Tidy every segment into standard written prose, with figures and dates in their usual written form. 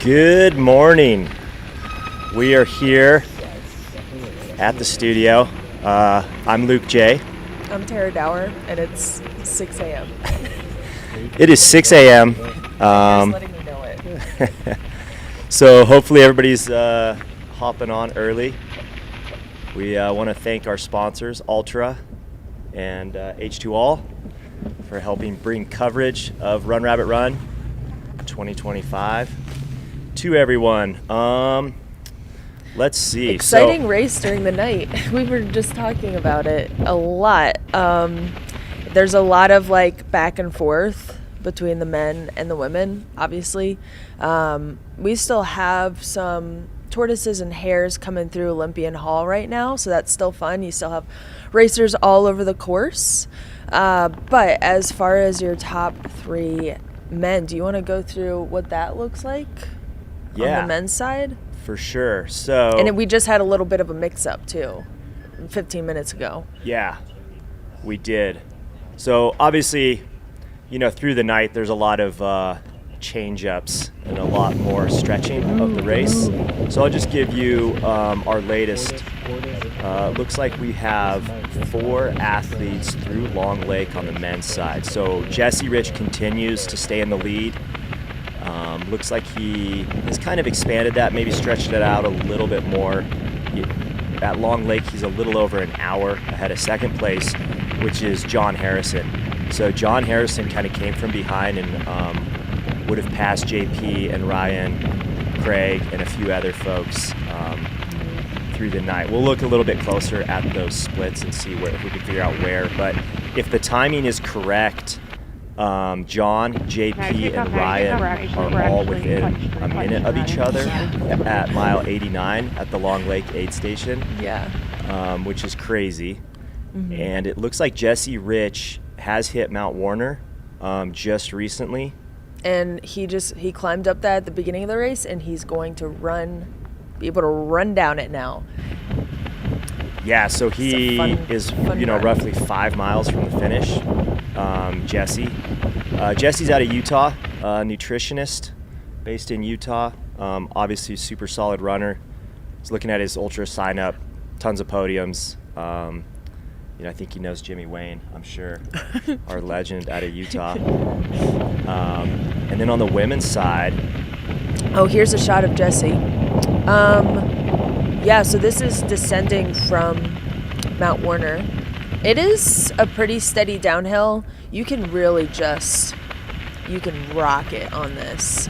Good morning. We are here at the studio. I'm Luke J. I'm Tara Dower, and it's 6 a.m. It is 6 a.m. Just letting me know it. So hopefully everybody's hopping on early. We want to thank our sponsors, Altra and H2All, for helping bring coverage of Run Rabbit Run 2025 to everyone. Let's see. Exciting race during the night. We were just talking about it a lot. There's a lot of like back and forth between the men and the women, obviously. We still have some tortoises and hares coming through Olympian Hall right now, so that's still fun. You still have racers all over the course. But as far as your top three men, do you want to go through what that looks like on the men's side? For sure. So, and we just had a little bit of a mix-up too 15 minutes ago. Yeah, we did. So obviously, you know, through the night there's a lot of change-ups and a lot more stretching of the race. So I'll just give you our latest. Looks like we have 4 athletes through Long Lake on the men's side. So Jesse Rich continues to stay in the lead. Looks like he has kind of expanded that, maybe stretched it out a little bit more. At Long Lake, he's a little over an hour ahead of second place, which is John Harrison. So John Harrison kind of came from behind and would have passed JP and Ryan, Craig, and a few other folks through the night. We'll look a little bit closer at those splits and see if we can figure out where. But if the timing is correct, John, JP, and Ryan are all within a minute of each other at mile 89 at the Long Lake aid station. Yeah. Which is crazy. Mm-hmm. And it looks like Jesse Rich has hit Mount Warner just recently. And he climbed up that at the beginning of the race, and he's going to be able to run down it now. Yeah, so he is roughly 5 miles from the finish. Jesse's out of Utah, nutritionist based in Utah. Obviously, super solid runner. He's looking at his ultra sign up, tons of podiums. I think he knows Jimmy Wayne, I'm sure, our legend out of Utah. And then on the women's side. Oh, here's a shot of Jesse. So this is descending from Mount Warner. It is a pretty steady downhill. You can really you can rock it on this.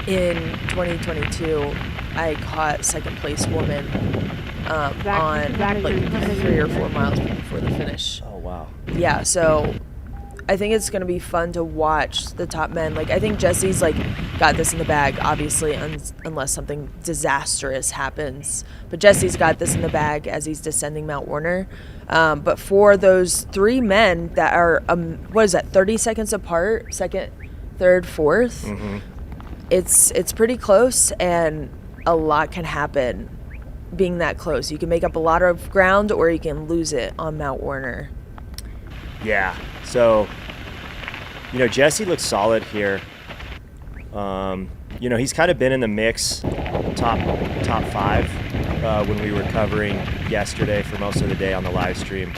In 2022, I caught second place woman on like 3 or 4 miles before the finish. Oh, wow. Yeah, so I think it's going to be fun to watch the top men. Like, I think Jesse's got this in the bag, obviously, unless something disastrous happens. But Jesse's got this in the bag as he's descending Mount Warner. But for those 3 men that are, 30 seconds apart, second, third, fourth, mm-hmm. It's pretty close, and a lot can happen being that close. You can make up a lot of ground, or you can lose it on Mount Warner. Yeah. So, Jesse looks solid here. He's kind of been in the mix, top 5, when we were covering yesterday for most of the day on the live stream.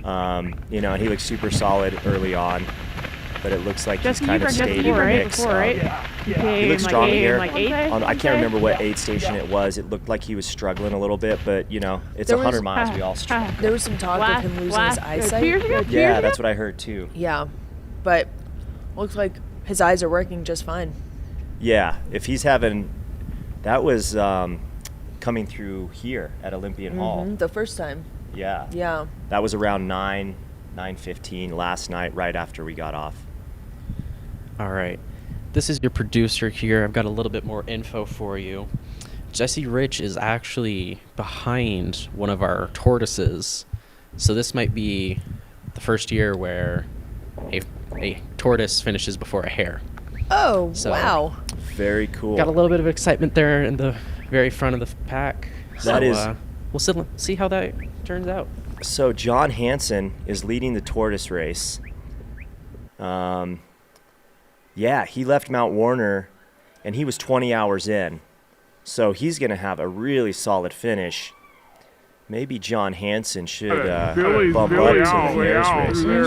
And he looks super solid early on. but it looks like he's Jesse, kind you of ran stayed in before, the right? mix. Before, right? He looks strong here. Like 8th, I can't remember what aid station it was. It looked like he was struggling a little bit, but you know, it's There 100 was- miles. We all struggle. There was some talk of him losing his 2 eyesight. years ago? 2 years Yeah, ago? that's what I heard too. Yeah, but looks like his eyes are working just fine. Yeah, if he's having, that was coming through here at Olympian Hall. The first time. Yeah. Yeah. That was around 9:15 last night, right after we got off. All right. This is your producer here. I've got a little bit more info for you. Jesse Rich is actually behind one of our tortoises. So this might be the first year where a tortoise finishes before a hare. Oh, So- wow. Very cool. Got a little bit of excitement there in the very front of the pack. That is- We'll see how that turns out. So John Hansen is leading the tortoise race. Yeah, he left Mount Warner, and he was 20 hours in. So he's going to have a really solid finish. Maybe John Hansen should bump up to the Hares race next year.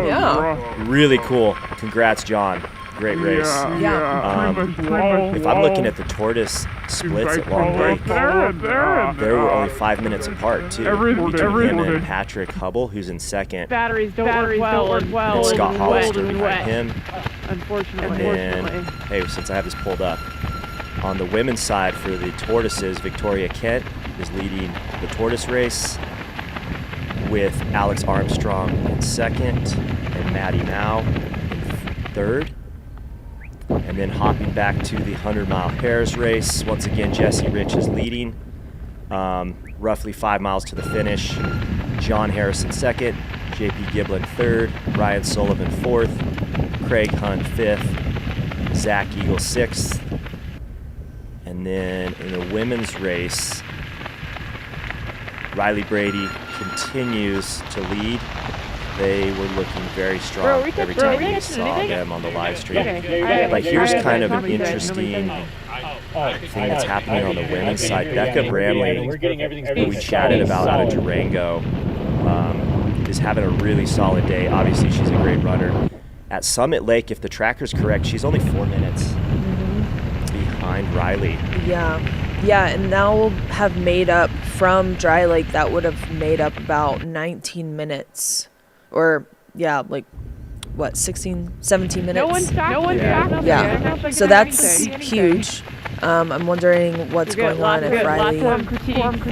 Yeah. Really cool. Congrats, John. Great race. Yeah. If I'm looking at the tortoise splits at Long Lake, they were only 5 minutes apart, too, between him and Patrick Hubble, who's in second, Batteries don't work well. and Scott and Hollister wet. behind him. Unfortunately. And then, hey, since I have this pulled up, on the women's side for the tortoises, Victoria Kent is leading the tortoise race with Alex Armstrong in second and Maddie Mao in third. And then hopping back to the 100-mile Hares race, once again, Jesse Rich is leading, roughly 5 miles to the finish. John Harrison second, JP Giblin third, Ryan Sullivan fourth, Craig Hunt fifth, Zach Eagle sixth. And then in the women's race, Riley Brady continues to lead. They were looking very strong every time we saw them on the live stream. But here's kind of an interesting thing that's happening on the women's side. Becca Bramley, who we chatted about out of Durango, is having a really solid day. Obviously, she's a great runner. At Summit Lake, if the tracker's correct, she's only 4 minutes behind Riley. Yeah. Yeah, and now we'll have made up from Dry Lake. That would have made up about 19 minutes. Or, yeah, like, what, 16, 17 minutes? No one's stopped. Yeah, so that's huge. I'm wondering what's going on, if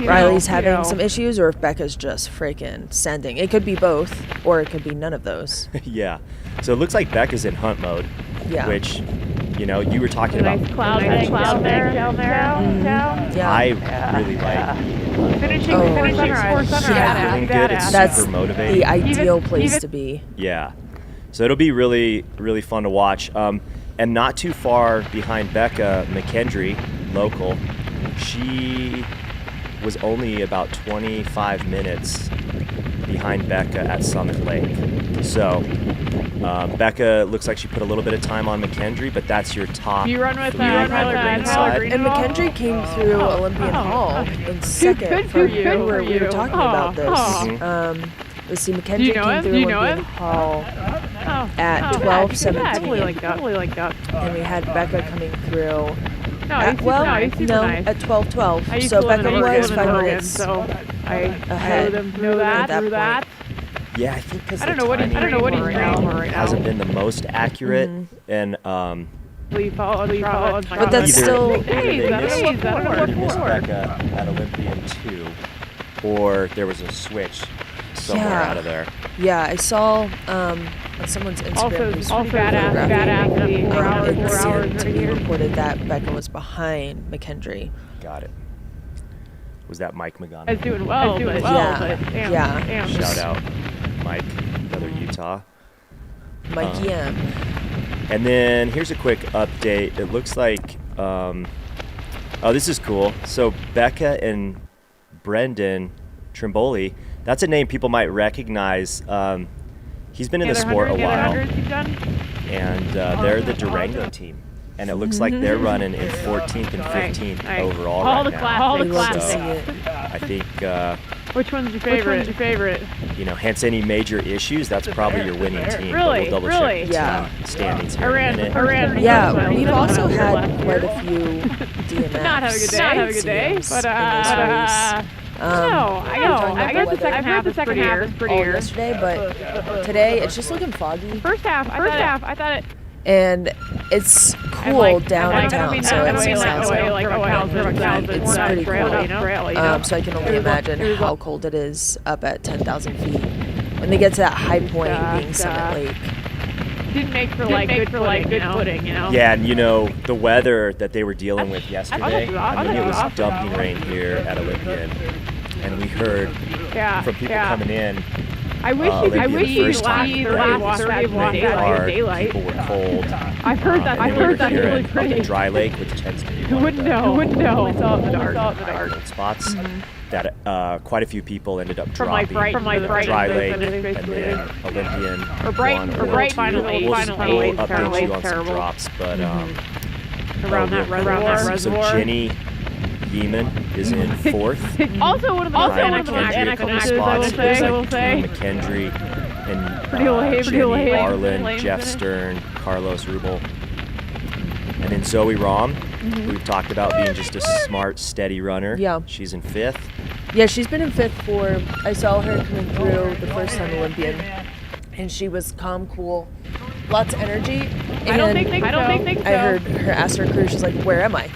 Riley's having some issues or if Becca's just freaking sending. It could be both, or it could be none of those. Yeah. So it looks like Becca's in hunt mode, Yeah. which, you know, you were talking about. Cloud there. Yeah. I really like Finishing Oh, before sunrise. yeah. feeling good. It's That's super motivating. the ideal place to be. Yeah. So it'll be really, really fun to watch. And not too far behind Becca, McKendry, local, she was only about 25 minutes behind Becca at Summit Lake. So Becca looks like she put a little bit of time on McKendry, but that's your top You run with three on the women's side. And McKendry came through Olympian Hall in second good for for you. we were talking about this. Mhm. Let's see, Do McKendry you know came him? through Do you know Olympian him? Hall at Totally 12:17, like that. and we had Becca coming through. No, At, he's well, super nice. Super no, nice. at 12:12. I used So to live Becca in was 5 Oregon, minutes so I ahead know them through that. at Through that that. Yeah, I think because I don't know what he's doing right now. hasn't been the most accurate, and We followed. But that's either, still- either they missed, I don't know what missed for. Becca at Olympian 2, or there was a switch somewhere Yeah. out of there. Yeah, I saw on someone's Instagram. Also who's badass. photography, 4 hours. and 4 hours right CNT here. reported that Becca was behind McKendry. Got it. Was that Mike I was McGonigal? doing well. Yeah, But damn, yeah. damn. Shout out Mike, another Utah. Mikey M. And then here's a quick update. It looks like, oh, this is cool. So Becca and Brendan Trimboli, that's a name people might recognize. He's been in the sport a while, and they're the Durango team. And it looks like they're running in 14th and 15th Nice. overall All right the now. We love to see classics. it. I think Which one's your favorite? You know, hence any major issues, that's probably your winning team. Really? But we'll double Really? check the Yeah. team standings here I ran. in a minute. I ran. Yeah, we've Not also having had quite a few DNFs. Not having a good day. CMs But in this race. I guess the second half is prettier. All yesterday, but today it's just looking foggy. First half, I thought it. And it's cool downtown, so it sounds like it's pretty cool. So I can only imagine how cold it is up at 10,000 feet when they get to that high point being Summit Lake. Didn't make for good footing, you know. Yeah, and you know, the weather that they were dealing with yesterday, I I mean, it was dumping rain here at Olympian. And we heard from people coming in, I wish you could Olympian see the first time, the right, last it was 30 really hard, daylight. people were cold. I've heard that. And I've then heard that's we were really here at pretty. Dry Lake, which tends to be Who one wouldn't of the know? Wouldn't know? high cold spots. That quite a few people ended up dropping from Dry Lake, and then Olympian won a little finally, we'll finally, update you on some terrible. drops, but around that reservoir. So Jenny Yeeman is in fourth. Also one of the Ryan McKendry McKendry I a couple spots. will say. McKendry and Pretty lame. Arlin, Jeff Stern, Carlos Rubel. And then Zoe Rom, who we've talked about being just a smart, steady runner. Yeah. She's in fifth. Yeah, she's been in fifth for, I saw her coming through the first time Olympian, and she was calm, cool, lots of energy. And I don't think so. I heard her ask her crew, she's like, where am I?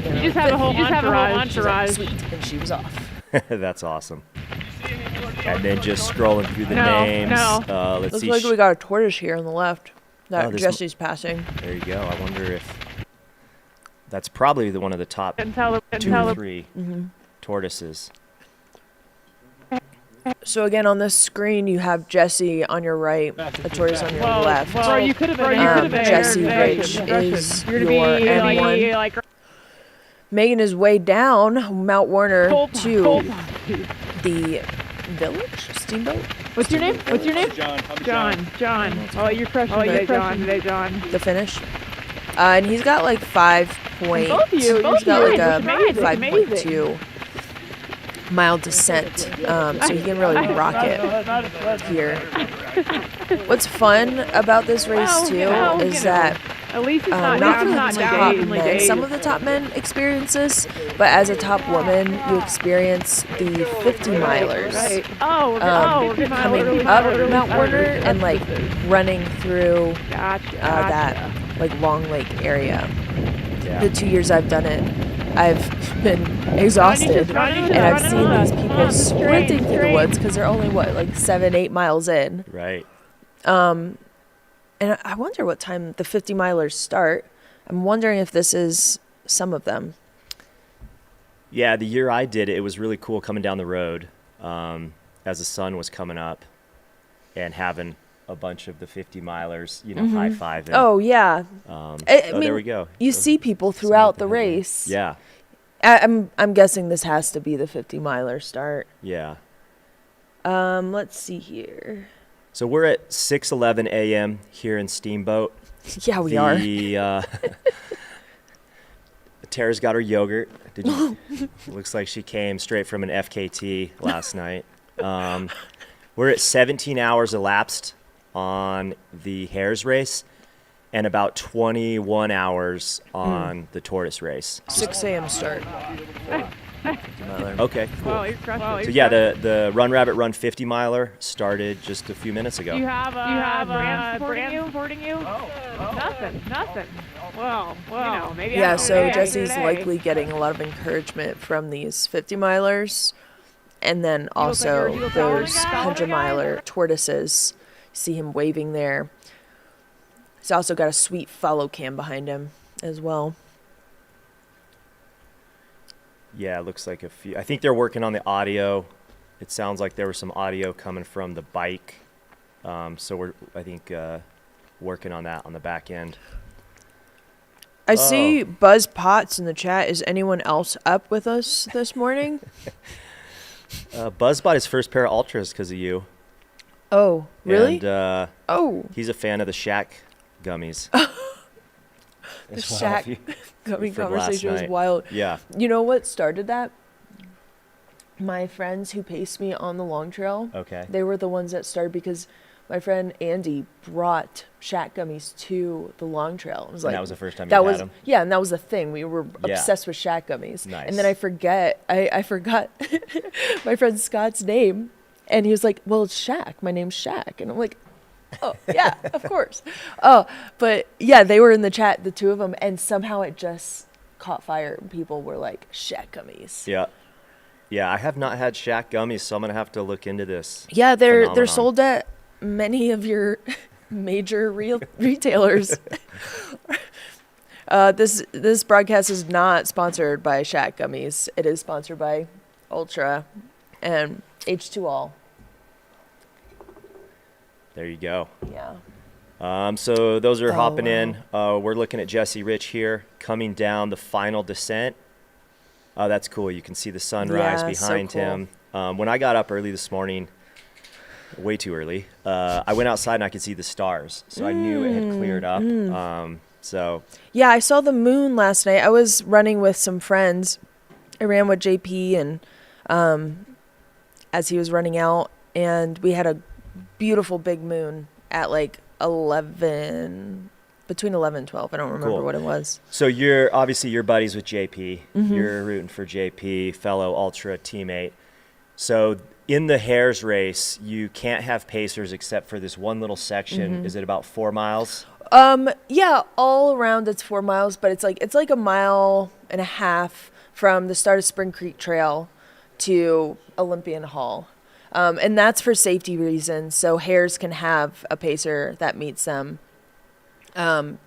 You just have a whole entourage. She's like, sweet, and she was off. That's awesome. And then just scrolling through the names. Let's Looks see. like we got a tortoise here on the left that this Jesse's passing. There you go. I wonder if that's probably one of the top two or three tortoises. So again, on this screen, you have Jesse on your right, a tortoise on your left. Bro, you could have been. Jesse Rich is your N1. Megan is way down Mount Warner to the village, Steamboat. What's your name? John. Oh, you're crushing today, John. The finish. And he's got like 5 point. He's got like a 5.2 mile descent, so he can really rock it here. What's fun about this race too is that at least it's not for the top men. Some of the top men experience this, but as a top woman, you experience the 50 milers. Right. Coming up Mount Warner and like running through that like Long Lake area. The 2 years I've done it, I've been exhausted, and I've seen these people sprinting through the woods because they're only like 7-8 miles in. Right. And I wonder what time the 50 milers start. I'm wondering if this is some of them. Yeah, the year I did it, it was really cool coming down the road as the sun was coming up and having a bunch of the 50 milers, high-fiving. Oh, yeah. I mean, there we go. You see people throughout the race. Yeah. I'm guessing this has to be the 50 miler start. Yeah. Let's see here. So we're at 6:11 a.m. here in Steamboat. Yeah, we are. Tara's got her yogurt. Looks like she came straight from an FKT last night. We're at 17 hours elapsed on the Hares race and about 21 hours on the Tortoise race. 6 a.m. start. Okay, cool. Wow, So yeah, the Run Rabbit Run 50 miler started just a few minutes ago. Do you have brand supporting you? Nothing. Well, maybe. Yeah, so Jesse's likely getting a lot of encouragement from these 50 milers, and then also those 100 miler tortoises. See him waving there. He's also got a sweet follow cam behind him as well. Yeah, it looks like a few. I think they're working on the audio. It sounds like there was some audio coming from the bike. So we're, I think, working on that on the back end. I see Buzz Potts in the chat. Is anyone else up with us this morning? Buzz bought his first pair of Ultras because of you. Oh, really? And he's a fan of the Shack gummies. The Shack gummy from conversation last was night. wild. Yeah. You know what started that? my friends who paced me on the long trail, Okay. they were the ones that started because my friend Andy brought shack gummies to the long trail. It was And like that was the first time you that had was them? Yeah, and that was the thing. We were Yeah. obsessed with shack gummies. Nice. And then I forgot my friend Scott's name, and he was like, "Well, it's Shaq. My name's Shaq," and I'm like, "Oh yeah, of course." Oh, but yeah, they were in the chat, the two of them, and somehow it just caught fire. People were like, "Shack gummies." Yeah. Yeah, I have not had Shack gummies, so I'm going to have to look into this. Yeah, they're phenomenon. sold at many of your major retailers. This broadcast is not sponsored by Shack Gummies. It is sponsored by Ultra and H2All. There you go. Yeah. So those are Oh, hopping wow. in. We're looking at Jesse Rich here coming down the final descent. Oh, that's cool. You can see the sunrise Yeah, so behind cool. him. When I got up early this morning, way too early, I went outside and I could see the stars. So I knew it had cleared up. So Yeah, I saw the moon last night. I was running with some friends. I ran with JP and as he was running out, and we had a beautiful big moon at like 11, between 11 and 12. I don't remember Cool. what it was. So you're buddies with JP. You're rooting for JP, fellow Ultra teammate. So in the Hares race, you can't have pacers except for this one little section. Is it about 4 miles? Yeah, all around it's 4 miles, but it's like a mile and a half from the start of Spring Creek Trail to Olympian Hall. And that's for safety reasons. So Hares can have a pacer that meets them.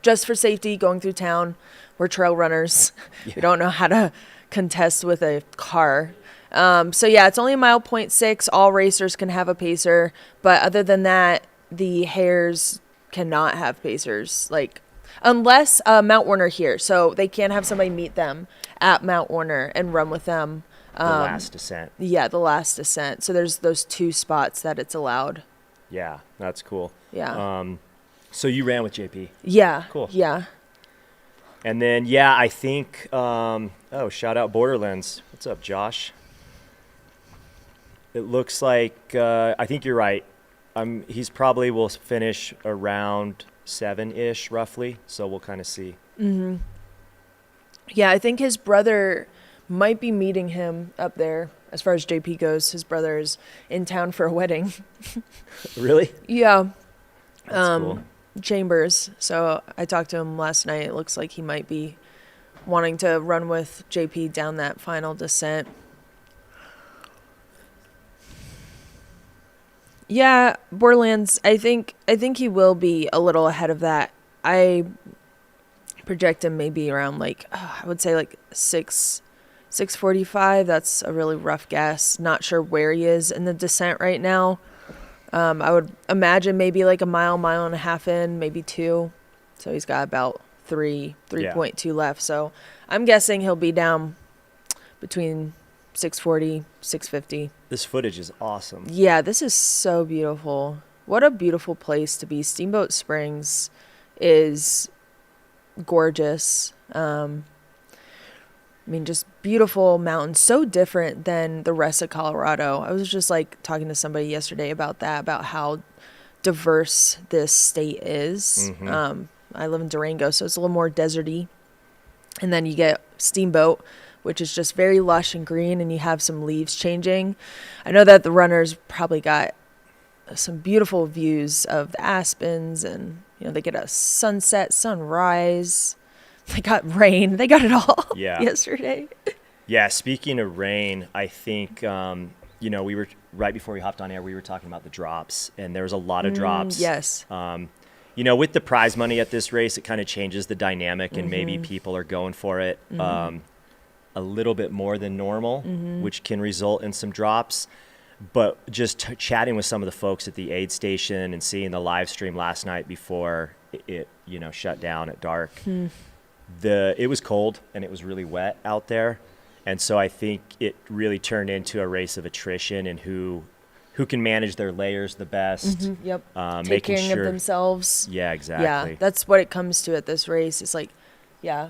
Just for safety going through town. We're trail runners. We don't know how to contest with a car. So yeah, it's only a mile 0.6. All racers can have a pacer. But other than that, the Hares cannot have pacers, like unless Mount Warner here. So they can have somebody meet them at Mount Warner and run with them. The last descent. Yeah, the last descent. So there's those two spots that it's allowed. Yeah, that's cool. Yeah. So you ran with JP. Yeah. Cool. Yeah. And then, yeah, I think, shout out Borderlands. What's up, Josh? It looks like, I think you're right. He's probably will finish around 7-ish, roughly. So we'll kind of see. Yeah, I think his brother might be meeting him up there. As far as JP goes, his brother is in town for a wedding. Really? Yeah. That's cool. Chambers. So I talked to him last night. It looks like he might be wanting to run with JP down that final descent. Yeah, Borderlands, I think he will be a little ahead of that. I project him maybe around I would say 6:45. That's a really rough guess. Not sure where he is in the descent right now. I would imagine maybe like a mile and a half in, maybe 2. So he's got about 3.2 left. So I'm guessing he'll be down between 6:40, 6:50. This footage is awesome. Yeah, this is so beautiful. What a beautiful place to be. Steamboat Springs is gorgeous. Just beautiful mountains, so different than the rest of Colorado. I was just talking to somebody yesterday about that, about how diverse this state is. I live in Durango, so it's a little more deserty. And then you get Steamboat, which is just very lush and green, and you have some leaves changing. I know that the runners probably got some beautiful views of the aspens, and they get a sunset, sunrise. They got rain. They got it all yesterday. Yeah, speaking of rain, I think, we were, right before we hopped on air, we were talking about the drops, and there was a lot of drops. Yes. With the prize money at this race, it kind of changes the dynamic, and maybe people are going for it a little bit more than normal, which can result in some drops. But just chatting with some of the folks at the aid station and seeing the live stream last night before it shut down at dark, it was cold and it was really wet out there. And so I think it really turned into a race of attrition and who can manage their layers the best. Yep. Making Taking care of themselves. Yeah, exactly. Yeah, that's what it comes to at this race. It's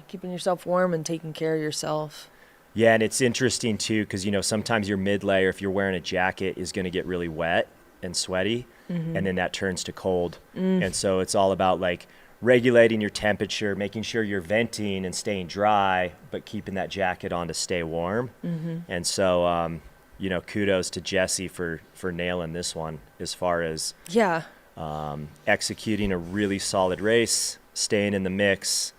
keeping yourself warm and taking care of yourself. Yeah, and it's interesting too because sometimes your mid layer, if you're wearing a jacket, is going to get really wet and sweaty, and then that turns to cold. And so it's all about like regulating your temperature, making sure you're venting and staying dry, but keeping that jacket on to stay warm. And so kudos to Jesse for nailing this one as far as executing a really solid race, staying in the mix,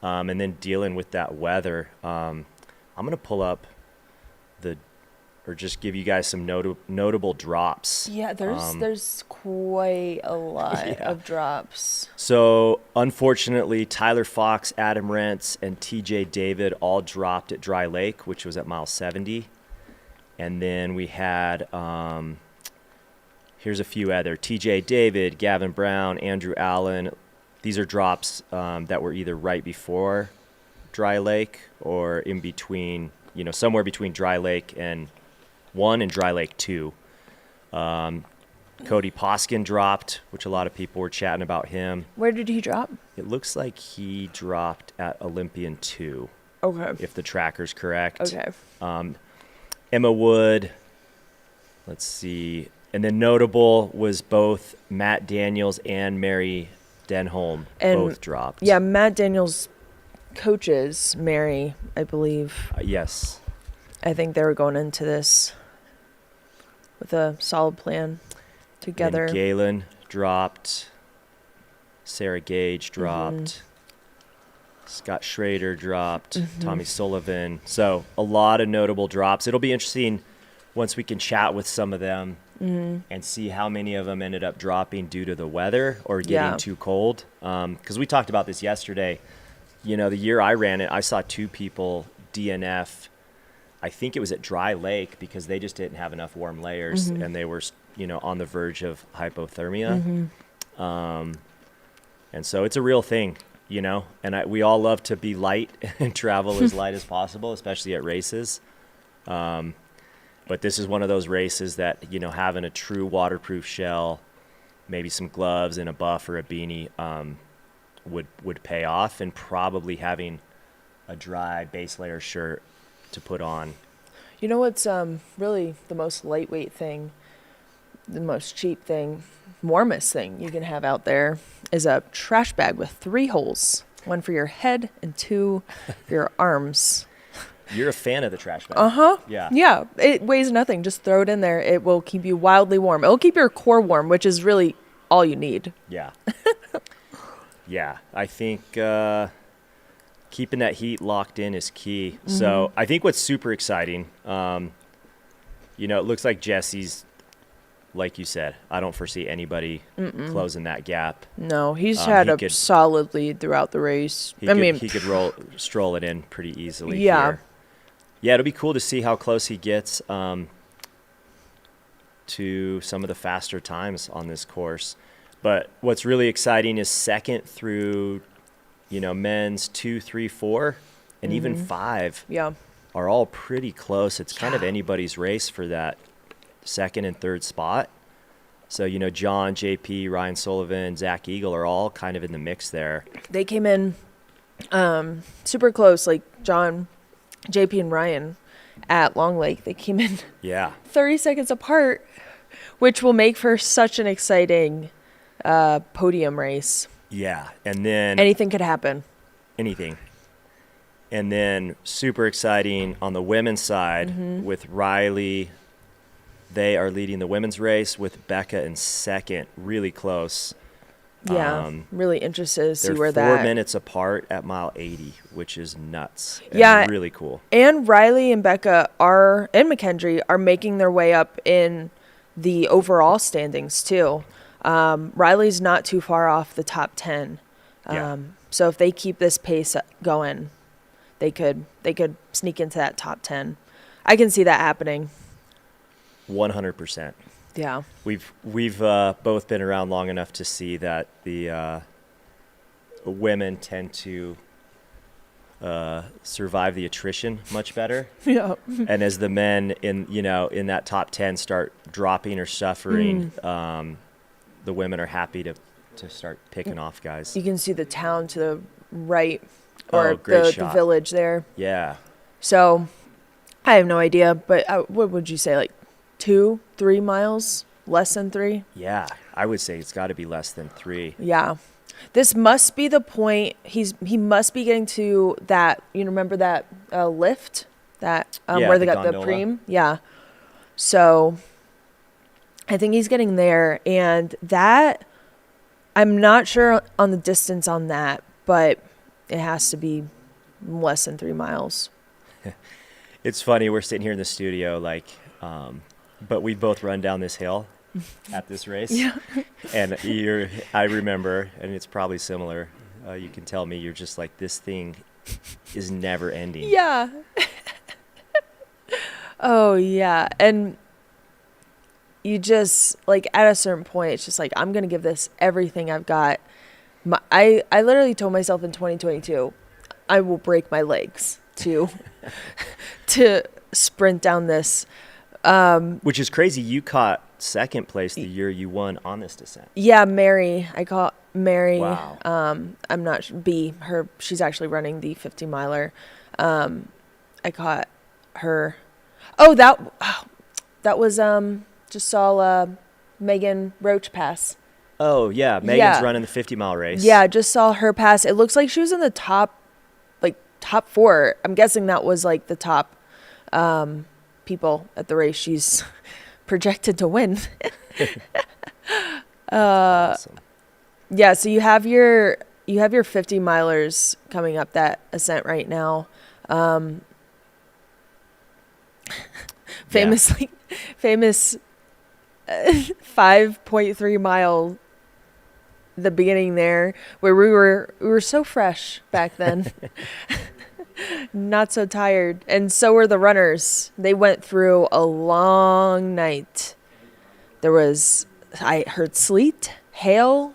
and then dealing with that weather. I'm going to pull up or just give you guys some notable drops. Yeah, there's quite a lot of drops. So, unfortunately, Tyler Fox, Adam Rentz, and TJ David all dropped at Dry Lake, which was at mile 70. And then we had, here's a few other, TJ David, Gavin Brown, Andrew Allen. These are drops that were either right before Dry Lake or in between, somewhere between Dry Lake and 1 and Dry Lake 2. Cody Poskin dropped, which a lot of people were chatting about him. Where did he drop? It looks like he dropped at Olympian 2. Okay. If the tracker's correct. Okay. Emma Wood, let's see. And then notable was both Matt Daniels and Mary Denholm both dropped. Yeah, Matt Daniels coaches Mary, I believe. Yes. I think they were going into this with a solid plan together. And Galen dropped. Sarah Gage dropped. Scott Schrader dropped. Tommy Sullivan. So a lot of notable drops. It'll be interesting once we can chat with some of them and see how many of them ended up dropping due to the weather or getting too cold. Because we talked about this yesterday. The year I ran it, I saw 2 people DNF. I think it was at Dry Lake because they just didn't have enough warm layers and they were, on the verge of hypothermia. And so it's a real thing, and we all love to be light and travel as light as possible, especially at races. But this is one of those races that, having a true waterproof shell, maybe some gloves and a buff or a beanie would pay off, and probably having a dry base layer shirt to put on. You know what's really the most lightweight thing, the most cheap thing, warmest thing you can have out there is a trash bag with 3 holes. 1 for your head and 2 for your arms. You're a fan of the trash bag. Yeah. Yeah. It weighs nothing. Just throw it in there. It will keep you wildly warm. It'll keep your core warm, which is really all you need. Yeah. Yeah. I think keeping that heat locked in is key. So I think what's super exciting, it looks like Jesse's, like you said, I don't foresee anybody closing that gap. No, he's had a solid lead throughout the race. He could stroll it in pretty easily. Yeah. Here. Yeah, it'll be cool to see how close he gets to some of the faster times on this course. But what's really exciting is second through, men's 2, 3, 4, and even 5 are all pretty close. It's kind of anybody's race for that second and third spot. So, John, JP, Ryan Sullivan, Zach Eagle are all kind of in the mix there. They came in super close, like John, JP, and Ryan at Long Lake. They came in 30 seconds apart, which will make for such an exciting podium race. Yeah, and then anything could happen. Anything. And then super exciting on the women's side with Riley. They are leading the women's race with Becca in second, really close. Yeah, really interested to see where they're 4 minutes apart at mile 80, which is nuts. Yeah, really cool. And Riley and Becca and McKendry are making their way up in the overall standings too. Riley's not too far off the top 10. So if they keep this pace going, they could sneak into that top 10. I can see that happening. 100%. Yeah. We've both been around long enough to see that the women tend to survive the attrition much better. Yeah. And as the men in that top 10 start dropping or suffering, the women are happy to start picking off guys. You can see the town to the right, or the village there. Yeah. So I have no idea, but what would you say, like 2-3 miles? Less than 3? Yeah, I would say it's got to be less than 3. Yeah. This must be the point. He must be getting to that. You remember that lift that where they the got the gondola. preem? Yeah. So I think he's getting there, and that I'm not sure on the distance on that, but it has to be less than 3 miles. It's funny, we're sitting here in the studio, like, but we both run down this hill at this race. Yeah. And I remember, and it's probably similar, you can tell me, you're just like, this thing is never ending. Yeah. Oh, yeah. And you just, like, at a certain point, it's just like, I'm going to give this everything I've got. I literally told myself in 2022, I will break my legs to sprint down this. Which is crazy. You caught second place the year you won on this descent. Yeah, Mary. I caught Mary. Wow. I'm not B. She's actually running the 50 miler. I caught her. Oh, that was just saw Megan Roach pass. Oh yeah, Megan's running the 50-mile race. Yeah, just saw her pass. It looks like she was in the top 4. I'm guessing that was like the top people at the race she's projected to win. Awesome. Yeah, so you have your 50 milers coming up that ascent right now. Famous 5.3 mile the beginning there, where we were so fresh back then. Not so tired. And so were the runners. They went through a long night. I heard sleet, hail.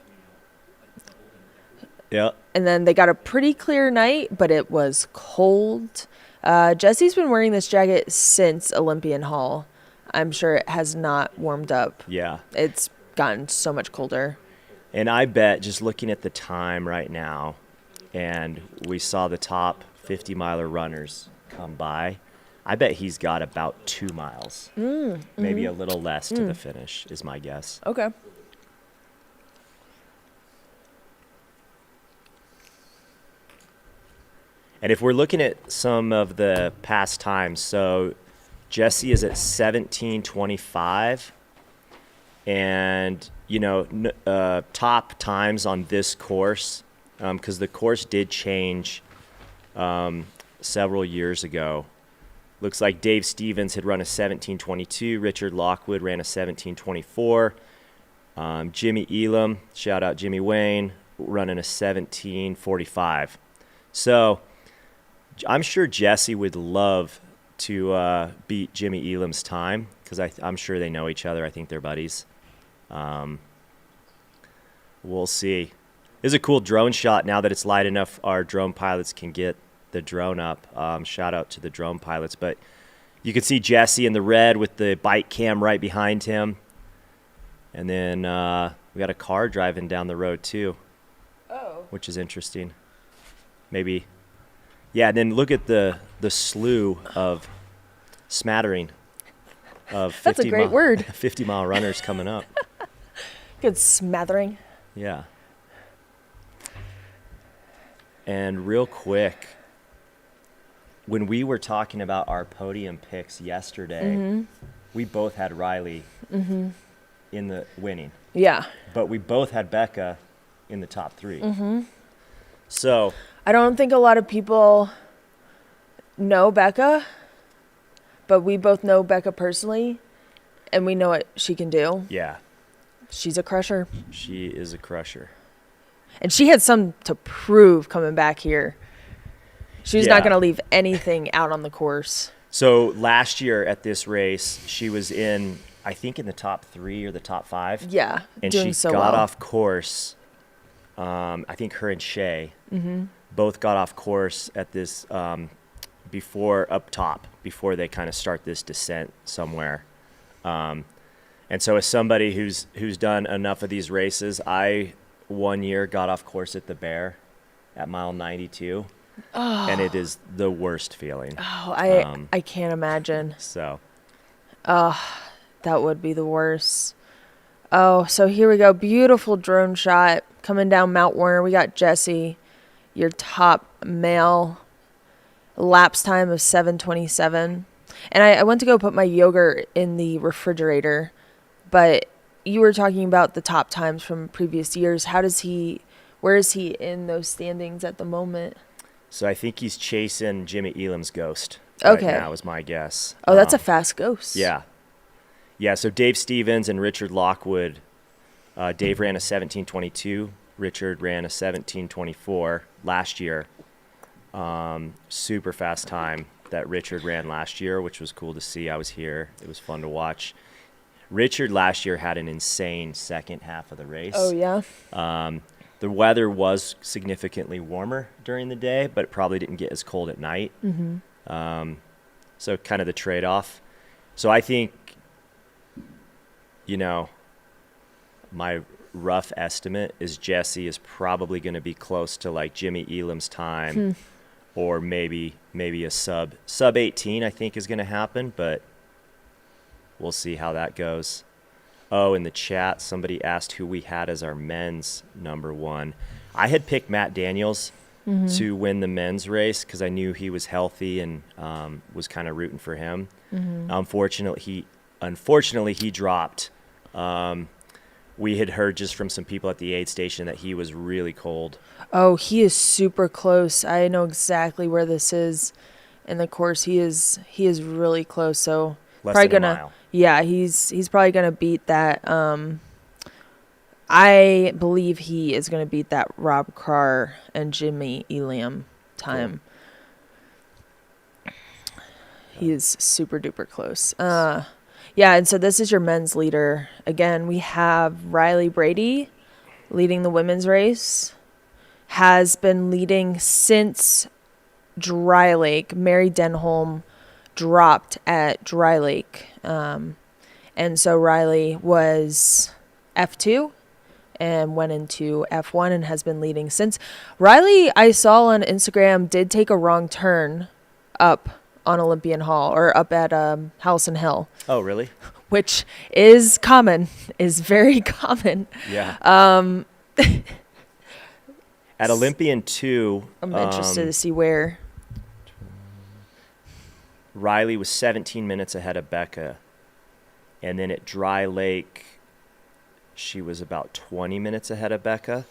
Yeah. And then they got a pretty clear night, but it was cold. Jesse's been wearing this jacket since Olympian Hall. I'm sure it has not warmed up. Yeah. It's gotten so much colder. And I bet, just looking at the time right now, and we saw the top 50-miler runners come by, I bet he's got about 2 miles. Maybe a little less to the finish is my guess. Okay. And if we're looking at some of the past times, so Jesse is at 17:25, and top times on this course, because the course did change several years ago. Looks like Dave Stevens had run a 17:22. Richard Lockwood ran a 17:24. Jimmy Elam, shout out Jimmy Wayne, running a 17:45. So I'm sure Jesse would love to beat Jimmy Elam's time, because I'm sure they know each other. I think they're buddies. We'll see. This is a cool drone shot. Now that it's light enough, our drone pilots can get the drone up. Shout out to the drone pilots. But you can see Jesse in the red with the bike cam right behind him. And then we got a car driving down the road too. Oh. Which is interesting. Maybe. Yeah, and then look at the slew of smattering of 50 That's a great word. 50-mile runners coming up. Good smattering. Yeah. And real quick, when we were talking about our podium picks yesterday, we both had Riley in the winning. Yeah. But we both had Becca in the top 3. So I don't think a lot of people know Becca, but we both know Becca personally, and we know what she can do. yeah, She's a crusher. she is a crusher. And she had some to prove coming back here. She was not Yeah. going to leave anything out on the course. So last year at this race, she was in the top 3 or the top 5. Yeah, And doing she so got well. off course. I think her and Shay both got off course at this before they kind of start this descent somewhere. And so as somebody who's done enough of these races, I one year got off course at the Bear at mile 92. and it is the worst feeling. Oh, I can't imagine. So That would be the worst. Oh, so here we go. Beautiful drone shot coming down Mount Warner. We got Jesse, your top male. Lapse time of 7:27. And I went to go put my yogurt in the refrigerator, but you were talking about the top times from previous years. Where is he in those standings at the moment? So I think he's chasing Jimmy Elam's ghost Okay. right now is my guess. Oh, that's a fast ghost. Yeah. Yeah, so Dave Stevens and Richard Lockwood, Dave ran a 17:22. Richard ran a 17:24 last year. Super fast time that Richard ran last year, which was cool to see. I was here. It was fun to watch. Richard last year had an insane second half of the race. Oh, yeah? The weather was significantly warmer during the day, but it probably didn't get as cold at night. Mm-hmm. So kind of the trade-off. So I think, my rough estimate is Jesse is probably going to be close to like Jimmy Elam's time, or maybe a sub 18 I think is going to happen, but we'll see how that goes. Oh, in the chat, somebody asked who we had as our men's number one. I had picked Matt Daniels to win the men's race because I knew he was healthy and was kind of rooting for him. Unfortunately, he dropped. We had heard just from some people at the aid station that he was really cold. Oh, he is super close. I know exactly where this is in the course. He is really close. So Less than a mile. Yeah, he's probably gonna beat that. I believe he is gonna beat that Rob Carr and Jimmy Elam time. Cool. He is super duper close. Yeah, and so this is your men's leader. Again, we have Riley Brady leading the women's race. Has been leading since Dry Lake. Mary Denholm dropped at Dry Lake. And so Riley was F2 and went into F1 and has been leading since. Riley, I saw on Instagram, did take a wrong turn up on Olympian Hall, or up at Howelson Hill. Oh, really? Which is very common. Yeah. At Olympian 2, I'm interested to see where. Riley was 17 minutes ahead of Becca. And then at Dry Lake, she was about 20 minutes ahead of Becca.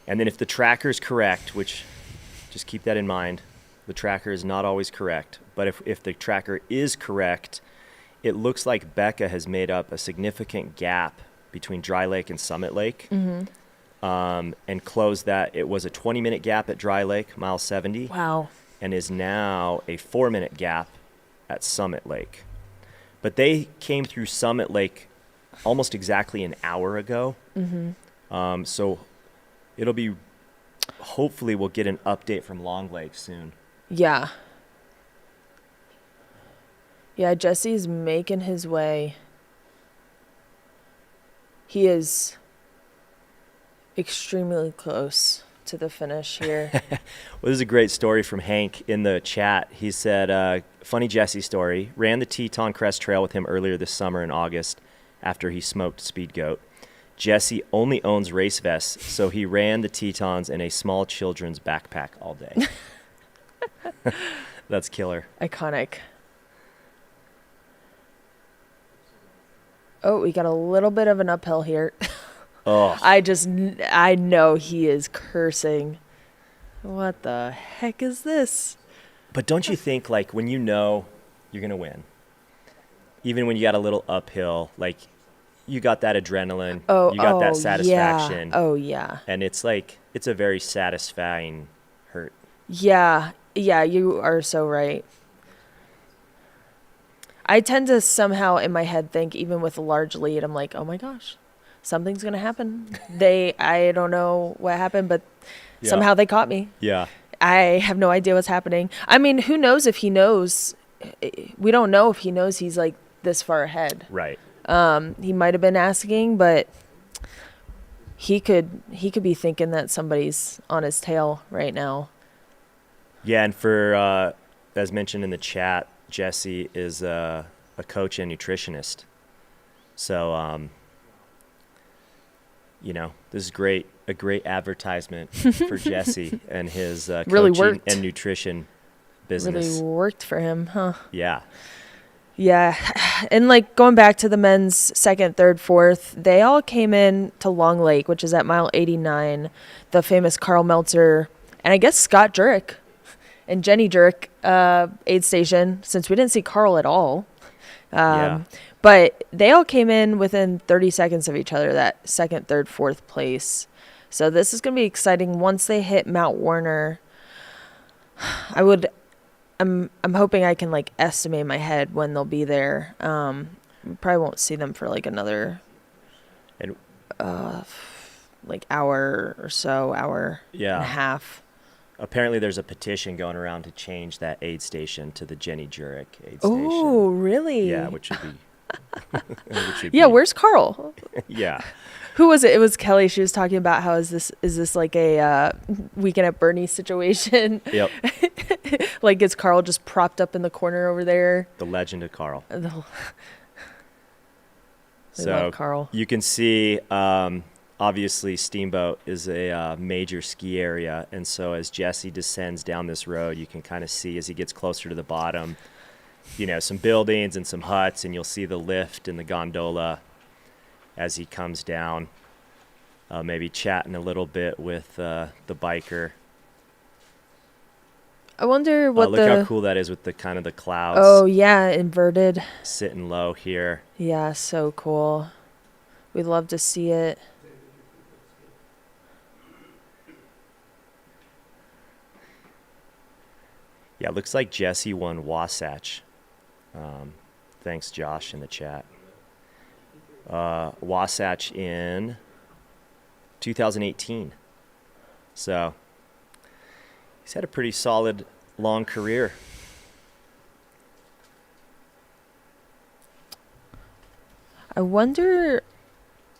And then if the tracker is correct, which just keep that in mind, the tracker is not always correct. But if the tracker is correct, it looks like Becca has made up a significant gap between Dry Lake and Summit Lake. And closed that. It was a 20-minute gap at Dry Lake, mile 70. Wow. And is now a 4-minute gap at Summit Lake. But they came through Summit Lake almost exactly an hour ago. So it'll be, hopefully we'll get an update from Long Lake soon. Yeah. Yeah, Jesse's making his way. He is extremely close to the finish here. Well, this is a great story from Hank in the chat. He said, funny Jesse story. Ran the Teton Crest Trail with him earlier this summer in August after he smoked Speed Goat. Jesse only owns race vests, so he ran the Tetons in a small children's backpack all day. That's killer. Iconic. Oh, we got a little bit of an uphill here. Oh, I know he is cursing. What the heck is this? but don't you think, like, when you know you're going to win, even when you got a little uphill, like, you got that adrenaline, you got that satisfaction. Yeah. Oh, yeah. And it's like, it's a very satisfying hurt. Yeah. Yeah, you are so right. I tend to somehow in my head think, even with a large lead, I'm like, oh my gosh, something's going to happen. I don't know what happened, but somehow they caught me. Yeah. I have no idea what's happening. I mean, who knows if he knows? We don't know if he knows he's like this far ahead. Right. He might have been asking, but he could be thinking that somebody's on his tail right now. Yeah, and for as mentioned in the chat, Jesse is a coach and nutritionist. So, this is a great advertisement for Jesse and his Really coaching worked. and nutrition business. Really worked for him, huh? Yeah. Yeah. And like going back to the men's second, third, fourth, they all came in to Long Lake, which is at mile 89, the famous Carl Meltzer, and I guess Scott Jurek and Jenny Jurek aid station, since we didn't see Carl at all. Yeah. But they all came in within 30 seconds of each other, that second, third, fourth place. So this is going to be exciting. Once they hit Mount Warner, I'm hoping I can like estimate in my head when they'll be there. Probably won't see them for like another And like hour or so, hour and a half. apparently there's a petition going around to change that aid station to the Jenny Jurek aid station. Oh, really? Yeah, which would be Yeah, where's Carl? Yeah. Who was it? It was Kelly. She was talking about how is this like a Weekend at Bernie's situation? Yep. Like, is Carl just propped up in the corner over there? The legend of Carl. So love Carl. You can see, obviously, Steamboat is a major ski area. And so as Jesse descends down this road, you can kind of see as he gets closer to the bottom, some buildings and some huts. And you'll see the lift and the gondola as he comes down, maybe chatting a little bit with the biker. I wonder what look how cool that is with the kind of the clouds. Oh, yeah, inverted. Sitting low here. Yeah, so cool. We'd love to see it. Yeah, it looks like Jesse won Wasatch. Thanks, Josh, in the chat. Wasatch in 2018. So he's had a pretty solid, long career. I wonder,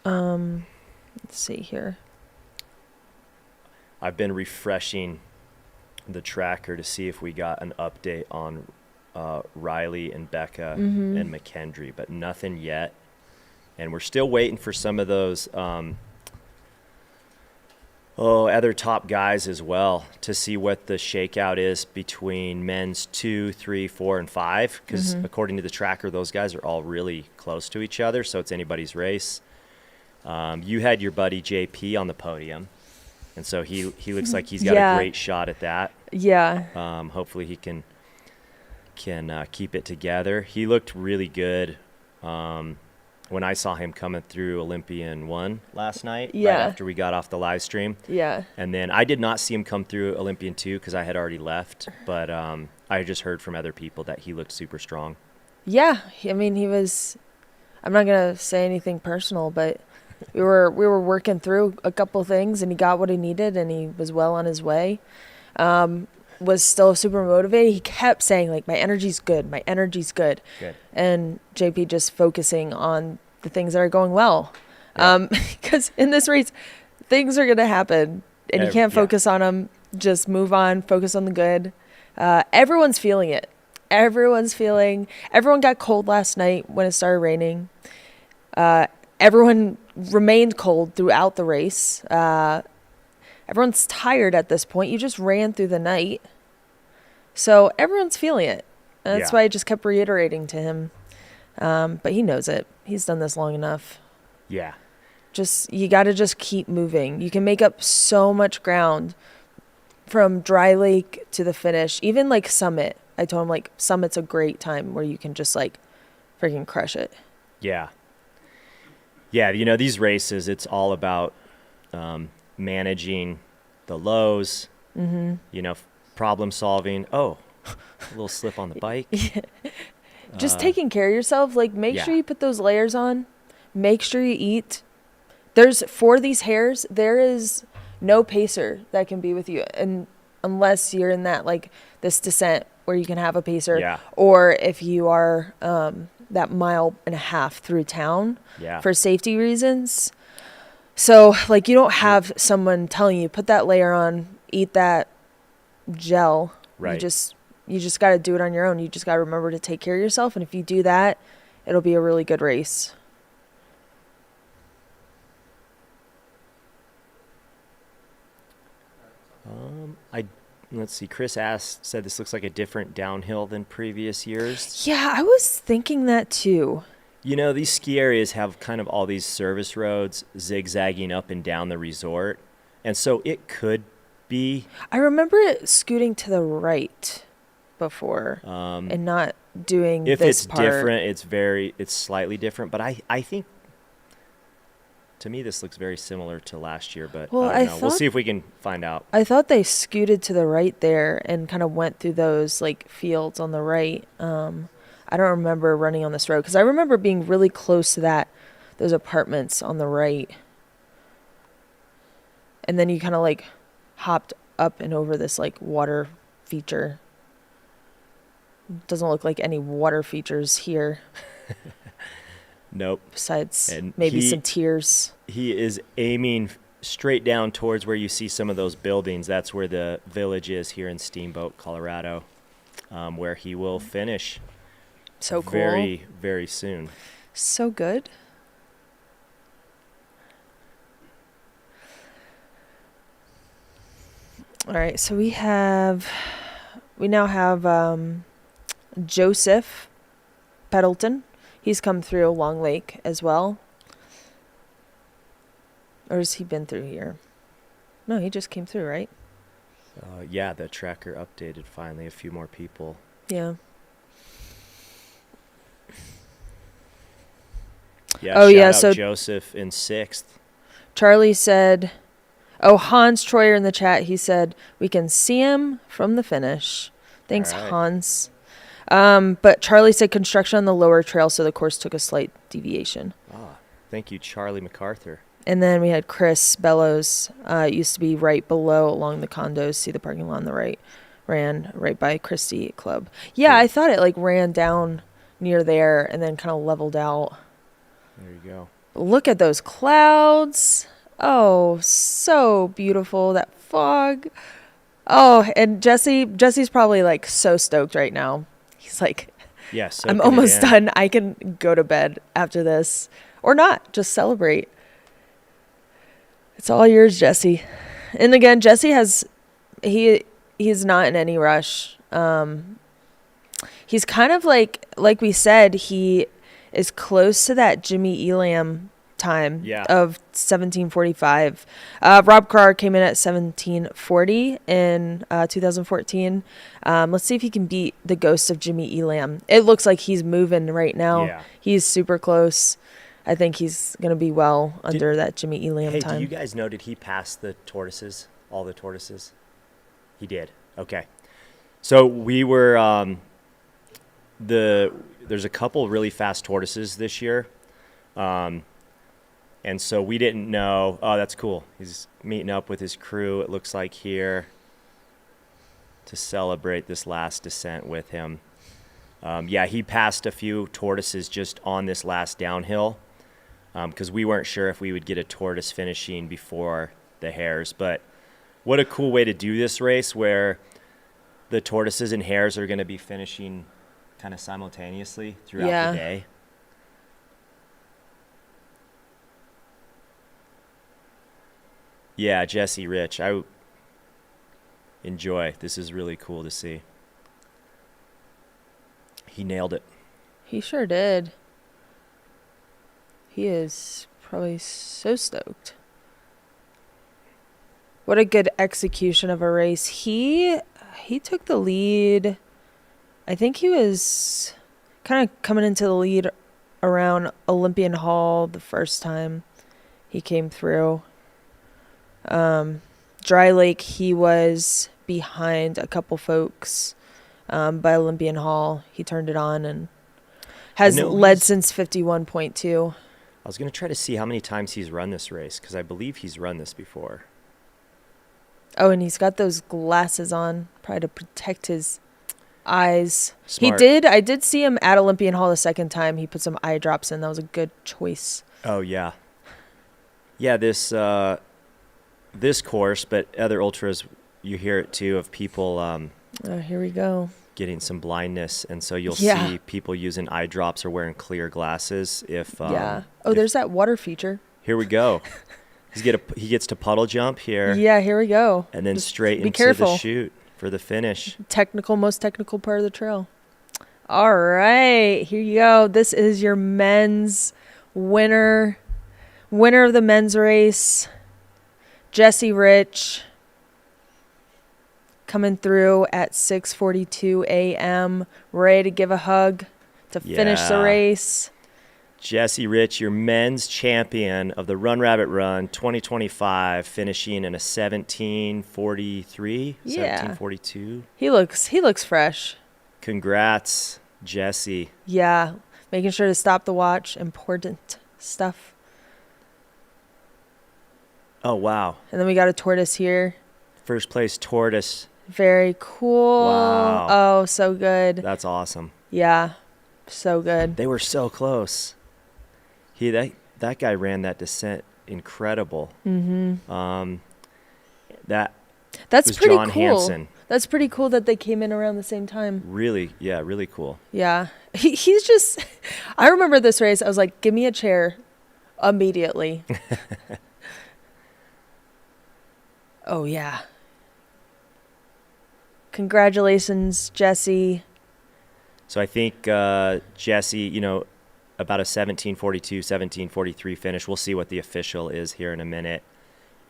let's see here. I've been refreshing the tracker to see if we got an update on Riley and Becca and McKendry, but nothing yet. And we're still waiting for some of those other top guys as well to see what the shakeout is between men's 2, 3, 4, and 5. Because according to the tracker, those guys are all really close to each other, so it's anybody's race. You had your buddy JP on the podium, and so he looks like he's got a great shot at that. Yeah. Hopefully he can keep it together. He looked really good. When I saw him coming through Olympian 1 last night, right after we got off the live stream. Yeah. And then I did not see him come through Olympian 2 because I had already left, but I just heard from other people that he looked super strong. Yeah, I mean, he was, I'm not going to say anything personal, but we were working through a couple things, and he got what he needed, and he was well on his way. Was still super motivated. He kept saying, like, my energy's good. My energy's good. Good. And JP just focusing on the things that are going well. Because in this race, things are going to happen, and you can't focus on them. Just move on, focus on the good. Everyone's feeling it. Everyone got cold last night when it started raining. Everyone remained cold throughout the race. Everyone's tired at this point. You just ran through the night. So everyone's feeling it. And that's why I just kept reiterating to him. But he knows it. He's done this long enough. Yeah. You got to just keep moving. You can make up so much ground from Dry Lake to the finish. Even like Summit. I told him, like, Summit's a great time where you can just like freaking crush it. Yeah. Yeah, these races, it's all about managing the lows, problem solving. Oh, a little slip on the bike. Just taking care of yourself. Like, make sure you put those layers on. Make sure you eat. For these hares, there is no pacer that can be with you, and unless you're in that, like, this descent where you can have a pacer, or if you are that 1.5 miles through town for safety reasons. So, like, you don't have someone telling you, put that layer on, eat that gel, Right. You just got to do it on your own. You just got to remember to take care of yourself. And if you do that, it'll be a really good race. Let's see. Chris said this looks like a different downhill than previous years. Yeah, I was thinking that too. You know, these ski areas have kind of all these service roads zigzagging up and down the resort. And so it could be. I remember it scooting to the right before and not doing if this it's part. different, it's slightly different. But I think, to me, this looks very similar to last year. But Well, I don't know. We'll thought- see if we can find out. I thought they scooted to the right there and kind of went through those like fields on the right. I don't remember running on this road because I remember being really close to those apartments on the right. And then you kind of like hopped up and over this like water feature. Doesn't look like any water features here Nope. besides And maybe some tears. He is aiming straight down towards where you see some of those buildings. That's where the village is here in Steamboat, Colorado, where he will finish. So cool. Very, very soon. So good. All right, so we now have Joseph Peddleton. He's come through Long Lake as well. Or has he been through here? No, he just came through, right? Yeah, the tracker updated finally. A few more people. Yeah. Yeah. Oh, shout yeah, out so- Joseph in 6th. Charlie said, Hans Troyer in the chat, he said, we can see him from the finish. Thanks, All right. Hans. But Charlie said construction on the lower trail, so the course took a slight deviation. Thank you, Charlie MacArthur. And then we had Chris Bellows. It used to be right below along the condos. See the parking lot on the right. Ran right by Christie Club. Yeah, I thought it like ran down near there and then kind of leveled out. There you go. Look at those clouds. Oh, so beautiful. That fog. Oh, and Jesse's probably like so stoked right now. He's like, Yes. I'm almost done. I can go to bed after this. Or not. Just celebrate. It's all yours, Jesse. And again, Jesse he's not in any rush. He's kind of like we said, he is close to that Jimmy Elam time of 1745. Rob Carr came in at 1740 in 2014. Let's see if he can beat the ghost of Jimmy Elam. It looks like he's moving right now. Yeah. He's super close. I think he's going to be well under that Jimmy Elam time. Do you guys know, did he pass the tortoises, all the tortoises? He did. Okay. So we were, there's a couple really fast tortoises this year. And so we didn't know. Oh, that's cool. He's meeting up with his crew, it looks like here, to celebrate this last descent with him. Yeah, he passed a few tortoises just on this last downhill because we weren't sure if we would get a tortoise finishing before the hares. But what a cool way to do this race where the tortoises and hares are going to be finishing kind of simultaneously throughout the day. Yeah, Jesse, Rich, I enjoy. This is really cool to see. He nailed it. He sure did. He is probably so stoked. What a good execution of a race. He took the lead. I think he was kind of coming into the lead around Olympian Hall the first time he came through. Dry Lake, he was behind a couple folks. By Olympian Hall, he turned it on and has led since 51.2. I was going to try to see how many times he's run this race because I believe he's run this before. Oh, and he's got those glasses on, probably to protect his eyes. Smart. He did. I did see him at Olympian Hall the second time. He put some eye drops in. That was a good choice. Oh, yeah. Yeah, this course, but other ultras, you hear it too, of people Here we go. Getting some blindness, and so you'll Yeah. see people using eye drops or wearing clear glasses. If Yeah. Oh, if- there's that water feature. Here we go. He gets to puddle jump here. Yeah, here we go. And then Just straight be into careful. the chute for the finish. Most technical part of the trail. All right, here you go. This is your men's winner of the men's race, Jesse Rich, coming through at 6:42 a.m., ready to give a hug to finish the Yeah. race. Jesse Rich, your men's champion of the Run Rabbit Run 2025, finishing in a 17:43, Yeah. 17:42. He looks fresh. Congrats, Jesse. Yeah, making sure to stop the watch, important stuff. Oh, wow. And then we got a tortoise here. First place Tortoise. Very cool. Wow. Oh, so good. That's awesome. Yeah, so good. They were so close. That guy ran that descent incredible. Mm-hmm. That's was pretty John cool. Hansen. That's pretty cool that they came in around the same time. Really cool. Yeah. He's just, I remember this race. I was like, give me a chair immediately. Oh, yeah. Congratulations, Jesse. So I think Jesse, about a 17:42, 17:43 finish. We'll see what the official is here in a minute.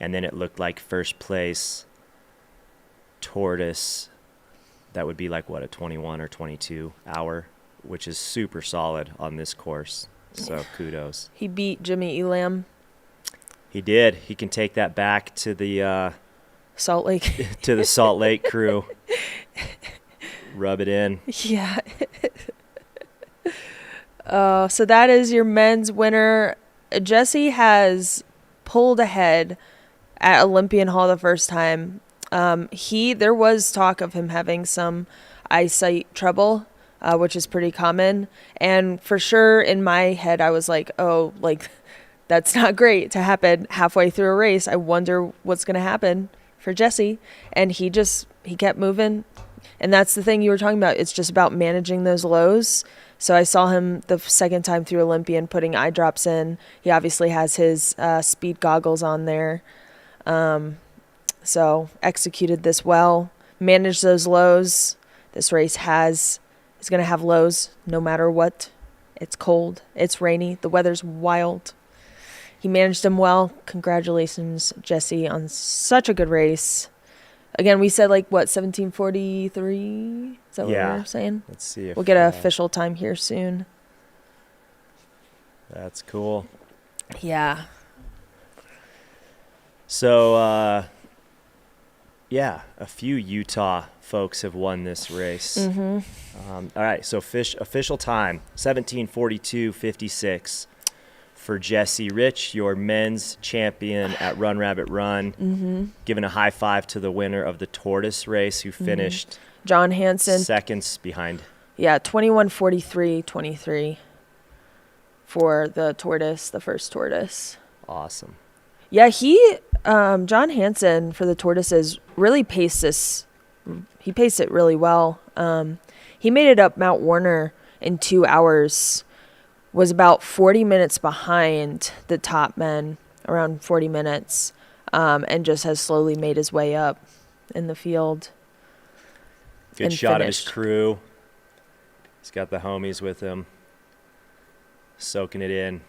And then it looked like first place Tortoise. That would be like, what, a 21 or 22 hour, which is super solid on this course. So kudos. He beat Jimmy Elam, He did. He can take that back to the Salt Lake. to the Salt Lake crew. Rub it in. Yeah. So that is your men's winner. Jesse has pulled ahead at Olympian Hall the first time. There was talk of him having some eyesight trouble, which is pretty common. And for sure in my head, I was like, oh, like that's not great to happen halfway through a race. I wonder what's going to happen for Jesse. And he kept moving. And that's the thing you were talking about. It's just about managing those lows. So I saw him the second time through Olympian putting eye drops in. He obviously has his speed goggles on there. So executed this well, managed those lows. This race is going to have lows no matter what. It's cold. It's rainy. The weather's wild. He managed them well. Congratulations, Jesse, on such a good race. Again, we said 17:43? Is that what we're saying? Let's see if We'll get an official time here soon. That's cool. Yeah. So, a few Utah folks have won this race. Mm-hmm. All right, so official time, 17:42:56 for Jesse Rich, your men's champion at Run Rabbit Run. Mm-hmm. Giving a high five to the winner of the Tortoise race, who finished John Hansen. seconds behind. Yeah, 21:43:23 for the Tortoise, the first Tortoise. Awesome. Yeah, John Hansen for the Tortoises really paced this. He paced it really well. He made it up Mount Warner in 2 hours. Was about 40 minutes behind the top men, around 40 minutes, and just has slowly made his way up in the field. Good and shot of his finished. crew. He's got the homies with him, soaking it in. I'm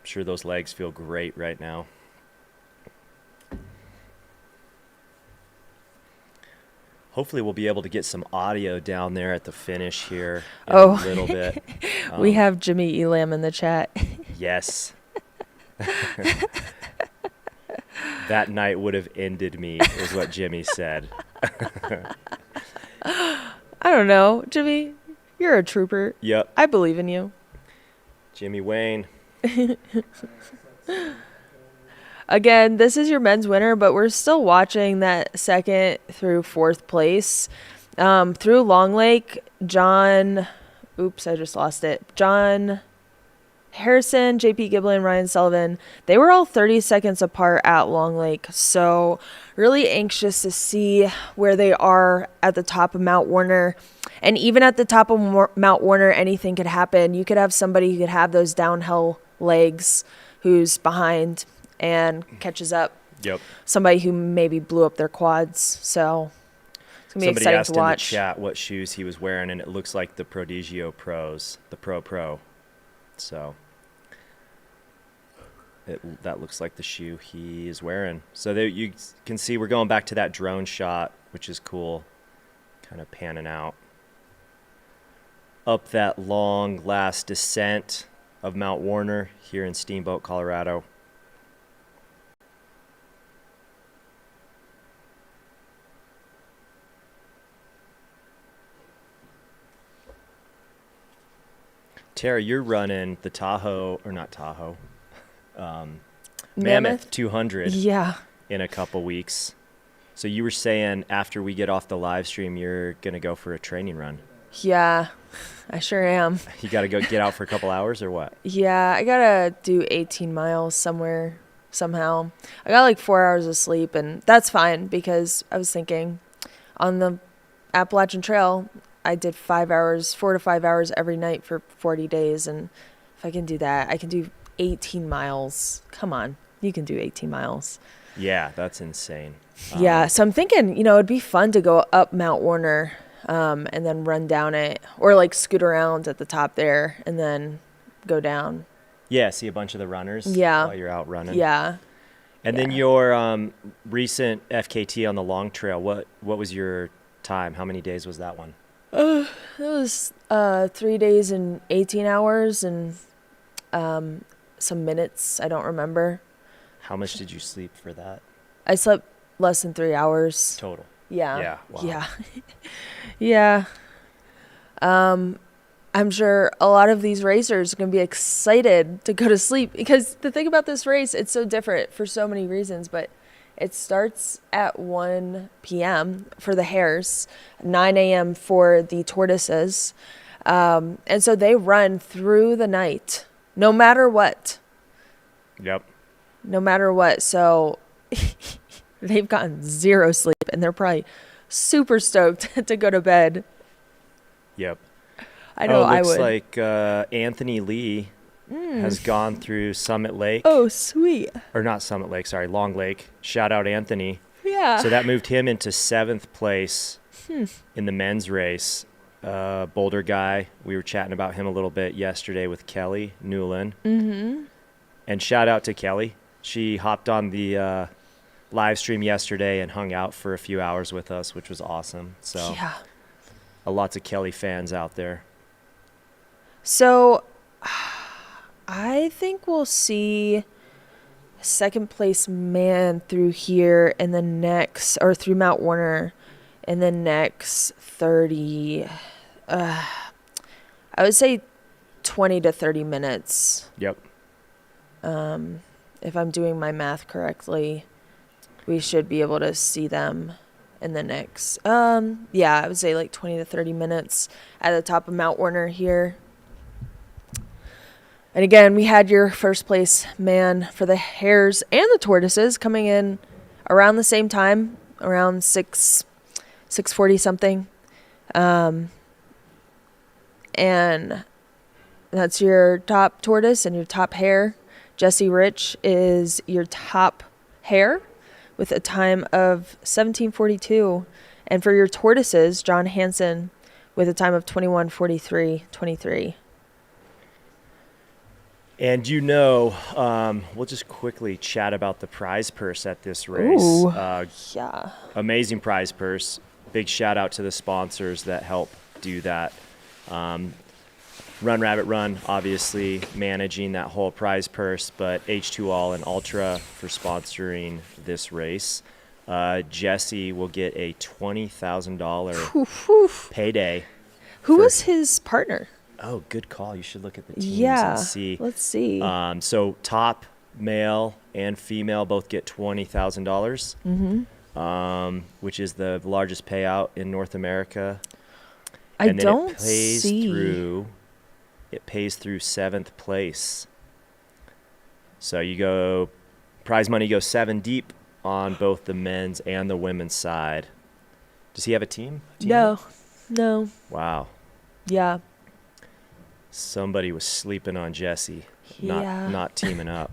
sure those legs feel great right now. Hopefully we'll be able to get some audio down there at the finish here in a little bit. We have Jimmy Elam in the chat. Yes. That night would have ended me, is what Jimmy said. I don't know, Jimmy. You're a trooper. Yep. I believe in you. Jimmy Wayne. Again, this is your men's winner, but we're still watching that second through fourth place. Through Long Lake, John... Oops, I just lost it. John Harrison, JP Giblin, Ryan Sullivan, they were all 30 seconds apart at Long Lake. So really anxious to see where they are at the top of Mount Warner. And even at the top of Mount Warner, anything could happen. You could have somebody who could have those downhill legs who's behind and catches up. Yep. Somebody who maybe blew up their quads. So it's going to be exciting to watch. Somebody asked in the chat what shoes he was wearing, and it looks like the Prodigio Pros, the Pro. So that looks like the shoe he is wearing. So there you can see we're going back to that drone shot, which is cool, kind of panning out up that long last descent of Mount Warner here in Steamboat, Colorado. Tara, you're running the Mammoth 200 in a couple weeks. So you were saying after we get off the live stream, you're going to go for a training run. Yeah, I sure am. You got to go get out for a couple hours or what? Yeah, I got to do 18 miles somewhere, somehow. I got like 4 hours of sleep, and that's fine because I was thinking on the Appalachian Trail, I did 4 to 5 hours every night for 40 days. And if I can do that, I can do 18 miles. Come on, you can do 18 miles. Yeah, that's insane. Yeah, so I'm thinking, it'd be fun to go up Mount Warner and then run down it, or like scoot around at the top there and then go down. Yeah, see a bunch of the runners while you're out running. Yeah. And then your recent FKT on the long trail, what was your time? How many days was that one? It was 3 days and 18 hours and some minutes. I don't remember. How much did you sleep for that? I slept less than 3 hours. Total. Yeah. Yeah. Wow. Yeah. Yeah. I'm sure a lot of these racers are going to be excited to go to sleep because the thing about this race, it's so different for so many reasons, but it starts at 1 p.m. for the Hares, 9 a.m. for the Tortoises. And so they run through the night, no matter what. Yep. No matter what. So they've gotten zero sleep, and they're probably super stoked to go to bed. Yep. I know I would. It looks like Anthony Lee has gone through Summit Lake. Oh, sweet. Or not Summit Lake, sorry, Long Lake. Shout out Anthony. Yeah. So that moved him into 7th place in the men's race. Boulder guy. We were chatting about him a little bit yesterday with Kelly Newland. Mm-hmm. And shout out to Kelly. She hopped on the live stream yesterday and hung out for a few hours with us, which was awesome. So yeah. Lots of Kelly fans out there. So I think we'll see second place man through here in the next, or through Mount Warner in the next 30, I would say 20 to 30 minutes. Yep. If I'm doing my math correctly, we should be able to see them in the next, I would say like 20 to 30 minutes at the top of Mount Warner here. And again, we had your first place man for the Hares and the Tortoises coming in around the same time, around 6:40 something. And that's your top tortoise and your top hare. Jesse Rich is your top hare with a time of 17:42. And for your tortoises, John Hansen with a time of 21:43.23. And we'll just quickly chat about the prize purse at this race. Ooh, yeah. Amazing prize purse. Big shout out to the sponsors that help do that. Run Rabbit Run, obviously, managing that whole prize purse, but H2All and Altra for sponsoring this race. Jesse will get a $20,000 payday. Who was his partner? Oh, good call. You should look at the teams Yeah, and see. let's see. So top male and female both get $20,000, which is the largest payout in North America. I And then don't it plays see. through it pays through 7th place. So you go, prize money goes 7 deep on both the men's and the women's side. Does he have a team? No. Wow. Yeah. Somebody was sleeping on Jesse, Yeah. not teaming up.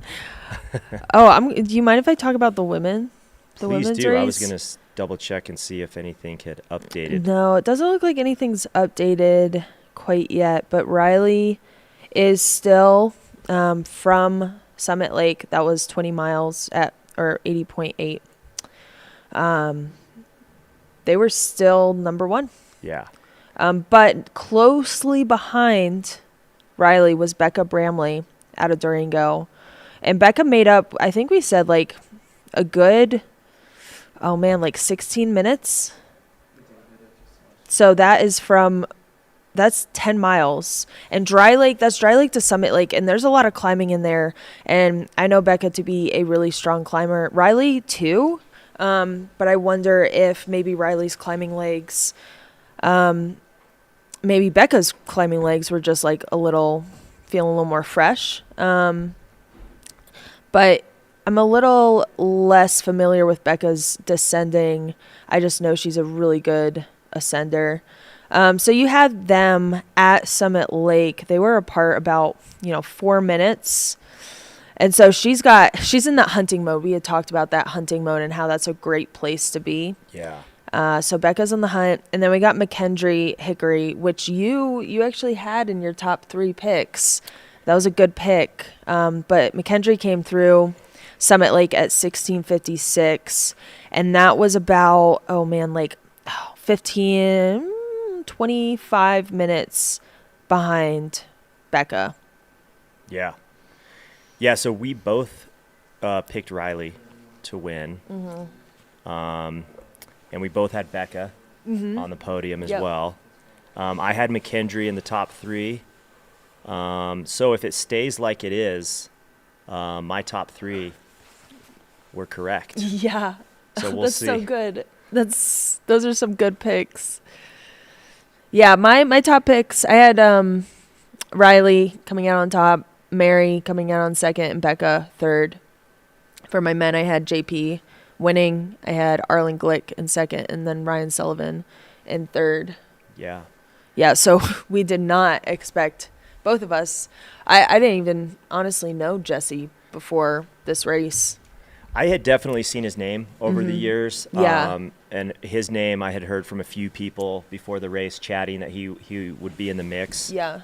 Oh, do you mind if I talk about the women? The Please women's do. race? I was going to double check and see if anything had updated. No, it doesn't look like anything's updated quite yet, but Riley is still from Summit Lake. That was 20 miles or 80.8. They were still number 1. Yeah. But closely behind Riley was Becca Bramley out of Durango. And Becca made up, I think we said like a good, 16 minutes. So that's 10 miles. And that's Dry Lake to Summit Lake. And there's a lot of climbing in there. And I know Becca to be a really strong climber. Riley too. But I wonder if maybe Riley's climbing legs, maybe Becca's climbing legs were just like feeling a little more fresh. But I'm a little less familiar with Becca's descending. I just know she's a really good ascender. So you had them at Summit Lake. They were apart about, 4 minutes. And so she's in that hunting mode. We had talked about that hunting mode and how that's a great place to be. Yeah. So Becca's on the hunt. And then we got McKendry Hickory, which you actually had in your top 3 picks. That was a good pick. But McKendry came through Summit Lake at 16:56. And that was about, 25 minutes behind Becca. Yeah. Yeah, so we both picked Riley to win. Mm-hmm. And we both had Becca on the podium as well. I had McKendry in the top 3. So if it stays like it is, my top 3 were correct. Yeah. So we'll That's see. so good. Those are some good picks. Yeah, my top picks, I had Riley coming out on top, Mary coming out on second, and Becca third. For my men, I had JP winning. I had Arlin Glick in second, and then Ryan Sullivan in third. Yeah. Yeah, so we did not expect, both of us. I didn't even honestly know Jesse before this race. I had definitely seen his name over the years. Yeah. And his name I had heard from a few people before the race chatting that he would be in the mix. Yeah.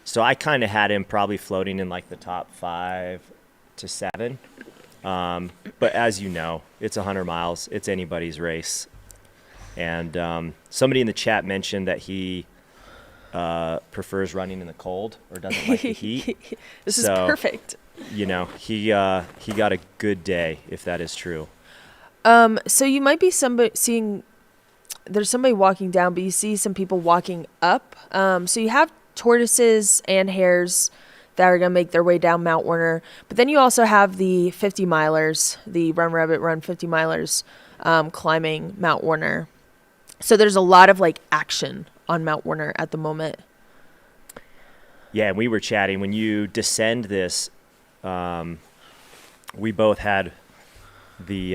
So I kind of had him probably floating in like the top 5 to 7. But as you know, it's 100 miles. It's anybody's race. And somebody in the chat mentioned that he prefers running in the cold or doesn't like the heat. This is perfect. He got a good day, if that is true. So you might be seeing there's somebody walking down, but you see some people walking up. So you have tortoises and hares that are going to make their way down Mount Warner. But then you also have the 50 milers, the Run Rabbit Run 50 milers, climbing Mount Warner. So there's a lot of action on Mount Warner at the moment. Yeah, and we were chatting when you descend this. We both had the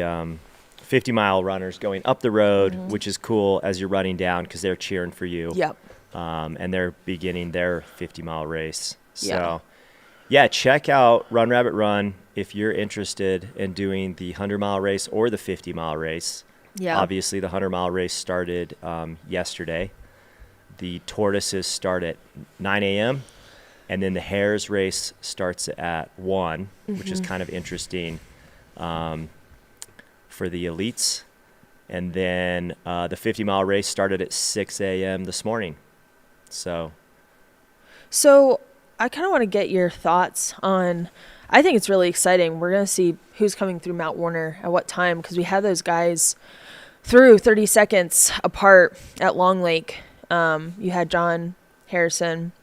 50-mile runners going up the road, which is cool as you're running down because they're cheering for you. Yep. And they're beginning their 50-mile race. So, yeah, check out Run Rabbit Run if you're interested in doing the 100-mile race or the 50-mile race. Yeah. Obviously, the 100-mile race started yesterday. The Tortoises start at 9 a.m., and then the Hares race starts at 1, which is kind of interesting for the elites. And then the 50-mile race started at 6 a.m. this morning. So I kind of want to get your thoughts on, I think it's really exciting. We're going to see who's coming through Mount Warner at what time, because we had those guys through 30 seconds apart at Long Lake. You had John Harrison,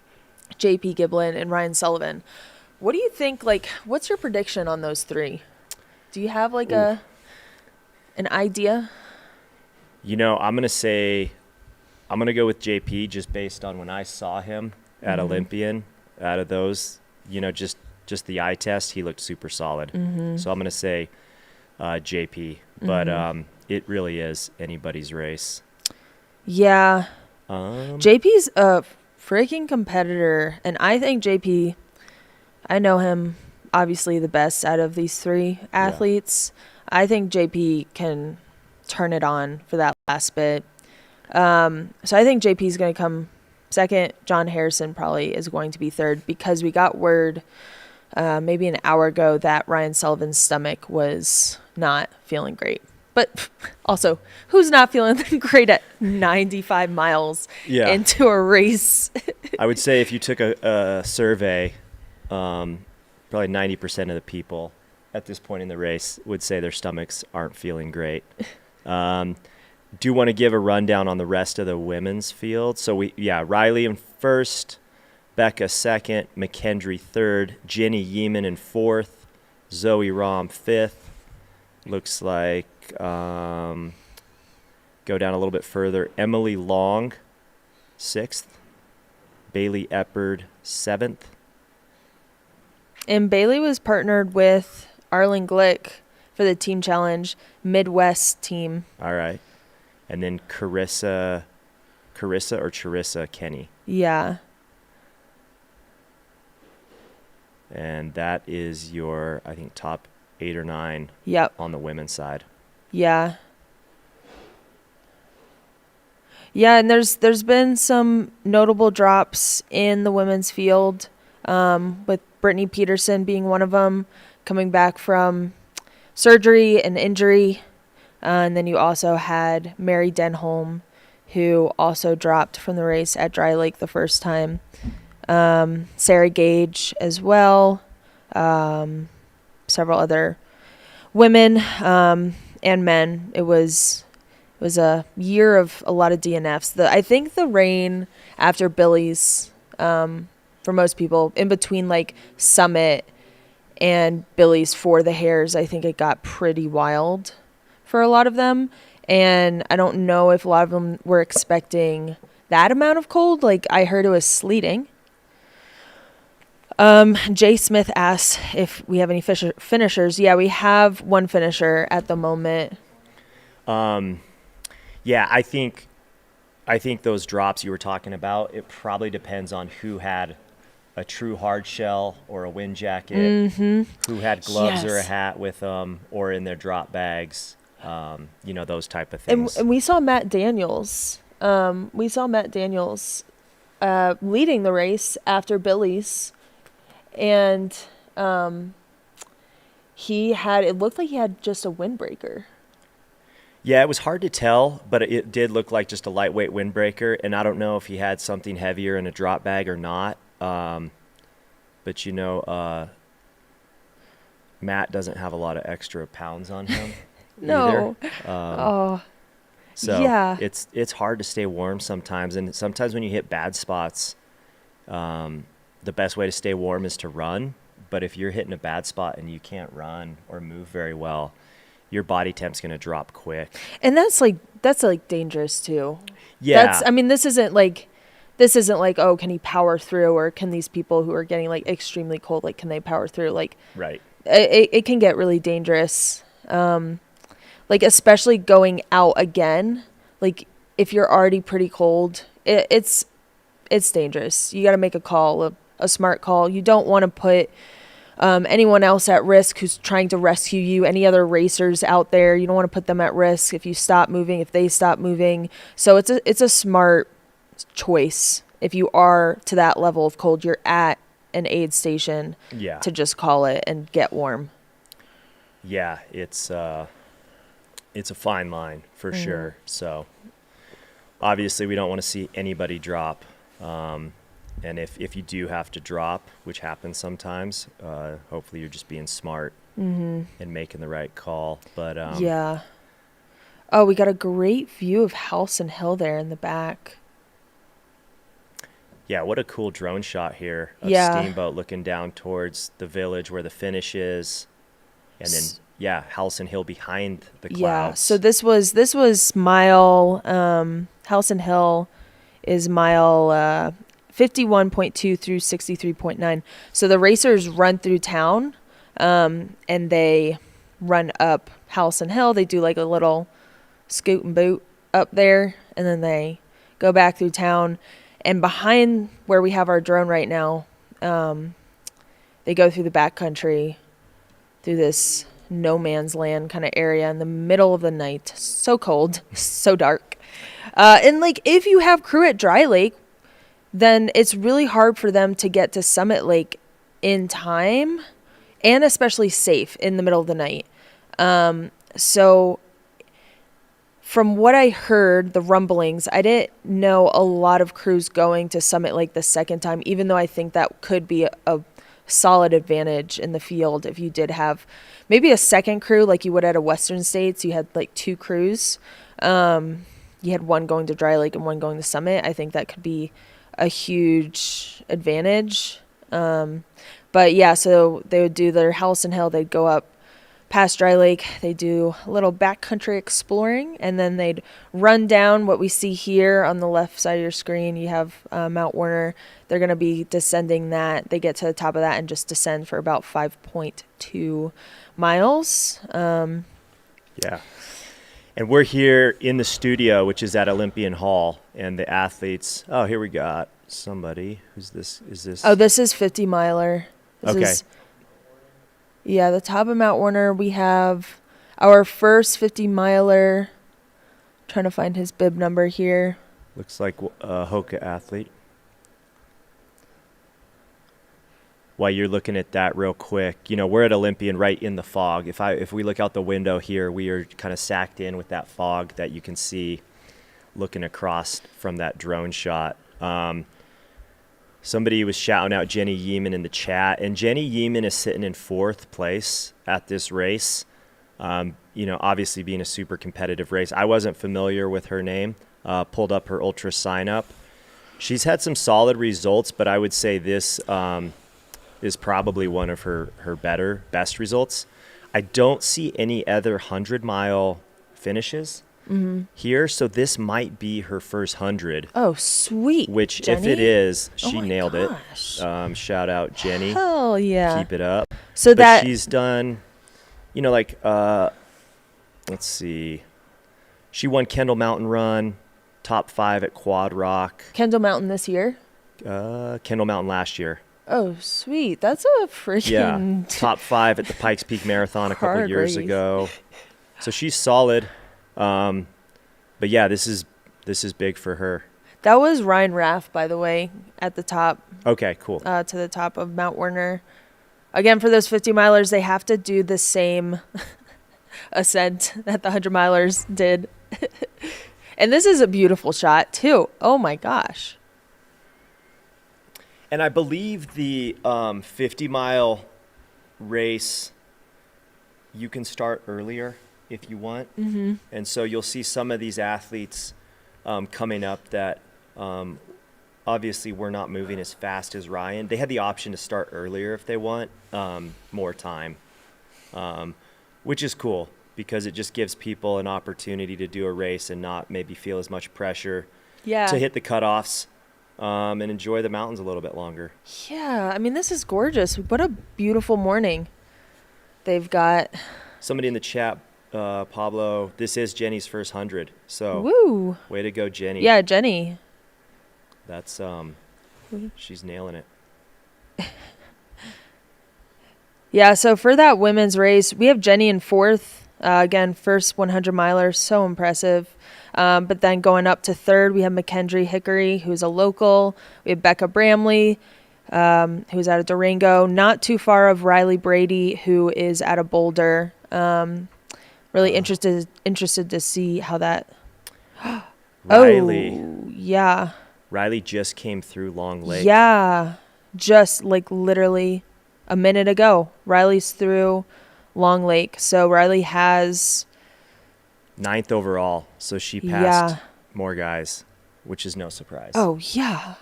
JP Giblin, and Ryan Sullivan. What do you think, what's your prediction on those 3? Do you have an idea? I'm going to go with JP just based on when I saw him. at Olympian. Out of those, just the eye test, he looked super solid. So I'm going to say JP, but it really is anybody's race. Yeah. JP's a freaking competitor, and I think JP, I know him obviously the best out of these three athletes. I think JP can turn it on for that last bit. So I think JP's going to come second. John Harrison probably is going to be third, because we got word maybe an hour ago that Ryan Sullivan's stomach was not feeling great. But also, who's not feeling great at 95 miles into a race? I would say if you took a survey, probably 90% of the people at this point in the race would say their stomachs aren't feeling great. Do want to give a rundown on the rest of the women's field. So Riley in first, Becca second, McKendry third, Jenny Yeeman in fourth, Zoe Rom fifth. Looks like go down a little bit further. Emily Long, sixth. Bailey Eppard, seventh. And Bailey was partnered with Arlin Glick for the team challenge Midwest team. All right. And then Charissa Kenny. Yeah. And that is your, I think, top 8 or 9 on the women's side. Yeah. Yeah, and there's been some notable drops in the women's field, with Brittany Peterson being one of them, coming back from surgery and injury. And then you also had Mary Denholm, who also dropped from the race at Dry Lake the first time. Sarah Gage as well. Several other women and men. It was a year of a lot of DNFs. I think the rain after Billy's, for most people, in between like Summit and Billy's for the Hares, I think it got pretty wild for a lot of them. And I don't know if a lot of them were expecting that amount of cold. Like, I heard it was sleeting. Jay Smith asked if we have any finishers. Yeah, we have one finisher at the moment. Yeah, I think those drops you were talking about, it probably depends on who had a true hard shell or a wind jacket, who had gloves or a hat with them, or in their drop bags, those type of things. And we saw Matt Daniels. Leading the race after Billy's. And it looked like he had just a windbreaker. Yeah, it was hard to tell, but it did look like just a lightweight windbreaker. And I don't know if he had something heavier in a drop bag or not. But, Matt doesn't have a lot of extra pounds on him. No. So it's hard to stay warm sometimes. And sometimes when you hit bad spots, the best way to stay warm is to run. But if you're hitting a bad spot and you can't run or move very well, your body temp's going to drop quick. And that's dangerous too. Yeah. This isn't like, oh, can he power through, or can these people who are getting like extremely cold, like, can they power through? Like, right. It can get really dangerous. Like, especially going out again, like if you're already pretty cold, it's dangerous. You got to make a call, a smart call. You don't want to put anyone else at risk who's trying to rescue you, any other racers out there. You don't want to put them at risk if you stop moving, if they stop moving. So it's a smart choice. If you are to that level of cold, you're at an aid station to just call it and get warm. Yeah, it's a fine line for sure. So obviously we don't want to see anybody drop. And if you do have to drop, which happens sometimes, hopefully you're just being smart and making the right call. But oh, we got a great view of House and Hill there in the back. Yeah, what a cool drone shot here of Steamboat looking down towards the village where the finish is, and then House and Hill behind the clouds. Yeah, so this was mile House and Hill is mile 51.2 through 63.9. So the racers run through town, and they run up Howson Hill. They do like a little scoot and boot up there, and then they go back through town. And behind where we have our drone right now, they go through the backcountry, through this no man's land kind of area in the middle of the night. So cold, so dark. And like if you have crew at Dry Lake, then it's really hard for them to get to Summit Lake in time and especially safe in the middle of the night. So from what I heard, the rumblings, I didn't know a lot of crews going to Summit Lake the second time, even though I think that could be a solid advantage in the field if you did have maybe a second crew like you would at a Western States. You had like 2 crews. You had one going to Dry Lake and one going to Summit. I think that could be a huge advantage. But yeah, so they would do their Howson Hill. They'd go up past Dry Lake. They do a little backcountry exploring, and then they'd run down what we see here on the left side of your screen. You have Mount Warner. They're going to be descending that. They get to the top of that and just descend for about 5.2 miles. Yeah. And we're here in the studio, which is at Olympian Hall, and the athletes. Oh, here we got somebody. Who's this? Is this? Oh, this is 50 miler. Okay. Yeah, the top of Mount Warner, we have our first 50 miler. Trying to find his bib number here. Looks like a Hoka athlete. While you're looking at that real quick, we're at Olympian right in the fog. If we look out the window here, we are kind of sacked in with that fog that you can see looking across from that drone shot. Somebody was shouting out Jenny Yeeman in the chat, and Jenny Yeeman is sitting in 4th place at this race. Obviously being a super competitive race. I wasn't familiar with her name. Pulled up her Ultra sign up. She's had some solid results, but I would say this is probably one of her best results. I don't see any other 100-mile finishes here, so this might be her first 100. Oh, sweet. Which, Jenny? if it is, she Oh my nailed gosh. it. Shout out, Jenny. Hell yeah. Keep it up. So But she's done, let's see. She won Kendall Mountain Run, top 5 at Quad Rock. Kendall Mountain this year? Kendall Mountain last year. Oh, sweet. That's a freaking top 5 at the Pikes Peak Marathon a couple hard years race. ago. So she's solid. But yeah, this is big for her. That was Ryan Raff, by the way, at the top. Okay, cool. To the top of Mount Warner. Again, for those 50 milers, they have to do the same ascent that the 100 milers did. And this is a beautiful shot too. Oh my gosh. And I believe the 50-mile race, you can start earlier if you want. Mm-hmm. And so you'll see some of these athletes coming up that obviously were not moving as fast as Ryan. They had the option to start earlier if they want more time, which is cool because it just gives people an opportunity to do a race and not maybe feel as much pressure to hit the cutoffs. And enjoy the mountains a little bit longer. Yeah, I mean, this is gorgeous. What a beautiful morning. They've got... Somebody in the chat, Pablo, this is Jenny's first 100. So, woo! Way to go, Jenny. Yeah, Jenny. That's, she's nailing it. Yeah, so for that women's race, we have Jenny in 4th. Again, first 100 miler, so impressive. But then going up to 3rd, we have McKendry Hickory, who's a local. We have Becca Bramley, who's out of Durango. Not too far of Riley Brady, who is out of Boulder. Really interested to see how that. Riley. Oh, yeah. Riley just came through Long Lake. Yeah, just like literally a minute ago. Riley's through Long Lake. So Riley has 9th overall. So she passed more guys, which is no surprise. Oh, yeah.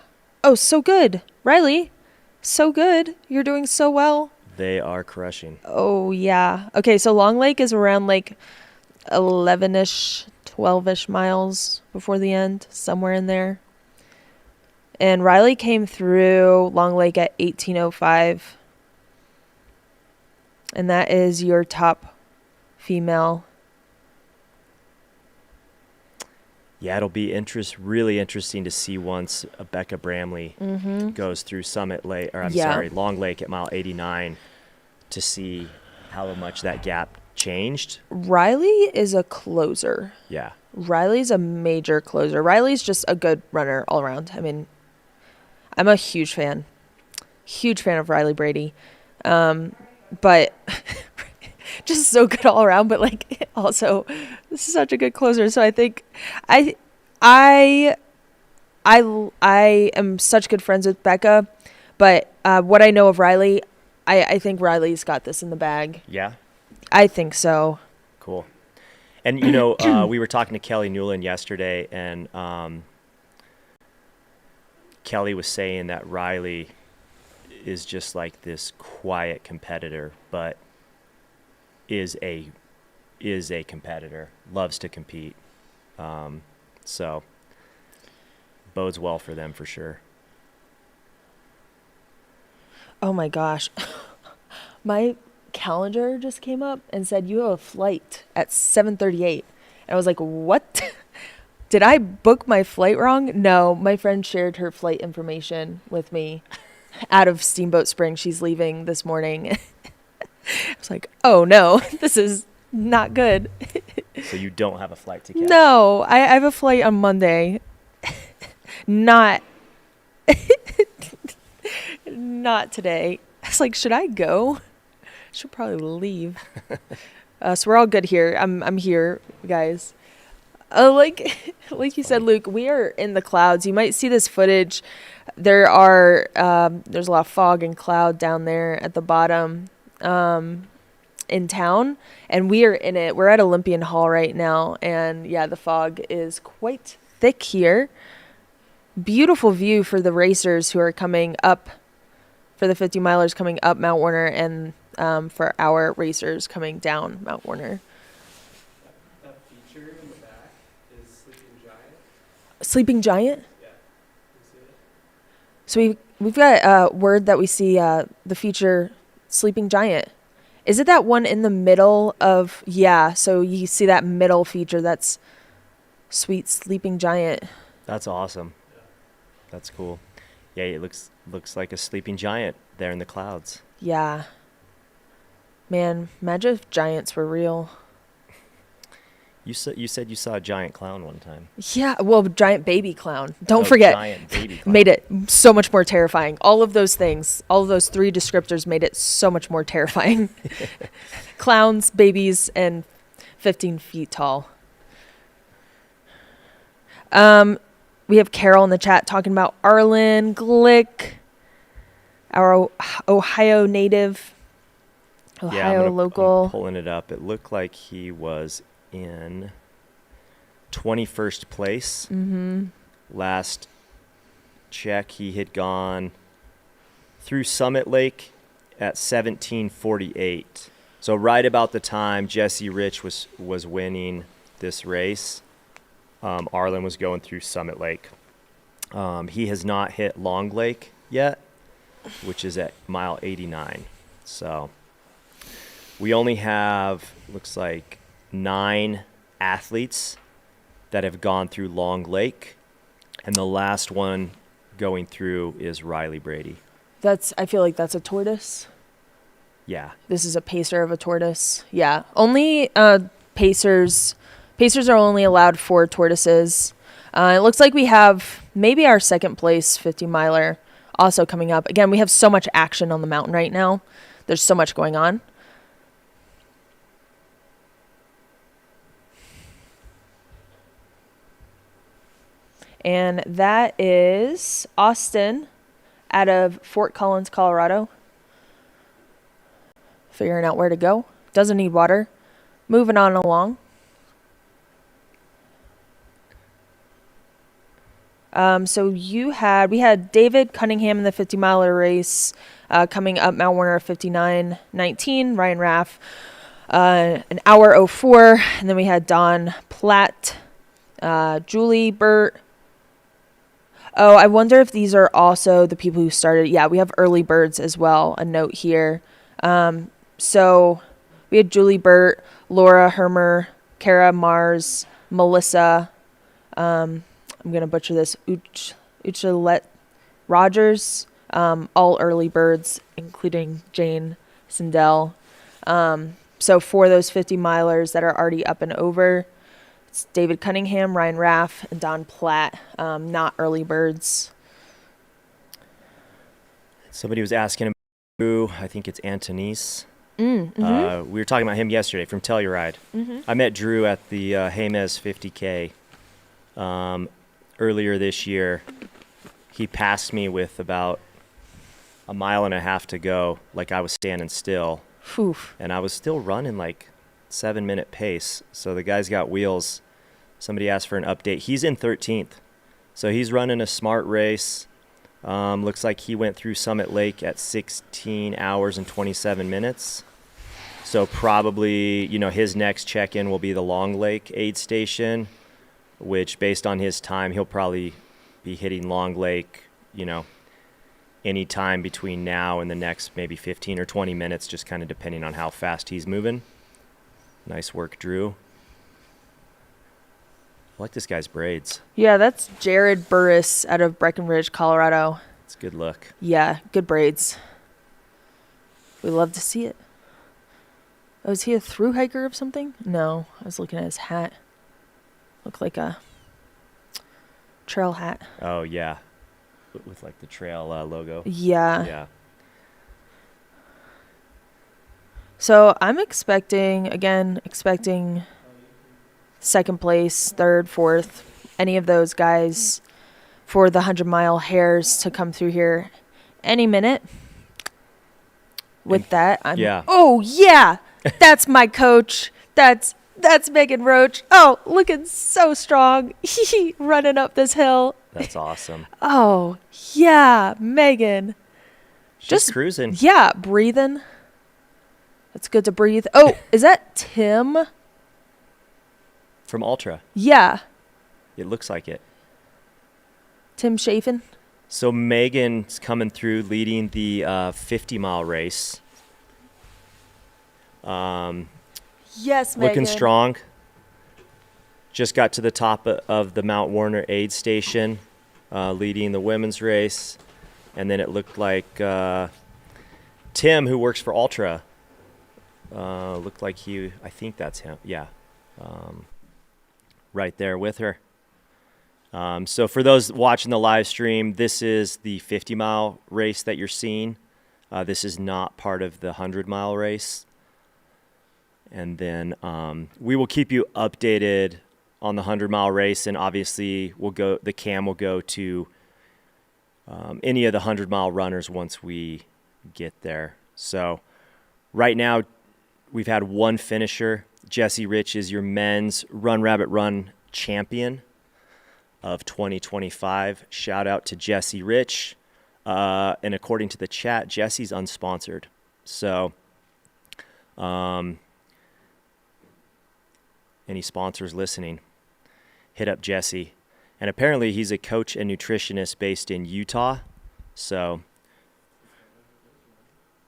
Oh, so good. Riley, so good. You're doing so well. They are crushing. Oh, yeah. Okay, so Long Lake is around like 11-ish, 12-ish miles before the end, somewhere in there. And Riley came through Long Lake at 18:05. And that is your top female. Yeah, it'll be really interesting to see once Becca Bramley goes through Summit Lake, or Long Lake at mile 89, to see how much that gap changed. Riley is a closer. Yeah. Riley's a major closer. Riley's just a good runner all around. I mean, I'm a huge fan of Riley Brady. But just so good all around, but like also this is such a good closer. So I think I am such good friends with Becca, but what I know of Riley, I think Riley's got this in the bag. Yeah. I think so. Cool. And we were talking to Kelly Newland yesterday, and Kelly was saying that Riley is just like this quiet competitor, but is a competitor, loves to compete. So bodes well for them for sure. Oh my gosh. My calendar just came up and said you have a flight at 7:38. And I was like, what? Did I book my flight wrong? No, my friend shared her flight information with me out of Steamboat Springs. She's leaving this morning. I was like, oh no, this is not good. So you don't have a flight to catch? No, I have a flight on Monday. Not today. I was like, should I go? I should probably leave. So we're all good here. I'm here, guys. Like you said, Luke, we are in the clouds. You might see this footage. There's a lot of fog and cloud down there at the bottom in town, and we are in it. We're at Olympian Hall right now, and yeah, the fog is quite thick here. Beautiful view for the racers who are coming up, for the 50 milers coming up Mount Warner, and for our racers coming down Mount Warner. That feature in the back is Sleeping Giant. Sleeping Giant? Yeah. You see it? So we've got word that we see the feature Sleeping Giant. Is it that one in the middle of, yeah, so you see that middle feature, that's sweet Sleeping Giant. That's awesome. Yeah. That's cool. Yeah, it looks like a sleeping giant there in the clouds. Yeah. Man, imagine if giants were real. You said you saw a giant clown one time. Yeah, well, giant baby clown. Don't forget. Giant baby clown. Made it so much more terrifying. All of those things, all of those three descriptors made it so much more terrifying. Clowns, babies, and 15 feet tall. We have Carol in the chat talking about Arlin Glick, our Ohio native, Ohio local. I'm pulling it up. It looked like he was in 21st place. Mm-hmm. Last check, he had gone through Summit Lake at 17:48. So right about the time Jesse Rich was winning this race, Arlin was going through Summit Lake. He has not hit Long Lake yet, which is at mile 89. So we only have, looks like, 9 athletes that have gone through Long Lake, and the last one going through is Riley Brady. I feel like that's a tortoise. Yeah. This is a pacer of a tortoise. Yeah. Only pacers are only allowed 4 tortoises. It looks like we have maybe our second place 50 miler also coming up. Again, we have so much action on the mountain right now. There's so much going on. And that is Austin out of Fort Collins, Colorado. Figuring out where to go. Doesn't need water. Moving on along. So we had David Cunningham in the 50 miler race, coming up Mount Warner 59:19. Ryan Raff, an hour 04. And then we had Don Platt, Julie Burt. Oh, I wonder if these are also the people who started. Yeah, we have early birds as well. A note here. So we had Julie Burt, Laura Hermer, Kara Mars, Melissa. I'm going to butcher this. Uchalet Rogers. All early birds, including Jane Sindel. So for those 50 milers that are already up and over, it's David Cunningham, Ryan Raff, and Don Platt, not early birds. Somebody was asking about Drew. I think it's Antonise. We We were talking about him yesterday from Telluride. I met Drew at the Jemez 50K earlier this year. He passed me with about a mile and a half to go, like I was standing still. Oof. And I was still running like 7-minute pace. So the guy's got wheels. Somebody asked for an update. He's in 13th. So he's running a smart race. Looks like he went through Summit Lake at 16 hours and 27 minutes. So probably, his next check-in will be the Long Lake aid station, which based on his time, he'll probably be hitting Long Lake, any time between now and the next maybe 15 or 20 minutes, just kind of depending on how fast he's moving. Nice work, Drew. I like this guy's braids. Yeah, that's Jared Burris out of Breckenridge, Colorado. It's a good look. Yeah, good braids. We love to see it. Oh, is he a thru hiker of something? No, I was looking at his hat. Looked like a trail hat. Oh, yeah. With like the trail logo. Yeah. Yeah. So I'm expecting second place, third, fourth, any of those guys for the 100-mile Hares to come through here any minute. With that, I'm... Yeah. Oh, yeah! That's my coach. That's Megan Roach. Oh, looking so strong. Running up this hill. That's awesome. Oh, yeah, Megan. Just cruising. Yeah, breathing. It's good to breathe. Oh, is that Tim? From Altra. Yeah. It looks like it. Tim Chafin. So Megan's coming through leading the 50-mile race. Yes, Megan. Looking strong. Just got to the top of the Mount Warner aid station, leading the women's race. And then it looked like Tim, who works for Altra, looked like I think that's him. Yeah. Right there with her. So for those watching the live stream, this is the 50-mile race that you're seeing. This is not part of the 100-mile race. And then we will keep you updated on the 100-mile race, and obviously the cam will go to any of the 100-mile runners once we get there. So right now we've had one finisher. Jesse Rich is your men's Run Rabbit Run champion of 2025. Shout out to Jesse Rich. And according to the chat, Jesse's unsponsored. So any sponsors listening, hit up Jesse. And apparently he's a coach and nutritionist based in Utah. So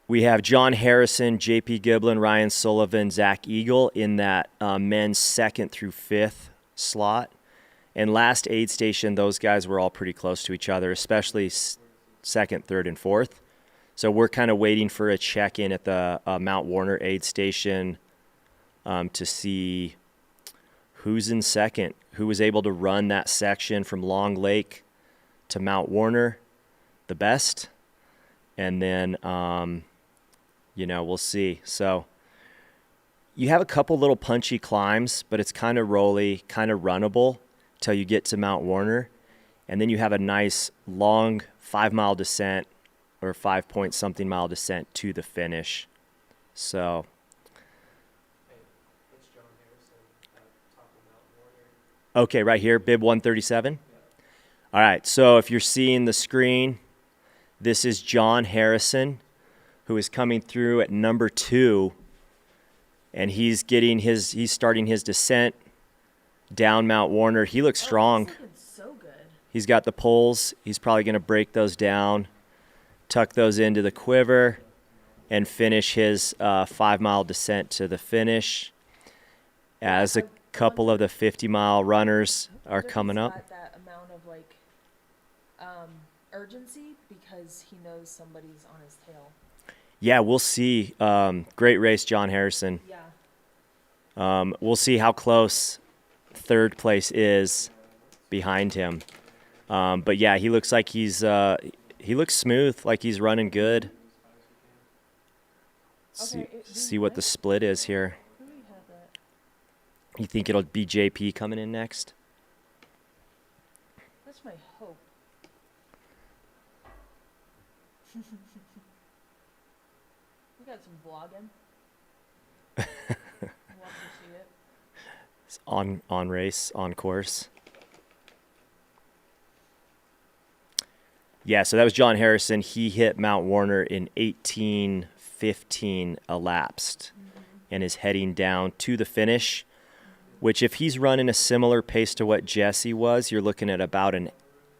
we have John Harrison, JP Giblin, Ryan Sullivan, Zach Eagle in that men's 2nd through 5th slot. And last aid station, those guys were all pretty close to each other, especially 2nd, 3rd, and 4th. So we're kind of waiting for a check-in at the Mount Warner aid station to see who's in 2nd, who was able to run that section from Long Lake to Mount Warner the best. And then, we'll see. So you have a couple little punchy climbs, but it's kind of rolly, kind of runnable till you get to Mount Warner. And then you have a nice long 5-mile descent or 5-point-something mile descent to the finish. So okay, right here, bib 137. All right, so if you're seeing the screen, this is John Harrison, who is coming through at number 2, and he's starting his descent down Mount Warner. He looks strong. He's looking so good. He's got the poles. He's probably going to break those down, tuck those into the quiver, and finish his 5-mile descent to the finish. As a couple of the 50-mile runners are coming up. Got that amount of like urgency because he knows somebody's on his tail. Yeah, we'll see. Great race, John Harrison. Yeah. We'll see how close third place is behind him. But yeah, he looks like he looks smooth, like he's running good. See what the split is here. Who do you have that? You think it'll be JP coming in next? That's my hope. We got some vlogging. Love to see it. It's on race, on course. Yeah, so that was John Harrison. He hit Mount Warner in 18:15 elapsed and is heading down to the finish, which if he's running a similar pace to what Jesse was, you're looking at about an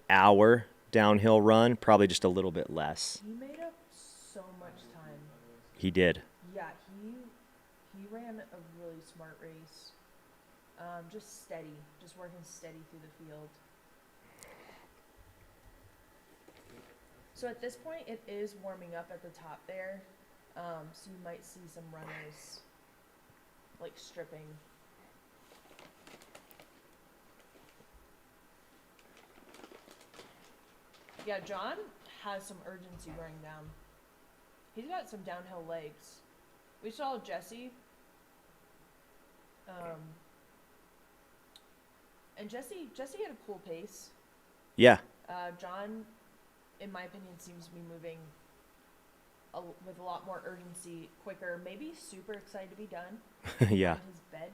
hour downhill run, probably just a little bit less. He made up so much time. He did. Yeah, he ran a really smart race. Just steady, just working steady through the field. So at this point, it is warming up at the top there. So you might see some runners like stripping. Yeah, John has some urgency running down. He's got some downhill legs. We saw Jesse. And Jesse had a cool pace. Yeah. John, in my opinion, seems to be moving with a lot more urgency, quicker, maybe super excited to be done. Yeah. In his bed.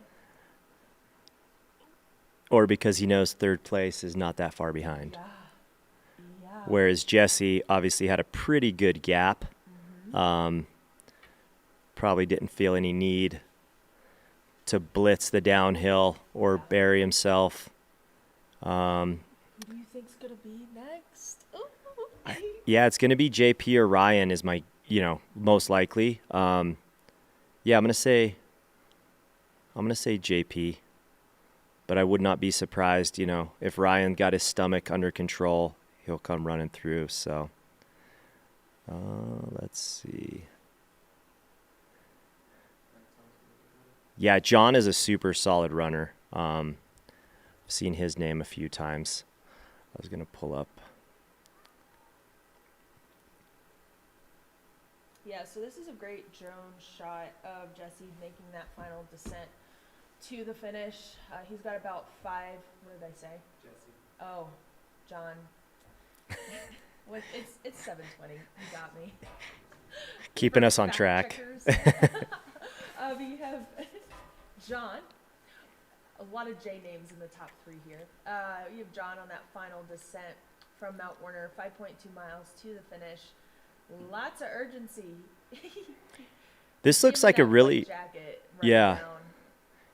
Or because he knows third place is not that far behind. Yeah. Yeah. Whereas Jesse obviously had a pretty good gap. Probably didn't feel any need to blitz the downhill or bury himself. Who do you think's gonna be next? Yeah, it's gonna be JP or Ryan is my, most likely. Yeah, I'm gonna say JP, but I would not be surprised, if Ryan got his stomach under control, he'll come running through. So, let's see. Yeah, John is a super solid runner. I've seen his name a few times. I was going to pull up. Yeah, so this is a great drone shot of Jesse making that final descent to the finish. He's got about 5, what did I say? Jesse. Oh, John. It's 7:20. You got me. Keeping us on track. We have John. A lot of J names in the top 3 here. You have John on that final descent from Mount Warner, 5.2 miles to the finish. Lots of urgency. This looks like a really,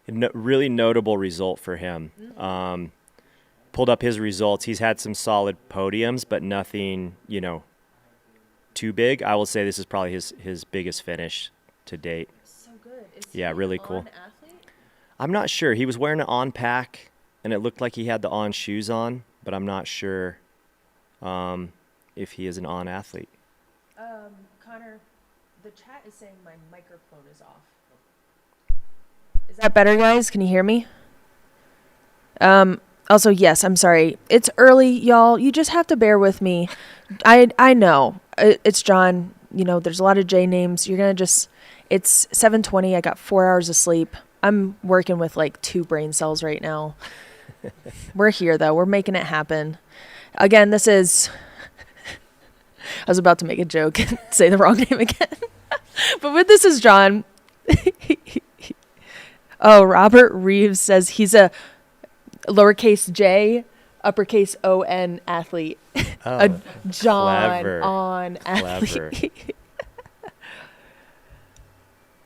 really notable result for him. Pulled up his results. He's had some solid podiums, but nothing, too big. I will say this is probably his biggest finish to date. So good. Is Yeah, he really an cool. athlete? I'm not sure. He was wearing an on pack, and it looked like he had the on shoes on, but I'm not sure if he is an on athlete. Connor, the chat is saying my microphone is off. Is that better, guys? Can you hear me? Also, yes, I'm sorry. It's early, y'all. You just have to bear with me. I know. It's John. There's a lot of J names. You're going to it's 7:20. I got 4 hours of sleep. I'm working with like 2 brain cells right now. We're here, though. We're making it happen. Again, this is... I was about to make a joke and say the wrong name again. But this is John. Oh, Robert Reeves says he's a lowercase j, uppercase O-N athlete. Oh, a John clever. on athlete.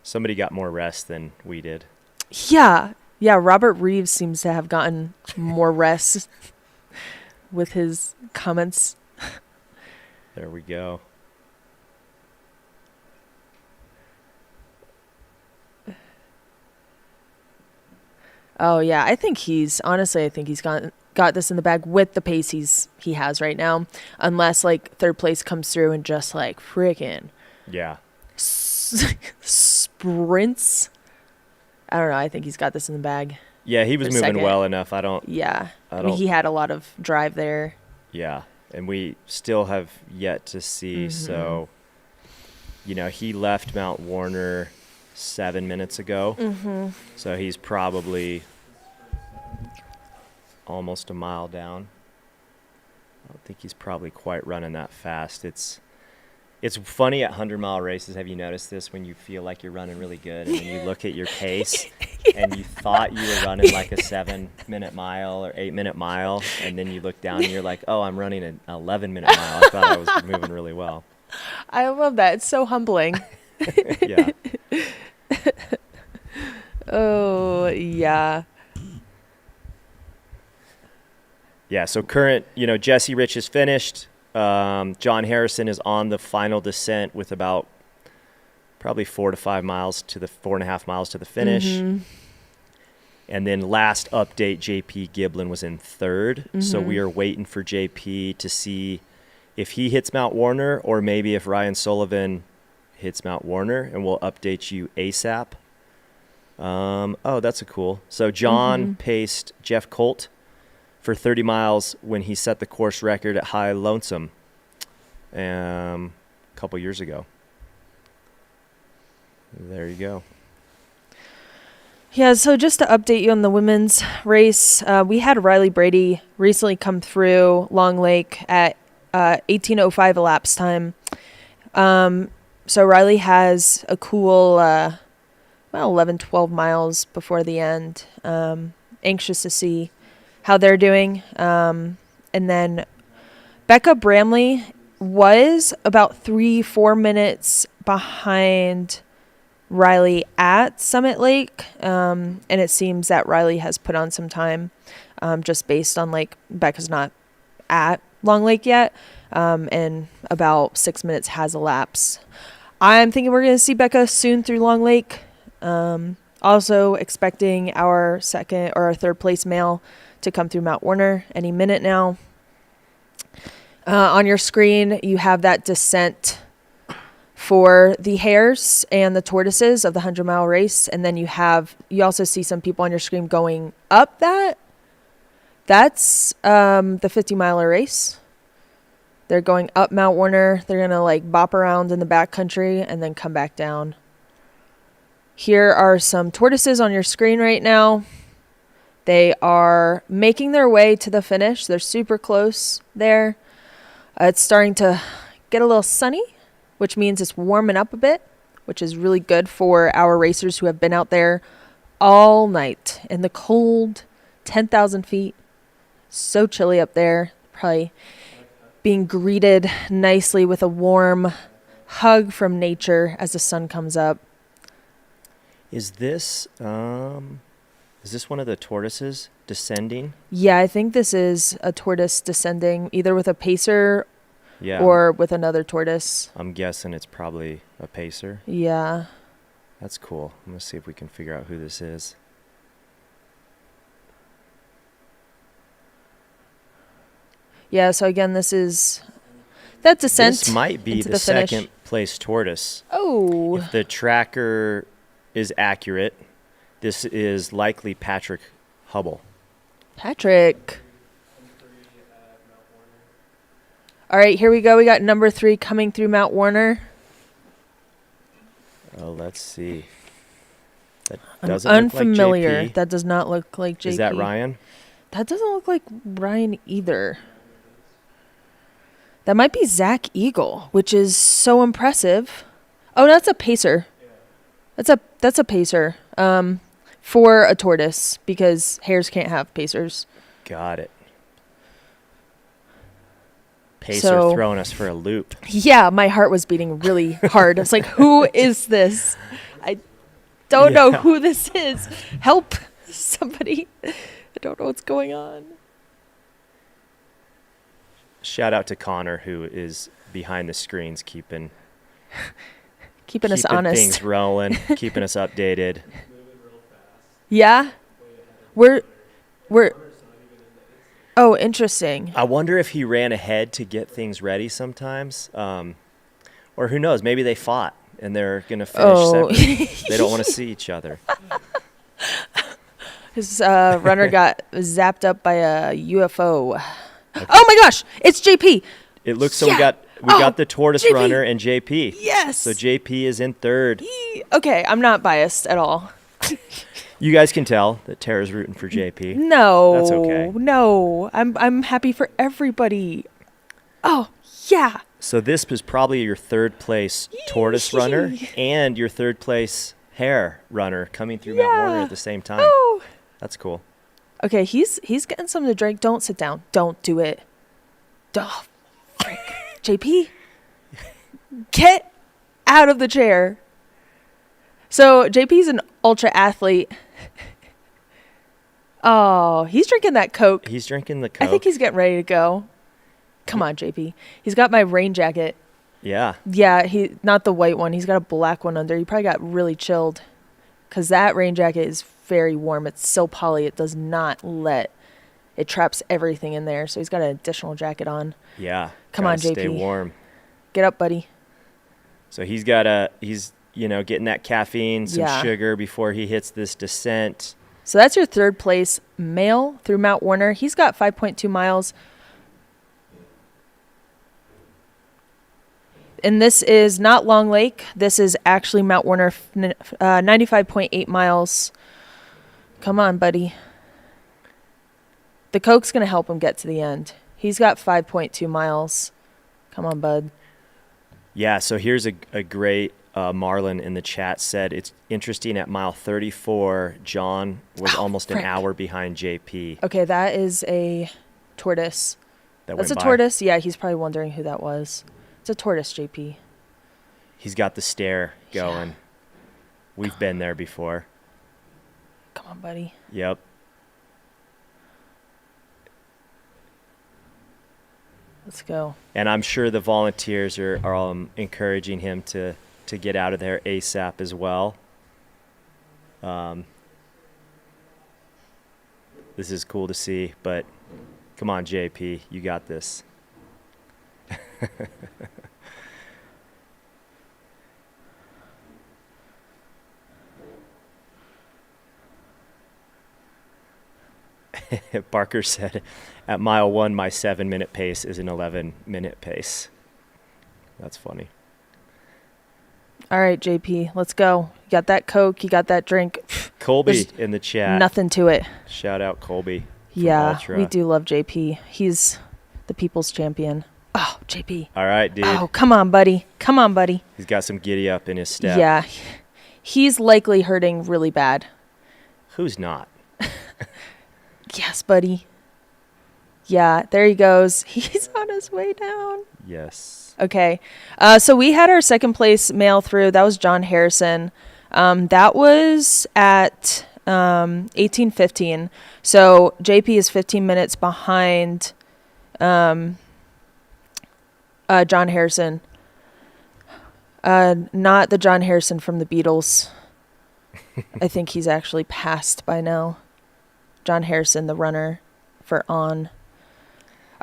Somebody got more rest than we did. Yeah. Robert Reeves seems to have gotten more rest. with his comments. There we go. Oh yeah, I think he's got this in the bag with the pace he has right now. Unless like third place comes through and just like freaking Yeah. sprints. I don't know. I think he's got this in the bag. Yeah, he was For a moving second. well enough. Yeah. I mean, don't- he had a lot of drive there. Yeah, and we still have yet to see. So, he left Mount Warner 7 minutes ago. So he's probably almost a mile down. I don't think he's probably quite running that fast. It's funny at 100-mile races. Have you noticed this when you feel like you're running really good and then you look at your pace and you thought you were running like a 7-minute mile or 8-minute mile, and then you look down and you're like, oh, I'm running an 11-minute mile. I thought I was moving really well. I love that. It's so humbling. Yeah. Oh, yeah. Yeah, so current, Jesse Rich is finished. John Harrison is on the final descent with about probably 4 to 5 miles to the 4.5 miles to the finish. And then last update, JP Giblin was in third. So we are waiting for JP to see if he hits Mount Warner or maybe if Ryan Sullivan hits Mount Warner, and we'll update you ASAP. Oh, that's a cool. So John paced Jeff Colt for 30 miles when he set the course record at High Lonesome a couple years ago. There you go. Yeah, so just to update you on the women's race, we had Riley Brady recently come through Long Lake at 18:05 elapsed time. So Riley has a cool 11, 12 miles before the end. Anxious to see how they're doing. And then Becca Bramley was about 3-4 minutes behind Riley at Summit Lake. And it seems that Riley has put on some time just based on like Becca's not at Long Lake yet. And about 6 minutes has elapsed. I'm thinking we're going to see Becca soon through Long Lake. Also expecting our second or our third place male to come through Mount Warner any minute now. On your screen, you have that descent for the Hares and the Tortoises of the 100-mile race. And then you also see some people on your screen going up that. That's the 50-miler race. They're going up Mount Warner. They're going to like bop around in the backcountry and then come back down. Here are some tortoises on your screen right now. They are making their way to the finish. They're super close there. It's starting to get a little sunny, which means it's warming up a bit, which is really good for our racers who have been out there all night in the cold, 10,000 feet. So chilly up there. Probably being greeted nicely with a warm hug from nature as the sun comes up. Is this one of the tortoises descending? Yeah, I think this is a tortoise descending either with a pacer Yeah. or with another tortoise. I'm guessing it's probably a pacer. Yeah. That's cool. I'm going to see if we can figure out who this is. Yeah, so again, this is that descent. This might be into the finish. second place tortoise. Oh. If the tracker is accurate, this is likely Patrick Hubble. Patrick. All right, here we go. We got number 3 coming through Mount Warner. Oh, let's see. That I'm doesn't unfamiliar. look like JP. That does not look like JP. Is that Ryan? That doesn't look like Ryan either. That might be Zach Eagle, which is so impressive. Oh, that's a pacer. That's a pacer. For a tortoise, because hares can't have pacers. Got it. Pacer So- throwing us for a loop. Yeah, my heart was beating really hard. I was like, who is this? I don't know Yeah. who this is. Help somebody. I don't know what's going on. shout out to Connor, who is behind the screens keeping us honest. Things rolling, keeping us updated. Yeah, we're. Oh, interesting. I wonder if he ran ahead to get things ready sometimes, or who knows? Maybe they fought and they're gonna finish separate. They don't want to see each other. His runner got zapped up by a UFO. Okay. Oh my gosh, it's JP. It looks so we got the tortoise JP. runner and JP. Yes. So JP is in third. Okay, I'm not biased at all. You guys can tell that Tara's rooting for JP. No. That's okay. No. I'm happy for everybody. Oh, yeah. So this was probably your third place tortoise runner and your third place hare runner coming through Mount Warner at the same time. Oh. That's cool. Okay, he's getting something to drink. Don't sit down. Don't do it. Oh, frick. JP, get out of the chair. So JP's an ultra athlete. Oh, he's drinking that Coke. He's drinking the Coke. I think he's getting ready to go. Come on, JP. He's got my rain jacket. Yeah. Yeah, not the white one. He's got a black one under. He probably got really chilled because that rain jacket is very warm. It's so poly. It does not it traps everything in there. So he's got an additional jacket on. Yeah. Come on, JP. Stay warm. Get up, buddy. So he's getting that caffeine, some sugar before he hits this descent. So that's your third place male through Mount Warner. He's got 5.2 miles. And this is not Long Lake. This is actually Mount Warner, 95.8 miles. Come on, buddy. The Coke's going to help him get to the end. He's got 5.2 miles. Come on, bud. Yeah, so here's a great Marlin in the chat said, it's interesting at mile 34, John was almost an hour behind JP. Okay, that is a tortoise. That's a tortoise? Yeah, he's probably wondering who that was. It's a tortoise, JP. He's got the stare going. Yeah. We've been there before. Come on, buddy. Yep. Let's go. And I'm sure the volunteers are encouraging him to get out of there ASAP as well. This is cool to see, but come on, JP, you got this. Barker said, at mile 1, my 7-minute pace is an 11-minute pace. That's funny. All right, JP, let's go. You got that Coke, you got that drink. Colby in the chat. Nothing to it. Shout out Colby. Yeah, Altra. we do love JP. He's the people's champion. Oh, JP. All right, dude. Oh, come on, buddy. Come on, buddy. He's got some giddy up in his step. Yeah. He's likely hurting really bad. Who's not? Yes, buddy. Yeah, there he goes. He's on his way down. Yes. Okay. So we had our second place male through. That was John Harrison. That was at 18:15. So JP is 15 minutes behind John Harrison. Not the John Harrison from the Beatles. I think he's actually passed by now. John Harrison, the runner for On.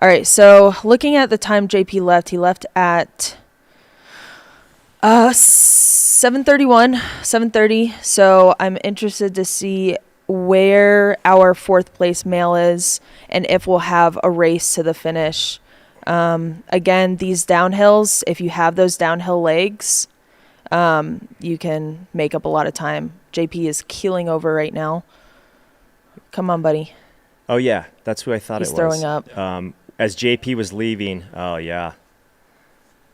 All right, so looking at the time JP left, he left at 7:30. So I'm interested to see where our fourth place male is and if we'll have a race to the finish. Again, these downhills, if you have those downhill legs, you can make up a lot of time. JP is keeling over right now. Come on, buddy. Oh, yeah. That's who I thought He's it was. throwing up. As JP was leaving, oh, yeah.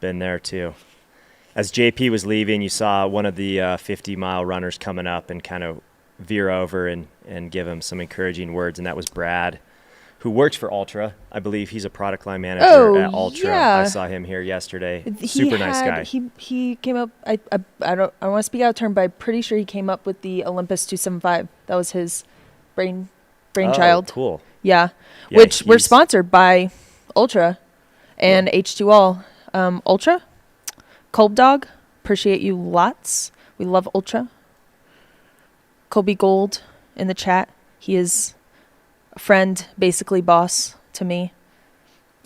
Been there, too. As JP was leaving, you saw one of the 50-mile runners coming up and kind of veer over and give him some encouraging words, and that was Brad, who works for Altra. I believe he's a product line manager at Altra. Yeah. I saw him here yesterday. Super nice guy. He came up. I want to speak out of turn, but I'm pretty sure he came up with the Olympus 275. That was his brainchild. Oh, cool. Yeah, Yeah, which we're sponsored by Ultra. And H2all. Ultra. Kolb Dog. Appreciate you lots. We love Ultra. Colby Gold in the chat. He is a friend, basically boss to me,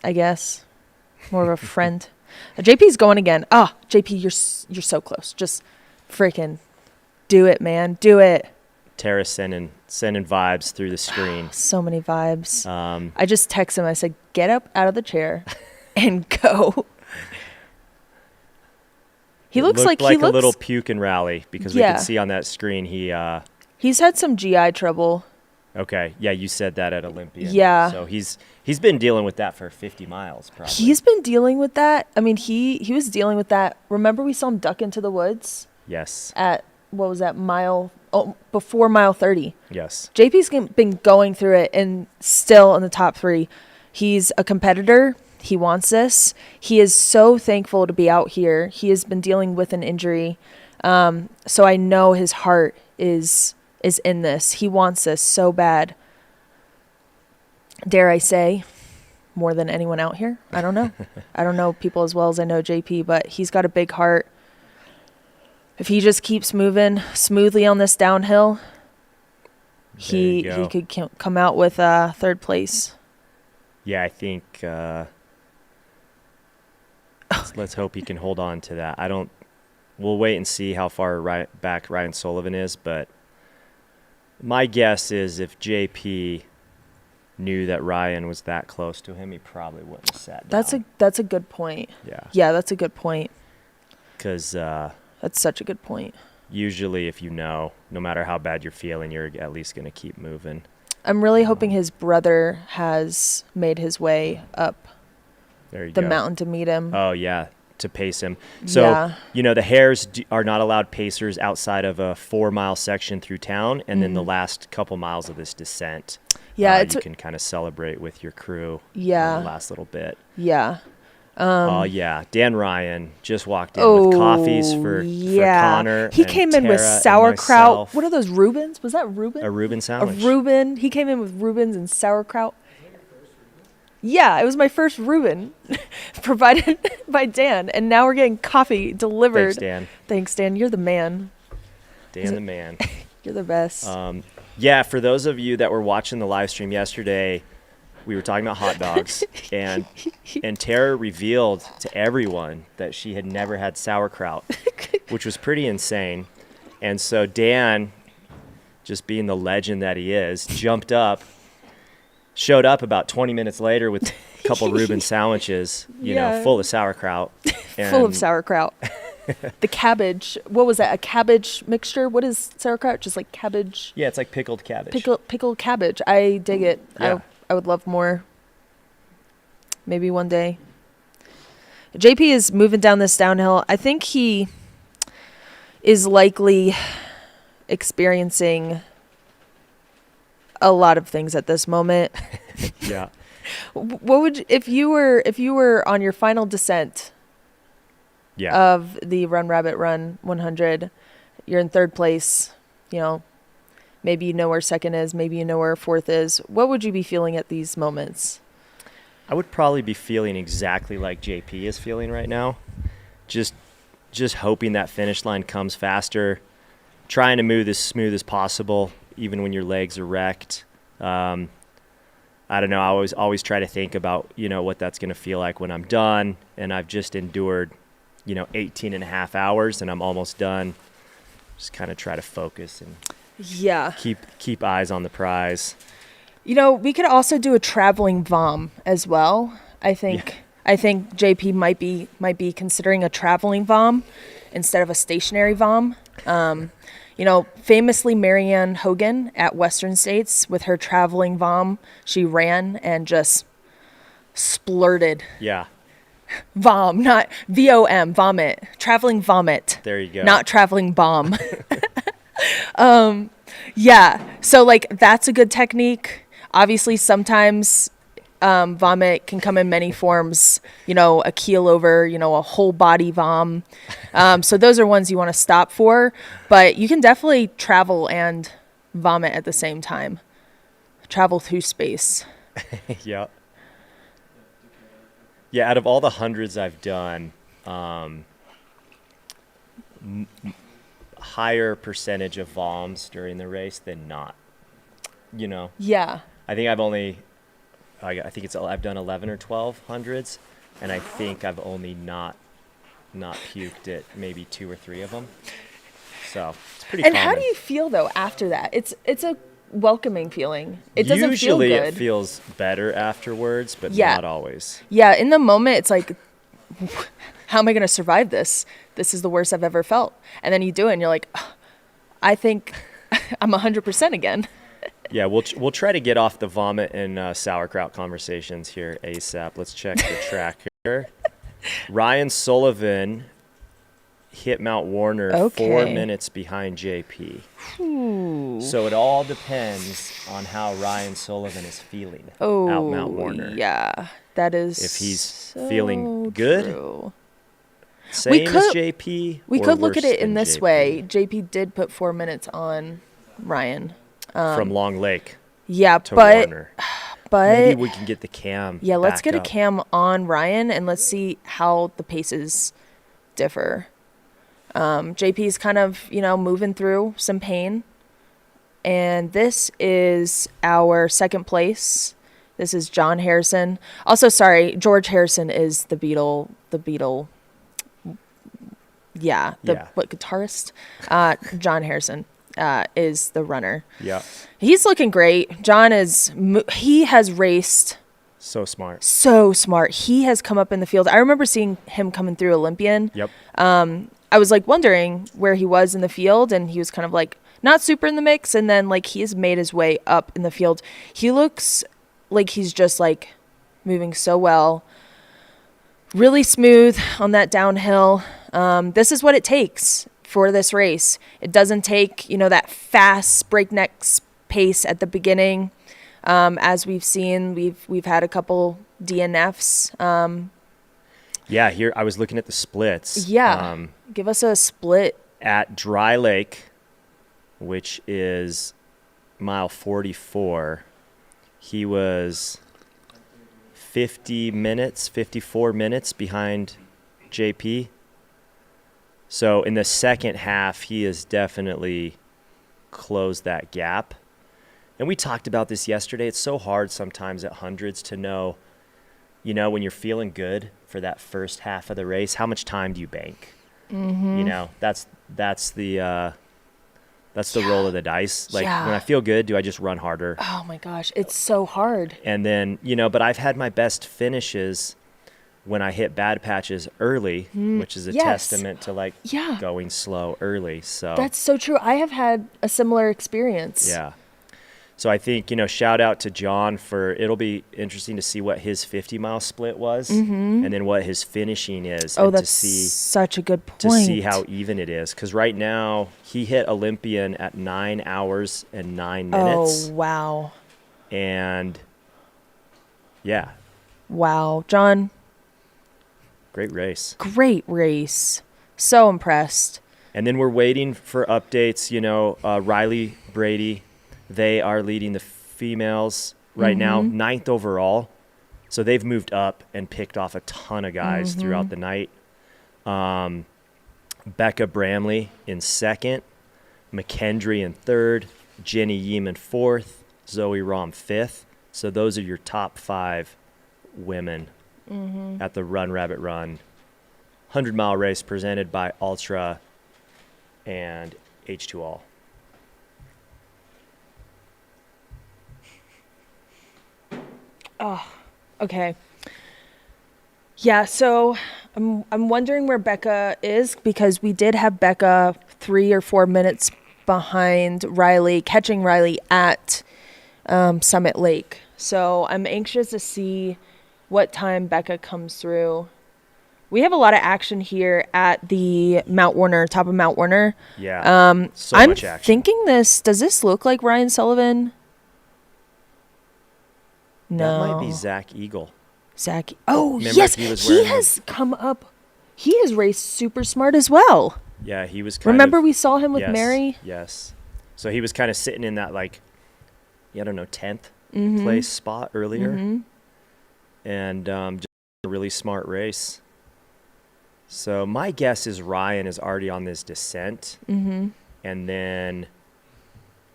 I guess. More of a friend. JP's going again. JP, you're so close. Just freaking do it, man. Do it. Tara's sending vibes through the screen. So many vibes. I just text him. I said, get up out of the chair and go. He looks like a little puke and rally because we Yeah. can see on that screen He's had some GI trouble. Okay, yeah, you said that at Olympian. Yeah. So he's been dealing with that for 50 miles probably. He's been dealing with that. I mean, he was dealing with that. Remember we saw him duck into the woods Yes. at, what was that, before mile 30. Yes. JP's been going through it and still in the top 3. He's a competitor. He wants this. He is so thankful to be out here. He has been dealing with an injury. So I know his heart is in this. He wants this so bad. Dare I say, more than anyone out here? I don't know. I don't know people as well as I know JP, but he's got a big heart. If he just keeps moving smoothly on this downhill, he could come out with third place. Yeah, I think let's hope he can hold on to that. We'll wait and see how far back Ryan Sullivan is, but my guess is if JP knew that Ryan was that close to him, he probably wouldn't have sat down. That's a good point. Yeah. Yeah, that's a good point. Because that's such a good point. Usually if no matter how bad you're feeling, you're at least going to keep moving. I'm really hoping his brother has made his way up the mountain to meet him. Oh, yeah, to pace him. So, yeah. The Hares are not allowed pacers outside of a 4-mile section through town, and then the last couple miles of this descent. Yeah, you can kind of celebrate with your crew. Yeah. The last little bit. Yeah. Oh, yeah. Dan Ryan just walked in with coffees for Connor. He and came in with Tara and sauerkraut. myself. What are those, Reubens? Was that Reuben? A Reuben sandwich. A Reuben. He came in with Reubens and sauerkraut. Yeah, it was my first Reuben provided by Dan. And now we're getting coffee delivered. Thanks, Dan. Thanks, Dan. You're the man. Dan the man. You're the best. Yeah, for those of you that were watching the live stream yesterday, we were talking about hot dogs, and Tara revealed to everyone that she had never had sauerkraut, which was pretty insane. And so Dan, just being the legend that he is, showed up about 20 minutes later with a couple Reuben sandwiches, full of sauerkraut. Full of sauerkraut. The cabbage, what was that, a cabbage mixture? What is sauerkraut? Just like cabbage? Yeah, it's like pickled cabbage. Pickled cabbage. I dig it. Yeah. I would love more. Maybe one day. JP is moving down this downhill. I think he is likely experiencing a lot of things at this moment. Yeah. What would if you were on your final descent of the Run Rabbit Run 100, you're in third place, maybe you know where second is, maybe you know where fourth is. What would you be feeling at these moments? I would probably be feeling exactly like JP is feeling right now. Just hoping that finish line comes faster, trying to move as smooth as possible, even when your legs are wrecked. I don't know. I always try to think about, what that's going to feel like when I'm done, and I've just endured, 18 and a half hours, and I'm almost done. Just kind of try to focus and keep eyes on the prize. We could also do a traveling vom as well. I think JP might be considering a traveling vom instead of a stationary vom. Famously Marianne Hogan at Western States with her traveling vom, she ran and just splurted. Yeah. Vom, not VOM, vomit. Traveling vomit. There you go. Not traveling bomb. Yeah. So that's a good technique. Obviously sometimes vomit can come in many forms, a keel over, a whole body vom. So those are ones you want to stop for, but you can definitely travel and vomit at the same time. Travel through space. Yeah. Yeah, out of all the hundreds I've done, higher percentage of voms during the race than not. You know, Yeah. I think I've done 11 or 12 hundreds, and I think I've only not puked at maybe 2 or 3 of them. So it's pretty And common. how do you feel though after that? It's a welcoming feeling. It doesn't Usually feel good. it feels better afterwards, but Yeah. not always. Yeah, in the moment it's like, how am I going to survive this? This is the worst I've ever felt. And then you do it and you're like, "Ugh, I think I'm 100% again." Yeah, we'll try to get off the vomit and sauerkraut conversations here ASAP. Let's check the tracker. Ryan Sullivan hit Mount Warner 4 minutes behind JP. So it all depends on how Ryan Sullivan is feeling out Mount Warner. Yeah, that is. If he's so feeling good, true. same as JP. We or could look worse at it in than this JP? way. JP did put 4 minutes on Ryan. From Long Lake Yeah, to but Warner. but Maybe we can get the cam. yeah, let's back get a up. cam on Ryan and let's see how the paces differ. JP's kind of, moving through some pain. And this is our second place. This is John Harrison. Also, sorry, George Harrison is the Beatle. Yeah, what guitarist? John Harrison is the runner. Yeah. He's looking great. John he has raced So smart. so smart. He has come up in the field. I remember seeing him coming through Olympian. Yep. I was like wondering where he was in the field, and he was kind of like not super in the mix. And then like he has made his way up in the field. He looks like he's just like moving so well, really smooth on that downhill. This is what it takes for this race. It doesn't take, that fast breakneck pace at the beginning. As we've seen, we've had a couple DNFs. Yeah, here I was looking at the splits. Yeah. Give us a split. At Dry Lake, which is mile 44, he was 54 minutes behind JP. So in the second half, he has definitely closed that gap. And we talked about this yesterday. It's so hard sometimes at hundreds to know, when you're feeling good for that first half of the race, how much time do you bank? Mm-hmm. That's the roll of the dice. Like when I feel good, do I just run harder? Oh my gosh, it's so hard. And then, but I've had my best finishes when I hit bad patches early, which is a testament to going slow early. So that's so true. I have had a similar experience. Yeah. So I think, shout out to John it'll be interesting to see what his 50-mile split was and then what his finishing is. Oh, and that's such a good point. To see how even it is. Because right now, he hit Olympian at 9 hours and 9 minutes. Oh, wow. And, yeah. Wow. John. Great race. Great race. So impressed. And then we're waiting for updates. Riley Brady, they are leading the females right now, 9th overall. So they've moved up and picked off a ton of guys throughout the night. Becca Bramley in 2nd, McKendry in 3rd, Jenny Yeeman 4th, Zoe Rom 5th. So those are your top 5 women at the Run Rabbit Run 100-mile race presented by Altra and H2All. Oh, okay. Yeah, so I'm wondering where Becca is because we did have Becca 3 or 4 minutes behind Riley, catching Riley at Summit Lake. So I'm anxious to see what time Becca comes through. We have a lot of action here at the Mount Warner, top of Mount Warner. Yeah, so I'm much action. thinking does this look like Ryan Sullivan? No. That might be Zach Eagle. Zach. Oh, Remember yes. he has come up. He has raced super smart as well. Yeah, he was Remember we saw him with Mary? Yes. So he was kind of sitting in that 10th place spot earlier. And a really smart race. So my guess is Ryan is already on this descent. Mm-hmm. And then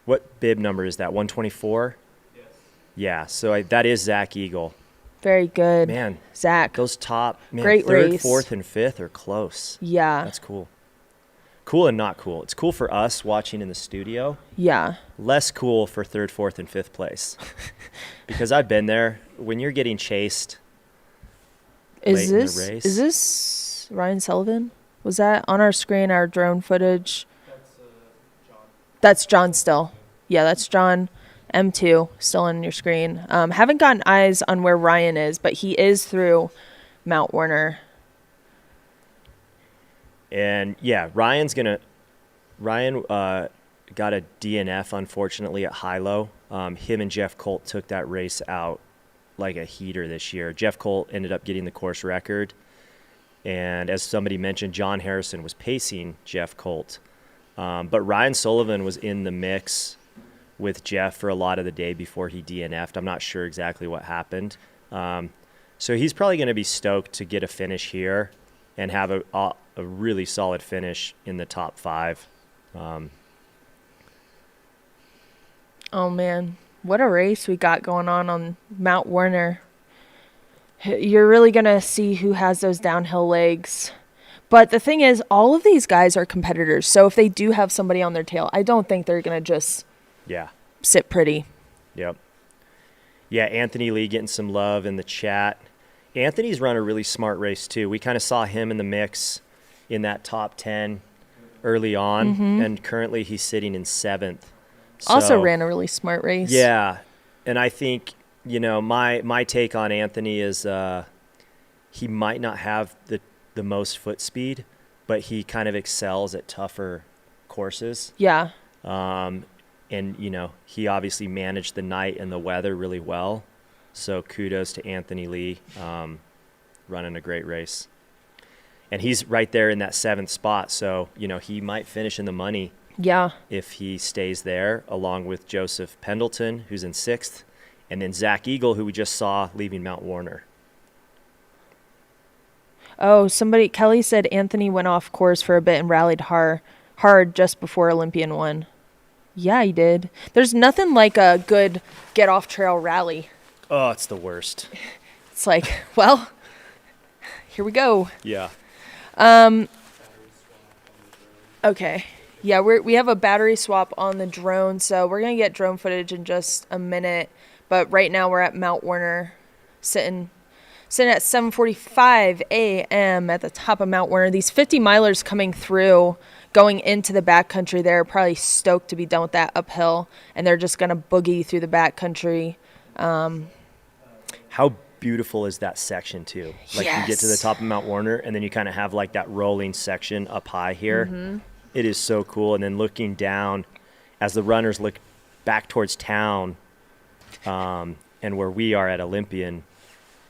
what bib number is that? 124? Yes. Yeah, so that is Zach Eagle. Very good. Man, Zach. those top, man, Great third, race. fourth, and fifth are close. Yeah. That's cool. Cool and not cool. It's cool for us watching in the studio. Yeah. Less cool for third, fourth, and fifth place. Because I've been there. When you're getting chased late in the race. Is this Ryan Sullivan? Was that on our screen, our drone footage? That's John. That's John still. Yeah, that's John M2 still on your screen. Haven't gotten eyes on where Ryan is, but he is through Mount Warner. And yeah, Ryan got a DNF, unfortunately, at high-low. Him and Jeff Colt took that race out like a heater this year. Jeff Colt ended up getting the course record. And as somebody mentioned, John Harrison was pacing Jeff Colt. But Ryan Sullivan was in the mix with Jeff for a lot of the day before he DNF'd. I'm not sure exactly what happened. So he's probably going to be stoked to get a finish here and have a really solid finish in the top 5. Oh, man. What a race we got going on Mount Warner. You're really going to see who has those downhill legs. But the thing is, all of these guys are competitors. So if they do have somebody on their tail, I don't think they're going to just sit pretty. Yep. Yeah, Anthony Lee getting some love in the chat. Anthony's run a really smart race, too. We kind of saw him in the mix in that top 10 early on, and currently he's sitting in 7th. So, Also ran a really smart race. Yeah, and I think, my take on Anthony is he might not have the most foot speed, but he kind of excels at tougher courses. Yeah. And, he obviously managed the night and the weather really well. So kudos to Anthony Lee running a great race. And he's right there in that 7th spot. So, he might finish in the money. Yeah. If he stays there, along with Joseph Pendleton, who's in 6th, and then Zach Eagle, who we just saw leaving Mount Warner. Oh, Kelly said Anthony went off course for a bit and rallied hard just before Olympian won. Yeah, he did. There's nothing like a good get-off-trail rally. Oh, it's the worst. It's like, well, here we go. Yeah. Okay. Yeah, we have a battery swap on the drone, so we're going to get drone footage in just a minute. But right now we're at Mount Warner, sitting at 7:45 a.m. at the top of Mount Warner. These 50-milers coming through, going into the backcountry, they're probably stoked to be done with that uphill, and they're just going to boogie through the backcountry. How beautiful is that section, too? Like, yes. You get to the top of Mount Warner, and then you kind of have, like, that rolling section up high here. Mm-hmm. It is so cool. And then looking down, as the runners look back towards town, and where we are at Olympian,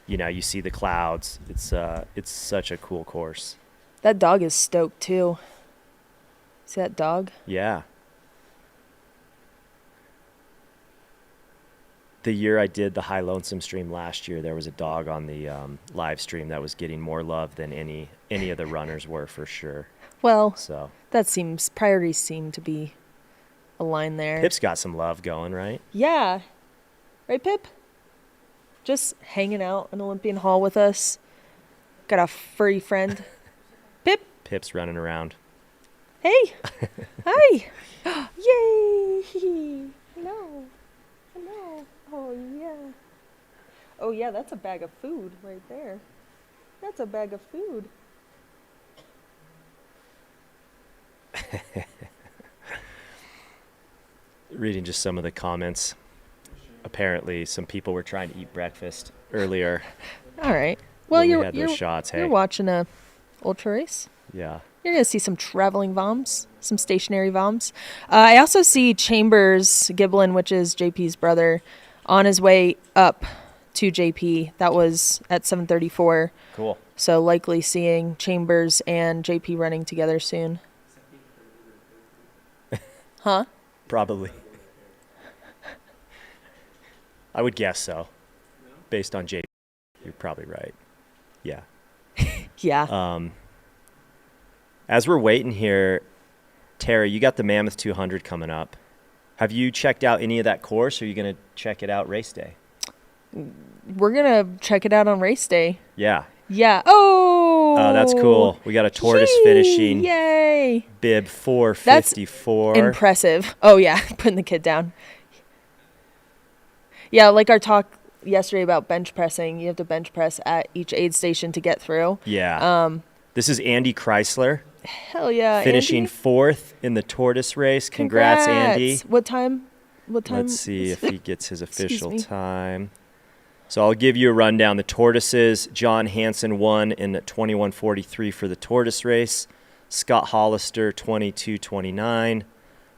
you see the clouds. It's such a cool course. That dog is stoked, too. See that dog? Yeah. The year I did the High Lonesome stream last year, there was a dog on the live stream that was getting more love than any of the runners were, for sure. Well, so priorities seem to be aligned there. Pip's got some love going, right? Yeah. Right, Pip? Just hanging out in Olympian Hall with us. Got a furry friend. Pip? Pip's running around. Hey. Hi. Yay. Hello. Oh, yeah. Oh, yeah, that's a bag of food right there. That's a bag of food. Reading just some of the comments. Apparently, some people were trying to eat breakfast earlier. All right. Well, we had those shots. Hey, you're watching a ultra race. Yeah. You're gonna see some traveling VOMs, some stationary VOMs. I also see Chambers Giblin, which is JP's brother, on his way up to JP. That was at 7:34. Cool. So likely seeing Chambers and JP running together soon. Huh? Probably. I would guess so. Based on JP, you're probably right. Yeah. Yeah. As we're waiting here, Tara, you got the Mammoth 200 coming up. Have you checked out any of that course, or are you going to check it out race day? We're going to check it out on race day. Yeah. Yeah. Oh, that's cool. We got a Tortoise finishing. Yay. Bib 454. That's impressive. Oh, yeah. Putting the kid down. Yeah, like our talk yesterday about bench pressing. You have to bench press at each aid station to get through. Yeah. This is Andy Chrysler. Hell yeah. Finishing Andy. 4th in the Tortoise race. Congrats, Andy. What time? Let's see if he gets his official me. time. So I'll give you a rundown. The Tortoises, John Hansen won in 21:43 for the Tortoise race. Scott Hollister, 22:29.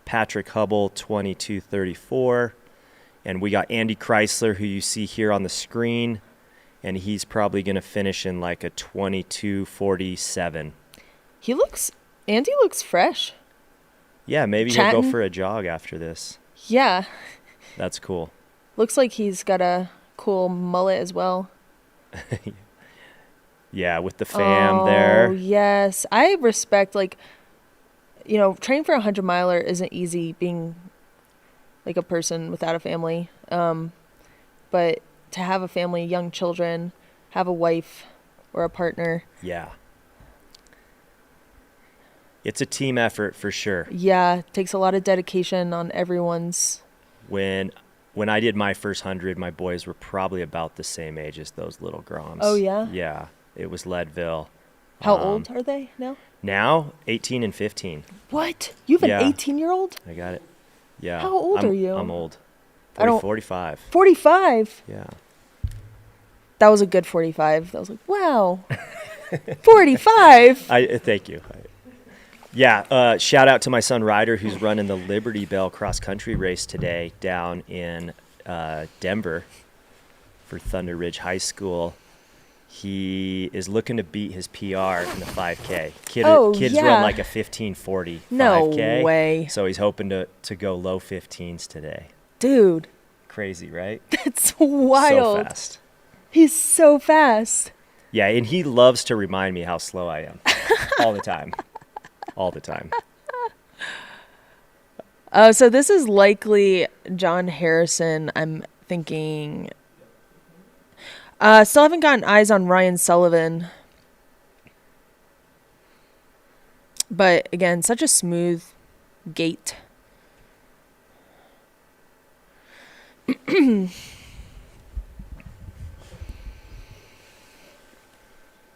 Patrick Hubble, 22:34. And we got Andy Chrysler, who you see here on the screen, and he's probably going to finish in like a 22:47. Andy looks fresh. Yeah, maybe he'll go for a jog after this. Yeah. That's cool. Looks like he's got a cool mullet as well. Yeah, with the fam there. Oh, yes. I respect, training for a 100-miler isn't easy being like a person without a family. But to have a family, young children, have a wife or a partner. Yeah. It's a team effort for sure. Yeah, it takes a lot of dedication on everyone's. When I did my first 100, my boys were probably about the same age as those little Groms. Oh, yeah? Yeah, it was Leadville. How old are they now? Now, 18 and 15. What? You have Yeah. an 18-year-old? I got it. Yeah. How old are you? I'm old. I don't- 45. 45? Yeah. That was a good 45. That was like, wow. 45? Thank you. Shout out to my son Ryder, who's running the Liberty Bell cross country race today down in Denver for Thunder Ridge High School. He is looking to beat his PR in the 5K. Kids run like a 15:40 No 5K. way. So he's hoping to go low 15s today. Dude, Crazy, right? that's wild. So fast. He's so fast. Yeah, and he loves to remind me how slow I am all the time. All the time. So this is likely John Harrison, I'm thinking. Still haven't gotten eyes on Ryan Sullivan. But again, such a smooth gait.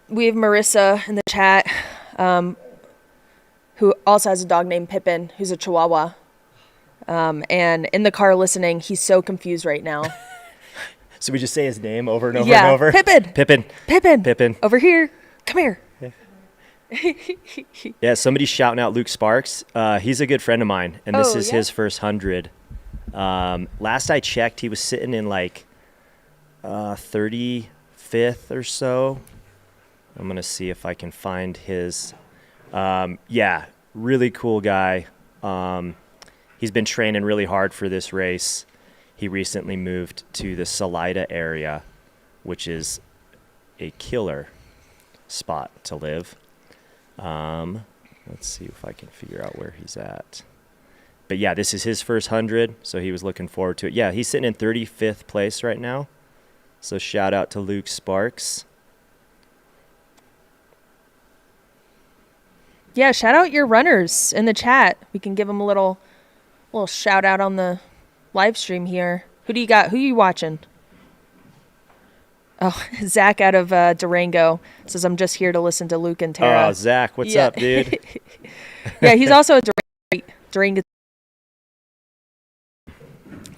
We have Marissa in the chat, who also has a dog named Pippin, who's a Chihuahua. And in the car listening, he's so confused right now. So we just say his name over and over Yeah, and over? Pippin. Pippin. Pippin. Pippin. Over here. Come here. Yeah, somebody's shouting out Luke Sparks. He's a good friend of mine, and this is yeah? his first 100. Last I checked, he was sitting in like 35th or so. I'm going to see if I can find his. Yeah, really cool guy. He's been training really hard for this race. He recently moved to the Salida area, which is a killer spot to live. Let's see if I can figure out where he's at. But yeah, this is his first 100, so he was looking forward to it. Yeah, he's sitting in 35th place right now. So shout out to Luke Sparks. Yeah, shout out your runners in the chat. We can give them a little shout out on the live stream here. Who do you got? Who are you watching? Oh, Zach out of Durango says, I'm just here to listen to Luke and Tara. Oh, Zach, what's up, dude? Yeah, he's also a Durango.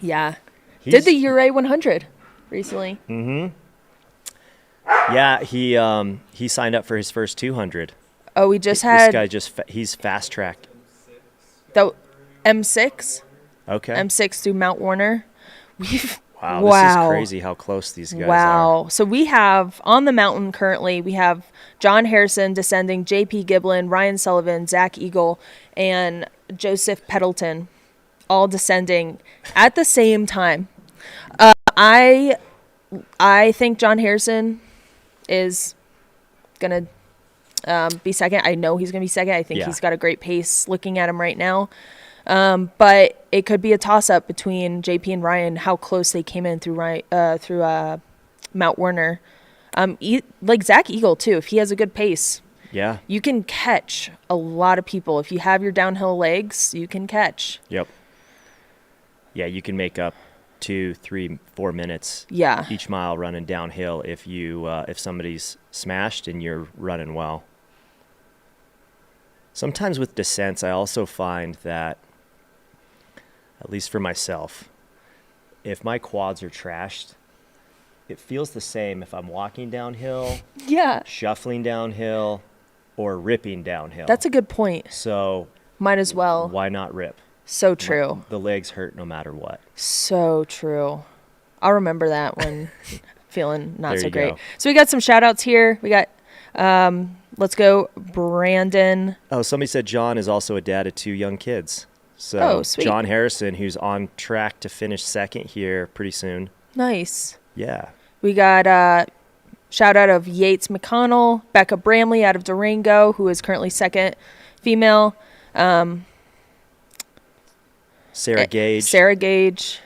Yeah. Did the Ure 100 recently. Mm-hmm. Yeah, he signed up for his first 200. Oh, we just had... This guy he's fast track. The M6? Okay. M6 through Mount Warner. Wow, this is crazy how close these guys are. Wow. So we have, on the mountain currently, we have John Harrison descending, JP Giblin, Ryan Sullivan, Zach Eagle, and Joseph Peddleton, all descending at the same time. I think John Harrison is going to be second. I know he's going to be second. I think Yeah. he's got a great pace looking at him right now. But it could be a toss-up between JP and Ryan, how close they came in through Mount Werner. Like Zach Eagle, too, if he has a good pace. Yeah. You can catch a lot of people. If you have your downhill legs, you can catch. Yep. Yeah, you can make up 2, 3, 4 minutes Yeah. each mile running downhill if somebody's smashed and you're running well. Sometimes with descents, I also find that, at least for myself, if my quads are trashed, it feels the same if I'm walking downhill, Yeah. shuffling downhill, or ripping downhill. That's a good point. So Might as well. why not rip? So true. The legs hurt no matter what. So true. I'll remember that when feeling not There so you great. go. So we got some shout outs here. We got, let's go, Brandon. Oh, somebody said John is also a dad of 2 young kids. So Oh, sweet. John Harrison, who's on track to finish second here pretty soon. Nice. Yeah. We got shout out of Yates McConnell, Becca Bramley out of Durango, who is currently second female. Sarah Gage. Sarah Gage.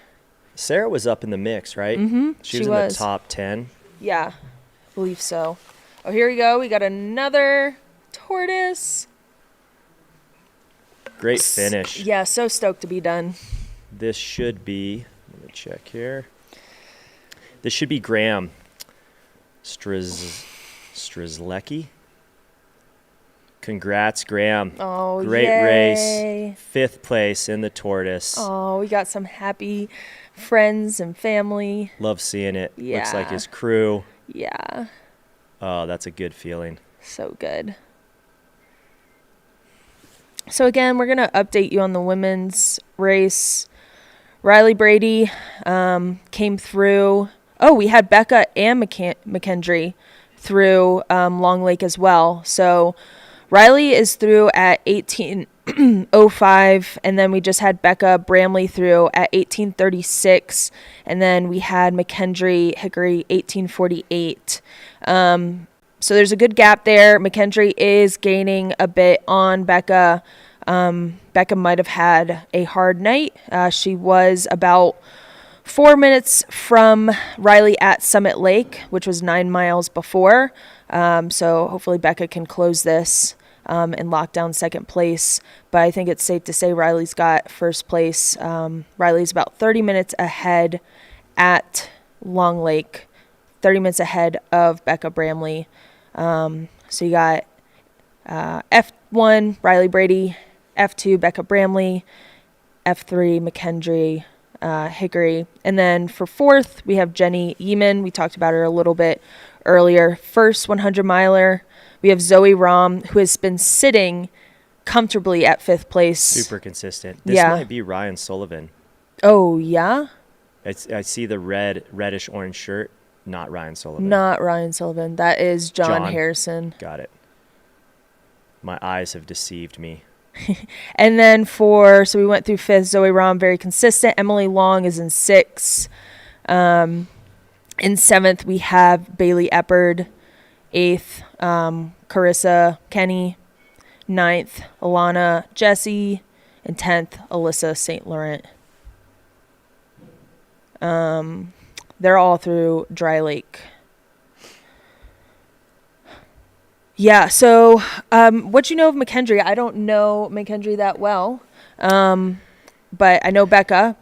Sarah was up in the mix, right? Mm-hmm. She was in the top 10. Yeah, I believe so. Oh, here we go. We got another tortoise. Great finish. Yeah, so stoked to be done. This should be, let me check here. This should be Graham Strzelecki. Congrats, Graham. Oh, Great yay. race. 5th place in the Tortoise. Oh, we got some happy friends and family. Love seeing it. Looks like Yeah. his crew. Yeah, Oh, that's a good feeling. so good. So again, we're going to update you on the women's race. Riley Brady came through. Oh, we had Becca and McKendry through Long Lake as well. So Riley is through at 18:05, and then we just had Becca Bramley through at 18:36, and then we had McKendry Hickory 18:48. So there's a good gap there. McKendry is gaining a bit on Becca. Becca might have had a hard night. She was about 4 minutes from Riley at Summit Lake, which was 9 miles before. So hopefully Becca can close this and lock down second place. But I think it's safe to say Riley's got first place. Riley's about 30 minutes ahead at Long Lake, 30 minutes ahead of Becca Bramley. So you got F1, Riley Brady, F2, Becca Bramley, F3, McKendry, Hickory. And then for fourth, we have Jenny Yeaman. We talked about her a little bit earlier. First 100 miler, we have Zoe Rom, who has been sitting comfortably at 5th place. Super consistent. This Yeah. might be Ryan Sullivan. Oh, yeah? I see the reddish orange shirt. Not Ryan Sullivan. Not Ryan Sullivan. That is John Harrison. Got it. My eyes have deceived me. And then so we went through 5th, Zoe Rom, very consistent. Emily Long is in 6th. In 7th, we have Bailey Eppard. 8th, Carissa Kenny. 9th, Alana Jesse. And 10th, Alyssa St. Laurent. They're all through Dry Lake. Yeah, so what you know of McKendry? I don't know McKendry that well, but I know Becca.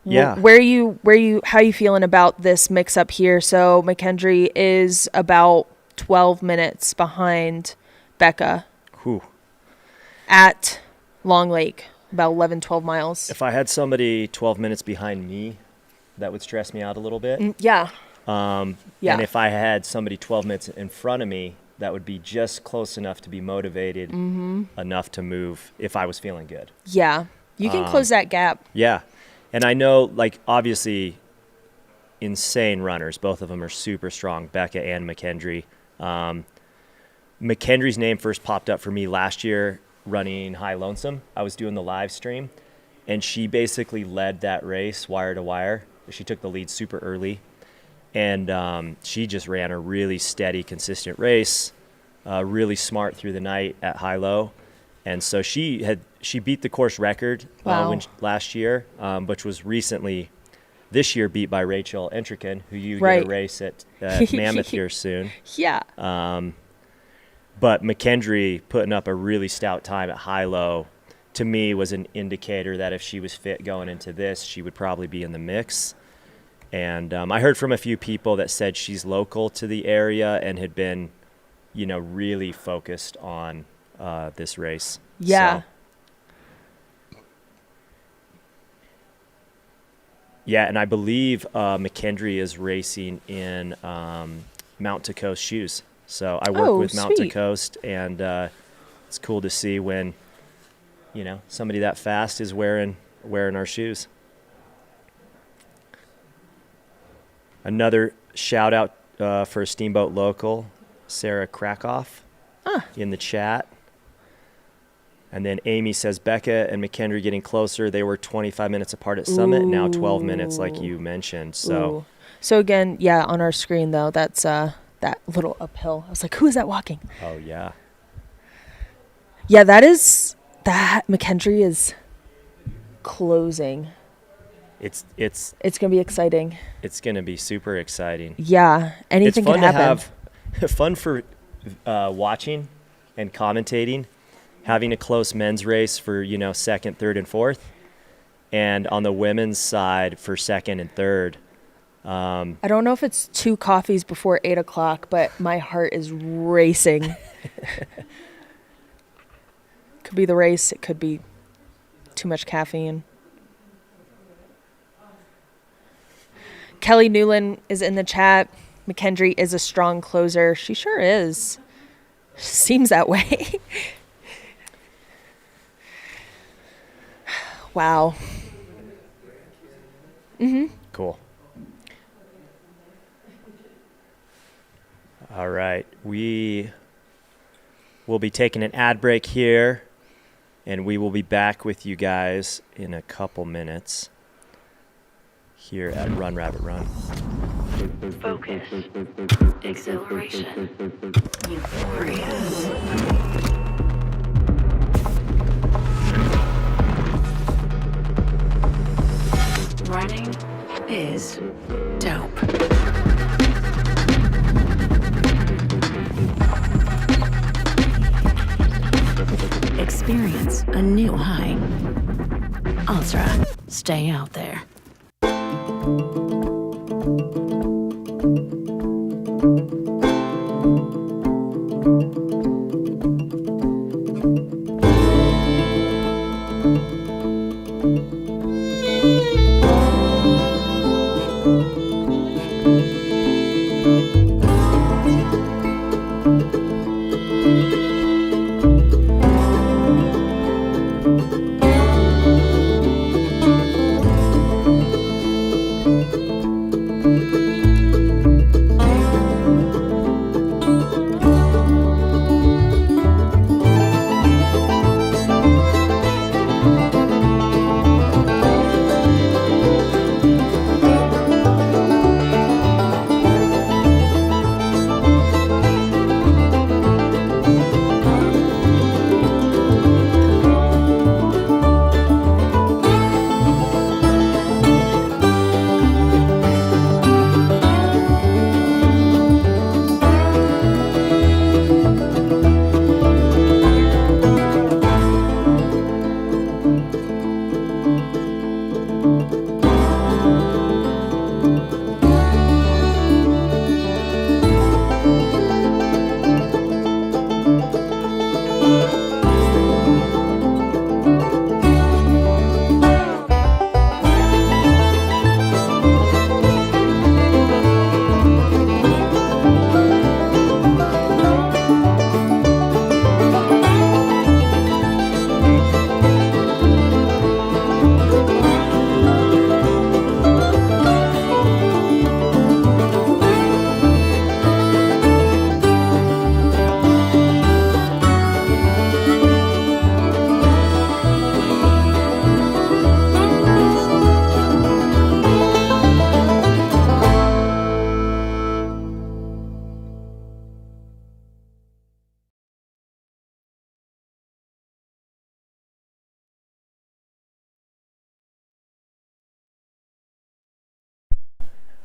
Yeah. How are you feeling about this mix up here? So McKendry is about 12 minutes behind Becca Whew. at Long Lake, about 11, 12 miles. If I had somebody 12 minutes behind me, that would stress me out a little bit. Yeah. Yeah. And if I had somebody 12 minutes in front of me, that would be just close enough to be motivated enough to move if I was feeling good. Yeah. You can close that gap. Yeah. And I know, like, obviously, insane runners. Both of them are super strong, Becca and McKendry. McKendry's name first popped up for me last year running High Lonesome. I was doing the live stream, and she basically led that race wire to wire. She took the lead super early. And she just ran a really steady, consistent race, really smart through the night at high-low. And so she beat the course record last year, which was recently this year beat by Rachel Entrican, who you get a race at Mammoth here soon. Yeah. But McKendry putting up a really stout time at high-low, to me, was an indicator that if she was fit going into this, she would probably be in the mix. And I heard from a few people that said she's local to the area and had been, really focused on this race. Yeah. So, yeah, and I believe McKendry is racing in Mount to Coast shoes. So I work with Mount to Coast, and it's cool to see when, somebody that fast is wearing our shoes. Another shout out for a Steamboat local, Sarah Krakoff, in the chat. And then Amy says, Becca and McKendry getting closer. They were 25 minutes apart at Summit, now 12 minutes like you mentioned. So again, on our screen, though, that's that little uphill. I was like, who is that walking? Oh, yeah. Yeah, that McKendry is closing. It's going to be exciting. It's going to be super exciting. Yeah, anything can happen. It's fun for watching and commentating, having a close men's race for, second, third, and fourth, and on the women's side for second and third. I don't know if it's 2 coffees before 8 o'clock, but my heart is racing. Could be the race. It could be too much caffeine. Kelly Newland is in the chat. McKendry is a strong closer. She sure is. Seems that way. Wow. Cool. All right. We will be taking an ad break here, and we will be back with you guys in a couple minutes here at Run Rabbit Run. Focus, exhilaration, euphoria. Running is dope. Experience a new high. Altra, stay out there.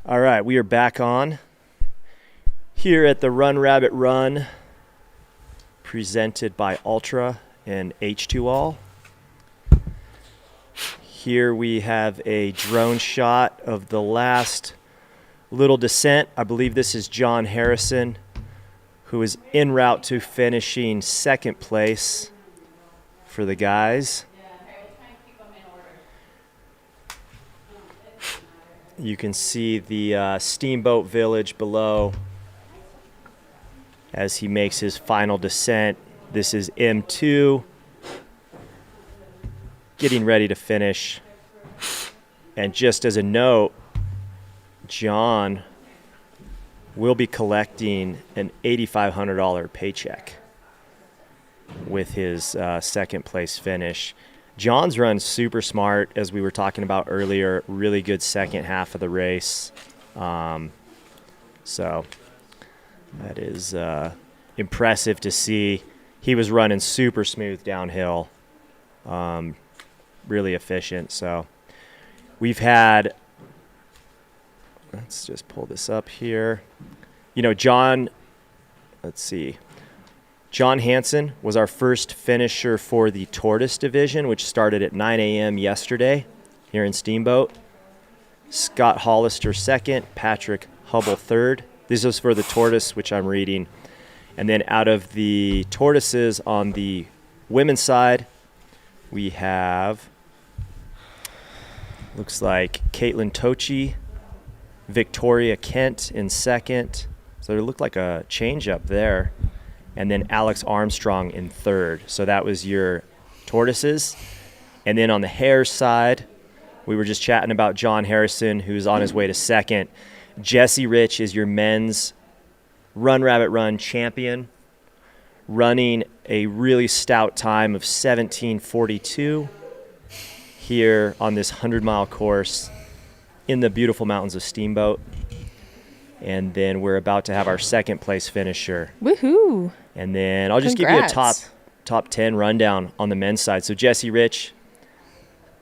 All right, we are back on here at the Run Rabbit Run, presented by Altra and H2All. Here we have a drone shot of the last little descent. I believe this is John Harrison, who is en route to finishing second place for the guys. You can see the Steamboat Village below as he makes his final descent. This is M2, getting ready to finish. And just as a note, John will be collecting an $8,500 paycheck with his second place finish. John's run super smart, as we were talking about earlier. Really good second half of the race. So that is impressive to see. He was running super smooth downhill, really efficient. So we've had, let's just pull this up here. You know, John, let's see. John Hansen was our first finisher for the Tortoise division, which started at 9 a.m. yesterday here in Steamboat. Scott Hollister second, Patrick Hubble third. This is for the Tortoise, which I'm reading. And then out of the Tortoises on the women's side, we have, looks like Caitlin Tochi, Victoria Kent in second. So it looked like a change up there. And then Alex Armstrong in third. So that was your Tortoises. And then on the Hares side, we were just chatting about John Harrison, who's on his way to second. Jesse Rich is your men's Run Rabbit Run champion, running a really stout time of 17:42 here on this 100-mile course in the beautiful mountains of Steamboat. And then we're about to have our second place finisher. Woohoo! And then I'll just Congrats. give you a top 10 rundown on the men's side. So Jesse Rich,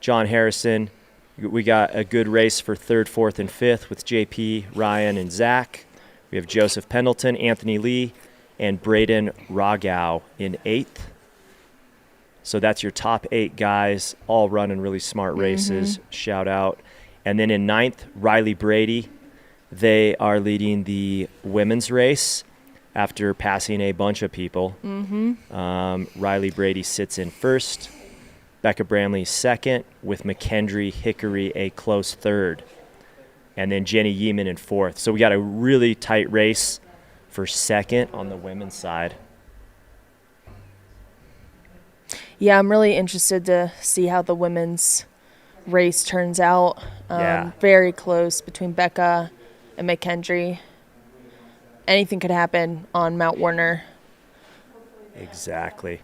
John Harrison. We got a good race for third, fourth, and fifth with JP, Ryan, and Zach. We have Joseph Pendleton, Anthony Lee, and Braden Ragau in eighth. So that's your top 8 guys, all running really smart races. Shout out. And then in ninth, Riley Brady. They are leading the women's race after passing a bunch of people. Riley Brady sits in first. Becca Bramley second, with McKendry Hickory a close third. And then Jenny Yeeman in fourth. So we got a really tight race for second on the women's side. Yeah, I'm really interested to see how the women's race turns out. Yeah. Very close between Becca and McKendry. Anything could happen on Mount Warner. Exactly.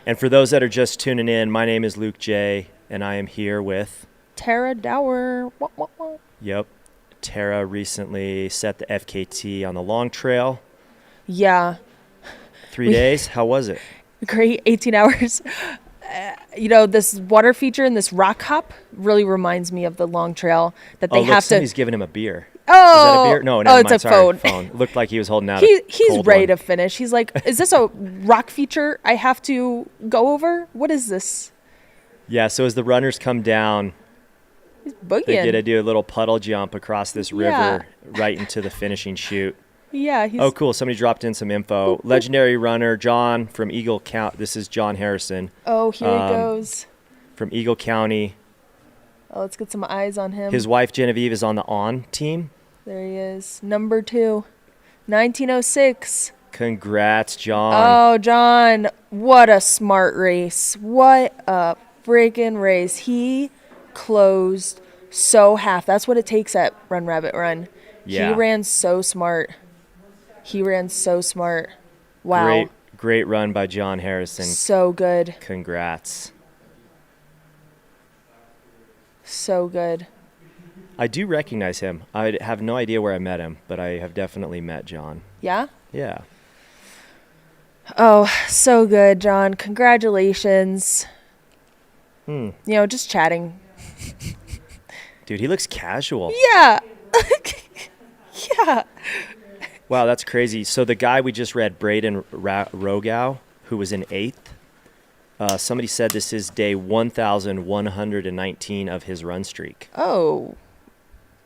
And for those that are just tuning in, my name is Luke J, and I am here with Tara Dower. Wah, wah, wah. Yep. Tara recently set the FKT on the long trail. Yeah. 3 days. How was it? Great. 18 hours. This water feature and this rock hop really reminds me of the long trail that they have to. Somebody's giving him a beer. Oh, is that a beer? No, never it's mind. a phone. Phone. Looked like he was holding out. He's cold ready one. to finish. He's like, "Is this a rock feature I have to go over? What is this?" Yeah. So as the runners come down, He's boogieing. they get to do a little puddle jump across this river Yeah. right into the finishing chute. Yeah. He's, Oh, cool. Somebody dropped in some info. Legendary runner John from Eagle County. This is John Harrison Oh, here he goes. from Eagle County. Oh, let's get some eyes on him. His wife Genevieve is on the on team. There he is. Number 2. 1906. Congrats, John. Oh, John. What a smart race. What a freaking race. He closed so half. That's what it takes at Run Rabbit Run. Yeah. He ran so smart. Wow. Great run by John Harrison. So good. Congrats. So good. I do recognize him. I have no idea where I met him, but I have definitely met John. Yeah? Yeah. Oh, so good, John. Congratulations. Just chatting. Dude, he looks casual. Yeah. Yeah. Wow, that's crazy. So the guy we just read, Braden Rogow, who was in 8th, somebody said this is day 1,119 of his run streak. Oh.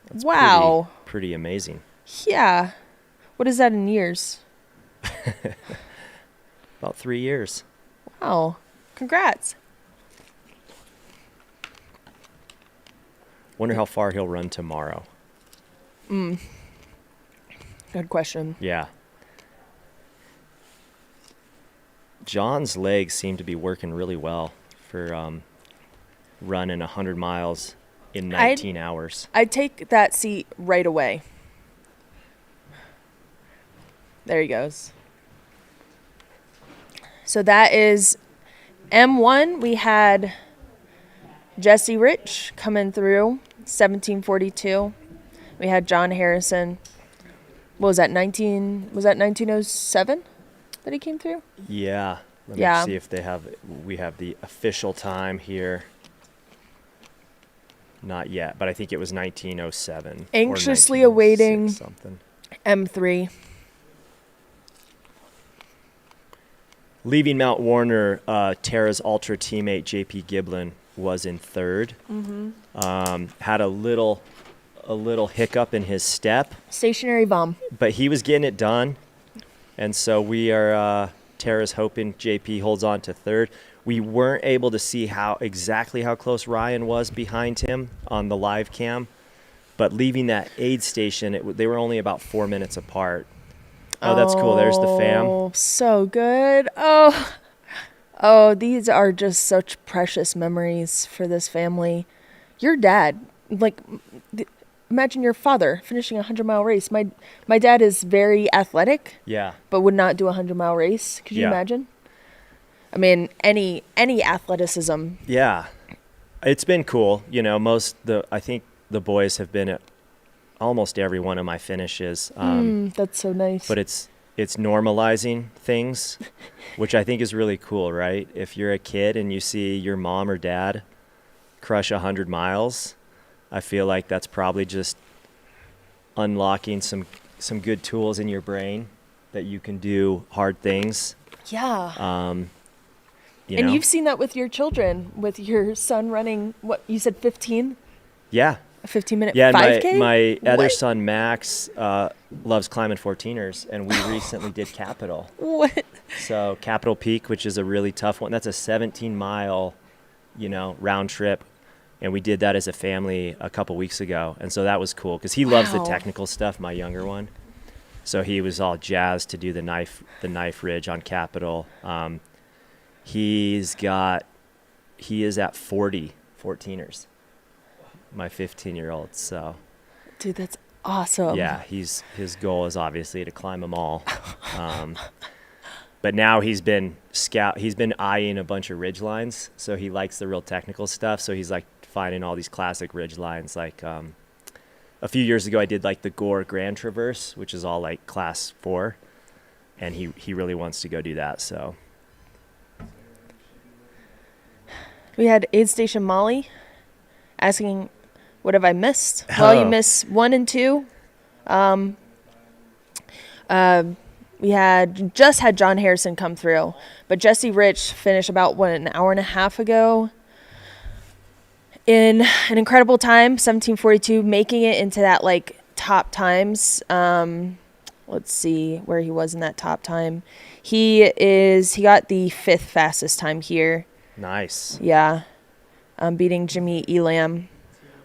That's Wow. Pretty amazing. Yeah. What is that in years? About 3 years. Wow. Congrats. Wonder how far he'll run tomorrow. Good question. Yeah. John's legs seem to be working really well for running 100 miles in 19 hours. I'd take that seat right away. There he goes. So that is M1. We had Jesse Rich coming through, 1742. We had John Harrison. What was that, 1907 that he came through? Yeah. Let me see if we have the official time here. Not yet, but I think it was 1907. Anxiously or 1906 awaiting something. M3. Leaving Mount Warner, Tara's Ultra teammate JP Giblin was in 3rd. Had a little hiccup in his step, Stationary bomb. but he was getting it done, and so we are. Tara's hoping JP holds on to 3rd. We weren't able to see exactly how close Ryan was behind him on the live cam, but leaving that aid station, they were only about 4 minutes apart. Oh, that's cool. There's the fam. Oh, so good. Oh, these are just such precious memories for this family. Your dad, imagine your father finishing a 100-mile race. My dad is very athletic. Yeah. But would not do a 100-mile race. Could you imagine? I mean, any athleticism. Yeah. It's been cool. I think the boys have been at almost every one of my finishes. That's so nice. But it's normalizing things, which I think is really cool, right? If you're a kid and you see your mom or dad crush 100 miles, I feel like that's probably just unlocking some good tools in your brain that you can do hard things. Yeah. You've seen that with your children, with your son running, what, you said 15? Yeah. A 15-minute 5K? My What? other son, Max, loves climbing 14ers, and we recently did Capitol. What? So Capitol Peak, which is a really tough one, that's a 17-mile, round trip. And we did that as a family a couple weeks ago. And so that was cool because he loves the technical stuff, my younger one. So he was all jazzed to do the knife ridge on Capitol. He is at 40 14ers, my 15-year-old. So, dude, that's awesome. Yeah, his goal is obviously to climb them all. But now he's been eyeing a bunch of ridge lines. So he likes the real technical stuff. So he's like finding all these classic ridge lines. Like a few years ago, I did like the Gore Grand Traverse, which is all like class 4. And he really wants to go do that. So. We had Aid Station Molly asking, what have I missed? Well, you missed 1 and 2. We just had John Harrison come through, but Jesse Rich finished about an hour and a half ago in an incredible time, 17:42, making it into that top times. Let's see where he was in that top time. He got the 5th fastest time here. Nice. Yeah. Beating Jimmy Elam.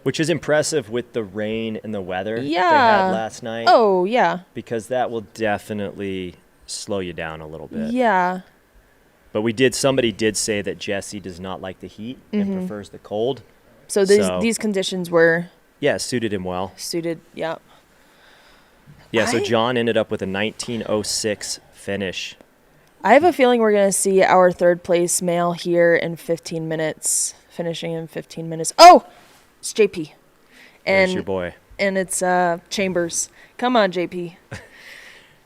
Which is impressive with the rain and the weather they Yeah. had last night. Oh, yeah. Because that will definitely slow you down a little bit. Yeah. But somebody did say that Jesse does not like the heat and prefers the cold. So these conditions were suited him well. suited. Yeah. Yeah, so John ended up with a 19:06 finish. I have a feeling we're going to see our 3rd place male here in 15 minutes, finishing in 15 minutes. Oh, it's JP. There's your boy. And it's Chambers. Come on, JP.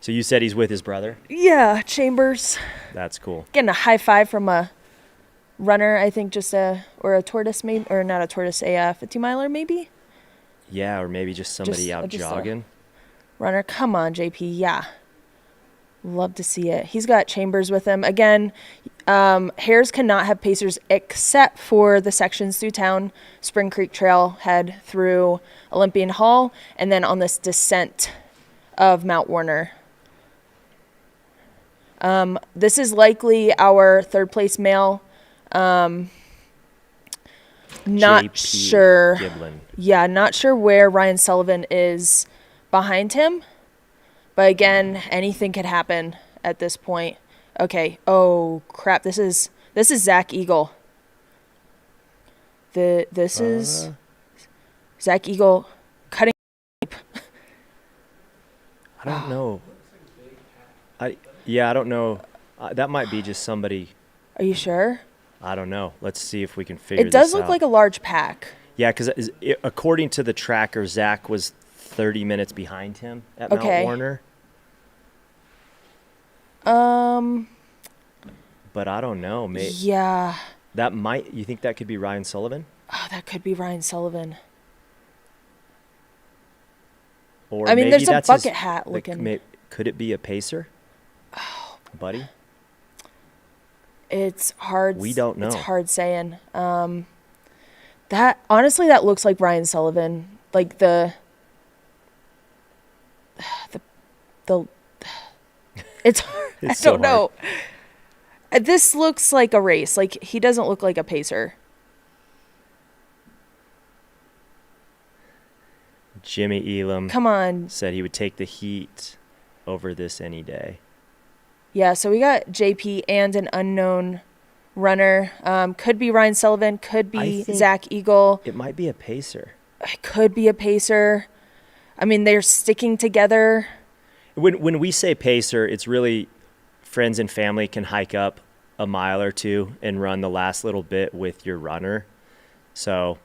So you said he's with his brother? Yeah, Chambers. That's cool. Getting a high five from a runner, I think or a tortoise maybe, or not a tortoise, a 50-miler maybe? Yeah, or maybe just somebody out jogging. runner. Come on, JP. Yeah. Love to see it. He's got Chambers with him. Again, Hares cannot have pacers except for the sections through town, Spring Creek Trail, head through Olympian Hall, and then on this descent of Mount Warner. This is likely our third place male. Not JP sure. Giblin. Yeah, not sure where Ryan Sullivan is behind him. But again, anything could happen at this point. Okay. Oh crap! This is Zach Eagle. This is Zach Eagle cutting. I don't know. I don't know. That might be just somebody. Are you sure? I don't know. Let's see if we can figure It does this look out. like a large pack. Yeah, because according to the tracker, Zach was 30 minutes behind him at Mount Okay. Warner. But I don't know. Yeah. You think that could be Ryan Sullivan? Oh, that could be Ryan Sullivan. Or I mean, maybe there's a that's bucket his, hat looking. Could it be a pacer? Oh, buddy. It's hard. We don't know. It's hard saying. That honestly, that looks like Ryan Sullivan. Like the. It's hard. It's I so don't know. This looks like a race. Like he doesn't look like a pacer. Jimmy Elam Come on. said he would take the heat over this any day. Yeah, so we got JP and an unknown runner. Could be Ryan Sullivan. Could I be think Zach Eagle. It might be a pacer. It could be a pacer. I mean, they're sticking together. When we say pacer, it's really friends and family can hike up a mile or two and run the last little bit with your runner. So,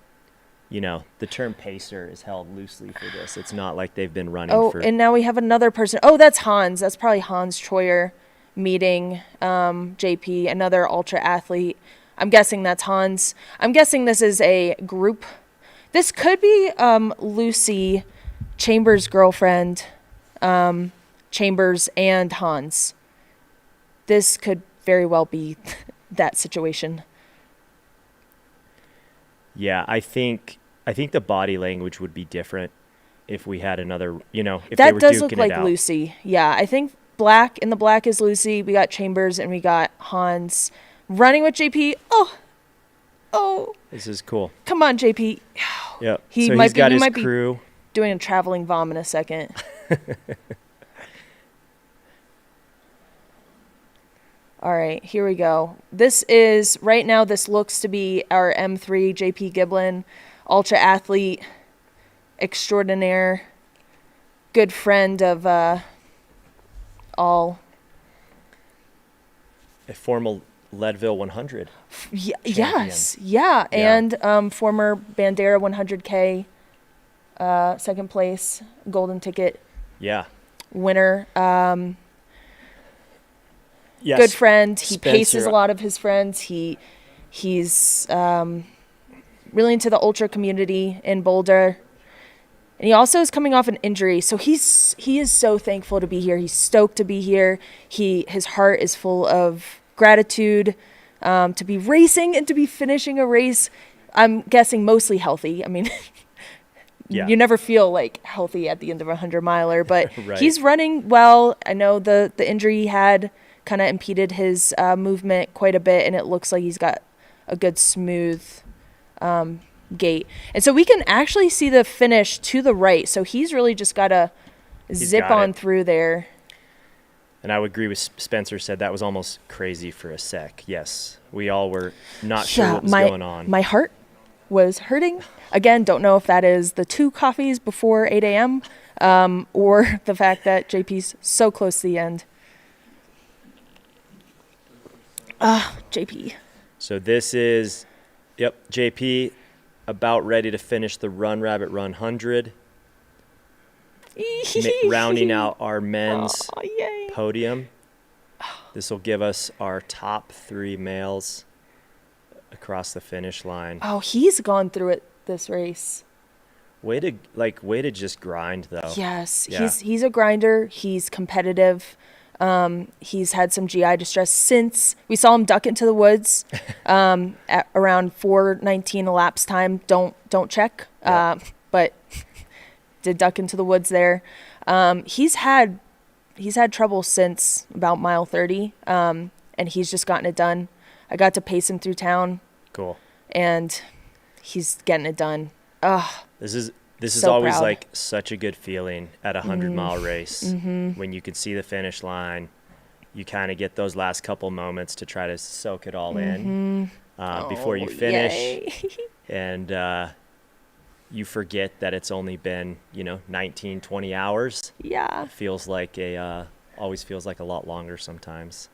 the term pacer is held loosely for this. It's not like they've been running Oh, for... and now we have another person. Oh, that's Hans. That's probably Hans Troyer meeting JP, another ultra athlete. I'm guessing that's Hans. I'm guessing this is a group. This could be Lucy, Chambers' girlfriend, Chambers and Hans. This could very well be that situation. Yeah, I think the body language would be different if we had another, if they That were does duking look it like out. Lucy. Yeah, I think in the black is Lucy. We got Chambers and we got Hans running with JP. Oh, This is cool. come on, JP. Yep. He So might he's be- got he his might be- crew. Doing a traveling vom in a second. All right, here we go. This looks to be our M3 JP Giblin, ultra athlete extraordinaire, good friend of all. A formal Leadville 100. Yes, yeah, and former Bandera 100K second place golden ticket Yeah. winner. Yes. Good friend. He Spencer. paces a lot of his friends. He's really into the ultra community in Boulder. And he also is coming off an injury, so he is so thankful to be here. He's stoked to be here. His heart is full of gratitude to be racing and to be finishing a race. I'm guessing mostly healthy. I mean, Yeah. you never feel like healthy at the end of a 100-miler, but Right. he's running well. I know the injury he had kind of impeded his movement quite a bit, and it looks like he's got a good smooth gait. And so we can actually see the finish to the right. So he's really just got to zip got on it. through there. And I would agree with Spencer said that was almost crazy for a sec. Yes. We all were not sure what was going on. My heart was hurting. Again, don't know if that is the 2 coffees before 8 a.m. Or the fact that JP's so close to the end. JP. So this is, JP about ready to finish the Run Rabbit Run 100. Rounding out our men's Aw, yay. podium. This will give us our top 3 males across the finish line. Oh, he's gone through it this race. Way to just grind though. Yes, Yeah. he's a grinder. He's competitive. He's had some GI distress since we saw him duck into the woods at around 4:19 elapsed time. Don't check, but did duck into the woods there. He's had trouble since about mile 30, and he's just gotten it done. I got to pace him through town. Cool. And he's getting it done. This is So always proud. like such a good feeling at a 100-mile race when you can see the finish line. You kind of get those last couple moments to try to soak it all in before you finish, Yay. and you forget that it's only been 19, 20 hours. Yeah. It feels like always feels like a lot longer sometimes.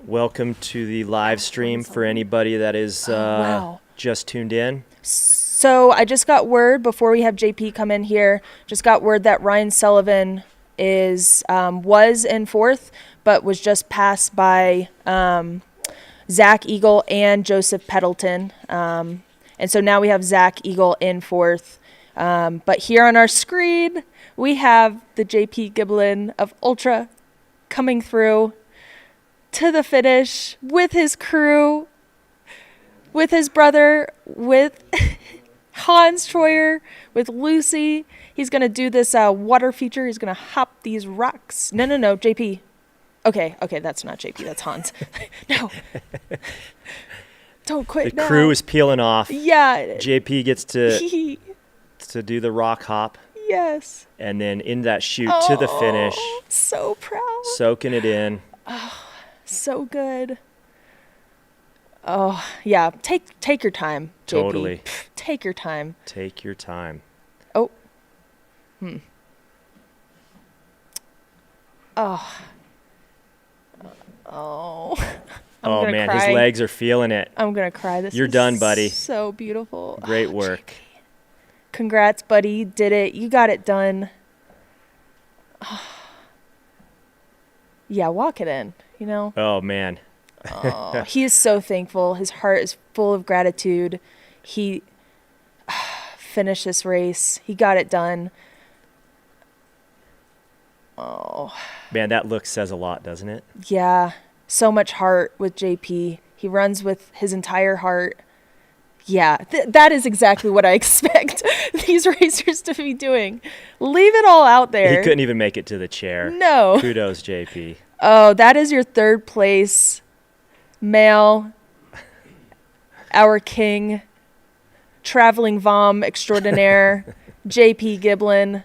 Welcome to the live stream for anybody that is wow. just tuned in. So I just got word before we have JP come in here, just got word that Ryan Sullivan was in fourth, but was just passed by Zach Eagle and Joseph Peddleton. And so now we have Zach Eagle in fourth. But here on our screen, we have the JP Giblin of Ultra coming through to the finish with his crew, with his brother, with Hans Troyer, with Lucy. He's going to do this water feature. He's going to hop these rocks. No, JP. Okay, that's not JP. That's Hans. No. Don't quit The now. crew is peeling off. Yeah. JP gets to do the rock hop, Yes. and then in that chute to the finish, So proud. soaking it in. So good. Oh, yeah. Take your time, JP. Totally. Take your time. Take your time. Oh. Oh. I'm Oh gonna man, cry. his legs are feeling it. I'm gonna cry. This You're is done, buddy. So beautiful. Great Oh, work. JP. Congrats, buddy. You did it. You got it done. Yeah, walk it in, Oh man. Oh, he is so thankful. His heart is full of gratitude. He finished this race. He got it done. Oh, Man, that look says a lot, doesn't it? yeah. So much heart with JP. He runs with his entire heart. Yeah, that is exactly what I expect these racers to be doing. Leave it all out there. He couldn't even make it to the chair. No. Kudos, JP. Oh, that is your third place male, our king, traveling vom extraordinaire, JP Giblin,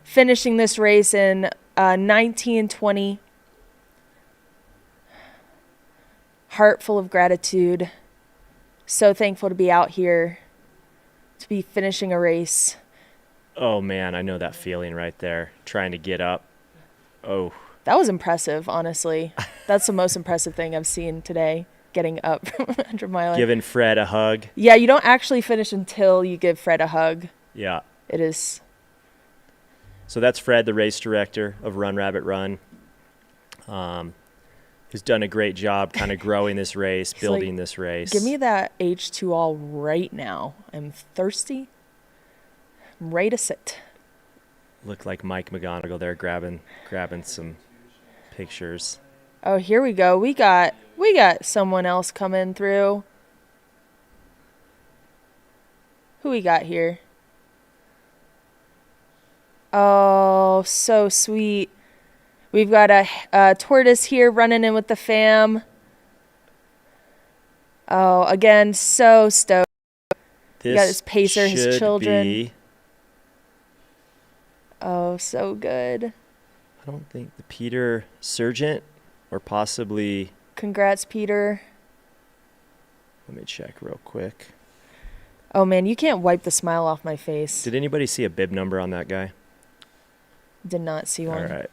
finishing this race in 19:20. Heart full of gratitude. So thankful to be out here, to be finishing a race. Oh man, I know that feeling right there. Trying to get up. Oh. That was impressive, honestly. That's the most impressive thing I've seen today, getting up from 100 miler. Giving Fred a hug. Yeah, you don't actually finish until you give Fred a hug. Yeah. It is. So that's Fred, the race director of Run Rabbit Run, who's done a great job kind of growing this race, building like, this race. Give me that H2 right now. I'm thirsty. I'm ready to sit. Look like Mike McGonigal there grabbing some pictures. Oh, here we go. We got someone else coming through. Who we got here? Oh, so sweet. We've got a Tortoise here running in with the fam. Oh, again, so stoked. This got his pacer, his should children. be- Oh, so good. I don't think the Peter Sargent or possibly, Congrats, Peter. let me check real quick. Oh, man, you can't wipe the smile off my face. Did anybody see a bib number on that guy? Did not see one. All right.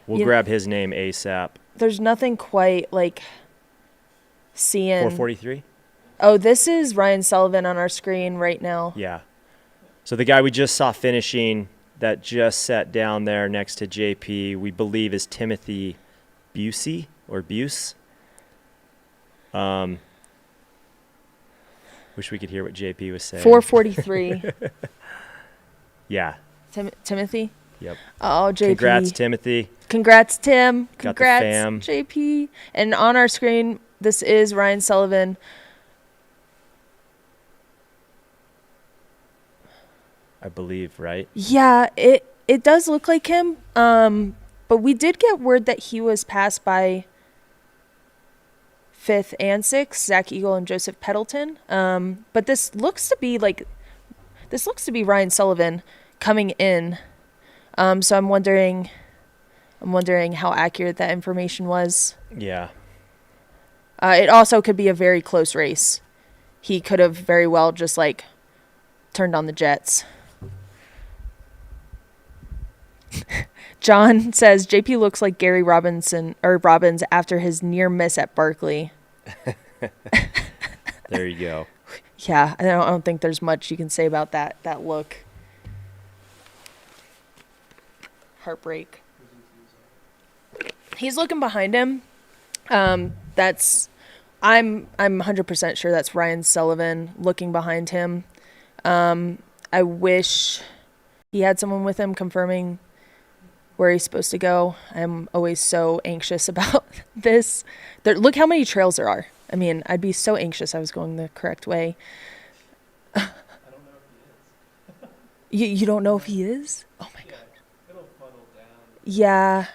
We'll You- grab his name ASAP. There's nothing quite like seeing. 443. Oh, this is Ryan Sullivan on our screen right now. Yeah. So the guy we just saw finishing that just sat down there next to JP, we believe is Timothy Busey or Buse. Wish we could hear what JP was saying. 443. Yeah. Timothy? Yep. Oh, JP. Congrats, Timothy. Congrats, Tim. Got the Congrats, fam. JP. And on our screen, this is Ryan Sullivan. I believe, right? Yeah, it does look like him. But we did get word that he was passed by 5th and 6th, Zach Eagle and Joseph Peddleton. But this looks to be Ryan Sullivan coming in. So I'm wondering how accurate that information was. Yeah. It also could be a very close race. He could have very well just like turned on the jets. John says JP looks like Gary Robbins after his near miss at Berkeley. There you go. Yeah, I don't think there's much you can say about that look. Heartbreak. He's looking behind him. I'm 100% sure that's Ryan Sullivan looking behind him. I wish he had someone with him confirming where he's supposed to go. I'm always so anxious about this. Look how many trails there are. I mean, I'd be so anxious I was going the correct way. I don't know if he is. You don't know if he is? Oh my God. It'll funnel down. Yeah.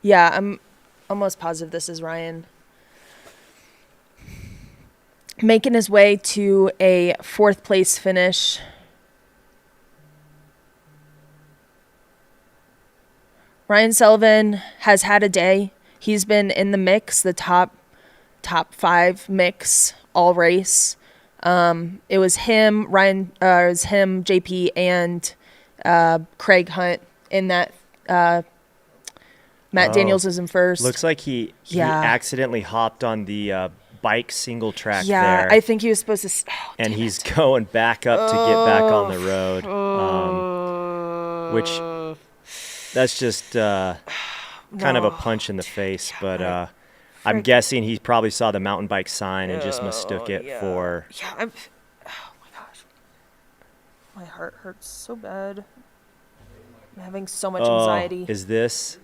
Yeah, I'm almost positive this is Ryan. Making his way to a 4th place finish. Ryan Sullivan has had a day. He's been in the mix, the top 5 mix all race. It was him, JP, and Craig Hunt in that. Matt Daniels is in first. Looks like he accidentally hopped on the bike single track there. Yeah, I think he was supposed to. And he's going back up to get back on the road. Which, that's just kind of a punch in the face. But I'm guessing he probably saw the mountain bike sign and just mistook it for. Yeah, oh my gosh. My heart hurts so bad. I'm having so much anxiety. Is this?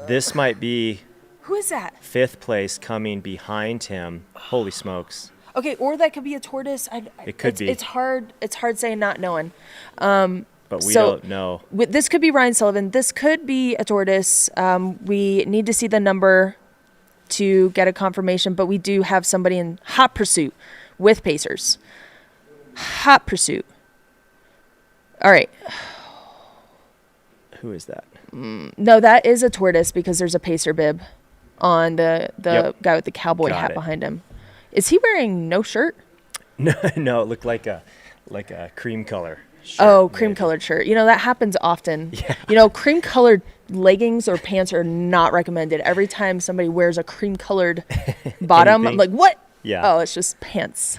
This might be. Who is that? 5th place coming behind him. Holy smokes. Okay, or that could be a tortoise. It could be. It's hard saying not knowing. But we don't know. This could be Ryan Sullivan. This could be a tortoise. We need to see the number to get a confirmation, but we do have somebody in hot pursuit with Pacers. Hot pursuit. All right. Who is that? No, that is a tortoise because there's a Pacer bib on the guy with the cowboy hat behind him. Is he wearing no shirt? No, it looked like a cream color shirt. Oh, cream colored shirt. You know, that happens often. Yeah. You know, cream colored leggings or pants are not recommended. Every time somebody wears a cream colored bottom, I'm like, what? Yeah. Oh, it's just pants.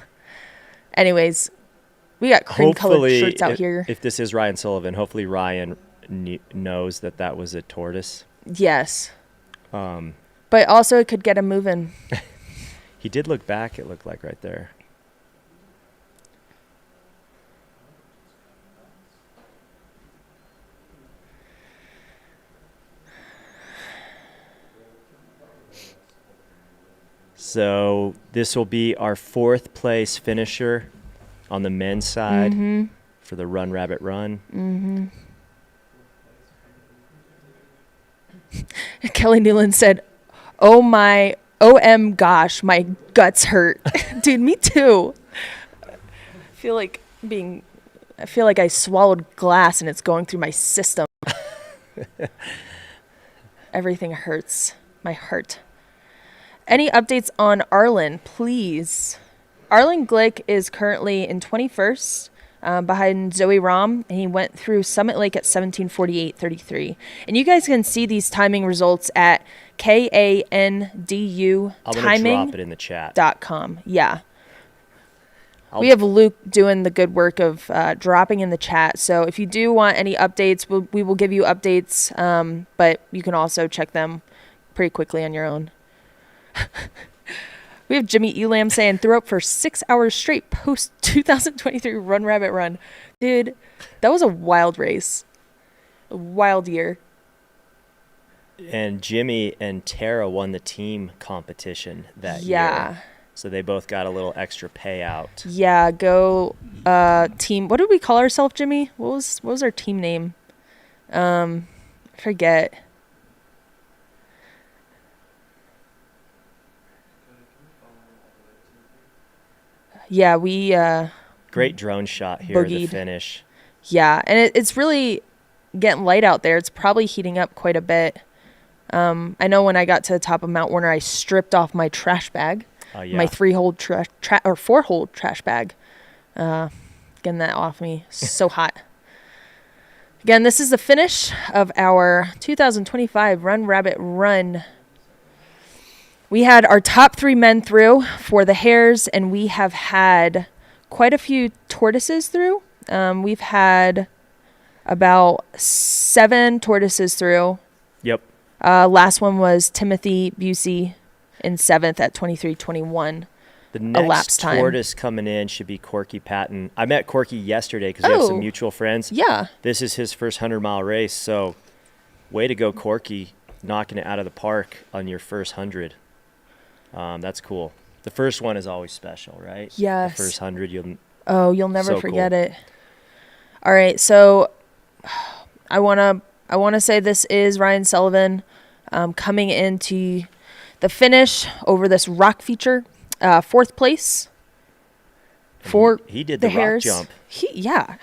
Anyways, we got cream colored shirts out here. If this is Ryan Sullivan, hopefully Ryan knows that was a tortoise. Yes. But also it could get him moving. He did look back, it looked like right there. So this will be our 4th place finisher on the men's side for the Run Rabbit Run. Mm-hmm. Kelly Newland said, gosh, my guts hurt. Dude, me too. I feel like I swallowed glass and it's going through my system. Everything hurts. My heart. Any updates on Arlin, please? Arlin Glick is currently in 21st. behind Zoe Rom, and he went through Summit Lake at 17:48:33. And you guys can see these timing results at KANDU I'm gonna drop it in the chat. timing.com. Yeah. We have Luke doing the good work of dropping in the chat. So if you do want any updates, we will give you updates, but you can also check them pretty quickly on your own. We have Jimmy Elam saying, threw up for 6 hours straight post 2023 Run Rabbit Run. Dude, that was a wild race. A wild year. And Jimmy and Tara won the team competition that year. So they both got a little extra payout. Yeah, go team. What did we call ourselves, Jimmy? What was our team name? Forget. Yeah, we great drone shot here at the finish. Yeah, and it's really getting light out there. It's probably heating up quite a bit. I know when I got to the top of Mount Warner, I stripped off my trash bag. My 3-hole or 4-hole trash bag. Getting that off me. So hot. Again, this is the finish of our 2025 Run Rabbit Run. We had our top 3 men through for the Hares, and we have had quite a few Tortoises through. We've had about 7 Tortoises through. Yep. Last one was Timothy Busey in 7th at 23:21. The next Tortoise coming in should be Corky Patton. I met Corky yesterday because we have some mutual friends. Yeah. This is his first 100-mile race, so way to go, Corky, knocking it out of the park on your first 100. That's cool. The first one is always special, right? Yes. The first 100, you'll never forget it. All right, so I wanna say this is Ryan Sullivan coming into the finish over this rock feature, 4th place for he did the the Hares. rock jump. Yeah.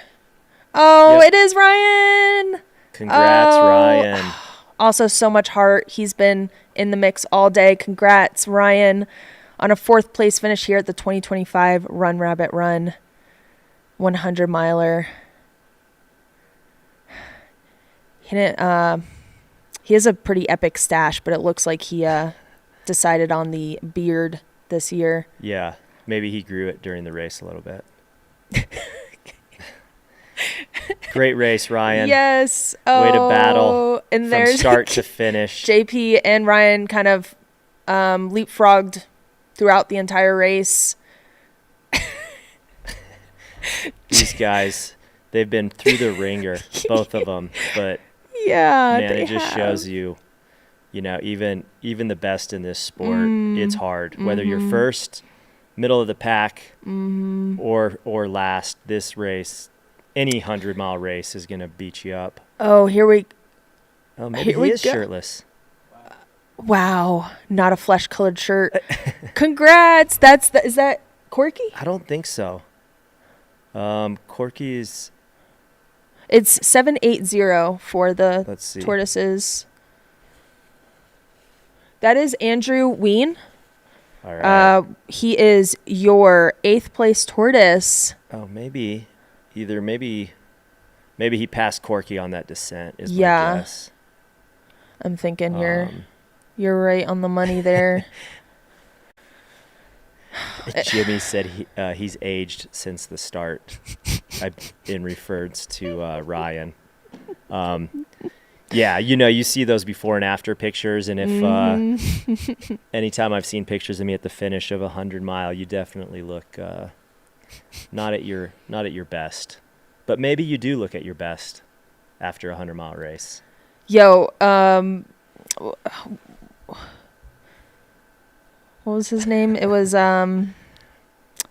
Oh, Yep. It is Ryan. Congrats, Ryan. Also, so much heart. He's been in the mix all day. Congrats, Ryan, on a 4th place finish here at the 2025 Run Rabbit Run 100 miler. He has a pretty epic stash, but it looks like he decided on the beard this year. Yeah, maybe he grew it during the race a little bit. Great race, Ryan. Yes. Way to battle and from there's start to finish. JP and Ryan kind of leapfrogged throughout the entire race. These guys, they've been through the ringer, both of them. But yeah, man, it just shows you, even the best in this sport, it's hard. Whether you're first, middle of the pack, or last, this race, any 100-mile race is going to beat you up. Oh, maybe he is shirtless. Wow, not a flesh-colored shirt. Congrats. Is that Corky? I don't think so. Corky is... It's 780 for the Let's see. Tortoises. That is Andrew Ween. All right. He is your 8th place Tortoise. Oh, maybe he passed Corky on that descent is my guess. I'm thinking you're right on the money there. Jimmy said he's aged since the start, in reference to Ryan. Yeah, you see those before and after pictures, and if anytime I've seen pictures of me at the finish of a 100-mile, you definitely look not at your best. But maybe you do look at your best after a 100-mile race. Yo, what was his name? It was Andrew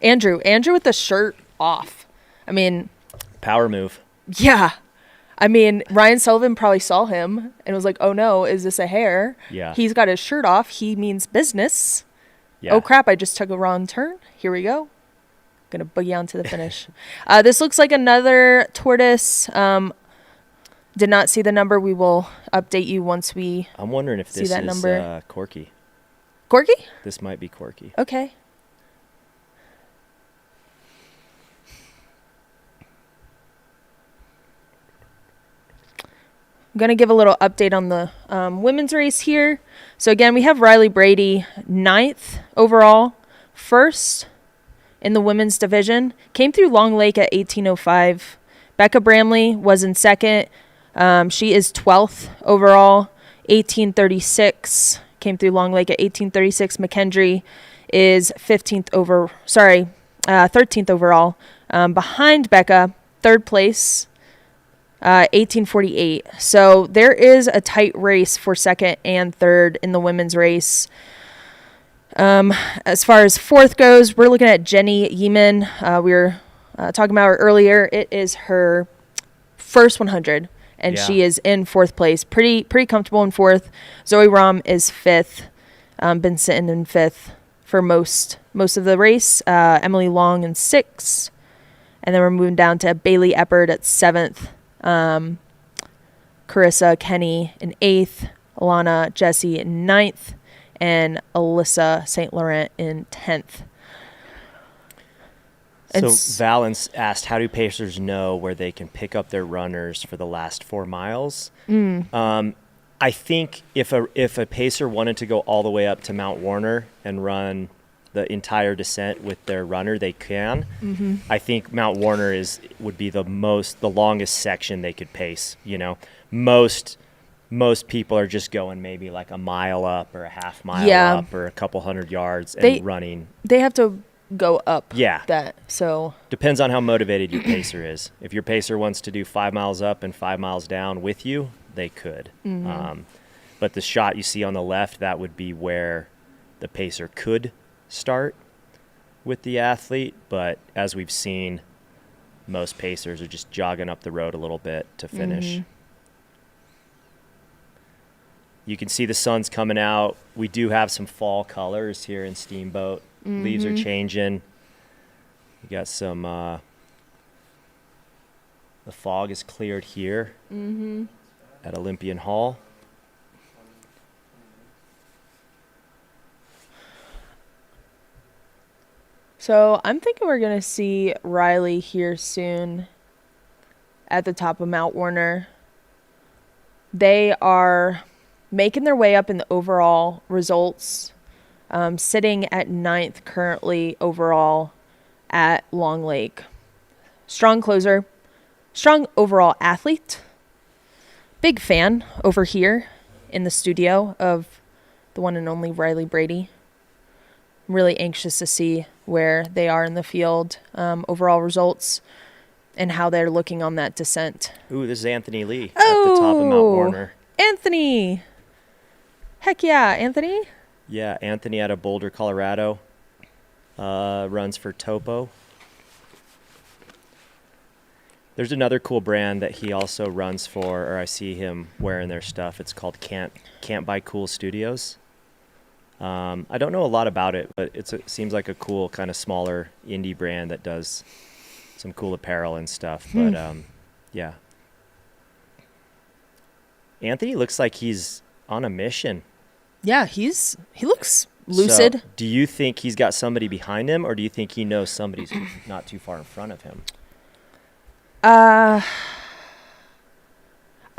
with the shirt off. I mean, power move. Yeah. I mean, Ryan Sullivan probably saw him and was like, oh no, is this a hare? Yeah. He's got his shirt off. He means business. Yeah. Oh crap, I just took a wrong turn. Here we go. Gonna boogie on to the finish. This looks like another Tortoise. Did not see the number. We will update you once we I'm wondering if see this that is number. Corky. Corky? This might be Corky. Okay. I'm going to give a little update on the women's race here. So again, we have Riley Brady 9th overall, 1st in the women's division. Came through Long Lake at 18:05. Becca Bramley was in 2nd. She is 12th overall, 18:36. Came through Long Lake at 18:36. McKendry is 13th overall. Behind Becca, 3rd place, 18:48. So there is a tight race for 2nd and 3rd in the women's race. As far as 4th goes, we're looking at Jenny Yeeman. We were talking about her earlier. It is her first 100, and she is in 4th place. Pretty comfortable in 4th. Zoe Rom is 5th. Been sitting in 5th for most of the race. Emily Long in 6th. And then we're moving down to Bailey Eppard at 7th. Carissa Kenny in 8th. Alana Jesse in 9th. And Alyssa St. Laurent in 10th. So Valence asked, how do pacers know where they can pick up their runners for the last 4 miles? I think if a pacer wanted to go all the way up to Mount Warner and run the entire descent with their runner, they can. I think Mount Warner would be the longest section they could pace. You know, most people are just going maybe like a mile up or a half mile up or a couple hundred yards and running. They have to go up. Yeah. That so depends on how motivated your pacer is. If your pacer wants to do 5 miles up and 5 miles down with you, they could. But the shot you see on the left, that would be where the pacer could start with the athlete. But as we've seen, most pacers are just jogging up the road a little bit to finish. You can see the sun's coming out. We do have some fall colors here in Steamboat. Leaves are changing. You got some, the fog is cleared here at Olympian Hall. So I'm thinking we're going to see Riley here soon at the top of Mount Warner. They are making their way up in the overall results, sitting at 9th currently overall at Long Lake. Strong closer, strong overall athlete. Big fan over here in the studio of the one and only Riley Brady. I'm really anxious to see where they are in the field, overall results, and how they're looking on that descent. Ooh, this is Anthony Lee at the top of Mount Warner. Anthony! Heck yeah, Anthony. Yeah, Anthony out of Boulder, Colorado. Runs for Topo. There's another cool brand that he also runs for, or I see him wearing their stuff. It's called Can't Buy Cool Studios. I don't know a lot about it, but it seems like a cool kind of smaller indie brand that does some cool apparel and stuff. But yeah. Anthony looks like he's on a mission. Yeah, he looks lucid. So, do you think he's got somebody behind him, or do you think he knows somebody's not too far in front of him? I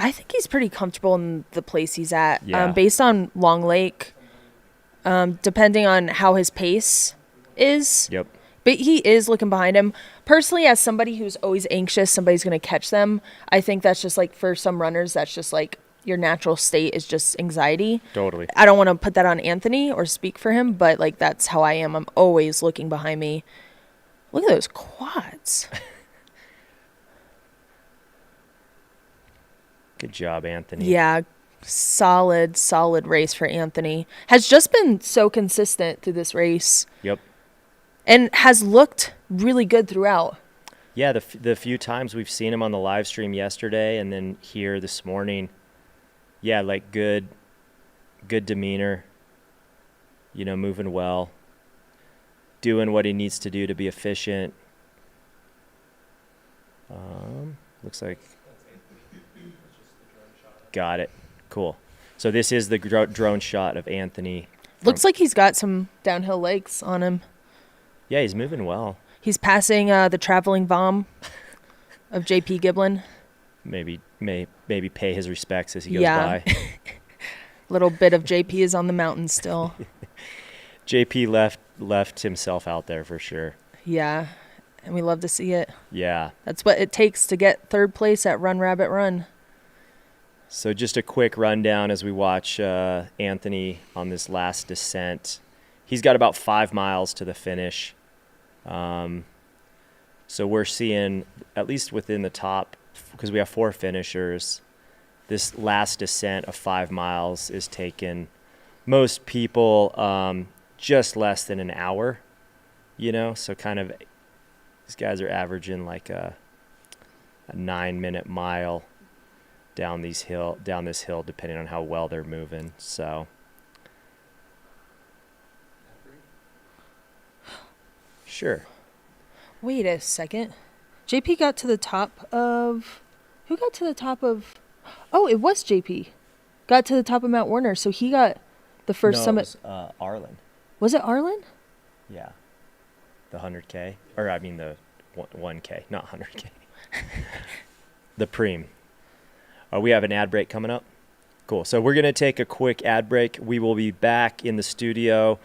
think he's pretty comfortable in the place he's at. Yeah. Based on Long Lake, depending on how his pace is. Yep. But he is looking behind him. Personally, as somebody who's always anxious, somebody's going to catch them. I think that's just like, for some runners, that's just like your natural state is just anxiety. Totally. I don't want to put that on Anthony or speak for him, but like that's how I am. I'm always looking behind me. Look at those quads. Good job, Anthony. Yeah, solid race for Anthony. Has just been so consistent through this race. Yep. And has looked really good throughout. Yeah, the few times we've seen him on the live stream yesterday and then here this morning, yeah, like good demeanor, moving well, doing what he needs to do to be efficient. Looks like... Got it. Cool. So this is the drone shot of Anthony. Looks like he's got some downhill legs on him. Yeah, he's moving well. He's passing the traveling vom of JP Giblin. Maybe maybe pay his respects as he goes Yeah. by. Little bit of JP is on the mountain still. JP left himself out there for sure. Yeah. And we love to see it. Yeah. That's what it takes to get third place at Run Rabbit Run. So just a quick rundown as we watch Anthony on this last descent. He's got about 5 miles to the finish. So we're seeing, at least within the top, because we have 4 finishers, this last descent of 5 miles is taking most people just less than an hour, so kind of these guys are averaging like a 9-minute mile down this hill, depending on how well they're moving. So sure. Wait a second. JP got to the top of... Who got to the top of... Oh, it was JP. Got to the top of Mount Warner, so he got the first summit. It was, Arlin. Was it Arlin? Yeah. The 100K. Or, I mean, the 1K, not 100K. The preem. We have an ad break coming up. Cool. So we're going to take a quick ad break. We will be back in the studio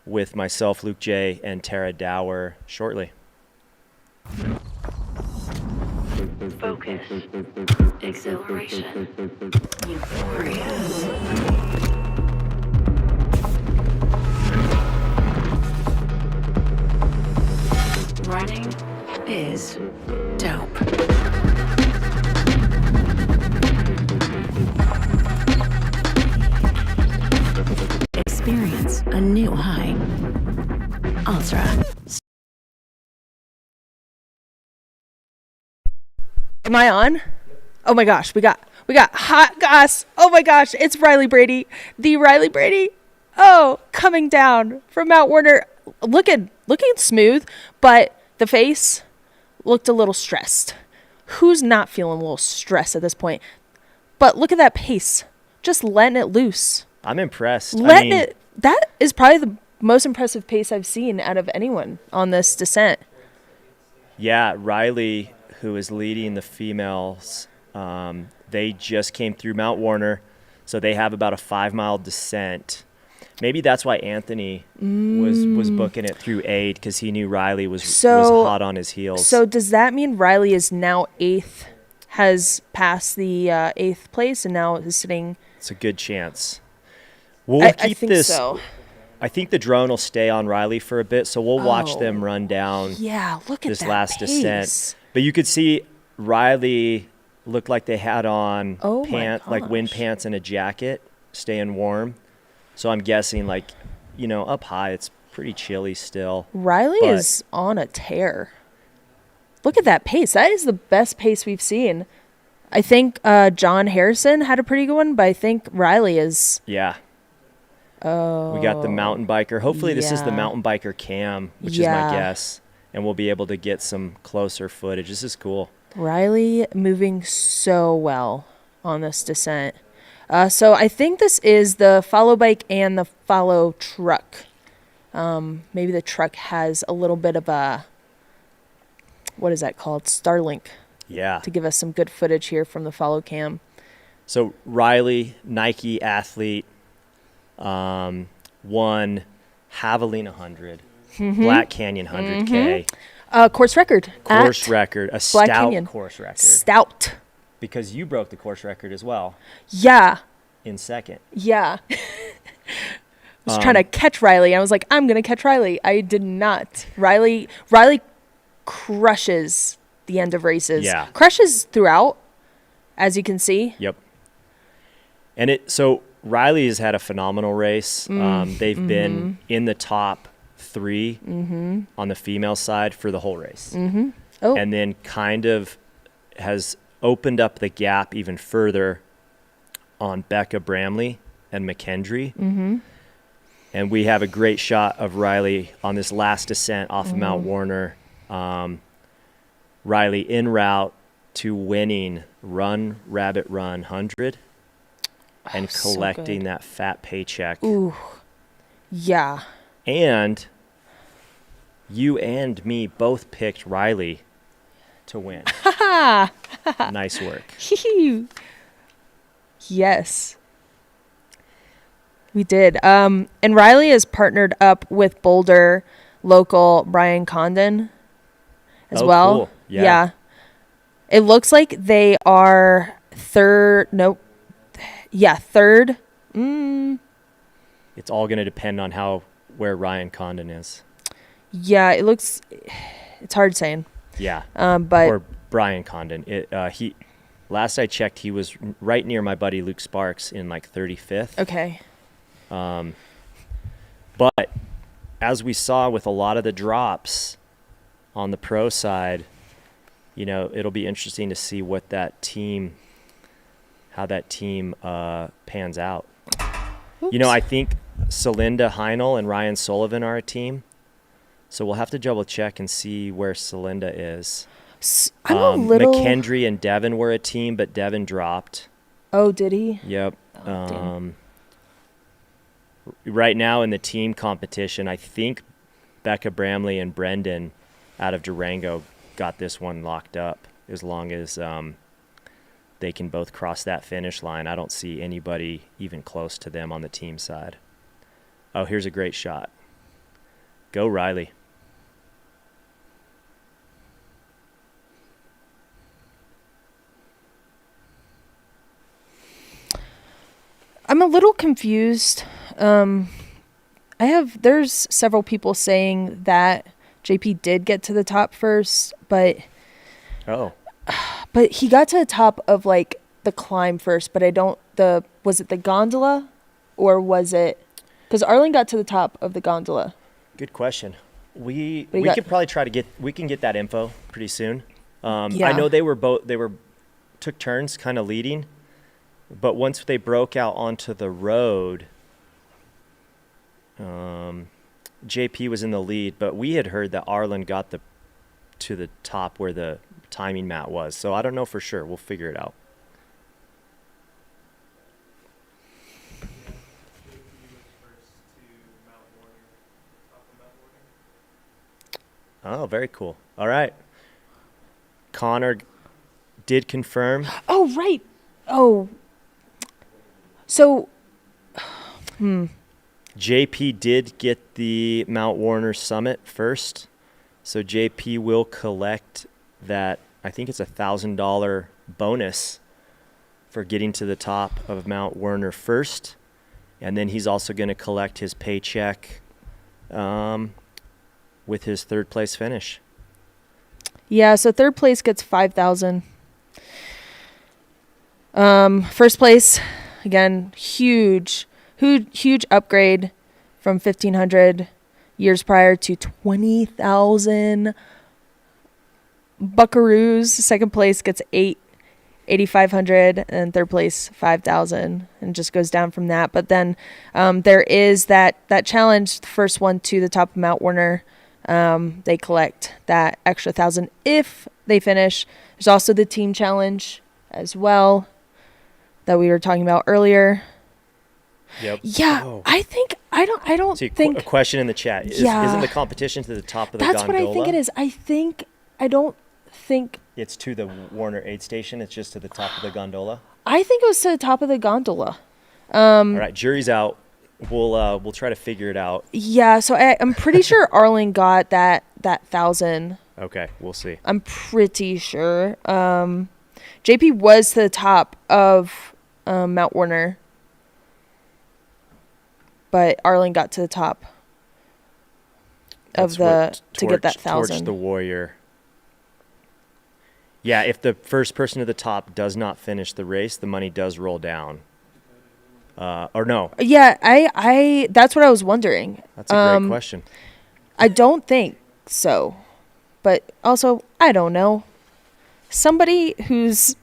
with myself, Luke J., and Tara Dower shortly. Focus. Exhilaration. Euphoria. Running is dope. Experience a new high. Altra. Am I on? Oh my gosh, we got hot gas. Oh my gosh, it's Riley Brady. The Riley Brady. Oh, coming down from Mount Warner. Looking smooth, but the face looked a little stressed. Who's not feeling a little stressed at this point? But look at that pace. Just letting it loose. I'm impressed. That is probably the most impressive pace I've seen out of anyone on this descent. Yeah, Riley, who is leading the females, they just came through Mount Warner, so they have about a 5-mile descent. Maybe that's why Anthony was booking it through aid, because he knew Riley was hot on his heels. So does that mean Riley is now 8th, has passed the 8th place, and now is sitting... It's a good chance. We'll keep I think this. So. I think the drone will stay on Riley for a bit, so we'll watch them run down look at this that last pace. descent. But you could see Riley looked like they had on wind pants and a jacket, staying warm. So I'm guessing, up high, it's pretty chilly still. Riley is on a tear. Look at that pace. That is the best pace we've seen. I think John Harrison had a pretty good one, but I think Riley is... Yeah. Oh. We got the mountain biker. Hopefully this is the mountain biker cam, which is my guess. And we'll be able to get some closer footage. This is cool. Riley moving so well on this descent. So I think this is the follow bike and the follow truck. Maybe the truck has a little bit of a, what is that called? Starlink. Yeah. To give us some good footage here from the follow cam. So Riley, Nike athlete, won Javelina 100, Black Canyon 100K. Course record. Course record. A Black stout Canyon. Course record. Stout. Because you broke the course record as well. Yeah. In second. Yeah. I was trying to catch Riley. I was like, I'm going to catch Riley. I did not. Riley crushes the end of races. Yeah. Crushes throughout, as you can see. Yep. And so Riley has had a phenomenal race. They've been in the top 3 on the female side for the whole race. Oh. And then kind of has opened up the gap even further on Becca Bramley and McKendry. And we have a great shot of Riley on this last descent off of Mount Warner. Riley en route to winning Run Rabbit Run 100 and collecting that fat paycheck. Ooh. Yeah. And you and me both picked Riley to win. Nice work. Yes. We did. And Riley is partnered up with Boulder local Brian Condon as well. Cool. Yeah. It looks like they are third. Nope. Yeah, third. It's all going to depend on where Ryan Condon is. Yeah, it's hard saying. Yeah. But or Brian Condon. Last I checked, he was right near my buddy Luke Sparks in like 35th. okay. But as we saw with a lot of the drops on the pro side, it'll be interesting to see how that team pans out. Oops. I think Celinda Heinel and Ryan Sullivan are a team. So we'll have to double check and see where Celinda is. I'm a little. McKendry and Devin were a team, but Devin dropped. Oh, did he? Yep. Oh, damn. Right now in the team competition, I think Becca Bramley and Brendan out of Durango got this one locked up. As long as they can both cross that finish line, I don't see anybody even close to them on the team side. Oh, here's a great shot. Go Riley. I'm a little confused. There's several people saying that JP did get to the top first, but he got to the top of like the climb first, but was it the gondola or was it, because Arlin got to the top of the gondola. Good question. We could probably we can get that info pretty soon. Yeah. I know they took turns kind of leading, but once they broke out onto the road, JP was in the lead, but we had heard that Arlin got to the top where the timing mat was. So I don't know for sure. We'll figure it out. Oh, very cool. All right. Connor did confirm. Oh, right. Oh. So, JP did get the Mount Warner Summit first. So JP will collect that, I think it's $1,000 bonus for getting to the top of Mount Warner first. And then he's also going to collect his paycheck with his third place finish. Yeah, so third place gets $5,000. First place, again, huge upgrade from 1,500 years prior to 20,000 buckaroos. Second place gets 8,500, and third place 5,000, and just goes down from that. But then there is that challenge, the first one to the top of Mount Warner. They collect that extra 1,000 if they finish. There's also the team challenge as well that we were talking about earlier. Yep. Yeah, Oh. I don't See, think a question in the chat. Isn't the competition to the top of the that's gondola? what I think it is. I don't think It's to the Warner aid station. It's just to the top of the gondola. I think it was to the top of the gondola. All right, jury's out. We'll try to figure it out. Yeah, so I'm pretty sure Arlin got that 1,000. Okay, we'll see. I'm pretty sure. JP was to the top of Mount Warner, but Arlin got to the top That's of what to get that Torch 1,000. the Warrior. Yeah, if the first person to the top does not finish the race, the money does roll down. Or no? Yeah, I that's what I was wondering. That's a great question. I don't think so, but also I don't know. Somebody who's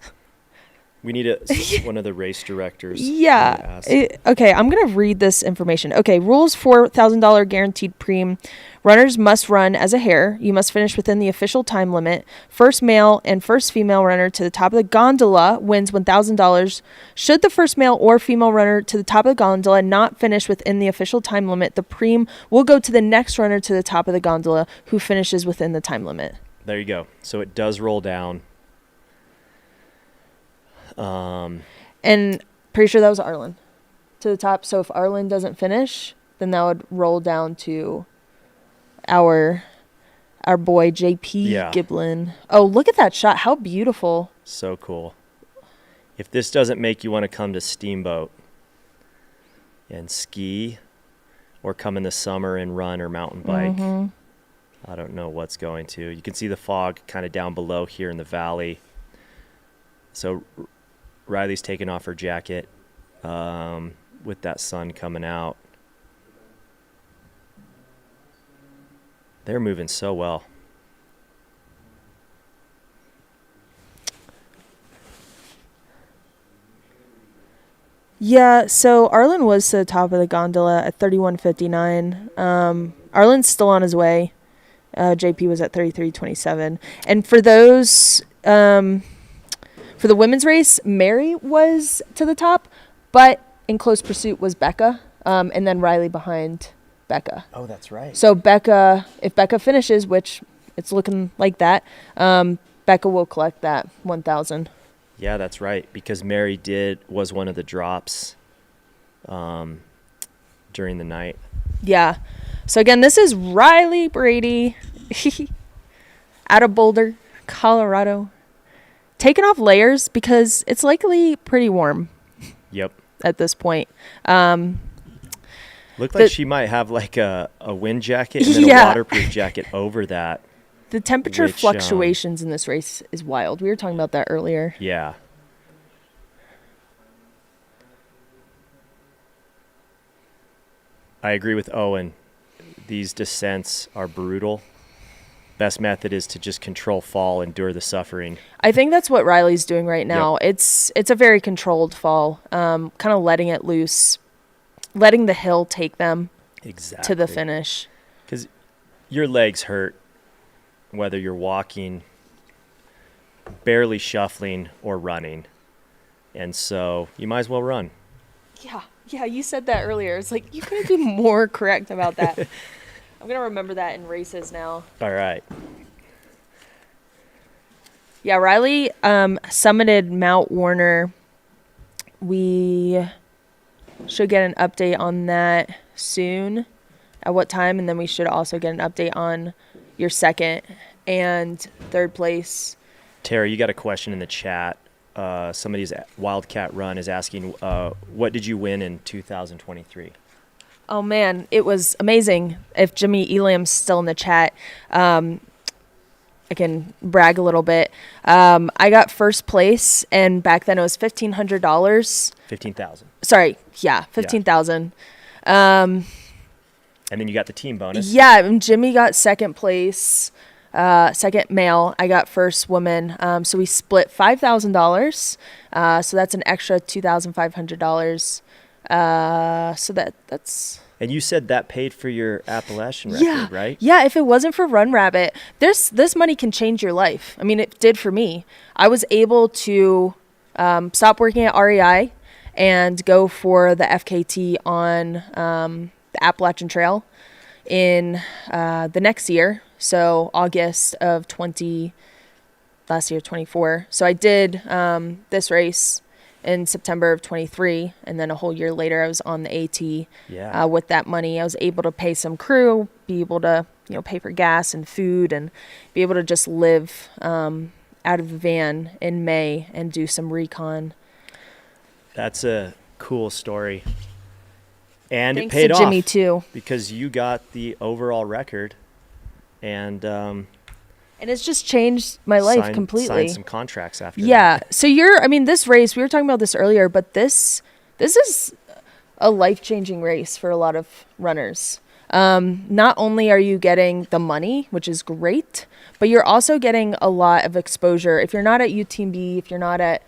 We need one of the race directors. Yeah. to ask. Okay, I'm going to read this information. Okay, rules for $1,000 guaranteed preem. Runners must run as a hare. You must finish within the official time limit. First male and first female runner to the top of the gondola wins $1,000. Should the first male or female runner to the top of the gondola not finish within the official time limit, the preem will go to the next runner to the top of the gondola who finishes within the time limit. There you go. So it does roll down. And Pretty sure that was Arlin to the top. So if Arlin doesn't finish, then that would roll down to our boy JP Giblin. Oh, look at that shot. How beautiful. So cool. If this doesn't make you want to come to Steamboat and ski or come in the summer and run or mountain bike, I don't know what's going to. You can see the fog kind of down below here in the valley. So Riley's taking off her jacket with that sun coming out. They're moving so well. Yeah, so Arlin was to the top of the gondola at 31:59. Arlin's still on his way. JP was at 33:27. And for those, for the women's race, Mary was to the top, but in close pursuit was Becca, and then Riley behind Becca. Oh, that's right. So Becca, if Becca finishes, which it's looking like that, Becca will collect that 1,000. Yeah, that's right. Because Mary was one of the drops during the night. Yeah. So again, this is Riley Brady out of Boulder, Colorado. Taking off layers because it's likely pretty warm. Yep. At this point. Looked like she might have like a wind jacket and then a waterproof jacket over that. The temperature fluctuations in this race is wild. We were talking about that earlier. Yeah. I agree with Owen. These descents are brutal. Best method is to just control fall, endure the suffering. I think that's what Riley's doing right now. Yep. It's a very controlled fall, kind of letting it loose, letting the hill take them to the finish. Because your legs hurt whether you're walking, barely shuffling, or running. And so you might as well run. Yeah, you said that earlier. It's like, you couldn't be more correct about that. I'm going to remember that in races now. All right. Yeah, Riley summited Mount Warner. We should get an update on that soon. At what time? And then we should also get an update on your second and third place. Tara, you got a question in the chat. Somebody's Wildcat Run is asking, what did you win in 2023? Oh, man, it was amazing. If Jimmy Elam's still in the chat, I can brag a little bit. I got first place, and back then it was $1,500. $15,000. Sorry, yeah, $15,000. And then you got the team bonus. Yeah, and Jimmy got second place, second male. I got first woman. So we split $5,000. So that's an extra $2,500. So that's. And you said that paid for your Appalachian record, right? Yeah. If it wasn't for Run Rabbit, this money can change your life. I mean, it did for me. I was able to stop working at REI and go for the FKT on the Appalachian Trail in the next year. So August of 24. So I did this race in September of 23, and then a whole year later I was on the AT. With that money. I was able to pay some crew, be able to pay for gas and food, and be able to just live out of the van in May and do some recon. That's a cool story. And Thanks it paid to off. Jimmy too. Because you got the overall record, and it's just changed my life completely. Signed some contracts after that. Yeah. So this race, we were talking about this earlier, but this is a life-changing race for a lot of runners. Not only are you getting the money, which is great, but you're also getting a lot of exposure. If you're not at UTMB, if you're not at,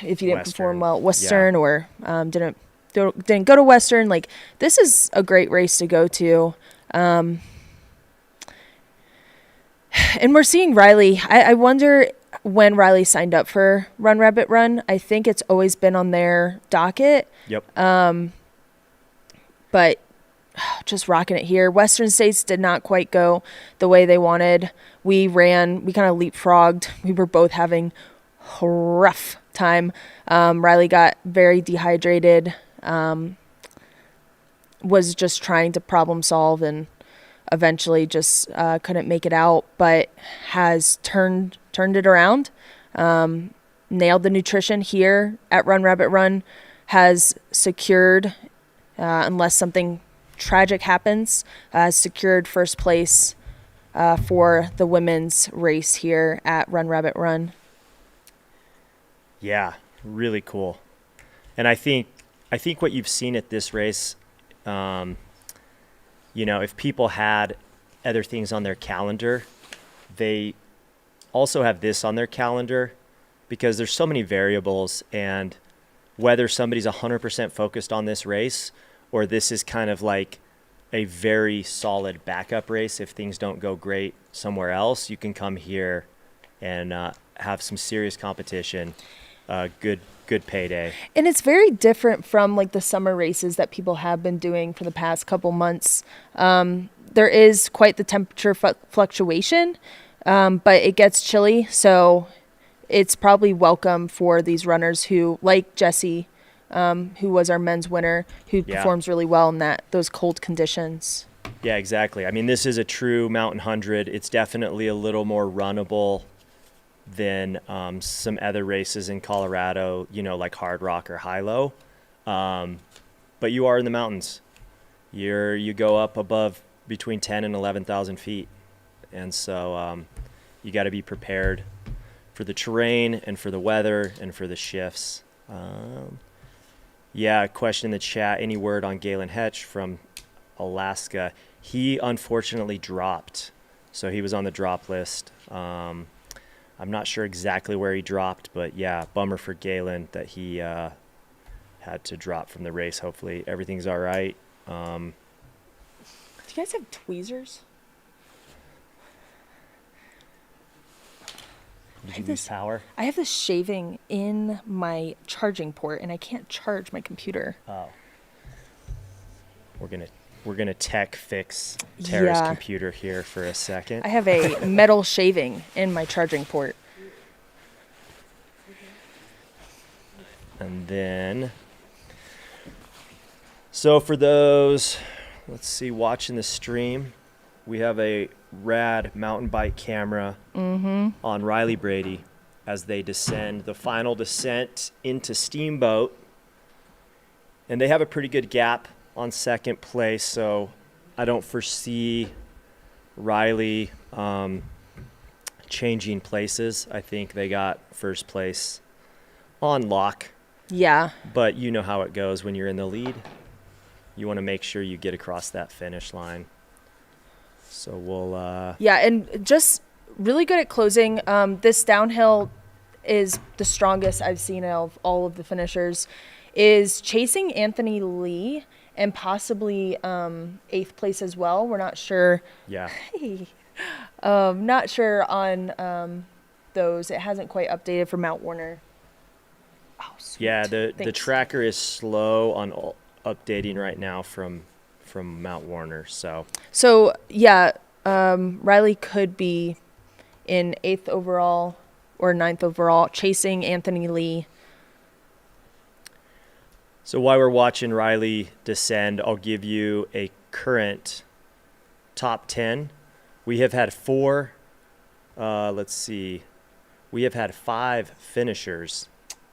if you didn't perform well at Western or didn't go to Western, like, this is a great race to go to. And we're seeing Riley. I wonder when Riley signed up for Run Rabbit Run. I think it's always been on their docket. Yep. But just rocking it here. Western States did not quite go the way they wanted. We kind of leapfrogged. We were both having rough time. Riley got very dehydrated, was just trying to problem solve and eventually just couldn't make it out, but has turned it around. Nailed the nutrition here at Run Rabbit Run, has secured, unless something tragic happens, secured first place for the women's race here at Run Rabbit Run. Yeah, really cool. And I think what you've seen at this race, if people had other things on their calendar, they also have this on their calendar, because there's so many variables, and whether somebody's 100% focused on this race or this is kind of like a very solid backup race, if things don't go great somewhere else, you can come here and have some serious competition, good payday. And it's very different from like the summer races that people have been doing for the past couple months. There is quite the temperature fluctuation, but it gets chilly, so it's probably welcome for these runners who, like Jesse, who was our men's winner, who performs really well in those cold conditions. Yeah, exactly. I mean, this is a true mountain 100. It's definitely a little more runnable than some other races in Colorado, like Hard Rock or High-Low. But you are in the mountains. You go up above between 10 and 11,000 feet. And so you got to be prepared for the terrain and for the weather and for the shifts. Question in the chat. Any word on Galen Hetch from Alaska? He unfortunately dropped. So he was on the drop list. I'm not sure exactly where he dropped, but yeah, bummer for Galen that he had to drop from the race. Hopefully everything's all right. Do you guys have tweezers? Did you lose power? I have this shaving in my charging port, and I can't charge my computer. Oh. We're gonna tech fix Tara's computer here for a second. I have a metal shaving in my charging port. And then, so for those, watching the stream, we have a rad mountain bike camera on Riley Brady as they descend the final descent into Steamboat. And they have a pretty good gap on second place, so I don't foresee Riley changing places. I think they got first place on lock. Yeah. But you know how it goes when you're in the lead. You want to make sure you get across that finish line. So we'll... and just really good at closing. This downhill is the strongest I've seen of all of the finishers. Is chasing Anthony Lee and possibly 8th place as well. We're not sure. Yeah. Not sure on those. It hasn't quite updated for Mount Warner. Oh, sweet. Yeah, the tracker is slow on updating right now from Mount Warner. So Riley could be in 8th overall or 9th overall, chasing Anthony Lee. So while we're watching Riley descend, I'll give you a current top 10. We have had we have had 5 finishers.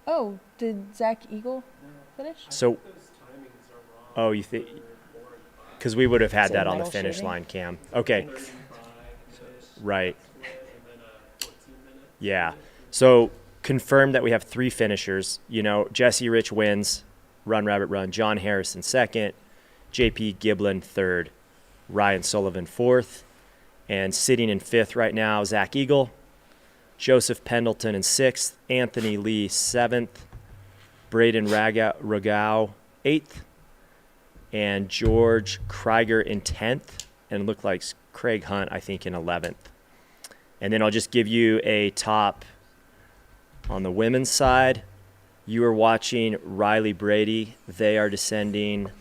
Oh, did Zach Eagle finish? So, you think? Because we would have had that on the finish shaving line, Cam. Okay. Right. Yeah. So confirmed that we have 3 finishers. Jesse Rich wins, Run Rabbit Run. John Harrison 2nd, JP Giblin 3rd, Ryan Sullivan 4th, and sitting in 5th right now, Zach Eagle, Joseph Pendleton in 6th, Anthony Lee 7th, Braden Ragau 8th, and George Krieger in 10th, and it looked like Craig Hunt, I think, in 11th. And then I'll just give you a top on the women's side. You are watching Riley Brady. They are descending,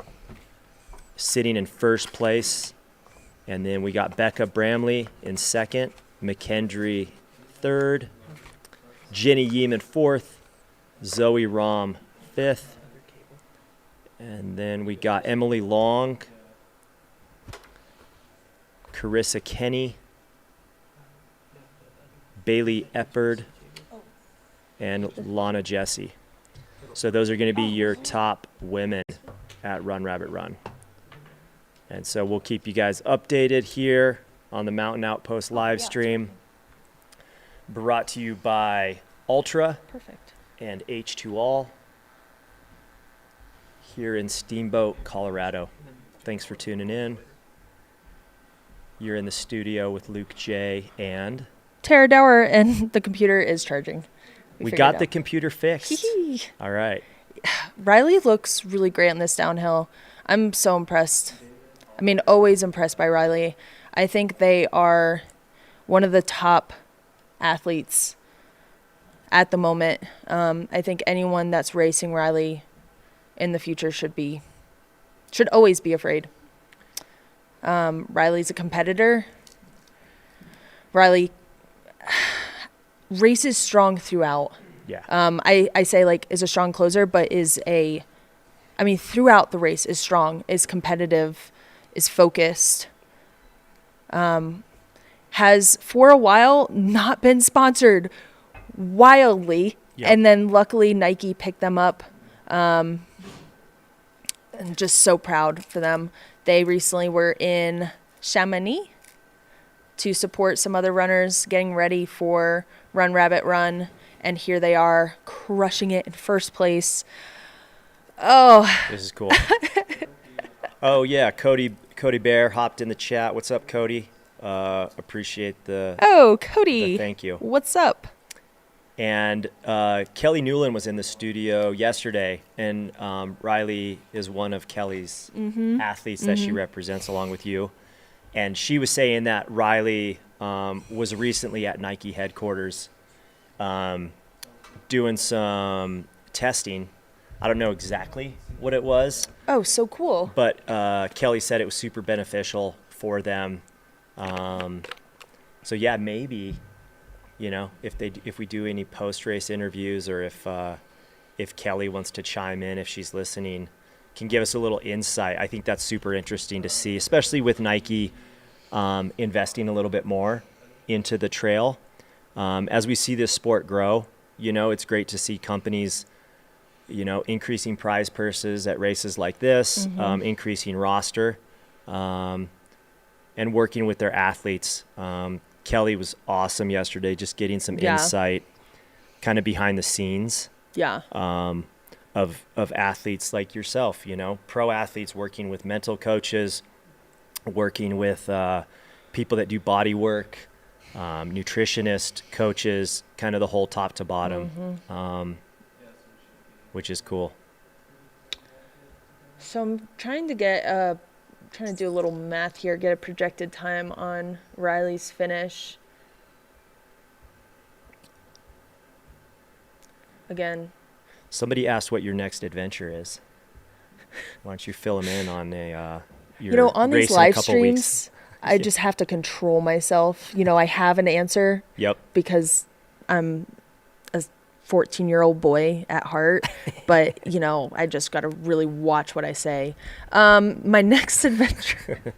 sitting in 1st place. And then we got Becca Bramley in 2nd, McKendry 3rd, Jenny Yeeman 4th, Zoe Rom 5th. And then we got Emily Long, Carissa Kenny, Bailey Eppard, and Lana Jesse. So those are going to be your top women at Run Rabbit Run. And so we'll keep you guys updated here on the Mountain Outpost live stream. Brought to you by Ultra and H2All here in Steamboat, Colorado. Thanks for tuning in. You're in the studio with Luke J. and Tara Dower, and the computer is charging. We got the computer fixed. All right. Riley looks really great on this downhill. I'm so impressed. I mean, always impressed by Riley. I think they are one of the top athletes at the moment. I think anyone that's racing Riley in the future should always be afraid. Riley's a competitor. Riley races strong throughout. Yeah. I say like is a strong closer, but throughout the race is strong, is competitive, is focused. Has for a while not been sponsored wildly. Yep. And then luckily Nike picked them up. And just so proud for them. They recently were in Chamonix to support some other runners getting ready for Run Rabbit Run. And here they are crushing it in first place. Oh. This is cool. Oh, yeah. Cody Bear hopped in the chat. What's up, Cody? Appreciate the... Oh, Cody. Thank you. What's up? And Kelly Newland was in the studio yesterday, and Riley is one of Kelly's athletes that she represents along with you. And she was saying that Riley was recently at Nike headquarters doing some testing. I don't know exactly what it was. Oh, so cool. But Kelly said it was super beneficial for them. So yeah, maybe, if we do any post-race interviews, or if Kelly wants to chime in, if she's listening, can give us a little insight. I think that's super interesting to see, especially with Nike investing a little bit more into the trail. As we see this sport grow, it's great to see companies, increasing prize purses at races like this, increasing roster, and working with their athletes. Kelly was awesome yesterday, just getting some insight kind of behind the scenes of athletes like yourself, pro athletes working with mental coaches, working with people that do body work, nutritionist coaches, kind of the whole top to bottom, which is cool. So I'm trying to do a little math here, get a projected time on Riley's finish. Again. Somebody asked what your next adventure is. Why don't you fill them in on your on these live streams, I just have to control myself. I have an answer. Yep. Because I'm a 14-year-old boy at heart, but I just got to really watch what I say. My next adventure,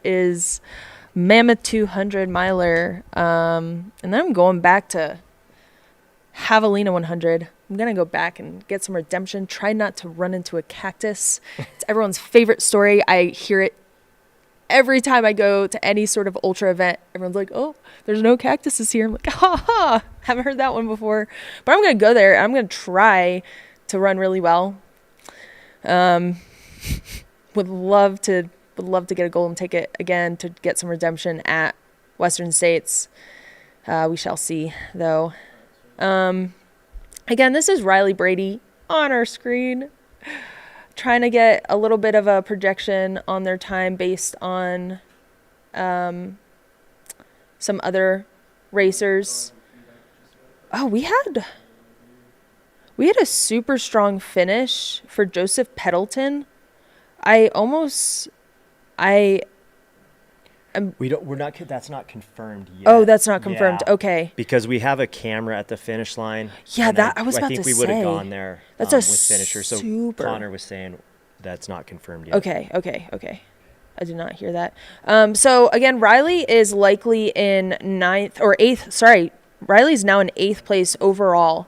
is Mammoth 200 miler, and then I'm going back to Javelina 100. I'm gonna go back and get some redemption. Try not to run into a cactus. It's everyone's favorite story. I hear it every time I go to any sort of ultra event. Everyone's like, "Oh, there's no cactuses here." I'm like, "Ha ha!" Haven't heard that one before. But I'm gonna go there. I'm gonna try to run really well. Would love to get a golden ticket again to get some redemption at Western States. We shall see, though. Again, this is Riley Brady on our screen, trying to get a little bit of a projection on their time based on some other racers. Oh, we had a super strong finish for Joseph Peddleton. I We're not. That's not confirmed yet. Oh, that's not confirmed. Yeah. Okay. Because we have a camera at the finish line. Yeah, and that I was about to I say. think we would have gone there. That's a with finisher. So super. Connor was saying that's not confirmed yet. Okay. I did not hear that. So again, Riley is likely in 9th or 8th. Sorry, Riley's now in 8th place overall,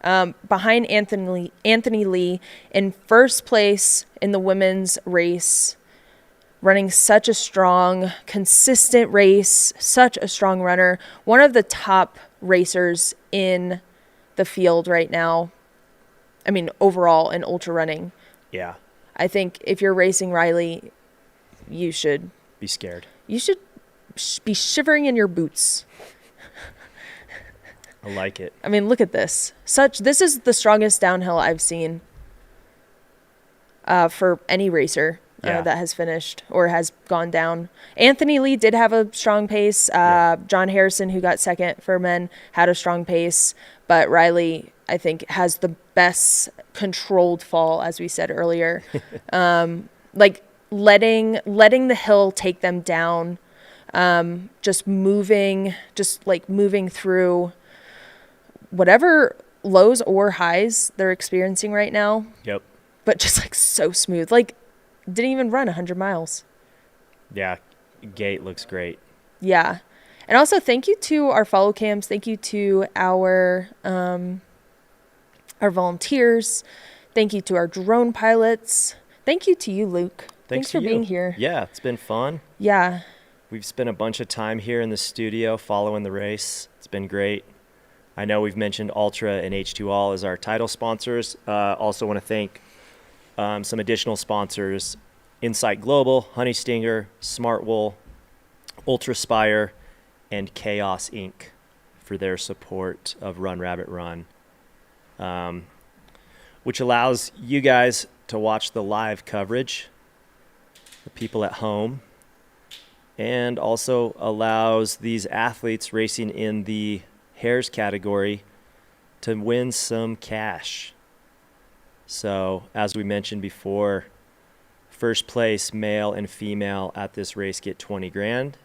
behind Anthony Lee in first place in the women's race. Running such a strong, consistent race, such a strong runner. One of the top racers in the field right now. I mean, overall in ultra running. Yeah. I think if you're racing Riley, you should be scared. You should be shivering in your boots. I like it. I mean, look at this. This is the strongest downhill I've seen for any racer. That has finished or has gone down. Anthony Lee did have a strong pace. John Harrison, who got second for men, had a strong pace. But Riley, I think, has the best controlled fall, as we said earlier. Like letting the hill take them down. Just moving through whatever lows or highs they're experiencing right now. Yep. But just like so smooth. Like, didn't even run 100 miles. Yeah, gate looks great. Yeah. And also thank you to our follow cams. Thank you to our volunteers. Thank you to our drone pilots. Thank you to you, Luke. Thanks for being here. Yeah, it's been fun. Yeah. We've spent a bunch of time here in the studio following the race. It's been great. I know we've mentioned Altra and H2All as our title sponsors. Also want to thank some additional sponsors: Insight Global, Honey Stinger, Smart Wool, Ultraspire, and Chaos Inc. for their support of Run Rabbit Run, which allows you guys to watch the live coverage, the people at home, and also allows these athletes racing in the Hares category to win some cash. So, as we mentioned before, first place male and female at this race get 20 grand.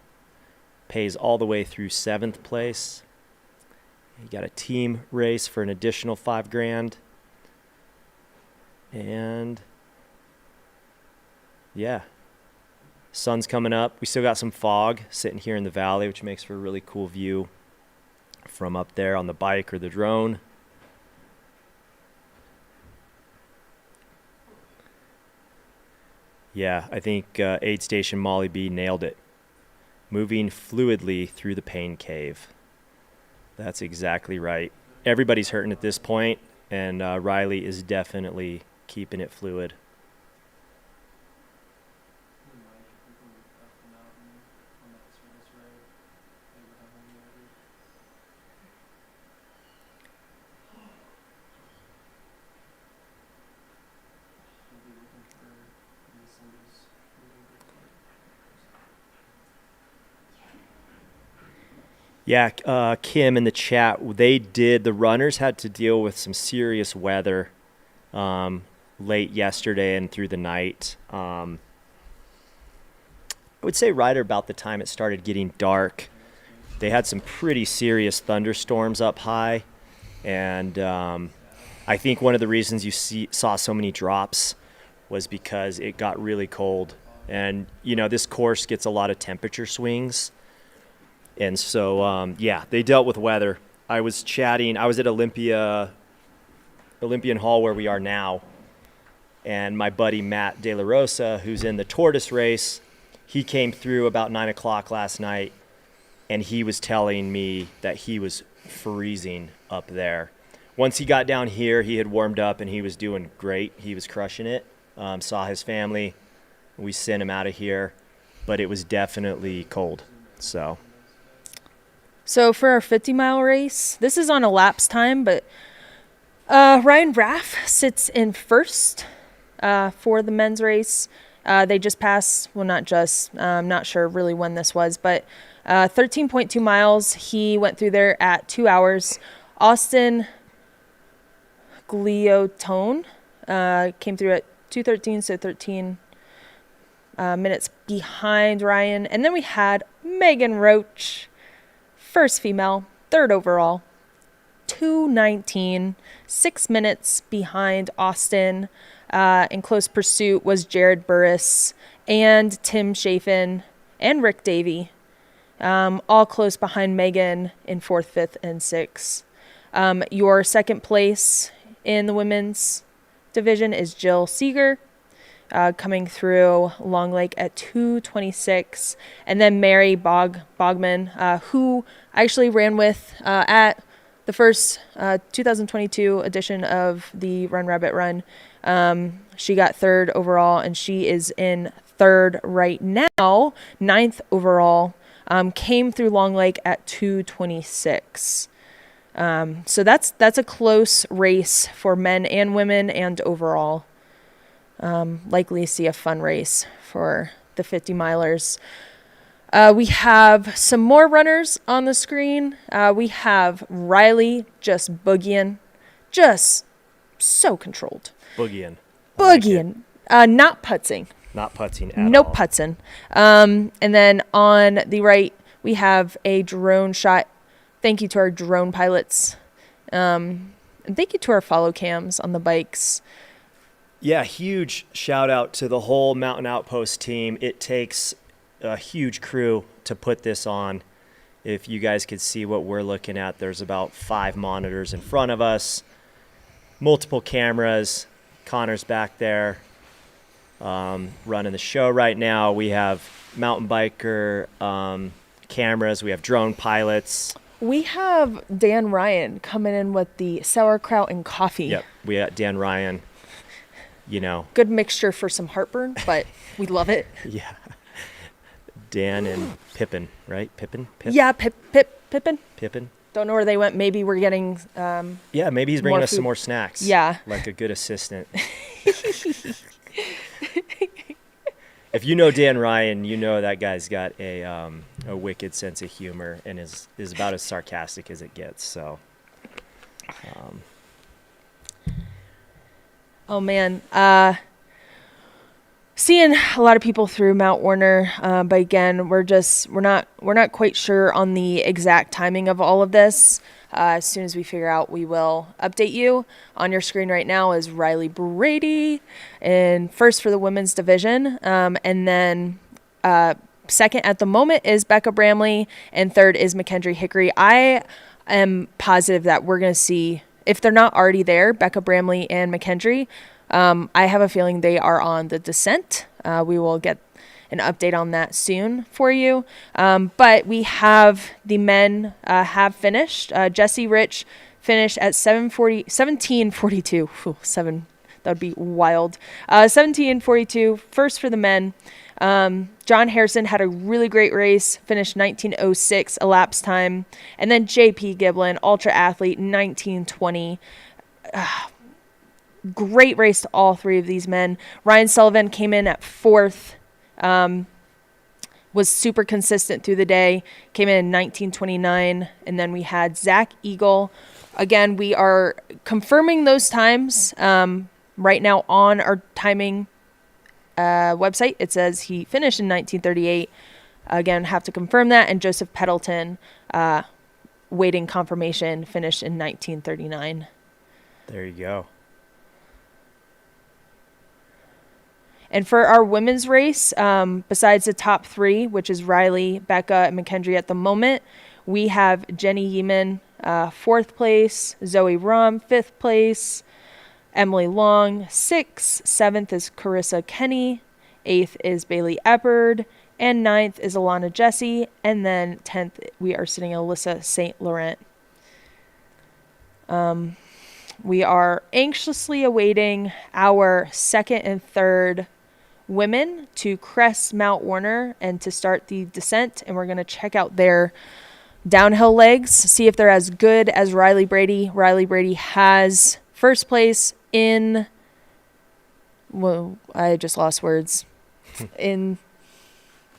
Pays all the way through 7th place. You got a team race for an additional 5 grand. And yeah, sun's coming up. We still got some fog sitting here in the valley, which makes for a really cool view from up there on the bike or the drone. Yeah, I think aid station Molly B nailed it. Moving fluidly through the pain cave. That's exactly right. Everybody's hurting at this point, and Riley is definitely keeping it fluid. Yeah, Kim in the chat, the runners had to deal with some serious weather late yesterday and through the night. I would say right about the time it started getting dark, they had some pretty serious thunderstorms up high. And I think one of the reasons you saw so many drops was because it got really cold. And, this course gets a lot of temperature swings. And so, they dealt with weather. I was at Olympian Hall where we are now, and my buddy Matt De La Rosa, who's in the Tortoise race, he came through about 9 o'clock last night, and he was telling me that he was freezing up there. Once he got down here, he had warmed up, and he was doing great. He was crushing it. Saw his family. We sent him out of here, but it was definitely cold, so... So for our 50-mile race, this is on a lapse time, but Ryan Raff sits in first for the men's race. They just passed, well, not just, I'm not sure really when this was, but 13.2 miles. He went through there at 2 hours. Austin Gliotone came through at 2:13, so 13 minutes behind Ryan. And then we had Megan Roach, first female, third overall, 2:19, 6 minutes behind Austin. In close pursuit was Jared Burris and Tim Chafin and Rick Davey, all close behind Megan in 4th, 5th, and 6th. Your second place in the women's division is Jill Seeger, coming through Long Lake at 2:26, and then Mary Bogman, who I actually ran with at the first 2022 edition of the Run Rabbit Run. She got 3rd overall, and she is in 3rd right now, 9th overall. Came through Long Lake at 2:26. So that's a close race for men and women and overall. Likely see a fun race for the 50 milers. We have some more runners on the screen. We have Riley just boogieing, just so controlled. Boogieing. Boogieing. Not putzing. Not putzing at No all. putzing. And then on the right, we have a drone shot. Thank you to our drone pilots. And thank you to our follow cams on the bikes. Yeah, huge shout out to the whole Mountain Outpost team. It takes a huge crew to put this on. If you guys could see what we're looking at, there's about 5 monitors in front of us, multiple cameras. Connor's back there running the show right now. We have mountain biker cameras. We have drone pilots. We have Dan Ryan coming in with the sauerkraut and coffee. Yep, we got Dan Ryan. You know. Good mixture for some heartburn, but we love it. Yeah. Dan and Pippin, right? Pippin? Yeah, Pippin. Pippin. Don't know where they went. Maybe we're getting Yeah, maybe he's bringing more us some food. more snacks. Yeah. Like a good assistant. If you know Dan Ryan, you know that guy's got a wicked sense of humor and is about as sarcastic as it gets. So, oh man, seeing a lot of people through Mount Warner, but again, we're not quite sure on the exact timing of all of this. As soon as we figure out, we will update you. On your screen right now is Riley Brady, and first for the women's division, and then second at the moment is Becca Bramley, and third is McKendry Hickory. I am positive that we're going to see, if they're not already there, Becca Bramley and McKendry. I have a feeling they are on the descent. We will get an update on that soon for you. But we have the men have finished. Jesse Rich finished at 17:42. That would be wild. 17:42, first for the men. John Harrison had a really great race, finished 19:06 elapsed time. And then JP Giblin, ultra athlete, 19:20. Great race to all 3 of these men. Ryan Sullivan came in at 4th. Was super consistent through the day, came in 19:29, and then we had Zach Eagle. Again, we are confirming those times right now on our timing website. It says he finished in 19:38. Again, have to confirm that. And Joseph Peddleton, waiting confirmation, finished in 19:39. there you go. And for our women's race, besides the top 3, which is Riley, Becca, and McKendry at the moment, we have Jenny Yeaman, 4th place, Zoe Rum, 5th place, Emily Long, 6th, 7th is Carissa Kenny, 8th is Bailey Eppard, and 9th is Alana Jesse, and then 10th we are sitting Alyssa St. Laurent. We are anxiously awaiting our second and third women to crest Mount Warner and to start the descent, and we're going to check out their downhill legs, see if they're as good as Riley Brady. Riley Brady has first place in, well, I just lost words, in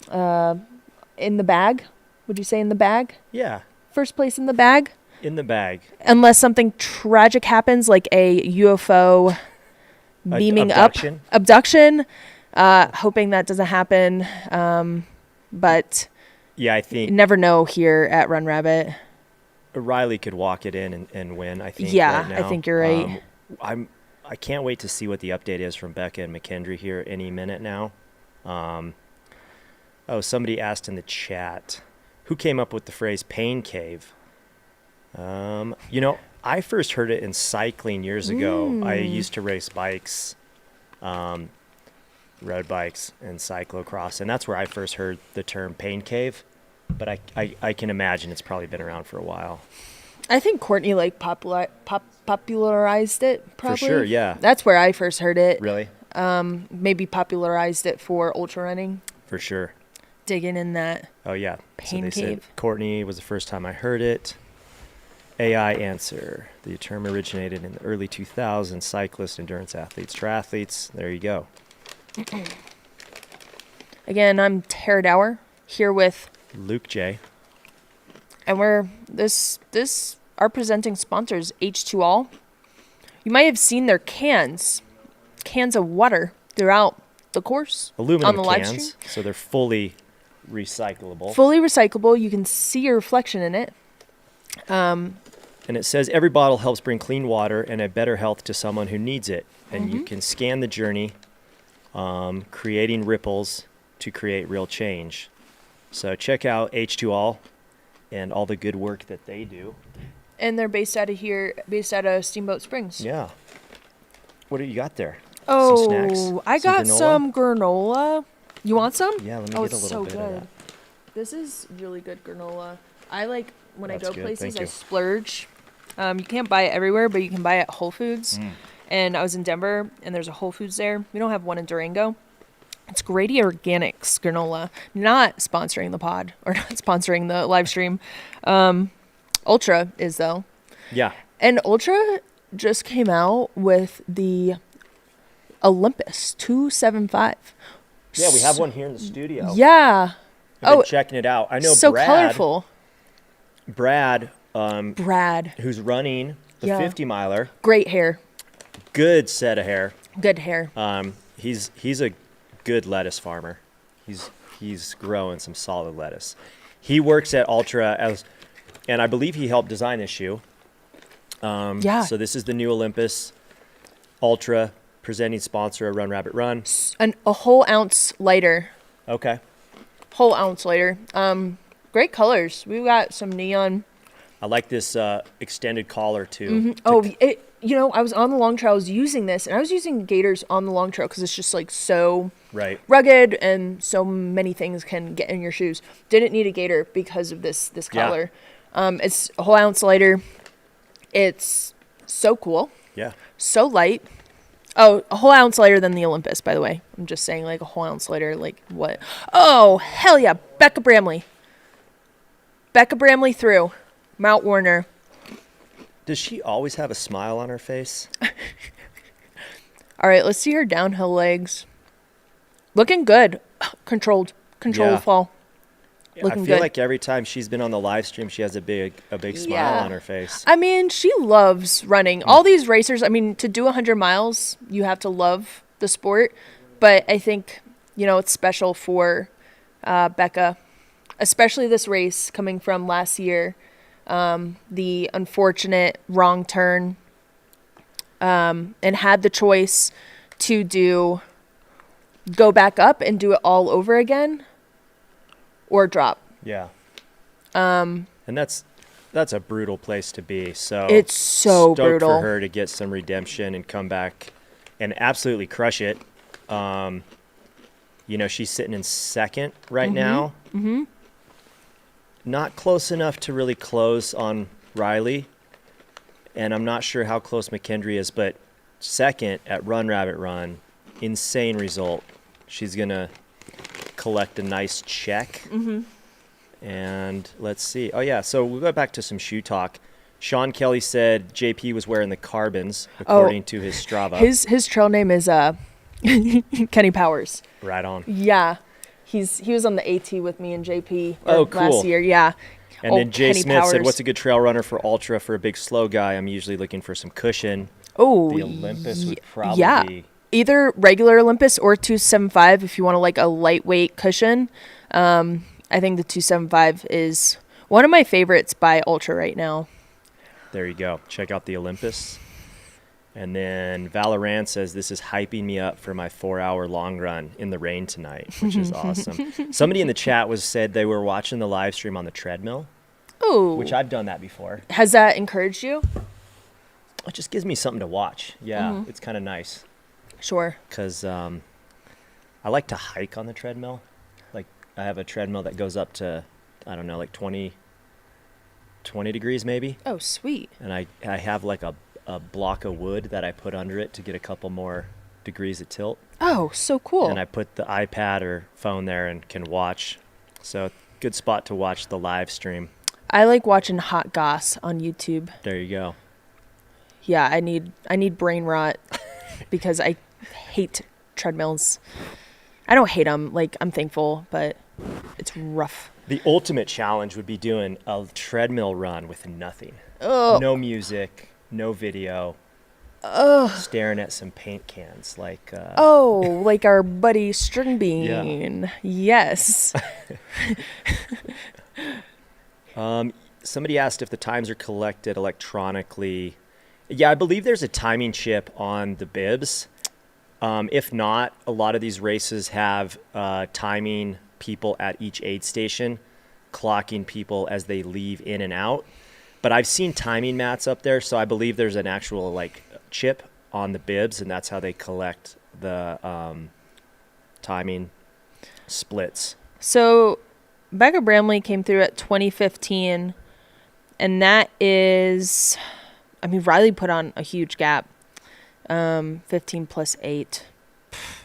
the bag. Would you say in the bag? Yeah, First place in the bag? in the bag. Unless something tragic happens, like a UFO beaming Abduction. up. Abduction. Hoping that doesn't happen. But Yeah, I you think never know here at Run Rabbit. Riley could walk it in and win, I think. Yeah, right I now. think you're right. I can't wait to see what the update is from Becca and McKendry here any minute now. Somebody asked in the chat, who came up with the phrase pain cave? I first heard it in cycling years ago. I used to race bikes, road bikes and cyclocross, and that's where I first heard the term pain cave. But I can imagine it's probably been around for a while. I think Courtney popularized it, probably. For sure, yeah. That's where I first heard it. Really? Maybe popularized it for ultra running. For sure. Digging in that. Oh, yeah. Pain they said cave. Courtney was the first time I heard it. AI answer. The term originated in the early 2000s. Cyclists, endurance athletes, triathletes. There you go. Again, I'm Tara Dower here with Luke J. And we're our presenting sponsors, H2All. You might have seen their cans of water throughout the course. Aluminum on the live cans, stream. so they're fully recyclable. Fully recyclable. You can see your reflection in it. And it says every bottle helps bring clean water and a better health to someone who needs it. And you can scan the journey, creating ripples to create real change. So check out H2All and all the good work that they do. And they're based out of Steamboat Springs. Yeah. What do you got there? Oh, Some snacks? I got granola? some granola. You want some? Yeah, let me Oh, get a it's little so bit good. of that. This is really good granola. I like when That's I go good, places, thank I you. splurge. You can't buy it everywhere, but you can buy it at Whole Foods. And I was in Denver, and there's a Whole Foods there. We don't have one in Durango. It's Grady Organics granola. Not sponsoring the pod or not sponsoring the live stream. Ultra is though. Yeah. And Ultra just came out with the Olympus 275. Yeah, we have one here in the studio. Yeah. I've been checking it out. I know so Brad. colorful. Brad, Brad. who's running the Yeah. 50 miler. Great hair. Good set of hair. Good hair. He's a good lettuce farmer. He's growing some solid lettuce. He works at Altra and I believe he helped design this shoe. Yeah. So this is the new Olympus Ultra, presenting sponsor of Run Rabbit Run. A whole ounce lighter. Okay. Whole ounce lighter. Great colors. We've got some neon. I like this extended collar too. I was on the long trail. I was using this, and I was using gaiters on the long trail because it's just like so Right. rugged, and so many things can get in your shoes. Didn't need a gaiter because of this Yeah. color. It's a whole ounce lighter. It's so cool. Yeah. So light. Oh, a whole ounce lighter than the Olympus, by the way. I'm just saying, like, a whole ounce lighter, like, what? Oh, hell yeah. Becca Bramley through. Mount Warner. Does she always have a smile on her face? All right, let's see her downhill legs. Looking good. Controlled Yeah. fall. I Looking feel good. like every time she's been on the live stream, she has a big smile Yeah. on her face. I mean, she loves running. All these racers, I mean, to do 100 miles, you have to love the sport. But I think, it's special for Becca, especially this race coming from last year. The unfortunate wrong turn, and had the choice to go back up and do it all over again or drop. Yeah. And that's a brutal place to be. So It's so stoked brutal. for her to get some redemption and come back and absolutely crush it. She's sitting in second right now. Mm-hmm. Not close enough to really close on Riley. And I'm not sure how close McKendry is, but second at Run Rabbit Run, insane result. She's going to collect a nice check. Mm-hmm. And let's see. Oh, yeah. So we'll go back to some shoe talk. Sean Kelly said JP was wearing the Carbons, according to his Strava. His trail name is Kenny Powers. Right on. Yeah. He was on the AT with me and JP cool. last year. Yeah. And then Jay Kenny Smith said, Powers. what's a good trail runner for Ultra for a big slow guy? I'm usually looking for some cushion. Oh, The Olympus would probably yeah. be either regular Olympus or 275 if you want to like a lightweight cushion. I think the 275 is one of my favorites by Ultra right now. There you go. Check out the Olympus. And then Valorant says, this is hyping me up for my 4-hour long run in the rain tonight, which is awesome. Somebody in the chat said they were watching the live stream on the treadmill. Oh. Which I've done that before. Has that encouraged you? It just gives me something to watch. Yeah, it's kind of nice. Sure. Because I like to hike on the treadmill. Like, I have a treadmill that goes up to, I don't know, like 20 degrees maybe. Oh, sweet. And I have like a block of wood that I put under it to get a couple more degrees of tilt. Oh, so cool. And I put the iPad or phone there and can watch. So good spot to watch the live stream. I like watching Hot Goss on YouTube. There you go. Yeah, I need brain rot because I hate treadmills. I don't hate them. Like, I'm thankful, but it's rough. The ultimate challenge would be doing a treadmill run with nothing. Oh. No music, no video. Staring at some paint cans like like our buddy String Bean. Yeah. Yes. Somebody asked if the times are collected electronically. Yeah, I believe there's a timing chip on the bibs. If not, a lot of these races have timing people at each aid station, clocking people as they leave in and out. But I've seen timing mats up there, so I believe there's an actual like chip on the bibs, and that's how they collect the timing splits. So Becca Bramley came through at 2015, and that is, I mean, Riley put on a huge gap. 15 plus 8.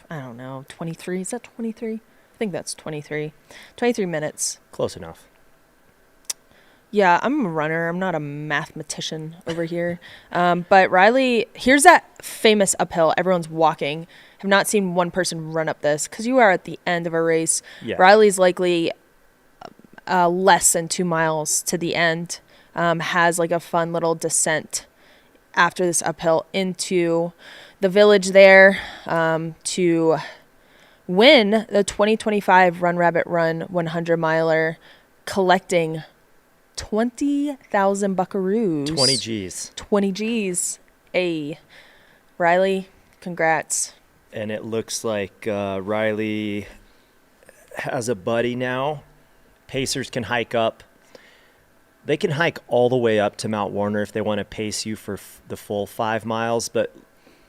I don't know. 23? Is that 23? I think that's 23. 23 minutes. Close enough. Yeah, I'm a runner. I'm not a mathematician over here. But Riley, here's that famous uphill. Everyone's walking. Have not seen one person run up this because you are at the end of a race. Yeah. Riley's likely less than 2 miles to the end. Has like a fun little descent after this uphill into the village there to win the 2025 Run Rabbit Run 100 miler, collecting 20,000 buckaroos. 20 G's. 20 G's. Hey, Riley, congrats. And it looks like Riley has a buddy now. Pacers can hike up. They can hike all the way up to Mount Warner if they want to pace you for the full 5 miles. But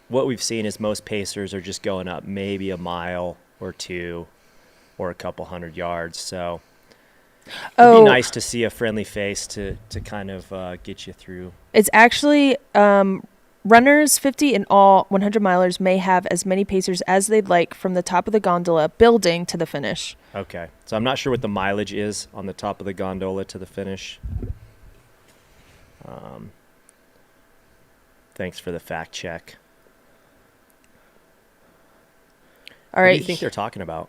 what we've seen is most pacers are just going up maybe a mile or 2 or a couple hundred yards. So it'd be nice to see a friendly face to kind of get you through. It's actually runners 50 and all 100 milers may have as many pacers as they'd like from the top of the gondola building to the finish. Okay. So I'm not sure what the mileage is on the top of the gondola to the finish. Thanks for the fact check. All right. What do you think they're talking about?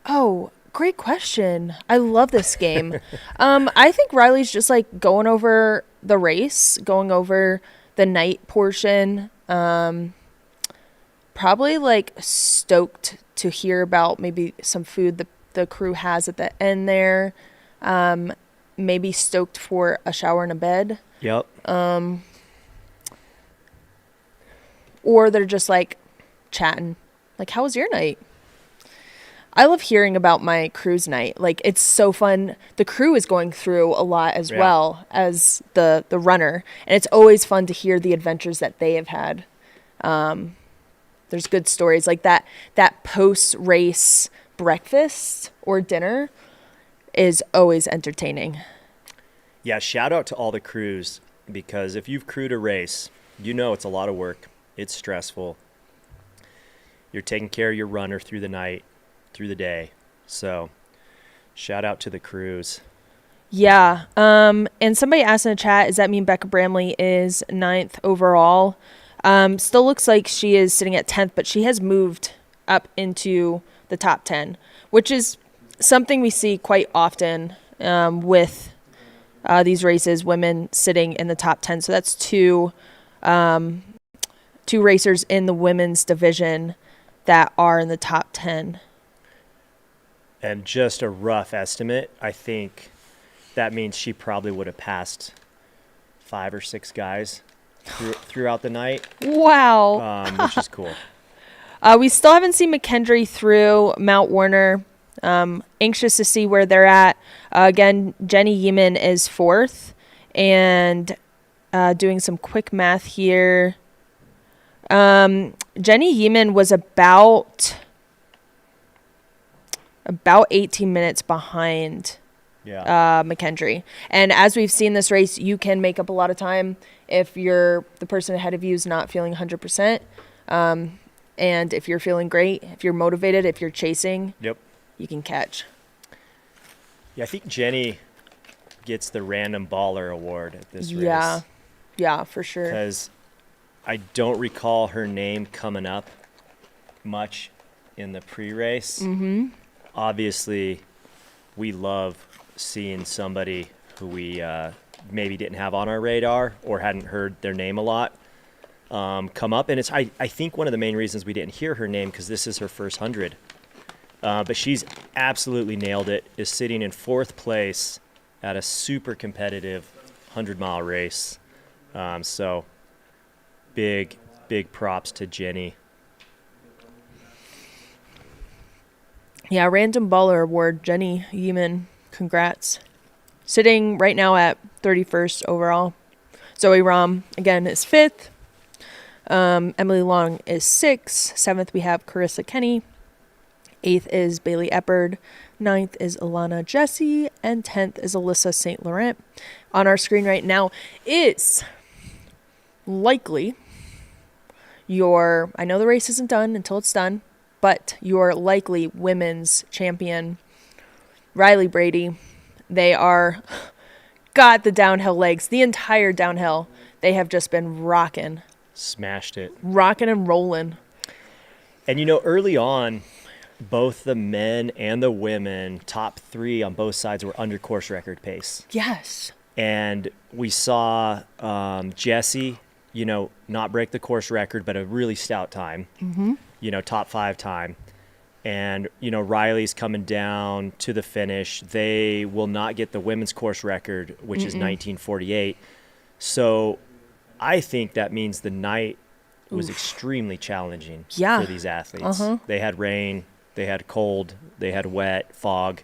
Oh, great question. I love this game. I think Riley's just like going over the race, going over the night portion. Probably like stoked to hear about maybe some food the crew has at the end there. Maybe stoked for a shower and a bed. Yep. Or they're just like chatting. Like, how was your night? I love hearing about my crew's night. Like, it's so fun. The crew is going through a lot as well as the runner. And it's always fun to hear the adventures that they have had. There's good stories like that post-race breakfast or dinner is always entertaining. Yeah, shout out to all the crews, because if you've crewed a race, you know it's a lot of work. It's stressful. You're taking care of your runner through the night, through the day. So shout out to the crews. Yeah. And somebody asked in the chat, does that mean Becca Bramley is 9th overall? Still looks like she is sitting at 10th, but she has moved up into the top 10, which is something we see quite often with these races, women sitting in the top 10. So that's two 2 racers in the women's division that are in the top 10. And just a rough estimate, I think that means she probably would have passed 5 or 6 guys throughout the night. Wow. Which is cool. We still haven't seen McKendree through Mount Warner. Anxious to see where they're at. Again, Jenny Yeaman is 4th. And doing some quick math here. Jenny Yeaman was about 18 minutes behind McKendree. And as we've seen this race, you can make up a lot of time if the person ahead of you is not feeling 100%. And if you're feeling great, if you're motivated, if you're chasing, you can catch. Yeah, I think Jenny gets the Random Baller Award at this race. Yeah, for sure. Because I don't recall her name coming up much in the pre-race. Mm-hmm. Obviously, we love seeing somebody who we maybe didn't have on our radar or hadn't heard their name a lot come up. And I think one of the main reasons we didn't hear her name because this is her first 100. But she's absolutely nailed it, is sitting in 4th place at a super competitive 100-mile race. So big props to Jenny. Yeah, Random Baller Award, Jenny Yeaman. Congrats. Sitting right now at 31st overall. Zoe Rom, again, is 5th. Emily Long is 6th. 7th, we have Carissa Kenny. 8th is Bailey Eppard. 9th is Alana Jesse. And 10th is Alyssa St. Laurent. On our screen right now is likely I know the race isn't done until it's done, but your likely women's champion, Riley Brady. They got the downhill legs, the entire downhill. They have just been rocking. Smashed it. Rocking and rolling. And, early on, both the men and the women, top 3 on both sides, were under course record pace. Yes. And we saw Jessie, not break the course record, but a really stout time, top 5 time. And, Riley's coming down to the finish. They will not get the women's course record, which is 1948. So I think that means the night was extremely challenging for these athletes. They had rain, they had cold, they had wet, fog.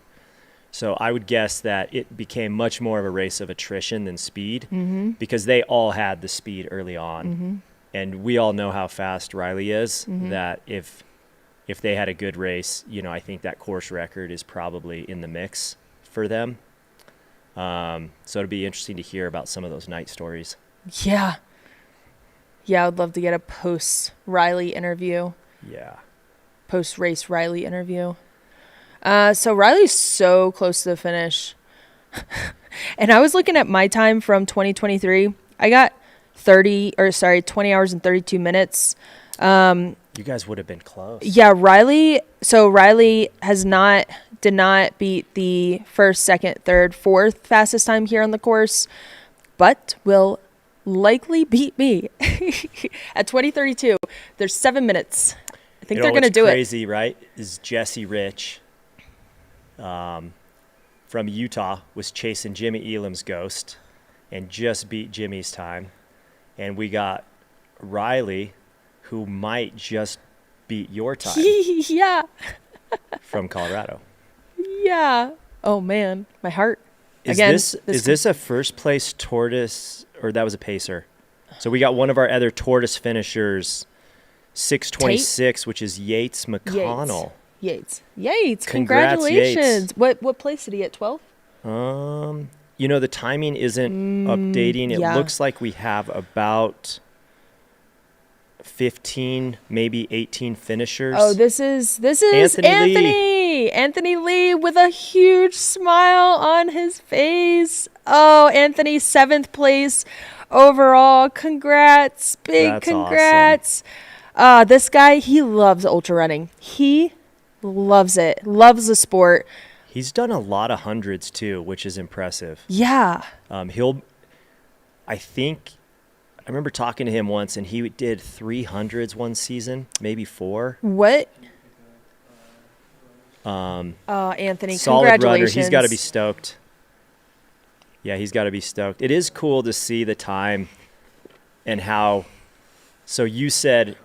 So I would guess that it became much more of a race of attrition than speed because they all had the speed early on. And we all know how fast Riley is, that if they had a good race, I think that course record is probably in the mix for them. So it'll be interesting to hear about some of those night stories. Yeah. Yeah, I'd love to get a post-Riley interview. Yeah. Post-race Riley interview. So Riley's so close to the finish. And I was looking at my time from 2023. I got 20 hours and 32 minutes. You guys would have been close. Yeah, Riley did not beat the 1st, 2nd, 3rd, 4th fastest time here on the course, but will likely beat me at 20:32. There's 7 minutes. I think they're going to do it. What's crazy, right, is Jesse Rich from Utah was chasing Jimmy Elam's Ghost and just beat Jimmy's time. And we got Riley, who might just beat your time. Yeah. From Colorado. Yeah. Oh, man. My heart. Is Again, this a first place Tortoise, or that was a pacer? So we got one of our other Tortoise finishers, 6:26, which is Yates McConnell. Yates. Congrats, Congratulations. Yates. What place did he get? 12? The timing isn't updating. It looks like we have about 15, maybe 18 finishers. Oh, this is Anthony. Anthony Lee with a huge smile on his face. Oh, Anthony, 7th place overall. Congrats. That's congrats. Awesome. This guy, he loves ultra running. He loves it. Loves the sport. He's done a lot of hundreds too, which is impressive. Yeah. I think I remember talking to him once, and he did 300s one season, maybe 4. What? Anthony, Solid runner. congratulations. He's got to be stoked. Yeah, he's got to be stoked. It is cool to see the time and how. So you said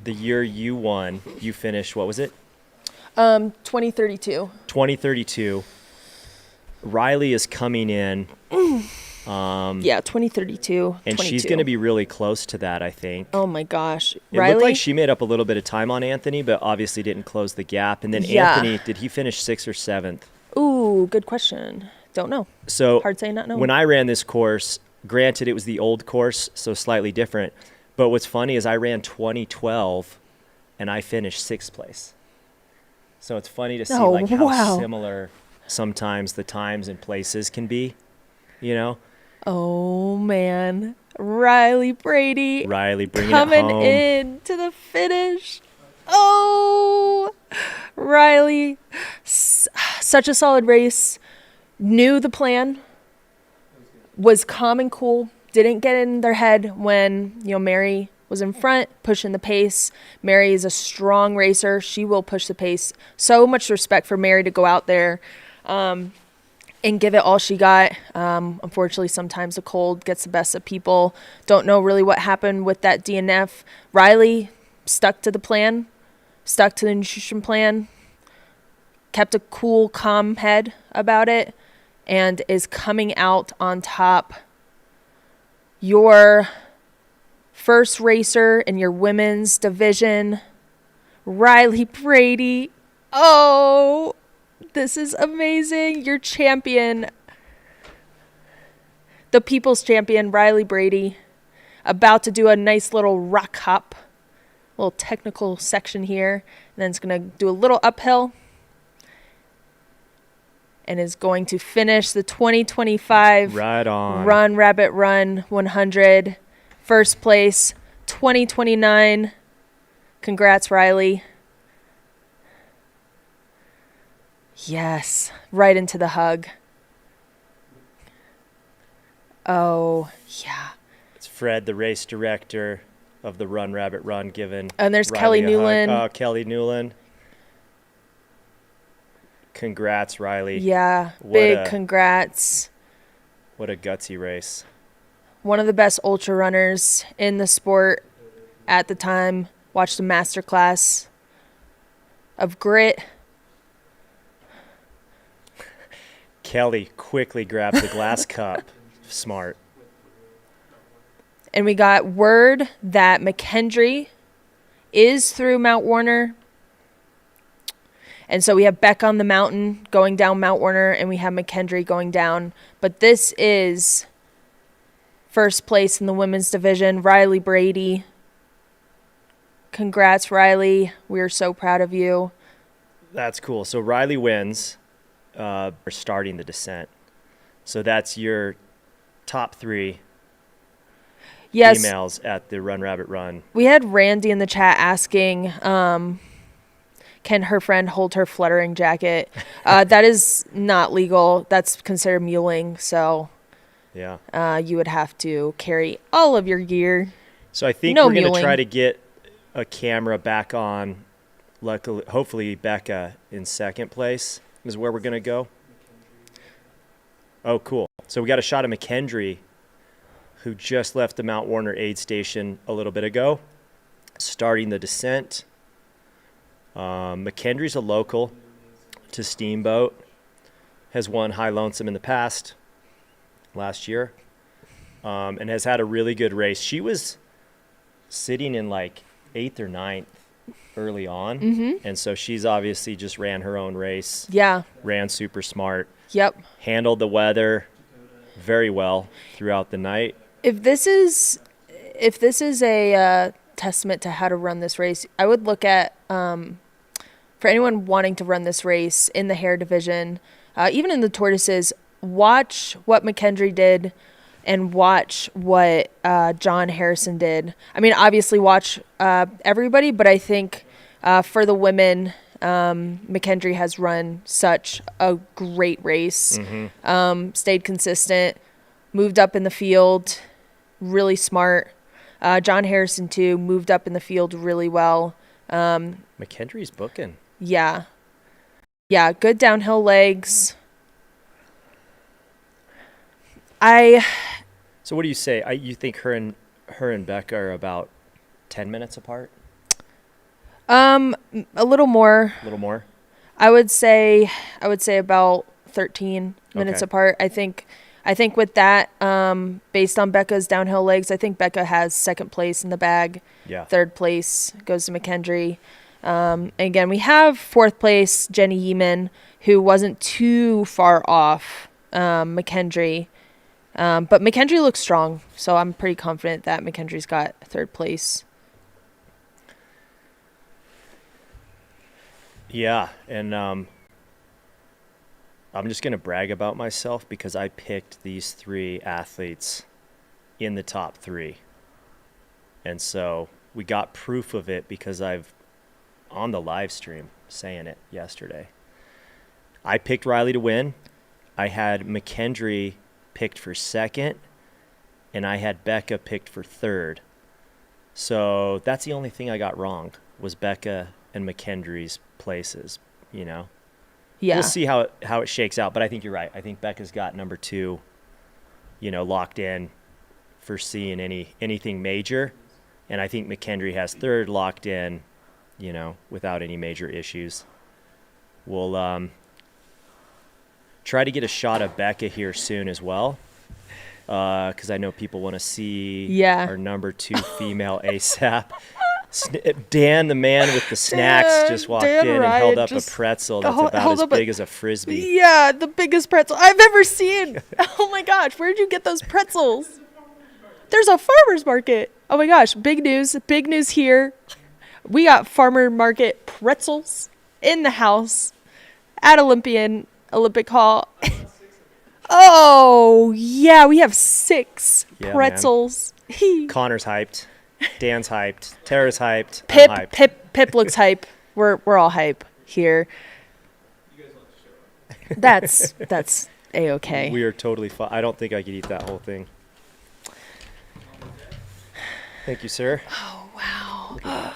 the year you won, you finished, what was it? 2032. 2032. Riley is coming in. Yeah, 2032. And 22. she's going to be really close to that, I think. Oh my gosh. It Riley? looked like she made up a little bit of time on Anthony, but obviously didn't close the gap. And then Yeah. Anthony, did he finish 6th or 7th? Ooh, good question. Don't know. So Hard saying not knowing. when I ran this course, granted it was the old course, so slightly different. But what's funny is I ran 2012 and I finished 6th place. So it's funny to see Oh, like how wow. similar sometimes the times and places can be, you know? Oh man. Riley Brady Riley bringing coming it home. in to the finish. Oh, Riley. Such a solid race. Knew the plan. Was calm and cool. Didn't get in their head when, Mary was in front, pushing the pace. Mary is a strong racer. She will push the pace. So much respect for Mary to go out there and give it all she got. Unfortunately, sometimes the cold gets the best of people. Don't know really what happened with that DNF. Riley stuck to the plan, stuck to the nutrition plan, kept a cool, calm head about it, and is coming out on top. Your first racer in your women's division, Riley Brady. Oh, this is amazing. Your champion, the people's champion, Riley Brady, about to do a nice little rock hop, little technical section here, and then it's going to do a little uphill, and is going to finish the 2025 Right on. Run Rabbit Run 100. First place, 2029. Congrats, Riley. Yes, right into the hug. Oh, yeah. It's Fred, the race director of the Run Rabbit Run, giving And there's Riley Kelly a hug. Newland. Oh, Kelly Newland. Congrats, Riley. Yeah, What big a- congrats. What a gutsy race. One of the best ultra runners in the sport at the time. Watched a masterclass of grit. Kelly quickly grabs the glass cup. Smart. And we got word that McKendree is through Mount Warner. And so we have Beck on the mountain going down Mount Warner, and we have McKendree going down. But this is first place in the women's division, Riley Brady. Congrats, Riley. We are so proud of you. That's cool. So Riley wins. We're starting the descent. So that's your top 3 Yes, females at the Run Rabbit Run. we had Randy in the chat asking, can her friend hold her fluttering jacket? That is not legal. That's considered muling. So Yeah. you would have to carry all of your gear. So I think No we're going to muling. try to get a camera back on. Luckily, hopefully Becca in second place is where we're going to go. Oh, cool. So we got a shot of McKendree, who just left the Mount Warner aid station a little bit ago, starting the descent. McKendree's a local to Steamboat, has won High Lonesome in the past, last year, and has had a really good race. She was sitting in like 8th or 9th early on, and so she's obviously just ran her own race, Yeah. ran super smart, Yep. handled the weather very well throughout the night. If this is a testament to how to run this race, I would look at for anyone wanting to run this race in the hare division, even in the tortoises, watch what McKendree did and watch what John Harrison did. I mean, obviously watch everybody, but I think for the women, McKendree has run such a great race, stayed consistent, moved up in the field, really smart, John Harrison, too, moved up in the field really well. McKendry's booking. Yeah. Yeah, good downhill legs. So what do you say? You think her and Becca are about 10 minutes apart? A little more. A little more? I would say about 13 minutes Okay. apart. I think with that, based on Becca's downhill legs, I think Becca has second place in the bag. Yeah. Third place goes to McKendry. Again, we have fourth place Jenny Yeeman, who wasn't too far off McKendry. But McKendry looks strong, so I'm pretty confident that McKendry's got third place. Yeah, and I'm just going to brag about myself because I picked these 3 athletes in the top 3. And so we got proof of it because I've, on the live stream, saying it yesterday. I picked Riley to win. I had McKendry picked for second, and I had Becca picked for third. So that's the only thing I got wrong was Becca and McKendry's places, Yeah. We'll see how it shakes out, but I think you're right. I think Becca's got number 2, locked in for seeing anything major, and I think McKendry has third locked in, without any major issues. We'll try to get a shot of Becca here soon as well, because I know people want to see our number 2 female ASAP. Dan, the man with the snacks, just walked in and held up a pretzel that's about as big as a Frisbee. Yeah, the biggest pretzel I've ever seen. Oh my gosh, where'd you get those pretzels? There's a farmer's market. Oh my gosh, big news here. We got farmer market pretzels in the house at Olympic Hall. Oh, yeah, we have 6 pretzels. Connor's hyped. Dan's hyped. Tara's hyped. I'm hyped. Pip looks hype. We're all hype here. That's A-okay. We are totally fine. I don't think I could eat that whole thing. Thank you, sir. Oh, wow.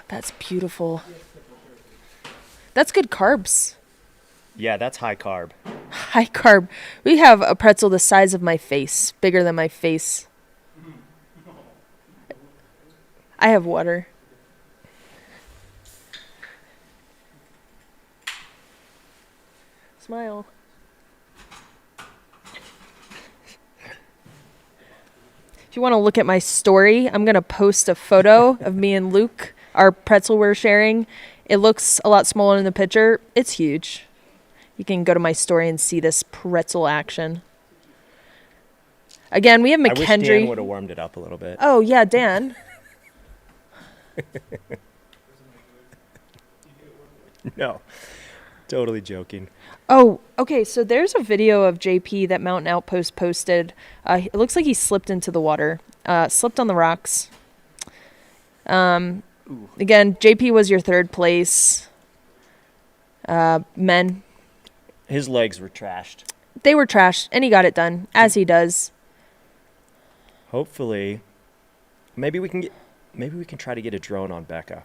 That's beautiful. That's good carbs. Yeah, that's high carb. High carb. We have a pretzel the size of my face, bigger than my face. I have water. Smile. If you want to look at my story, I'm going to post a photo of me and Luke, our pretzel we're sharing. It looks a lot smaller in the picture. It's huge. You can go to my story and see this pretzel action. Again, we have McKendry. I wish Dan would have warmed it up a little bit. Oh, yeah, Dan. No, totally joking. Oh, okay, so there's a video of JP that Mountain Outpost posted. It looks like he slipped into the water, slipped on the rocks. Again, JP was your third place. Men. His legs were trashed. They were trashed, and he got it done, as he does. Hopefully, maybe we can try to get a drone on Becca.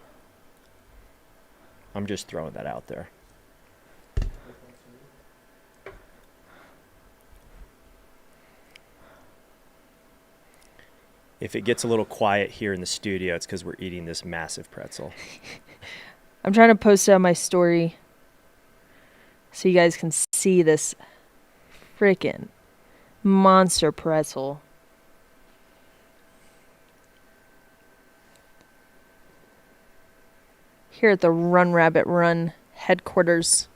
I'm just throwing that out there. If it gets a little quiet here in the studio, it's because we're eating this massive pretzel. I'm trying to post it on my story so you guys can see this freaking monster pretzel. Here at the Run Rabbit Run headquarters.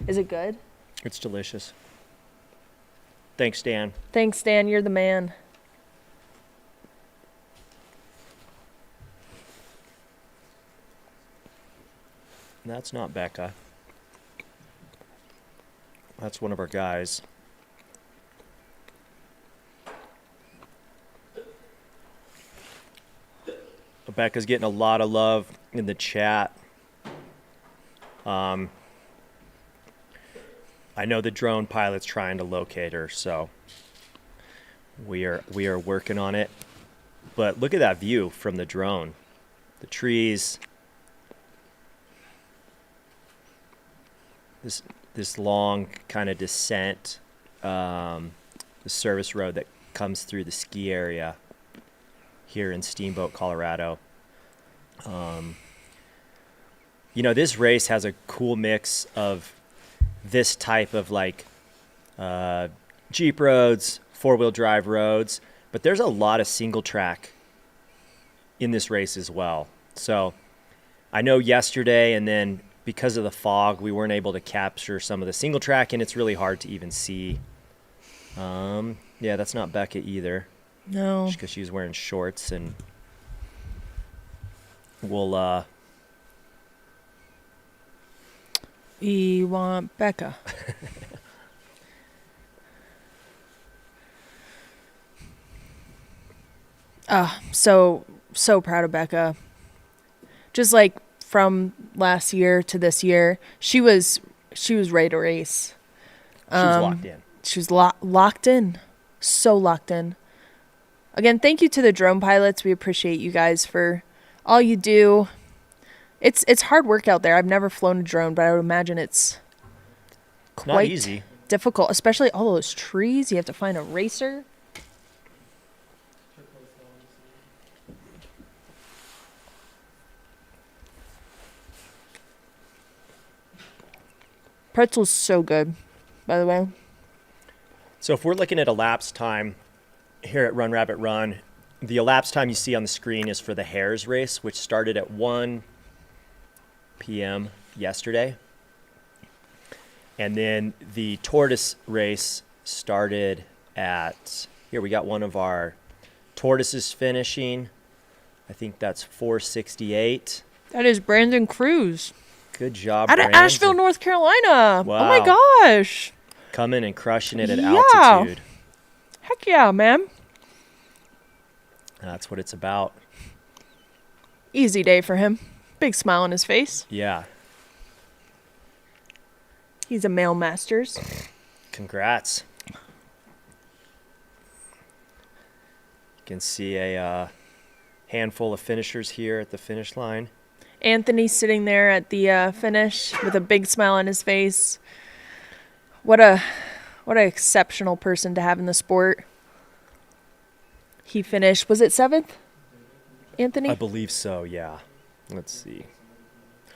Is it good? It's delicious. Thanks, Dan. Thanks, Dan. You're the man. That's not Becca. That's one of our guys. Becca's getting a lot of love in the chat. I know the drone pilot's trying to locate her, so we are working on it. But look at that view from the drone. The trees. This long kind of descent, the service road that comes through the ski area here in Steamboat, Colorado. This race has a cool mix of this type of like Jeep roads, four-wheel drive roads, but there's a lot of single track in this race as well. So I know yesterday and then because of the fog, we weren't able to capture some of the single track, and it's really hard to even see. Yeah, that's not Becca either. No. Just because she was wearing shorts, and we'll We want Becca. So proud of Becca. Just like from last year to this year, she was ready to race. She was locked in. She was locked in. So locked in. Again, thank you to the drone pilots. We appreciate you guys for all you do. It's hard work out there. I've never flown a drone, but I would imagine it's quite not easy. Difficult, especially all those trees. You have to find a racer. Pretzel's so good, by the way. So if we're looking at elapsed time here at Run Rabbit Run, the elapsed time you see on the screen is for the Hares race, which started at 1 p.m. yesterday. And then the Tortoise race started at, here we got one of our Tortoises finishing. I think that's 4:68. That is Brandon Cruz. Good job, Out of Brandon. Asheville, North Carolina. Wow. Oh my gosh. Coming and crushing it at Yeah. altitude. Heck yeah, man. That's what it's about. Easy day for him. Big smile on his face. Yeah. He's a male masters. Congrats. You can see a handful of finishers here at the finish line. Anthony sitting there at the finish with a big smile on his face. What an exceptional person to have in the sport. He finished, was it 7th, Anthony? I believe so, yeah. Let's see.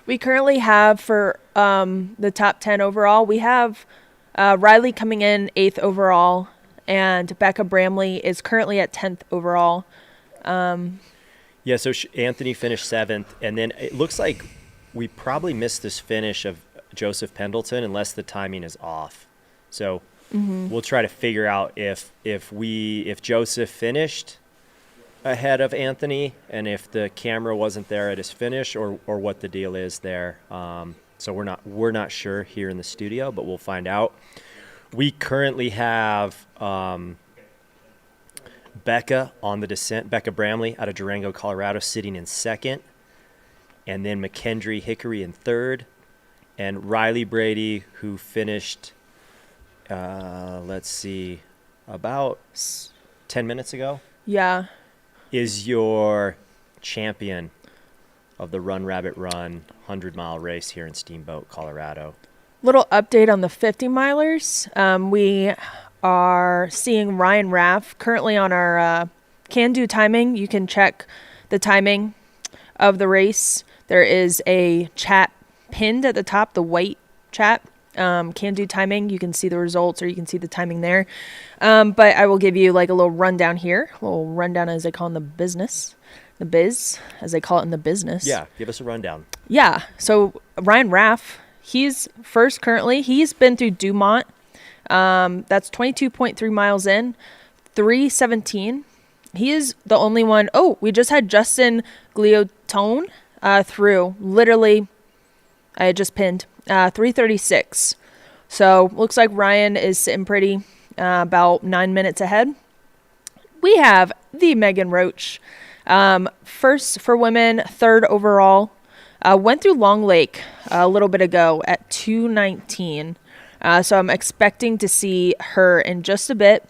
We currently have for the top 10 overall, we have Riley coming in 8th overall, and Becca Bramley is currently at 10th overall. Yeah, so Anthony finished 7th, and then it looks like we probably missed this finish of Joseph Pendleton unless the timing is off. So we'll try to figure out if Joseph finished ahead of Anthony and if the camera wasn't there at his finish or what the deal is there. So we're not sure here in the studio, but we'll find out. We currently have Becca on the descent, Becca Bramley out of Durango, Colorado, sitting in 2nd, and then McKendry Hickory in 3rd, and Riley Brady, who finished, let's see, about 10 minutes ago. Yeah. Is your champion of the Run Rabbit Run 100-mile race here in Steamboat, Colorado. Little update on the 50 milers. We are seeing Ryan Raff currently on our Can Do timing. You can check the timing of the race. There is a chat pinned at the top, the white chat. Can Do timing. You can see the results or you can see the timing there. But I will give you like a little rundown here. A little rundown as they call in the business. The biz, as they call it in the business. Yeah, give us a rundown. Yeah. So Ryan Raff, he's first currently. He's been through Dumont. That's 22.3 miles in, 3:17. He is the only one. Oh, we just had Justin Gliotone through. Literally, I had just pinned 3:36. So looks like Ryan is sitting pretty, about 9 minutes ahead. We have the Megan Roach, first for women, 3rd overall. Went through Long Lake a little bit ago at 2:19. So I'm expecting to see her in just a bit.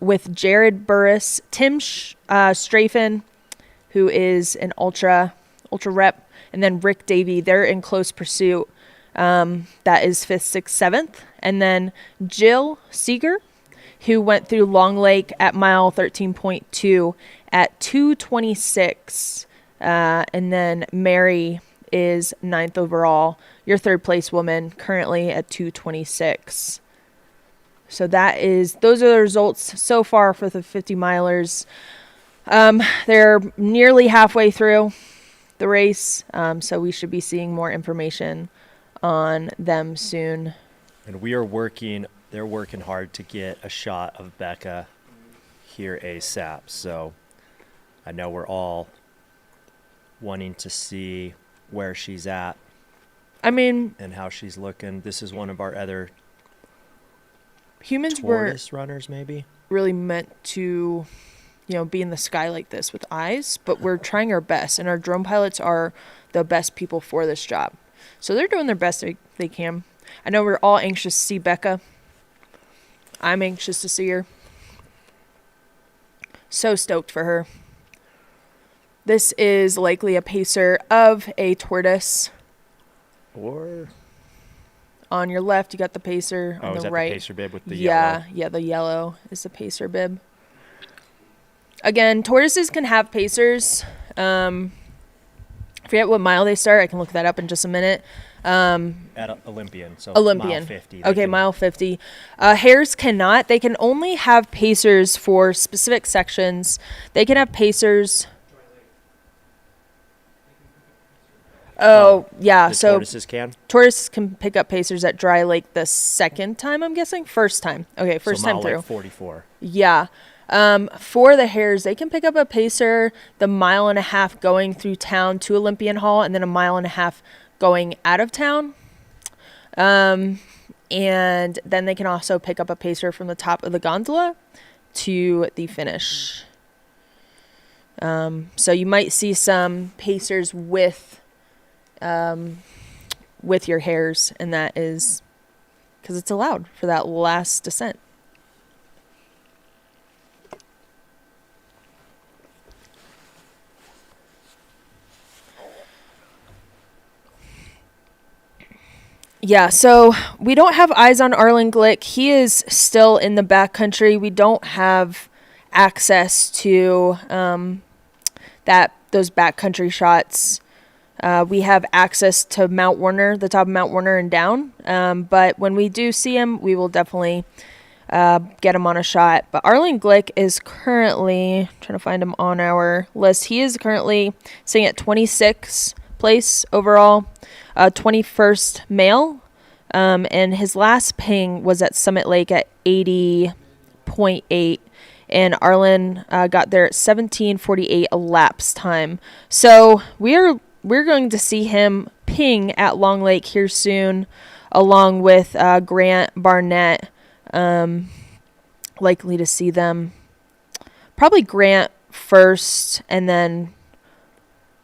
with Jared Burris, Tim Strafen, who is an ultra rep, and then Rick Davey. They're in close pursuit. That is 5th, 6th, 7th. And then Jill Seeger, who went through Long Lake at mile 13.2 at 2:26. And then Mary is 9th overall, your 3rd place woman, currently at 2:26. So those are the results so far for the 50 milers. They're nearly halfway through the race, so we should be seeing more information on them soon. And they're working hard to get a shot of Becca here ASAP. So I know we're all wanting to see where she's at. I mean, and how she's looking. This is one of our other humans tortoise runners, maybe. Really meant to, be in the sky like this with eyes, but we're trying our best, and our drone pilots are the best people for this job. So they're doing their best they can. I know we're all anxious to see Becca. I'm anxious to see her. So stoked for her. This is likely a pacer of a tortoise. Or on your left, you got the pacer. On the right, the pacer bib with the yellow? Yeah, the yellow is the pacer bib. Again, tortoises can have pacers. I forget what mile they start. I can look that up in just a minute. At Olympian. So Olympian. Mile 50. Okay, mile 50. Hares cannot. They can only have pacers for specific sections. They can have pacers. Oh, yeah. So tortoises can pick up pacers at Dry Lake the second time, I'm guessing. First time. Okay, first time through. Like 44. Yeah. For the hares, they can pick up a pacer the 1.5 miles going through town to Olympian Hall, and then 1.5 miles going out of town. And then they can also pick up a pacer from the top of the gondola to the finish. So you might see some pacers with your hares, and that is because it's allowed for that last descent. Yeah, so we don't have eyes on Arlin Glick. He is still in the backcountry. We don't have access to those backcountry shots. We have access to Mount Warner, the top of Mount Warner and down. But when we do see him, we will definitely get him on a shot. But Arlin Glick is currently, trying to find him on our list. He is currently sitting at 26th place overall, 21st male. And his last ping was at Summit Lake at 80.8. And Arlin got there at 17:48 elapsed time. So we're going to see him ping at Long Lake here soon, along with Grant Barnett. Likely to see them. Probably Grant first, and then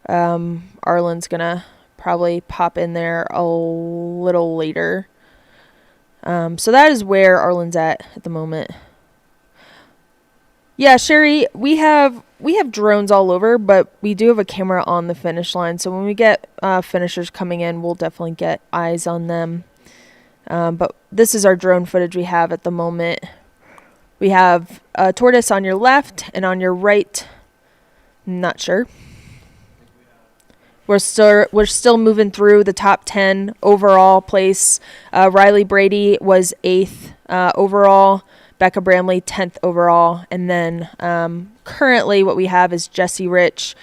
Arlin's going to probably pop in there a little later. So that is where Arlin's at the moment. Yeah, Sherry, we have drones all over, but we do have a camera on the finish line. So when we get finishers coming in, we'll definitely get eyes on them. But this is our drone footage we have at the moment. We have a tortoise on your left and on your right. Not sure. We're still moving through the top 10 overall place. Riley Brady was 8th overall. Becca Bramley 10th overall. And then currently what we have is Jesse Rich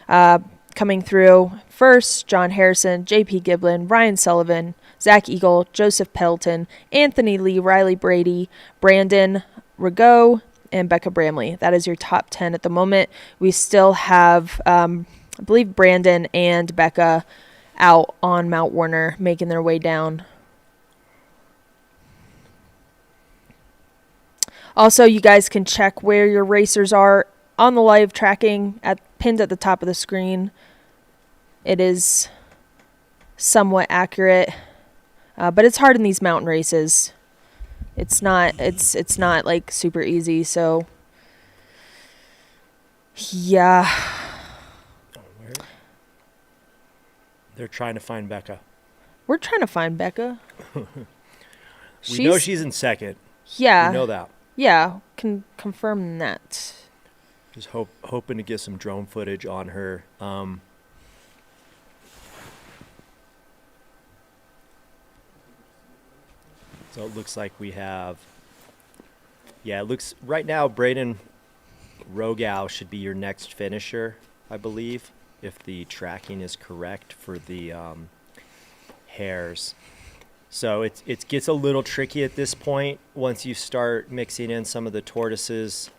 coming through first, John Harrison, JP Giblin, Ryan Sullivan, Zach Eagle, Joseph Pelton, Anthony Lee, Riley Brady, Brandon Rigaud, and Becca Bramley. That is your top 10 at the moment. We still have, I believe, Brandon and Becca out on Mount Warner making their way down. Also, you guys can check where your racers are on the live tracking pinned at the top of the screen. It is somewhat accurate, but it's hard in these mountain races. It's not like super easy. So yeah. They're trying to find Becca. We're trying to find Becca. We know she's in second. Yeah. We know that. Yeah, can confirm that. Just hoping to get some drone footage on her. So it looks like we have, it looks right now Braden Rogow should be your next finisher, I believe, if the tracking is correct for the hares. So it gets a little tricky at this point once you start mixing in some of the tortoises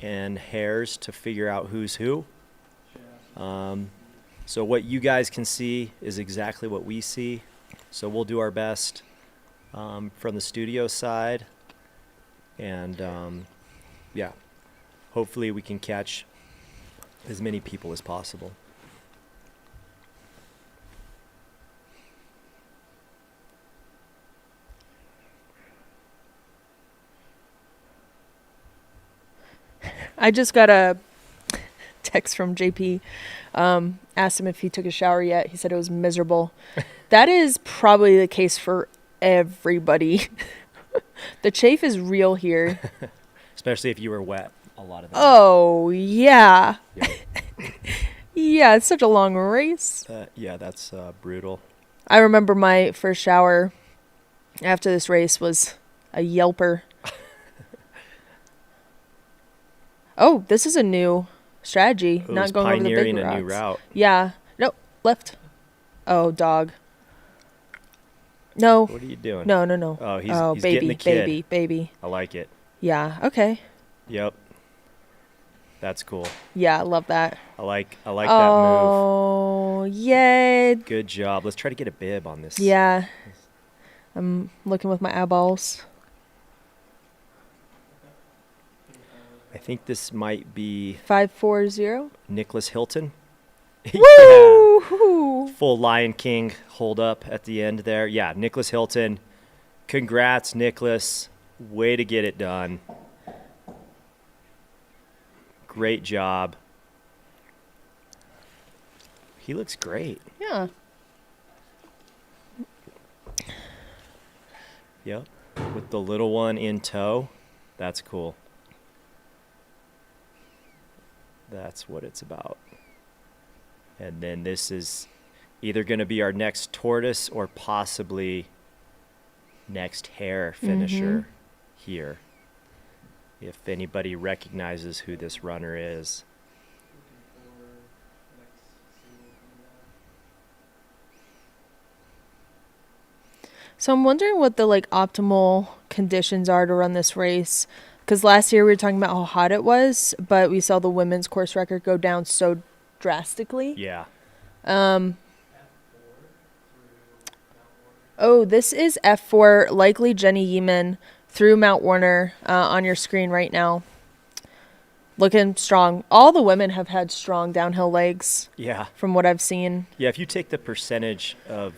and hares to figure out who's who. So what you guys can see is exactly what we see. So we'll do our best from the studio side, and hopefully we can catch as many people as possible. I just got a text from JP. Asked him if he took a shower yet. He said it was miserable. That is probably the case for everybody. The chafe is real here. Especially if you were wet a lot of the Oh, yeah. Yep. Yeah, it's such a long race. Yeah, that's brutal. I remember my first shower after this race was a yelper. Oh, this is a new strategy. It Not was going over the big pioneering a rocks. new route. Yeah. Nope. Left. Oh, dog. No. What are you doing? No. Oh, he's baby, getting the kid. baby. I like it. Yeah. Okay. Yep. That's cool. Yeah, I love that. I like that move. Oh, yeah. Good job. Let's try to get a bib on this. Yeah. I'm looking with my eyeballs. I think this might be 540. Nicholas Hilton. Woo! Full Lion King hold up at the end there. Yeah, Nicholas Hilton. Congrats, Nicholas. Way to get it done. Great job. He looks great. Yeah. Yep. With the little one in tow. That's cool. That's what it's about. And then this is either going to be our next tortoise or possibly next hare finisher here. If anybody recognizes who this runner is. So I'm wondering what the optimal conditions are to run this race. Because last year we were talking about how hot it was, but we saw the women's course record go down so drastically. Yeah. Oh, this is F4, likely Jenny Yeeman through Mount Warner on your screen right now. Looking strong. All the women have had strong downhill legs. Yeah. From what I've seen. Yeah, if you take the percentage of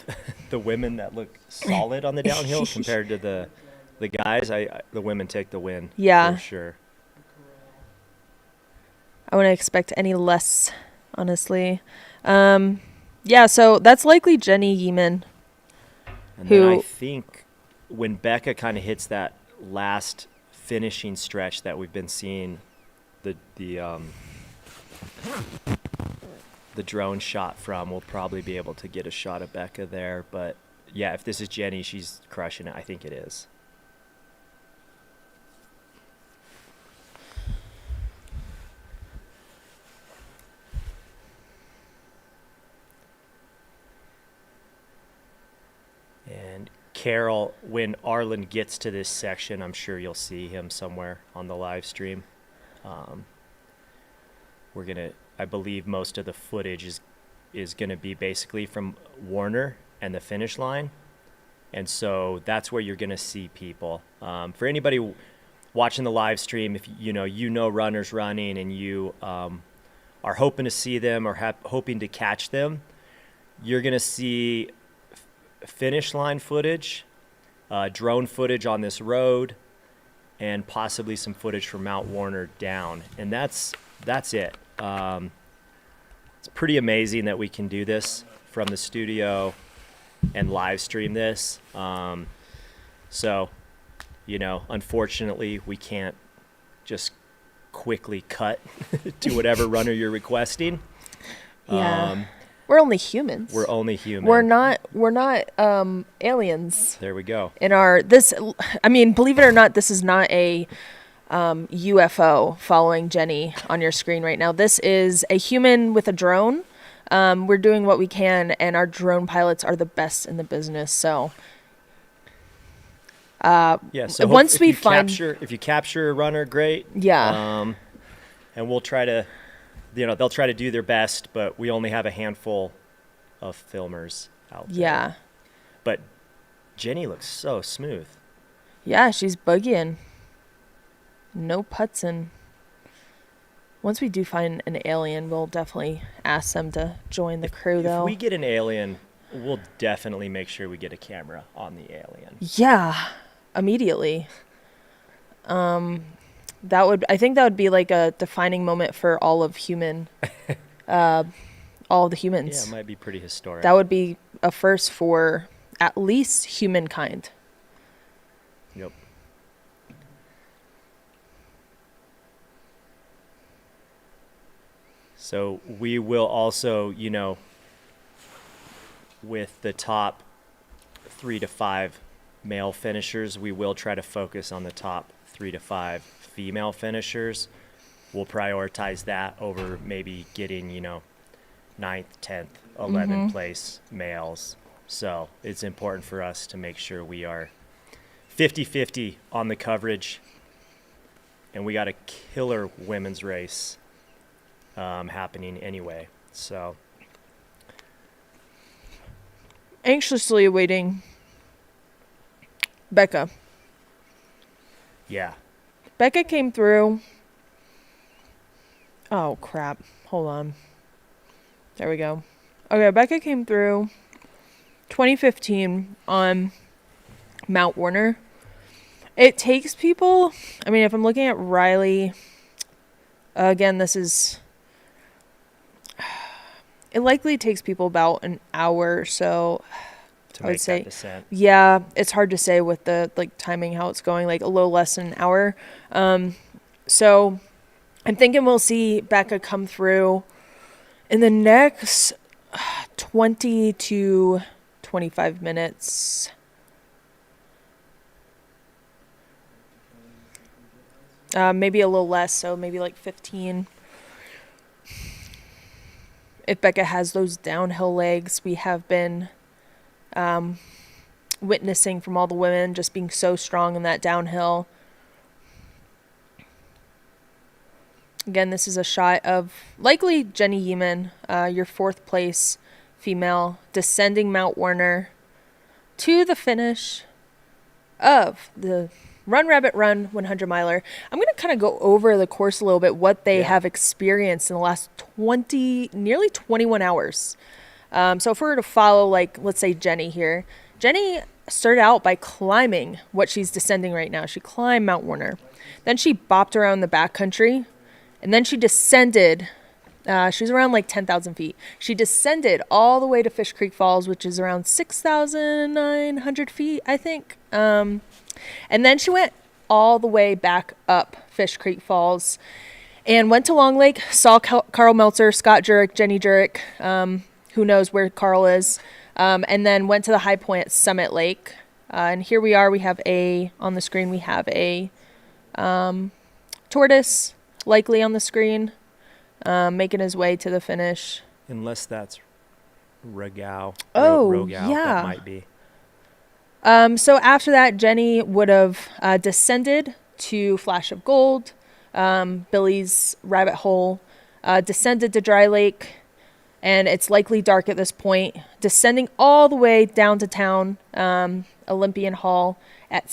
the women that look solid on the downhill compared to the guys, the women take the win. Yeah. For sure. I wouldn't expect any less, honestly. Yeah, so that's likely Jenny Yeeman. And then I think when Becca kind of hits that last finishing stretch that we've been seeing the drone shot from, we'll probably be able to get a shot of Becca there. But yeah, if this is Jenny, she's crushing it. I think it is. And Carol, when Arlin gets to this section, I'm sure you'll see him somewhere on the live stream. I believe most of the footage is gonna be basically from Warner and the finish line. And so that's where you're gonna see people. For anybody watching the live stream, if you know runners running and you are hoping to see them or hoping to catch them, you're gonna see finish line footage drone footage on this road, and possibly some footage from Mount Warner down. And that's it. It's pretty amazing that we can do this from the studio and live stream this. So, unfortunately, we can't just quickly cut to whatever runner you're requesting. Yeah. We're only humans. We're only human. We're not aliens. There we go. Believe it or not, this is not a UFO following Jenny on your screen right now. This is a human with a drone. We're doing what we can, and our drone pilots are the best in the business. So, So once we if you capture a runner, great. Yeah. And we'll try to, they'll try to do their best, but we only have a handful of filmers out there. Yeah. But Jenny looks so smooth. Yeah, she's boogieing. No putzing. Once we do find an alien, we'll definitely ask them to join the crew, though. If we get an alien, we'll definitely make sure we get a camera on the alien. Yeah, immediately. I think that would be like a defining moment for all of all of the humans. Yeah, it might be pretty historic. That would be a first for at least humankind. Yep. So we will also, with the top 3 to 5 male finishers, we will try to focus on the top 3 to 5 female finishers. We'll prioritize that over maybe getting, 9th, 10th, 11th place males. So it's important for us to make sure we are 50-50 on the coverage. And we got a killer women's race happening anyway. So Anxiously awaiting Becca. Yeah. Becca came through. Oh, crap. Hold on. There we go. Okay, Becca came through 2015 on Mount Warner. It takes people... if I'm looking at Riley... again, this is... It likely takes people about an hour or so. To make that descent. Yeah, it's hard to say with the timing how it's going, a little less than an hour. So I'm thinking we'll see Becca come through in the next 20 to 25 minutes. Maybe a little less, so maybe 15. If Becca has those downhill legs, we have been witnessing from all the women just being so strong in that downhill. Again, this is a shot of likely Jenny Yeaman, your 4th place female, descending Mount Warner to the finish of the Run Rabbit Run 100 miler. I'm going to kind of go over the course a little bit, what they have experienced in the last nearly 21 hours. So if we were to follow, let's say Jenny here. Jenny started out by climbing what she's descending right now. She climbed Mount Warner. Then she bopped around the backcountry. And then she descended. She was around 10,000 feet. She descended all the way to Fish Creek Falls, which is around 6,900 feet, I think. And then she went all the way back up Fish Creek Falls and went to Long Lake, saw Carl Meltzer, Scott Jurek, Jenny Jurek, who knows where Carl is, and then went to the high point at Summit Lake. And here we are. We have on the screen, we have a tortoise likely on the screen, making his way to the finish. Unless that's Rogau. Oh, Rogau, yeah. That might be. So after that, Jenny would have descended to Flash of Gold, Billy's Rabbit Hole, descended to Dry Lake, and it's likely dark at this point, descending all the way down to town, Olympian Hall at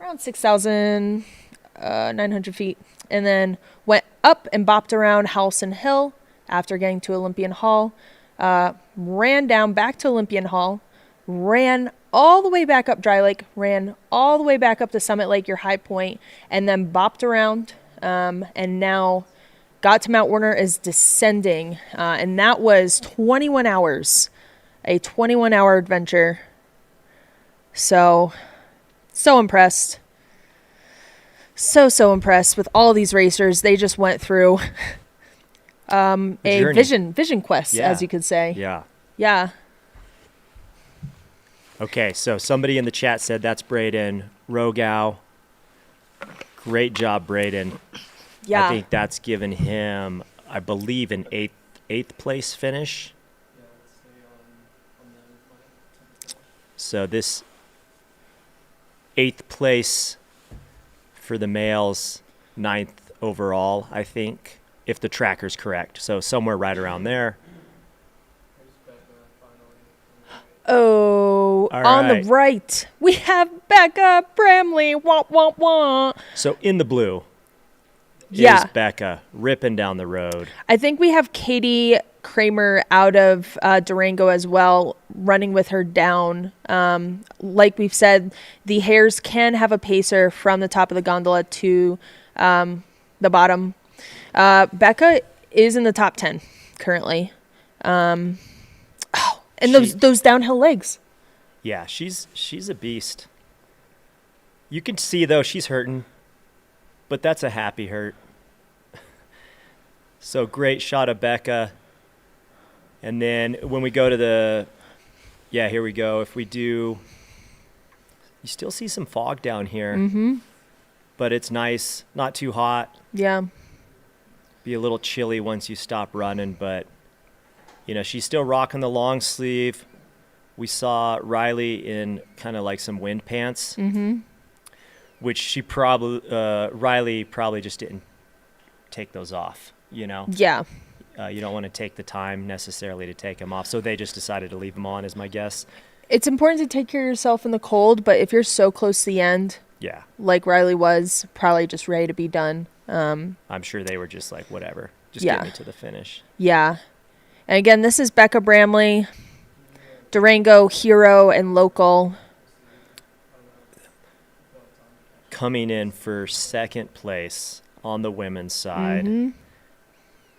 around 6,900 feet, and then went up and bopped around Howson Hill after getting to Olympian Hall, ran down back to Olympian Hall, ran all the way back up Dry Lake, ran all the way back up to Summit Lake, your high point, and then bopped around, and now got to Mount Warner, is descending, and that was 21 hours, a 21-hour adventure. So impressed. So impressed with all these racers. They just went through a vision quest, as you could say. Yeah. Okay, so somebody in the chat said that's Braden Rogow. Great job, Braden. Yeah. I think that's given him, I believe, an eighth place finish. So this 8th place for the males, 9th overall, I think, if the tracker's correct. So somewhere right around there. Oh, All on right. the right, we have Becca Bramley. Wah, wah, wah. So in the blue Yeah. is Becca ripping down the road. I think we have Katie Kramer out of Durango as well, running with her down. Like we've said, the Hares can have a pacer from the top of the gondola to the bottom. Becca is in the top 10 currently. And those downhill legs. Yeah, she's a beast. You can see, though, she's hurting, but that's a happy hurt. So great shot of Becca. And then when we go to here we go. If we do, you still see some fog down here. Mm-hmm. But it's nice, not too hot. Yeah. Be a little chilly once you stop running, but she's still rocking the long sleeve. We saw Riley in kind of like some wind pants, which Riley probably just didn't take those off, Yeah. You don't want to take the time necessarily to take them off. So they just decided to leave them on, is my guess. It's important to take care of yourself in the cold, but if you're so close to the end, Yeah. like Riley was, probably just ready to be done. I'm sure they were just like, whatever, just Yeah. get me to the finish. Yeah. And again, this is Becca Bramley, Durango, hero, and local. Coming in for second place on the women's side.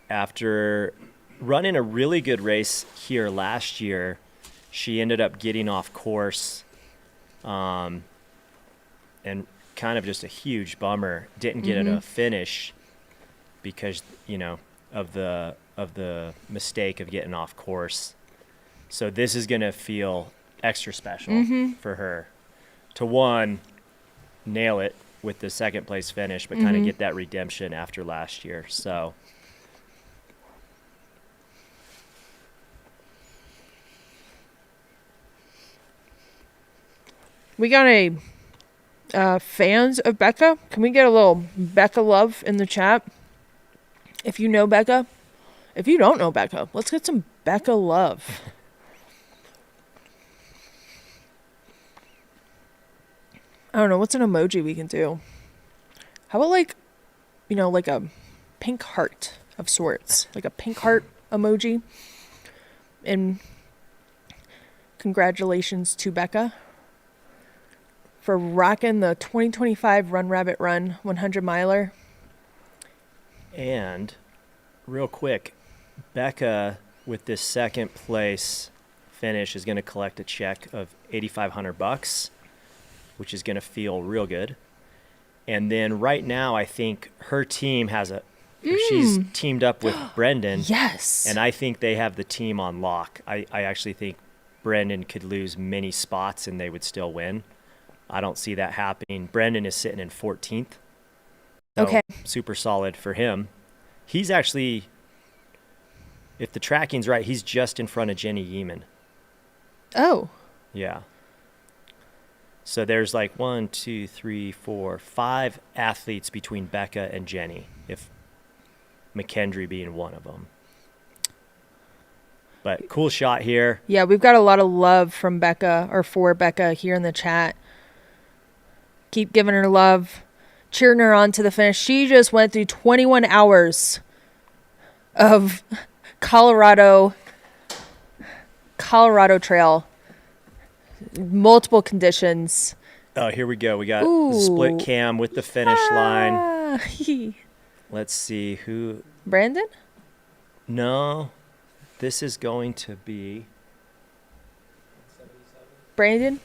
After running a really good race here last year, she ended up getting off course, and kind of just a huge bummer. Didn't get a finish because of the mistake of getting off course. So this is gonna feel extra special for her to nail it with the second place finish, but kind of get that redemption after last year. So. We got a fans of Becca. Can we get a little Becca love in the chat? If you know Becca. If you don't know Becca, let's get some Becca love. I don't know. What's an emoji we can do? How about like a pink heart of sorts? Like a pink heart emoji. And congratulations to Becca for rocking the 2025 Run Rabbit Run 100 miler. And real quick, Becca with this second place finish is going to collect a check of $8,500, which is going to feel real good. And then right now, I think her team has she's teamed up with Brendan. Yes. And I think they have the team on lock. I actually think Brendan could lose many spots and they would still win. I don't see that happening. Brendan is sitting in 14th. So Okay. Super solid for him. He's actually, if the tracking's right, he's just in front of Jenny Yeeman. Oh. Yeah. So there's like 5 athletes between Becca and Jenny, if McKendry being one of them. But cool shot here. Yeah, we've got a lot of love from Becca, or for Becca, here in the chat. Keep giving her love, cheering her on to the finish. She just went through 21 hours of Colorado Trail. multiple conditions. Oh, here we go. We got Ooh. the split cam with the finish line. Ah. Let's see who. Brandon? No, this is going to be. Braden?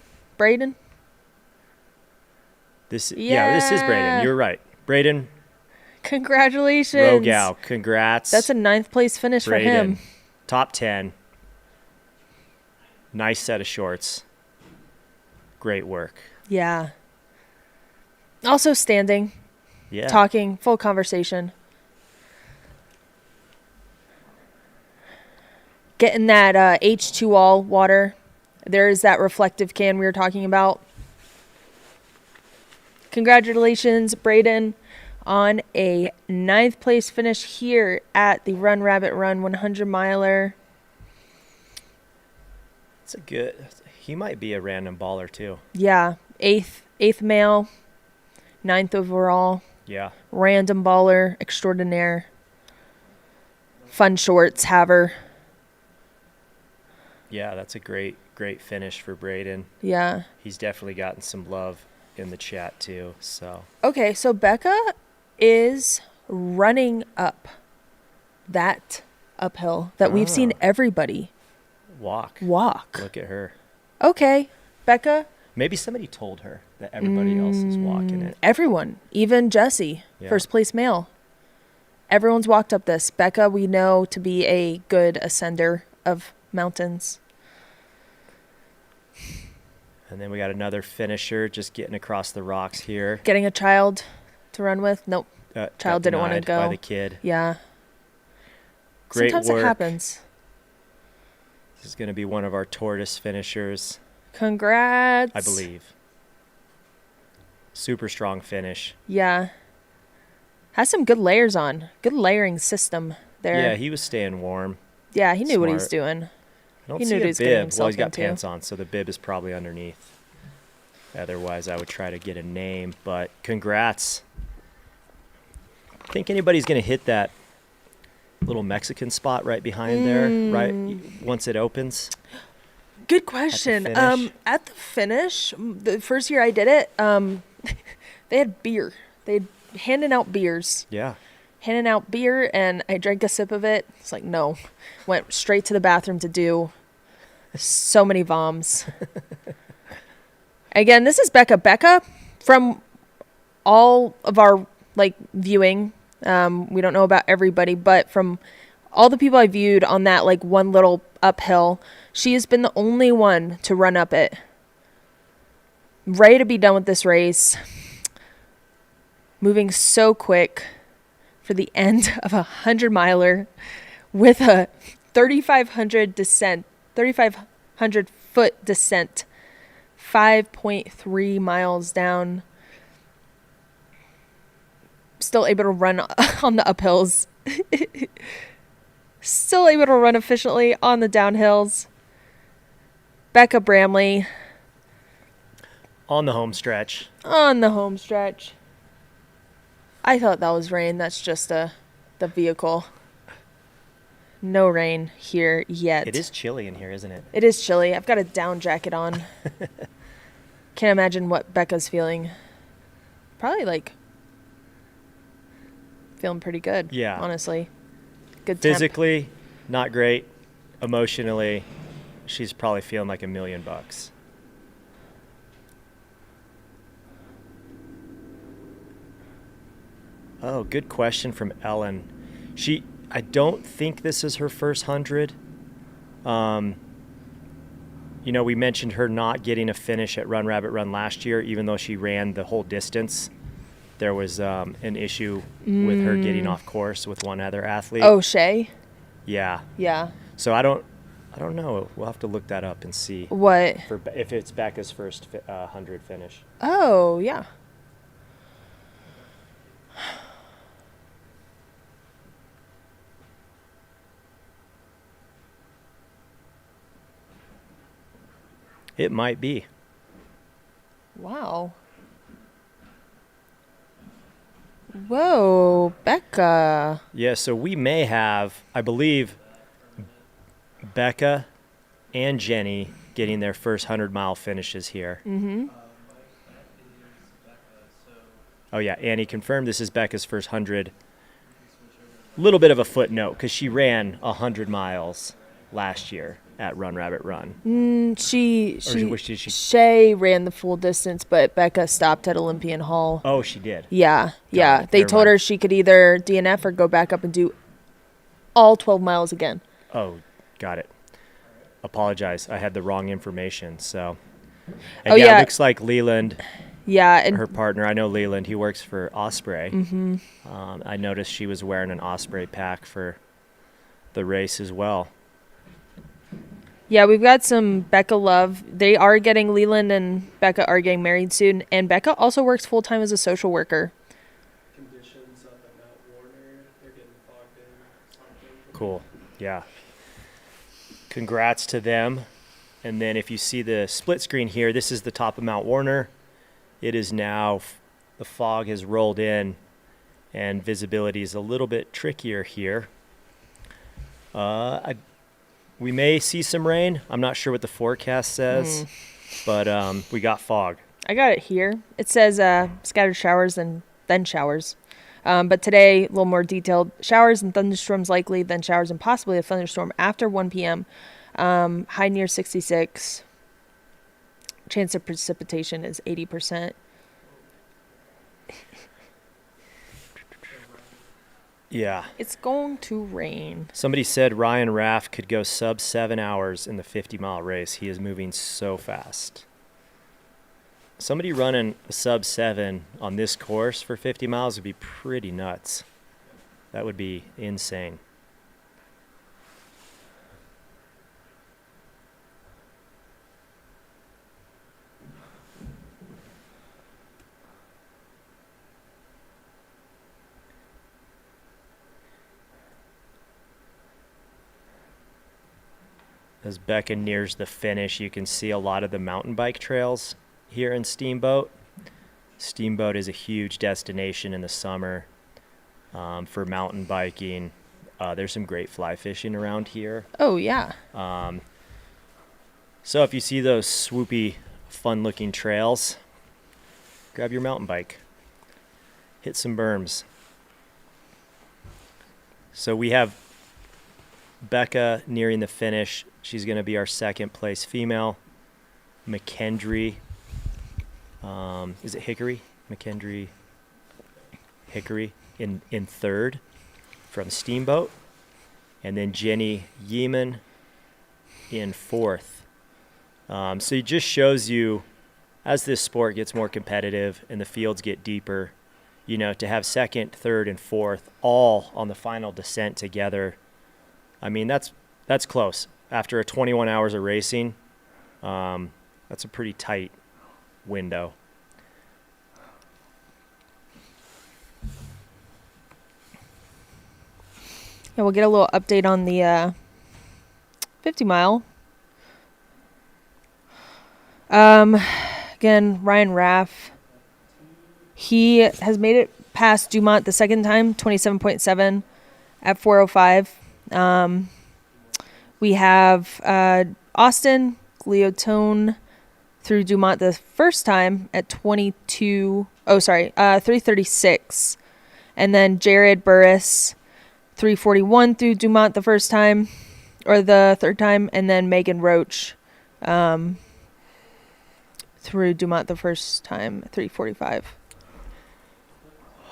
This is Braden. You're right. Braden Congratulations. Rogow. Congrats. That's a 9th place finish for him. Top 10. Nice set of shorts. Great work. Yeah. Also standing, Yeah. talking, full conversation. Getting that H2all water. There's that reflective can we were talking about. Congratulations, Braden, on a 9th place finish here at the Run Rabbit Run 100 miler. It's a good. He might be a random baller too. Yeah, eighth male, 9th overall. Yeah. Random baller extraordinaire. Fun shorts haver. Yeah, that's a great finish for Braden. Yeah. He's definitely gotten some love in the chat too. So. Okay, so Becca is running up that uphill that we've seen everybody walk. Look at her. Okay, Becca. Maybe somebody told her that everybody else is walking it. Everyone, even Jesse, Yeah. 1st place male. Everyone's walked up this. Becca, we know to be a good ascender of mountains. And then we got another finisher just getting across the rocks here. Getting a child to run with? Nope. Got Child didn't want to denied go. by the kid. Yeah. Great Sometimes work. it happens. This is going to be one of our tortoise finishers, Congrats. I believe. Super strong finish. Yeah. Has some good layers on. Good layering system there. Yeah, he was staying warm. Yeah, he knew what he was Smart. doing. I don't He see knew what a he was getting bib. Well, himself he's got into. pants on, so the bib is probably underneath. Otherwise, I would try to get a name. But congrats. Think anybody's going to hit that little Mexican spot right behind there, right once it opens? Good question. finish? At the finish, the first year I did it, they had beer. They handing out beers. Yeah. Handing out beer, and I drank a sip of it. It's like, no. Went straight to the bathroom to do so many voms. Again, this is Becca. Becca, from all of our viewing, we don't know about everybody, but from all the people I viewed on that one little uphill, she has been the only one to run up it. Ready to be done with this race. Moving so quick for the end of a 100-miler with a 3,500 foot descent, 5.3 miles down. Still able to run on the uphills. Still able to run efficiently on the downhills. Becca Bramley On the home stretch. on the home stretch. I thought that was rain. That's just the vehicle. No rain here yet. It is chilly in here, isn't it? It is chilly. I've got a down jacket on. Can't imagine what Becca's feeling. Probably feeling pretty good. Yeah. Honestly. Good temp. Physically, not great. Emotionally, she's probably feeling like $1 million. Oh, good question from Ellen. I don't think this is her first 100. We mentioned her not getting a finish at Run Rabbit Run last year, even though she ran the whole distance. There was an issue with her getting off course with one other athlete. Oh, Shay? Yeah. Yeah. So I don't know. We'll have to look that up and see What? if it's Becca's first 100 finish. Oh, yeah. It might be. Wow. Whoa, Becca. Yeah, so we may have, I believe, Becca and Jenny getting their first 100-mile finishes here. Mm-hmm. Oh, yeah, Annie confirmed this is Becca's first 100. Little bit of a footnote, because she ran 100 miles last year at Run Rabbit Run. Shay ran the full distance, but Becca stopped at Olympian Hall. Oh, she did? Yeah. Got it. They Never told her mind. she could either DNF or go back up and do all 12 miles again. Oh, got it. Apologize. I had the wrong information, so. And Oh, yeah. It looks like Leland, Yeah, and her partner, I know Leland, he works for Osprey. Mm-hmm. I noticed she was wearing an Osprey pack for the race as well. yeah, we've got some Becca love. They are getting, Leland and Becca are getting married soon, and Becca also works full-time as a social worker. Conditions up at Mount Warner, they're getting fogged in. Something. Cool. Yeah. Congrats to them. And then if you see the split screen here, this is the top of Mount Warner. It is now, the fog has rolled in and visibility is a little bit trickier here. We may see some rain. I'm not sure what the forecast says, but we got fog. I got it here. It says scattered showers and then showers. But today, a little more detailed. Showers and thunderstorms likely, then showers and possibly a thunderstorm after 1 p.m. High near 66. Chance of precipitation is 80%. Yeah. It's going to rain. Somebody said Ryan Raff could go sub 7 hours in the 50-mile race. He is moving so fast. Somebody running a sub 7 on this course for 50 miles would be pretty nuts. That would be insane. As Becca nears the finish, you can see a lot of the mountain bike trails here in Steamboat. Steamboat is a huge destination in the summer for mountain biking. There's some great fly fishing around here. Oh, yeah. So if you see those swoopy, fun-looking trails, grab your mountain bike. Hit some berms. So we have Becca nearing the finish. She's going to be our second place female. McKendry. Is it Hickory? McKendry Hickory in third from Steamboat. And then Jenny Yeeman in fourth. So it just shows you, as this sport gets more competitive and the fields get deeper, you know, to have second, third, and fourth all on the final descent together. I mean, that's close. After a 21 hours of racing, that's a pretty tight window. Yeah, we'll get a little update on the 50 mile. Again, Ryan Raff. He has made it past Dumont the second time, 27.7 at 4:05. We have Austin Gliotone through Dumont the first time at 3:36. And then Jared Burris, 3:41 through Dumont the first time, or the third time. And then Megan Roach through Dumont the first time, 3:45.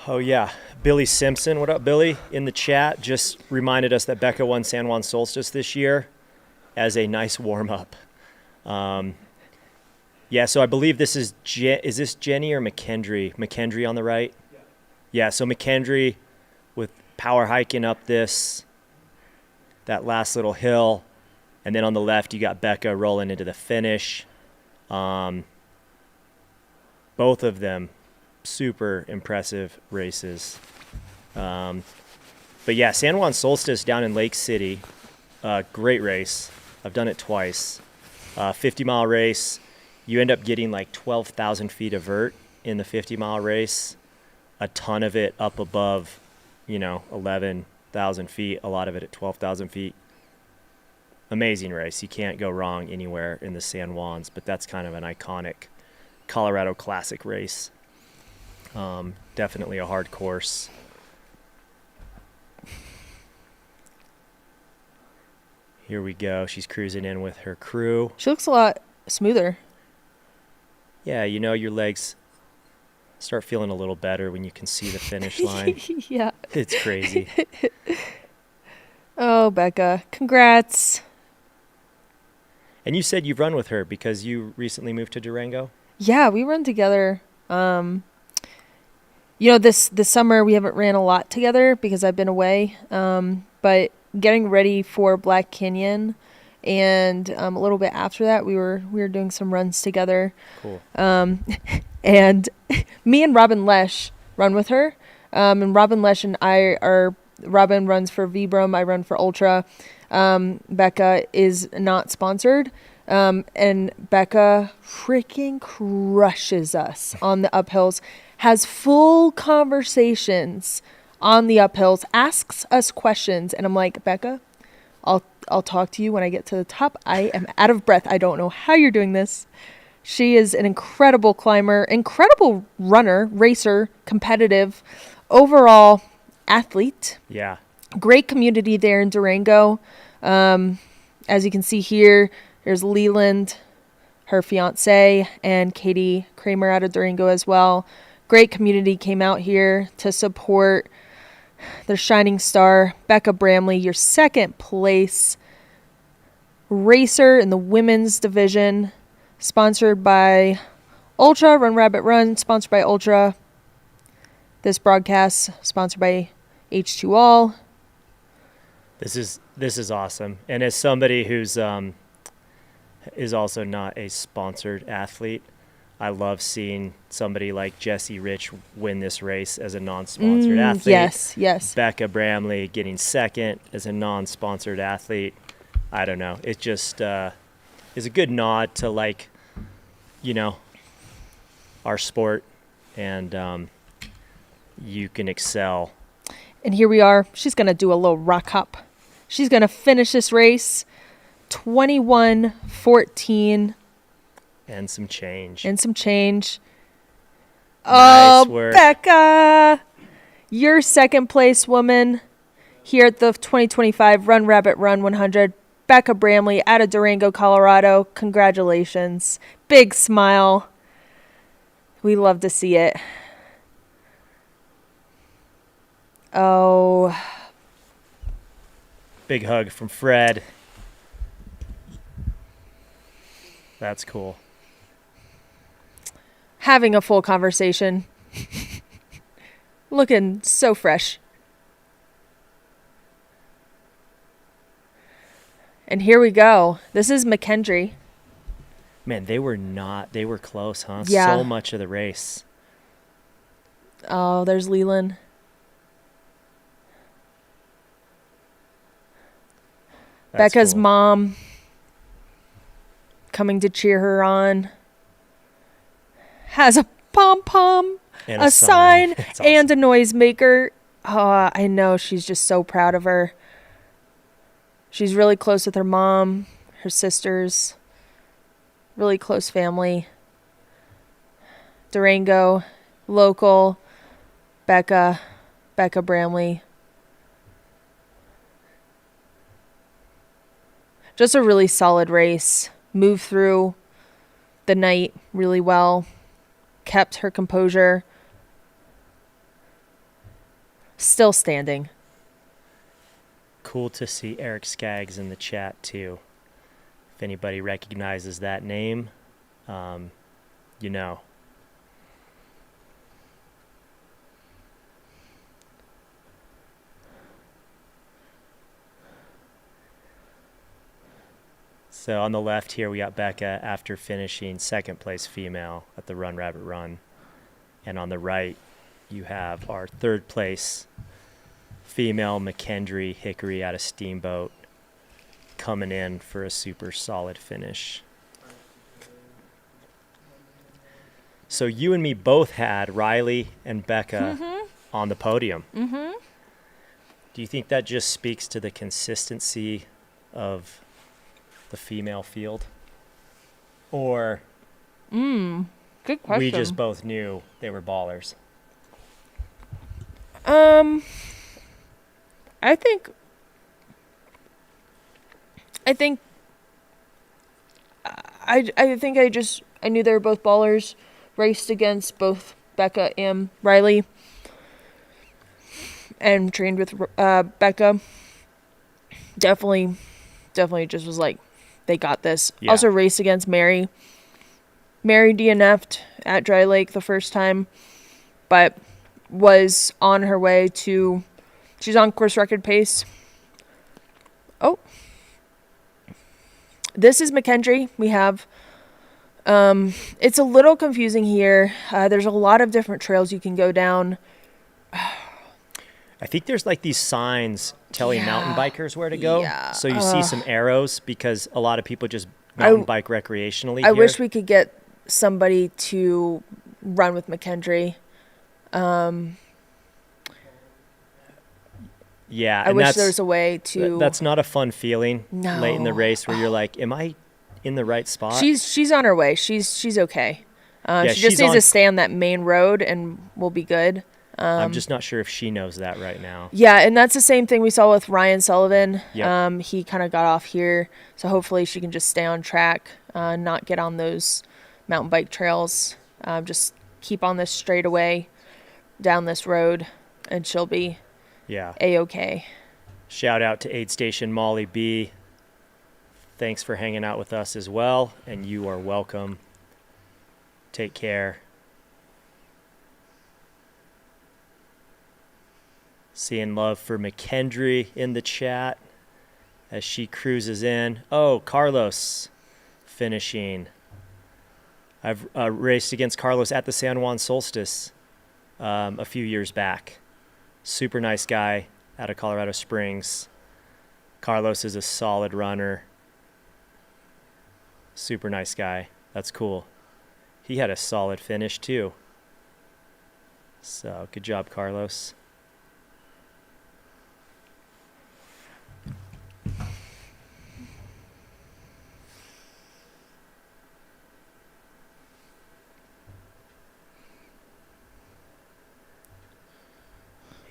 Oh, yeah. Billy Simpson. What up, Billy? In the chat, just reminded us that Becca won San Juan Solstice this year as a nice warm-up. Yeah, so I believe this is this Jenny or McKendry? McKendry on the right? Yeah, so McKendry with power hiking up that last little hill. And then on the left, you got Becca rolling into the finish. Both of them super impressive races. But yeah, San Juan Solstice down in Lake City, great race. I've done it twice. 50-mile race. You end up getting like 12,000 feet of vert in the 50-mile race. A ton of it up above, 11,000 feet. A lot of it at 12,000 feet. amazing race. You can't go wrong anywhere in the San Juans, but that's kind of an iconic Colorado Classic race. Definitely a hard course. Here we go. She's cruising in with her crew. She looks a lot smoother. Yeah, you know, your legs start feeling a little better when you can see the finish line. Yeah. It's crazy. Oh, Becca, congrats. And you said you've run with her because you recently moved to Durango? Yeah, we run together. This summer we haven't ran a lot together because I've been away. But getting ready for Black Canyon, and a little bit after that, we were doing some runs together. Cool. And me and Robin Lesh run with her. And Robin Lesh and I are. Robin runs for Vibram. I run for Ultra. Becca is not sponsored. And Becca freaking crushes us on the uphills, has full conversations on the uphills, asks us questions. And I'm like, Becca, I'll talk to you when I get to the top. I am out of breath. I don't know how you're doing this. She is an incredible climber, incredible runner, racer, competitive, overall athlete. Yeah. Great community there in Durango. As you can see here, there's Leland, her fiance, and Katie Kramer out of Durango as well. Great community came out here to support their shining star, Becca Bramley, your second place racer in the women's division, sponsored by Ultra, Run Rabbit Run, sponsored by Ultra. This broadcast sponsored by H2All. This is awesome. And as somebody who's is also not a sponsored athlete, I love seeing somebody like Jessie Rich win this race as a non-sponsored athlete. Yes. Becca Bramley getting second as a non-sponsored athlete. I don't know. It just is a good nod to, like, you know, our sport, and you can excel. And here we are. She's going to do a little rock hop. She's going to finish this race 21:14. And some change. Nice Nice oh, work. Becca, you're second place woman here at the 2025 Run Rabbit Run 100. Becca Bramley out of Durango, Colorado. Congratulations. Big smile. We love to see it. Oh. Big hug from Fred. That's cool. Having a full conversation. Looking so fresh. And here we go. This is McKendree. Man, they were close, huh? Yeah. So much of the race. Oh, there's Leland. That's Becca's cool. mom coming to cheer her on. Has a pom-pom, And a sign, That's and a noisemaker. Oh, I know. She's just so proud of her. She's really close with her mom, her sisters. Really close family. Durango, local, Becca Bramley. Just a really solid race. Moved through the night really well. Kept her composure. Still standing. Cool to see Eric Skaggs in the chat, too. If anybody recognizes that name, you know. So on the left here, we got Becca after finishing second place female at the Run Rabbit Run. And on the right, you have our third place female, McKendree Hickory out of Steamboat, coming in for a super solid finish. So you and me both had Riley and Becca on the podium. Mm-hmm. Do you think that just speaks to the consistency of the female field? Or Good question. we just both knew they were ballers? I think I knew they were both ballers. Raced against both Becca and Riley, and trained with Becca. Definitely just was like, they got this. Yeah. Also raced against Mary. Mary DNF'd at Dry Lake the first time, but was on her way to. She's on course record pace. Oh. This is McKendree. We have, it's a little confusing here. There's a lot of different trails you can go down. I think there's like these signs telling mountain bikers where to go. Yeah. So you see some arrows because a lot of people just mountain bike recreationally I here. wish we could get somebody to run with McKendree. Yeah, I and wish there was a way to. That's not a fun feeling late in the No. race where you're like, am I in the right spot? She's on her way. She's okay. Yeah, she just she's needs on- to stay on that main road and we'll be good. I'm just not sure if she knows that right now. Yeah, and that's the same thing we saw with Ryan Sullivan. Yep. He kind of got off here, so hopefully she can just stay on track, not get on those mountain bike trails. Just keep on this straightaway down this road, and she'll be Yeah. A-okay. Shout out to Aid Station Molly B. Thanks for hanging out with us as well, and you are welcome. Take care. Seeing love for McKendree in the chat as she cruises in. Oh, Carlos finishing. I've raced against Carlos at the San Juan Solstice a few years back. Super nice guy out of Colorado Springs. Carlos is a solid runner. Super nice guy. That's cool. He had a solid finish too. So good job, Carlos.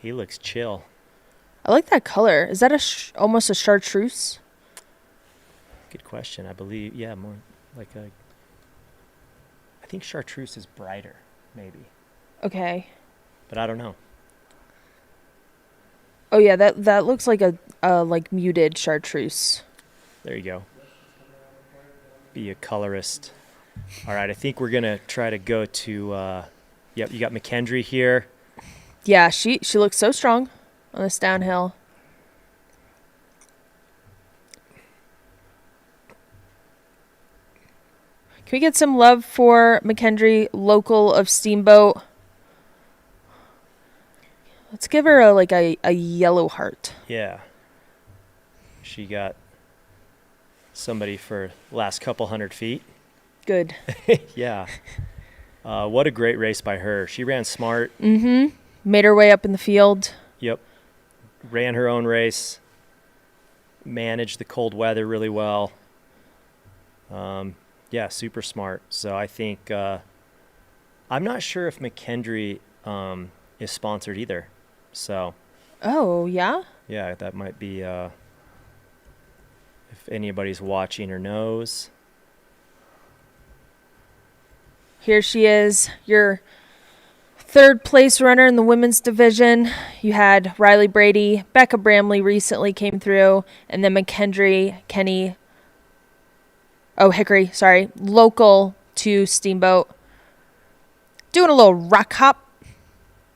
He looks chill. I like that color. Is that almost a chartreuse? Good question. I believe, yeah, more like a. I think chartreuse is brighter, maybe, Okay. but I don't know. Oh yeah, that looks like a like muted chartreuse. There you go. Be a colorist. All right, I think we're gonna try to go to. Yep, you got McKendree here. Yeah, she looks so strong on this downhill. Can we get some love for McKendree, local of Steamboat? Let's give her a yellow heart. Yeah. She got somebody for last couple 100 feet. Good. Yeah. What a great race by her. She ran smart. Mm-hmm. Made her way up in the field. Yep. Ran her own race. Managed the cold weather really well. Yeah, super smart. So I think I'm not sure if McKendree is sponsored either. So Oh, yeah? yeah, that might be if anybody's watching or knows. Here she is, your third place runner in the women's division. You had Riley Brady, Becca Bramley recently came through, and then McKendree, Hickory, local to Steamboat. Doing a little rock hop,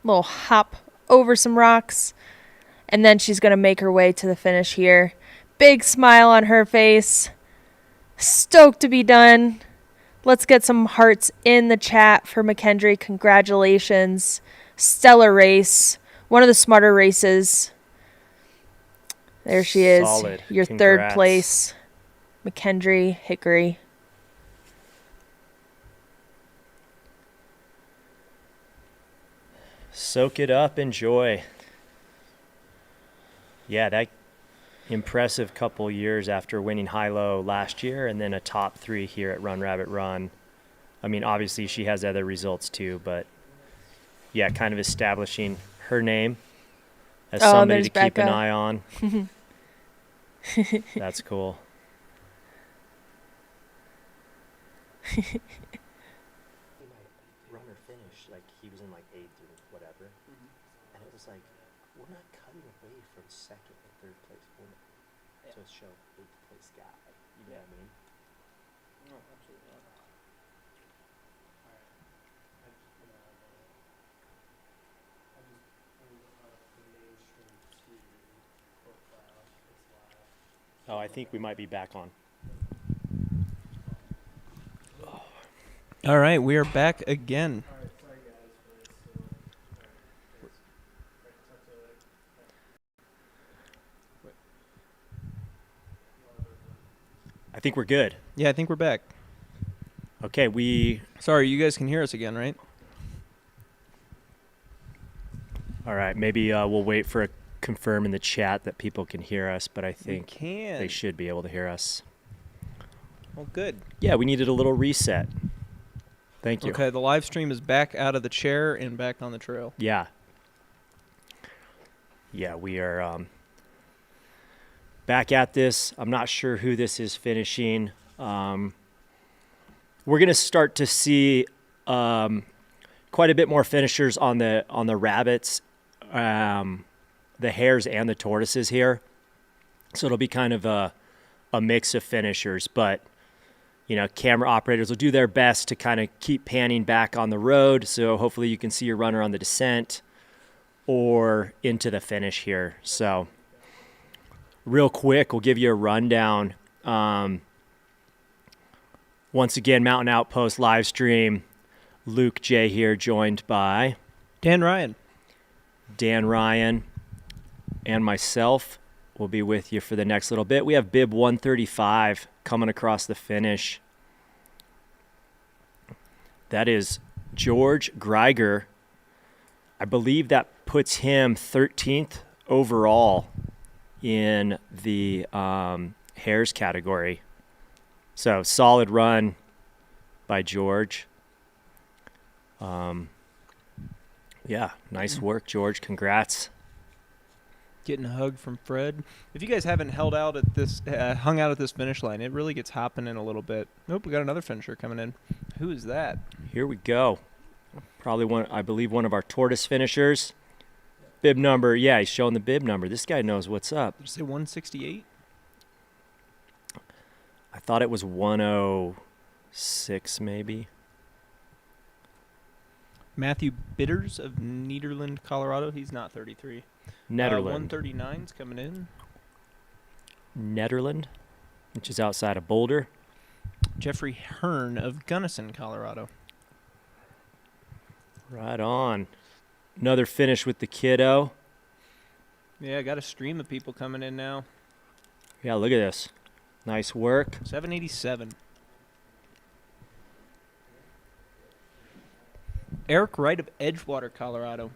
little hop over some rocks, and then she's going to make her way to the finish here. Big smile on her face. Stoked to be done. Let's get some hearts in the chat for McKendree. Congratulations. Stellar race. One of the smarter races. There she is. Solid. Your Congrats. third place. McKendree, Hickory. Soak it up, enjoy. Yeah, impressive couple years after winning high-low last year and then a top 3 here at Run Rabbit Run. I mean, obviously she has other results too, but yeah, kind of establishing her name as somebody to keep an eye on. That's cool. Runner finish, like he was in like 8th or whatever, and it was like, we're not cutting away from 2nd and 3rd place women to show 8th place guy. You know what I mean? No, absolutely not. Alright. I just put out I just moved up the mainstream to profile. It's live. Oh, I think we might be back on. All right, we are back again. Alright, sorry guys for this. Talk to you later. I think we're good. Yeah, I think we're back. Okay, Sorry, you guys can hear us again, right? all right, maybe we'll wait for a confirm in the chat that people can hear us, but I think can. they should be able to hear us. Well, good. Yeah, we needed a little reset. Thank you. Okay, the live stream is back out of the chair and back on the trail. Yeah. Yeah, we are back at this. I'm not sure who this is finishing. We're going to start to see quite a bit more finishers on the rabbits, the hares and the tortoises here. So it'll be kind of a mix of finishers, but you know, camera operators will do their best to kind of keep panning back on the road. So hopefully you can see your runner on the descent or into the finish here. So real quick, we'll give you a rundown. Once again, Mountain Outpost live stream. Luke J here, joined by Dan Ryan. Dan Ryan and myself will be with you for the next little bit. We have bib 135 coming across the finish. That is George Greiger. I believe that puts him 13th overall in the hares category. So solid run by George. Yeah, nice work, George. Congrats. Getting a hug from Fred. If you guys haven't hung out at this finish line, it really gets hopping in a little bit. Nope, we got another finisher coming in. Who is that? Here we go. Probably I believe one of our tortoise finishers. Bib number, yeah, he's showing the bib number. This guy knows what's up. Did you say 168? I thought it was 106 maybe. Matthew Bitters of Nederland, Colorado. He's not 33. Nederland. 139's coming in. Nederland, which is outside of Boulder. Jeffrey Hearn of Gunnison, Colorado. Right on. Another finish with the kiddo. Yeah, got a stream of people coming in now. Yeah, look at this. Nice work. 787. Eric Wright of Edgewater, Colorado.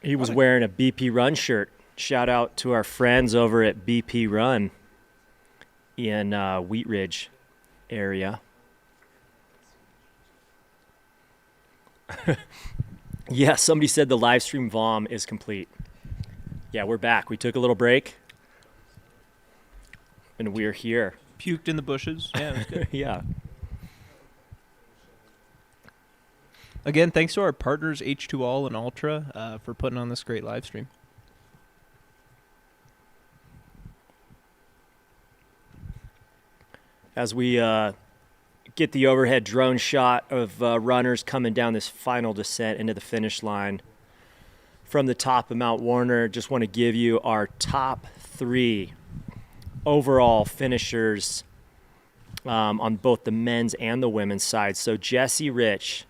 He was wearing a BP Run shirt. Shout out to our friends over at BP Run in Wheat Ridge area. Yeah, somebody said the live stream vom is complete. Yeah, we're back. We took a little break, and we're here. Puked in the bushes. Yeah, it was good. Yeah. Again, thanks to our partners H2All and Altra for putting on this great live stream. As we get the overhead drone shot of runners coming down this final descent into the finish line from the top of Mount Warner, just want to give you our top 3 overall finishers on both the men's and the women's side. So Jesse Rich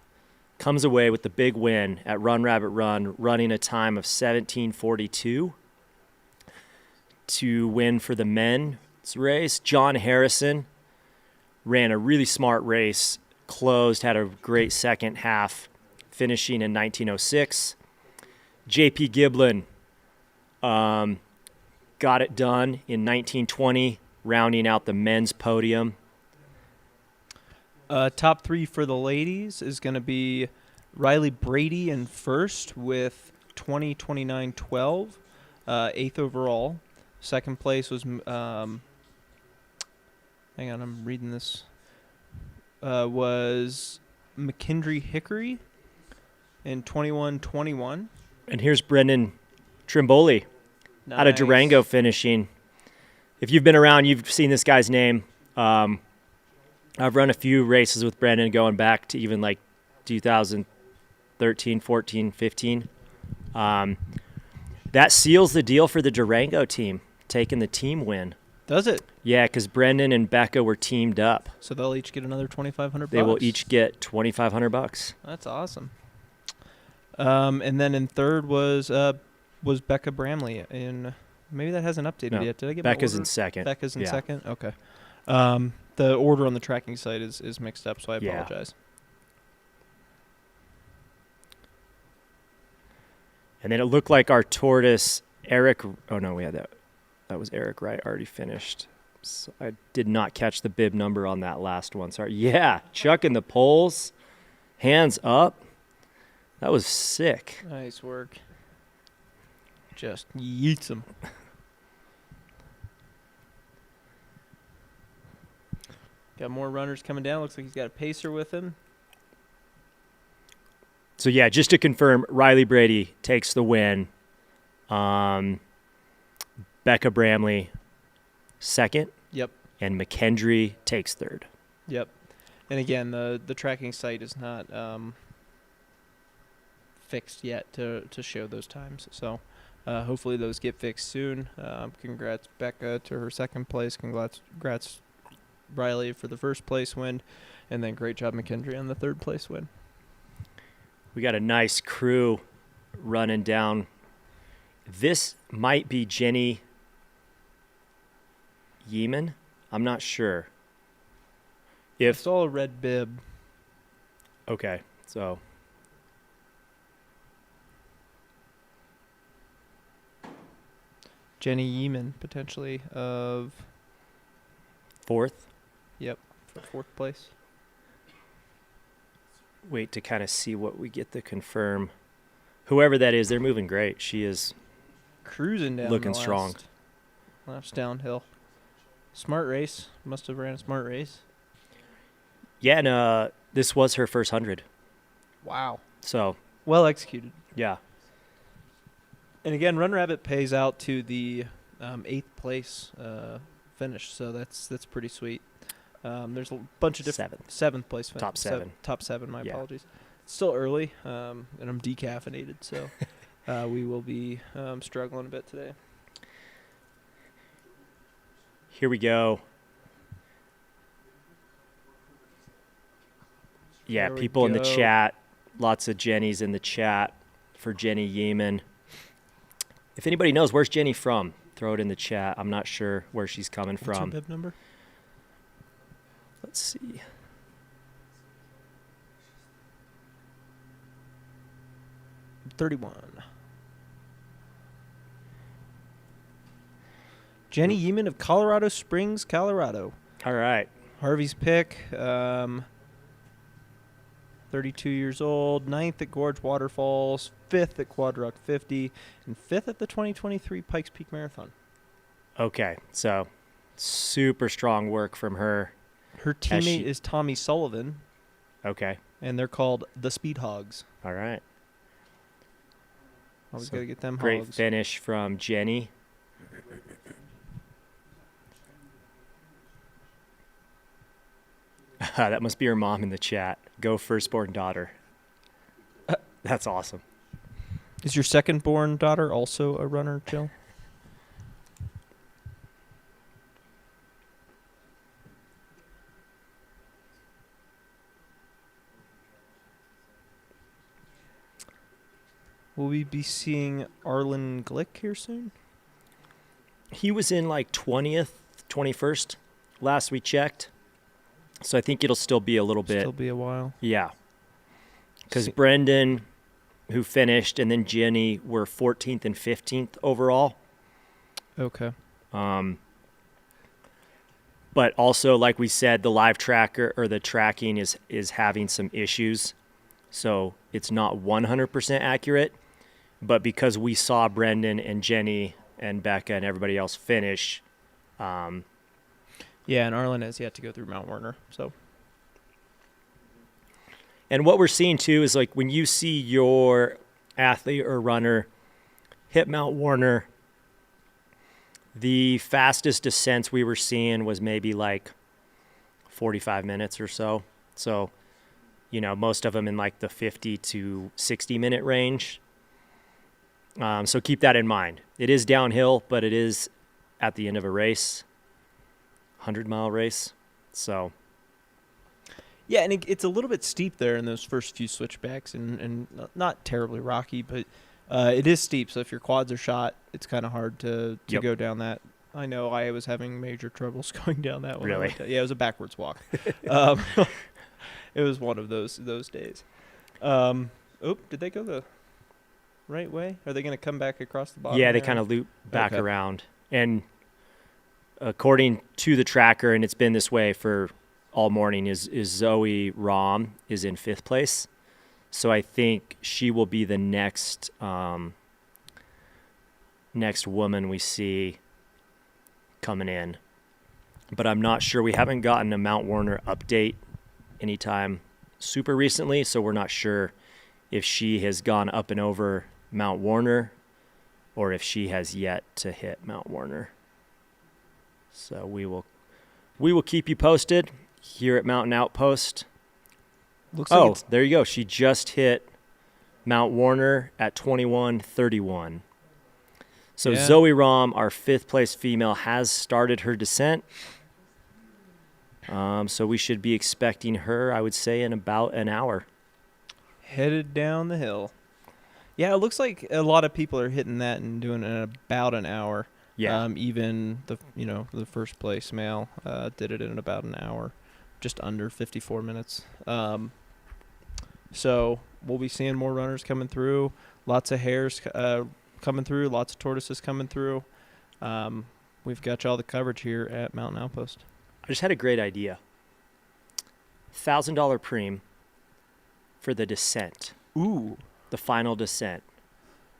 comes away with the big win at Run Rabbit Run, running a time of 17:42 to win for the men's race. John Harrison ran a really smart race, closed, had a great second half, finishing in 19:06. JP Giblin got it done in 1920, rounding out the men's podium. Top 3 for the ladies is going to be Riley Brady in first with 20:29:12, 8th overall. Second place was hang on, I'm reading this. Was McKendry Hickory in 21:21. And here's Brendan Trimboli out of Durango finishing. If you've been around, you've seen this guy's name. I've run a few races with Brendan going back to even like 2013, 14, 15. That seals the deal for the Durango team, taking the team win. Does it? Yeah, because Brendan and Becca were teamed up. So they'll each get another $2,500. They will each get $2,500. That's awesome. And then in third was Becca Bramley. In maybe that hasn't updated yet. Did I get Becca's my order? in second? Becca's in Yeah. second. Okay. The order on the tracking site is mixed up, so I apologize. And then it looked like our tortoise, Eric. Oh, no, we had that. That was Eric Wright already finished. So I did not catch the bib number on that last one. Sorry. Yeah, chucking the poles, hands up. That was sick. Nice work. Just yeets him. Got more runners coming down. Looks like he's got a pacer with him. So, yeah, just to confirm, Riley Brady takes the win. Becca Bramley second. Yep. And McKendry takes third. Yep. And again, the tracking site is not fixed yet to show those times. So hopefully those get fixed soon. Congrats, Becca, to her second place. Congrats, Riley, for the first place win. And then great job, McKendry, on the third place win. We got a nice crew running down. This might be Jenny Yeeman. I'm not sure. I saw a red bib. Okay, so Jenny Yeeman, potentially, of fourth. Yep, for fourth place. Wait to kind of see what we get to confirm. Whoever that is, they're moving great. She is cruising down. looking strong. Laps downhill. Smart race. Must have ran a smart race. Yeah, and this was her first 100. Wow. So well executed. yeah. And again, Run Rabbit pays out to the 8th place finish, so that's pretty sweet. There's a bunch of different seventh place finish. Top seven. Top 7. My Yeah. apologies. It's still early, and I'm decaffeinated, so we will be struggling a bit today. Here we go. Yeah, There we people in the go. chat. Lots of Jennies in the chat for Jenny Yeeman. If anybody knows, where's Jenny from? Throw it in the chat. I'm not sure where she's coming What's her from. bib number? Let's see. $31. Jenny Yeeman of Colorado Springs, Colorado. All right. Harvey's pick. 32 years old, 9th at Gorge Waterfalls, 5th at Quad Rock 50, and 5th at the 2023 Pikes Peak Marathon. Okay, so super strong work from her. Her teammate is Tommy Sullivan, Okay, and they're called the Speed Hogs. all right. Always So got to get them Great hogs. finish from Jenny. That must be her mom in the chat. Go firstborn daughter. That's awesome. Is your second-born daughter also a runner, Jill? Will we be seeing Arlin Glick here soon? He was in like 20th, 21st last we checked. So I think it'll still be a little bit. Still be a while. Yeah. Because Brendan, who finished, and then Jenny were 14th and 15th overall. Okay. But also, like we said, the live tracker or the tracking is having some issues. So it's not 100% accurate. But because we saw Brendan and Jenny and Becca and everybody else finish. Yeah, and Arlin has yet to go through Mount Warner. So. And what we're seeing, too, is like when you see your athlete or runner hit Mount Warner, the fastest descents we were seeing was maybe like 45 minutes or so. So, you know, most of them in like the 50 to 60-minute range. So keep that in mind. It is downhill, but it is at the end of a race, 100-mile race. So... Yeah, and it's a little bit steep there in those first few switchbacks, and not terribly rocky, but it is steep. So if your quads are shot, it's kind of hard to go down that. I know I was having major troubles going down that one. Really? Yeah, it was a backwards walk. It was one of those days. Did they go the right way? Are they going to come back across the bottom? Yeah, they kind of loop back around. And according to the tracker, and it's been this way for all morning, is Zoe Rom is in 5th place. So I think she will be the next woman we see coming in. But I'm not sure. We haven't gotten a Mount Warner update anytime super recently, so we're not sure if she has gone up and over Mount Warner or if she has yet to hit Mount Warner. So we will keep you posted here at Mountain Outpost. Looks like there you go. She just hit Mount Warner at 21:31. So Yeah. Zoe Rom, our 5th place female, has started her descent. So we should be expecting her, I would say, in about an hour. headed down the hill. Yeah, it looks like a lot of people are hitting that and doing it in about an hour. Yeah. Even the first place male did it in about an hour, just under 54 minutes. So we'll be seeing more runners coming through. Lots of hares coming through. Lots of tortoises coming through. We've got you all the coverage here at Mountain Outpost. I just had a great idea. $1,000 preem for the descent. Ooh, The final descent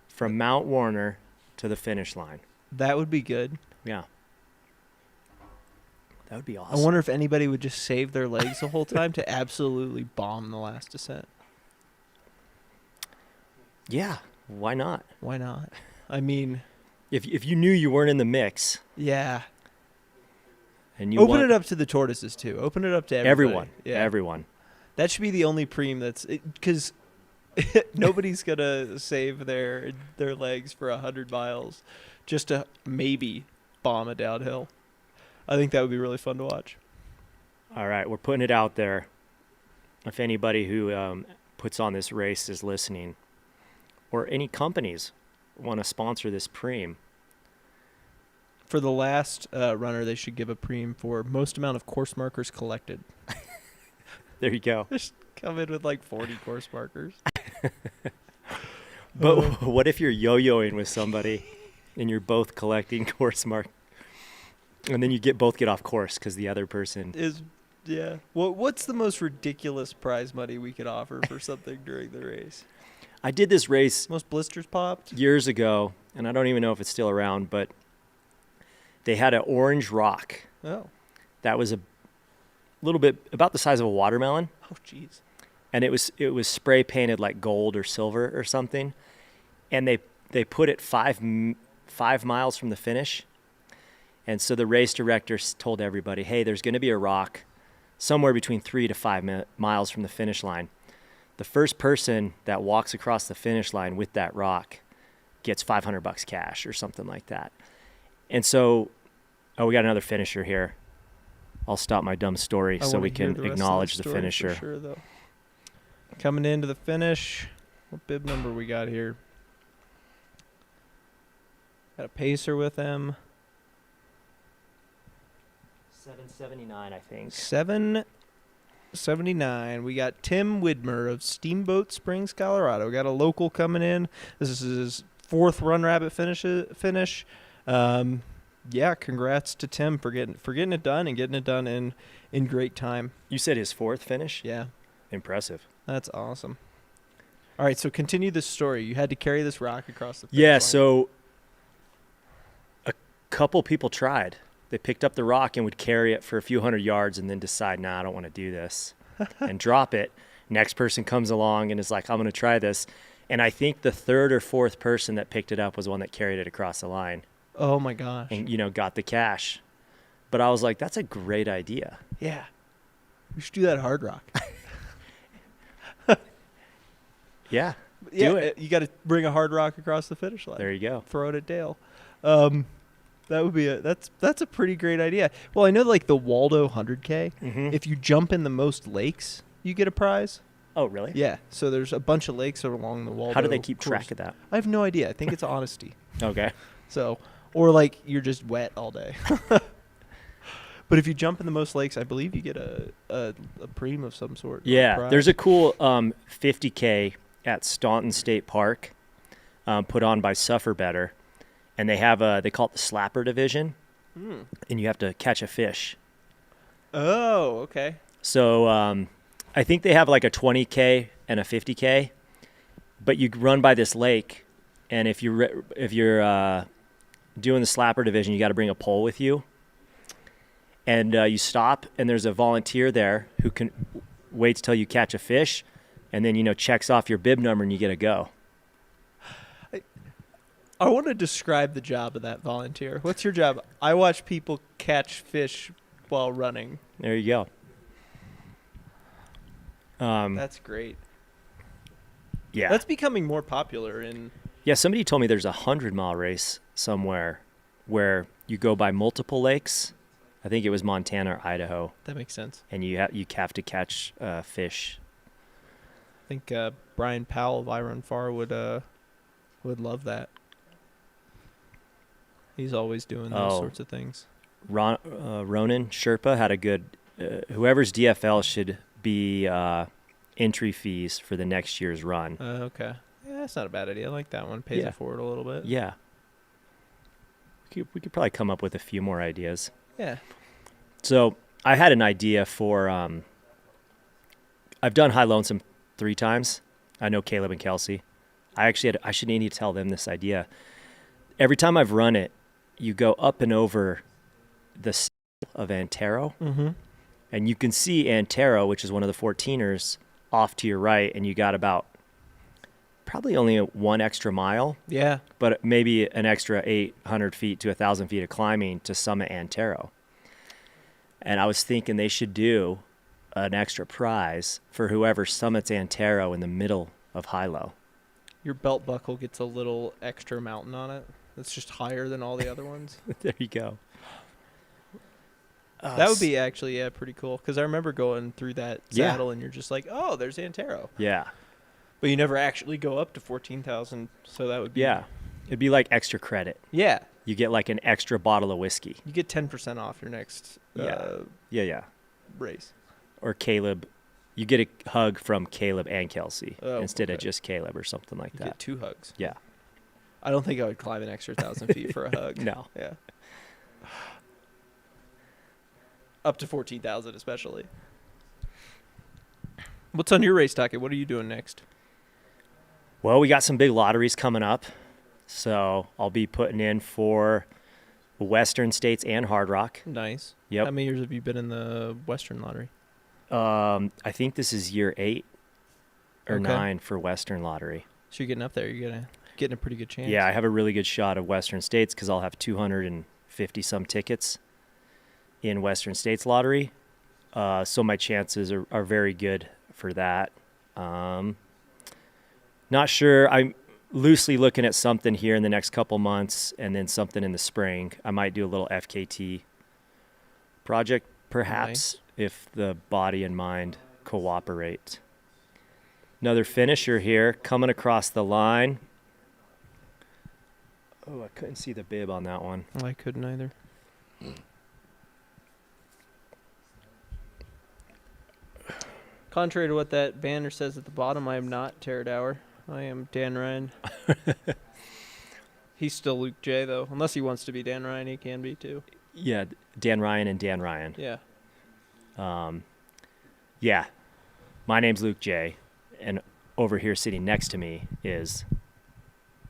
from Mount Warner to the finish line. that would be good. Yeah. That would be awesome. I wonder if anybody would just save their legs the whole time to absolutely bomb the last descent. Yeah, why not? Why not? I mean, If you knew you weren't in the mix yeah. and you Open it up to the tortoises too. Open it up to everybody. everyone, Yeah. everyone. That should be the only preem that's because nobody's gonna save their legs for 100 miles just to maybe bomb a downhill. I think that would be really fun to watch. All right, we're putting it out there. If anybody who puts on this race is listening, or any companies want to sponsor this preem, For the last runner, they should give a preem for most amount of course markers collected. there you go. Just come in with like 40 course markers. But what if you're yo-yoing with somebody and you're both collecting course mark, and then you both get off course because the other person Yeah. What's the most ridiculous prize money we could offer for something during the race? I did this race Most blisters popped? years ago, and I don't even know if it's still around, but they had an orange rock Oh. that was a little bit about the size of a watermelon, Oh, jeez. and it was spray painted like gold or silver or something, and they put it 5 miles from the finish. And so the race director told everybody, hey, there's going to be a rock somewhere between 3 to 5 miles from the finish line. The first person that walks across the finish line with that rock gets $500 cash or something like that. And so, we got another finisher here. I'll stop my dumb story so we can acknowledge the finisher. For sure, though. Coming into the finish, what bib number we got here? Got a pacer with him. 779, I think. 779. We got Tim Widmer of Steamboat Springs, Colorado. We got a local coming in. This is his 4th Run Rabbit finish. Yeah, congrats to Tim for getting it done and getting it done in great time. You said his 4th finish? Yeah, Impressive. that's awesome. All right, so continue this story. You had to carry this rock across the finish Yeah, line. so a couple people tried. They picked up the rock and would carry it for a few hundred yards and then decide, nah, I don't want to do this, and drop it. Next person comes along and is like, I'm going to try this. And I think the 3rd or 4th person that picked it up was the one that carried it across the line Oh my gosh. and, got the cash. But I was like, that's a great idea. Yeah. We should do that at Hard Rock. Yeah, Yeah, do it. You got to bring a Hard Rock across the finish line. There you go. Throw it at Dale. That would be that's a pretty great idea. Well, I know like the Waldo 100K. Mhm. If you jump in the most lakes, you get a prize. Oh, really? Yeah. So there's a bunch of lakes along the Waldo. How do they keep course. track of that? I have no idea. I think it's honesty. Okay. So, or like you're just wet all day. But if you jump in the most lakes, I believe you get a preem of some sort. Yeah, prize. there's a cool 50K at Staunton State Park put on by Suffer Better. And they have they call it the slapper division, and you have to catch a fish. Oh, okay. So I think they have like a 20K and a 50K, but you run by this lake, and if you're doing the slapper division, you got to bring a pole with you, and you stop, and there's a volunteer there who can waits till you catch a fish, and then checks off your bib number, and you get a go. I want to describe the job of that volunteer. What's your job? I watch people catch fish while running. There you go. That's great. Yeah. That's becoming more popular in. Yeah, somebody told me there's a 100-mile race somewhere where you go by multiple lakes. I think it was Montana or Idaho, That makes sense. and you have to catch fish. I think Brian Powell of I Run Far would love that. He's always doing those Oh. sorts of things. Ronan Sherpa had a good. Whoever's DFL should be entry fees for the next year's run. Okay. Yeah, that's not a bad idea. I like that one. Pays Yeah. it forward a little bit. Yeah. We could probably come up with a few more ideas. Yeah. So I had an idea for. I've done High Lonesome 3 times. I know Caleb and Kelsey. I should need to tell them this idea. Every time I've run it, you go up and over the s- of Antero, Mm-hmm. and you can see Antero, which is one of the 14ers, off to your right, and you got about probably only 1 extra mile, Yeah. but maybe an extra 800 feet to 1,000 feet of climbing to summit Antero. And I was thinking they should do an extra prize for whoever summits Antero in the middle of Hilo. Your belt buckle gets a little extra mountain on it. It's just higher than all the other ones. There you go. That would be actually, yeah, pretty cool. Because I remember going through that Yeah. saddle and you're just like, oh, there's Antero. Yeah. But you never actually go up to 14,000. So that would be. Yeah. It'd be like extra credit. Yeah. You get like an extra bottle of whiskey. You get 10% off your next Yeah. race. Or Caleb. You get a hug from Caleb and Kelsey Oh, instead of okay. just Caleb or something like You that. get 2 hugs. Yeah. I don't think I would climb an extra 1,000 feet for a hug. No. Yeah. Up to 14,000 especially. What's on your race docket? What are you doing next? Well, we got some big lotteries coming up. So I'll be putting in for Western States and Hard Rock. Nice. Yep. How many years have you been in the Western Lottery? I think this is year 8 or Okay. 9 for Western Lottery. So you're getting up there. You're getting a pretty good chance. Yeah, I have a really good shot of Western States because I'll have 250 some tickets in Western States Lottery. So my chances are very good for that. Not sure. I'm loosely looking at something here in the next couple months and then something in the spring. I might do a little FKT project perhaps if the body and mind cooperate. Another finisher here coming across the line. Oh, I couldn't see the bib on that one. I couldn't either. Contrary to what that banner says at the bottom, I am not Terradauer. I am Dan Ryan. He's still Luke J, though. Unless he wants to be Dan Ryan, he can be, too. Yeah, Dan Ryan and Dan Ryan. Yeah. Yeah. My name's Luke J, and over here sitting next to me is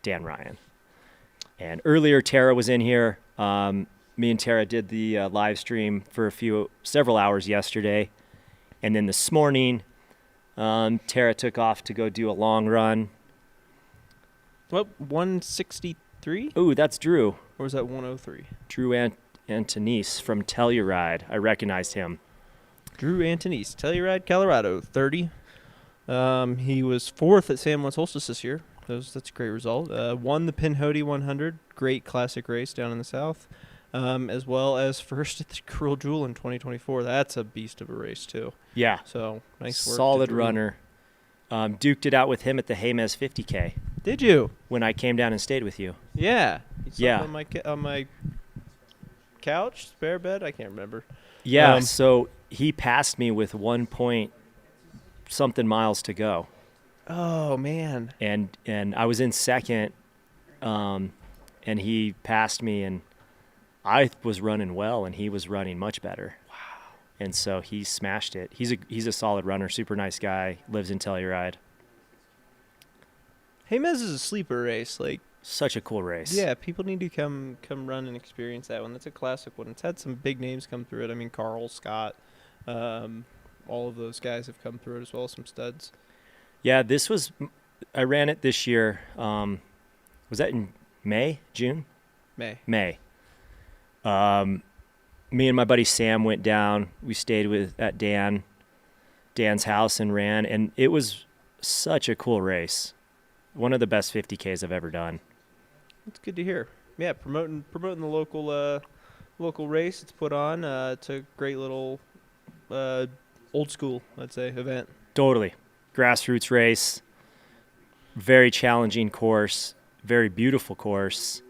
Dan Ryan. And earlier, Tara was in here. Me and Tara did the live stream for several hours yesterday. And then this morning, Tara took off to go do a long run. What, 163? Ooh, that's Drew. Or was that 103? Drew Antonise from Telluride. I recognized him. Drew Antonise, Telluride, Colorado, 30. He was 4th at San Juan Solstice this year. That's a great result. Won the Pinhoti 100, great classic race down in the south, as well as first at the Cruel Jewel in 2024. That's a beast of a race, too. Yeah. So, nice work. Solid runner. Duked it out with him at the Jemez 50K. Did you? When I came down and stayed with you. Yeah. Yeah. On my couch, spare bed, I can't remember. Yeah, so he passed me with 1 point something miles to go. Oh, man. And I was in second, and he passed me, and I was running well, and he was running much better. Wow. And so he smashed it. He's a solid runner, super nice guy, lives in Telluride. Jemez is a sleeper race. Like, such a cool race. yeah, people need to come run and experience that one. It's a classic one. It's had some big names come through it. I mean, Carl, Scott, all of those guys have come through it, as well as some studs. Yeah, I ran it this year. Was that in May, June? May. Me and my buddy Sam went down. We stayed at Dan's house and ran, and it was such a cool race. One of the best 50Ks I've ever done. That's good to hear. Yeah, promoting the local race it's put on. It's a great little old school, I'd say, event. Totally. Grassroots race. Very challenging course. Very beautiful course.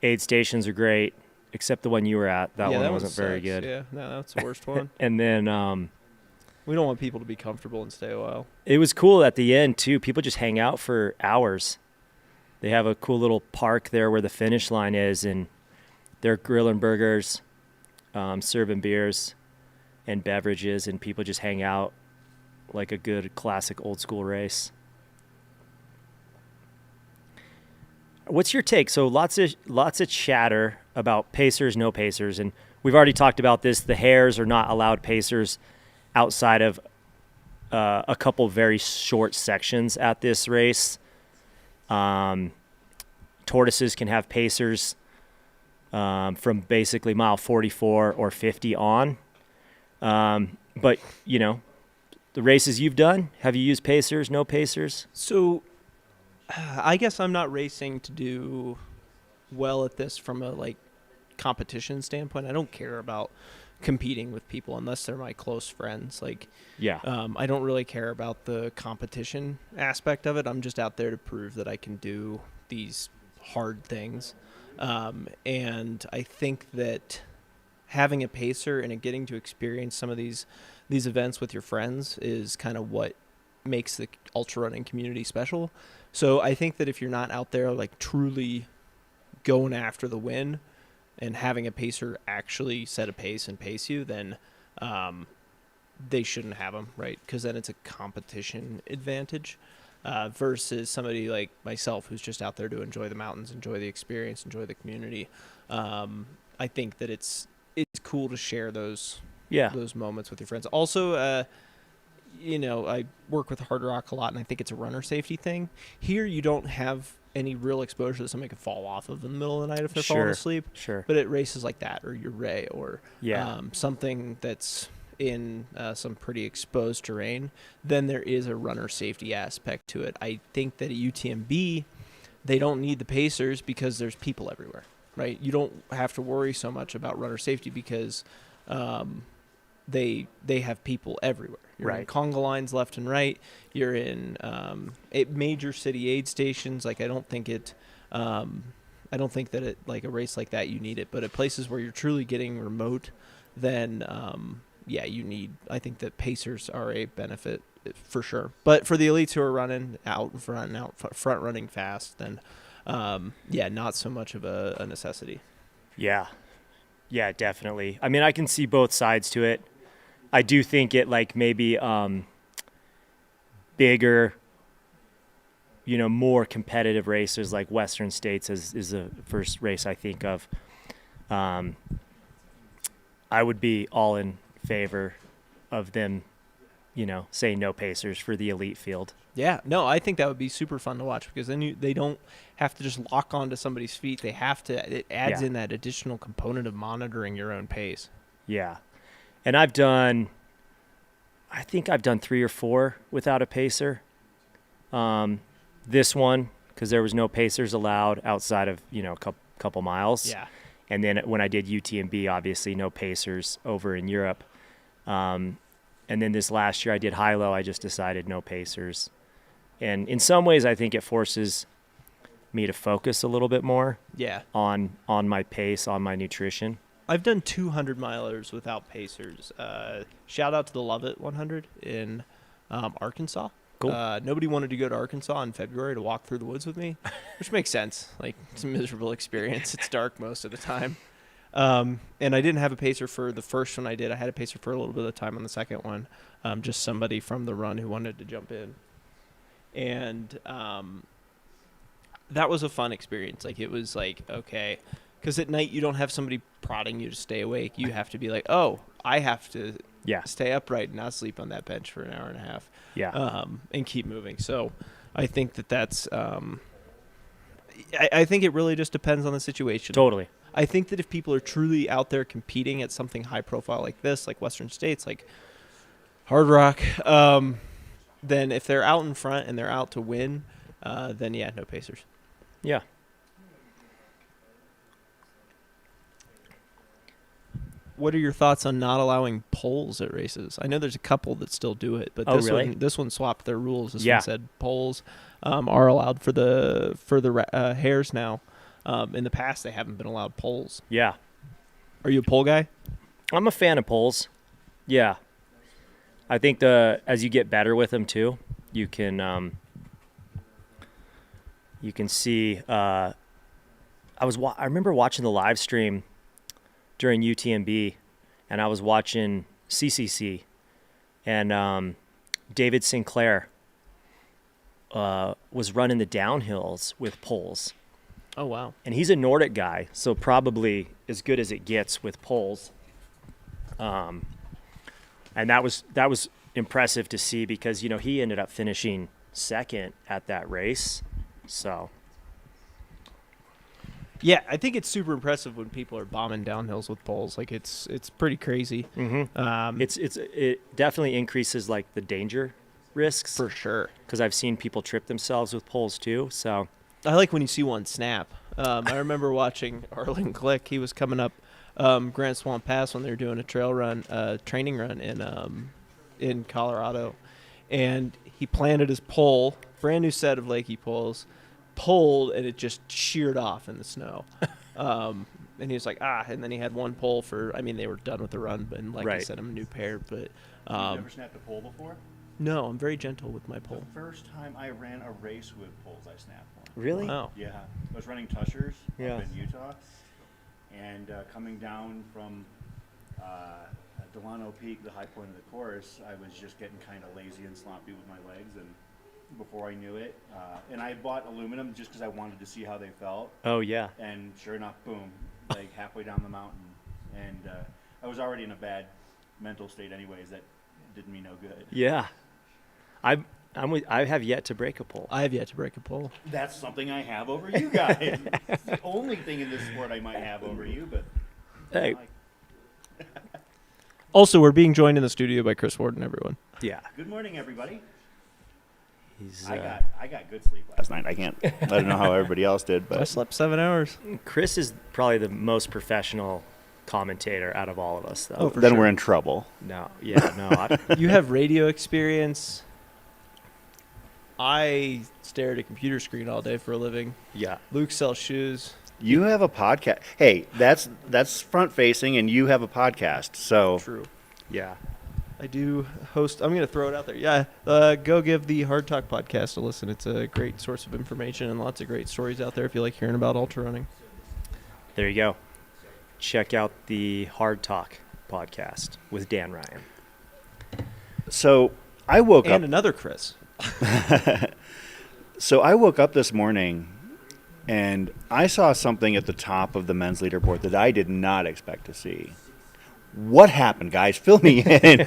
Aid stations are great, except the one you were at. That one wasn't very good. Yeah, no, that's the worst one. And then we don't want people to be comfortable and stay a while. it was cool at the end, too. People just hang out for hours. They have a cool little park there where the finish line is, and they're grilling burgers, serving beers and beverages, and people just hang out like a good classic old school race. What's your take? So lots of chatter about pacers, no pacers, and we've already talked about this. The Hares are not allowed pacers outside of a couple very short sections at this race. Tortoises can have pacers from basically mile 44 or 50 on. But, you know, the races you've done, have you used pacers, no pacers? So I guess I'm not racing to do well at this from a competition standpoint. I don't care about competing with people unless they're my close friends. Yeah. I don't really care about the competition aspect of it. I'm just out there to prove that I can do these hard things. And I think that having a pacer and getting to experience some of these events with your friends is kind of what makes the ultra running community special. So I think that if you're not out there truly going after the win and having a pacer actually set a pace and pace you, then they shouldn't have them, right? Because then it's a competition advantage versus somebody like myself who's just out there to enjoy the mountains, enjoy the experience, enjoy the community. I think that it's cool to share those moments with your friends. Also, I work with Hard Rock a lot, and I think it's a runner safety thing. Here, you don't have any real exposure that somebody could fall off of in the middle of the night if they're falling asleep. Sure. But at races like that, or your Ray, or something that's in some pretty exposed terrain, then there is a runner safety aspect to it. I think that at UTMB, they don't need the pacers because there's people everywhere, right? You don't have to worry so much about runner safety because they have people everywhere. You're in conga lines left and right. You're in major city aid stations. I don't think that a race like that you need it. But at places where you're truly getting remote, then you need. I think that pacers are a benefit for sure. But for the elites who are running out front running fast, then yeah, not so much of a necessity. Yeah. Yeah, definitely. I mean, I can see both sides to it. I do think it like maybe bigger, more competitive races like Western States is the first race I think of. I would be all in favor of them, saying no pacers for the elite field. Yeah, no, I think that would be super fun to watch because then they don't have to just lock onto somebody's feet. They have to. It adds in that additional component of monitoring your own pace. Yeah, and I think I've done 3 or 4 without a pacer. This one because there was no pacers allowed outside of a couple miles. Yeah, and then when I did UTMB, obviously no pacers over in Europe. And then this last year I did high-low. I just decided no pacers. And in some ways, I think it forces me to focus a little bit more on my pace, on my nutrition. I've done 200 milers without pacers. Shout out to the Lovett 100 in Arkansas. Cool. Nobody wanted to go to Arkansas in February to walk through the woods with me, which makes sense. Like, it's a miserable experience. It's dark most of the time. And I didn't have a pacer for the first one I did. I had a pacer for a little bit of time on the second one. Just somebody from the run who wanted to jump in. And that was a fun experience. Like, it was like, okay, because at night you don't have somebody prodding you to stay awake. You have to be like, oh, I have to stay upright and not sleep on that bench for an hour and a half. Yeah. And keep moving. So I think that's I think it really just depends on the situation. Totally. I think that if people are truly out there competing at something high profile like this, like Western States, like Hard Rock, then if they're out in front and they're out to win, then no pacers. Yeah. What are your thoughts on not allowing poles at races? I know there's a couple that still do it, but this one swapped their rules. This one said poles are allowed for the hares now. In the past, they haven't been allowed poles. Yeah. Are you a pole guy? I'm a fan of poles. Yeah. I think as you get better with them too, you can see. I remember watching the live stream during UTMB, and I was watching CCC, and David Sinclair was running the downhills with poles. Oh, wow. And he's a Nordic guy, so probably as good as it gets with poles. And that was impressive to see because, he ended up finishing second at that race. So. Yeah, I think it's super impressive when people are bombing downhills with poles. Like, it's pretty crazy. Mm-hmm. It definitely increases, like, the danger risks. For sure. Because I've seen people trip themselves with poles, too, so. I like when you see one snap. I remember watching Arlin Glick. He was coming up Grand Swamp Pass when they were doing a trail run, training run in Colorado, and he planted his pole, brand new set of Lakey poles, pulled, and it just sheared off in the snow. And he was like, and then he had one pole they were done with the run, but I sent him a new pair. But you've never snapped a pole before? No, I'm very gentle with my pole. The first time I ran a race with poles, I snapped one. Really? Oh. Yeah. I was running Tushers Yeah. up in Utah, and coming down from Delano Peak, the high point of the course, I was just getting kind of lazy and sloppy with my legs, and before I knew it, and I bought aluminum just because I wanted to see how they felt. Oh, yeah. And sure enough, boom, like halfway down the mountain, and I was already in a bad mental state anyways. That did me no good. Yeah. I have yet to break a pole. I have yet to break a pole. That's something I have over you guys. It's the only thing in this sport I might have over you, but Hey. Also, we're being joined in the studio by Chris Warden, everyone. Yeah. Good morning, everybody. He's, I got good sleep last night. I don't know how everybody else did, I but slept 7 hours. Chris is probably the most professional commentator out of all of us, though. Oh, for then sure. we're in trouble. No. Yeah, no. You have radio experience. I stare at a computer screen all day for a living. Yeah. Luke sells shoes. You have a podcast. Hey, that's front facing, and you have a podcast. So True. Yeah. I do host. I'm going to throw it out there. Yeah, go give the Hard Talk podcast a listen. It's a great source of information and lots of great stories out there if you like hearing about ultra running. There you go. Check out the Hard Talk podcast with Dan Ryan. So I woke And up. another Chris. So I woke up this morning and I saw something at the top of the men's leaderboard that I did not expect to see. What happened, guys? Fill me in.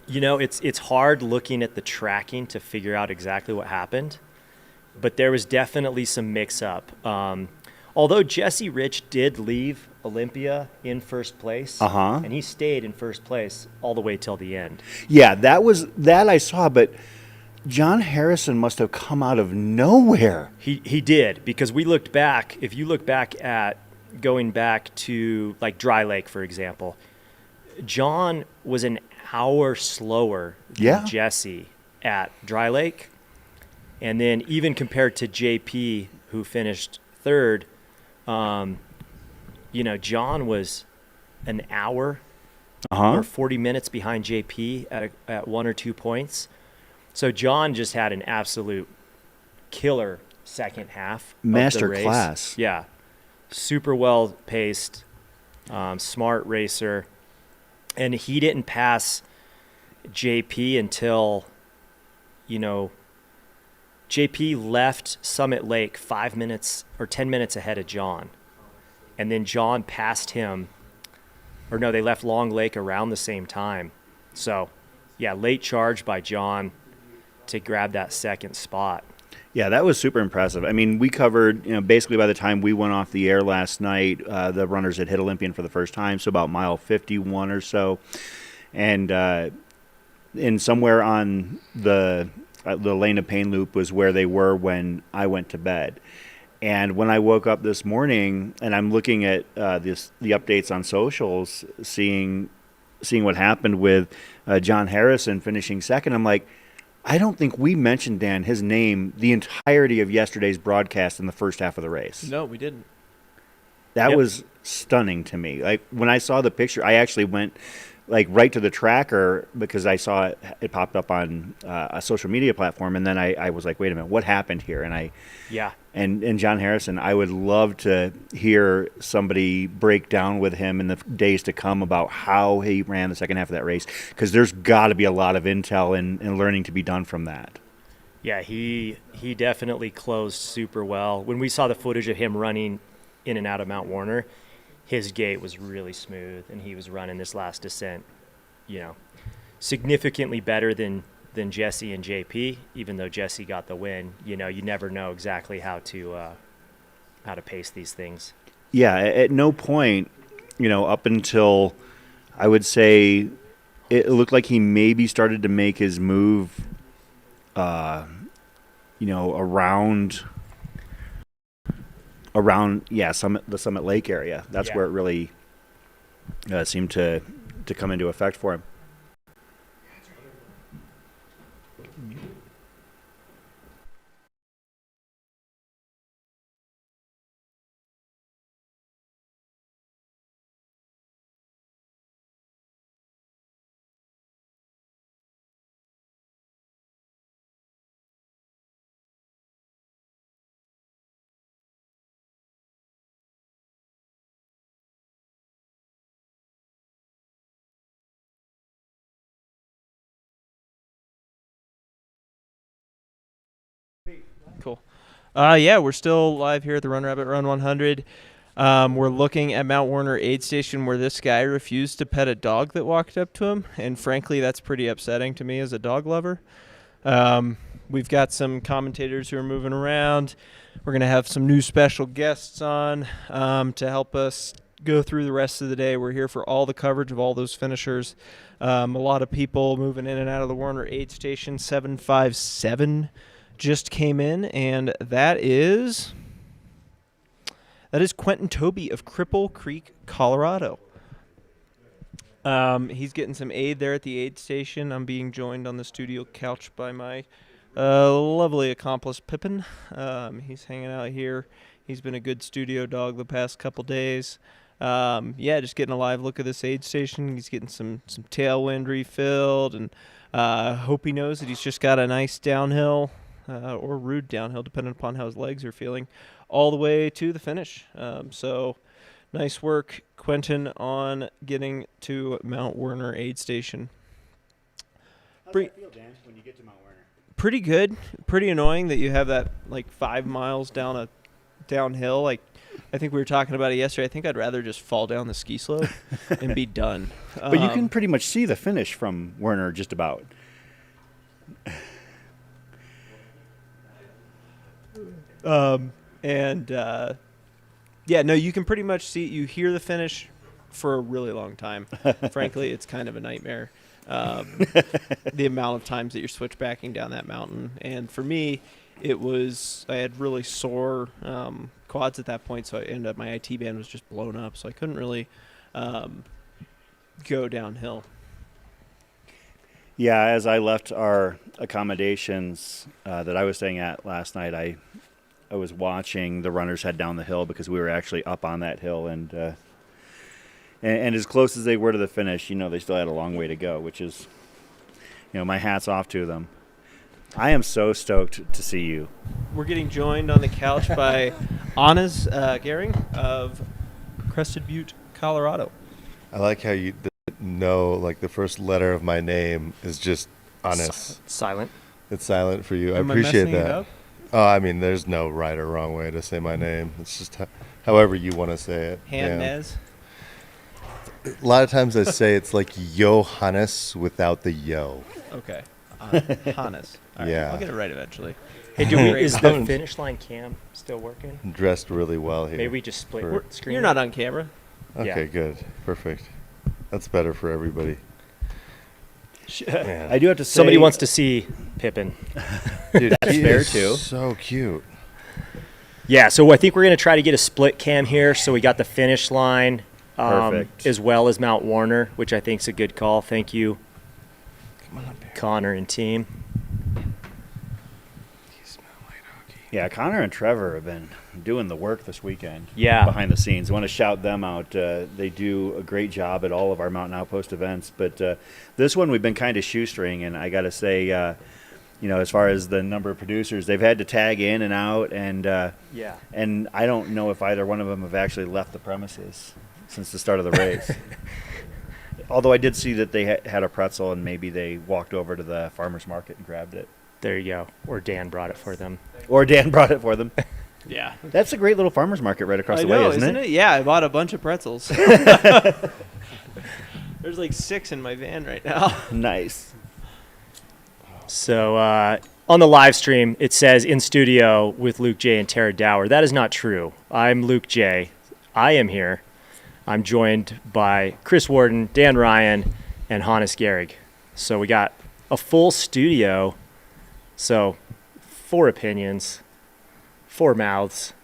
You know, it's hard looking at the tracking to figure out exactly what happened, but there was definitely some mix-up. Although Jesse Rich did leave Olympia in first place, and he stayed in first place all the way till the end. Yeah, that I saw, but John Harrison must have come out of nowhere. He did, because we looked back. If you look back at going back to like Dry Lake, for example, John was an hour slower than Jesse at Dry Lake. And then even compared to JP, who finished third, you know, John was an hour or 40 minutes behind JP at 1 or 2 points. So John just had an absolute killer second half. Master of the race. class. Yeah. Super well paced, smart racer. And he didn't pass JP until, you know, JP left Summit Lake 5 minutes or 10 minutes ahead of John. And then John passed him, or no, they left Long Lake around the same time. So, yeah, late charge by John to grab that second spot. Yeah, that was super impressive. I mean, we covered, you know, basically by the time we went off the air last night, the runners had hit Olympian for the first time, so about mile 51 or so. And in somewhere on the Lane of Pain loop was where they were when I went to bed. And when I woke up this morning and I'm looking at the updates on socials, seeing what happened with John Harrison finishing second, I'm like, I don't think we mentioned, Dan, his name the entirety of yesterday's broadcast in the first half of the race. No, we didn't. That was stunning to me. Like, when I saw the picture, I actually went like right to the tracker because I saw it popped up on a social media platform, and then I was like, wait a minute, what happened here? And and John Harrison, I would love to hear somebody break down with him in the days to come about how he ran the second half of that race, because there's got to be a lot of intel and learning to be done from that. Yeah, he definitely closed super well. When we saw the footage of him running in and out of Mount Warner, his gait was really smooth, and he was running this last descent, you know, significantly better than Jesse and JP. Even though Jesse got the win, you know, you never know exactly how to pace these things. Yeah, at no point, you know, up until I would say it looked like he maybe started to make his move, you know, around the Summit Lake area. That's where it really seemed to come into effect for him. Cool. Yeah, we're still live here at the Run Rabbit Run 100. We're looking at Mount Warner aid station where this guy refused to pet a dog that walked up to him, and frankly, that's pretty upsetting to me as a dog lover. We've got some commentators who are moving around. We're going to have some new special guests on to help us go through the rest of the day. We're here for all the coverage of all those finishers. A lot of people moving in and out of the Warner aid station. 757 just came in, and that is Quentin Toby of Cripple Creek, Colorado. He's getting some aid there at the aid station. I'm being joined on the studio couch by my lovely accomplice Pippin. He's hanging out here. He's been a good studio dog the past couple days. yeah, just getting a live look at this aid station. He's getting some tailwind refilled, and hope he knows that he's just got a nice downhill or rude downhill, depending upon how his legs are feeling, all the way to the finish. So nice work, Quentin, on getting to Mount Werner aid station. How's that feel, Dan, when you get to Mount Werner? Pretty good. Pretty annoying that you have that like 5 miles downhill. Like, I think we were talking about it yesterday. I think I'd rather just fall down the ski slope and be done. But you can pretty much see the finish from Werner just about. Yeah, no, you can pretty much see, you hear the finish for a really long time. Frankly, it's kind of a nightmare. The amount of times that you're switchbacking down that mountain. And for me, I had really sore quads at that point, so I ended up, my IT band was just blown up, so I couldn't really go downhill. Yeah, as I left our accommodations that I was staying at last night, I was watching the runners head down the hill because we were actually up on that hill, and as close as they were to the finish, they still had a long way to go, which is, my hat's off to them. I am so stoked to see you. We're getting joined on the couch by Hannes Gehring of Crested Butte, Colorado. I like how you know, like, the first letter of my name is just Hannes. Silent. It's silent for you. Am I appreciate messing it that. up? Oh, I mean, there's no right or wrong way to say my name. It's just however you want to say it. Hannes. A lot of times I say it's like Johannes without the yo. Okay. Hannes. All right, Yeah. I'll get it right eventually. Hey, is the finish line cam still working? I'm dressed really well here. Maybe we just split For- screen. You're not on camera. Okay, Yeah. good. Perfect. That's better for everybody. Man. I do have to say, Somebody wants to see Pippin. Dude, That's he fair, is too. So cute. Yeah, so I think we're going to try to get a split cam here. So we got the finish line Perfect. as well as Mount Werner, which I think is a good call. Thank you, Come on, Bear. Connor and team. You smell like hockey. Yeah, Connor and Trevor have been doing the work this weekend. Yeah. Behind the scenes. I want to shout them out. They do a great job at all of our Mountain Outpost events. But this one we've been kind of shoestring, and I got to say, as far as the number of producers, they've had to tag in and out, and Yeah. and I don't know if either one of them have actually left the premises since the start of the race. Although I did see that they had a pretzel, and maybe they walked over to the farmer's market and grabbed it. There you go. Or Dan brought it for them. Or Dan brought it for them. Yeah. That's a great little farmer's market right across I the know, way, isn't it? Yeah, I bought a bunch of pretzels. There's like 6 in my van right now. Nice. So on the live stream, it says in studio with Luke J and Tara Dower. That is not true. I'm Luke J. I am here. I'm joined by Chris Warden, Dan Ryan, and Hannes Gehrig. So we got a full studio. So 4 opinions, 4 mouths.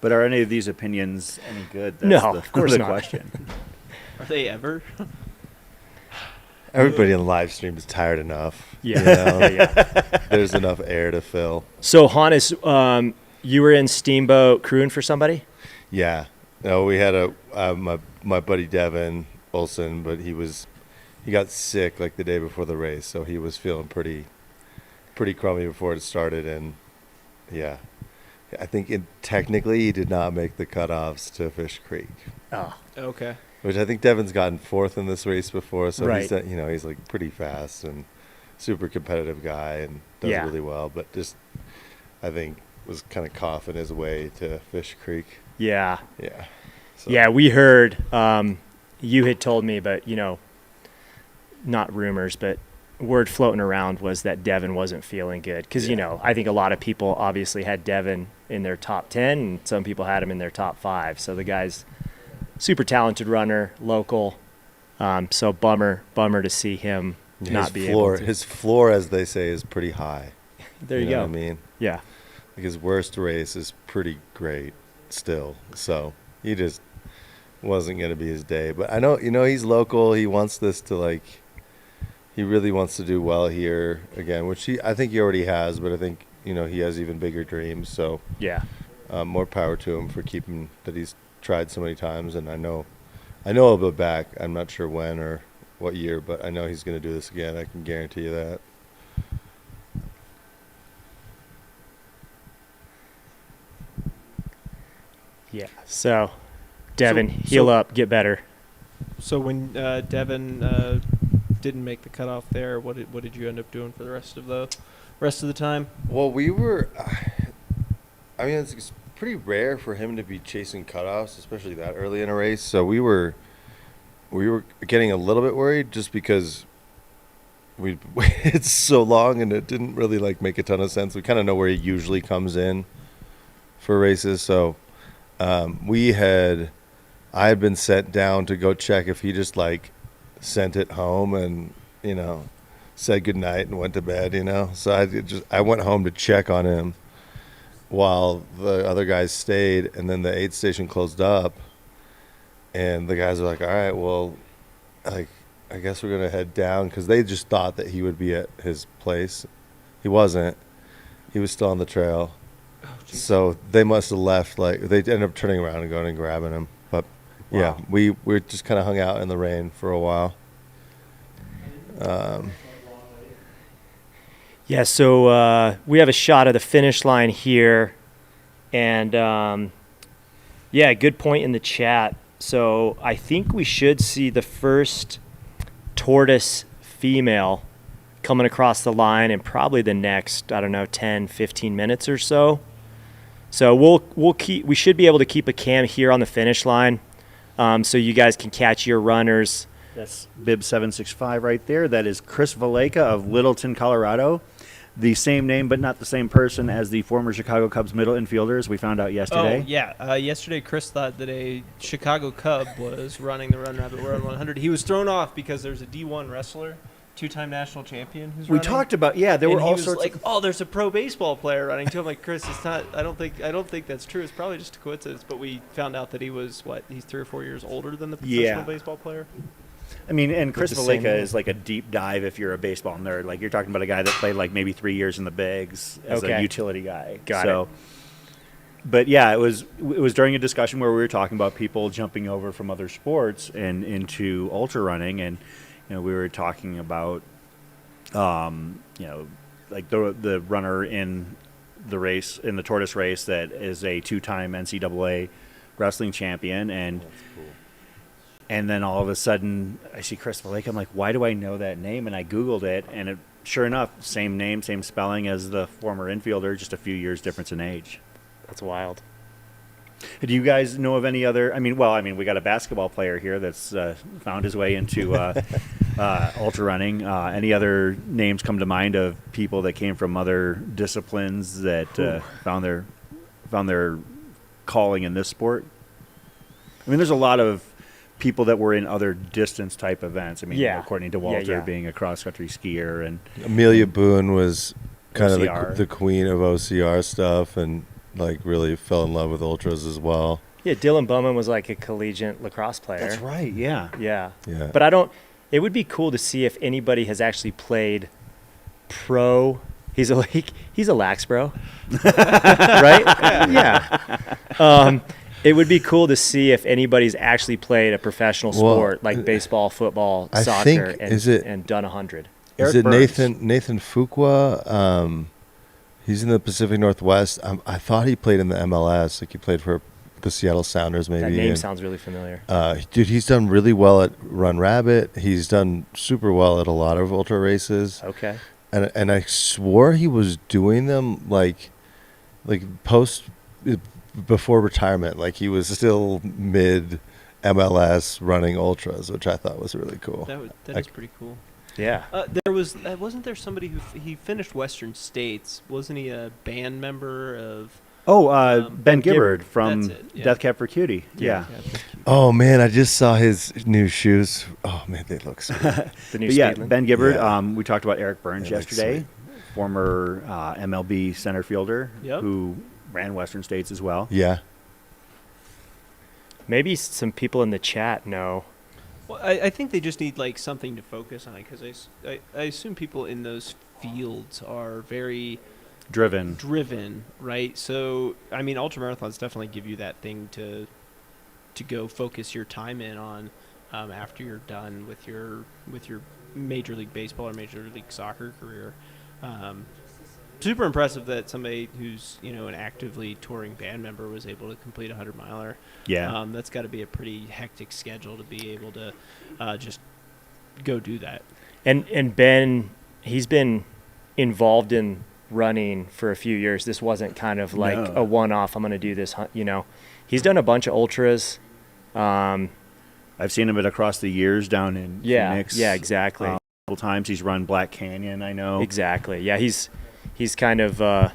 But are any of these opinions any good? No, of course the not. question. Are they ever? Everybody in the live stream is tired enough. Yeah. You know? Yeah. There's enough air to fill. So Hannes, you were in Steamboat crewing for somebody? Yeah. No, we had my buddy Devin Olson, but he got sick like the day before the race, so he was feeling pretty crummy before it started, and yeah, I think technically he did not make the cutoffs to Fish Creek, Oh. Okay. which I think Devin's gotten 4th in this race before, so Right. he's like pretty fast and super competitive guy and does Yeah. really well, but just I think was kind of coughing his way to Fish Creek. Yeah. Yeah. So. Yeah, we heard, you had told me, but, not rumors, but word floating around was that Devin wasn't feeling good. Because, I think a lot of people obviously had Devin in their top 10, and some people had him in their top 5. So the guy's super talented runner, local. So bummer to see him not be able to. His floor, as they say, is pretty high. There you know go. what I mean? Yeah. Like his worst race is pretty great still. So he just wasn't going to be his day. But I know, he's local. He wants this to he really wants to do well here again, which I think he already has, but I think, he has even bigger dreams. So Yeah. more power to him for keeping that he's tried so many times, and I know he'll be back. I'm not sure when or what year, but I know he's going to do this again. I can guarantee you that. Yeah. So, Devin, heal up, get better. So when Devin didn't make the cutoff there, what did you end up doing for the rest of the time? Well, we were. I mean, it's pretty rare for him to be chasing cutoffs, especially that early in a race. So we were getting a little bit worried just because we waited so long and it didn't really like make a ton of sense. We kind of know where he usually comes in for races, so I had been sent down to go check if he just like sent it home and said goodnight and went to bed. So I went home to check on him while the other guys stayed, and then the aid station closed up, and the guys were like, all right, well, like, I guess we're going to head down, because they just thought that he would be at his place. He wasn't. He was still on the trail. Oh, so they must have left. Like, they ended up turning around and going and grabbing him. But, yeah, we just kind of hung out in the rain for a while. Yeah, so we have a shot of the finish line here. And, yeah, good point in the chat. So I think we should see the first tortoise female coming across the line in probably the next, 10, 15 minutes or so. So we should be able to keep a cam here on the finish line, so you guys can catch your runners. That's Bib 765 right there. That is Chris Valleca of Littleton, Colorado. The same name, but not the same person as the former Chicago Cubs middle infielder, as we found out yesterday. Oh, yeah. Yesterday, Chris thought that a Chicago Cub was running the Run Rabbit Run 100. He was thrown off because there's a D1 wrestler, two-time national champion, who's running. We talked about, there were all sorts of... like, oh, there's a pro baseball player running, too. I'm like, Chris, it's not... I don't think that's true. It's probably just a coincidence. But we found out that he was, he's 3 or 4 years older than the professional baseball player. I mean, and Chris Valleca is like a deep dive if you're a baseball nerd. Like, you're talking about a guy that played like maybe 3 years in the bigs as a utility guy. Got it. But yeah, it was during a discussion where we were talking about people jumping over from other sports and into ultra running, and we were talking about like the runner in the race, in the tortoise race, that is a 2-time NCAA wrestling champion, and And then all of a sudden, I see Chris Valleca. I'm like, why do I know that name? And I Googled it, and sure enough, same name, same spelling as the former infielder, just a few years difference in age. That's wild. Do you guys know of any other? We got a basketball player here that's found his way into ultra running. Any other names come to mind of people that came from other disciplines that found their calling in this sport? There's a lot of people that were in other distance type events. According to Walter, being a cross country skier, and Amelia Boone was kind OCR. of the queen of OCR stuff, and like really fell in love with ultras as well. Yeah, Dylan Bowman was like a collegiate lacrosse player. That's right. Yeah. But it would be cool to see if anybody has actually played pro. He's a lax bro, right? Yeah. It would be cool to see if anybody's actually played a professional sport like baseball, football, soccer, and done 100. Is it Nathan Fuqua? He's in the Pacific Northwest. I thought he played in the MLS. Like he played for the Seattle Sounders, maybe. That name sounds really familiar. Dude, he's done really well at Run Rabbit. He's done super well at a lot of ultra races. Okay. And I swore he was doing them like before retirement. Like he was still mid MLS running ultras, which I thought was really cool. That is pretty cool. Yeah. Wasn't there somebody he finished Western States? Wasn't he a band member of? Ben Gibbard from Death Cab for Cutie. Yeah. Oh man, I just saw his new shoes. Oh man, they look sweet. The new Speedland. Ben Gibbard. We talked about Eric Burns yesterday, former MLB center fielder who ran Western States as well. Yeah. Maybe some people in the chat know. Well, I think they just need like something to focus on, because I assume people in those fields are very driven, right? So ultramarathons definitely give you that thing to to go focus your time in on after you're done with your Major League Baseball or Major League Soccer career. Super impressive that somebody who's an actively touring band member was able to complete a 100-miler. Yeah. That's got to be a pretty hectic schedule to be able to just go do that. And Ben, he's been involved in running for a few years. This wasn't kind of like a one-off. I'm going to do this. He's done a bunch of ultras. I've seen him across the years down in Phoenix. Yeah, exactly. A couple times he's run Black Canyon, I know. Exactly. Yeah, he's kind of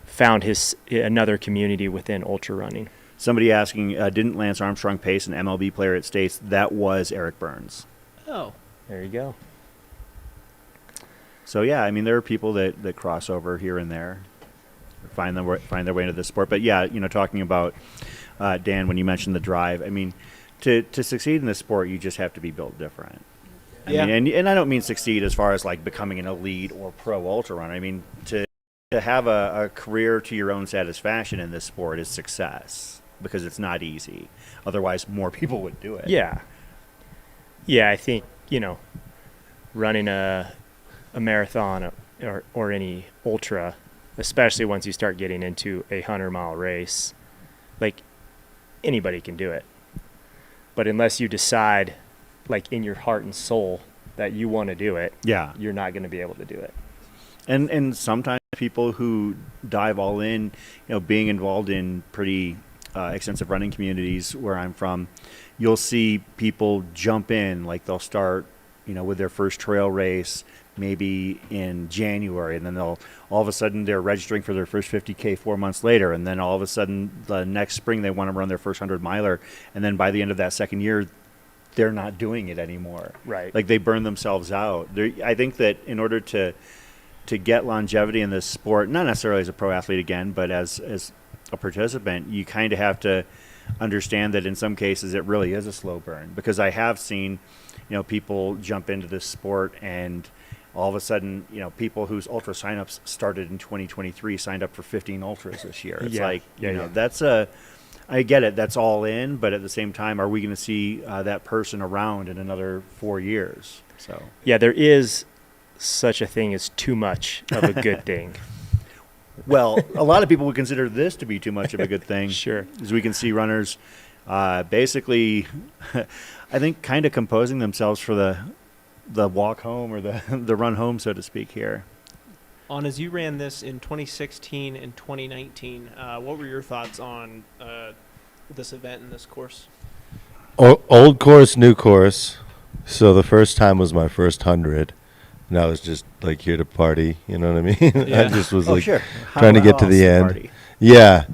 found another community within ultra running. Somebody asking, didn't Lance Armstrong pace an MLB player at States? That was Eric Burns. Oh. There you go. So, yeah, I mean, there are people that cross over here and there, find their way into the sport. But, yeah, talking about, Dan, when you mentioned the drive, I mean, to succeed in this sport, you just have to be built different. I mean, and I don't mean succeed as far as, like, becoming an elite or pro ultra runner. I mean, to have a career to your own satisfaction in this sport is success because it's not easy. Otherwise, more people would do it. Yeah. Yeah, I think, running a marathon or any ultra, especially once you start getting into a 100-mile race, like, anybody can do it. But unless you decide, like, in your heart and soul that you want to do it, you're not going to be able to do it. And sometimes people who dive all in, being involved in pretty extensive running communities where I'm from, you'll see people jump in, like they'll start, with their first trail race maybe in January, and then all of a sudden they're registering for their first 50K 4 months later, and then all of a sudden the next spring they want to run their first 100-miler, and then by the end of that second year they're not doing it anymore. Right. Like they burn themselves out. I think that in order to get longevity in this sport, not necessarily as a pro athlete again, but as a participant, you kind of have to understand that in some cases it really is a slow burn, because I have seen people jump into this sport and all of a sudden people whose ultra signups started in 2023 signed up for 15 ultras this year. It's that's I get it, that's all in, but at the same time, are we going to see that person around in another 4 years? So yeah, there is such a thing as too much of a good thing. Well, a lot of people would consider this to be too much of a good thing. Sure. As we can see runners basically, I think, kind of composing themselves for the walk home or the run home, so to speak, here. As you ran this in 2016 and 2019, what were your thoughts on this event and this course? Old course, new course. So the first time was my first 100. And I was just like here to party, you know what I mean? Yeah. I just was Sure. trying to get to How the else end. party? Yeah.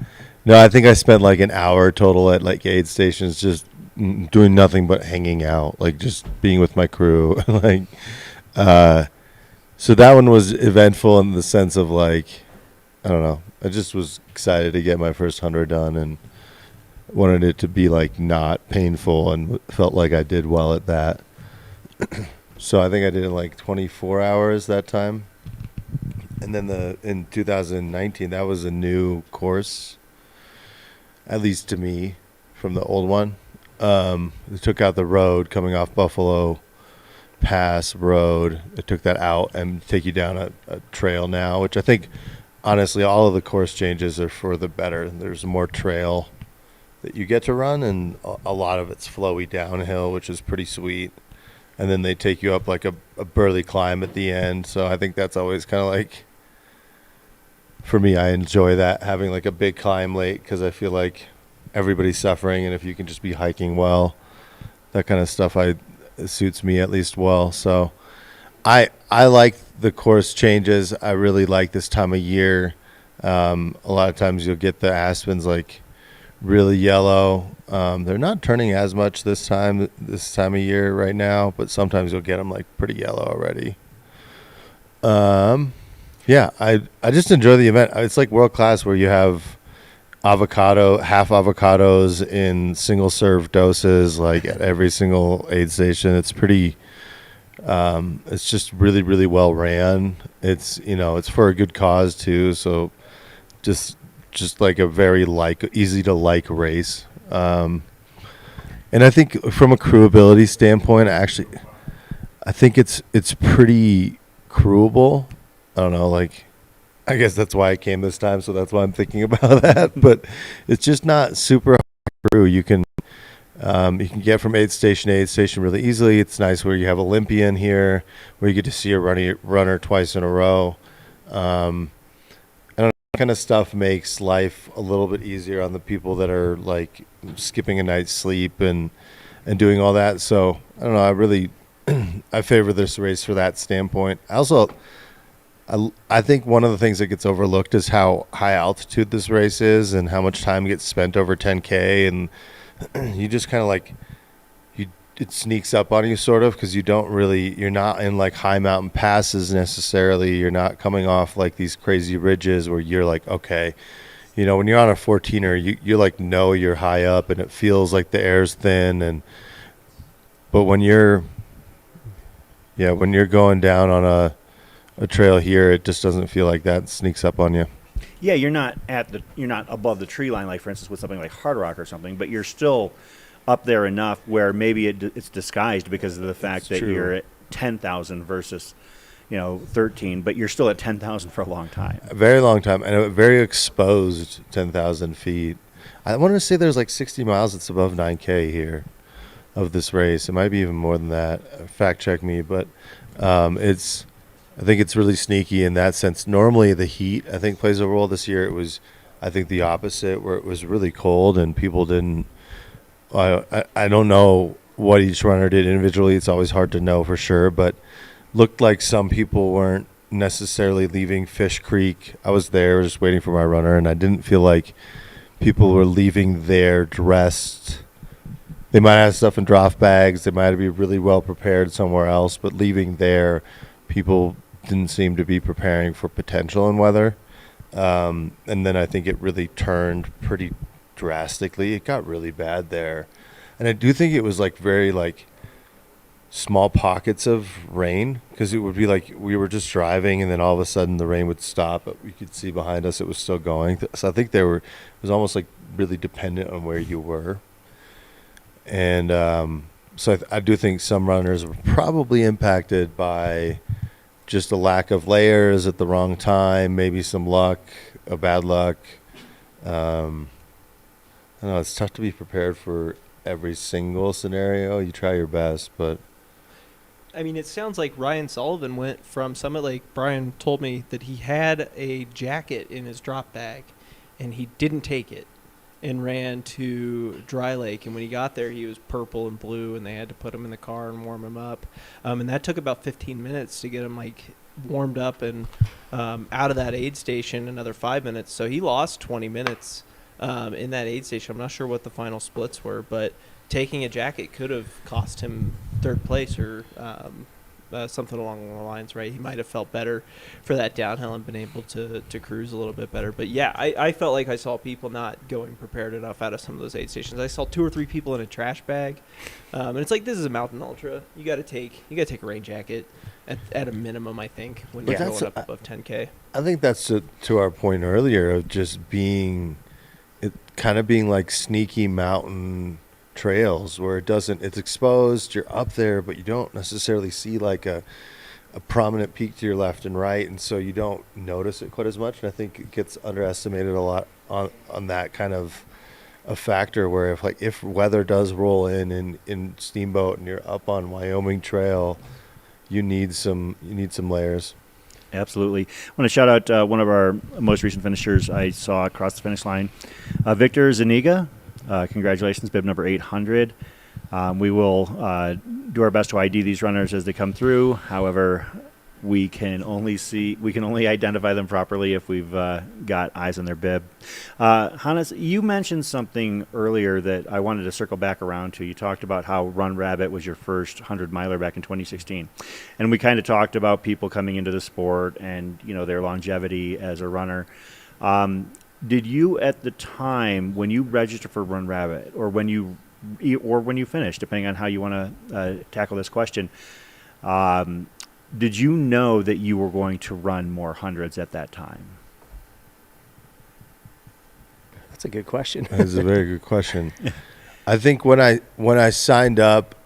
No, I think I spent like an hour total at like aid stations just doing nothing but hanging out, like just being with my crew. So that one was eventful in the sense of like, I don't know. I just was excited to get my first 100 done and wanted it to be like not painful and felt like I did well at that. So I think I did it in like 24 hours that time. And then in 2019, that was a new course, at least to me, from the old one. They took out the road coming off Buffalo Pass Road. They took that out and take you down a trail now, which I think, honestly, all of the course changes are for the better. There's more trail that you get to run, and a lot of it's flowy downhill, which is pretty sweet. And then they take you up like a burly climb at the end. So I think that's always kind of like, for me, I enjoy that, having like a big climb late, because I feel like everybody's suffering. And if you can just be hiking well, that kind of stuff it suits me at least well. So I like the course changes. I really like this time of year. A lot of times you'll get the aspens like really yellow. They're not turning as much this time of year right now, but sometimes you'll get them like pretty yellow already. Yeah, I just enjoy the event. It's like world class, where you have half avocados in single serve doses, like at every single aid station. It's pretty, it's just really, really well ran. It's, it's for a good cause too. So just like a very easy to like race. And I think from a crewability standpoint, actually, I think it's pretty crewable. I don't know, like, I guess that's why I came this time, so that's why I'm thinking about that. But it's just not super hard to crew. You can get from aid station to aid station really easily. It's nice where you have Olympian here, where you get to see a runner twice in a row. I don't know, that kind of stuff makes life a little bit easier on the people that are like skipping a night's sleep and doing all that. So I don't know. I really I favor this race for that standpoint. I think one of the things that gets overlooked is how high altitude this race is and how much time gets spent over 10K, and you just kind of like it sneaks up on you sort of, because you're not in like high mountain passes necessarily. You're not coming off like these crazy ridges where you're like, okay, you know, when you're on a 14er, you like know you're high up and it feels like the air's thin, but when you're going down on a trail here, it just doesn't feel like that. It sneaks up on you. Yeah, you're not above the tree line, like for instance with something like Hard Rock or something, but you're still up there enough where maybe it's disguised because of the fact that you're at 10,000 versus 13, but you're still at 10,000 for a long time. A very long time, and a very exposed 10,000 feet. I want to say there's like 60 miles that's above 9K here of this race. It might be even more than that. Fact check me, but I think it's really sneaky in that sense. Normally the heat, I think, plays a role. This year it was, I think, the opposite, where it was really cold and people didn't – I don't know what each runner did individually. It's always hard to know for sure, but looked like some people weren't necessarily leaving Fish Creek. I was there just waiting for my runner, and I didn't feel like people were leaving there dressed. They might have stuff in drop bags. They might be really well prepared somewhere else, but leaving there, people didn't seem to be preparing for potential in weather. And then I think it really turned pretty drastically. It got really bad there. And I do think it was like very like small pockets of rain, because it would be like we were just driving and then all of a sudden the rain would stop, but we could see behind us it was still going. So I think it was almost like really dependent on where you were. And so I do think some runners were probably impacted by just a lack of layers at the wrong time, maybe some luck, bad luck. I don't know. It's tough to be prepared for every single scenario. You try your best, but I mean, it sounds like Ryan Sullivan went from Summit Lake. Brian told me that he had a jacket in his drop bag, and he didn't take it and ran to Dry Lake. And when he got there, he was purple and blue, and they had to put him in the car and warm him up. And that took about 15 minutes to get him like warmed up and out of that aid station. Another 5 minutes, so he lost 20 minutes in that aid station. I'm not sure what the final splits were, but taking a jacket could have cost him third place or something along the lines, right? He might have felt better for that downhill and been able to cruise a little bit better. But yeah, I felt like I saw people not going prepared enough out of some of those aid stations. I saw 2 or 3 people in a trash bag, and it's like, this is a mountain ultra. You got to take a rain jacket at a minimum, I think, when you're going up above 10K. I think that's to our point earlier of just being like sneaky mountain trails where it's exposed, you're up there, but you don't necessarily see like a prominent peak to your left and right, and so you don't notice it quite as much. And I think it gets underestimated a lot on that kind of a factor, where if weather does roll in Steamboat and you're up on Wyoming Trail, you need some layers. Absolutely. I want to shout out one of our most recent finishers I saw across the finish line, Victor Zuniga. Congratulations, bib number 800. We will do our best to ID these runners as they come through. However, we can only identify them properly if we've got eyes on their bib. Hannes, you mentioned something earlier that I wanted to circle back around to. You talked about how Run Rabbit was your first 100-miler back in 2016. And we kind of talked about people coming into the sport and, their longevity as a runner. Did you, at the time when you registered for Run Rabbit, or when you finished, depending on how you want to tackle this question, did you know that you were going to run more hundreds at that time? That's a good question. That's a very good question. I think when I signed up,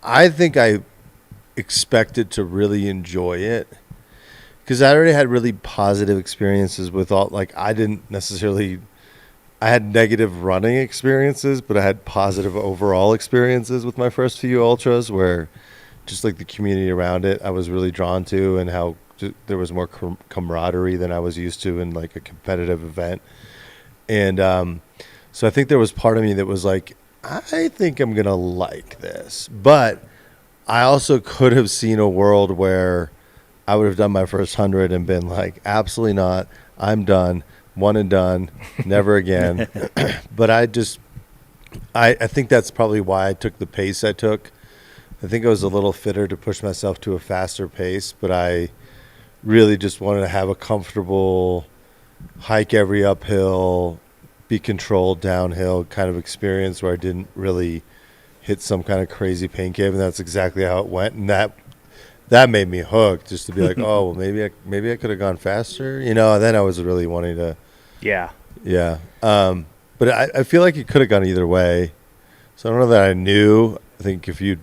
I think I expected to really enjoy it because I already had really positive experiences with all. Like I didn't necessarily. I had negative running experiences, but I had positive overall experiences with my first few ultras where just like the community around it, I was really drawn to, and how there was more camaraderie than I was used to in like a competitive event. And so I think there was part of me that was like, I think I'm going to like this. But I also could have seen a world where I would have done my first 100 and been like, absolutely not. I'm done. One and done. Never again. But I think that's probably why I took the pace I took. I think I was a little fitter to push myself to a faster pace, but I really just wanted to have a comfortable hike every uphill, be controlled downhill kind of experience where I didn't really hit some kind of crazy pain cave, and that's exactly how it went. And that made me hooked, just to be like, oh, well, maybe I could have gone faster, And then I was really wanting to. Yeah. But I feel like it could have gone either way. So I don't know that I knew. I think if you'd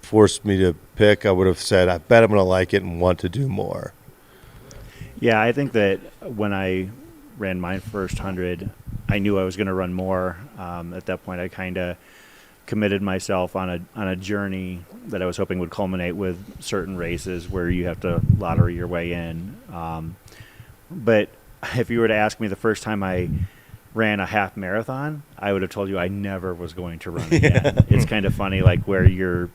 forced me to pick, I would have said, I bet I'm going to like it and want to do more. Yeah, I think that when I ran my first 100, I knew I was going to run more. At that point, I kind of committed myself on a journey that I was hoping would culminate with certain races where you have to lottery your way in. But if you were to ask me the first time I ran a half marathon, I would have told you I never was going to run again. It's kind of funny, like where your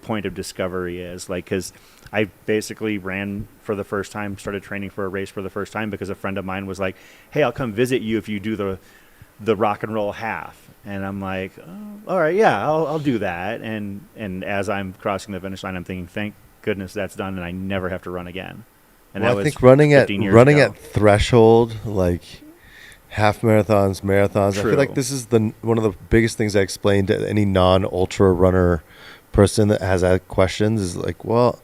point of discovery is, like, because I basically ran for the first time, started training for a race for the first time because a friend of mine was like, hey, I'll come visit you if you do the rock and roll half. And I'm like, oh, all right, yeah, I'll do that. And as I'm crossing the finish line, I'm thinking, thank goodness that's done, and I never have to run again. And well, that I was think running 15 years ago. at threshold, like half marathons, marathons. True. I feel like this is one of the biggest things I explain to any non-ultra runner person that has that questions is like, well,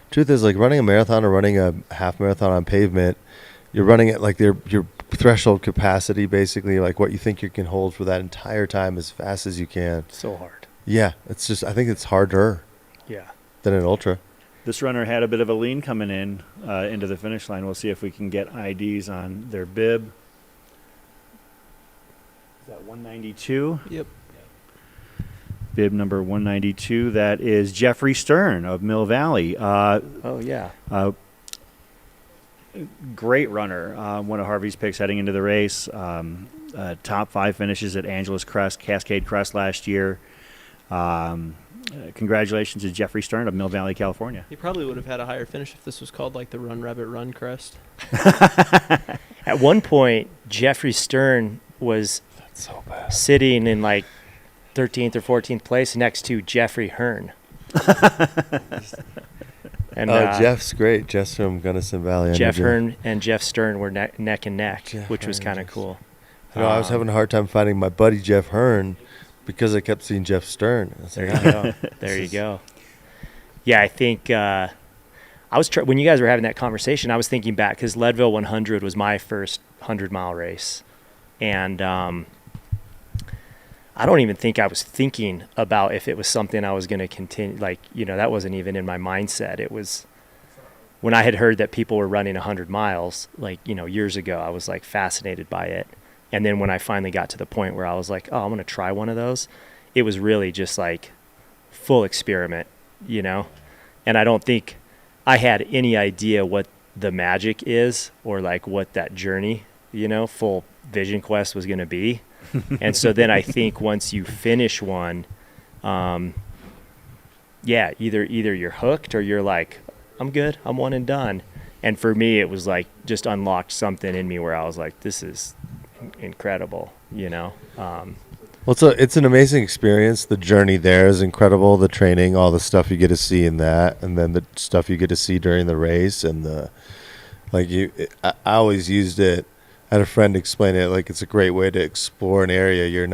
truth is, like, running a marathon or running a half marathon on pavement, you're running at like your threshold capacity, basically, like what you think you can hold for that entire time as fast as you can. So hard. Yeah, it's just, I think it's harder than an ultra. This runner had a bit of a lean coming in into the finish line. We'll see if we can get IDs on their bib. Is that 192? Yep. Bib number 192. That is Jeffrey Stern of Mill Valley. Oh, yeah. Great runner. One of Harvey's picks heading into the race. Top 5 finishes at Angeles Crest, Cascade Crest last year. Congratulations to Jeffrey Stern of Mill Valley, California. He probably would have had a higher finish if this was called like the Run Rabbit Run Crest. At one point, Jeffrey Stern was sitting in like 13th or 14th place next to Jeffrey Hearn. And Jeff's great. Jeff's from Gunnison Valley. Jeff Hearn and Jeff Stern were neck and neck, Jeff which was Hearn, kind of Jeff. cool. I was having a hard time finding my buddy Jeff Hearn because I kept seeing Jeff Stern. There you go. There you go. Yeah, I think I was when you guys were having that conversation, I was thinking back because Leadville 100 was my first 100-mile race, and I don't even think I was thinking about if it was something I was going to continue. Like, that wasn't even in my mindset. It was when I had heard that people were running 100 miles, like, years ago. I was like fascinated by it. And then when I finally got to the point where I was like, oh, I'm going to try one of those, it was really just like full experiment, And I don't think I had any idea what the magic is or like what that journey, full Vision Quest was going to be. And so then I think once you finish one, either you're hooked or you're like, I'm good, I'm one and done. And for me, it was like just unlocked something in me where I was like, this is incredible, Well, it's an amazing experience. The journey there is incredible. The training, all the stuff you get to see in that, and then the stuff you get to see during the race, and I always used it. I had a friend explain it like it's a great way to explore an area you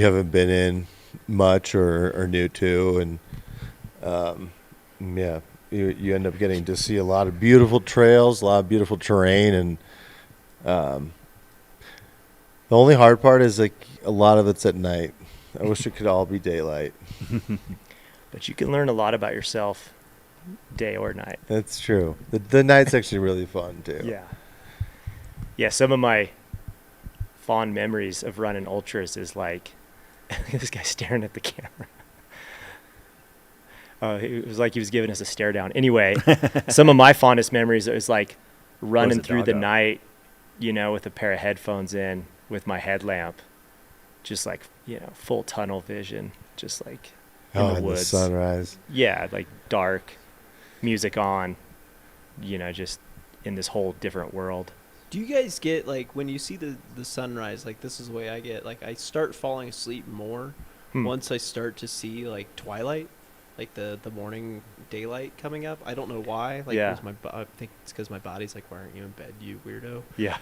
haven't been in much or new to, and you end up getting to see a lot of beautiful trails, a lot of beautiful terrain, and the only hard part is like a lot of it's at night. I wish it could all be daylight. But you can learn a lot about yourself, day or night. That's true. The night's actually really fun too. Yeah. Yeah, some of my fond memories of running ultras is like this guy staring at the camera. It was like he was giving us a stare down. Anyway, some of my fondest memories is like running through the night, you know, with a pair of headphones in, with my headlamp, just like, you know, full tunnel vision, just like in the and woods. the sunrise. Yeah, like dark, music on, you know, just in this whole different world. Do you guys get, like, when you see the sunrise, like, this is the way I get, like, I start falling asleep more once I start to see, like, twilight, like the morning daylight coming up. I don't know why. Like, Yeah. I think it's because my body's like, why aren't you in bed, you weirdo? Yeah.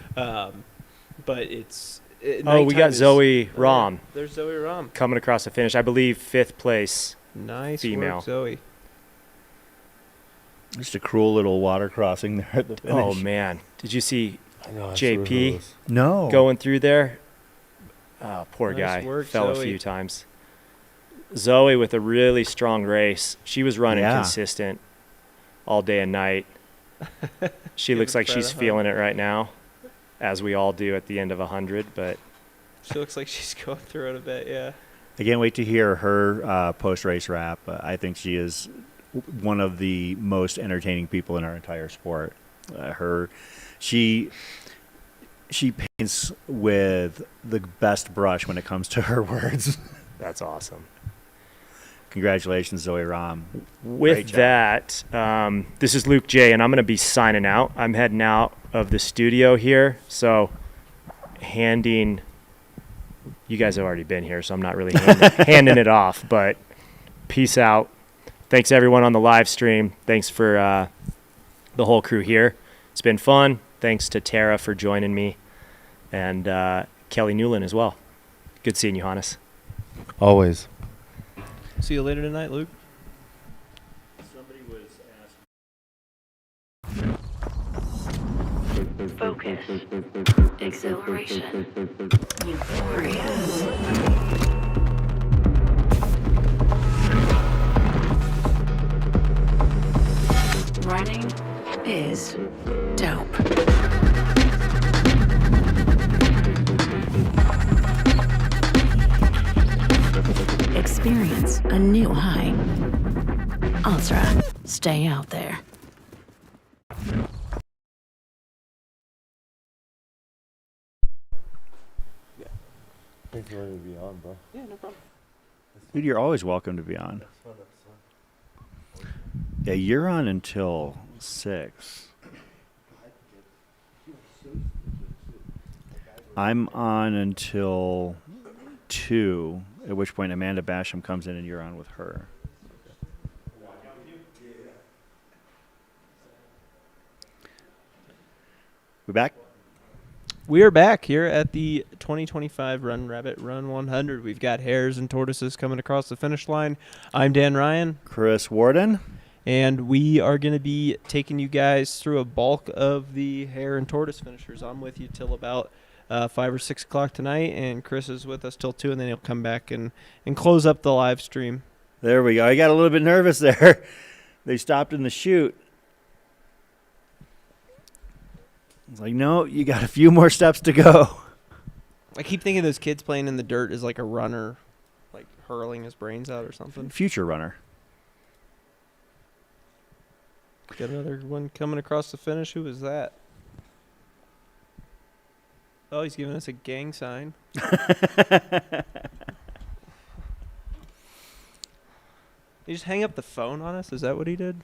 But it's... Oh, we got Zoe Rom There's Zoe Rom. coming across the finish. I believe 5th place. Nice Female. work, Zoe. Just a cruel little water crossing there at the finish. Oh, man. Did you see I know. JP No. going through there? Oh, poor Nice guy. work, Fell Zoe. a few times. Zoe with a really strong race. She was running Yeah. consistent all day and night. She Give looks it like she's credit, huh? feeling it right now, as we all do at the end of 100. But She looks like she's going through it a bit, yeah. I can't wait to hear her post-race wrap. I think she is one of the most entertaining people in our entire sport. She paints with the best brush when it comes to her words. that's awesome. Congratulations, Zoe Rom. With Great job. that, this is Luke J, and I'm going to be signing out. I'm heading out of the studio here, so handing. You guys have already been here, so I'm not really handing it off. But peace out. Thanks everyone on the live stream. Thanks for the whole crew here. It's been fun. Thanks to Tara for joining me, and Kelly Newland as well. Good seeing you, Hannes. Always. See you later tonight, Luke. Somebody was asked. Focus. Exhilaration. Euphoria. Running is dope. Experience a new high. Ultra, stay out there. Thanks for letting me be on, bro. Yeah, no problem. Dude, you're always welcome to be on. Yeah, you're on until 6. I'm on until 2, at which point Amanda Basham comes in and you're on with her. We back? We are back here at the 2025 Run Rabbit Run 100. We've got Hares and Tortoises coming across the finish line. I'm Dan Ryan, Chris Warden. and we are going to be taking you guys through a bulk of the Hare and Tortoise finishers. I'm with you till about 5 or 6 o'clock tonight, and Chris is with us till 2, and then he'll come back and close up the live stream. There we go. I got a little bit nervous there. They stopped in the chute. It's like, no, you got a few more steps to go. I keep thinking those kids playing in the dirt is like a runner, like hurling his brains out or something. Future runner. Got another one coming across the finish. Who is that? Oh, he's giving us a gang sign. He just hang up the phone on us? Is that what he did?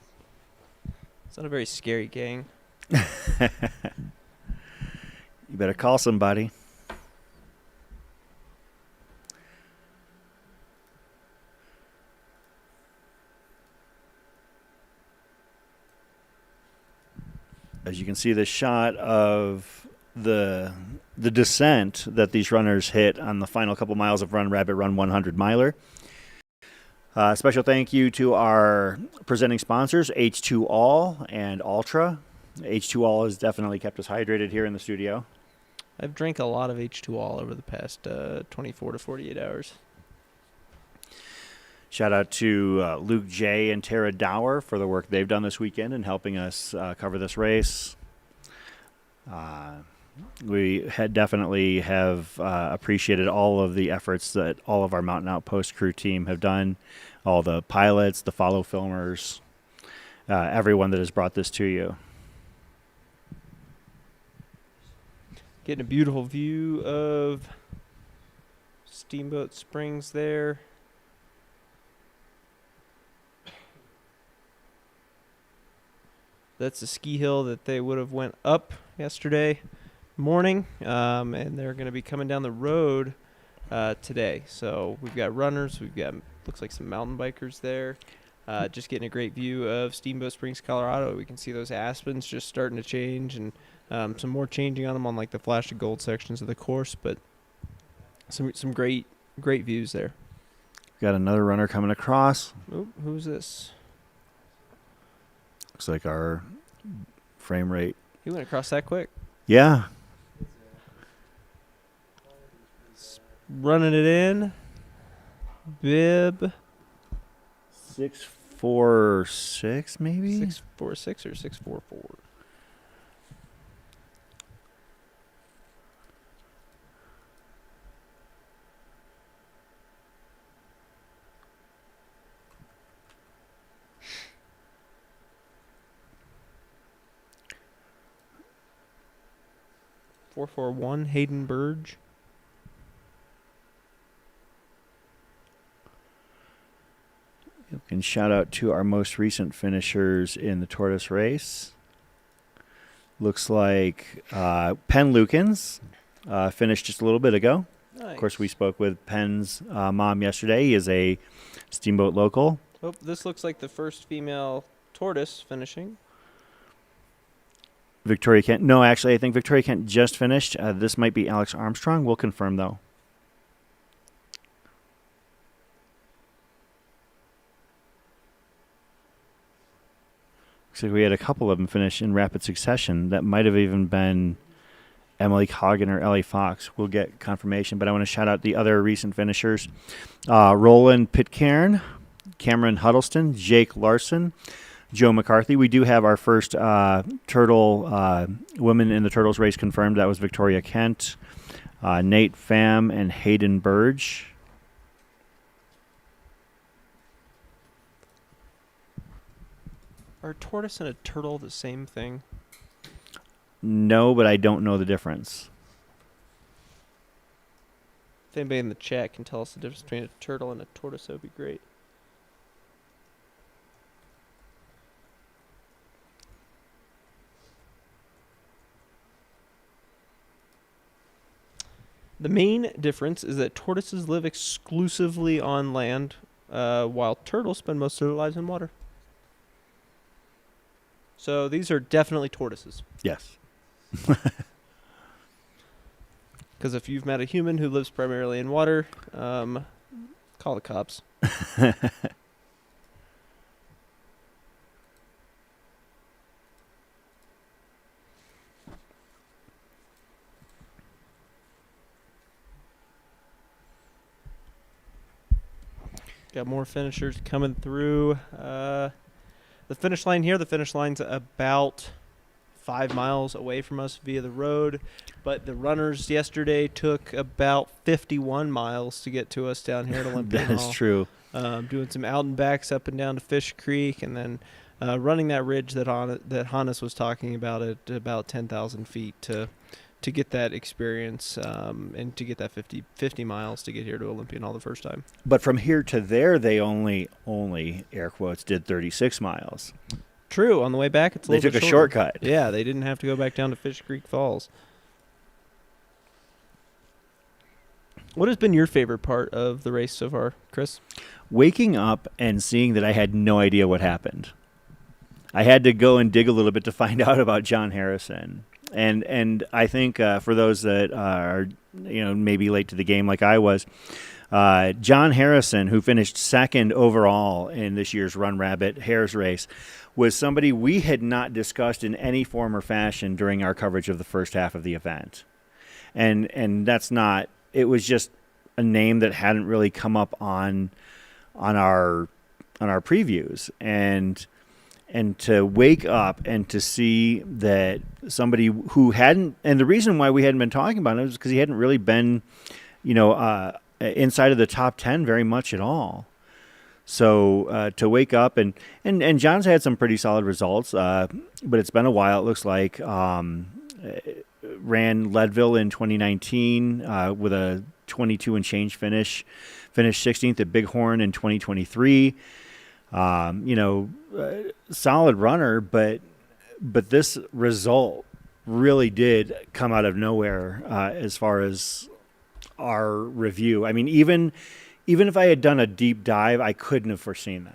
It's not a very scary gang. You better call somebody. As you can see, the shot of the descent that these runners hit on the final couple miles of Run Rabbit Run 100 miler. Special thank you to our presenting sponsors, H2All and Altra. H2All has definitely kept us hydrated here in the studio. I've drank a lot of H2 all over the past 24 to 48 hours. Shout out to Luke J. and Tara Dower for the work they've done this weekend in helping us cover this race. We definitely have appreciated all of the efforts that all of our Mountain Outpost crew team have done, all the pilots, the follow filmers, everyone that has brought this to you. Getting a beautiful view of Steamboat Springs there. That's the ski hill that they would have went up yesterday morning, and they're going to be coming down the road today. So we've got runners, we've got looks like some mountain bikers there. Just getting a great view of Steamboat Springs, Colorado. We can see those aspens just starting to change, and some more changing on them on like the flash of gold sections of the course, but some great views there. Got another runner coming across. Oop, who's this? Looks like our frame rate. He went across that quick. Yeah. Running it in. Bib. 646 maybe? 646 or 644? .441 Hayden Burge. You can shout out to our most recent finishers in the Tortoise race. Looks like Penn Lukens finished just a little bit ago. Nice. Of course, we spoke with Penn's mom yesterday. He is a Steamboat local. Oh, this looks like the first female tortoise finishing. Victoria Kent. No, actually, I think Victoria Kent just finished. This might be Alex Armstrong. We'll confirm, though. So we had a couple of them finish in rapid succession. That might have even been Emily Coggan or Ellie Fox. We'll get confirmation, but I want to shout out the other recent finishers. Roland Pitcairn, Cameron Huddleston, Jake Larson, Joe McCarthy. We do have our first turtle women in the Turtles race confirmed. That was Victoria Kent, Nate Pham, and Hayden Burge. Are a tortoise and a turtle the same thing? No, but I don't know the difference. If anybody in the chat can tell us the difference between a turtle and a tortoise, that would be great. The main difference is that tortoises live exclusively on land, while turtles spend most of their lives in water. So these are definitely tortoises. Yes. Because if you've met a human who lives primarily in water, call the cops. Got more finishers coming through. The finish line here, the finish line's about 5 miles away from us via the road, but the runners yesterday took about 51 miles to get to us down here at Olympian. That is true. Doing some out and backs up and down to Fish Creek, and then running that ridge that Hannes was talking about at about 10,000 feet to get that experience and to get that 50 miles to get here to Olympian all the first time. But from here to there, they only air quotes did 36 miles. True. On the way back, it's a They little took bit a shorter. shortcut. Yeah, they didn't have to go back down to Fish Creek Falls. What has been your favorite part of the race so far, Chris? Waking up and seeing that I had no idea what happened. I had to go and dig a little bit to find out about John Harrison. And I think for those that are maybe late to the game like I was, John Harrison, who finished second overall in this year's Run Rabbit Hares race, was somebody we had not discussed in any form or fashion during our coverage of the first half of the event. And that's not, it was just a name that hadn't really come up on on our previews, and to wake up and to see that somebody who hadn't, and the reason why we hadn't been talking about it was because he hadn't really been, inside of the top 10 very much at all. So to wake up and John's had some pretty solid results, but it's been a while. It looks like ran Leadville in 2019 with a 22 and change finish, finished 16th at Bighorn in 2023. Solid runner, but this result really did come out of nowhere as far as our review. I mean, even if I had done a deep dive, I couldn't have foreseen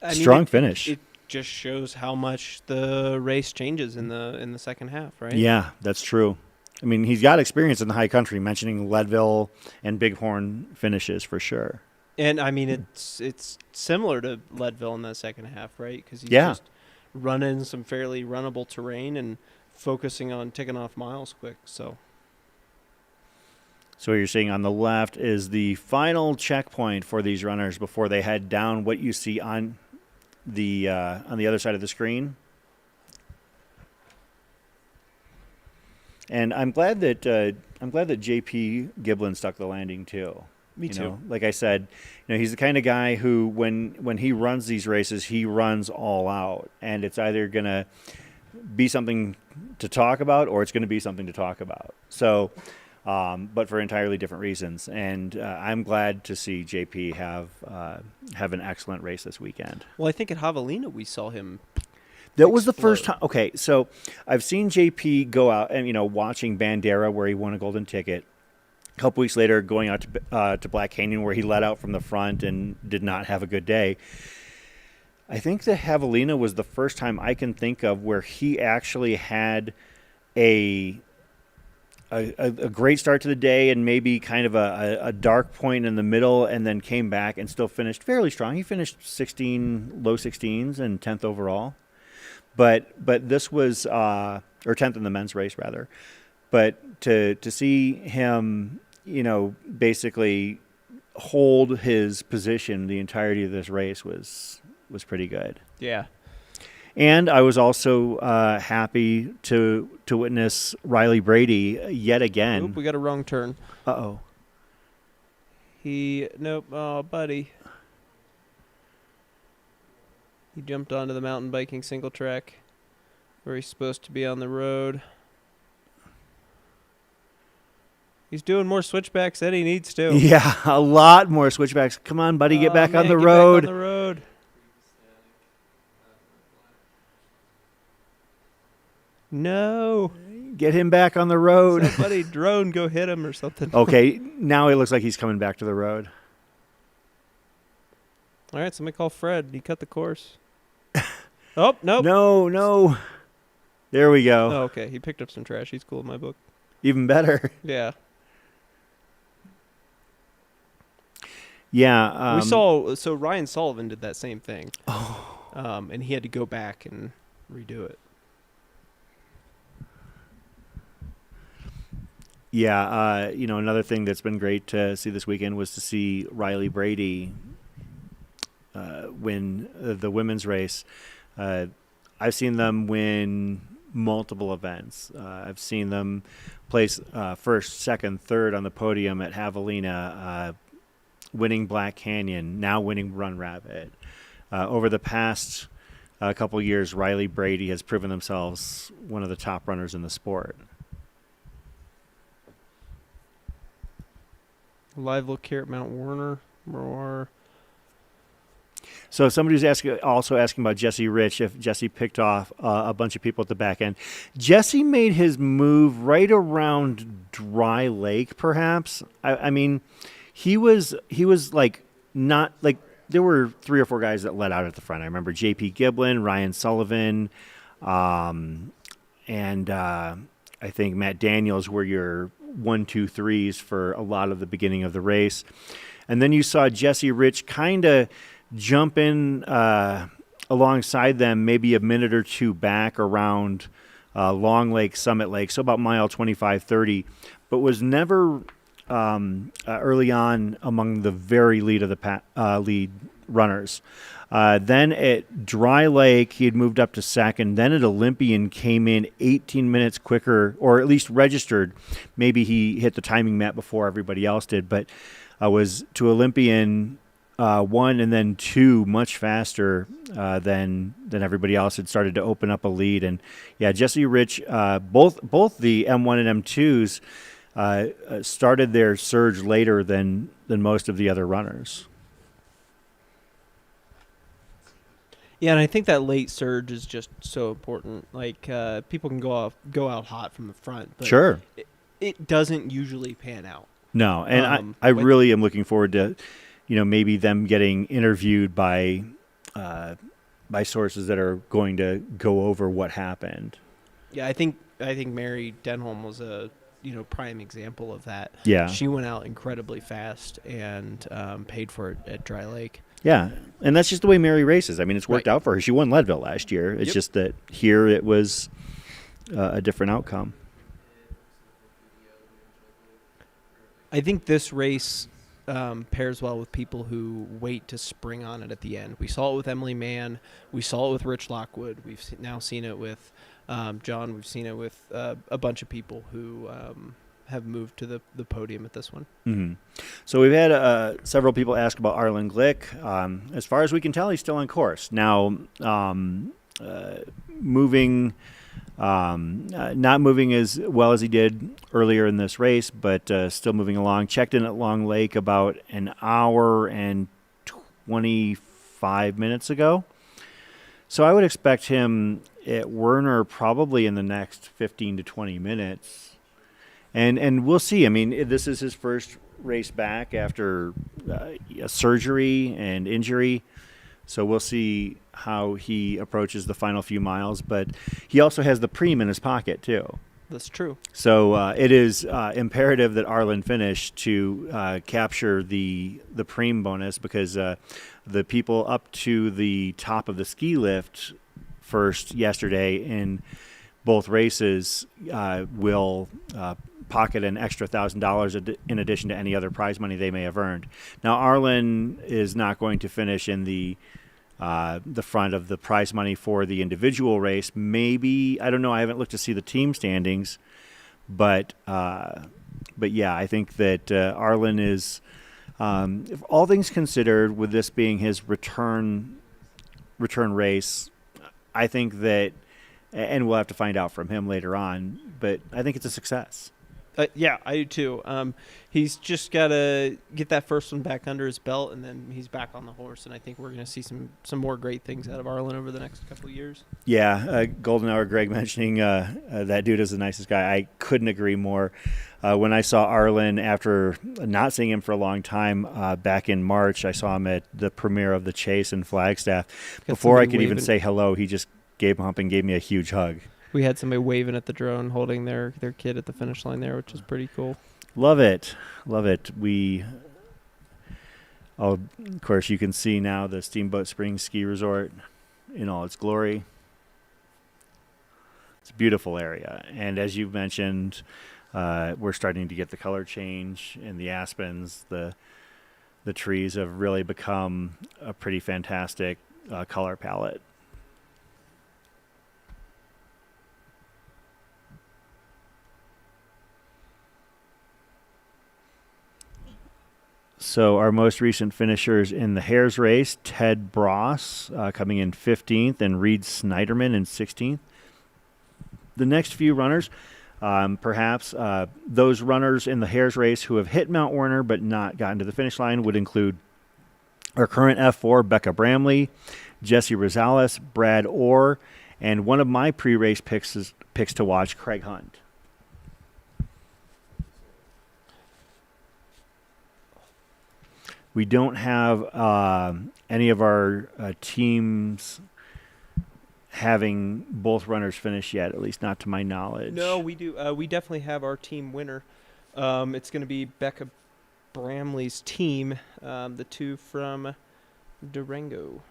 that. Strong finish. It just shows how much the race changes in the second half, right? Yeah, that's true. I mean, he's got experience in the high country, mentioning Leadville and Bighorn finishes for sure. And I mean, it's similar to Leadville in that second half, right? Because he's Yeah. just running some fairly runnable terrain and focusing on ticking off miles quick. So what you're seeing on the left is the final checkpoint for these runners before they head down. What you see on the other side of the screen. And I'm glad that JP Giblin stuck the landing too. Me too. Like I said, he's the kind of guy who, when he runs these races, he runs all out, and it's either gonna be something to talk about or it's gonna be something to talk about. So, but for entirely different reasons. And I'm glad to see JP have an excellent race this weekend. Well, I think at Javelina we saw him. That was the first time. Okay, so I've seen JP go out and watching Bandera where he won a golden ticket. A couple weeks later, going out to Black Canyon where he led out from the front and did not have a good day. I think the Javelina was the first time I can think of where he actually had a great start to the day and maybe kind of a dark point in the middle, and then came back and still finished fairly strong. He finished low 16s and 10th overall. But this was or 10th in the men's race rather. But to see him, basically hold his position the entirety of this race was pretty good. Yeah. And I was also happy to witness Riley Brady yet again. Oop, we got a wrong turn. Uh-oh. Nope. Oh, buddy. He jumped onto the mountain biking single track where he's supposed to be on the road. He's doing more switchbacks than he needs to. Yeah, a lot more switchbacks. Come on, buddy, get back on the Get road. back on the road. No. Get him back on the road. Somebody drone go hit him or something. Okay, now it looks like he's coming back to the road. All right, somebody call Fred. He cut the course. Oh, nope. No. There we go. Oh, okay. He picked up some trash. He's cool in my book. Even better. Yeah. Yeah. We saw, so Ryan Sullivan did that same thing. Oh. And he had to go back and redo it. Yeah, another thing that's been great to see this weekend was to see Riley Brady win the women's race. I've seen them win multiple events. I've seen them place first, second, third on the podium at Javelina, winning Black Canyon, now winning Run Rabbit. Over the past couple years, Riley Brady has proven themselves one of the top runners in the sport. Live look here at Mount Warner. More. So somebody's also asking about Jesse Rich, if Jesse picked off a bunch of people at the back end. Jesse made his move right around Dry Lake, perhaps. I mean, he was like not like there were 3 or 4 guys that led out at the front. I remember J.P. Giblin, Ryan Sullivan, and I think Matt Daniels were your 1, 2, 3s for a lot of the beginning of the race. And then you saw Jesse Rich kind of jump in alongside them, maybe a minute or two back around Long Lake, Summit Lake, so about mile 25, 30, but was never early on among the very lead of the lead runners. Then at Dry Lake, he had moved up to second. Then at Olympian, came in 18 minutes quicker, or at least registered. Maybe he hit the timing map before everybody else did, but was to Olympian 1 and then 2 much faster than everybody else. Had started to open up a lead. And yeah, Jesse Rich, both the M1 and M2s started their surge later than most of the other runners. Yeah, and I think that late surge is just so important. Like people can go out hot from the front, but Sure, it doesn't usually pan out. No, and I really am looking forward to, maybe them getting interviewed by sources that are going to go over what happened. Yeah, I think Mary Denholm was a prime example of that. Yeah, she went out incredibly fast and paid for it at Dry Lake. Yeah, and that's just the way Mary races. I mean, it's worked out for her. She won Leadville last year. It's just that here it was a different outcome. I think this race pairs well with people who wait to spring on it at the end. We saw it with Emily Mann. We saw it with Rich Lockwood. We've now seen it with John. We've seen it with a bunch of people who have moved to the podium at this one. Mm-hmm. So we've had several people ask about Arlin Glick. As far as we can tell, he's still on course. Now, moving, not moving as well as he did earlier in this race, but still moving along. Checked in at Long Lake about an hour and 25 minutes ago. So I would expect him at Werner probably in the next 15 to 20 minutes. And we'll see. I mean, this is his first race back after a surgery and injury. So we'll see how he approaches the final few miles. But he also has the preem in his pocket, too. That's true. So it is imperative that Arlen finish to capture the preem bonus, because the people up to the top of the ski lift first yesterday in both races will pocket an extra $1,000 in addition to any other prize money they may have earned. Now, Arlen is not going to finish in the front of the prize money for the individual race. Maybe, I don't know, I haven't looked to see the team standings, but yeah, I think that Arlen is, if all things considered, with this being his return race, I think that, and we'll have to find out from him later on, but I think it's a success. Yeah, I do too. He's just got to get that first one back under his belt, and then he's back on the horse. And I think we're going to see some more great things out of Arlen over the next couple of years. Yeah, Golden Hour Greg mentioning that dude is the nicest guy. I couldn't agree more. When I saw Arlen, after not seeing him for a long time, back in March, I saw him at the premiere of The Chase in Flagstaff. Before I could even say hello, he just gave him up and gave me a huge hug. We had somebody waving at the drone, holding their kid at the finish line there, which is pretty cool. Love it. Of course, you can see now the Steamboat Springs ski resort in all its glory. It's a beautiful area. And as you've mentioned, we're starting to get the color change in the aspens. The trees have really become a pretty fantastic color palette. So our most recent finishers in the Hares race, Ted Bross coming in 15th and Reed Snyderman in 16th. The next few runners, perhaps those runners in the Hares race who have hit Mount Werner but not gotten to the finish line would include our current F4, Becca Bramley, Jesse Rosales, Brad Orr, and one of my pre-race picks to watch, Craig Hunt. We don't have any of our teams having both runners finish yet, at least not to my knowledge. No, we do. We definitely have our team winner. It's going to be Becca Bramley's team, the two from Durango.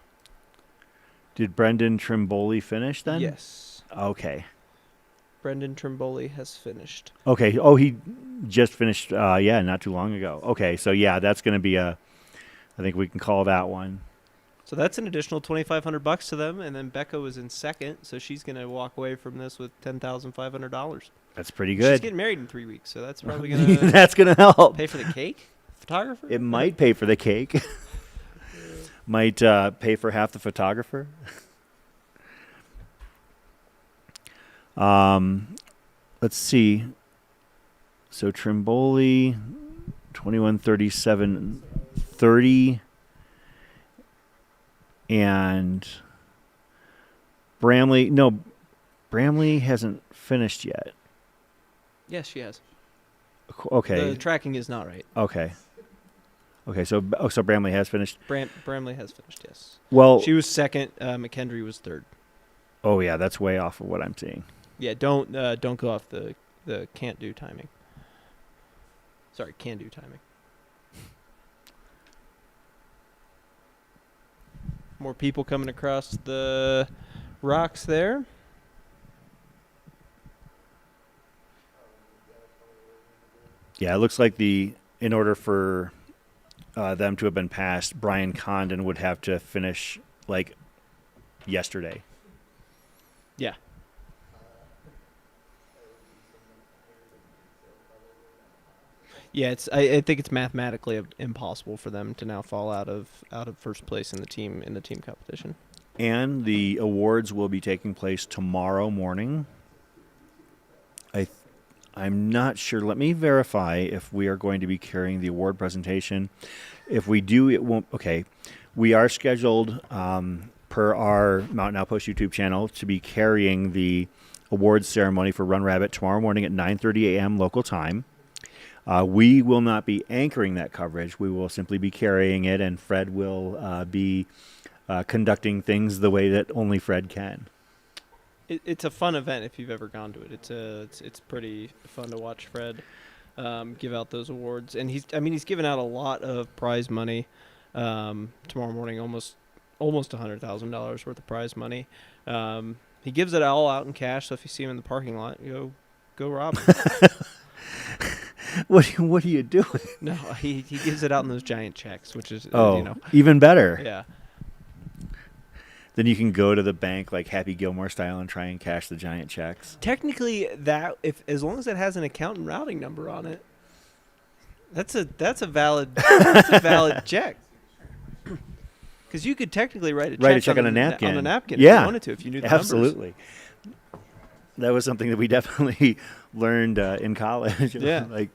Did Brendan Trimboli finish then? Yes. Okay. Brendan Trimboli has finished. Okay. Oh, he just finished, not too long ago. Okay, so yeah, that's going to be I think we can call that one. So that's an additional $2,500 to them, and then Becca was in second, so she's going to walk away from this with $10,500. That's pretty She's good. getting married in 3 weeks, so that's probably going to That's going to help. pay for the cake. Photographer. It might pay for the cake. Might pay for half the photographer. Let's see. So Trimboli, 21:37:30, and Bramley. No, Bramley hasn't finished yet. Yes, she has. Okay. The tracking is not right. Okay. So Bramley has finished. Bramley has finished. Yes. Well, She was second. McKendry was third. oh yeah, that's way off of what I'm seeing. Yeah. Don't go off the can't do timing. Sorry, can do timing. More people coming across the rocks there. Yeah, it looks like in order for them to have been passed, Brian Condon would have to finish like yesterday. Yeah. Yeah, I think it's mathematically impossible for them to now fall out of first place in the team competition. And the awards will be taking place tomorrow morning. I'm not sure. Let me verify if we are going to be carrying the award presentation. If we do, it won't. Okay. We are scheduled, per our Mountain Outpost YouTube channel, to be carrying the awards ceremony for Run Rabbit tomorrow morning at 9:30 a.m. local time. We will not be anchoring that coverage. We will simply be carrying it, and Fred will be conducting things the way that only Fred can. It's a fun event if you've ever gone to it. It's pretty fun to watch Fred give out those awards, and he's giving out a lot of prize money tomorrow morning, almost $100,000 worth of prize money. He gives it all out in cash, so if you see him in the parking lot, go rob him. What are you doing? No, he gives it out in those giant checks, which is even better. Yeah. Then you can go to the bank like Happy Gilmore style and try and cash the giant checks. Technically, as long as it has an account and routing number on it, that's a valid check. Because you could technically write a check on a napkin. On a napkin, yeah, if you wanted to, if you knew the numbers. absolutely. That was something that we definitely learned in college. Yeah.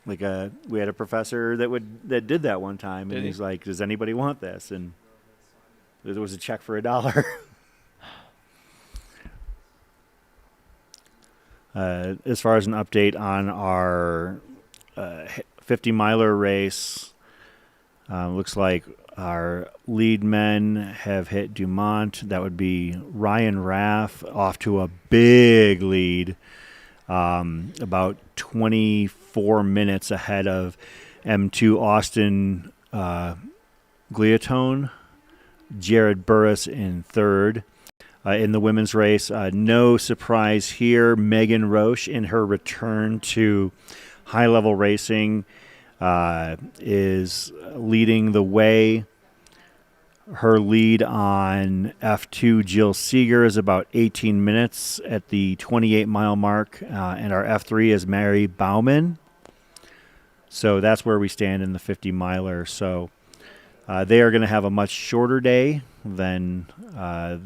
We had a professor that did that one time, and he's like, "Does anybody want this?" And there was a check for $1. As far as an update on our 50-miler race, looks like our lead men have hit Dumont. That would be Ryan Raff off to a big lead, about 24 minutes ahead of M2 Austin Gliatone. Jared Burris in third. In the women's race, no surprise here. Megan Roche, in her return to high-level racing, is leading the way. Her lead on F2, Jill Seeger, is about 18 minutes at the 28-mile mark, and our F3 is Mary Bauman. So that's where we stand in the 50-miler. So they are going to have a much shorter day than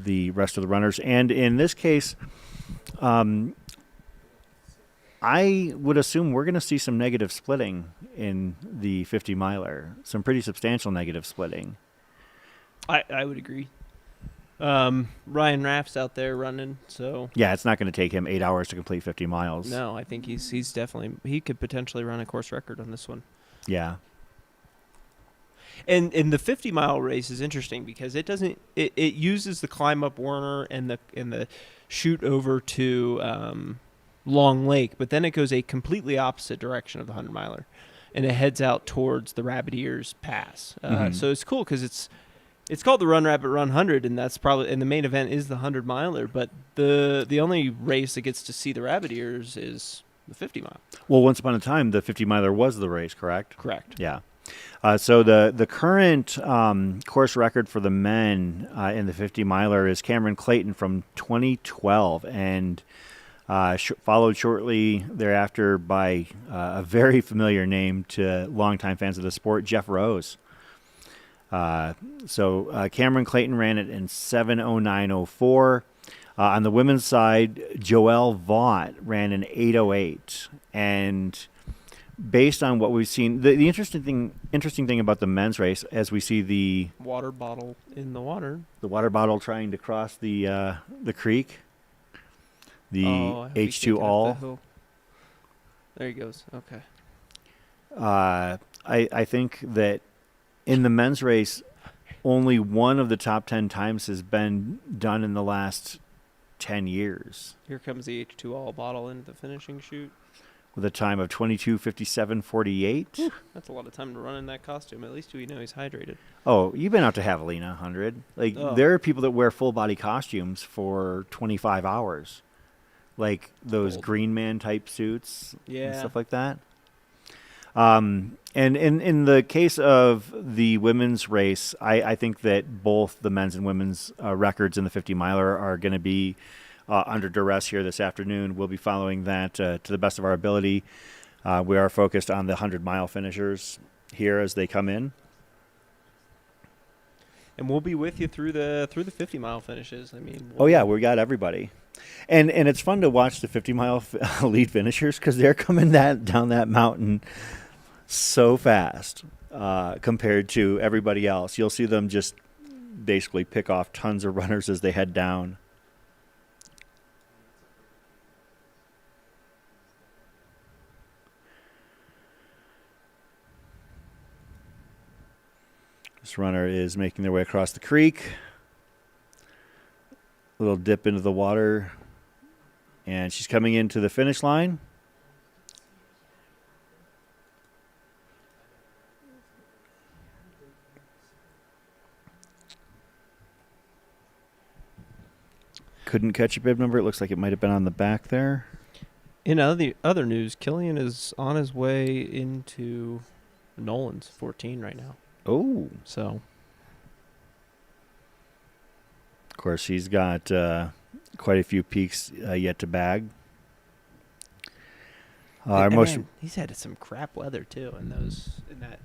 the rest of the runners. And in this case, I would assume we're going to see some negative splitting in the 50-miler, some pretty substantial negative splitting. I would agree. Ryan Raff's out there running, so yeah, it's not going to take him 8 hours to complete 50 miles. No, I think he's definitely, he could potentially run a course record on this one. Yeah. And the 50-mile race is interesting because it uses the climb up Werner and the shoot over to Long Lake, but then it goes a completely opposite direction of the 100-miler, and it heads out towards the Rabbit Ears Pass. So it's cool because it's called the Run Rabbit Run 100, and that's probably, and the main event is the 100-miler. But the only race that gets to see the Rabbit Ears is the 50 mile. Well, once upon a time, the 50 miler was the race, correct? Correct. Yeah. So the current course record for the men in the 50 miler is Cameron Clayton from 2012, and followed shortly thereafter by a very familiar name to longtime fans of the sport, Jeff Rose. So Cameron Clayton ran it in 7:09:04. On the women's side, Joelle Vaught ran an 8:08, and based on what we've seen, the interesting thing about the men's race, as we see the Water bottle in the water. water bottle trying to cross the creek, the Oh, I hope he's H2 taking up all. that hill. There he goes. Okay. I think that in the men's race, only one of the top 10 times has been done in the last 10 years, Here comes the H2 all bottle into the finishing chute. with a time of 22:57:48. That's a lot of time to run in that costume. At least we know he's hydrated. Oh, you've been out to Javelina 100. Like, Oh. there are people that wear full body costumes for 25 hours, like those Cold. Green Man type suits and Yeah. stuff like that. And in the case of the women's race, I think that both the men's and women's records in the 50 miler are going to be under duress here this afternoon. We'll be following that to the best of our ability. We are focused on the 100-mile finishers here as they come in. And we'll be with you through the 50-mile finishes. I mean, Oh yeah, we got everybody, and it's fun to watch the 50-mile lead finishers because they're coming down that mountain so fast compared to everybody else. You'll see them just basically pick off tons of runners as they head down. This runner is making their way across the creek. A little dip into the water. And she's coming into the finish line. Couldn't catch a bib number. It looks like it might have been on the back there. in other news, Killian is on his way into Nolan's 14 right now. Oh. So Of course, he's got quite a few peaks yet to bag. Our and most man, he's had some crap weather too in that.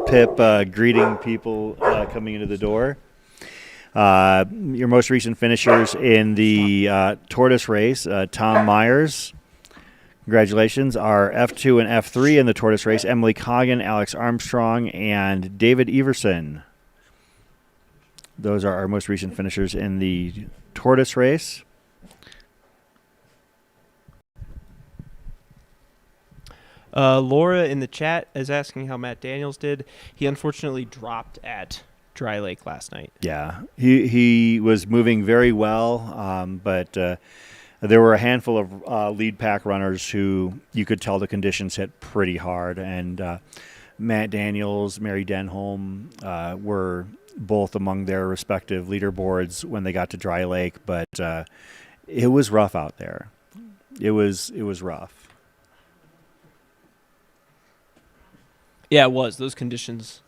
Pip greeting people coming into the door. Your most recent finishers in the Tortoise race, Tom Myers. Congratulations. Are F2 and F3 in the Tortoise race, Emily Coggin, Alex Armstrong, and David Everson. Those are our most recent finishers in the Tortoise race. Laura in the chat is asking how Matt Daniels did. He unfortunately dropped at Dry Lake last night. Yeah, he was moving very well, but there were a handful of lead pack runners who you could tell the conditions hit pretty hard, and Matt Daniels, Mary Denholm were both among their respective leaderboards when they got to Dry Lake, but it was rough out there. It was rough. Yeah, it was. Those conditions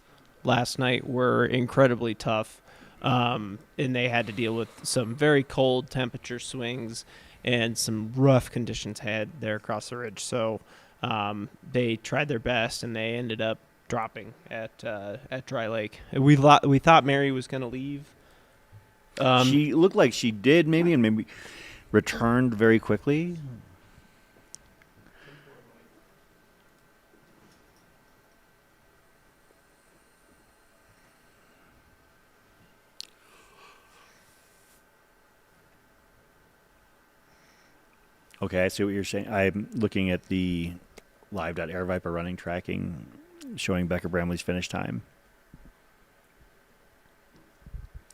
last night were incredibly tough, and they had to deal with some very cold temperature swings and some rough conditions had there across the ridge. So they tried their best, and they ended up dropping at Dry Lake. We thought Mary was going to leave. She looked like she did, maybe, and maybe returned very quickly. Okay, I see what you're saying. I'm looking at the live.airviper running tracking showing Becca Bramley's finish time.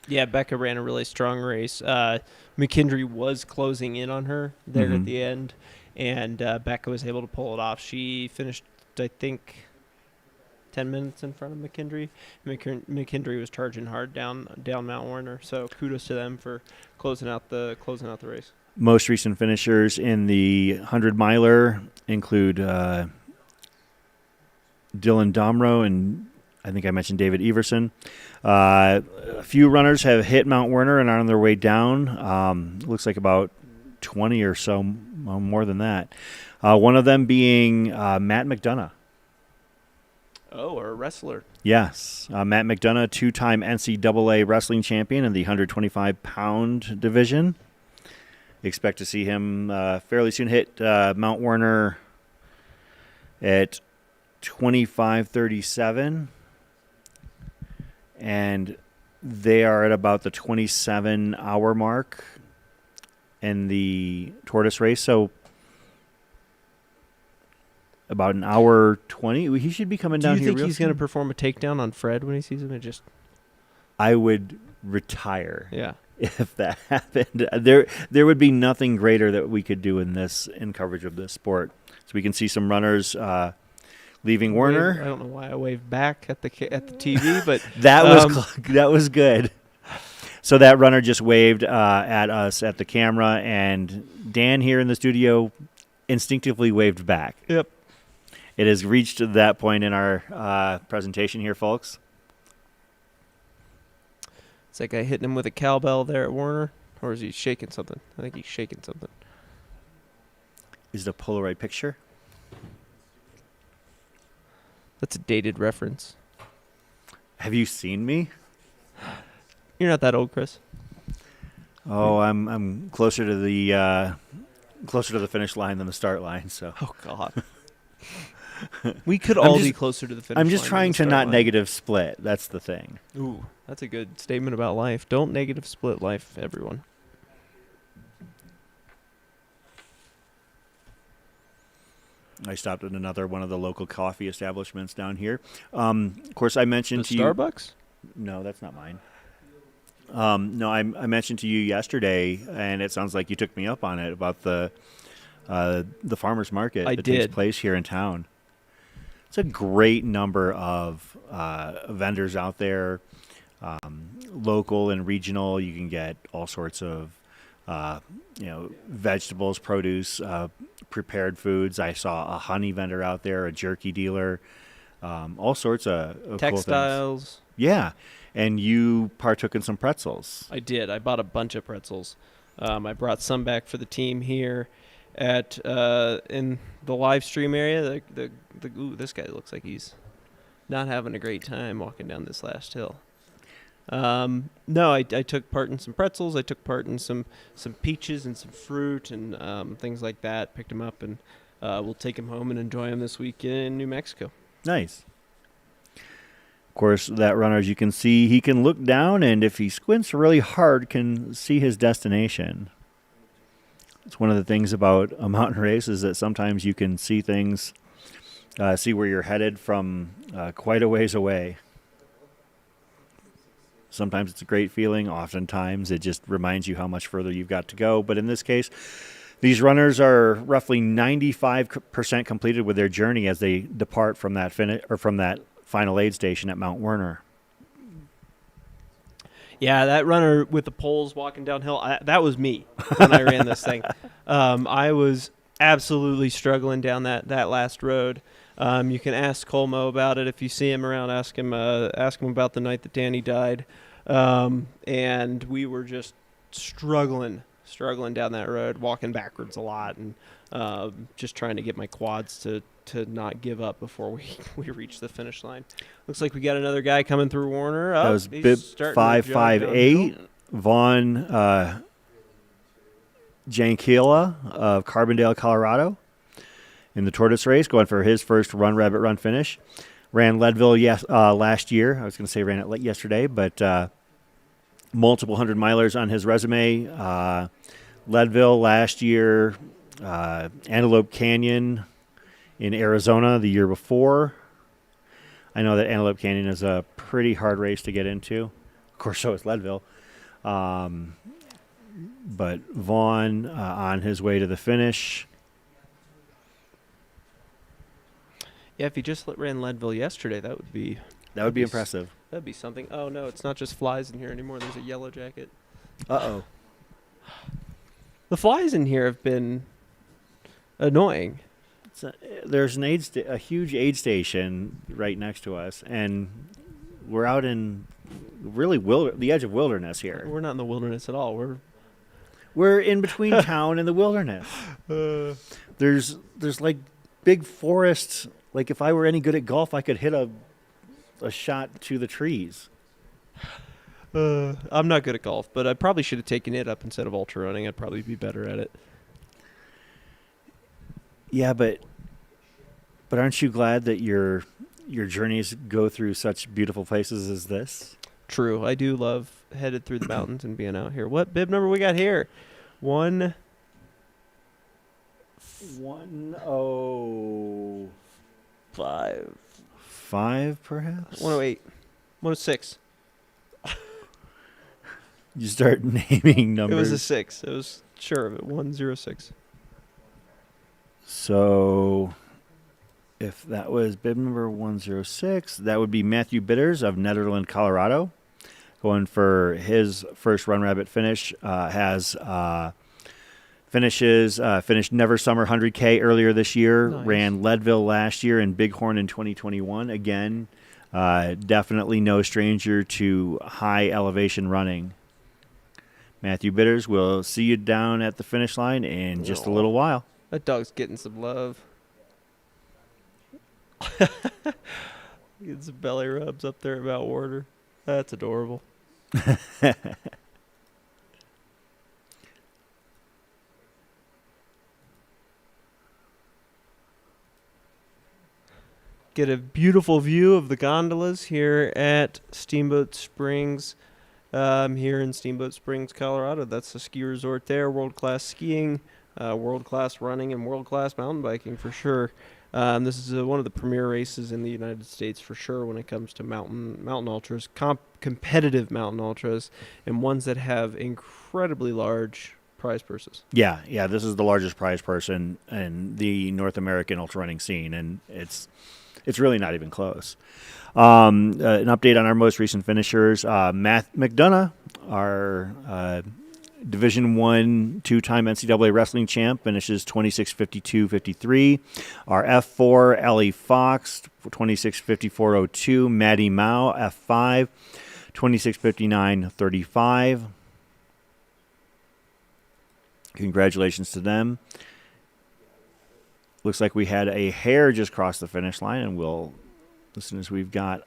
Yeah, Becca ran a really strong race. McKendry was closing in on her there at the end, and Becca was able to pull it off. She finished, I think, 10 minutes in front of McKendree. McKendree was charging hard down Mount Warner, so kudos to them for closing out the race. Most recent finishers in the 100-miler include Dylan Domro and I think I mentioned David Everson. A few runners have hit Mount Werner and are on their way down. Looks like about 20 or so, more than that. One of them being Matt McDonough. Oh, or a wrestler. Yes. Matt McDonough, two-time NCAA wrestling champion in the 125-pound division. Expect to see him fairly soon hit Mount Werner at 25:37. And they are at about the 27-hour mark in the Tortoise race. So about an hour 20. He should be coming down here. Do you think he's going to perform a takedown on Fred when he sees him? I would retire. Yeah. If that happened, there would be nothing greater that we could do in coverage of this sport. So we can see some runners leaving Werner. I don't know why I waved back at the TV, but that was good. So that runner just waved at us at the camera, and Dan here in the studio instinctively waved back. Yep. It has reached that point in our presentation here, folks. It's that guy hitting him with a cowbell there at Warner, or is he shaking something? I think he's shaking something. Is it a Polaroid picture? That's a dated reference. Have you seen me? You're not that old, Chris. Oh, I'm closer to the finish line than the start line. So. Oh God. We could all be closer to the finish line. I'm just trying to not negative split. That's the thing. Ooh, that's a good statement about life. Don't negative split life, everyone. I stopped at another one of the local coffee establishments down here. Of course, I mentioned to you. Starbucks? No, that's not mine. No, I mentioned to you yesterday, and it sounds like you took me up on it, about the farmers market that takes place here in town. It's a great number of vendors out there, local and regional. You can get all sorts of vegetables, produce, prepared foods. I saw a honey vendor out there, a jerky dealer, all sorts of textiles. Cool things. Yeah, and you partook in some pretzels. I did. I bought a bunch of pretzels. I brought some back for the team here at in the live stream area. Ooh, this guy looks like he's not having a great time walking down this last hill. No, I took part in some pretzels. I took part in some peaches and some fruit and things like that. Picked them up, and we'll take them home and enjoy them this week in New Mexico. Nice. Of course, that runner, as you can see, he can look down, and if he squints really hard, can see his destination. It's one of the things about a mountain race is that sometimes you can see things, see where you're headed from quite a ways away. Sometimes it's a great feeling. Oftentimes it just reminds you how much further you've got to go. But in this case, these runners are roughly 95% completed with their journey as they depart from that from that final aid station at Mount Werner. Yeah, that runner with the poles walking downhill, that was me when I ran this thing. I was absolutely struggling down that last road. You can ask Colmo about it if you see him around. Ask him about the night that Danny died. And we were just struggling down that road, walking backwards a lot, and just trying to get my quads to not give up before we reach the finish line. Looks like we got another guy coming through Warner. That was bib 558, Vaughn Jankiela of Carbondale, Colorado, in the Tortoise race, going for his first rabbit run finish. Ran Leadville last year. I was going to say ran it yesterday, but multiple 100-milers on his resume. Leadville last year, Antelope Canyon in Arizona the year before. I know that Antelope Canyon is a pretty hard race to get into. Of course, so is Leadville. But Vaughn on his way to the finish. Yeah, if he just ran Leadville yesterday, that would be impressive. That'd be something. Oh no, it's not just flies in here anymore. There's a yellow jacket. Uh-oh. The flies in here have been annoying. There's a huge aid station right next to us, and we're out in really the edge of wilderness here. We're not in the wilderness at all. We're in between town and the wilderness. There's like big forests. Like if I were any good at golf, I could hit a shot to the trees. I'm not good at golf, but I probably should have taken it up instead of ultra running. I'd probably be better at it. Yeah, but aren't you glad that your journeys go through such beautiful places as this? True. I do love headed through the mountains and being out here. What bib number we got here? 105, perhaps? 108, 106. You start naming numbers. It was a 6. It was sure of it. 106. So if that was bib number 106, that would be Matthew Bitters of Nederland, Colorado, going for his first Run Rabbit finish. Finished Never Summer 100K earlier this year. Nice. Ran Leadville last year and Bighorn in 2021. Again, definitely no stranger to high elevation running. Matthew Bitters, we'll see you down at the finish line in just a little while. That dog's getting some love. Getting some belly rubs up there about Warder. That's adorable. Get a beautiful view of the gondolas here at Steamboat Springs. Here in Steamboat Springs, Colorado. That's a ski resort there. World-class skiing, world-class running, and world-class mountain biking for sure. This is one of the premier races in the United States for sure when it comes to mountain ultras, competitive mountain ultras, and ones that have incredibly large prize purses. Yeah, this is the largest prize purse in the North American ultra running scene, and it's really not even close. An update on our most recent finishers. Matt McDonough, our Division I two-time NCAA wrestling champ, finishes 26:52.53. Our F4, Ellie Fox, 26:54.02. Maddie Mao, F5, 26:59.35. Congratulations to them. Looks like we had a hare just cross the finish line, and as soon as we've got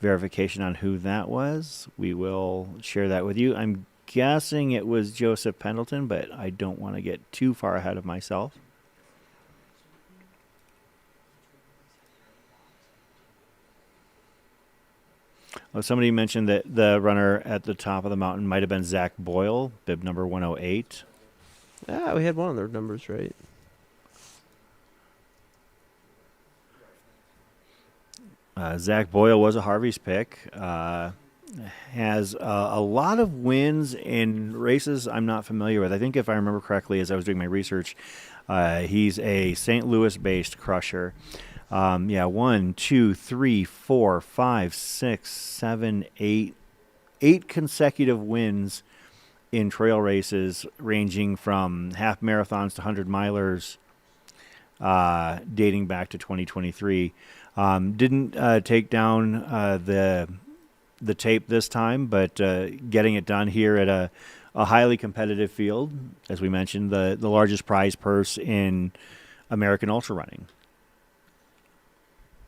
verification on who that was, we will share that with you. I'm guessing it was Joseph Pendleton, but I don't want to get too far ahead of myself. Well, somebody mentioned that the runner at the top of the mountain might have been Zach Boyle, bib number 108. Ah, we had one of their numbers right. Zach Boyle was a Harvey's pick. Has a lot of wins in races I'm not familiar with. I think if I remember correctly, as I was doing my research, he's a St. Louis-based crusher. 1, 2, 3, 4, 5, 6, 7, 8 consecutive wins in trail races, ranging from half marathons to 100 milers, dating back to 2023. Didn't take down the tape this time, but getting it done here at a highly competitive field, as we mentioned, the largest prize purse in American ultra running.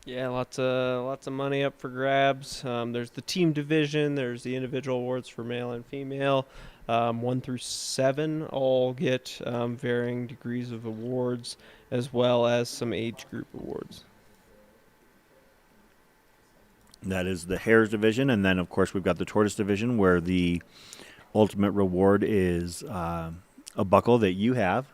Yeah, lots of money up for grabs. There's the team division. There's the individual awards for male and female. 1 through 7 all get varying degrees of awards, as well as some age group awards. That is the Hares division, and then, of course, we've got the Tortoise division, where the ultimate reward is a buckle that you have.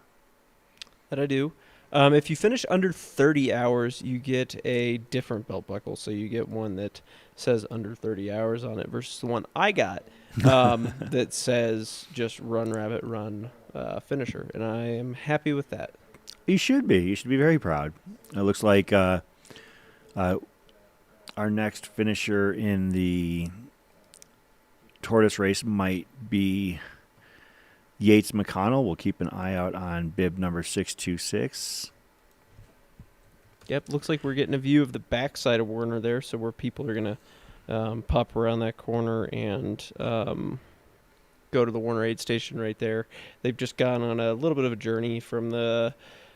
That I do. If you finish under 30 hours, you get a different belt buckle. So you get one that says under 30 hours on it versus the one I got that says just Run Rabbit Run finisher. And I am happy with that. You should be. You should be very proud. It looks like Our next finisher in the Tortoise race might be Yates McConnell. We'll keep an eye out on bib number 626. Yep, looks like we're getting a view of the backside of Werner there, so where people are going to pop around that corner and go to the Werner aid station right there. They've just gone on a little bit of a journey from the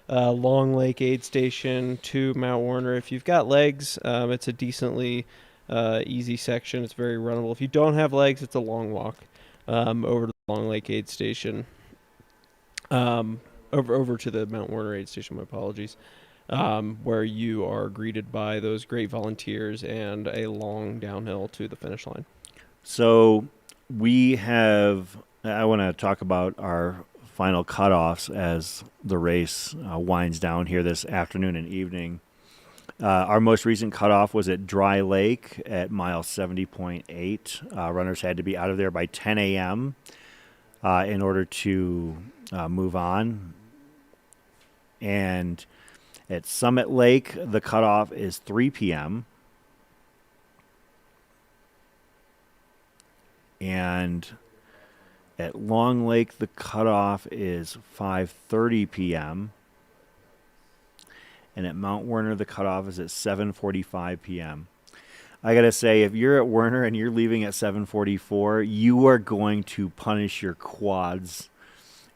Long Lake aid station to Mount Werner. If you've got legs, it's a decently easy section. It's very runnable. If you don't have legs, it's a long walk over to the Long Lake aid station. Over to the Mount Werner aid station, my apologies. Where you are greeted by those great volunteers and a long downhill to the finish line. So I want to talk about our final cutoffs as the race winds down here this afternoon and evening. Our most recent cutoff was at Dry Lake at mile 70.8. Runners had to be out of there by 10 a.m. In order to move on. And at Summit Lake, the cutoff is 3 p.m. And at Long Lake, the cutoff is 5:30 p.m. And at Mount Werner, the cutoff is at 7:45 p.m. I got to say, if you're at Werner and you're leaving at 7:44, you are going to punish your quads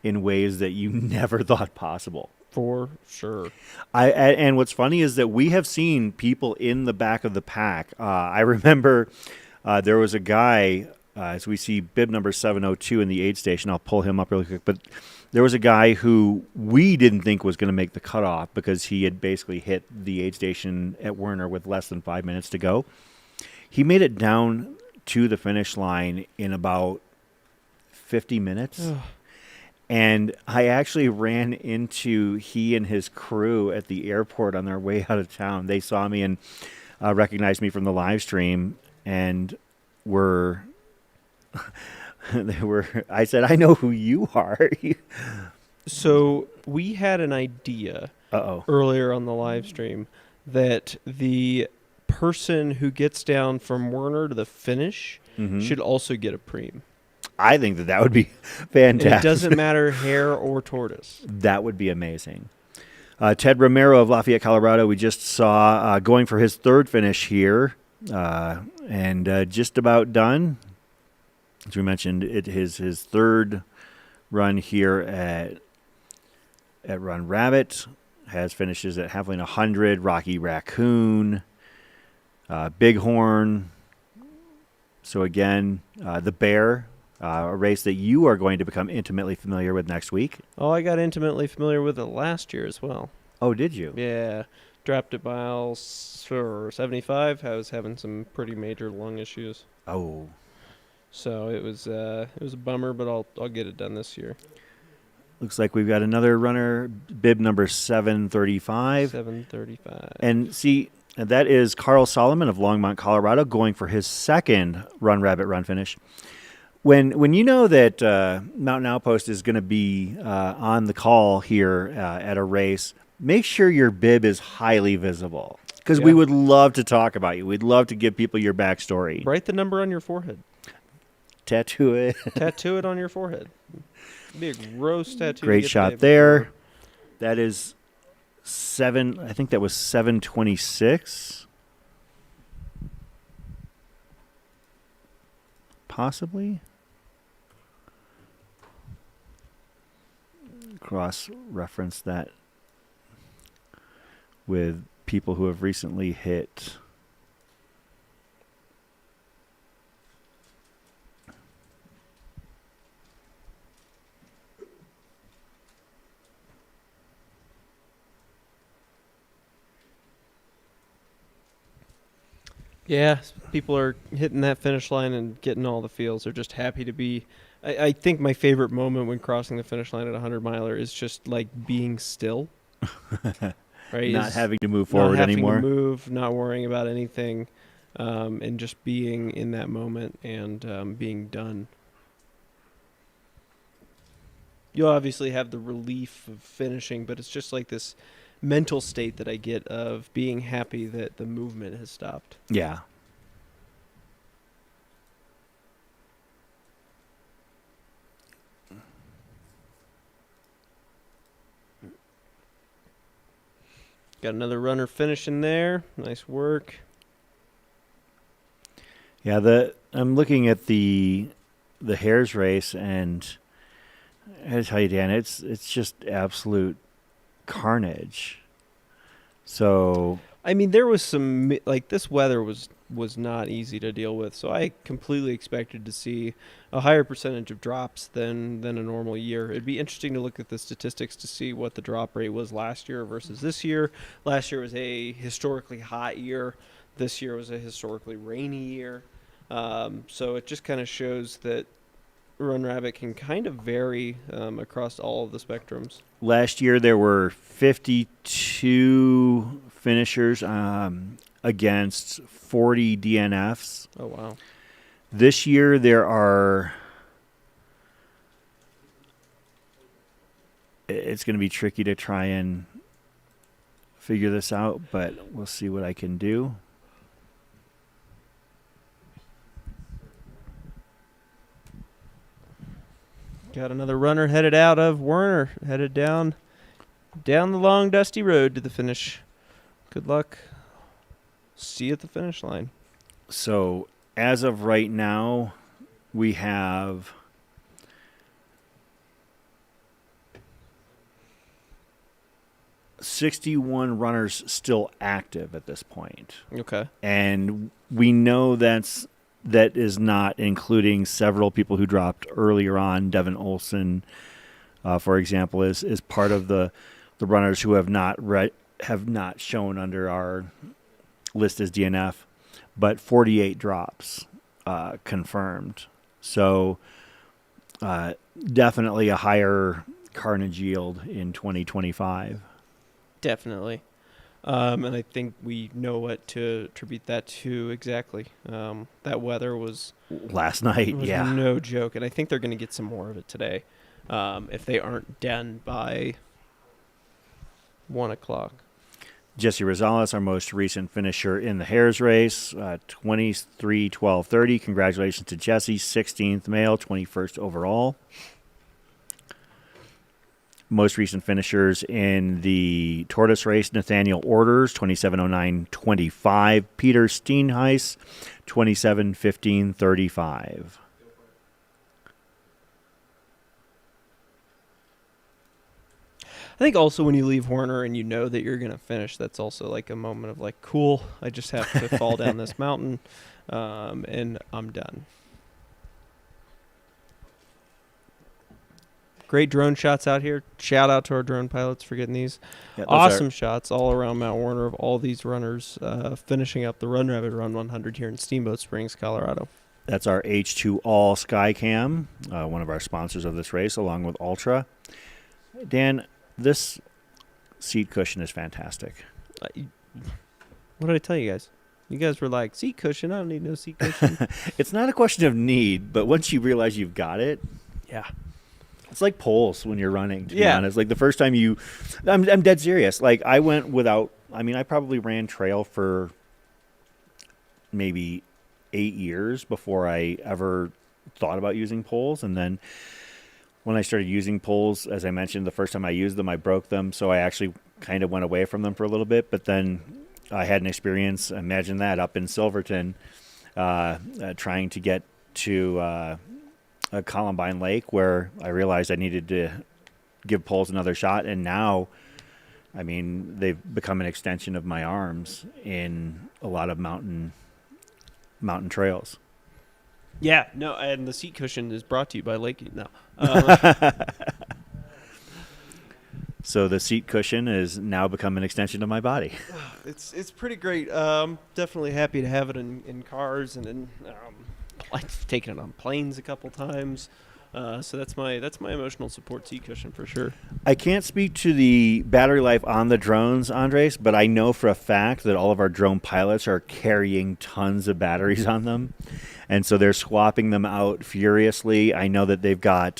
in ways that you never thought possible. For sure. And what's funny is that we have seen people in the back of the pack. I remember there was a guy, as we see bib number 702 in the aid station. I'll pull him up really quick. But there was a guy who we didn't think was going to make the cutoff because he had basically hit the aid station at Werner with less than 5 minutes to go. He made it down to the finish line in about 50 minutes. Ugh. And I actually ran into he and his crew at the airport on their way out of town. They saw me and recognized me from the live stream and I said, I know who you are. So we had an idea earlier on the live stream that the person who gets down from Werner to the finish should also get a preem. I think that would be fantastic. And it doesn't matter hare or tortoise. That would be amazing. Ted Romero of Lafayette, Colorado, we just saw going for his third finish here and just about done. As we mentioned, it is his third run here at Run Rabbit. Has finishes at Halfling 100, Rocky Raccoon, Bighorn. So again, the Bear. A race that you are going to become intimately familiar with next week. Oh, I got intimately familiar with it last year as well. Oh, did you? Yeah. Dropped at mile 75. I was having some pretty major lung issues. Oh. So it was a bummer, but I'll get it done this year. Looks like we've got another runner, bib number 735. 735. And see, that is Carl Solomon of Longmont, Colorado, going for his second Run Rabbit run finish. When you know that Mountain Outpost is going to be on the call here at a race, make sure your bib is highly visible because we would love to talk about you. We'd love to give people your backstory. Write the number on your forehead. Tattoo it. Tattoo it on your forehead. It'd be a gross tattoo. Great shot there. That is 7. I think that was 726. Possibly. Cross-reference that with people who have recently hit Yeah, people are hitting that finish line and getting all the feels. They're just happy to be. I think my favorite moment when crossing the finish line at a 100-miler is just like being still. Right? Not having to move forward anymore. Not having to move, not worrying about anything, and just being in that moment and being done. You'll obviously have the relief of finishing, but it's just like this mental state that I get of being happy that the movement has stopped. Yeah. Got another runner finishing there. Nice work. Yeah, I'm looking at the Hares race, and I tell you, Dan, it's just absolute carnage. So I mean, there was some this weather was not easy to deal with, so I completely expected to see a higher percentage of drops than a normal year. It'd be interesting to look at the statistics to see what the drop rate was last year versus this year. Last year was a historically hot year. This year was a historically rainy year. So it just kind of shows that Run Rabbit can kind of vary across all of the spectrums. last year there were 52 finishers against 40 DNFs. Oh, wow. This year there are... It's going to be tricky to try and figure this out, but we'll see what I can do. Got another runner headed out of Werner, headed down the long, dusty road to the finish. Good luck. See you at the finish line. So as of right now, we have 61 runners still active at this point. Okay. And we know that is not including several people who dropped earlier on. Devin Olson, for example, is part of the runners who have not shown under our list as DNF, but 48 drops confirmed. So definitely a higher carnage yield in 2025. Definitely. And I think we know what to attribute that to exactly. That weather was last night, yeah. No joke. And I think they're going to get some more of it today if they aren't done by 1 o'clock. Jesse Rosales, our most recent finisher in the Hares race, 23:12:30. Congratulations to Jesse, 16th male, 21st overall. Most recent finishers in the Tortoise race, Nathaniel Orders, 27:09:25. Peter Steenhuis, 27:15:35. I think also when you leave Horner and you know that you're going to finish, that's also like a moment of like, cool, I just have to fall down this mountain and I'm done. Great drone shots out here. Shout out to our drone pilots for getting these. Yeah, awesome shots all around Mount Warner of all these runners finishing up the Run Rabbit Run 100 here in Steamboat Springs, Colorado. That's our H2 All Skycam, one of our sponsors of this race, along with Altra. Dan, this seat cushion is fantastic. What did I tell you guys? You guys were like, seat cushion? I don't need no seat cushion. It's not a question of need, but once you realize you've got it, yeah. It's like poles when you're running, to be honest. Like the first time I'm dead serious. Like I went without, I probably ran trail for maybe 8 years before I ever thought about using poles. And then when I started using poles, as I mentioned, the first time I used them, I broke them. So I actually kind of went away from them for a little bit. But then I had an experience, imagine that, up in Silverton, trying to get to a Columbine Lake, where I realized I needed to give poles another shot. And now, they've become an extension of my arms in a lot of mountain trails. Yeah, no, and the seat cushion is brought to you by Lake. No. So the seat cushion has now become an extension of my body. It's pretty great. Definitely happy to have it in cars and in I've taken it on planes a couple times. So that's my emotional support seat cushion for sure. I can't speak to the battery life on the drones, Andres, but I know for a fact that all of our drone pilots are carrying tons of batteries on them. And so they're swapping them out furiously. I know that they've got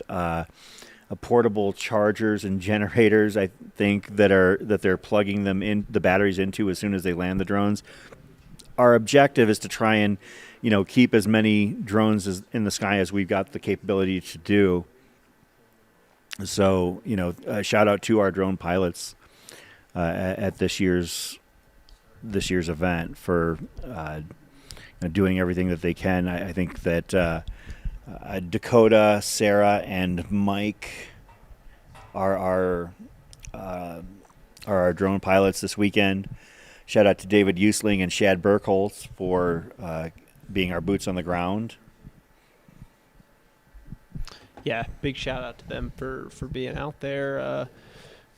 portable chargers and generators, I think, that they're plugging them in the batteries into as soon as they land the drones. Our objective is to try and, keep as many drones in the sky as we've got the capability to do. So, shout out to our drone pilots at this year's event for doing everything that they can. I think that Dakota, Sarah, and Mike are our drone pilots this weekend. Shout out to David Usling and Shad Burkholz for being our boots on the ground. Yeah, big shout out to them for being out there,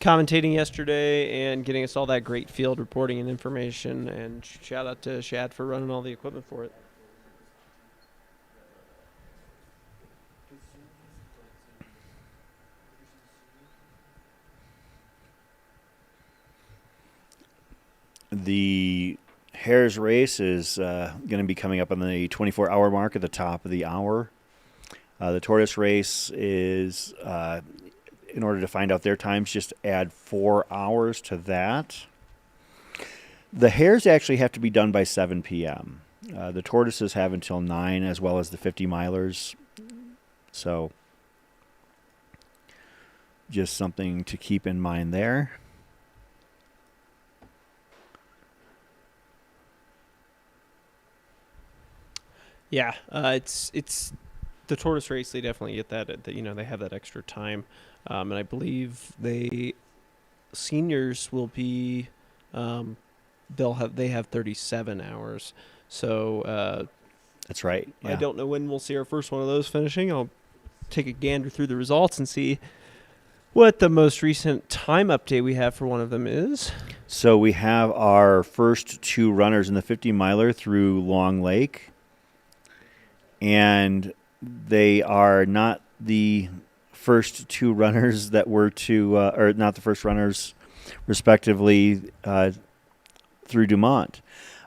commentating yesterday and getting us all that great field reporting and information. And shout out to Shad for running all the equipment for it. The Hares race is going to be coming up on the 24-hour mark at the top of the hour. The Tortoise race is, in order to find out their times, just add 4 hours to that. The Hares actually have to be done by 7 p.m. The Tortoises have until 9, as well as the 50-milers. So just something to keep in mind there. Yeah, it's the Tortoise race. They definitely get that. They have that extra time, and I believe seniors will be, they have 37 hours. So that's right. Yeah. I don't know when we'll see our first one of those finishing. I'll take a gander through the results and see what the most recent time update we have for one of them is. So we have our first 2 runners in the 50-miler through Long Lake. And they are not the first 2 runners that were or not the first runners, respectively, through Dumont.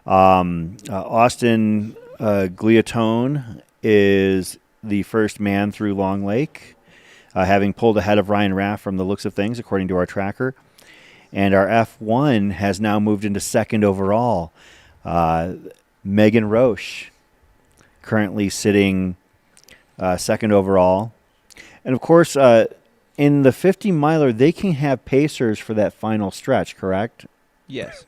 Austin Gliatone is the first man through Long Lake, having pulled ahead of Ryan Raff from the looks of things, according to our tracker. And our F1 has now moved into second overall. Megan Roche currently sitting second overall. And, of course, in the 50-miler, they can have pacers for that final stretch, correct? Yes.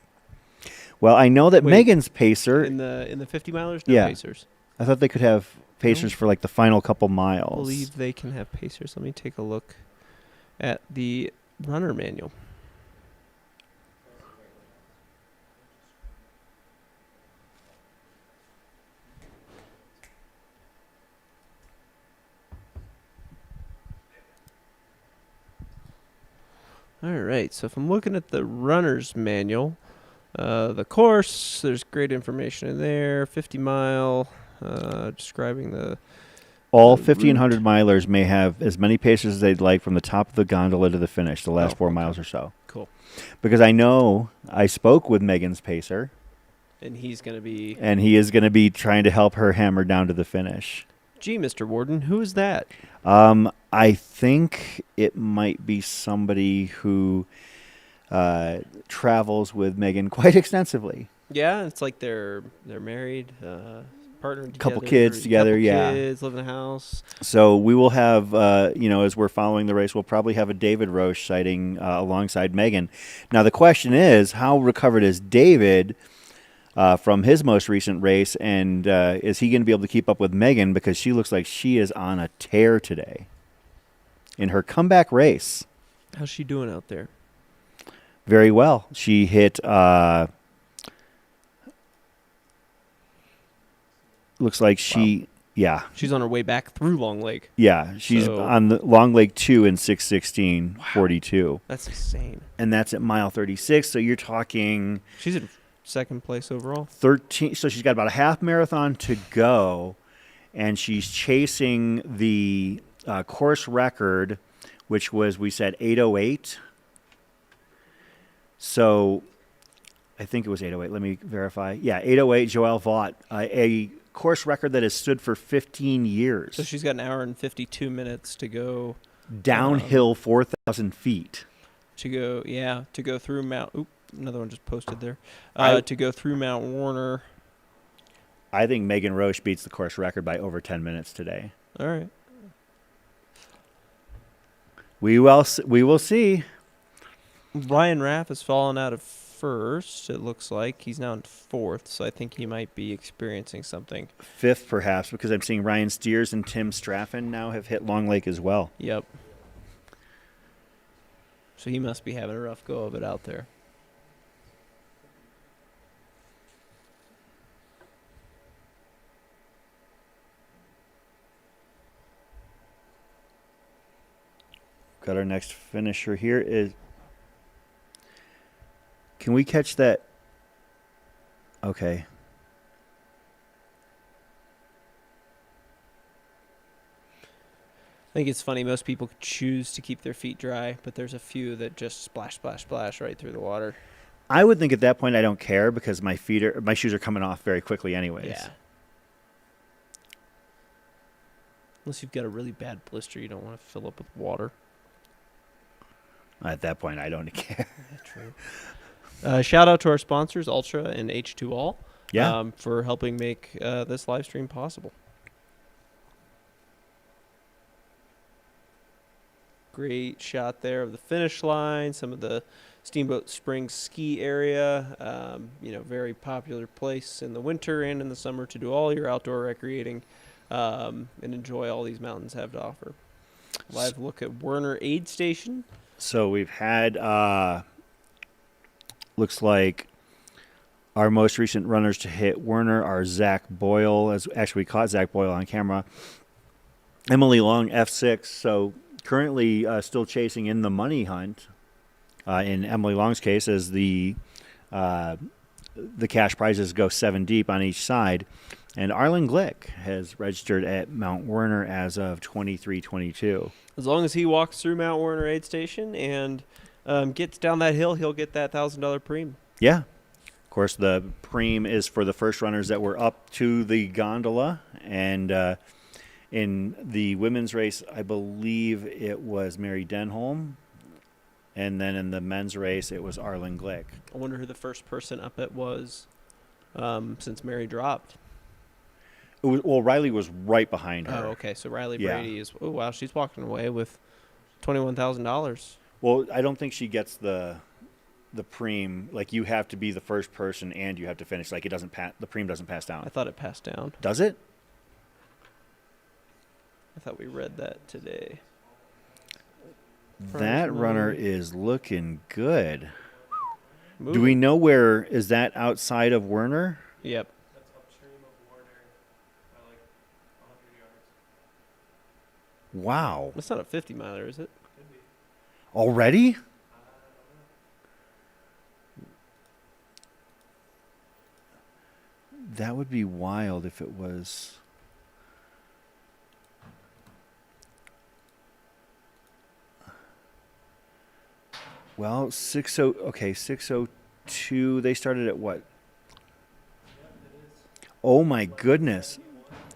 Well, I know that Wait, Megan's pacer. In the 50-milers, no pacers. I thought they could have pacers for, like, the final couple miles. I believe they can have pacers. Let me take a look at the runner manual. All right, so if I'm looking at the runner's manual, the course, there's great information in there. 50-mile, describing the... All 50 and 100 milers may have as many pacers as they'd like from the top of the gondola to the finish, the last 4 miles or so. Cool. Because I know I spoke with Megan's pacer. And he's going to be... And he is going to be trying to help her hammer down to the finish. Gee, Mr. Warden, who is that? I think it might be somebody who travels with Megan quite extensively. Yeah, it's like they're married, partnered together. Couple kids together, yeah. Kids, live in a house. So we will have, as we're following the race, we'll probably have a David Roche sighting alongside Megan. Now the question is, how recovered is David from his most recent race, and is he going to be able to keep up with Megan, because she looks like she is on a tear today in her comeback race. How's she doing out there? Very well. She hit looks like she she's on her way back through Long Lake. Yeah, she's on the Long Lake 2 in 6:16:42. That's insane. And that's at mile 36, so you're talking she's in second place overall. 13. So she's got about a half marathon to go, and she's chasing the course record, which was, we said, 8:08. So I think it was 8:08. Let me verify. Yeah, 8:08. Joelle Vaught, a course record that has stood for 15 years. So she's got an hour and 52 minutes to go Downhill 4,000 feet. To go through Mount. Oop, another one just posted there. I- To go through Mount Warner. I think Megan Roche beats the course record by over 10 minutes today. All right. We will see. Ryan Raff has fallen out of first. It looks like he's now in fourth, so I think he might be experiencing something. Fifth, perhaps, because I'm seeing Ryan Steers and Tim Straffen now have hit Long Lake as well. Yep. So he must be having a rough go of it out there. Got our next finisher here is. Can we catch that? Okay. I think it's funny. Most people choose to keep their feet dry, but there's a few that just splash, splash, splash right through the water. I would think at that point I don't care because my shoes are coming off very quickly anyways. Yeah. Unless you've got a really bad blister, you don't want to fill up with water. At that point, I don't care. True. Shout out to our sponsors, Ultra and H2All, Yeah. for helping make this live stream possible. Great shot there of the finish line, some of the Steamboat Springs ski area. Very popular place in the winter and in the summer to do all your outdoor recreating and enjoy all these mountains have to offer. Live look at Werner Aid Station. So we've had, looks like our most recent runners to hit Werner are Zach Boyle. Actually, we caught Zach Boyle on camera. Emily Long, F6. So currently still chasing in the money hunt. In Emily Long's case, as the cash prizes go 7 deep on each side. And Arlin Glick has registered at Mount Werner as of 23-22. As long as he walks through Mount Werner Aid Station and gets down that hill, he'll get that $1,000 preem. Yeah. Of course, the preem is for the first runners that were up to the gondola. And in the women's race, I believe it was Mary Denholm. And then in the men's race, it was Arlin Glick. I wonder who the first person up it was since Mary dropped. Riley was right behind her. Oh, okay. So Riley Yeah. Brady is. Oh, wow. She's walking away with $21,000. Well, I don't think she gets the preem. Like, you have to be the first person and you have to finish. Like, the preem doesn't pass down. I thought it passed down. Does it? I thought we read that today. That runner is looking good. Moving. Do we know where is that outside of Werner? Yep. That's upstream of Warner by like 100 yards. Wow. That's not a 50 miler, is it? Could be. Already? That would be wild if it was. Well, 602. They started at what? Oh my goodness.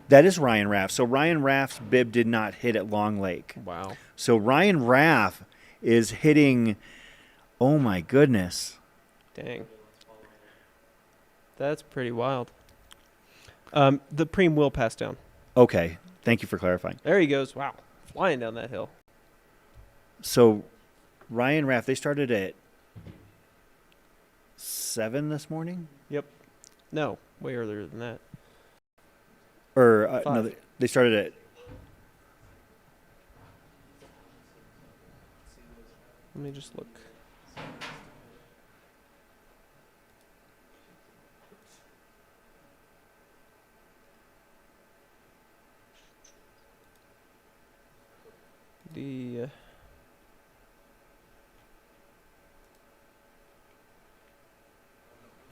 That is Ryan Raff. So Ryan Raff's bib did not hit at Long Lake. Wow. So Ryan Raff is hitting, oh my goodness. Dang. That's pretty wild. The preem will pass down. Okay. Thank you for clarifying. There he goes. Wow. Flying down that hill. So Ryan Raff, they started at 7 this morning? Yep. No, way earlier than that. Or no, 5. they started at. Let me just look. The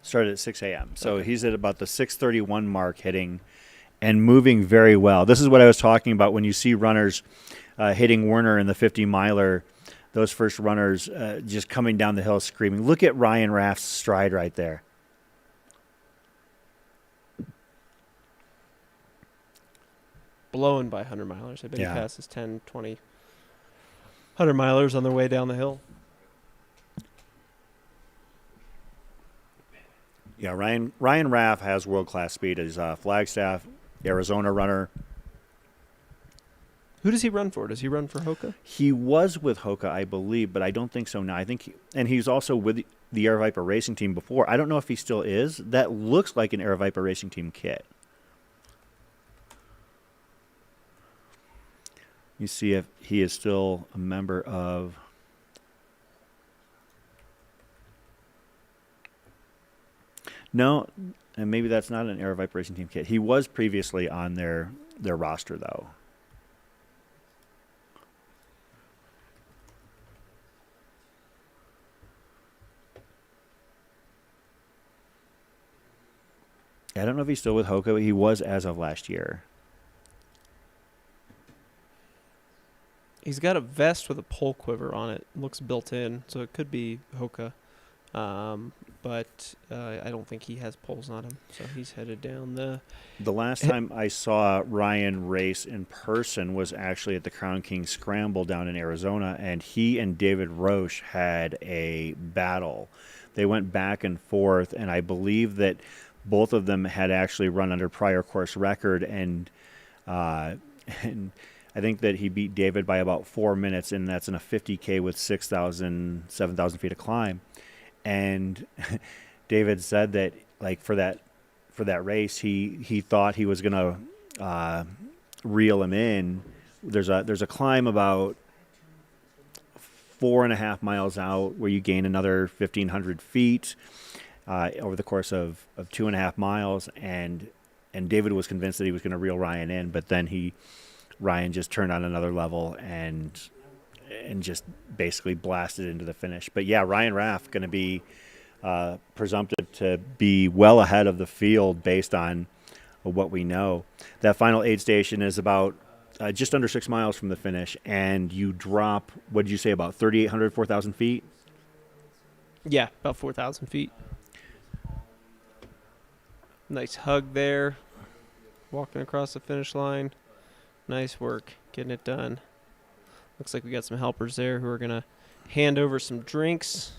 Started at 6 a.m. So Okay. he's at about the 6:31 mark hitting and moving very well. This is what I was talking about when you see runners hitting Werner in the 50 miler, those first runners just coming down the hill screaming. Look at Ryan Raff's stride right there. blowing by 100 milers. I bet Yeah. he passes 10, 20. 100-milers on their way down the hill. Yeah, Ryan Raff has world-class speed. He's a Flagstaff, Arizona runner. Who does he run for? Does he run for Hoka? He was with Hoka, I believe, but I don't think so now. I think, and he's also with the Air Viper racing team before. I don't know if he still is. That looks like an Air Viper racing team kit. You see if he is still a member of. No, and maybe that's not an Air Viper racing team kit. He was previously on their roster, though. I don't know if he's still with Hoka, but he was as of last year. He's got a vest with a pole quiver on it. Looks built in, so it could be Hoka. But I don't think he has poles on him, so he's headed down the... The last time I saw Ryan race in person was actually at the Crown King Scramble down in Arizona, and he and David Roche had a battle. They went back and forth, and I believe that both of them had actually run under prior course record, and I think that he beat David by about 4 minutes, and that's in a 50K with 6,000, 7,000 feet of climb. And David said that, like, for that race, he thought he was gonna reel him in. There's a climb about 4.5 miles out where you gain another 1,500 feet over the course of 2.5 miles, and David was convinced that he was going to reel Ryan in, but then Ryan just turned on another level and just basically blasted into the finish. But yeah, Ryan Raff going to be presumptive to be well ahead of the field based on what we know. That final aid station is about just under 6 miles from the finish, and you drop, what did you say, about 3,800, 4,000 feet? Yeah, about 4,000 feet. Nice hug there. Walking across the finish line. Nice work getting it done. Looks like we got some helpers there who are going to hand over some drinks.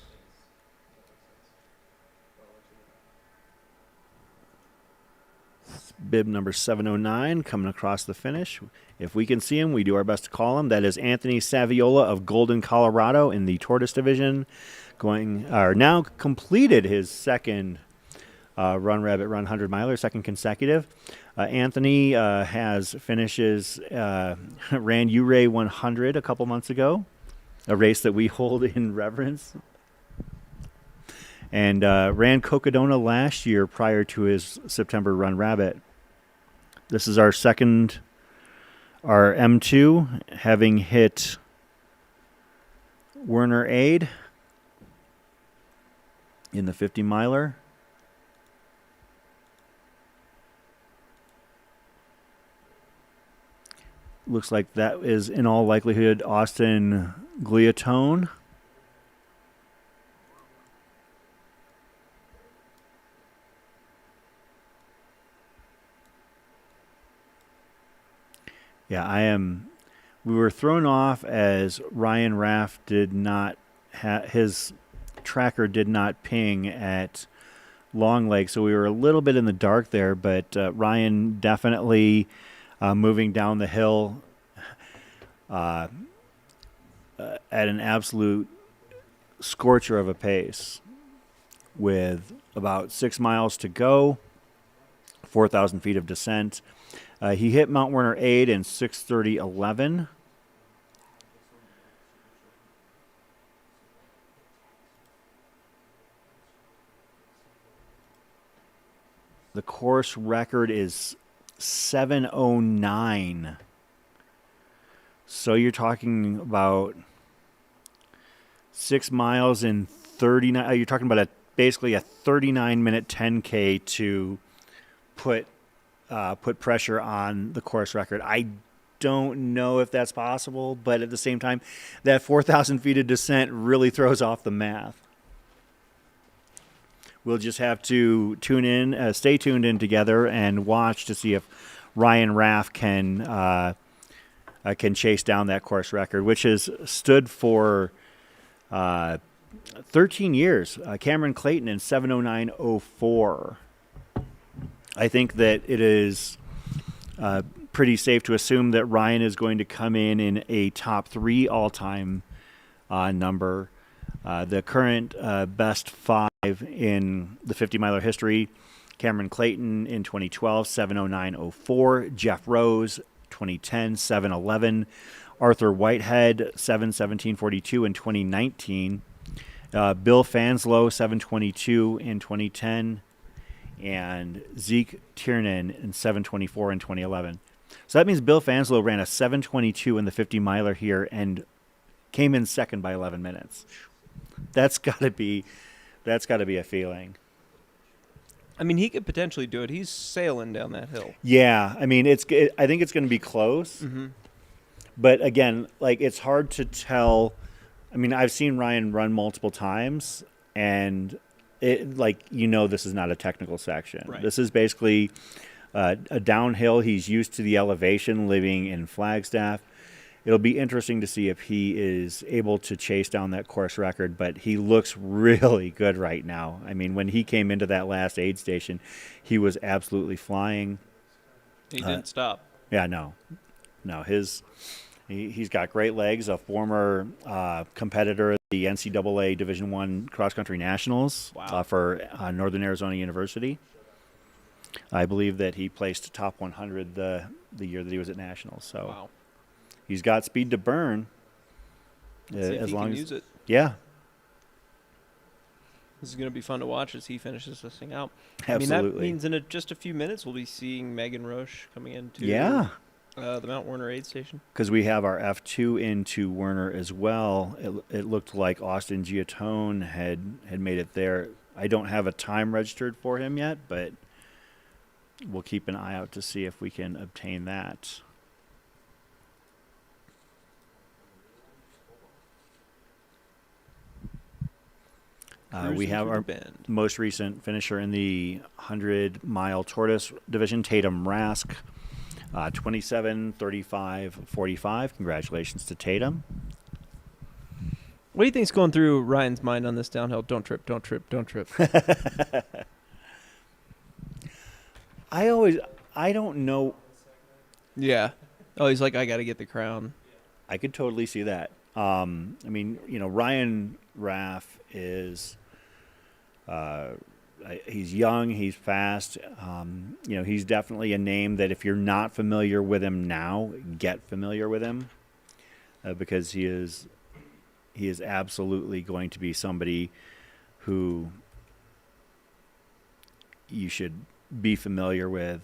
Bib number 709 coming across the finish. If we can see him, we do our best to call him. That is Anthony Saviola of Golden, Colorado in the Tortoise division. Now completed his second Run Rabbit Run 100 miler, second consecutive. Anthony has finishes, ran URAY 100 a couple months ago, a race that we hold in reverence. And ran Cocodona last year prior to his September Run Rabbit. This is our M2, having hit Werner Aid in the 50 miler. Looks like that is in all likelihood Austin Gliatone. Yeah, we were thrown off as Ryan Raff did not his tracker did not ping at Long Lake, so we were a little bit in the dark there, but Ryan definitely moving down the hill at an absolute scorcher of a pace with about 6 miles to go, 4,000 feet of descent. He hit Mount Werner Aid in 6:30:11. The course record is 7:09. So you're talking about 6 miles in 39. You're talking about basically a 39-minute 10K to put pressure on the course record. I don't know if that's possible, but at the same time, that 4,000 feet of descent really throws off the math. We'll just have to stay tuned in together and watch to see if Ryan Raff can can chase down that course record, which has stood for 13 years. Cameron Clayton in 7:09:04. I think that it is pretty safe to assume that Ryan is going to come in a top 3 all-time number. The current best 5 in the 50-miler history: Cameron Clayton in 2012, 7:09:04. Jeff Rose, 2010, 7:11. Arthur Whitehead, 7:17:42 in 2019. Bill Fanslow, 7:22 in 2010. And Zeke Tiernan in 7:24 in 2011. So that means Bill Fanslow ran a 7:22 in the 50-miler here and came in second by 11 minutes. That's got to be a feeling. I mean, he could potentially do it. He's sailing down that hill. Yeah, I mean, I think it's going to be close. Mm-hmm. But again, like, it's hard to tell. I mean, I've seen Ryan run multiple times, and this is not a technical section. Right. This is basically a downhill. He's used to the elevation, living in Flagstaff. It'll be interesting to see if he is able to chase down that course record, but he looks really good right now. I mean, when he came into that last aid station, he was absolutely flying. He didn't stop. Yeah, no. He's got great legs, a former competitor at the NCAA Division I Cross Country Nationals. Wow. For Northern Arizona University. I believe that he placed top 100 the year that he was at Nationals. So Wow. he's got speed to burn. Let's see if as he long can as use it. Yeah, This is going to be fun to watch as he finishes this thing out. absolutely. I mean, that means in just a few minutes we'll be seeing Megan Roche coming into the Mount Werner aid station. Because we have our F2 into Werner as well. It looked like Austin Giatone had made it there. I don't have a time registered for him yet, but we'll keep an eye out to see if we can obtain that. We have our most recent finisher in the 100-mile Tortoise division, Tatum Rask, 27:35:45. Congratulations to Tatum. What do you think's going through Ryan's mind on this downhill? Don't trip, don't trip, don't trip. I don't know. Yeah. Oh, he's like, I got to get the crown. I could totally see that. I mean, Ryan Raff is, he's young, he's fast. He's definitely a name that if you're not familiar with him now, get familiar with him, because he is absolutely going to be somebody who you should be familiar with.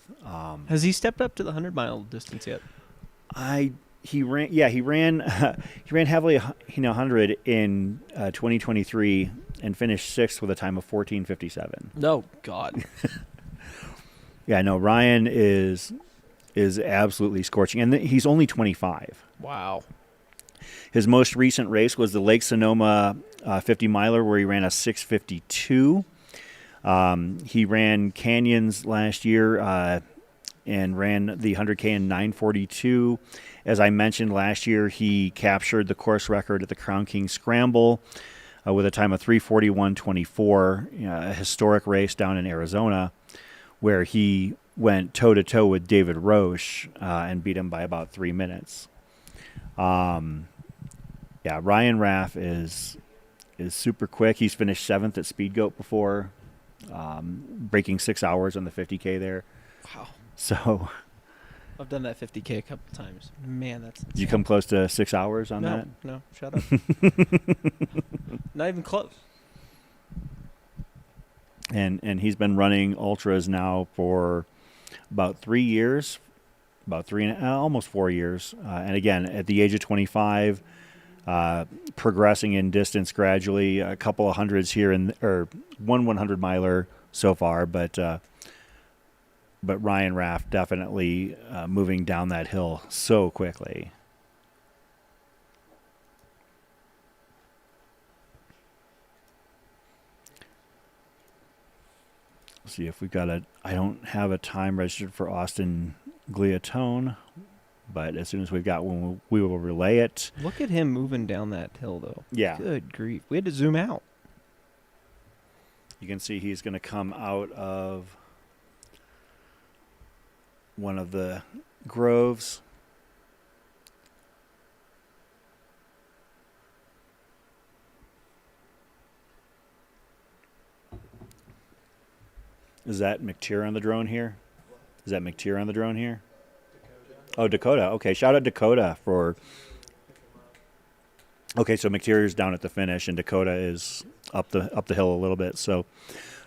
Has he stepped up to the 100-mile distance yet? He ran heavily, 100 in 2023 and finished sixth with a time of 14:57. No, God. Yeah, no, Ryan is absolutely scorching, and he's only 25. Wow. His most recent race was the Lake Sonoma 50-miler, where he ran a 6:52. He ran Canyons last year and ran the 100K in 9:42. As I mentioned, last year he captured the course record at the Crown King Scramble with a time of 3:41:24, a historic race down in Arizona, where he went toe-to-toe with David Roche and beat him by about 3 minutes. Ryan Raff is super quick. He's finished 7th at Speed Goat before, breaking 6 hours on the 50K there. Wow. So I've done that 50K a couple times. Man, that's insane. did you come close to 6 hours on that? No, shut up. Not even close. And he's been running ultras now for about 3 years, almost 4 years. And again, at the age of 25, progressing in distance gradually, a couple of hundreds here or one 100-miler so far, but Ryan Raff definitely moving down that hill so quickly. See if we've got I don't have a time registered for Austin Gliatone. But as soon as we've got one, we will relay it. Look at him moving down that hill, though. Yeah. Good grief. We had to zoom out. You can see he's going to come out of one of the groves. Is that McTier on the drone here? Is that McTier on the drone here? Oh, Dakota. Okay, shout out Dakota for... Okay, so McTier's down at the finish, and Dakota is up the hill a little bit. So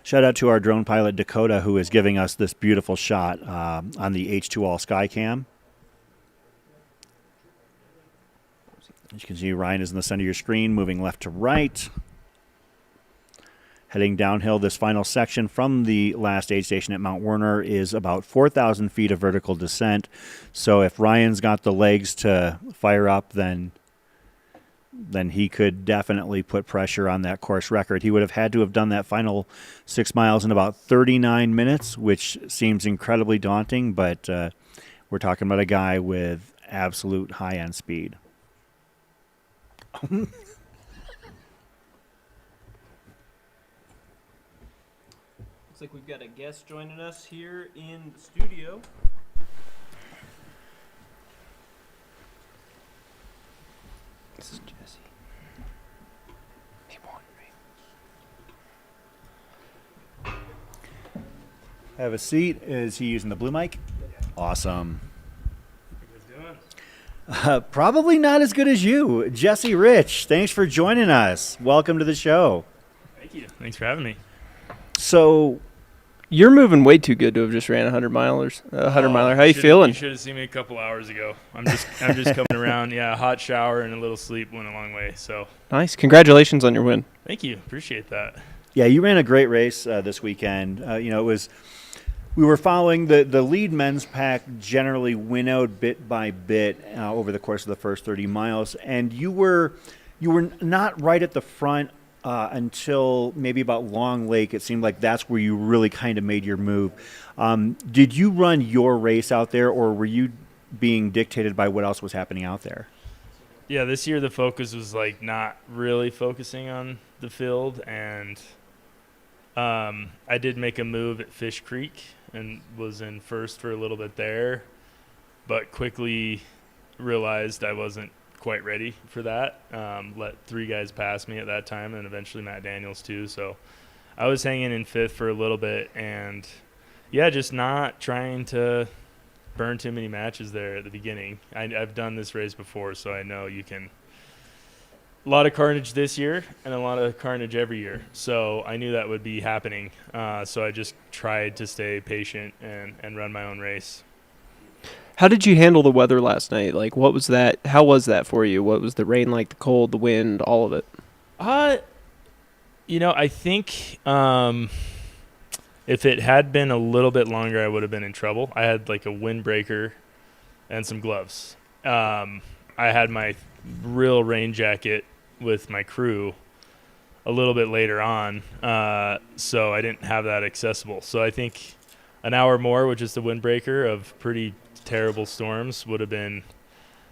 shout out to our drone pilot, Dakota, who is giving us this beautiful shot on the H2 All Sky Cam. As you can see, Ryan is in the center of your screen, moving left to right. Heading downhill, this final section from the last aid station at Mount Werner is about 4,000 feet of vertical descent. So if Ryan's got the legs to fire up, then he could definitely put pressure on that course record. He would have had to have done that final 6 miles in about 39 minutes, which seems incredibly daunting, but we're talking about a guy with absolute high-end speed. Looks like we've got a guest joining us here in the studio. This is Jesse. He wanted me. Have a seat. Is he using the blue mic? Awesome. Probably not as good as you. Jesse Rich, thanks for joining us. Welcome to the show. Thank you. Thanks for having me. So, You're moving way too good to have just ran 100 milers. 100 miler. How you feeling? You should have seen me a couple hours ago. I'm just coming around. Yeah, a hot shower and a little sleep went a long way. So Nice. Congratulations on your win. thank you. Appreciate that. yeah, you ran a great race this weekend. We were following the lead men's pack generally winnowed bit by bit over the course of the first 30 miles, and you were not right at the front until maybe about Long Lake. It seemed like that's where you really kind of made your move. Did you run your race out there, or were you being dictated by what else was happening out there? Yeah, this year the focus was like not really focusing on the field, and I did make a move at Fish Creek and was in first for a little bit there, but quickly realized I wasn't quite ready for that. Let 3 guys pass me at that time, and eventually Matt Daniels too. So I was hanging in 5th for a little bit, and yeah, just not trying to burn too many matches there at the beginning. I've done this race before, so I know you can. A lot of carnage this year and a lot of carnage every year. So I knew that would be happening. So I just tried to stay patient and run my own race. How did you handle the weather last night? Like, what was that? How was that for you? What was the rain like, the cold, the wind, all of it? I think if it had been a little bit longer, I would have been in trouble. I had like a windbreaker and some gloves. I had my real rain jacket with my crew a little bit later on, so I didn't have that accessible. So I think an hour more with just the windbreaker of pretty terrible storms would have been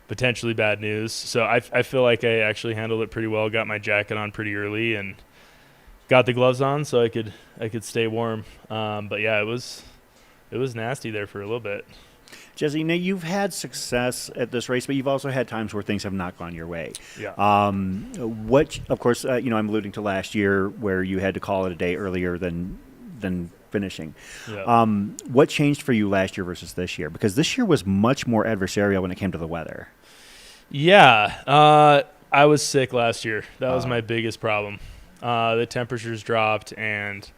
potentially bad news. So I feel like I actually handled it pretty well, got my jacket on pretty early and got the gloves on so I could stay warm. But yeah, it was nasty there for a little bit. Jesse, now you've had success at this race, but you've also had times where things have not gone your way. Yeah. Of course, I'm alluding to last year where you had to call it a day earlier than finishing. Yeah. What changed for you last year versus this year? Because this year was much more adversarial when it came to the weather. Yeah. I was sick last year. That was my biggest problem. The temperatures dropped, and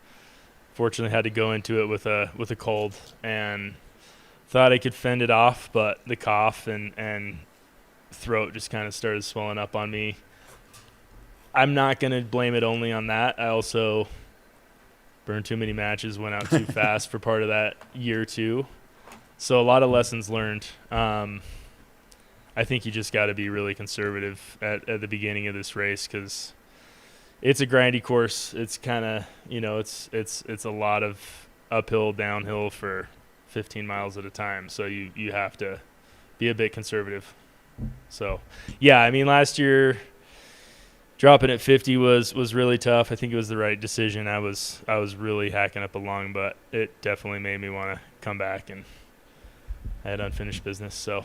fortunately had to go into it with a cold, and thought I could fend it off, but the cough and throat just kind of started swelling up on me. I'm not going to blame it only on that. I also burned too many matches, went out too fast for part of that year too. So a lot of lessons learned. I think you just got to be really conservative at the beginning of this race because it's a grindy course. It's kind of, it's a lot of uphill, downhill for 15 miles at a time. So you have to be a bit conservative. So, yeah, I mean, last year dropping at 50 was really tough. I think it was the right decision. I was really hacking up along, but it definitely made me want to come back, and I had unfinished business. So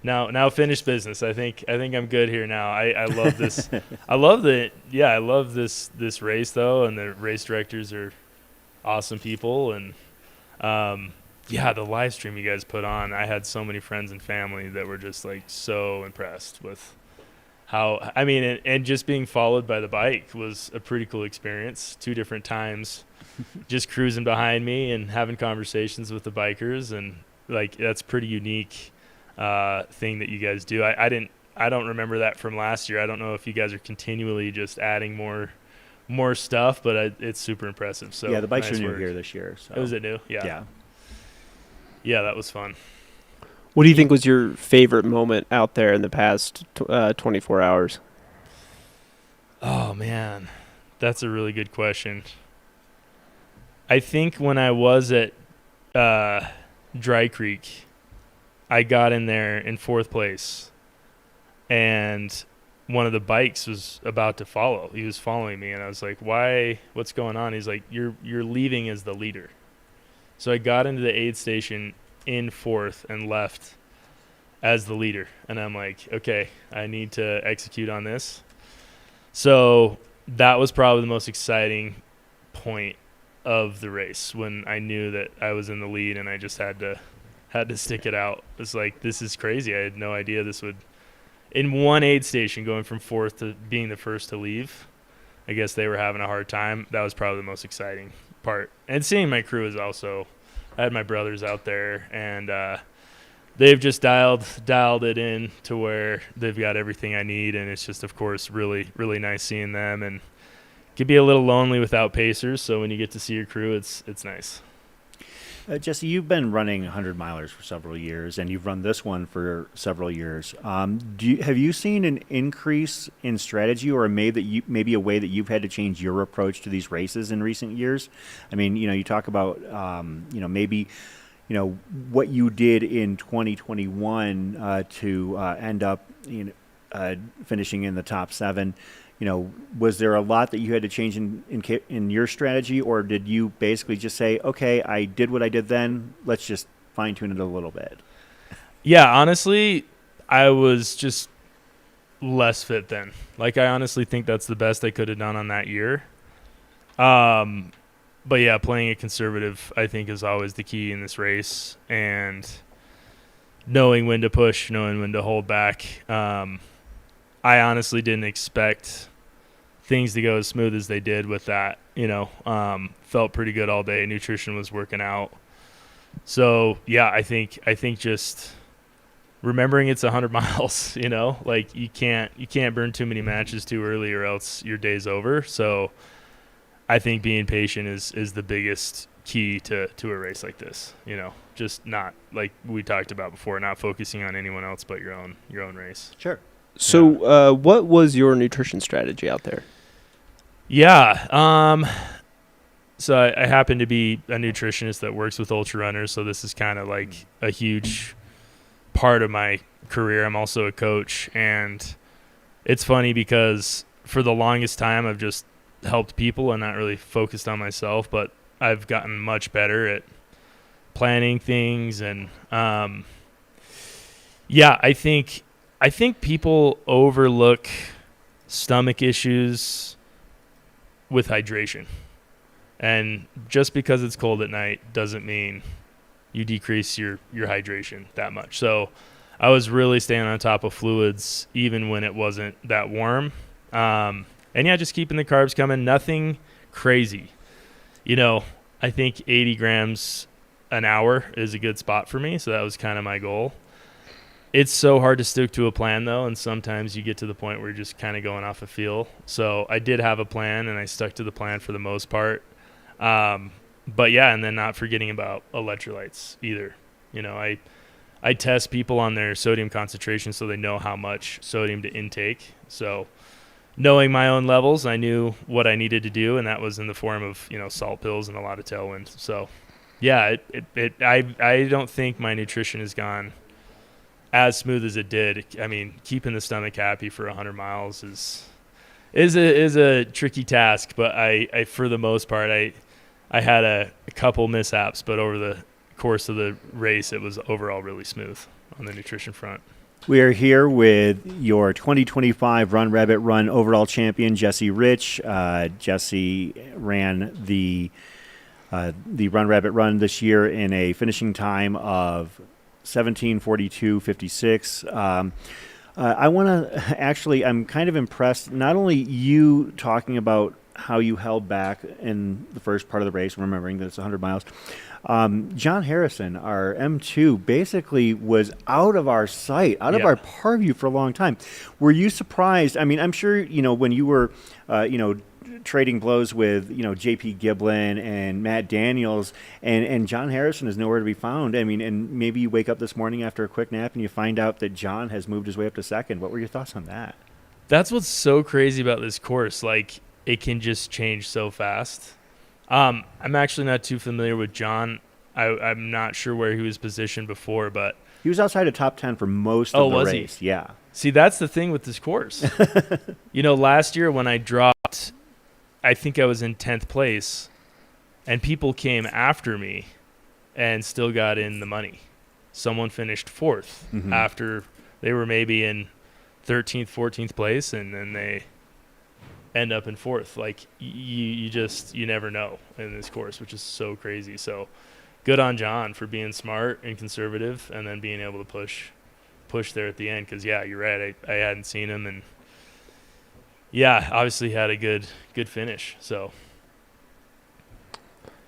now finished business. I think I'm good here now. I love this. I love this race though, and the race directors are awesome people, and the live stream you guys put on, I had so many friends and family that were just like so impressed with how, I mean, and just being followed by the bike was a pretty cool experience. 2 different times just cruising behind me and having conversations with the bikers, and like that's pretty unique thing that you guys do. I don't remember that from last year. I don't know if you guys are continually just adding more stuff, but it's super impressive. So yeah, the bikes nice are new work. here this year. So. Was it new? Yeah, that was fun. What do you think was your favorite moment out there in the past 24 hours? Oh, man, that's a really good question. I think when I was at Dry Creek, I got in there in 4th place, and one of the bikes was about to follow. He was following me, and I was like, why? What's going on? He's like, you're leaving as the leader. So I got into the aid station in 4th and left as the leader, and I'm like, okay, I need to execute on this. So that was probably the most exciting point of the race, when I knew that I was in the lead and I just had to stick it out. It's like, this is crazy. I had no idea this would, in one aid station, going from 4th to being the first to leave. I guess they were having a hard time. That was probably the most exciting part. And seeing my crew is also, I had my brothers out there, and they've just dialed it in to where they've got everything I need, and it's just, of course, really, really nice seeing them. And it can be a little lonely without pacers, so when you get to see your crew, it's nice. Jesse, you've been running 100 milers for several years, and you've run this one for several years. Have you seen an increase in strategy, or maybe a way that you've had to change your approach to these races in recent years? I mean, you talk about, maybe, what you did in 2021 to end up, finishing in the top 7. Was there a lot that you had to change in your strategy, or did you basically just say, okay, I did what I did then, let's just fine tune it a little bit? Yeah, honestly, I was just less fit then. Like, I honestly think that's the best I could have done on that year. But yeah, playing it conservative, I think, is always the key in this race, and knowing when to push, knowing when to hold back. I honestly didn't expect things to go as smooth as they did with that. Felt pretty good all day. Nutrition was working out. So yeah, I think just remembering it's 100 miles. Like you can't burn too many matches too early, or else your day's over. So I think being patient is the biggest key to a race like this. Just not, like we talked about before, not focusing on anyone else but your own race. Sure. So, what was your nutrition strategy out there? Yeah. So I happen to be a nutritionist that works with ultra runners. So this is kind of like a huge part of my career. I'm also a coach, and it's funny because for the longest time I've just helped people and not really focused on myself, but I've gotten much better at planning things. And I think people overlook stomach issues with hydration. And just because it's cold at night doesn't mean you decrease your hydration that much. So I was really staying on top of fluids even when it wasn't that warm. And yeah, just keeping the carbs coming, nothing crazy. I think 80 grams an hour is a good spot for me. So that was kind of my goal. It's so hard to stick to a plan, though, and sometimes you get to the point where you're just kind of going off a feel. So I did have a plan, and I stuck to the plan for the most part. But, yeah, and then not forgetting about electrolytes either. I test people on their sodium concentration so they know how much sodium to intake. So knowing my own levels, I knew what I needed to do, and that was in the form of, salt pills and a lot of Tailwind. So, yeah, I don't think my nutrition has gone as smooth as it did, I mean, keeping the stomach happy for 100 miles is a tricky task. But I for the most part, I had a couple mishaps, but over the course of the race, it was overall really smooth on the nutrition front. We are here with your 2025 Run Rabbit Run overall champion, Jesse Rich. Jesse ran the Run Rabbit Run this year in a finishing time of 17:42:56. I want to actually, I'm kind of impressed, not only you talking about how you held back in the first part of the race, remembering that it's 100 miles. John Harrison, our M2, basically was out of our sight, out of our purview for a long time. Were you surprised? I mean, I'm sure, when you were, trading blows with, JP Giblin and Matt Daniels, and John Harrison is nowhere to be found. I mean, and maybe you wake up this morning after a quick nap and you find out that John has moved his way up to second. What were your thoughts on that? That's what's so crazy about this course. Like, it can just change so fast. I'm actually not too familiar with John. I'm not sure where he was positioned before, but he was outside of top 10 for most of the was race. He? Yeah. See, that's the thing with this course. Last year when I dropped, I think I was in 10th place, and people came after me and still got in the money. Someone finished 4th after they were maybe in 13th, 14th place, and then they end up in 4th. Like, you never know in this course, which is so crazy. So good on John for being smart and conservative and then being able to push there at the end. Because, yeah, you're right. I hadn't seen him, and, yeah, obviously had a good finish. So,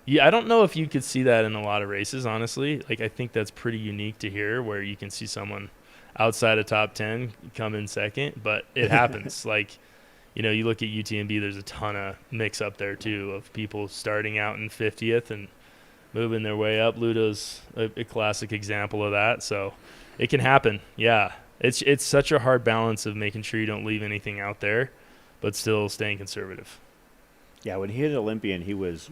yeah, I don't know if you could see that in a lot of races, honestly. Like, I think that's pretty unique to hear, where you can see someone outside of top 10 come in second, but it happens. Like, you look at UTMB, there's a ton of mix up there, too, of people starting out in 50th and moving their way up. Ludo's a classic example of that. So it can happen. Yeah. It's such a hard balance of making sure you don't leave anything out there, but still staying conservative. Yeah, when he hit Olympian, he was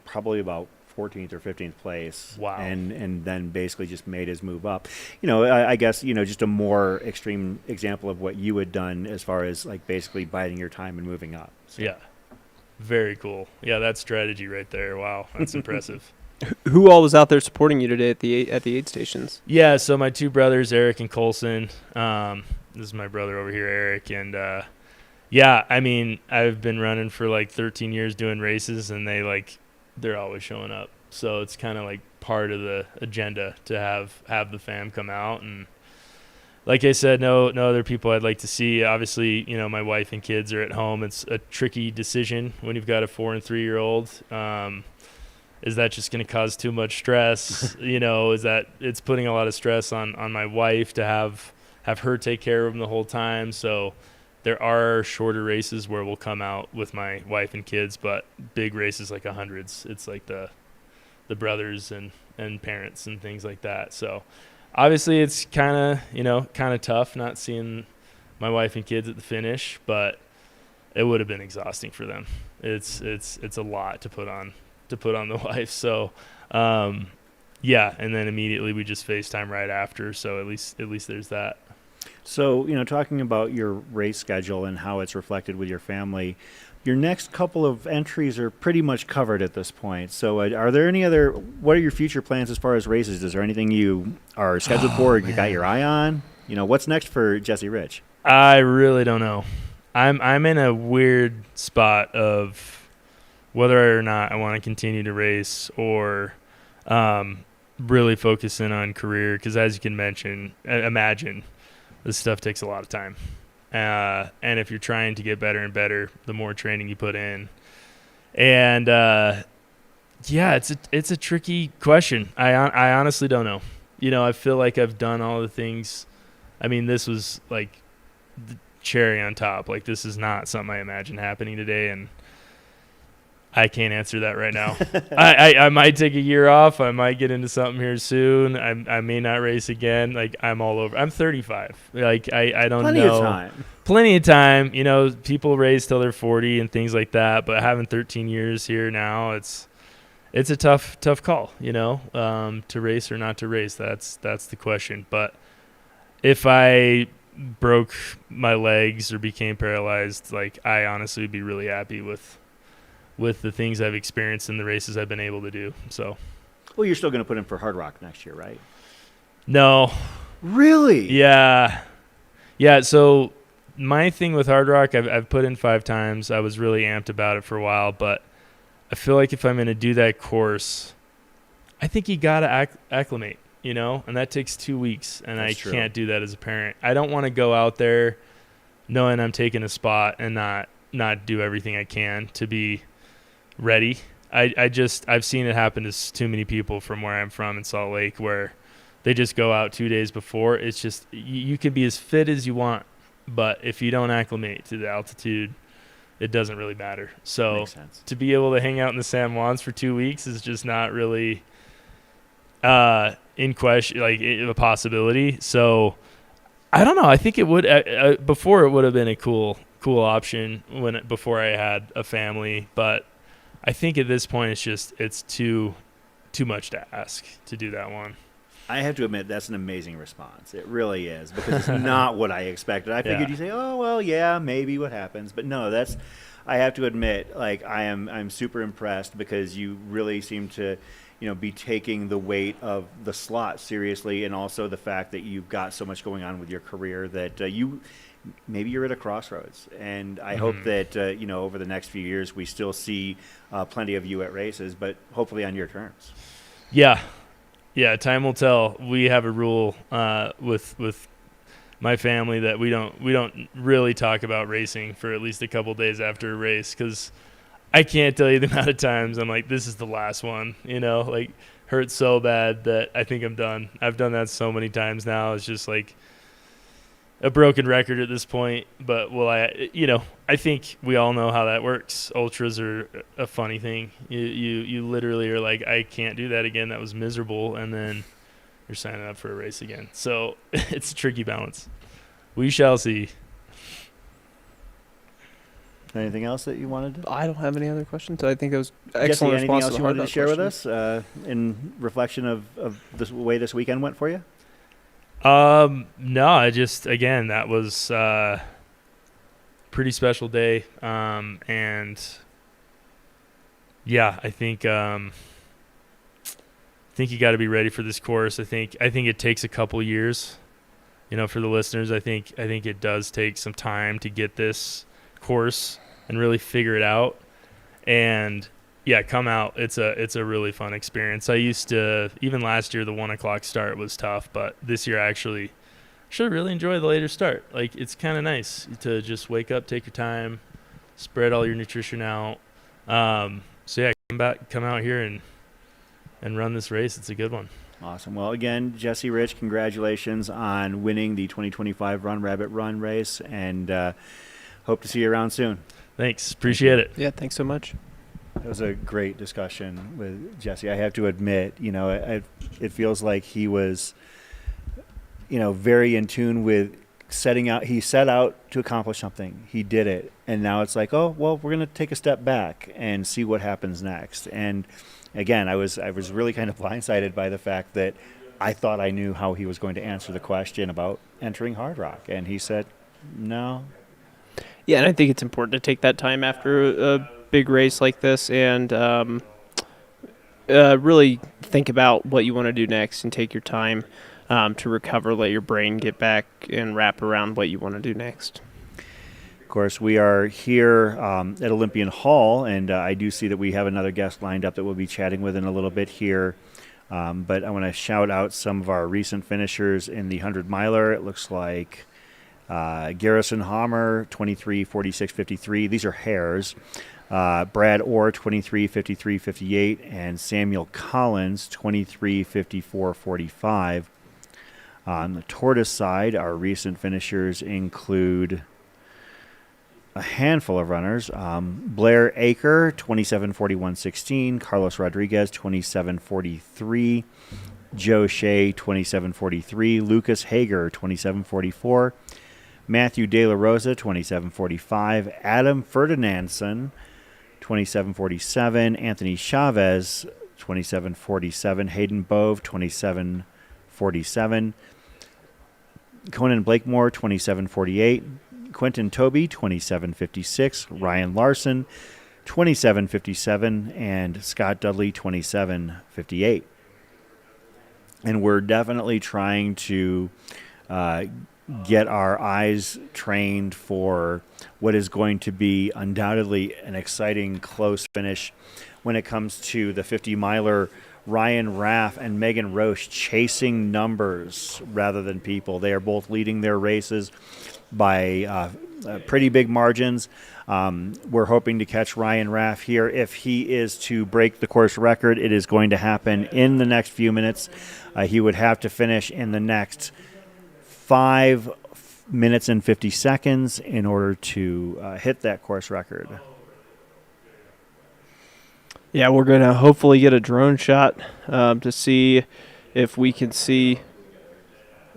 probably about 14th or 15th place. Wow. And then basically just made his move up. I guess, just a more extreme example of what you had done as far as, like, basically biding your time and moving up. So. Yeah. Very cool. Yeah, that's strategy right there. Wow, that's impressive. Who all was out there supporting you today at the aid stations? Yeah, so my two brothers, Eric and Colson. This is my brother over here, Eric. And, yeah, I mean, I've been running for, like, 13 years doing races, and they're always showing up. So it's kind of like part of the agenda to have the fam come out. And like I said, no other people I'd like to see. Obviously, my wife and kids are at home. It's a tricky decision when you've got a 4 and 3-year-old. Is that just going to cause too much stress? Is that it's putting a lot of stress on my wife to have her take care of them the whole time. So there are shorter races where we'll come out with my wife and kids, but big races like 100s, it's like the brothers and parents and things like that. So obviously it's kind of tough not seeing my wife and kids at the finish, but it would have been exhausting for them. It's a lot to put on the wife. So yeah, and then immediately we just FaceTime right after, so at least there's that. So, talking about your race schedule and how it's reflected with your family, your next couple of entries are pretty much covered at this point. So are there what are your future plans as far as races? Is there anything you are scheduled for or you got your eye on? What's next for Jesse Rich? I really don't know. I'm in a weird spot of whether or not I want to continue to race or really focus in on career, because as you can imagine, this stuff takes a lot of time. And if you're trying to get better and better, the more training you put in. And, yeah, it's a tricky question. I honestly don't know. I feel like I've done all the things. I mean, this was like the cherry on top. Like, this is not something I imagine happening today, and I can't answer that right now. I might take a year off. I might get into something here soon. I may not race again. Like, I'm all over. I'm 35. Like, I don't Plenty know. Of time. Plenty of time. People race till they're 40 and things like that. But having 13 years here now, it's a tough call. To race or not to race. That's the question. But if I broke my legs or became paralyzed, like I honestly would be really happy with the things I've experienced in the races I've been able to do. So, Well, you're still going to put in for Hard Rock next year, right? no, Really? yeah. So my thing with Hard Rock, I've put in 5 times. I was really amped about it for a while, but I feel like if I'm going to do that course, I think you got to acclimate, and that takes 2 weeks, and That's I true. can't do that as a parent. I don't want to go out there knowing I'm taking a spot and not do everything I can to be ready. I've seen it happen to too many people from where I'm from in Salt Lake, where they just go out 2 days before. It's just, you can be as fit as you want, but if you don't acclimate to the altitude, it doesn't really matter. So Makes sense. to be able to hang out in the San Juans for 2 weeks is just not really in question, like a possibility. So I don't know. I think it would before it would have been a cool option before I had a family, but I think at this point it's too much to ask to do that one. I have to admit, that's an amazing response. It really is, because it's not what I expected. I figured Yeah. you'd say, oh, well, yeah, maybe what happens. But no, I have to admit, like, I'm super impressed, because you really seem to, be taking the weight of the slot seriously, and also the fact that you've got so much going on with your career that maybe you're at a crossroads. And I hope that, over the next few years, we still see plenty of you at races, but hopefully on your terms. Yeah, time will tell. We have a rule with my family that we don't really talk about racing for at least a couple days after a race, because I can't tell you the amount of times I'm like, this is the last one, like hurts so bad that I think I'm done. I've done that so many times now. It's just like a broken record at this point. But I think we all know how that works. Ultras are a funny thing. You literally are like, I can't do that again. That was miserable. And then you're signing up for a race again. So it's a tricky balance. We shall see. Anything else that you wanted to? I don't have any other questions. I think it was Jesse, excellent anything response else to the you Hard wanted to Rock share with question. us in reflection of the way this weekend went for you? No, again, that was pretty special day. And yeah, I think you got to be ready for this course. I think it takes a couple years, for the listeners. I think it does take some time to get this course and really figure it out. And yeah, come out. It's a really fun experience. I used to, even last year, the 1:00 start was tough, but this year I actually should really enjoy the later start. Like, it's kind of nice to just wake up, take your time, spread all your nutrition out. So yeah, come out here and run this race. It's a good one. Awesome. Well, again, Jesse Rich, congratulations on winning the 2025 Run Rabbit Run race, and hope to see you around soon. Thanks. Appreciate it. Yeah, thanks so much. It was a great discussion with Jesse. I have to admit, it feels like he was, very in tune with setting out. He set out to accomplish something. He did it. And now it's like, oh, well, we're going to take a step back and see what happens next. And again, I was really kind of blindsided by the fact that I thought I knew how he was going to answer the question about entering Hard Rock. And he said, no. Yeah, and I think it's important to take that time after a big race like this and really think about what you want to do next and take your time to recover, let your brain get back and wrap around what you want to do next. Of course, we are here at Olympian Hall, and I do see that we have another guest lined up that we'll be chatting with in a little bit here. But I want to shout out some of our recent finishers in the 100-miler. It looks like Garrison Hammer, 23:46:53. These are Hares. Brad Orr, 23:53:58, and Samuel Collins, 23:54:45. On the Tortoise side, our recent finishers include a handful of runners. Blair Aker, 27:41:16. Carlos Rodriguez, 27:43. Joe Shea, 27:43. Lucas Hager, 27:44. Matthew De La Rosa, 27:45. Adam Ferdinandson, 27:47. Anthony Chavez, 27:47. Hayden Bove, 27:47. Conan Blakemore, 27:48. Quentin Toby, 27:56. Ryan Larson, 27:57. And Scott Dudley, 27:58. And we're definitely trying to get our eyes trained for what is going to be undoubtedly an exciting close finish when it comes to the 50-miler. Ryan Raff and Megan Roche chasing numbers rather than people. They are both leading their races by pretty big margins. We're hoping to catch Ryan Raff here. If he is to break the course record, it is going to happen in the next few minutes. He would have to finish in the next 5 minutes and 50 seconds in order to hit that course record. Yeah, we're going to hopefully get a drone shot to see if we can see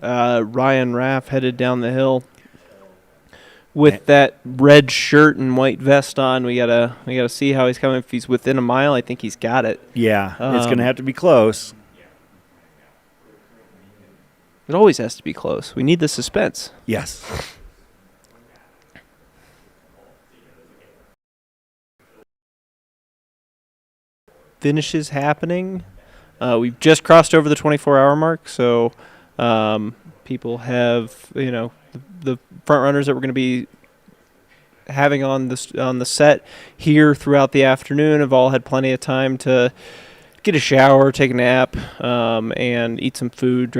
Ryan Raff headed down the hill with that red shirt and white vest on. We gotta see how he's coming. If he's within a mile, I think he's got it. Yeah, it's going to have to be close. It always has to be close. We need the suspense. Yes. Finishes happening. We've just crossed over the 24-hour mark, so people have, the front runners that we're going to be having on the set here throughout the afternoon have all had plenty of time to get a shower, take a nap, and eat some food,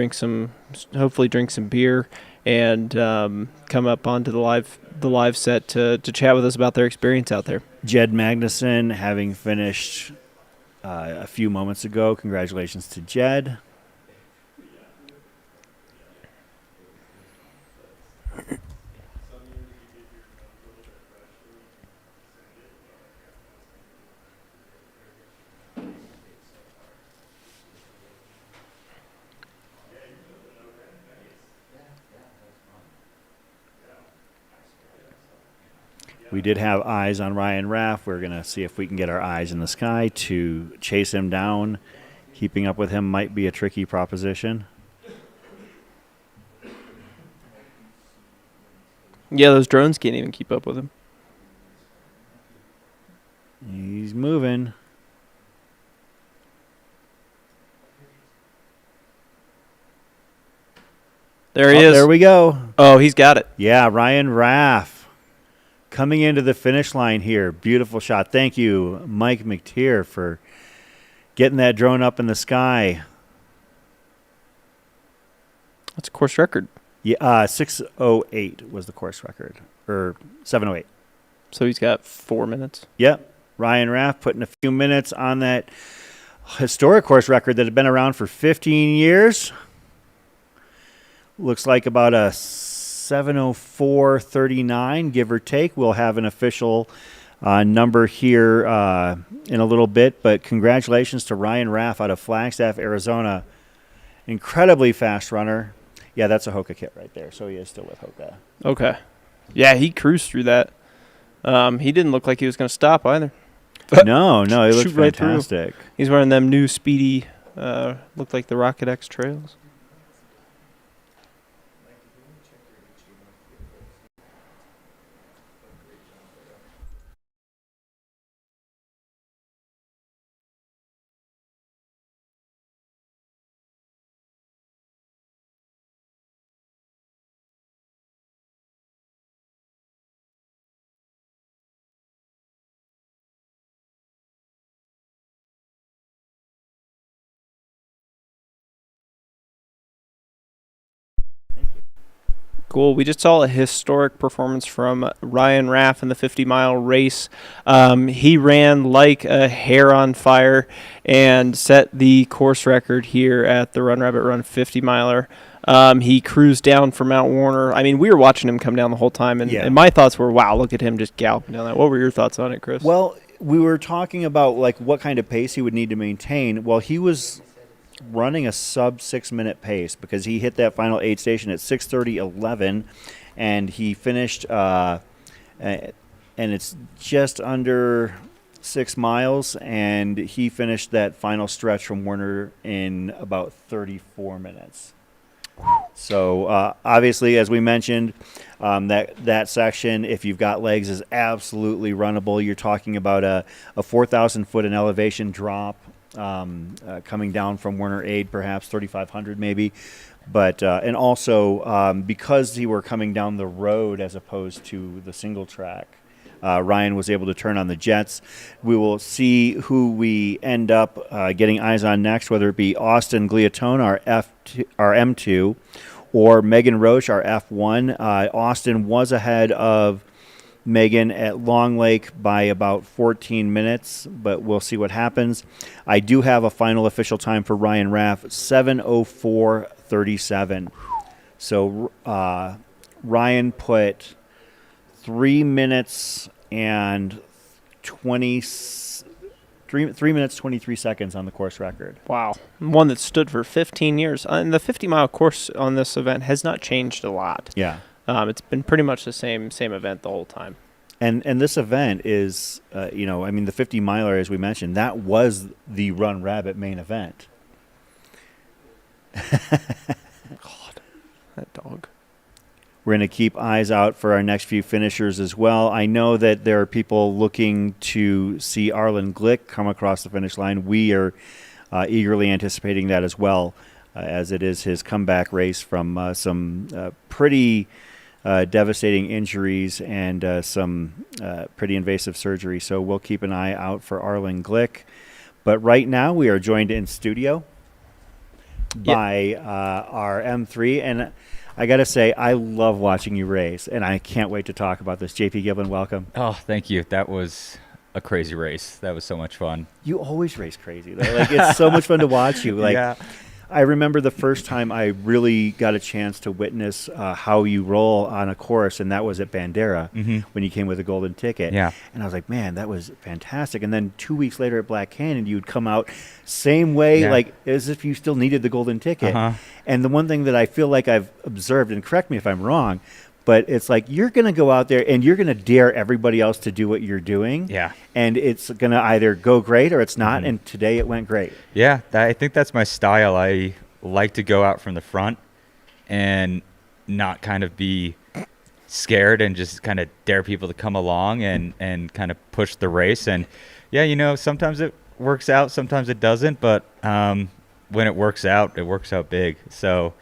hopefully drink some beer, and come up onto the live set to chat with us about their experience out there. Jed Magnuson having finished a few moments ago. Congratulations to Jed. We did have eyes on Ryan Raff. We're going to see if we can get our eyes in the sky to chase him down. Keeping up with him might be a tricky proposition. Yeah, those drones can't even keep up with him. He's moving. There he is. There we go. Oh, he's got it. Yeah, Ryan Raff coming into the finish line here. Beautiful shot. Thank you, Mike McTeer, for getting that drone up in the sky. That's a course record. Yeah, 6:08 was the course record, or 7:08. So he's got 4 minutes. Yep. Ryan Raff putting a few minutes on that historic course record that had been around for 15 years. Looks like about a 7:04:39, give or take. We'll have an official number here in a little bit, but congratulations to Ryan Raff out of Flagstaff, Arizona. Incredibly fast runner. Yeah, that's a Hoka kit right there, so he is still with Hoka. Okay. Yeah, he cruised through that. He didn't look like he was going to stop either. No, he looked Shoot right through. fantastic. He's wearing them new speedy, looked like the Rocket X trails. Cool. We just saw a historic performance from Ryan Raff in the 50-mile race. He ran like a hare on fire and set the course record here at the Run Rabbit Run 50-miler. He cruised down for Mount Warner. I mean, we were watching him come down the whole time, and my thoughts were, wow, look at him just galloping down that. What were your thoughts on it, Chris? Well, we were talking about like what kind of pace he would need to maintain. Well, he was running a sub 6 minute pace because he hit that final aid station at 6:30:11, and he finished and it's just under 6 miles, and he finished that final stretch from Warner in about 34 minutes. So obviously, as we mentioned, that section, if you've got legs, is absolutely runnable. You're talking about a 4,000 foot in elevation drop coming down from Werner Aid, perhaps 3,500 maybe. But and also because you were coming down the road as opposed to the single track, Ryan was able to turn on the jets. We will see who we end up getting eyes on next, whether it be Austin Gliatone, our M2, or Megan Roche, our F1. Austin was ahead of Megan at Long Lake by about 14 minutes, but we'll see what happens. I do have a final official time for Ryan Raff, 7:04:37. So Ryan put 3 minutes and 3 minutes 23 seconds on the course record. Wow. One that stood for 15 years. And the 50-mile course on this event has not changed a lot. Yeah. It's been pretty much the same event the whole time. And this event is, the 50 miler, as we mentioned, that was the Run Rabbit main event. God, that dog. We're going to keep eyes out for our next few finishers as well. I know that there are people looking to see Arlin Glick come across the finish line. We are eagerly anticipating that as well, as it is his comeback race from some pretty devastating injuries and some pretty invasive surgery. So we'll keep an eye out for Arlin Glick. But right now we are joined in studio by our M3. And I got to say, I love watching you race, and I can't wait to talk about this. JP Giblin, welcome. Oh, thank you. That was a crazy race. That was so much fun. You always race crazy. Like, it's so much fun to watch you. Like, yeah. I remember the first time I really got a chance to witness how you roll on a course, and that was at Bandera when you came with a golden ticket. Yeah. And I was like, man, that was fantastic. And then 2 weeks later at Black Canyon, you would come out same way, like as if you still needed the golden ticket. And the one thing that I feel like I've observed, and correct me if I'm wrong, but it's like you're going to go out there and you're going to dare everybody else to do what you're doing. Yeah. And it's going to either go great or it's not. And today it went great. Yeah, I think that's my style. I like to go out from the front and not kind of be scared and just kind of dare people to come along and kind of push the race. And, yeah, sometimes it works out, sometimes it doesn't. But when it works out big. So,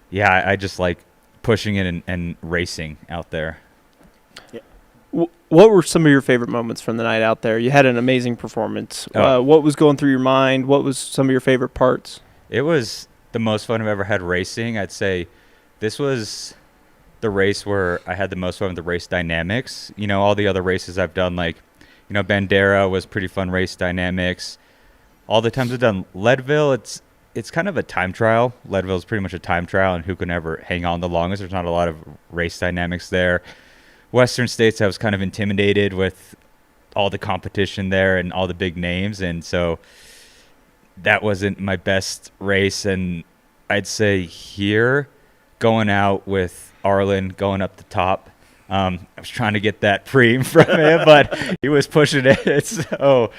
yeah, I just like pushing it and racing out there. Yeah. What were some of your favorite moments from the night out there? You had an amazing performance. What was going through your mind? What was some of your favorite parts? It was the most fun I've ever had racing. I'd say this was the race where I had the most fun with the race dynamics. All the other races I've done, like, Bandera was pretty fun race dynamics. All the times I've done Leadville, it's kind of a time trial. Leadville is pretty much a time trial, and who can ever hang on the longest. There's not a lot of race dynamics there. Western States, I was kind of intimidated with all the competition there and all the big names, and so that wasn't my best race. And I'd say here, going out with Arlin, going up the top, I was trying to get that preem from him, but he was pushing it. So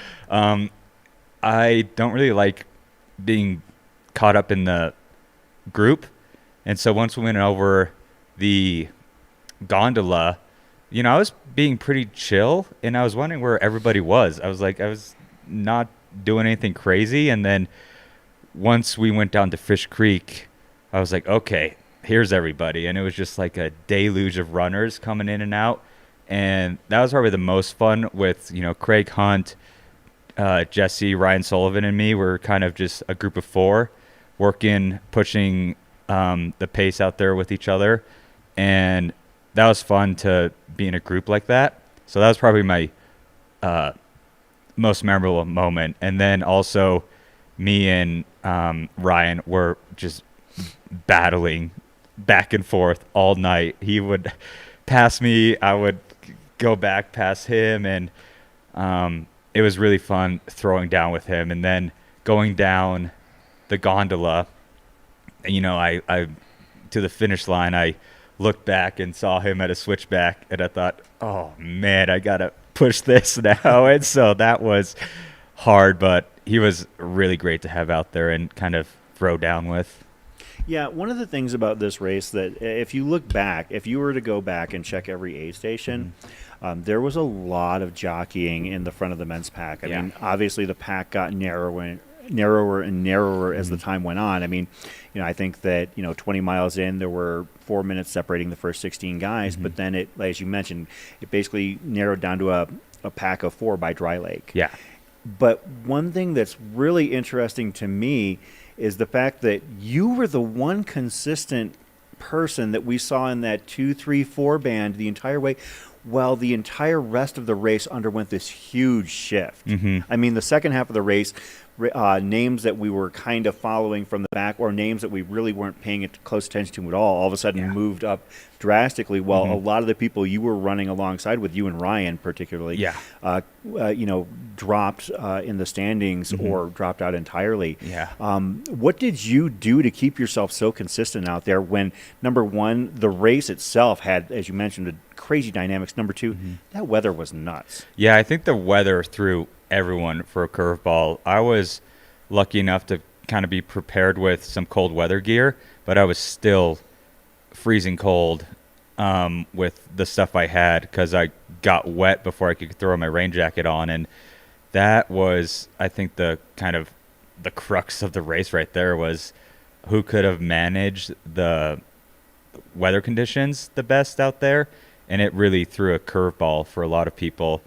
I don't really like being caught up in the group. And so once we went over the gondola, I was being pretty chill, and I was wondering where everybody was. I was not doing anything crazy. And then once we went down to Fish Creek, I was like, okay, here's everybody. And it was just like a deluge of runners coming in and out. And that was probably the most fun with, Craig Hunt, Jesse, Ryan Sullivan, and me. Were kind of just a group of four working, pushing the pace out there with each other. And that was fun to be in a group like that. So that was probably my most memorable moment. And then also me and Ryan were just battling back and forth all night. He would pass me, I would go back past him, and it was really fun throwing down with him. And then going down the gondola, I to the finish line, I looked back and saw him at a switchback, and I thought, oh man, I gotta push this now. And so that was hard, but he was really great to have out there and kind of throw down with. Yeah, one of the things about this race that if you look back, if you were to go back and check every aid station, there was a lot of jockeying in the front of the men's pack. I mean, obviously the pack got narrower and narrower as the time went on. I mean, I think that, 20 miles in, there were 4 minutes separating the first 16 guys, but then it, as you mentioned, it basically narrowed down to a pack of 4 by Dry Lake. Yeah. But one thing that's really interesting to me is the fact that you were the one consistent person that we saw in that 2, 3, 4 band the entire way, while the entire rest of the race underwent this huge shift. I mean, the second half of the race, names that we were kind of following from the back, or names that we really weren't paying close attention to at all of a sudden moved up drastically, while a lot of the people you were running alongside with, you and Ryan particularly, dropped in the standings or dropped out entirely. What did you do to keep yourself so consistent out there when, number one, the race itself had, as you mentioned, the crazy dynamics, number two, that weather was nuts? Yeah, I think the weather threw everyone for a curveball. I was lucky enough to kind of be prepared with some cold weather gear, but I was still freezing cold with the stuff I had because I got wet before I could throw my rain jacket on. And that was, I think, the kind of the crux of the race right there, was who could have managed the weather conditions the best out there. And it really threw a curveball for a lot of people.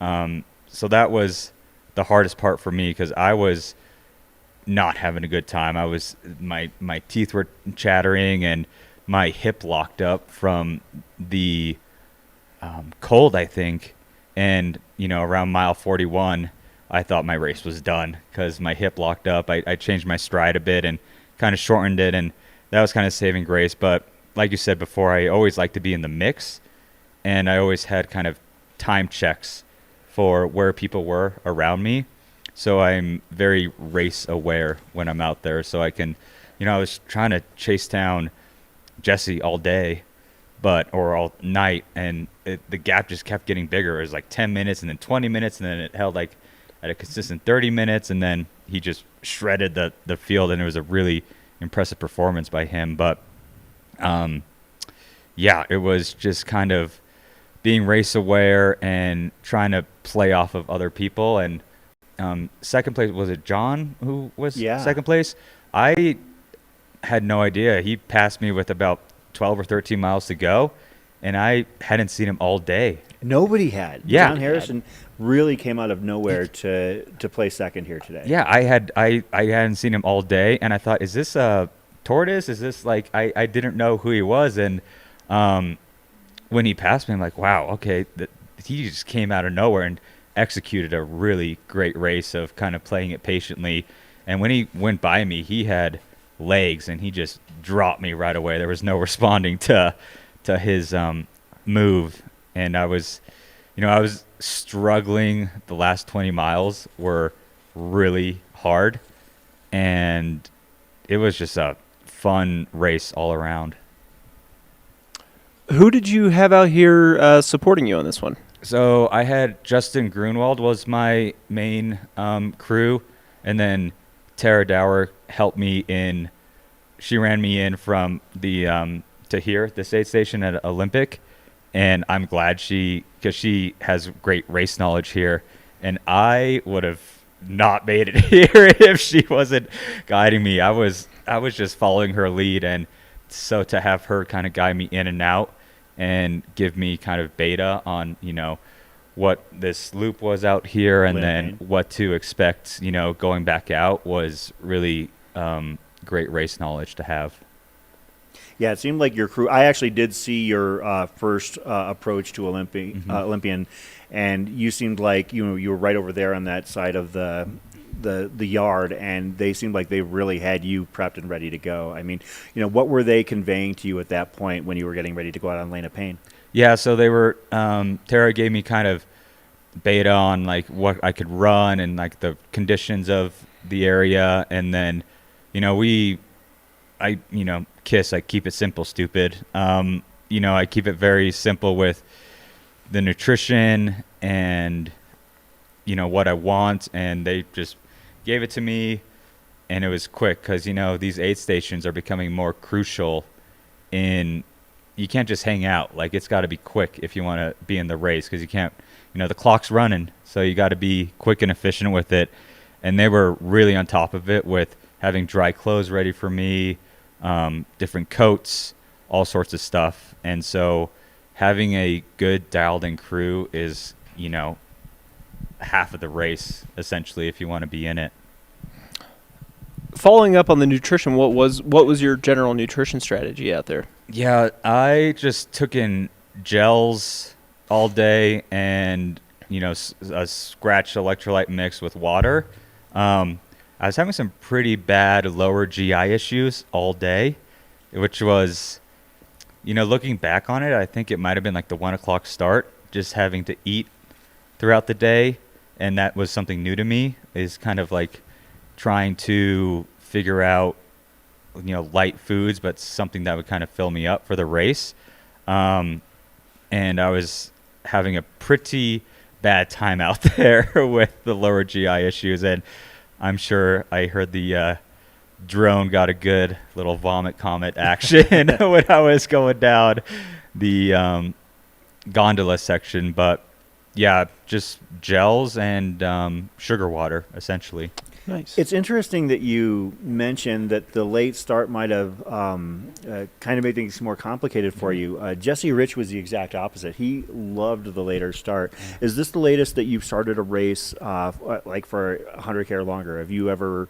So that was the hardest part for me, because I was not having a good time. My teeth were chattering and my hip locked up from the cold, I think. And, around mile 41, I thought my race was done because my hip locked up. I changed my stride a bit and kind of shortened it, and that was kind of saving grace. But like you said before, I always like to be in the mix, and I always had kind of time checks for where people were around me. So I'm very race aware when I'm out there. So I can, I was trying to chase down Jesse all day, or all night, and the gap just kept getting bigger. It was like 10 minutes and then 20 minutes, and then it held like at a consistent 30 minutes, and then he just shredded the field, and it was a really impressive performance by him. But it was just kind of being race aware and trying to play off of other people. And second place, was it John who was second place? I had no idea. He passed me with about 12 or 13 miles to go, and I hadn't seen him all day. Nobody had. Yeah. John Harrison really came out of nowhere to play second here today. Yeah, I hadn't seen him all day, and I thought, is this a Tortoise? Is this like, I didn't know who he was. And when he passed me, I'm like, wow, okay, he just came out of nowhere and executed a really great race of kind of playing it patiently. And when he went by me, he had legs, and he just dropped me right away. There was no responding to his move. And I was struggling. The last 20 miles were really hard, and it was just a fun race all around. Who did you have out here supporting you on this one? So I had Justin Grunwald was my main crew, and then Tara Dower helped me in. She ran me in from the to here, the aid station at Olympic, and I'm glad because she has great race knowledge here, and I would have not made it here if she wasn't guiding me. I was just following her lead, and so to have her kind of guide me in and out and give me kind of beta on, what this loop was out here, and then what to expect, going back out, was really great race knowledge to have. Yeah, it seemed like your crew. I actually did see your first approach to Olympian, and you seemed like you were right over there on that side of the yard, and they seemed like they really had you prepped and ready to go. I mean, what were they conveying to you at that point when you were getting ready to go out on Lane of Pain? Yeah, so they were. Tara gave me kind of beta on like what I could run and like the conditions of the area, and then, I KISS, I keep it simple, stupid. I keep it very simple with the nutrition and what I want, and they just gave it to me. and it was quick because, these aid stations are becoming more crucial in, you can't just hang out. Like, it's got to be quick if you want to be in the race, because you can't, the clock's running, so you got to be quick and efficient with it. And they were really on top of it with having dry clothes ready for me, different coats, all sorts of stuff. And so having a good dialed-in crew is, half of the race, essentially, if you want to be in it. Following up on the nutrition, what was your general nutrition strategy out there? Yeah, I just took in gels all day and, a scratched electrolyte mix with water. I was having some pretty bad lower GI issues all day, which was, looking back on it, I think it might have been like the 1 o'clock start, just having to eat throughout the day. And that was something new to me, is kind of like trying to figure out, light foods, but something that would kind of fill me up for the race. And I was having a pretty bad time out there with the lower GI issues. And I'm sure I heard the drone got a good little vomit comet action when I was going down the gondola section. But yeah, just gels and sugar water, essentially. Nice. It's interesting that you mentioned that the late start might have kind of made things more complicated for you. Jesse Rich was the exact opposite. He loved the later start. Is this the latest that you've started a race like for 100K or longer? Have you ever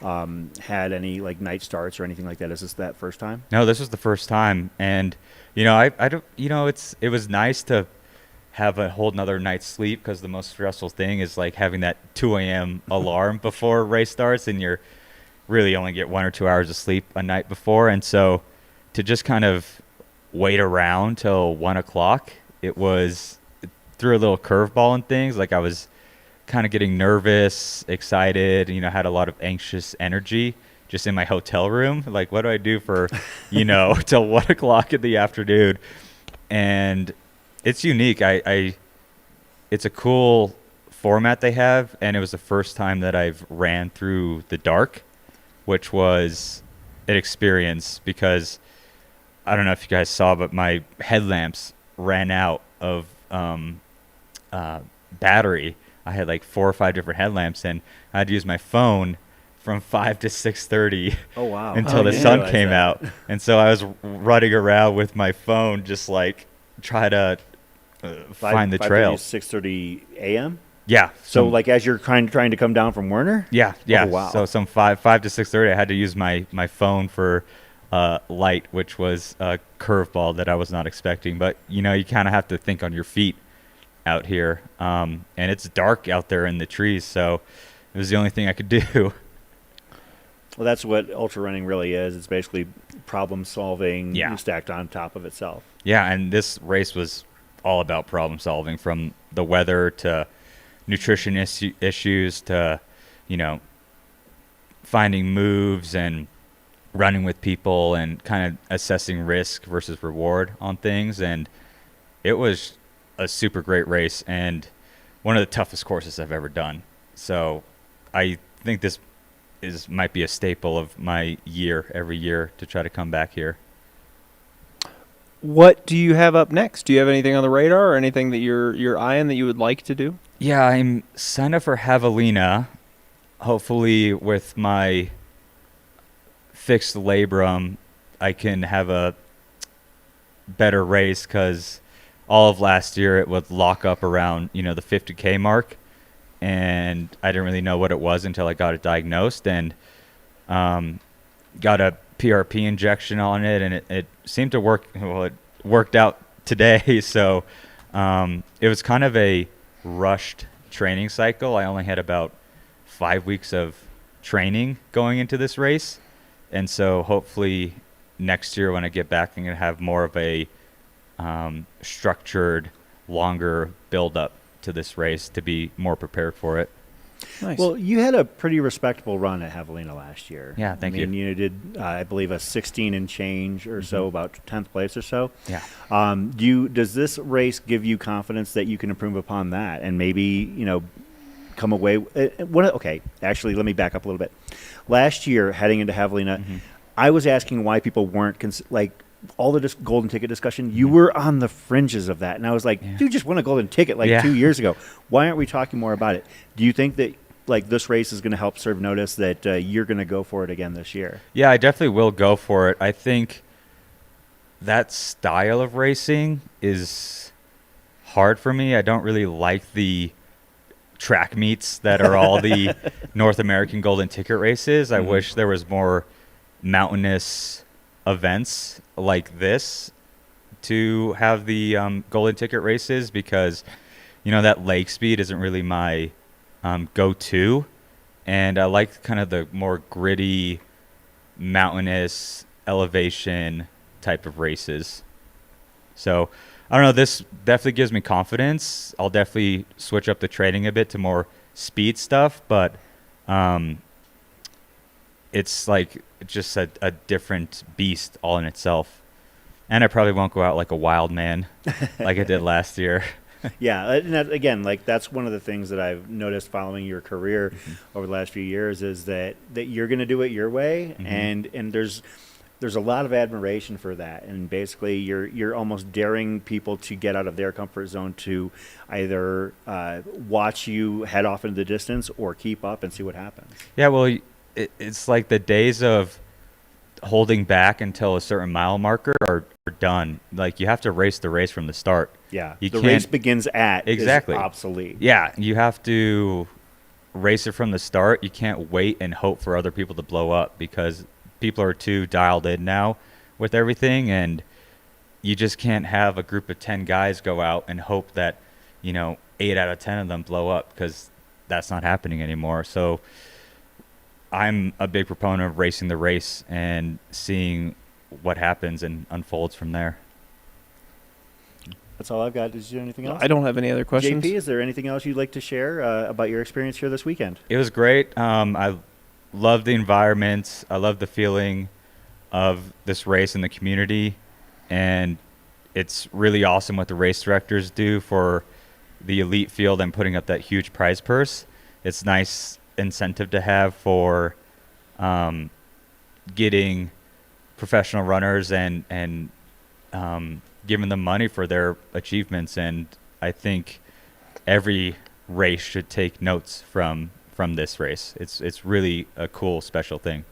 had any like night starts or anything like that? Is this that first time? No, this was the first time. And, I don't, it was nice to have a whole nother night's sleep, because the most stressful thing is like having that 2 a.m. alarm before race starts, and you're really only get 1 or 2 hours of sleep a night before. And so to just kind of wait around till 1 o'clock, it threw a little curveball and things. Like, I was kind of getting nervous, excited, had a lot of anxious energy just in my hotel room. Like, what do I do for, till 1 o'clock in the afternoon? And it's unique. It's a cool format they have, and it was the first time that I've ran through the dark, which was an experience, because I don't know if you guys saw, but my headlamps ran out of battery. I had like 4 or 5 different headlamps, and I had to use my phone from 5 to 6:30 until the sun came out. And so I was running around with my phone, just like try to find the trail. 6:30 a.m. Yeah. So like as you're trying to come down from Werner. Yeah. Yeah. Oh, wow. So some 5 to 6:30, I had to use my phone for light, which was a curveball that I was not expecting. But you kind of have to think on your feet out here, and it's dark out there in the trees, so it was the only thing I could do. Well, that's what ultra running really is. It's basically problem solving stacked on top of itself. Yeah, and this race was all about problem solving, from the weather to nutrition issues to, finding moves and running with people and kind of assessing risk versus reward on things. And it was a super great race and one of the toughest courses I've ever done. So I think this might be a staple of my year, every year, to try to come back here. What do you have up next? Do you have anything on the radar or anything that you're eyeing that you would like to do? Yeah, I'm signed up for Javelina. Hopefully with my fixed labrum, I can have a better race, because all of last year it would lock up around, the 50K mark. And I didn't really know what it was until I got it diagnosed, and got a PRP injection on it, and it seemed to work. Well, it worked out today. So it was kind of a rushed training cycle. I only had about 5 weeks of training going into this race. And so hopefully next year when I get back, I'm going to have more of a structured, longer build-up to this race to be more prepared for it. Nice. Well, you had a pretty respectable run at Javelina last year. Yeah, thank you. You did, I believe, a 16 and change or so, about 10th place or so. Yeah. Does this race give you confidence that you can improve upon that and maybe, come away. Okay, actually, let me back up a little bit. Last year, heading into Javelina, I was asking why people weren't all the golden ticket discussion. You were on the fringes of that, and I was like, "You just won a golden ticket 2 years ago. Why aren't we talking more about it?" Do you think that this race is going to help serve notice that you're going to go for it again this year? Yeah, I definitely will go for it. I think that style of racing is hard for me. I don't really like the track meets that are all the North American golden ticket races. I wish there was more mountainous events like this to have the golden ticket races, because that lake speed isn't really my go-to, and I like kind of the more gritty, mountainous elevation type of races. So I don't know, this definitely gives me confidence. I'll definitely switch up the training a bit to more speed stuff, but it's just a different beast all in itself. And I probably won't go out like a wild man like I did last year. Yeah, and again, that's one of the things that I've noticed following your career over the last few years is that you're going to do it your way, and there's a lot of admiration for that, and basically you're almost daring people to get out of their comfort zone to either watch you head off into the distance or keep up and see what happens. Yeah, well, it's like the days of holding back until a certain mile marker are done. You have to race the race from the start. Yeah, the race begins at exactly is obsolete. Yeah, you have to race it from the start. You can't wait and hope for other people to blow up, because people are too dialed in now with everything, and you just can't have a group of 10 guys go out and hope that 8 out of 10 of them blow up, because that's not happening anymore. So I'm a big proponent of racing the race and seeing what happens and unfolds from there. That's all I've got. Is there anything else? I don't have any other questions. JP, is there anything else you'd like to share about your experience here this weekend? It was great. I love the environment. I love the feeling of this race in the community, and it's really awesome what the race directors do for the elite field and putting up that huge prize purse. It's nice incentive to have for getting professional runners and giving them money for their achievements, and I think every race should take notes from this race. It's really a cool, special thing.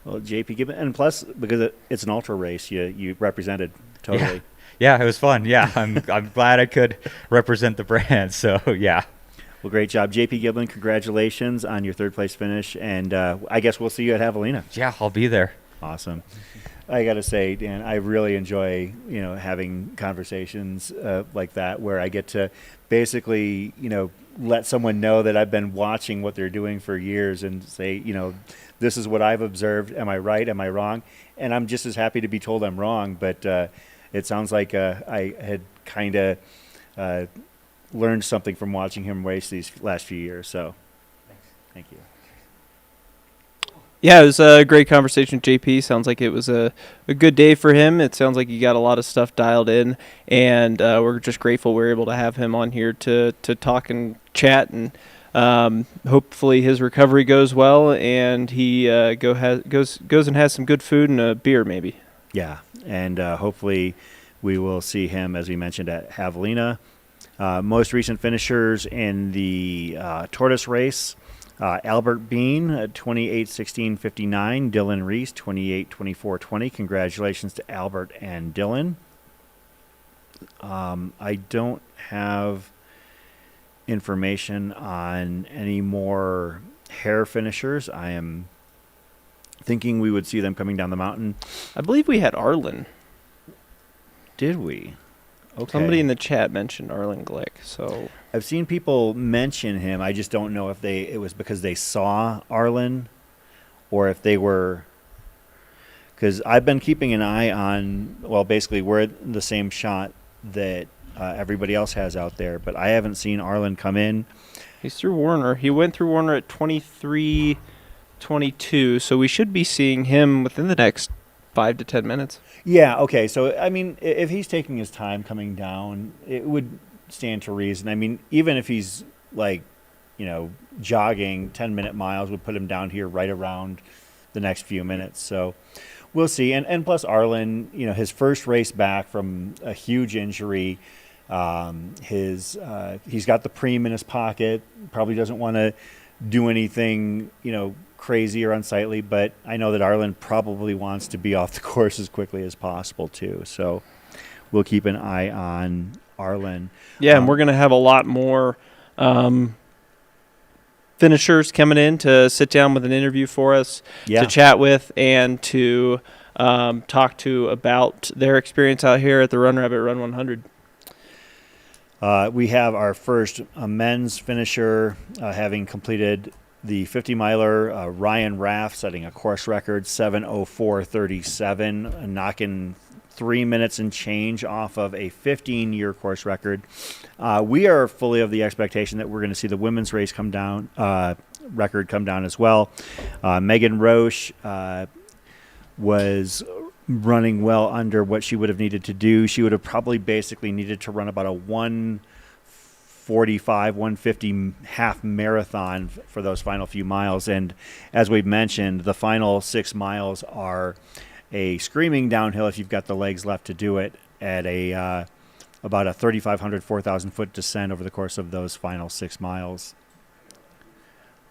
Well, JP Giblin, and plus because it's an ultra race, you represented totally. Yeah, it was fun. Yeah, I'm glad I could represent the brand. So yeah. Well, great job, JP Giblin. Congratulations on your third place finish, and I guess we'll see you at Javelina. Yeah, I'll be there. Awesome. I got to say, Dan, I really enjoy having conversations like that where I get to basically let someone know that I've been watching what they're doing for years and say, this is what I've observed. Am I right? Am I wrong? And I'm just as happy to be told I'm wrong. But it sounds like I had kind of learned something from watching him race these last few years. So thank you. Yeah, it was a great conversation with JP. Sounds like it was a good day for him. It sounds like he got a lot of stuff dialed in, and we're just grateful we're able to have him on here to talk and chat, and hopefully his recovery goes well, and he goes and has some good food and a beer maybe. Yeah, and hopefully we will see him, as we mentioned, at Javelina. Most recent finishers in the Tortoise race. Albert Bean, 28:16:59. Dylan Reese, 28:24:20. Congratulations to Albert and Dylan. I don't have information on any more hare finishers. I am thinking we would see them coming down the mountain. I believe we had Arlin. Did we? Okay. Somebody in the chat mentioned Arlin Glick, so I've seen people mention him. I just don't know if it was because they saw Arlin or if they were, because I've been keeping an eye on, well, basically we're in the same shot that everybody else has out there, but I haven't seen Arlin come in. He's through Warner. He went through Warner at 23:22, so we should be seeing him within the next 5 to 10 minutes. Yeah, okay. So, I mean, if he's taking his time coming down, it would stand to reason. I mean, even if he's, jogging 10-minute miles would put him down here right around the next few minutes. So we'll see. And plus Arlin, his first race back from a huge injury. He's got the preem in his pocket. Probably doesn't want to do anything, crazy or unsightly. But I know that Arlin probably wants to be off the course as quickly as possible too. So we'll keep an eye on Arlin. Yeah, and we're going to have a lot more finishers coming in to sit down with an interview for us, to chat with, and to talk to about their experience out here at the Run Rabbit Run 100. We have our first men's finisher having completed the 50-miler, Ryan Raff, setting a course record, 7:04:37, knocking 3 minutes and change off of a 15-year course record. We are fully of the expectation that we're going to see the women's race record come down as well. Megan Roche was running well under what she would have needed to do. She would have probably basically needed to run about a 1:45, 1:50 half marathon for those final few miles. And as we've mentioned, the final 6 miles are a screaming downhill if you've got the legs left to do it at about a 3,500, 4,000 foot descent over the course of those final 6 miles.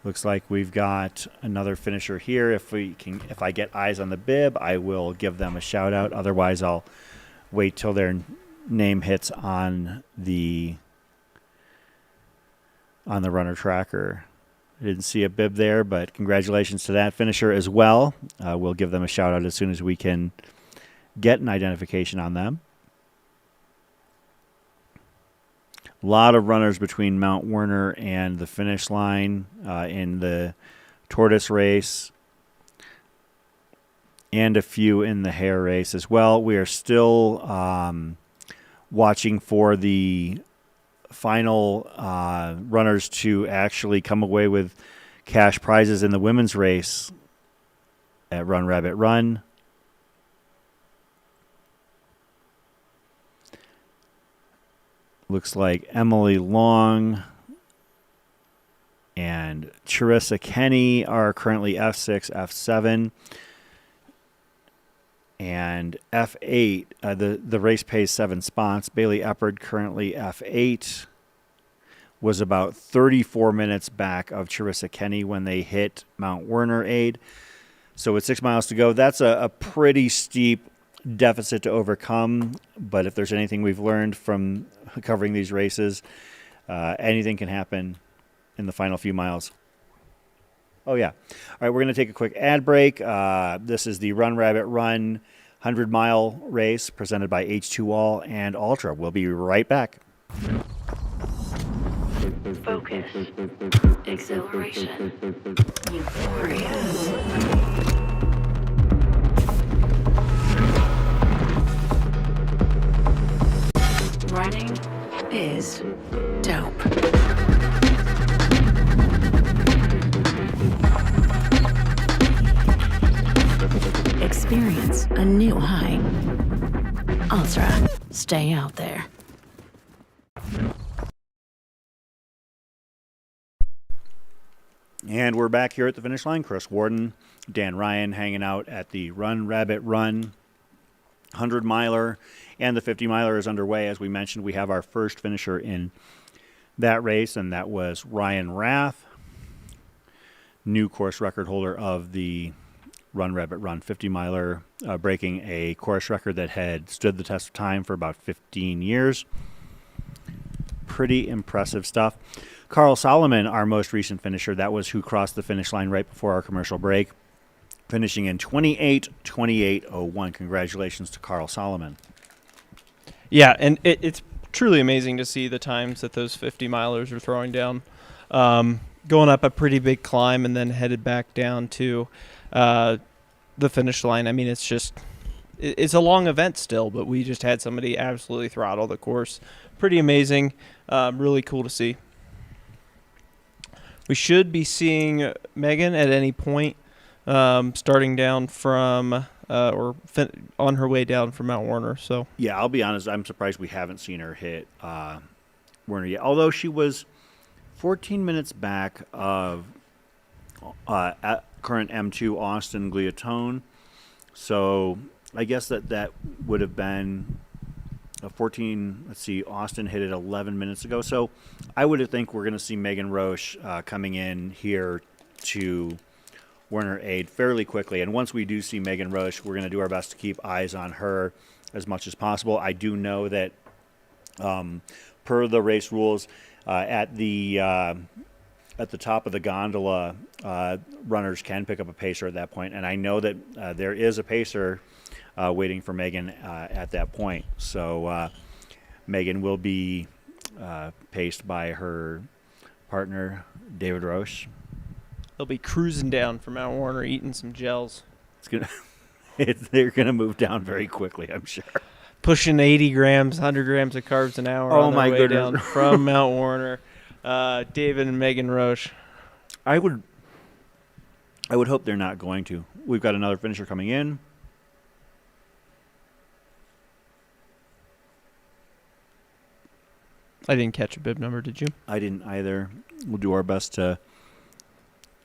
Looks like we've got another finisher here. If I get eyes on the bib, I will give them a shout out. Otherwise, I'll wait till their name hits on the runner tracker. I didn't see a bib there, but congratulations to that finisher as well. We'll give them a shout out as soon as we can get an identification on them. A lot of runners between Mount Werner and the finish line in the Tortoise race, and a few in the Hare race as well. We are still watching for the final runners to actually come away with cash prizes in the women's race at Run Rabbit Run. Looks like Emily Long and Charissa Kenny are currently F6, F7, and F8. The race pays 7 spots. Bailey Eppard, currently F8, was about 34 minutes back of Charissa Kenny when they hit Mount Werner aid. So with 6 miles to go, that's a pretty steep deficit to overcome. But if there's anything we've learned from covering these races, anything can happen in the final few miles. Oh, yeah. All right, we're going to take a quick ad break. This is the Run Rabbit Run 100-mile race presented by H2All and Altra. We'll be right back. Focus. Exhilaration. Euphoria. Running is dope. Experience a new high. Ultra, stay out there. And we're back here at the finish line. Chris Warden, Dan Ryan hanging out at the Run Rabbit Run 100-miler, and the 50-miler is underway. As we mentioned, we have our first finisher in that race, and that was Ryan Rath, new course record holder of the Run Rabbit Run 50-miler, breaking a course record that had stood the test of time for about 15 years. Pretty impressive stuff. Carl Solomon, our most recent finisher, that was who crossed the finish line right before our commercial break, finishing in 28:28:01. Congratulations to Carl Solomon. Yeah, and it's truly amazing to see the times that those 50-milers are throwing down. Going up a pretty big climb and then headed back down to the finish line. I mean, it's a long event still, but we just had somebody absolutely throttle the course. Pretty amazing. Really cool to see. We should be seeing Megan at any point starting down from on her way down from Mount Werner. So yeah, I'll be honest, I'm surprised we haven't seen her hit Werner yet. Although she was 14 minutes back of at current M2 Austin Gliatone. So I guess that would have been a 14. Let's see, Austin hit it 11 minutes ago. So I would think we're going to see Megan Roche coming in here to Werner Aid fairly quickly. And once we do see Megan Roche, we're going to do our best to keep eyes on her as much as possible. I do know that per the race rules, at the top of the gondola, runners can pick up a pacer at that point. And I know that there is a pacer waiting for Megan at that point. So Megan will be paced by her partner, David Roche. They'll be cruising down from Mount Warner, eating some gels. They're gonna move down very quickly, I'm sure. Pushing 80 grams, 100 grams of carbs an hour on their way down from Mount Warner. David and Megan Roche. I would hope they're not going to. We've got another finisher coming in. I didn't catch a bib number, did you? I didn't either. We'll do our best to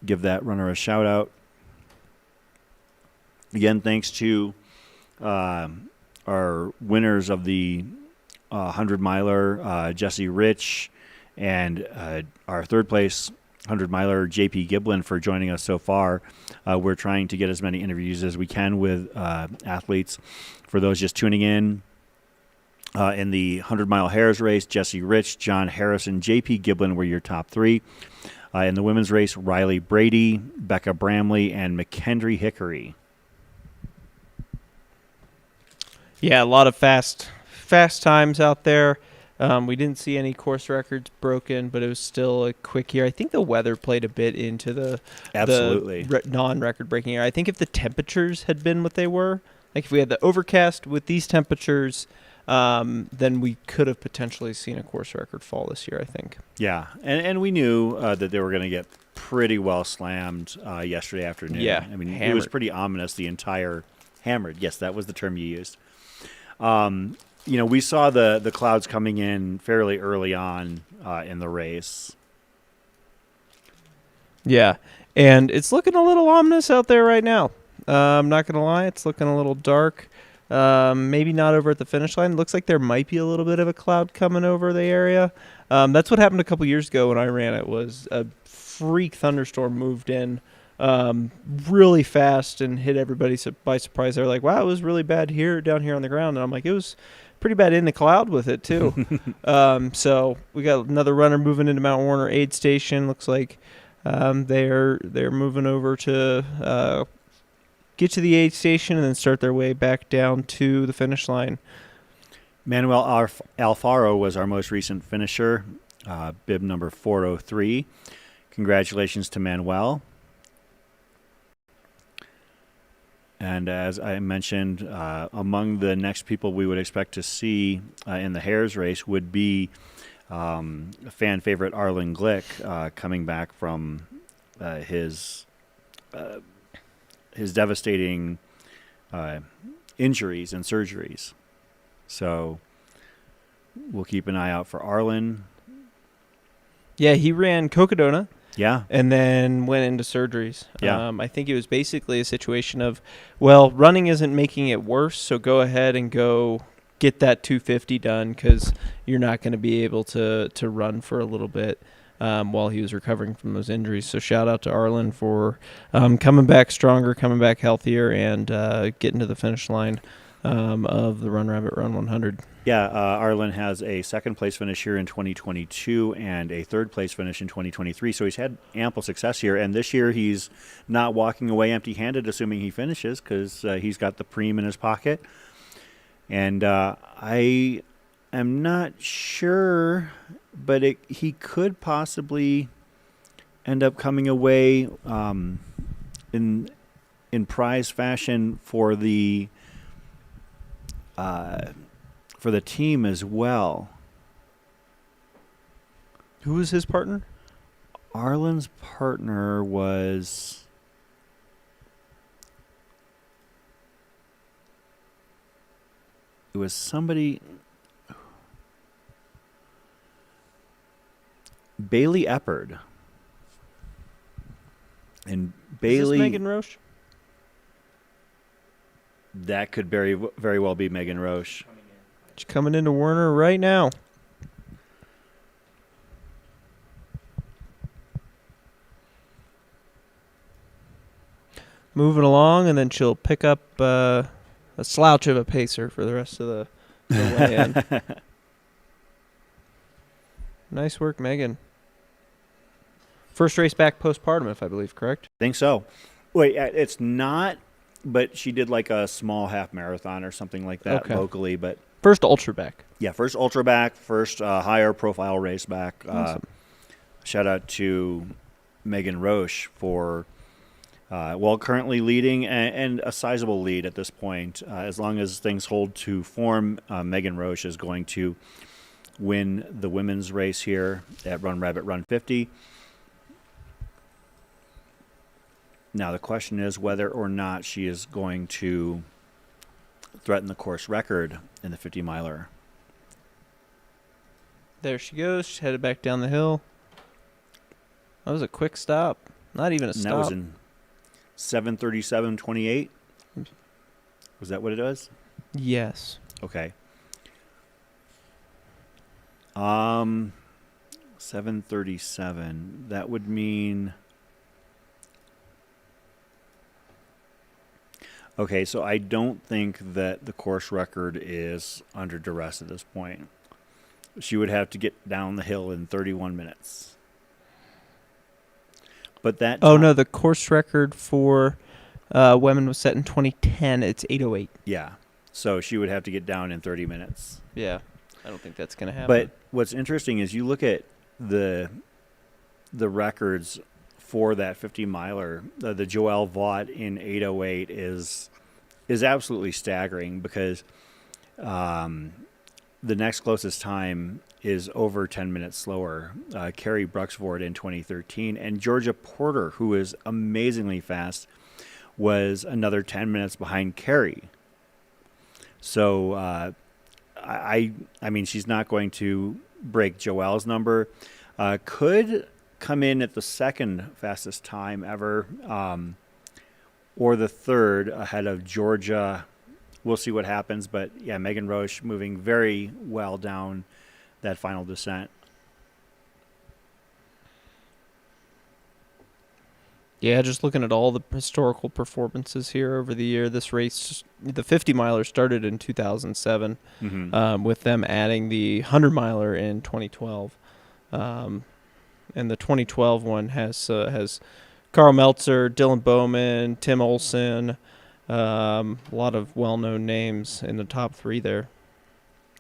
give that runner a shout out. Again, thanks to our winners of the 100-miler, Jesse Rich, and our third place 100-miler, JP Giblin, for joining us so far. We're trying to get as many interviews as we can with athletes. For those just tuning in the 100-mile Hares race, Jesse Rich, John Harrison, JP Giblin were your top three. In the women's race, Riley Brady, Becca Bramley, and McKendry Hickory. Yeah, a lot of fast times out there. We didn't see any course records broken, but it was still a quick year. I think the weather played a bit into the non-record breaking year. I think if the temperatures had been what they were, like if we had the overcast with these temperatures, then we could have potentially seen a course record fall this year, I think. Yeah, and we knew that they were going to get pretty well slammed yesterday afternoon. Yeah, I mean, hammered. It was pretty ominous, the entire hammered. Yes, that was the term you used. We saw the clouds coming in fairly early on in the race. Yeah, and it's looking a little ominous out there right now. I'm not going to lie, it's looking a little dark. Maybe not over at the finish line. Looks like there might be a little bit of a cloud coming over the area. That's what happened a couple years ago when I ran it. Was a freak thunderstorm moved in really fast and hit everybody by surprise. They're like, wow, it was really bad down here on the ground. And I'm like, it was pretty bad in the cloud with it too. So we got another runner moving into Mount Warner aid station. Looks like they're moving over to get to the aid station and then start their way back down to the finish line. Manuel Alfaro was our most recent finisher, bib number 403. Congratulations to Manuel. And as I mentioned, among the next people we would expect to see in the Hares race would be fan favorite Arlin Glick coming back from his devastating injuries and surgeries. So we'll keep an eye out for Arlen. Yeah, he ran Cocodona. Yeah. And then went into surgeries. Yeah. I think it was basically a situation of, well, running isn't making it worse, so go ahead and go get that 250 done because you're not going to be able to run for a little bit while he was recovering from those injuries. So shout out to Arlen for coming back stronger, coming back healthier, and getting to the finish line of the Run Rabbit Run 100. Yeah, Arlen has a second-place finish here in 2022 and a third-place finish in 2023, so he's had ample success here. And this year he's not walking away empty-handed, assuming he finishes, because he's got the Preem in his pocket. And I am not sure, but he could possibly end up coming away in prize fashion for the team as well. Who was his partner? Arlen's partner was... It was somebody... Bailey Eppard. And Is Bailey, this Megan Roche? that could very well be Megan Roche. She's coming into Werner right now. Moving along, and then she'll pick up a slouch of a pacer for the rest of the way in. Nice work, Megan. First race back postpartum, if I believe, correct? I think so. Wait, it's not, but she did like a small half marathon or something like that locally. But First ultra back. yeah, first ultra back, first higher profile race back. Awesome. Shout out to Megan Roche for, currently leading and a sizable lead at this point. As long as things hold to form, Megan Roche is going to win the women's race here at Run Rabbit Run 50. Now, the question is whether or not she is going to threaten the course record in the 50-miler. There she goes. She's headed back down the hill. That was a quick stop. Not even a And stop. that was in 7:37:28. Was that what it was? Yes. Okay. 7:37. That would mean. Okay, so I don't think that the course record is under duress at this point. She would have to get down the hill in 31 minutes. But that. Oh, no, the course record for women was set in 2010. It's 8:08. Yeah. So she would have to get down in 30 minutes. Yeah. I don't think that's going to happen. But what's interesting is you look at the records for that 50-miler. The Joelle Vaught in 8:08 is absolutely staggering because the next closest time is over 10 minutes slower. Carrie Bruxford in 2013, and Georgia Porter, who is amazingly fast, was another 10 minutes behind Carrie. So I mean, she's not going to break Joelle's number. Could come in at the second fastest time ever, or the third ahead of Georgia. We'll see what happens. But yeah, Megan Roche moving very well down that final descent. yeah, just looking at all the historical performances here over the year, this race, the 50-miler started in 2007, with them adding the 100-miler in 2012. And the 2012 one has Carl Meltzer, Dylan Bowman, Tim Olson, a lot of well-known names in the top three there.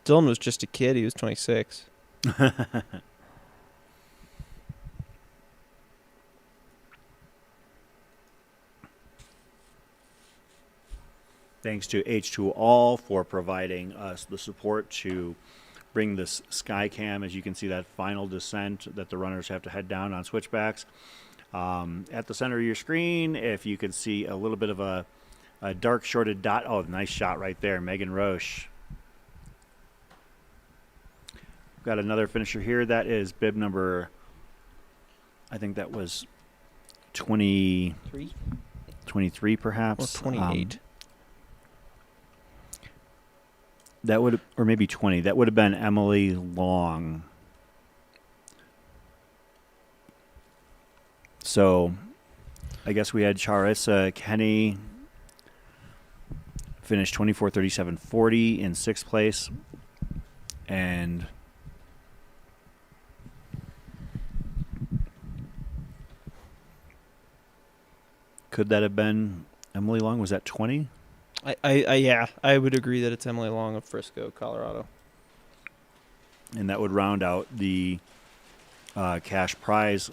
Dylan was just a kid. He was 26. Thanks to H2All for providing us the support to bring this Skycam. As you can see, that final descent that the runners have to head down on switchbacks. At the center of your screen, if you can see a little bit of a dark shorted dot. Oh, nice shot right there, Megan Roche. Got another finisher here. That is bib number, I think that was 23 perhaps. Or 28. That would, or maybe 20. That would have been Emily Long. So, I guess we had Charissa Kenny finish 24:37:40 in sixth place, and could that have been Emily Long? Was that 20? Yeah, I would agree that it's Emily Long of Frisco, Colorado. And that would round out the cash prize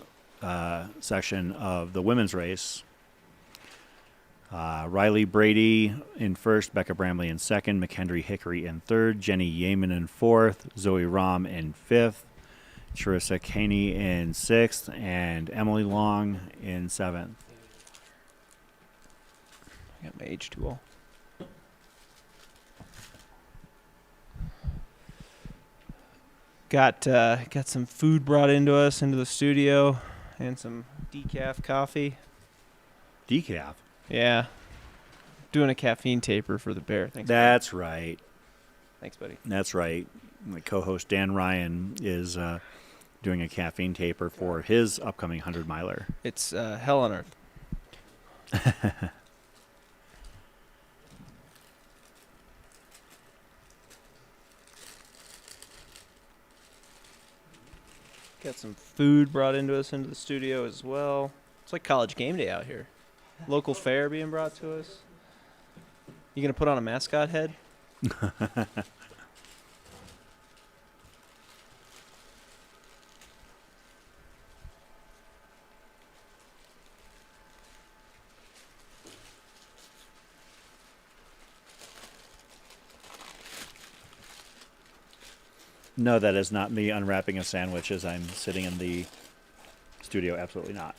section of the women's race. Riley Brady in first, Becca Bramley in second, McKendry Hickory in third, Jenny Yeaman in fourth, Zoe Rahm in fifth, Charissa Caney in sixth, and Emily Long in seventh. I got my H2O. Got some food brought into us into the studio, and some decaf coffee. Decaf. Yeah, doing a caffeine taper for the bear. Thanks. That's right. Thanks, buddy. That's right. My co-host Dan Ryan is doing a caffeine taper for his upcoming 100-miler. It's hell on earth. Got some food brought into us into the studio as well. It's like college game day out here. Local fair being brought to us. You gonna put on a mascot head? No, that is not me unwrapping a sandwich as I'm sitting in the studio. Absolutely not.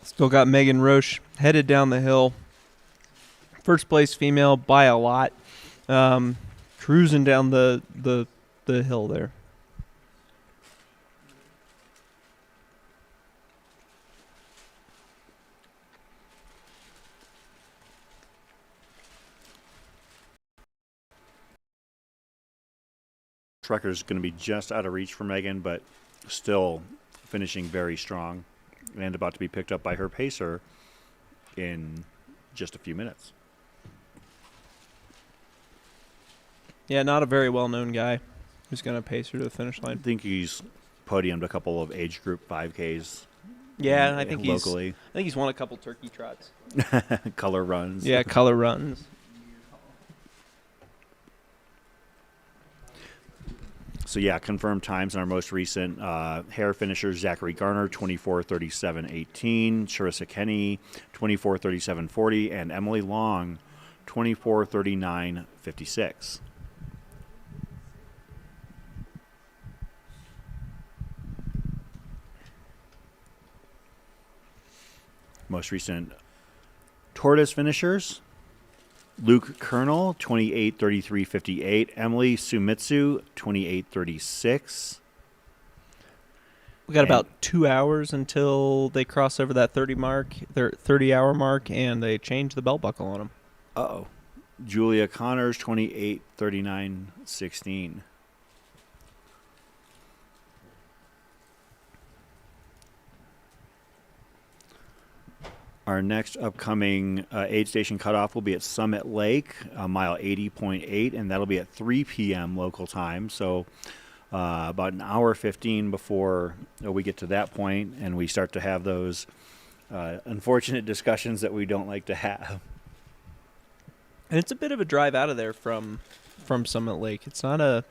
Still got Megan Roche headed down the hill. First place female by a lot. Cruising down the hill there. Record is going to be just out of reach for Megan, but still finishing very strong and about to be picked up by her pacer in just a few minutes. Yeah, not a very well-known guy who's going to pace her to the finish I line. think he's podiumed a couple of age group 5Ks. Yeah, I think locally. I think he's won a couple turkey trots. Color runs. Yeah, color runs. So, yeah, confirmed times in our most recent hare finishers: Zachary Garner, 24:37.18, Charissa Kenny, 24:37.40, and Emily Long, 24:39.56. Most recent Tortoise finishers: Luke Kernel, 28:33.58. Emily Sumitsu, 28:36. We got about 2 hours until they cross over that 30-hour mark, and they change the belt buckle on them. Uh-oh. Julia Connors, 28:39.16. Our next upcoming aid station cutoff will be at Summit Lake, mile 80.8, and that'll be at 3 p.m. local time. So about an hour 15 before we get to that point, and we start to have those unfortunate discussions that we don't like to have. And it's a bit of a drive out of there from Summit Lake. It's not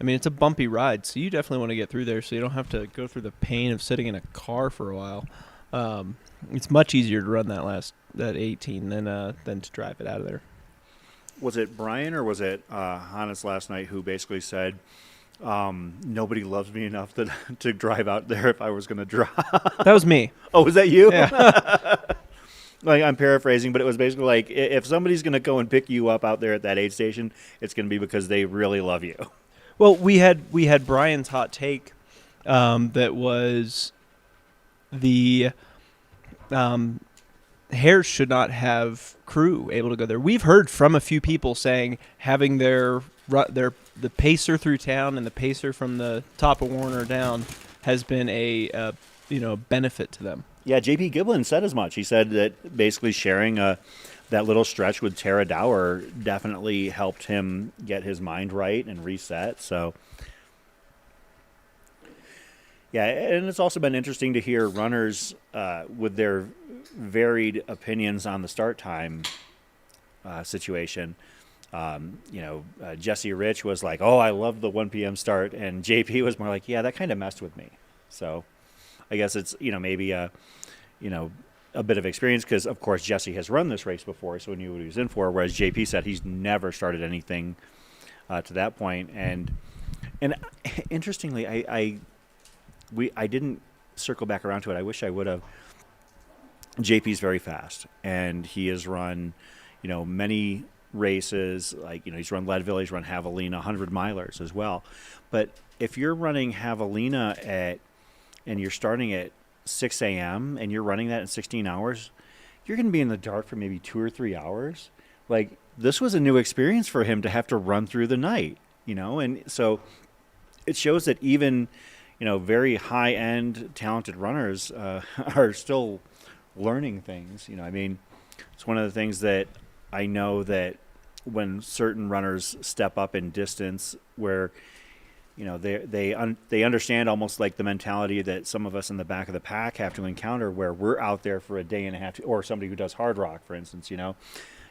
it's a bumpy ride, so you definitely want to get through there so you don't have to go through the pain of sitting in a car for a while. It's much easier to run that 18 than to drive it out of there. Was it Brian or was it Hannes last night who basically said, nobody loves me enough to drive out there if I was going to drive? That was me. Oh, was that you? Yeah. Like, I'm paraphrasing, but it was basically like, if somebody's going to go and pick you up out there at that aid station, it's going to be because they really love you. Well, we had Brian's hot take that was the hares should not have crew able to go there. We've heard from a few people saying having the pacer through town and the pacer from the top of Warner down has been a benefit to them. Yeah, J.P. Giblin said as much. He said that basically sharing that little stretch with Tara Dower definitely helped him get his mind right and reset. So, yeah, and it's also been interesting to hear runners with their varied opinions on the start time situation. Jesse Rich was like, "Oh, I love the 1 p.m. start," and JP was more like, "Yeah, that kind of messed with me." So, I guess it's maybe a bit of experience because of course Jesse has run this race before, so he knew what he was in for. Whereas JP said he's never started anything to that point, and interestingly, I didn't circle back around to it. I wish I would have. JP's very fast, and he has run, many races. Like, he's run Leadville, he's run Javelina, 100-milers as well. But if you're running Javelina and you're starting at 6 a.m. and you're running that in 16 hours, you're going to be in the dark for maybe 2 or 3 hours. Like, this was a new experience for him to have to run through the night, and so it shows that even, very high-end talented runners are still learning things. It's one of the things that I know that when certain runners step up in distance, where they understand almost like the mentality that some of us in the back of the pack have to encounter, where we're out there for a day and a half, or somebody who does hard rock, for instance.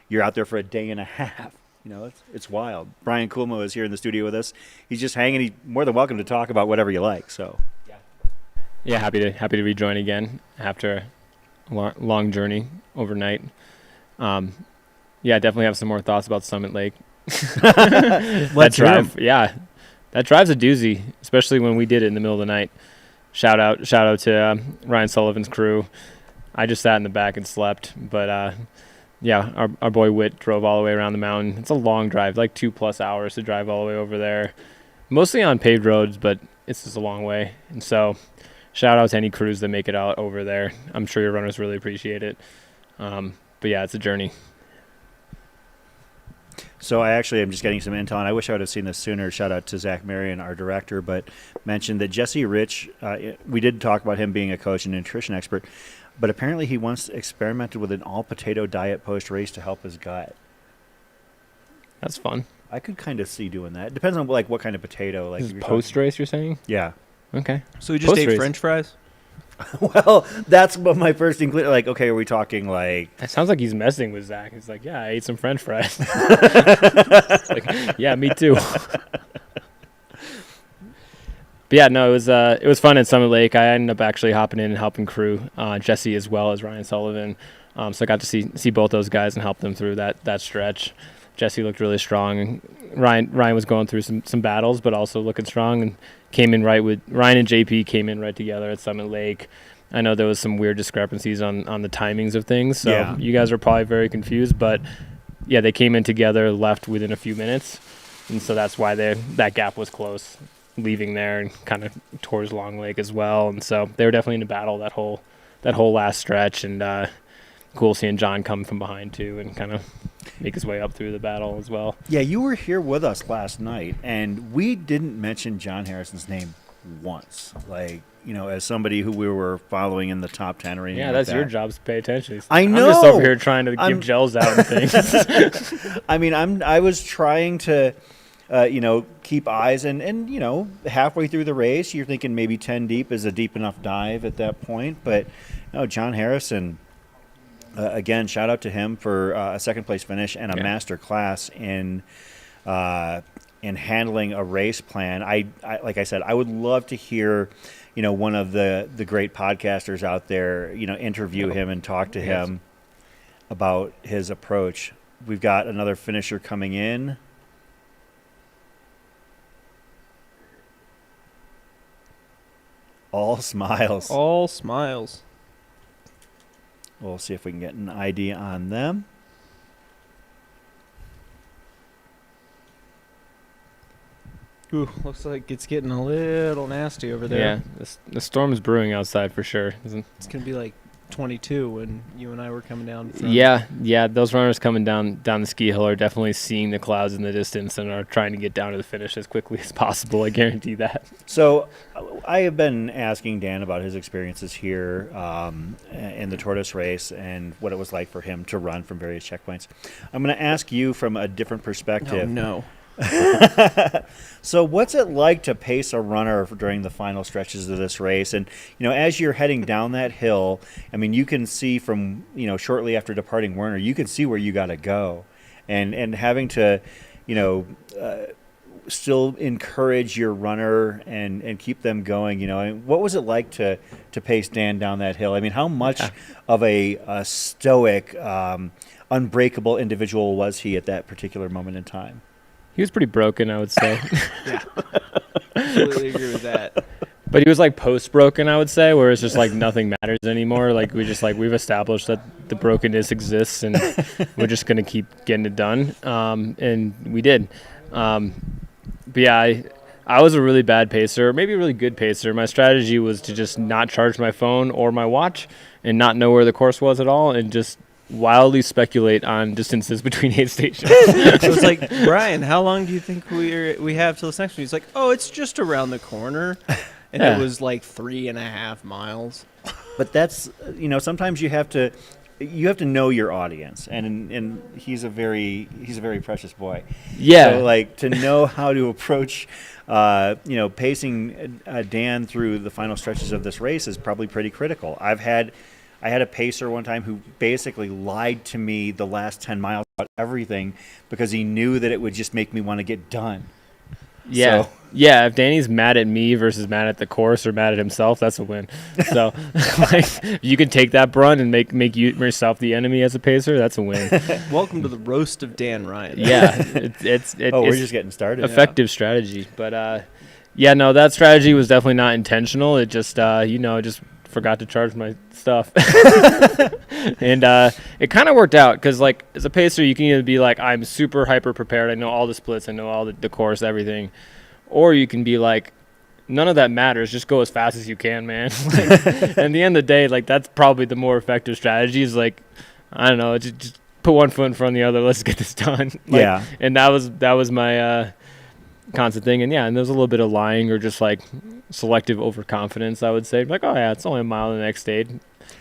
You're out there for a day and a half. It's wild. Brian Kulmo is here in the studio with us. He's just hanging. He's more than welcome to talk about whatever you like. So yeah, happy to rejoin again after a long journey overnight. Definitely have some more thoughts about Summit Lake. That drive, that drive's a doozy, especially when we did it in the middle of the night. Shout out to Ryan Sullivan's crew. I just sat in the back and slept, but our boy Whit drove all the way around the mountain. It's a long drive, like 2+ hours to drive all the way over there, mostly on paved roads, but it's just a long way. And so shout out to any crews that make it out over there. I'm sure your runners really appreciate it. But yeah, it's a journey. So I actually am just getting some intel, and I wish I would have seen this sooner. Shout out to Zach Marion, our director, but mentioned that Jesse Rich, we did talk about him being a coach and nutrition expert, but apparently he once experimented with an all-potato diet post-race to help his gut. That's fun. I could kind of see doing that. It depends on what kind of potato. Like post-race, you're saying? Yeah. Okay. So he just ate French fries? Well, that's what my first include. Like, okay, are we talking like? It sounds like he's messing with Zach. He's like, yeah, I ate some French fries. Like, yeah, me too. But yeah, no, it was fun at Summit Lake. I ended up actually hopping in and helping crew Jesse as well as Ryan Sullivan. So I got to see both those guys and help them through that stretch. Jesse looked really strong. Ryan was going through some battles, but also looking strong, and came in right with Ryan and JP came in right together at Summit Lake. I know there was some weird discrepancies on the timings of things, so you guys were probably very confused, but yeah, they came in together, left within a few minutes, and so that's why that gap was close, leaving there and kind of towards Long Lake as well, and so they were definitely in a battle that whole last stretch, and cool seeing John come from behind too and kind of make his way up through the battle as well. Yeah, you were here with us last night, and we didn't mention John Harrison's name once. Like, as somebody who we were following in the top 10 or anything. Yeah, that's your job, is to pay attention. I know. I'm just over here trying to give gels out and things. I was trying to, keep eyes, and halfway through the race, you're thinking maybe 10 deep is a deep enough dive at that point. But no, John Harrison. Again, shout out to him for a second place finish and a master class in handling a race plan. I like I said, I would love to hear, one of the great podcasters out there, interview him and talk to him about his approach. We've got another finisher coming in. All smiles. All smiles. We'll see if we can get an ID on them. Ooh, looks like it's getting a little nasty over there. Yeah, the storm is brewing outside for sure. It's going to be like 22 when you and I were coming down. Yeah, those runners coming down the ski hill are definitely seeing the clouds in the distance and are trying to get down to the finish as quickly as possible. I guarantee that. So I have been asking Dan about his experiences here in the Tortoise race and what it was like for him to run from various checkpoints. I'm going to ask you from a different perspective. No. So what's it like to pace a runner during the final stretches of this race? And, as you're heading down that hill, you can see from, shortly after departing Werner, you can see where you got to go. And having to, still encourage your runner and keep them going, what was it like to pace Dan down that hill? How much of a stoic, unbreakable individual was he at that particular moment in time? He was pretty broken, I would say. Yeah, completely agree with that. But he was like post broken, I would say, where it's just like nothing matters anymore. Like we've established that the brokenness exists, and we're just gonna keep getting it done. And we did. But yeah, I was a really bad pacer, maybe a really good pacer. My strategy was to just not charge my phone or my watch and not know where the course was at all, and just wildly speculate on distances between aid stations. So it's like, Brian, how long do you think we have till this next one? He's like, oh, it's just around the corner. And Yeah. it was like 3.5 miles. But that's, sometimes you have to know your audience, and he's a very precious boy. Yeah. So like to know how to approach, pacing Dan through the final stretches of this race is probably pretty critical. I had a pacer one time who basically lied to me the last 10 miles about everything because he knew that it would just make me want to get done. Yeah. So- Yeah, if Danny's mad at me versus mad at the course or mad at himself, that's a win. So, like, you can take that brunt and make yourself the enemy as a pacer. That's a win. Welcome to the roast of Dan Ryan. Yeah, we're it's just getting started. effective strategy. But yeah, no, that strategy was definitely not intentional. It just just forgot to charge my stuff. And it kind of worked out because, like, as a pacer, you can either be like, I'm super hyper prepared, I know all the splits, I know all the course, everything, or you can be like, none of that matters, just go as fast as you can, man. Like, at the end of the day, like, that's probably the more effective strategy is, like, I don't know, just put one foot in front of the other, let's get this done. Like, Yeah. And that was my constant thing. And yeah, and there was a little bit of lying or just like selective overconfidence, I would say. Like, oh yeah, it's only a mile in the next state.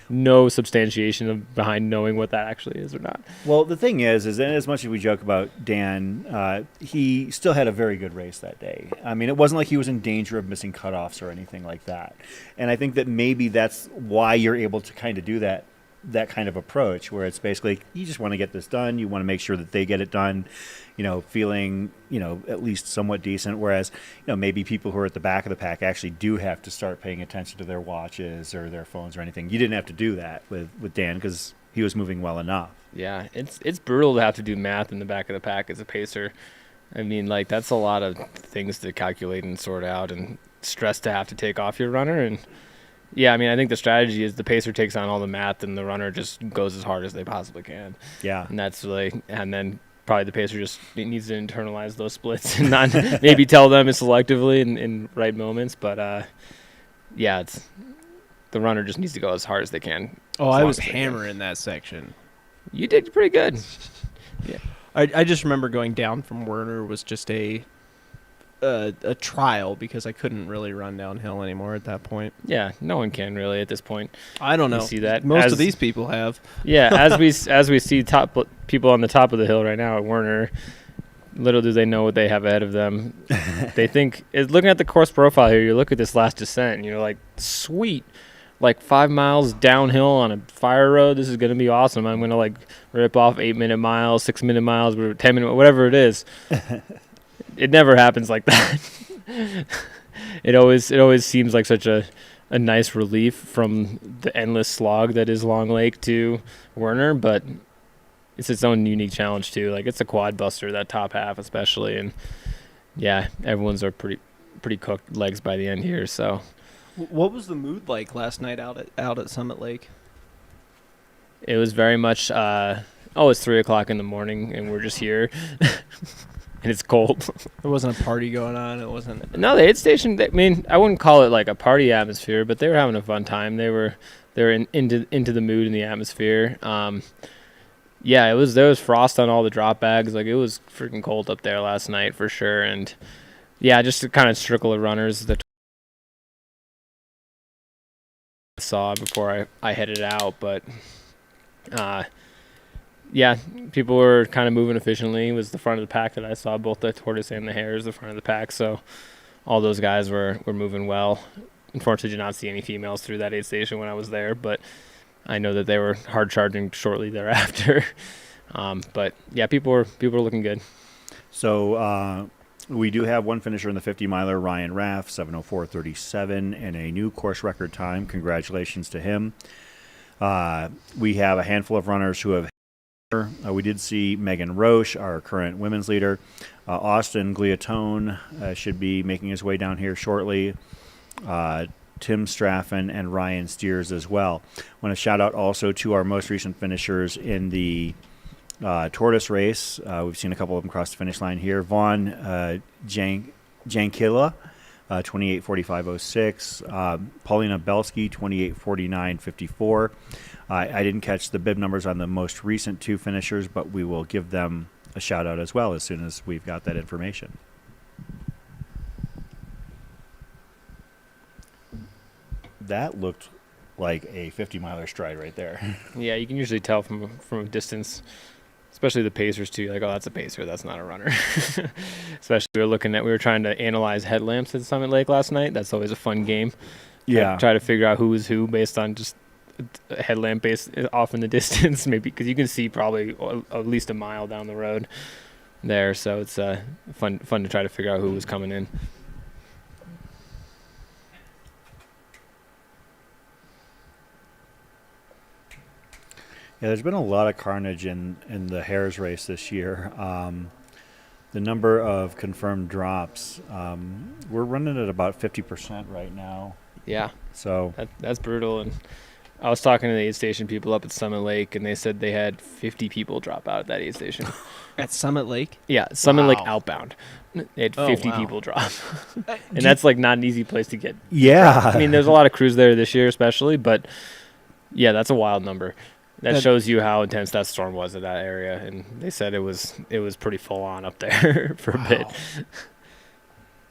No substantiation behind knowing what that actually is or not. Well, the thing is as much as we joke about Dan, he still had a very good race that day. I mean, it wasn't like he was in danger of missing cutoffs or anything like that. And I think that maybe that's why you're able to kind of do that kind of approach, where it's basically you just want to get this done. You want to make sure that they get it done, feeling, at least somewhat decent. Whereas, maybe people who are at the back of the pack actually do have to start paying attention to their watches or their phones or anything. You didn't have to do that with Dan because he was moving well enough. Yeah, it's brutal to have to do math in the back of the pack as a pacer. I mean, like, that's a lot of things to calculate and sort out, and stress to have to take off your runner. And yeah, I mean, I think the strategy is the pacer takes on all the math and the runner just goes as hard as they possibly can. Yeah. And that's really, and then probably the pacer just needs to internalize those splits and not maybe tell them selectively in right moments. But yeah, it's the runner just needs to go as hard as they can. Oh, I was hammering that section. You did pretty good. Yeah. I just remember going down from Werner was just a trial because I couldn't really run downhill anymore at that point. Yeah, no one can really at this point. I don't know. You see that most of these people have. Yeah, as we see top people on the top of the hill right now at Werner, little do they know what they have ahead of them. They think, looking at the course profile here, you look at this last descent and you're like, sweet, like 5 miles downhill on a fire road. This is going to be awesome. I'm going to like rip off 8-minute miles, 6-minute miles, 10-minute, whatever it is. It never happens like that. It always seems like such a nice relief from the endless slog that is Long Lake to Werner, but it's its own unique challenge too. Like, it's a quad buster, that top half especially, and yeah, everyone's are pretty cooked legs by the end here. So, what was the mood like last night out at Summit Lake? it was very much it's 3:00 in the morning and we're just here. And it's cold. There wasn't a party going on. It wasn't. No, the aid station. I mean, I wouldn't call it like a party atmosphere, but they were having a fun time. They were into the mood and the atmosphere. Yeah, there was frost on all the drop bags. Like, it was freaking cold up there last night for sure. And yeah, just a kind of trickle of runners that I saw before I headed out, but yeah, people were kind of moving efficiently. It was the front of the pack that I saw, both the Tortoise and the Hares, the front of the pack. So all those guys were moving well. Unfortunately, did not see any females through that aid station when I was there, but I know that they were hard charging shortly thereafter. But yeah, people were looking good. So we do have one finisher in the 50-miler, Ryan Raff, 7:04:37, and a new course record time. Congratulations to him. We have a handful of runners who have. We did see Megan Roche, our current women's leader. Austin Gliatone should be making his way down here shortly. Tim Straffen and Ryan Steers as well. I want to shout out also to our most recent finishers in the Tortoise race. We've seen a couple of them cross the finish line here. Vaughn Jankila, 28:45.06. Paulina Belsky, 28:49.54. I didn't catch the bib numbers on the most recent two finishers, but we will give them a shout out as well as soon as we've got that information. That looked like a 50-miler stride right there. Yeah, you can usually tell from a distance, especially the pacers too. Like, oh, that's a pacer, that's not a runner. Especially we were trying to analyze headlamps at Summit Lake last night. That's always a fun game. Yeah. Try to figure out who was who based on just a headlamp based off in the distance, maybe, because you can see probably at least a mile down the road there. So it's fun to try to figure out who was coming in. Yeah, there's been a lot of carnage in the Hares race this year. The number of confirmed drops, we're running at about 50% right now. Yeah. So that's brutal. And I was talking to the aid station people up at Summit Lake, and they said they had 50 people drop out at that aid station. At Summit Lake? Yeah, Summit Lake Wow. outbound. They had 50 wow. people drop. And that's like not an easy place to get. yeah, I mean, there's a lot of crews there this year especially, but yeah, that's a wild number. That shows you how intense that storm was in that area, and they said it was pretty full on up there for a bit.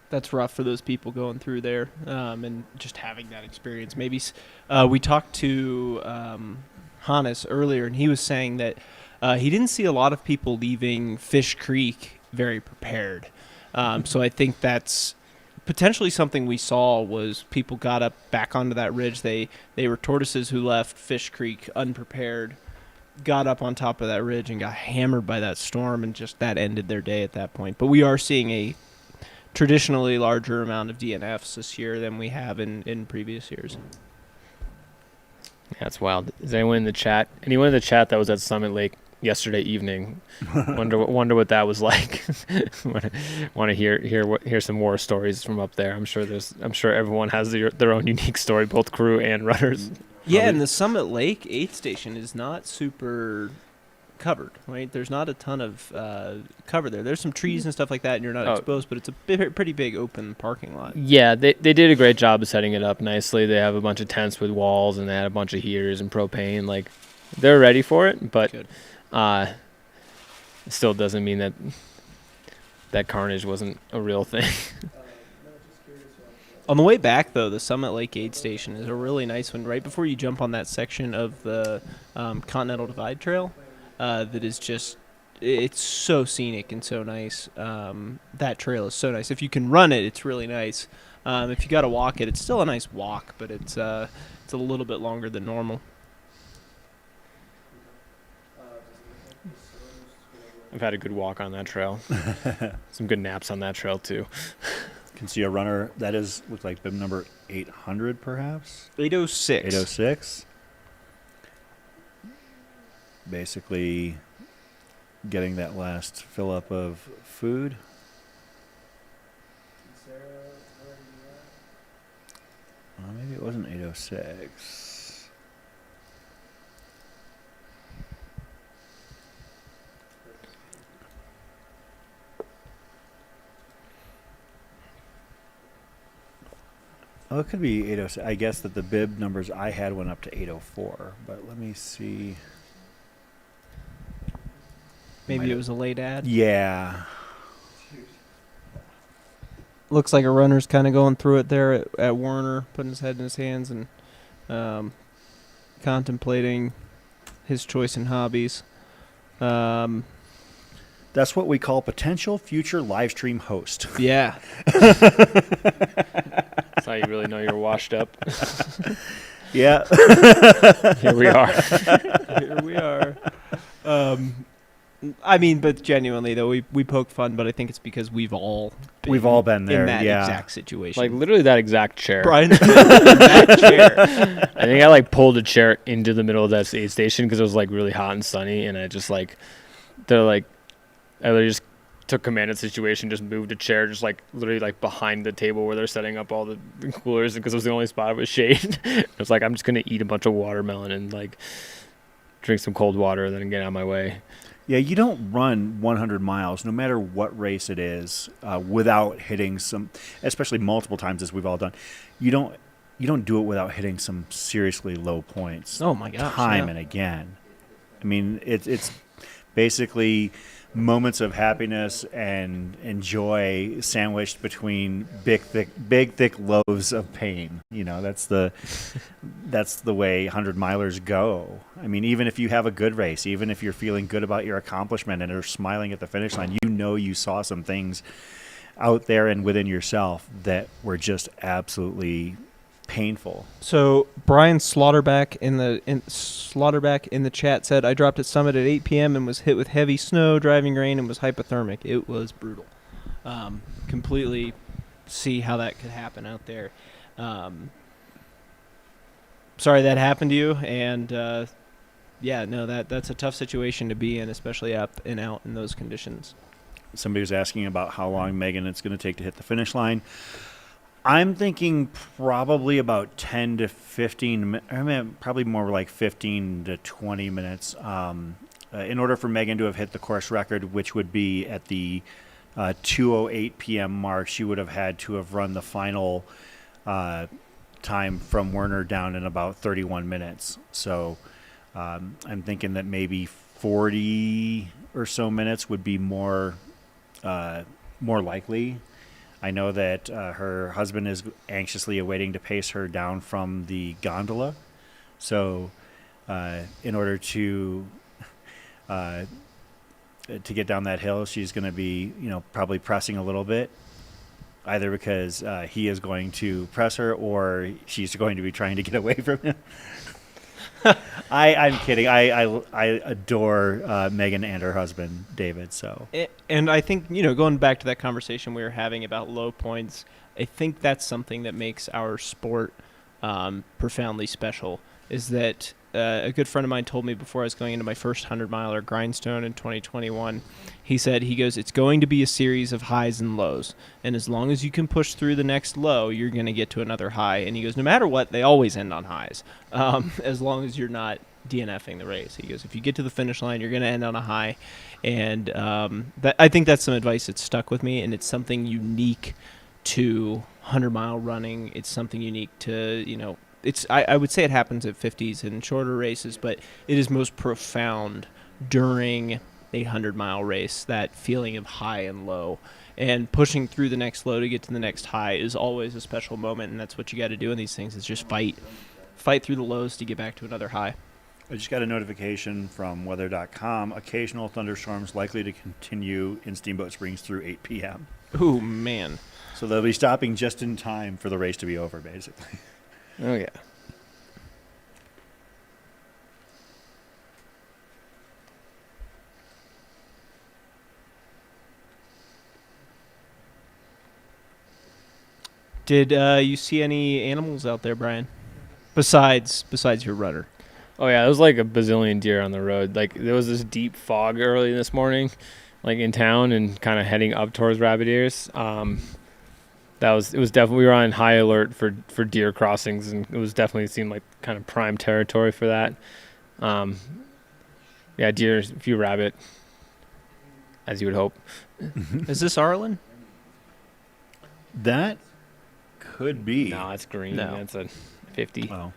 That's rough for those people going through there, and just having that experience. Maybe we talked to Hannes earlier, and he was saying that he didn't see a lot of people leaving Fish Creek very prepared. So I think that's potentially something we saw was people got up back onto that ridge. They were tortoises who left Fish Creek unprepared, got up on top of that ridge and got hammered by that storm, and just that ended their day at that point. But we are seeing a traditionally larger amount of DNFs this year than we have in previous years. Yeah, that's wild. Is anyone in the chat? Anyone in the chat that was at Summit Lake yesterday evening? Wonder what that was like. Want to hear some more stories from up there. I'm sure everyone has their own unique story, both crew and runners. Yeah, and the Summit Lake aid station is not super covered, right? There's not a ton of cover there. There's some trees and stuff like that, and you're not exposed, but it's a pretty big open parking lot. Yeah, they did a great job of setting it up nicely. They have a bunch of tents with walls, and they had a bunch of heaters and propane. Like, they're ready for it, but Good. It still doesn't mean that carnage wasn't a real thing. On the way back, though, the Summit Lake aid station is a really nice one. Right before you jump on that section of the Continental Divide Trail, that is just, it's so scenic and so nice. That trail is so nice. If you can run it, it's really nice. If you got to walk it, it's still a nice walk, but it's a little bit longer than normal. I've had a good walk on that trail. Some good naps on that trail too. can see a runner that looks like bib number 800 perhaps. 806. 806. Basically getting that last fill up of food. Maybe it wasn't 806. Oh, it could be 806. I guess that the bib numbers I had went up to 804, but let me see. Maybe it was a late ad. Yeah. Looks like a runner's kind of going through it there at Warner, putting his head in his hands and contemplating his choice in hobbies. That's what we call potential future live stream host. Yeah. That's how you really know you're washed up. Yeah. Here we are. Here we are. I mean, but genuinely though, we poke fun, but I think it's because we've all been there in that yeah. exact situation. Like literally that exact chair. Brian's been in that chair. I think I pulled a chair into the middle of that aid station because it was really hot and sunny, and I just I literally just took command of the situation, just moved a chair just like literally like behind the table where they're setting up all the coolers because it was the only spot with shade. I was like, I'm just gonna eat a bunch of watermelon and like drink some cold water and then get out of my way. Yeah, you don't run 100 miles, no matter what race it is, without hitting some, especially multiple times as we've all done. You don't do it without hitting some seriously low points. Oh my gosh, time yeah. and again. I mean, it's basically moments of happiness and joy sandwiched between big thick loaves of pain. You know, that's the way 100-milers go. I mean, even if you have a good race, even if you're feeling good about your accomplishment and are smiling at the finish line, you know you saw some things out there and within yourself that were just absolutely painful. So Brian Slaughterback in the chat said, I dropped at Summit at 8 p.m. and was hit with heavy snow, driving rain, and was hypothermic. It was brutal. Completely see how that could happen out there. Sorry that happened to you, and that's a tough situation to be in, especially up and out in those conditions. Somebody was asking about how long, Megan, it's going to take to hit the finish line. I'm thinking probably about 10 to 15, probably more like 15 to 20 minutes. In order for Megan to have hit the course record, which would be at the 2:08 p.m. mark, she would have had to have run the final time from Werner down in about 31 minutes. So I'm thinking that maybe 40 or so minutes would be more likely. I know that her husband is anxiously awaiting to pace her down from the gondola. So in order to get down that hill, she's going to be, probably pressing a little bit, either because he is going to press her or she's going to be trying to get away from him. I'm kidding. I adore Megan and her husband, David. So, and I think, going back to that conversation we were having about low points, I think that's something that makes our sport profoundly special. Is that a good friend of mine told me before I was going into my first 100-miler Grindstone in 2021. He goes, it's going to be a series of highs and lows. And as long as you can push through the next low, you're going to get to another high. And he goes, no matter what, they always end on highs, as long as you're not DNFing the race. He goes, if you get to the finish line, you're going to end on a high. And I think that's some advice that stuck with me, and it's something unique to 100-mile running. It's something unique to, I would say it happens at 50s and shorter races, but it is most profound during a 100-mile race, that feeling of high and low. And pushing through the next low to get to the next high is always a special moment, and that's what you got to do in these things, is just fight through the lows to get back to another high. I just got a notification from weather.com. Occasional thunderstorms likely to continue in Steamboat Springs through 8 p.m. Ooh, man. So they'll be stopping just in time for the race to be over, basically. Oh, yeah. Did you see any animals out there, Brian? Besides your rudder? Oh, yeah, there was like a bazillion deer on the road. Like, there was this deep fog early this morning, like in town and kind of heading up towards Rabbit Ears. It was definitely, we were on high alert for deer crossings, and it was definitely seemed like kind of prime territory for that. Yeah, deer, a few rabbit, as you would hope. Is this Arlin? That could be. No, it's green. No. That's a 50. Oh.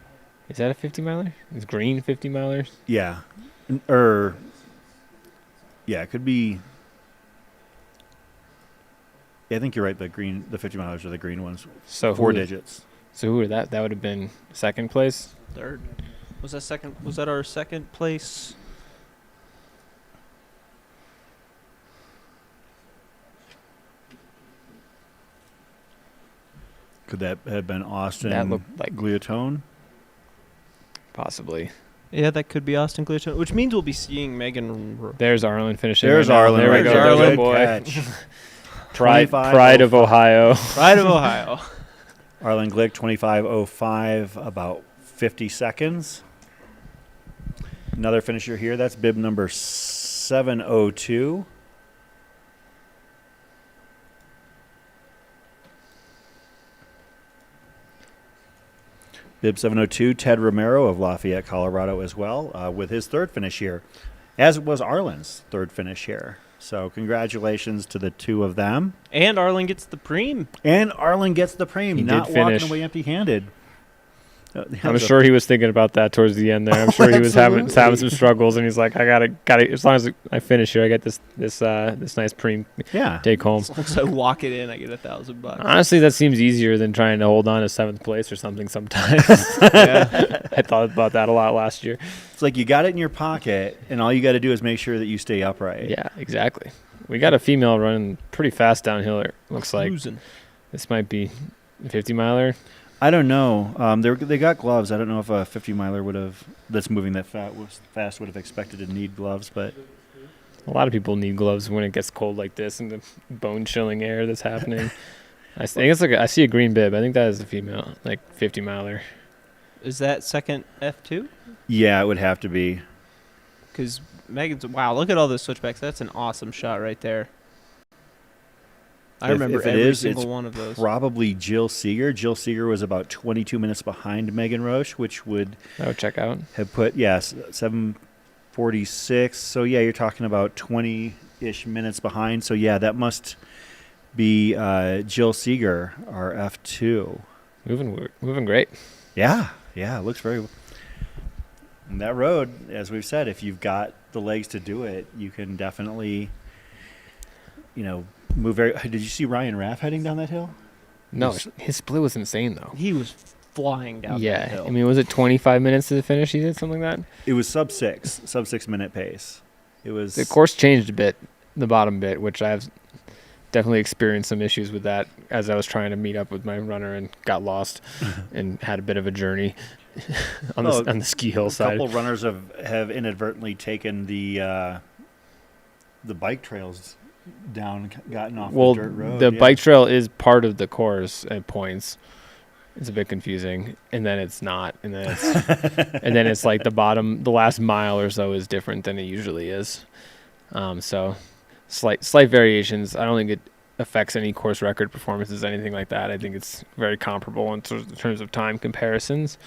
Is that a 50-miler? It's green 50-milers? Yeah. Yeah, it could be. Yeah, I think you're right. The 50-milers are the green ones. So 4 digits. So who would that? That would have been second place? Third. Was that our second place? Could that have been Austin That looked like Gliatone? Possibly. Yeah, that could be Austin Gliatone, which means we'll be seeing Megan. There's Arlen finishing. There's right now. Arlen. There we Right go. there. There's Good boy. catch. Pride of Ohio. Pride of Ohio. Arlin Glick, 25:05, about 50 seconds. Another finisher here. That's bib number 702. Bib 702, Ted Romero of Lafayette, Colorado as well, with his third finish here, as was Arlin's third finish here. So congratulations to the two of them. And Arlin gets the preem. And Arlin gets the preem, He not did finish. walking away empty-handed. I'm sure he was thinking about that towards the end there. I'm sure he was having some struggles, and he's like, I gotta. As long as I finish here, I get this nice preem take home. So lock it in. I get $1,000. Honestly, that seems easier than trying to hold on to 7th place or something sometimes. I thought about that a lot last year. It's like you got it in your pocket, and all you got to do is make sure that you stay upright. Yeah, exactly. We got a female running pretty fast downhill. It looks like this might be a 50-miler. I don't know. They got gloves. I don't know if a 50-miler that's moving that fast would have expected to need gloves, but a lot of people need gloves when it gets cold like this and the bone-chilling air that's happening. I think it's I see a green bib. I think that is a female, like 50-miler. Is that second F2? Yeah, it would have to be. Because Megan's, wow, look at all those switchbacks. That's an awesome shot right there. I remember every single one of those. Probably Jill Seeger. Jill Seeger was about 22 minutes behind Megan Roche, which would check out. Have put 7:46. So yeah, you're talking about 20-ish minutes behind. So yeah, that must be Jill Seeger, our F2. Moving great. Yeah, it looks very. And that road, as we've said, if you've got the legs to do it, you can definitely, move very. Did you see Ryan Raff heading down that hill? No, his split was insane though. He was flying down that hill. I mean, was it 25 minutes to the finish? He did something like that. It was sub 6 minute pace. It was. The course changed a bit, the bottom bit, which I've definitely experienced some issues with that as I was trying to meet up with my runner and got lost and had a bit of a journey on the ski hill side. A couple runners have inadvertently taken the bike trails down, gotten off the dirt road. The bike trail is part of the course at points. It's a bit confusing, and then it's not, and then it's and then it's like the last mile or so is different than it usually is. So slight variations. I don't think it affects any course record performances, anything like that. I think it's very comparable in terms of time comparisons,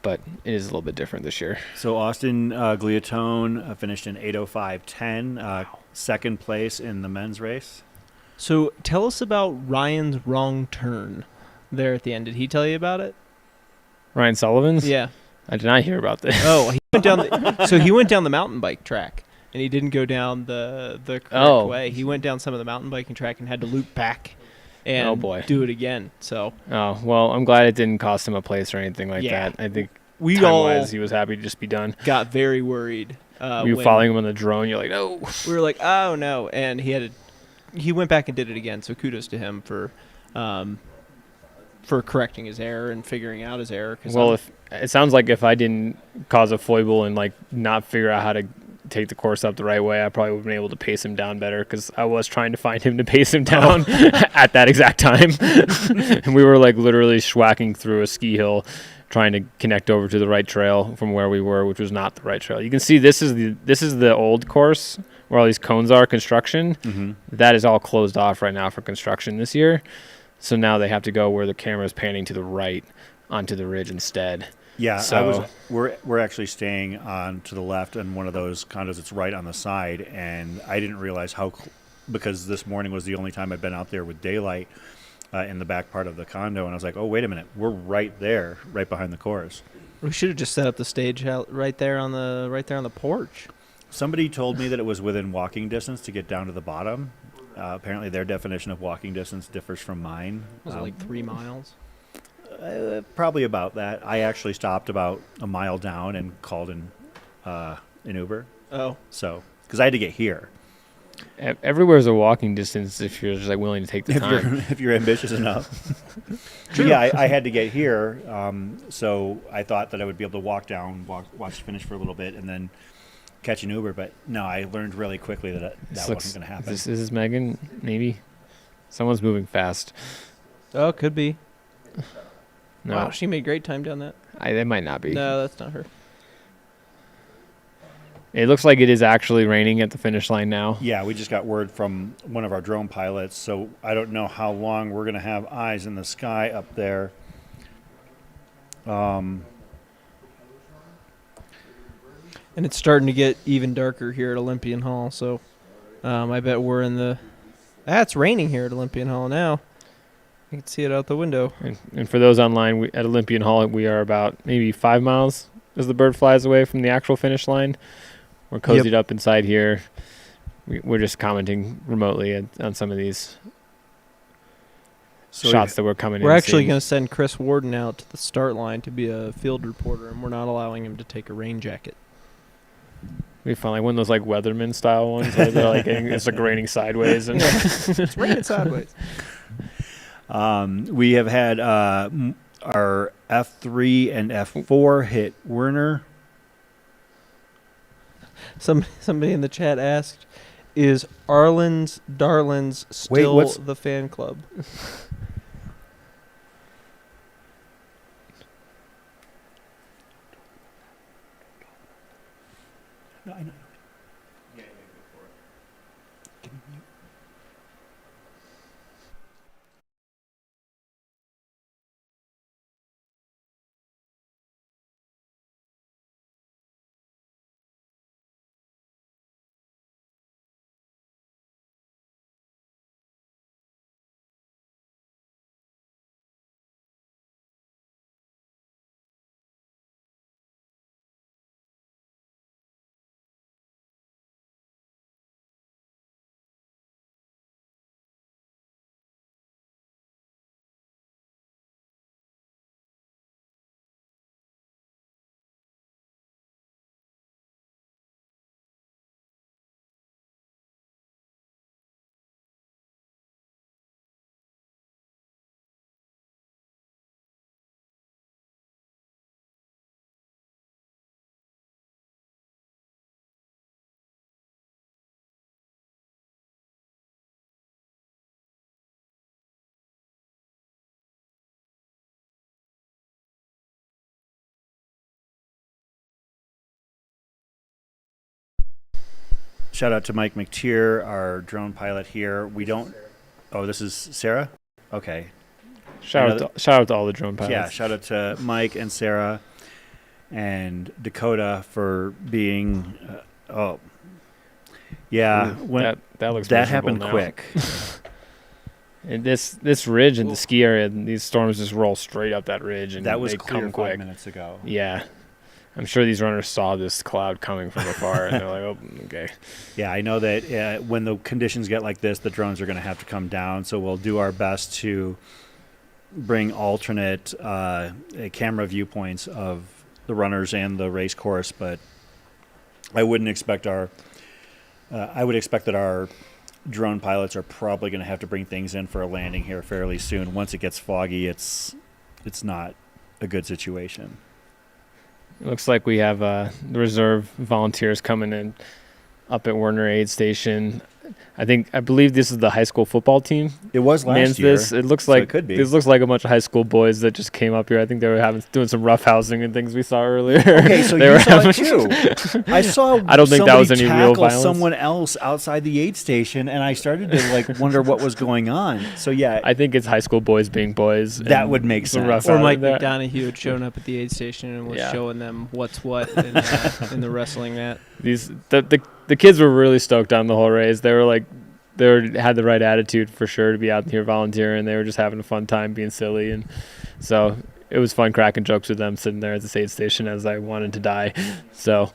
but it is a little bit different this year. So Austin Gliatone finished in 8:05.10, second place in the men's race. So tell us about Ryan's wrong turn there at the end. Did he tell you about it? Ryan Sullivan's? Yeah. I did not hear about this. Oh, he went down so he went down the mountain bike track, and he didn't go down the correct way. He went down some of the mountain biking track and had to loop back and do it again. So. Oh, well, I'm glad it didn't cost him a place or anything like that. I think time-wise, he was happy to just be done. Got very worried. Were you following him on the drone? You're like, no. We were like, oh, no. And he went back and did it again, so kudos to him for correcting his error and figuring out his error. Well, it sounds like if I didn't cause a foible and not figure out how to take the course up the right way, I probably would have been able to pace him down better, because I was trying to find him to pace him down at that exact time. And we were literally schwacking through a ski hill trying to connect over to the right trail from where we were, which was not the right trail. You can see this is the old course where all these cones are, construction. Mm-hmm. That is all closed off right now for construction this year. So now they have to go where the camera is panning to the right onto the ridge instead. Yeah, so we're actually staying on to the left in one of those condos. It's right on the side, and I didn't realize because this morning was the only time I'd been out there with daylight in the back part of the condo, and I was like, oh, wait a minute, we're right there, right behind the course. We should have just set up the stage out right there on the porch. Somebody told me that it was within walking distance to get down to the bottom. Apparently their definition of walking distance differs from mine. Was it 3 miles? Probably about that. I actually stopped about a mile down and called an Uber. Oh. So, because I had to get here. Everywhere is a walking distance if you're just willing to take the time. If you're ambitious enough. Yeah, I had to get here, so I thought that I would be able to walk down, watch the finish for a little bit, and then catch an Uber. But no, I learned really quickly that wasn't going to happen. This is Megan, maybe. Someone's moving fast. Oh, could be. No. Wow, she made great time down that. That might not be. No, that's not her. It looks like it is actually raining at the finish line now. Yeah, we just got word from one of our drone pilots, so I don't know how long we're going to have eyes in the sky up there. Um, And it's starting to get even darker here at Olympian Hall, so I bet we're in the... it's raining here at Olympian Hall now. You can see it out the window. And for those online, at Olympian Hall, we are about maybe 5 miles as the bird flies away from the actual finish line. We're cozied up inside here. We're just commenting remotely on some of these shots that we're coming in. We're actually going to send Chris Warden out to the start line to be a field reporter, and we're not allowing him to take a rain jacket. We found like one of those like weatherman style ones where they're like it's like raining sideways and It's raining sideways. We have had our F3 and F4 hit Werner. Somebody in the chat asked, "Is Arlin's Darlins still what's- the fan club?" No, I know. Shout out to Mike McTeer, our drone pilot here. We don't. Oh, this is Sarah? Okay. shout out to all the drone pilots. Yeah, shout out to Mike and Sarah and Dakota for being. Yeah. That looks that miserable happened now. quick. And this ridge and the ski area, these storms just roll straight up that ridge, and That was they clear come 5 quick. minutes ago. Yeah, I'm sure these runners saw this cloud coming from afar, and they're like, "Oh, okay." Yeah, I know that when the conditions get like this, the drones are going to have to come down. So we'll do our best to bring alternate camera viewpoints of the runners and the race course. But I wouldn't expect I would expect that our drone pilots are probably going to have to bring things in for a landing here fairly soon. Once it gets foggy, it's not a good situation. It looks like we have the reserve volunteers coming in up at Werner Aid Station. I believe this is the high school football team. It was last Mans year. This. It looks so like it could be. This looks like a bunch of high school boys that just came up here. I think they were doing some rough housing and things we saw earlier. Okay, so you saw it too. I saw. I don't think that was any real tackle violence. someone else outside the aid station, and I started to wonder what was going on. So yeah, I think it's high school boys being boys. That and would make some sense. rough Or out Mike there. McDonough had shown up at the aid station and was Yeah. showing them what's what in the wrestling mat. The kids were really stoked on the whole race. They were like, had the right attitude for sure to be out here volunteering. They were just having a fun time being silly, and so it was fun cracking jokes with them sitting there at the aid station as I wanted to die. So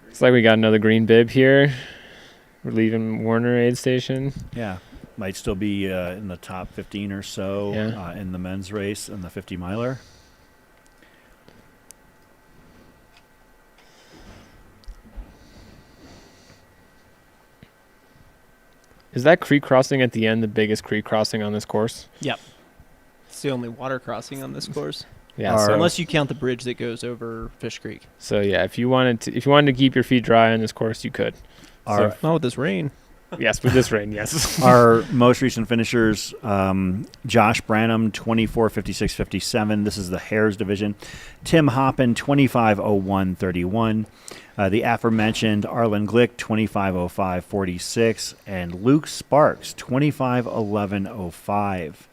it's like we got another green bib here. We're leaving Warner aid station. yeah, might still be in the top 15 or so Yeah. in the men's race and the 50 miler. Is that creek crossing at the end the biggest creek crossing on this course? Yep. It's the only water crossing on this course. Yeah. Our- So, Unless you count the bridge that goes over Fish Creek. so yeah, if you wanted to keep your feet dry on this course, you could. Our Not with this rain. Yes, with this rain, yes. Our most recent finishers, Josh Branham, 24:56:57. This is the Hares division. Tim Hoppin, 25:01:31. The aforementioned Arlin Glick, 25:05:46. And Luke Sparks, 25:11:05.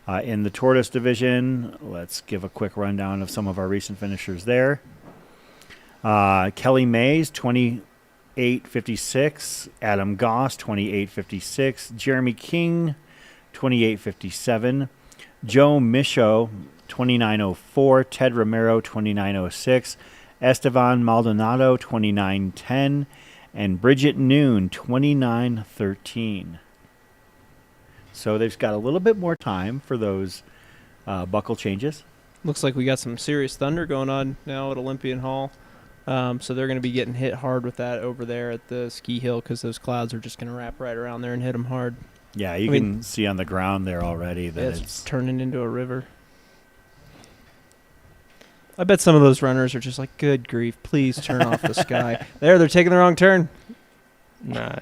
In the Tortoise division, let's give a quick rundown of some of our recent finishers there. Kelly Mays, 28.56. Adam Goss, 28.56. Jeremy King, 28.57. Joe Michaud, 29.04. Ted Romero, 29.06. Esteban Maldonado, 29.10. And Bridget Noon, 29.13. So they've got a little bit more time for those buckle changes. Looks like we got some serious thunder going on now at Olympian Hall. So they're going to be getting hit hard with that over there at the ski hill because those clouds are just going to wrap right around there and hit them hard. Yeah, you can see on the ground there already that it's turning into a river. I bet some of those runners are just like, good grief, please turn off the sky. They're taking the wrong turn. Nah.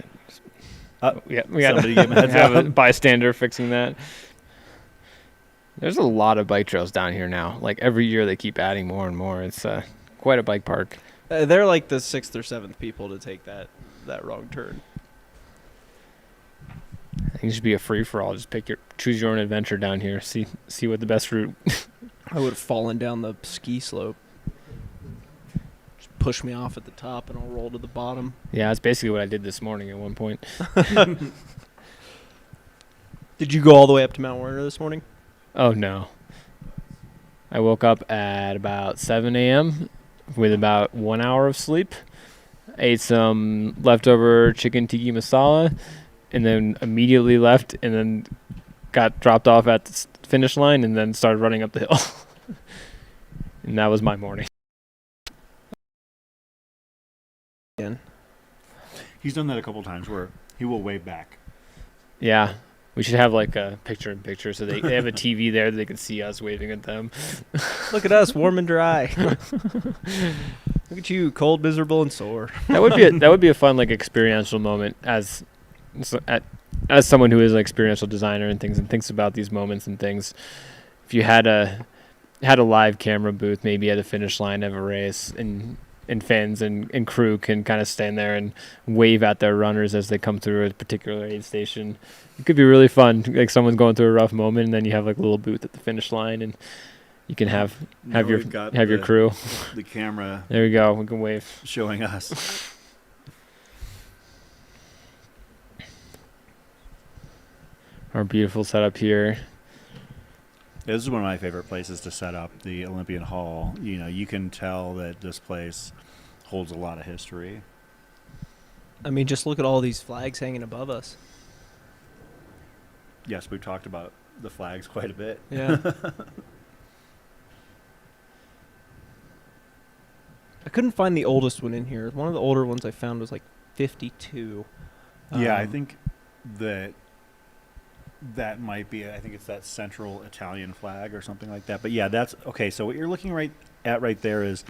We got to have a bystander fixing that. There's a lot of bike trails down here now. Like every year they keep adding more and more. It's quite a bike park. They're like the 6th or 7th people to take that wrong turn. I think it should be a free-for-all. Just choose your own adventure down here. See what the best route. I would have fallen down the ski slope. Just push me off at the top and I'll roll to the bottom. Yeah, that's basically what I did this morning at one point. Did you go all the way up to Mount Werner this morning? Oh, no. I woke up at about 7 a.m. with about 1 hour of sleep. Ate some leftover chicken tiki masala, and then immediately left, and then got dropped off at the finish line, and then started running up the hill. And that was my morning. Again. He's done that a couple times where he will wave back. Yeah. We should have like a picture-in-picture so they have a TV there that they can see us waving at them. Look at us, warm and dry. Look at you, cold, miserable, and sore. That would be a fun like experiential moment as someone who is an experiential designer and things and thinks about these moments and things. If you had a live camera booth maybe at the finish line of a race and fans and crew can kind of stand there and wave at their runners as they come through a particular aid station. It could be really fun. Like someone's going through a rough moment, and then you have like a little booth at the finish line, and you can have your crew. The camera. There we go. We can wave. Showing us. Our beautiful setup here. This is one of my favorite places to set up, the Olympian Hall. You know, you can tell that this place holds a lot of history. I mean, just look at all these flags hanging above us. Yes, we've talked about the flags quite a bit. Yeah. I couldn't find the oldest one in here. One of the older ones I found was like 52. Yeah, I think that might be, I think it's that central Italian flag or something like that. But yeah, that's okay. So what you're looking right there is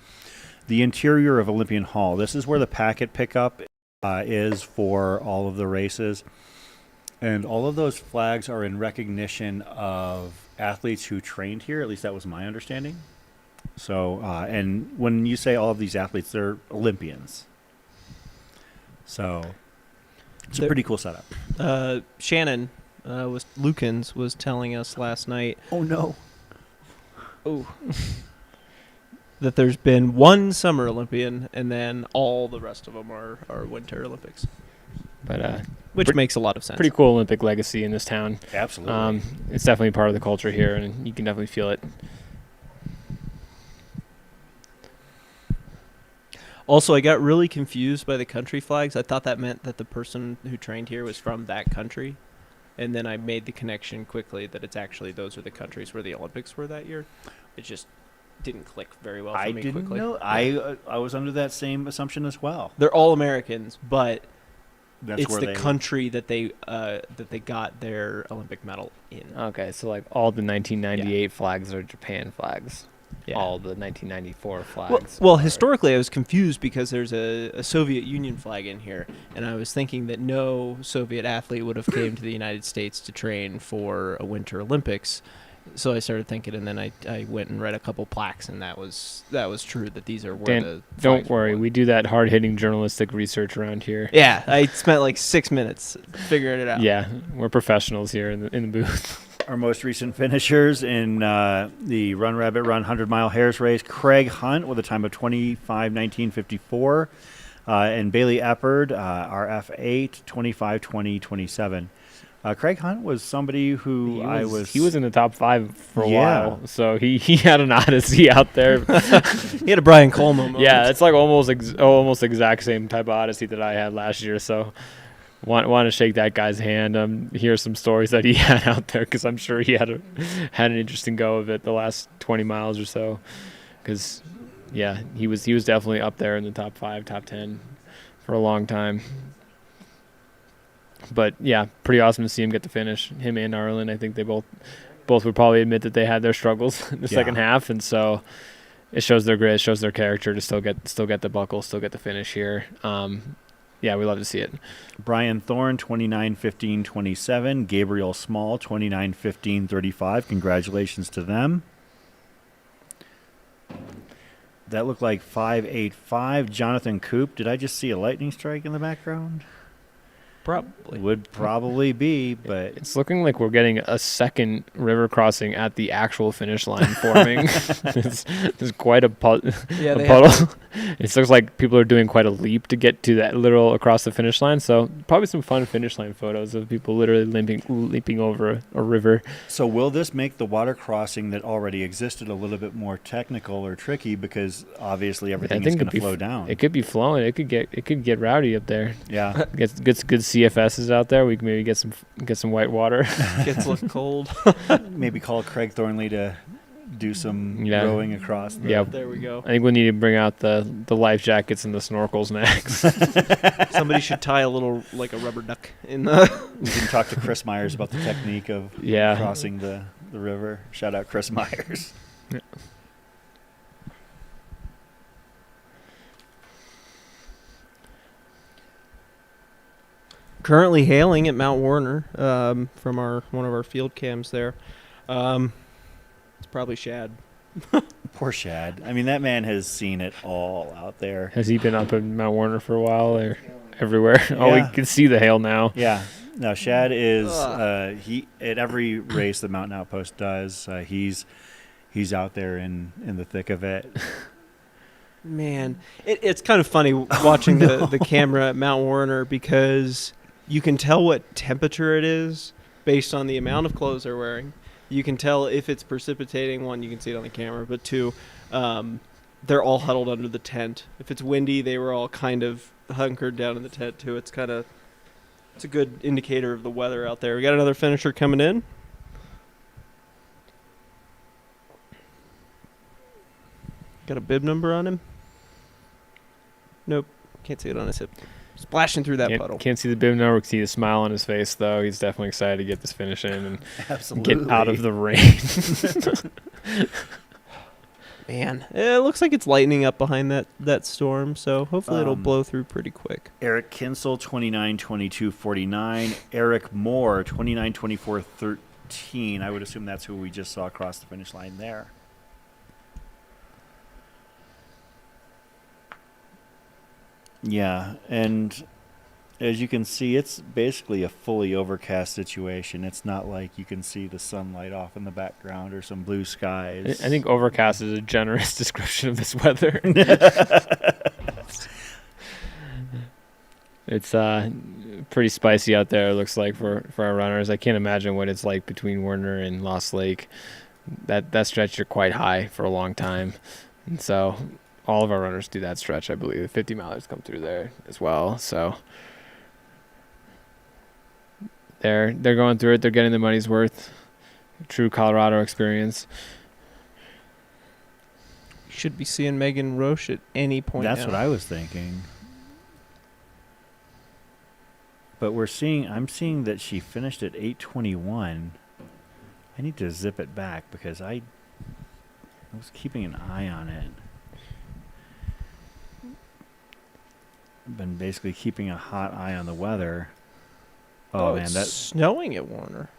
the interior of Olympian Hall. This is where the packet pickup is for all of the races. And all of those flags are in recognition of athletes who trained here. At least that was my understanding. So, and when you say all of these athletes, they're Olympians. So it's a pretty cool setup. Shannon Lukens was telling us last night. Oh, no. Oh. That there's been one Summer Olympian, and then all the rest of them are Winter Olympics. But which makes a lot of sense. Pretty cool Olympic legacy in this town. Absolutely. It's definitely part of the culture here, and you can definitely feel it. Also, I got really confused by the country flags. I thought that meant that the person who trained here was from that country. And then I made the connection quickly that it's actually those are the countries where the Olympics were that year. It just didn't click very well for me quickly. I didn't know. I was under that same assumption as well. They're all Americans, but That's it's the country that they got their Olympic medal in. Okay, so like all the 1998 flags are Japan flags. Yeah. All the 1994 flags. Well, historically, I was confused because there's a Soviet Union flag in here, and I was thinking that no Soviet athlete would have came to the United States to train for a Winter Olympics. So I started thinking, and then I went and read a couple plaques, and that was true that these are where Dan, the don't worry, we do that hard-hitting journalistic research around here. Yeah, I spent like 6 minutes figuring it out. Yeah, we're professionals here in the booth. our most recent finishers in the Run Rabbit Run 100-mile Hares race. Craig Hunt with a time of 25:19:54. And Bailey Eppard, RF8, 25:20:27. Craig Hunt was somebody who he was in the top 5 for a Yeah. while, so he had an odyssey out there. He had a Brian Coleman moment. Yeah, it's like almost exact same type of odyssey that I had last year. So want to shake that guy's hand. Hear some stories that he had out there, because I'm sure he had an interesting go of it the last 20 miles or so. Because yeah, he was definitely up there in the top 5, top 10 for a long time. But yeah, pretty awesome to see him get the finish. Him and Arlin, I think they both would probably admit that they had their struggles in the second half, and so it shows their grit, it shows their character to still get the buckle, still get the finish here. Yeah, we love to see it. Brian Thorne, 29:15:27. Gabriel Small, 29:15:35. Congratulations to them. That looked like 5:85. Jonathan Coop. Did I just see a lightning strike in the background? Probably. Would probably be, but It's looking like we're getting a second river crossing at the actual finish line forming. There's quite a puddle. It looks like people are doing quite a leap to get to that literal across the finish line. So probably some fun finish line photos of people literally leaping over a river. So will this make the water crossing that already existed a little bit more technical or tricky, because obviously everything is going to flow down? It could be flowing. It could get rowdy up there. Yeah. Gets good CFSs out there. We can maybe get some white water. Gets a little cold. Maybe call Craig Thornley to do some rowing across. There we go. I think we need to bring out the life jackets and the snorkels next. Somebody should tie a little, like a rubber duck in the... We can talk to Chris Myers about the technique of crossing the river. Shout out Chris Myers. Yeah. Currently hailing at Mount Warner from one of our field cams there. It's probably Shad. Poor Shad. I mean, that man has seen it all out there. Has he been up at Mount Warner for a while or everywhere? Oh, we can see the hail now. Yeah. No, Shad is he at every race the Mountain Outpost does. He's out there in the thick of it. Man, it's kind of funny watching the camera at Mount Warner, because you can tell what temperature it is based on the amount of clothes they're wearing. You can tell if it's precipitating. One, you can see it on the camera, but two, they're all huddled under the tent. If it's windy, they were all kind of hunkered down in the tent too. It's a good indicator of the weather out there. We got another finisher coming in. Got a bib number on him? Nope. Can't see it on his hip. Splashing through that puddle. Can't see the bib number. We can see the smile on his face, though. He's definitely excited to get this finish in and get out of the rain. Man, it looks like it's lightning up behind that storm, so hopefully it'll blow through pretty quick. Eric Kinsel, 29:22:49. Eric Moore, 29:24:13. I would assume that's who we just saw across the finish line there. Yeah, and as you can see, it's basically a fully overcast situation. It's not like you can see the sunlight off in the background or some blue skies. I think overcast is a generous description of this weather. It's pretty spicy out there, it looks like, for our runners. I can't imagine what it's like between Werner and Lost Lake. That stretch, you're quite high for a long time. And so all of our runners do that stretch, I believe. 50-milers come through there as well. So they're going through it. They're getting the money's worth. True Colorado experience. Should be seeing Megan Roche at any point. That's now. what I was thinking. But I'm seeing that she finished at 8:21. I need to zip it back because I was keeping an eye on it. I've been basically keeping a hot eye on the weather. Oh man, it's that's snowing at Warner.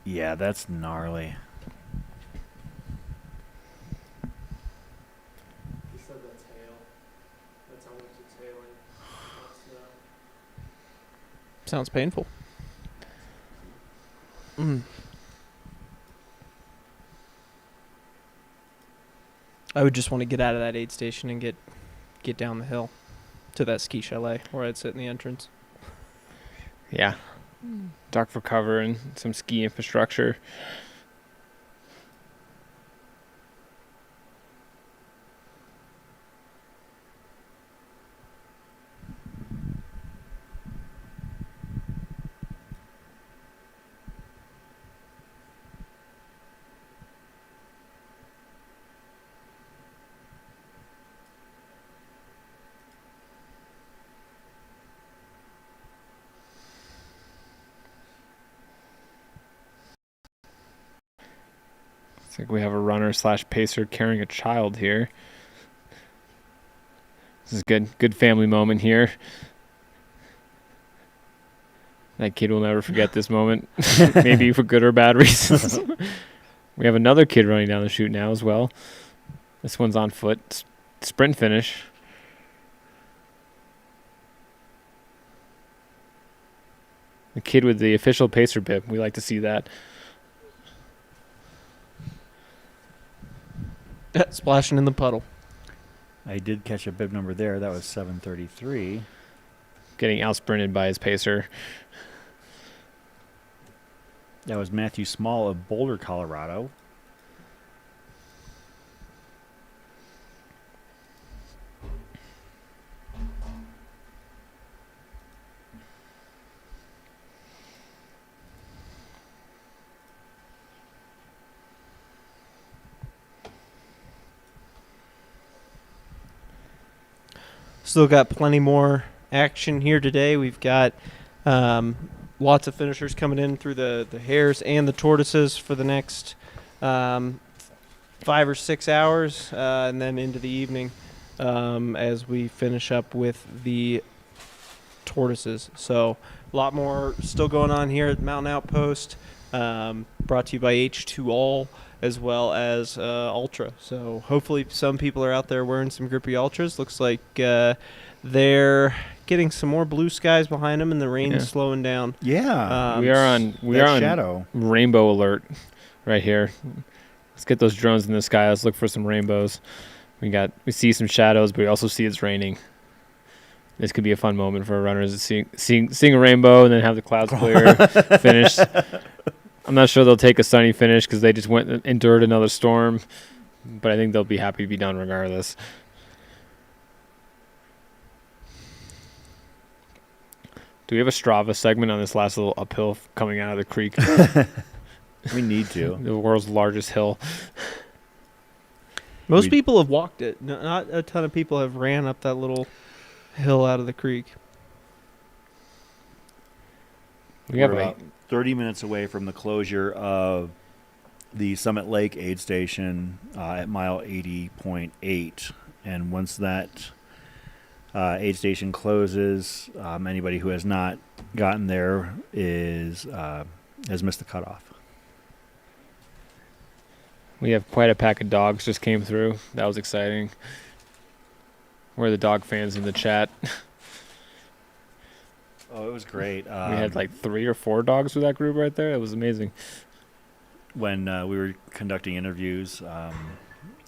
Yeah, that's gnarly. He said that's hail. That's how much it's hailing. Sounds painful. I would just want to get out of that aid station and get down the hill to that ski chalet where I'd sit in the entrance. Yeah. Dark for cover and some ski infrastructure. Looks like we have a runner / pacer carrying a child here. This is good family moment here. That kid will never forget this moment, maybe for good or bad reasons. We have another kid running down the chute now as well. This one's on foot, sprint finish. The kid with the official pacer bib. We like to see that. Splashing in the puddle. I did catch a bib number there. That was 7:33. Getting out-sprinted by his pacer. That was Matthew Small of Boulder, Colorado. Still got plenty more action here today. We've got lots of finishers coming in through the Hares and the Tortoises for the next 5 or 6 hours, and then into the evening as we finish up with the Tortoises. So a lot more still going on here at Mountain Outpost, brought to you by H2 All as well as Ultra. So hopefully some people are out there wearing some grippy Ultras. Looks like they're getting some more blue skies behind them and the rain's slowing down. Yeah. We are on shadow rainbow alert right here. Let's get those drones in the sky. Let's look for some rainbows. We see some shadows, but we also see it's raining. This could be a fun moment for runners to seeing a rainbow and then have the clouds clear, finish. I'm not sure they'll take a sunny finish because they just endured another storm, but I think they'll be happy to be done regardless. Do we have a Strava segment on this last little uphill coming out of the creek? We need to. The world's largest hill. Most people have walked it. Not a ton of people have ran up that little hill out of the creek. We're about 30 minutes away from the closure of the Summit Lake aid station at mile 80.8. And once that aid station closes, anybody who has not gotten there has missed the cutoff. We have quite a pack of dogs just came through. That was exciting. We're the dog fans in the chat. Oh, it was great. We had like 3 or 4 dogs with that group right there. It was amazing. When we were conducting interviews,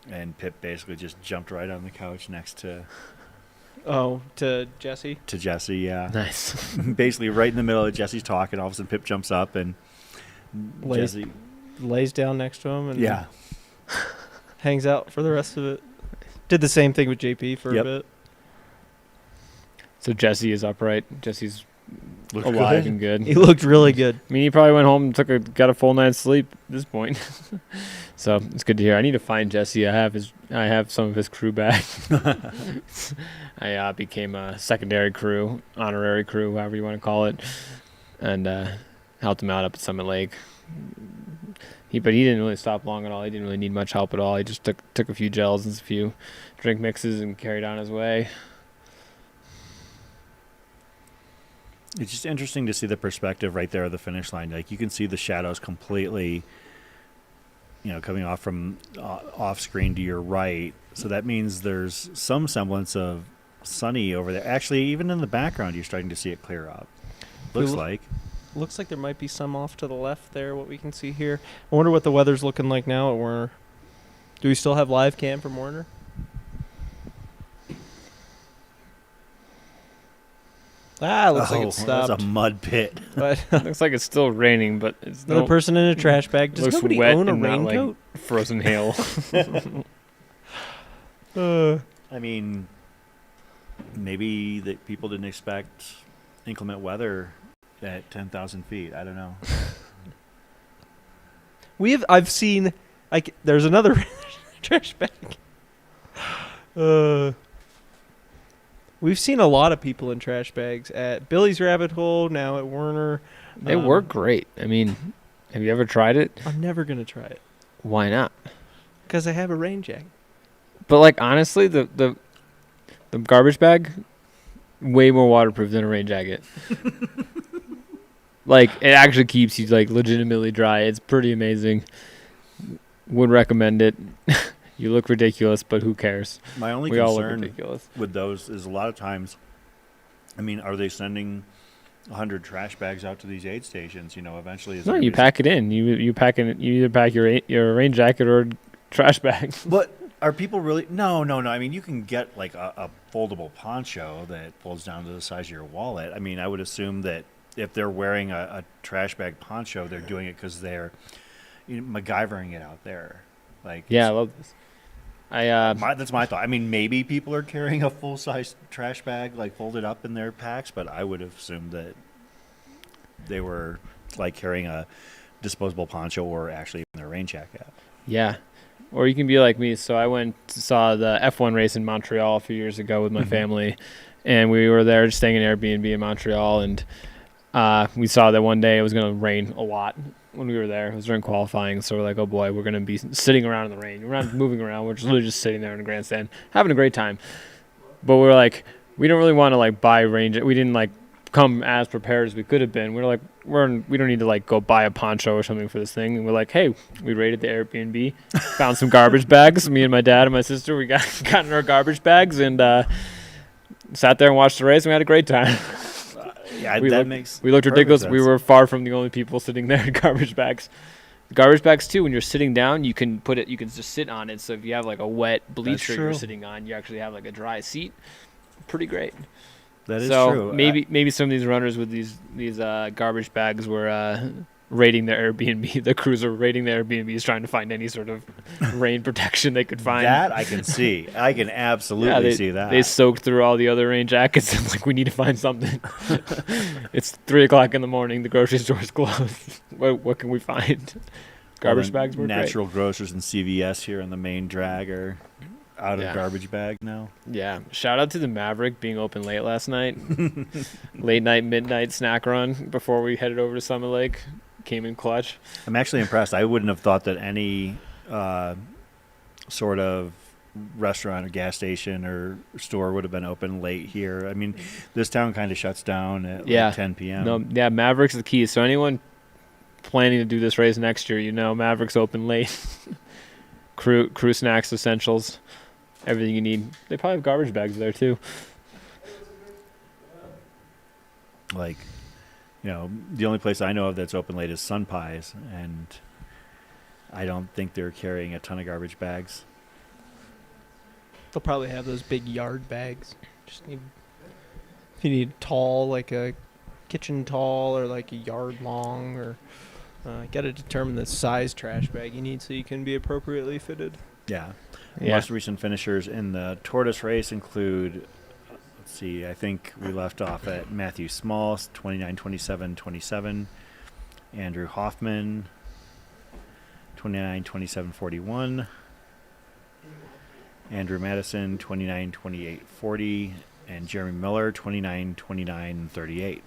and Pip basically just jumped right on the couch next to... Oh, to Jesse? To Jesse, yeah. Nice. Basically right in the middle of Jesse's talking, all of a sudden Pip jumps up and Jesse... Lays down next to him and hangs out for the rest of it. Did the same thing with JP for a bit. So Jesse is upright. Jesse's Looked alive good. and good. He looked really good. I mean, he probably went home and got a full night's sleep at this point. So it's good to hear. I need to find Jesse. I have some of his crew back. I became a secondary crew, honorary crew, however you want to call it, and helped him out up at Summit Lake. But he didn't really stop long at all. He didn't really need much help at all. He just took a few gels and a few drink mixes and carried on his way. It's just interesting to see the perspective right there of the finish line. Like you can see the shadows completely, coming off from off screen to your right. So that means there's some semblance of sunny over there. Actually, even in the background, you're starting to see it clear up. Looks like. Looks like there might be some off to the left there, what we can see here. I wonder what the weather's looking like now at Werner. Do we still have live cam from Werner? Looks like it stopped. That's a mud pit. But Looks like it's still raining, but it's another person in a trash bag. Does looks nobody wet own a and not, like, raincoat? frozen hail. I mean, maybe that people didn't expect inclement weather at 10,000 feet. I don't know. I've seen, like, there's another trash bag. We've seen a lot of people in trash bags at Billy's Rabbit Hole, now at Werner. They work great. I mean, have you ever tried it? I'm never going to try it. Why not? Because I have a rain jacket. But like honestly, the garbage bag, way more waterproof than a rain jacket. Like it actually keeps you like legitimately dry. It's pretty amazing. Would recommend it. You look ridiculous, but who cares? My only We all look concern ridiculous. with those is a lot of times, I mean, are they sending 100 trash bags out to these aid stations? You know, eventually. No, you pack it in. You pack it. You either pack your rain jacket or trash bag. But are people really? No. I mean, you can get like a foldable poncho that folds down to the size of your wallet. I mean, I would assume that if they're wearing a trash bag poncho, they're doing it because they're MacGyvering it out there. Like, Yeah, I love this. that's my thought. I mean, maybe people are carrying a full-size trash bag, like folded up in their packs, but I would have assumed that they were like carrying a disposable poncho or actually in their rain jacket. Yeah. Or you can be like me. So I saw the F1 race in Montreal a few years ago with my family, and we were there just staying in Airbnb in Montreal, and we saw that one day it was going to rain a lot when we were there. It was during qualifying, so we're like, oh boy, we're going to be sitting around in the rain. We're not moving around. We're just literally just sitting there in the grandstand, having a great time. But we're like, we don't really want to like buy rain. We didn't like come as prepared as we could have been. We're like, we don't need to like go buy a poncho or something for this thing. And we're like, hey, we raided the Airbnb, found some garbage bags. Me and my dad and my sister, we got in our garbage bags and sat there and watched the race. And we had a great time. Yeah, we that looked ridiculous. sense. We were far from the only people sitting there in garbage bags. Garbage bags too. When you're sitting down, you can just sit on it. So if you have like a wet bleacher you're sitting on, you actually have like a dry seat. Pretty great. That is so true. Maybe some of these runners with these garbage bags were raiding their Airbnb. The crews were raiding their Airbnbs, trying to find any sort of rain protection they could find. That I can see. I can absolutely see that. They soaked through all the other rain jackets and like, we need to find something. It's 3:00 in the morning. The grocery store's closed. What can we find? Garbage bags were Natural Grocers and CVS here in the main drag are out of garbage bag now. Yeah. Shout out to the Maverick being open late last night. Late night, midnight snack run before we headed over to Summit Lake. Came in clutch. I'm actually impressed. I wouldn't have thought that any sort of restaurant or gas station or store would have been open late here. I mean, this town kind of shuts down at like 10 p.m. No, Maverick's the key. So anyone planning to do this race next year, Maverick's open late. crew snacks, essentials, everything you need. They probably have garbage bags there too. Like, the only place I know of that's open late is Sun Pies, and I don't think they're carrying a ton of garbage bags. They'll probably have those big yard bags. If you need tall, like a kitchen tall or like a yard long, or got to determine the size trash bag you need so you can be appropriately fitted. Yeah. Most recent finishers in the Tortoise race include, let's see, I think we left off at Matthew Small, 29-27-27, Andrew Hoffman, 29-27-41, Andrew Madison, 29-28-40, and Jeremy Miller, 29-29-38.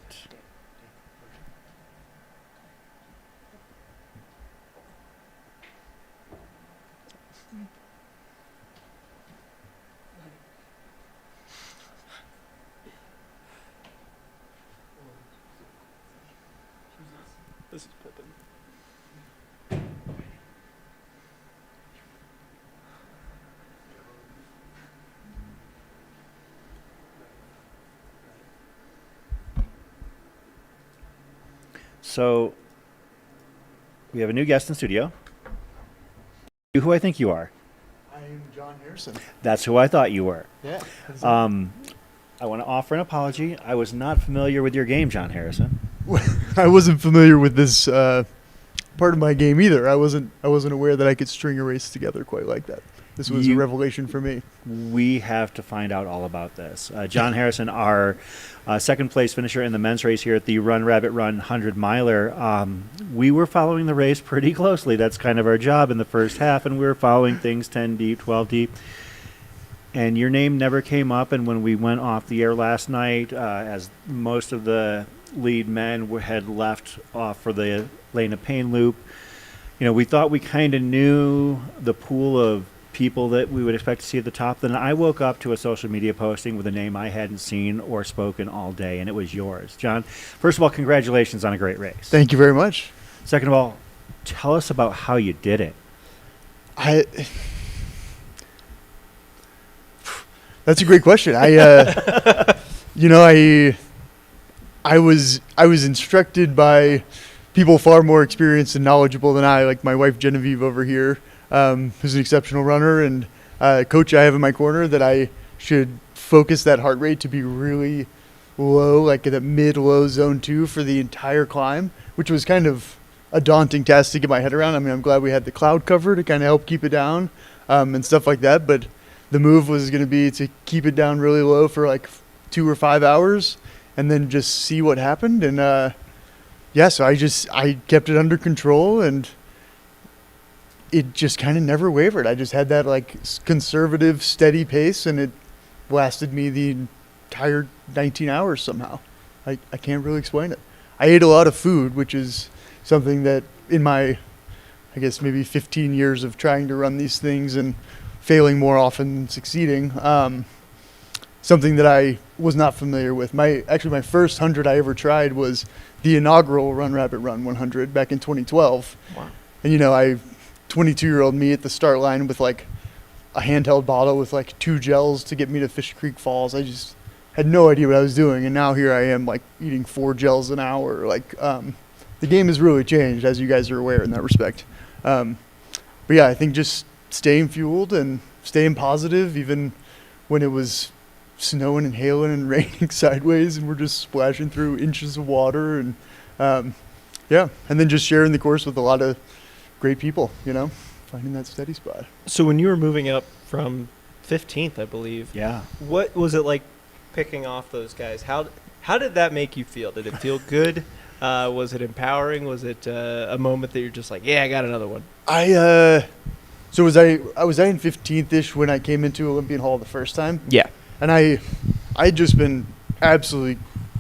This is Pippin. So we have a new guest in studio. Who I think you are. I am John Harrison. That's who I thought you were. Yeah. I want to offer an apology. I was not familiar with your game, John Harrison. I wasn't familiar with this part of my game either. I wasn't aware that I could string a race together quite like that. This was a revelation for me. We have to find out all about this. John Harrison, our second place finisher in the men's race here at the Run Rabbit Run 100 miler. We were following the race pretty closely. That's kind of our job in the first half, and we were following things 10 deep, 12 deep. And your name never came up. And when we went off the air last night, as most of the lead men had left off for the Lane of Pain loop, we thought we kind of knew the pool of people that we would expect to see at the top. Then I woke up to a social media posting with a name I hadn't seen or spoken all day, and it was yours. John, first of all, congratulations on a great race. Thank you very much. Second of all, tell us about how you did it. That's a great question. I was instructed by people far more experienced and knowledgeable than I, like my wife Genevieve over here, who's an exceptional runner, and coach I have in my corner, that I should focus that heart rate to be really low, like at that mid-low zone 2 for the entire climb, which was kind of a daunting task to get my head around. I mean, I'm glad we had the cloud cover to kind of help keep it down and stuff like that, but the move was going to be to keep it down really low for like 2 or 5 hours and then just see what happened. And so I kept it under control, and it just kind of never wavered. I just had that like conservative, steady pace, and it lasted me the entire 19 hours somehow. I can't really explain it. I ate a lot of food, which is something that in my, I guess, maybe 15 years of trying to run these things and failing more often than succeeding, something that I was not familiar with. My first 100 I ever tried was the inaugural Run Rabbit Run 100 back in 2012. Wow. And 22-year-old me at the start line with like a handheld bottle with like 2 gels to get me to Fish Creek Falls. I just had no idea what I was doing, and now here I am like eating 4 gels an hour. Like the game has really changed, as you guys are aware in that respect. But yeah, I think just staying fueled and staying positive, even when it was snowing and hailing and raining sideways, and we're just splashing through inches of water, and and then just sharing the course with a lot of great people, finding that steady spot. So when you were moving up from 15th, I believe, what was it like picking off those guys? How did that make you feel? Did it feel good? Was it empowering? Was it a moment that you're just like, yeah, I got another one? So was I in 15th-ish when I came into Olympian Hall the first time? Yeah. And I'd just been absolutely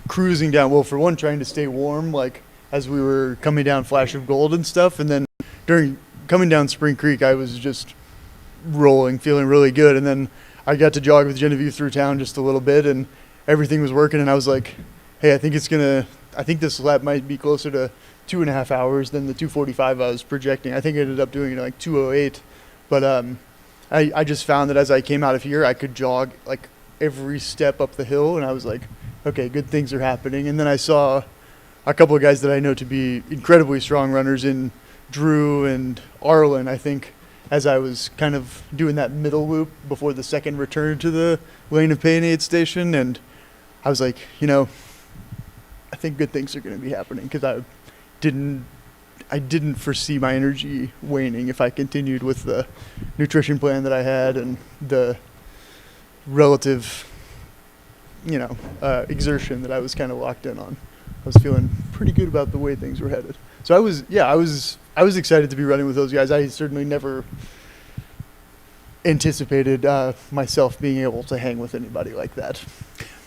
cruising down. Well, for one, trying to stay warm, like as we were coming down Flash of Gold and stuff. And then during coming down Spring Creek, I was just rolling, feeling really good. And then I got to jog with Genevieve through town just a little bit, and everything was working. And I was like, hey, I think this lap might be closer to 2.5 hours than the 2:45 I was projecting. I think I ended up doing like 2:08. But I just found that as I came out of here, I could jog like every step up the hill, and I was like, okay, good things are happening. And then I saw a couple of guys that I know to be incredibly strong runners in Drew and Arlin, I think, as I was kind of doing that middle loop before the second return to the Lane of Pain aid station. And I was like, I think good things are going to be happening, because I didn't foresee my energy waning if I continued with the nutrition plan that I had and the relative, exertion that I was kind of locked in on. I was feeling pretty good about the way things were headed. So I was excited to be running with those guys. I certainly never anticipated myself being able to hang with anybody like that.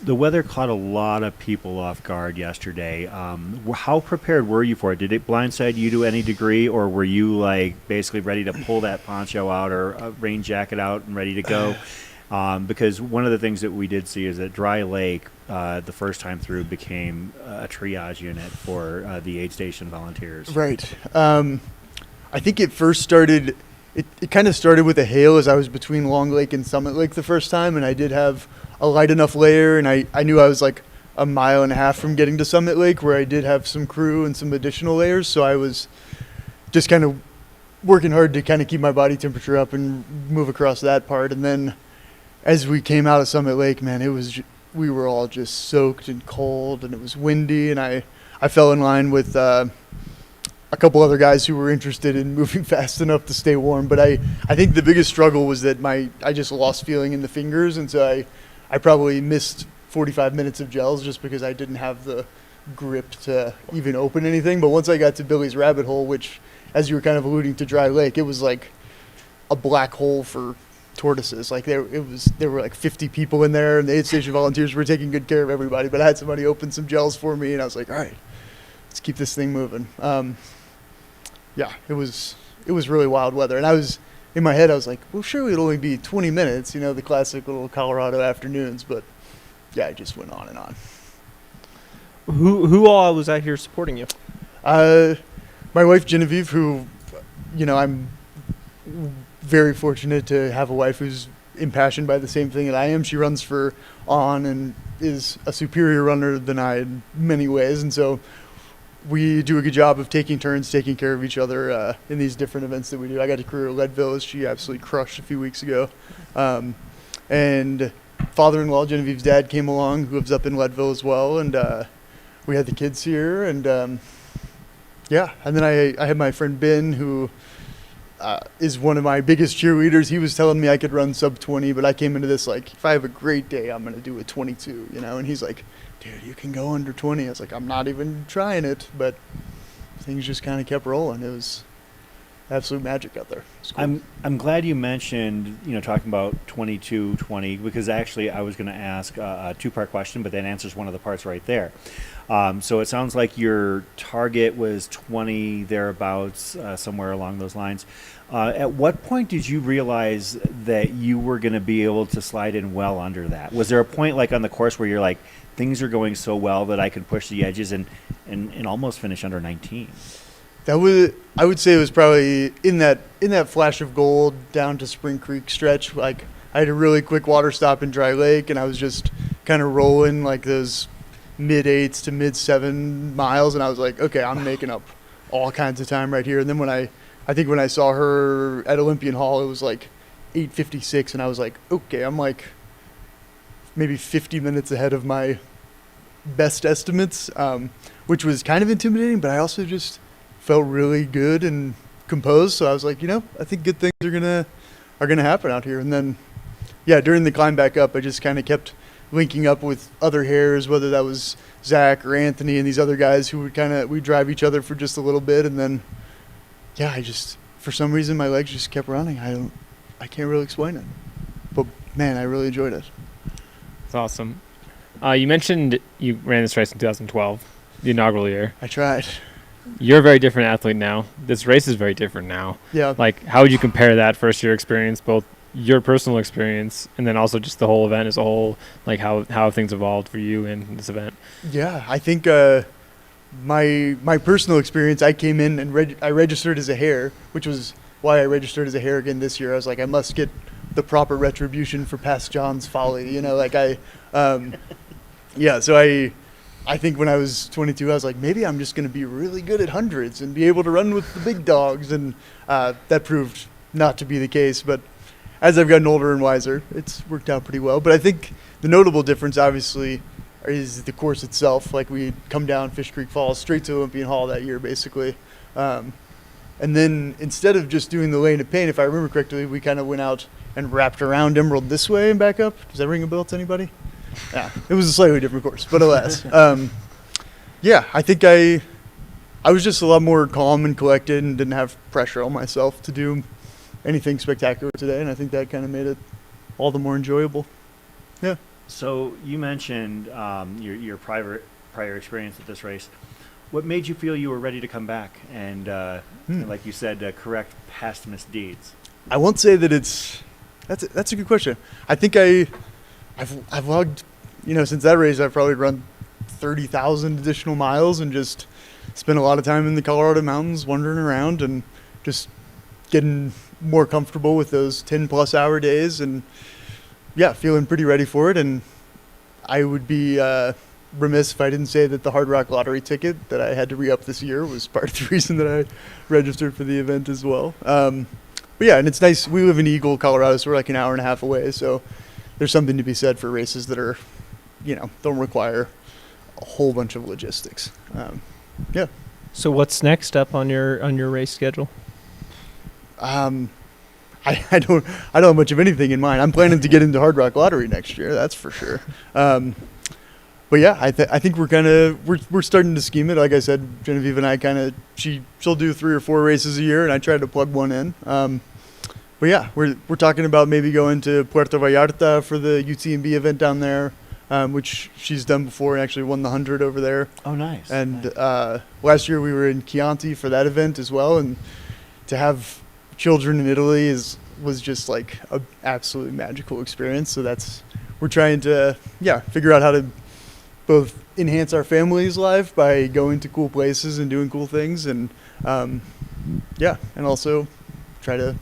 The weather caught a lot of people off guard yesterday. How prepared were you for it? Did it blindside you to any degree, or were you like basically ready to pull that poncho out or a rain jacket out and ready to go? Because one of the things that we did see is that Dry Lake, the first time through, became a triage unit for the aid station volunteers. Right. I think it first started, it kind of started with a hail as I was between Long Lake and Summit Lake the first time, and I did have a light enough layer, and I knew I was like a mile and a half from getting to Summit Lake, where I did have some crew and some additional layers. So I was just kind of working hard to kind of keep my body temperature up and move across that part. And then as we came out of Summit Lake, man, we were all just soaked and cold, and it was windy, and I fell in line with a couple other guys who were interested in moving fast enough to stay warm. But I think the biggest struggle was that I just lost feeling in the fingers, and so I probably missed 45 minutes of gels just because I didn't have the grip to even open anything. But once I got to Billy's Rabbit Hole, which, as you were kind of alluding to Dry Lake, it was like a black hole for tortoises. Like there were like 50 people in there, and the aid station volunteers were taking good care of everybody. But I had somebody open some gels for me, and I was like, all right, let's keep this thing moving. Yeah, it was really wild weather, and I was in my head, I was like, well, surely it'll only be 20 minutes, the classic little Colorado afternoons. But yeah, it just went on and on. Who all was out here supporting you? My wife Genevieve, who, I'm very fortunate to have a wife who's impassioned by the same thing that I am. She runs for On and is a superior runner than I in many ways, and so we do a good job of taking turns, taking care of each other in these different events that we do. I got to crew at Leadville, as she absolutely crushed a few weeks ago. And father-in-law, Genevieve's dad, came along, who lives up in Leadville as well, and we had the kids here, and yeah. And then I had my friend Ben, who is one of my biggest cheerleaders. He was telling me I could run sub 20, but I came into this like, if I have a great day, I'm going to do a 22, and he's like, dude, you can go under 20. I was like, I'm not even trying it, but things just kind of kept rolling. It was absolute magic out there. Cool. I'm glad you mentioned, talking about 22-20, because actually I was going to ask a two-part question, but that answers one of the parts right there. So it sounds like your target was 20 thereabouts, somewhere along those lines. At what point did you realize that you were going to be able to slide in well under that? Was there a point like on the course where you're like, things are going so well that I can push the edges and almost finish under 19? I would say it was probably in that flash of gold down to Spring Creek stretch. Like I had a really quick water stop in Dry Lake, and I was just kind of rolling like those mid-8s to mid-7 miles, and I was like, okay, I'm making up all kinds of time right here. And then when I saw her at Olympian Hall, it was like 8:56, and I was like, okay, I'm like maybe 50 minutes ahead of my best estimates, which was kind of intimidating, but I also just felt really good and composed. So I was like, I think good things are gonna happen out here. And then, yeah, during the climb back up, I just kind of kept linking up with other hares, whether that was Zach or Anthony and these other guys who we'd drive each other for just a little bit. And then, yeah, for some reason, my legs just kept running. I can't really explain it, but man, I really enjoyed it. That's awesome. You mentioned you ran this race in 2012, the inaugural year. I tried. You're a very different athlete now. This race is very different now. Yeah. Like, how would you compare that first year experience, both your personal experience and then also just the whole event as a whole? Like, how have things evolved for you in this event? Yeah, I think my personal experience, I came in and I registered as a hare, which was why I registered as a hare again this year. I was like, I must get the proper retribution for past John's folly, yeah. So I think when I was 22, I was like, maybe I'm just going to be really good at hundreds and be able to run with the big dogs, and that proved not to be the case. But as I've gotten older and wiser, it's worked out pretty well. But I think the notable difference, obviously, is the course itself. Like, we come down Fish Creek Falls straight to Olympian Hall that year, basically. And then instead of just doing the lane of pain, if I remember correctly, we kind of went out and wrapped around Emerald this way and back up. Does that ring a bell to anybody? Yeah, it was a slightly different course, but alas. Yeah, I think I was just a lot more calm and collected and didn't have pressure on myself to do anything spectacular today, and I think that kind of made it all the more enjoyable. Yeah. So you mentioned your prior experience at this race. What made you feel you were ready to come back and, like you said, correct past misdeeds? I won't say that that's a good question. I think I've logged, since that race, I've probably run 30,000 additional miles and just spent a lot of time in the Colorado mountains wandering around and just getting more comfortable with those 10+ hour days, and yeah, feeling pretty ready for it. And I would be remiss if I didn't say that the Hard Rock Lottery ticket that I had to re-up this year was part of the reason that I registered for the event as well. But yeah, and it's nice. We live in Eagle, Colorado, so we're like an hour and a half away. So there's something to be said for races that are, don't require a whole bunch of logistics. Yeah. So what's next up on your race schedule? I don't have much of anything in mind. I'm planning to get into Hard Rock Lottery next year. That's for sure. But yeah, I think we're starting to scheme it. Like I said, Genevieve and I she'll do 3 or 4 races a year, and I try to plug one in. But yeah, we're talking about maybe going to Puerto Vallarta for the UTMB event down there, which she's done before and actually won the 100 over there. Oh, nice. And last year we were in Chianti for that event as well, and to have children in Italy was just like an absolutely magical experience. So we're trying to figure out how to both enhance our family's life by going to cool places and doing cool things, and and also try to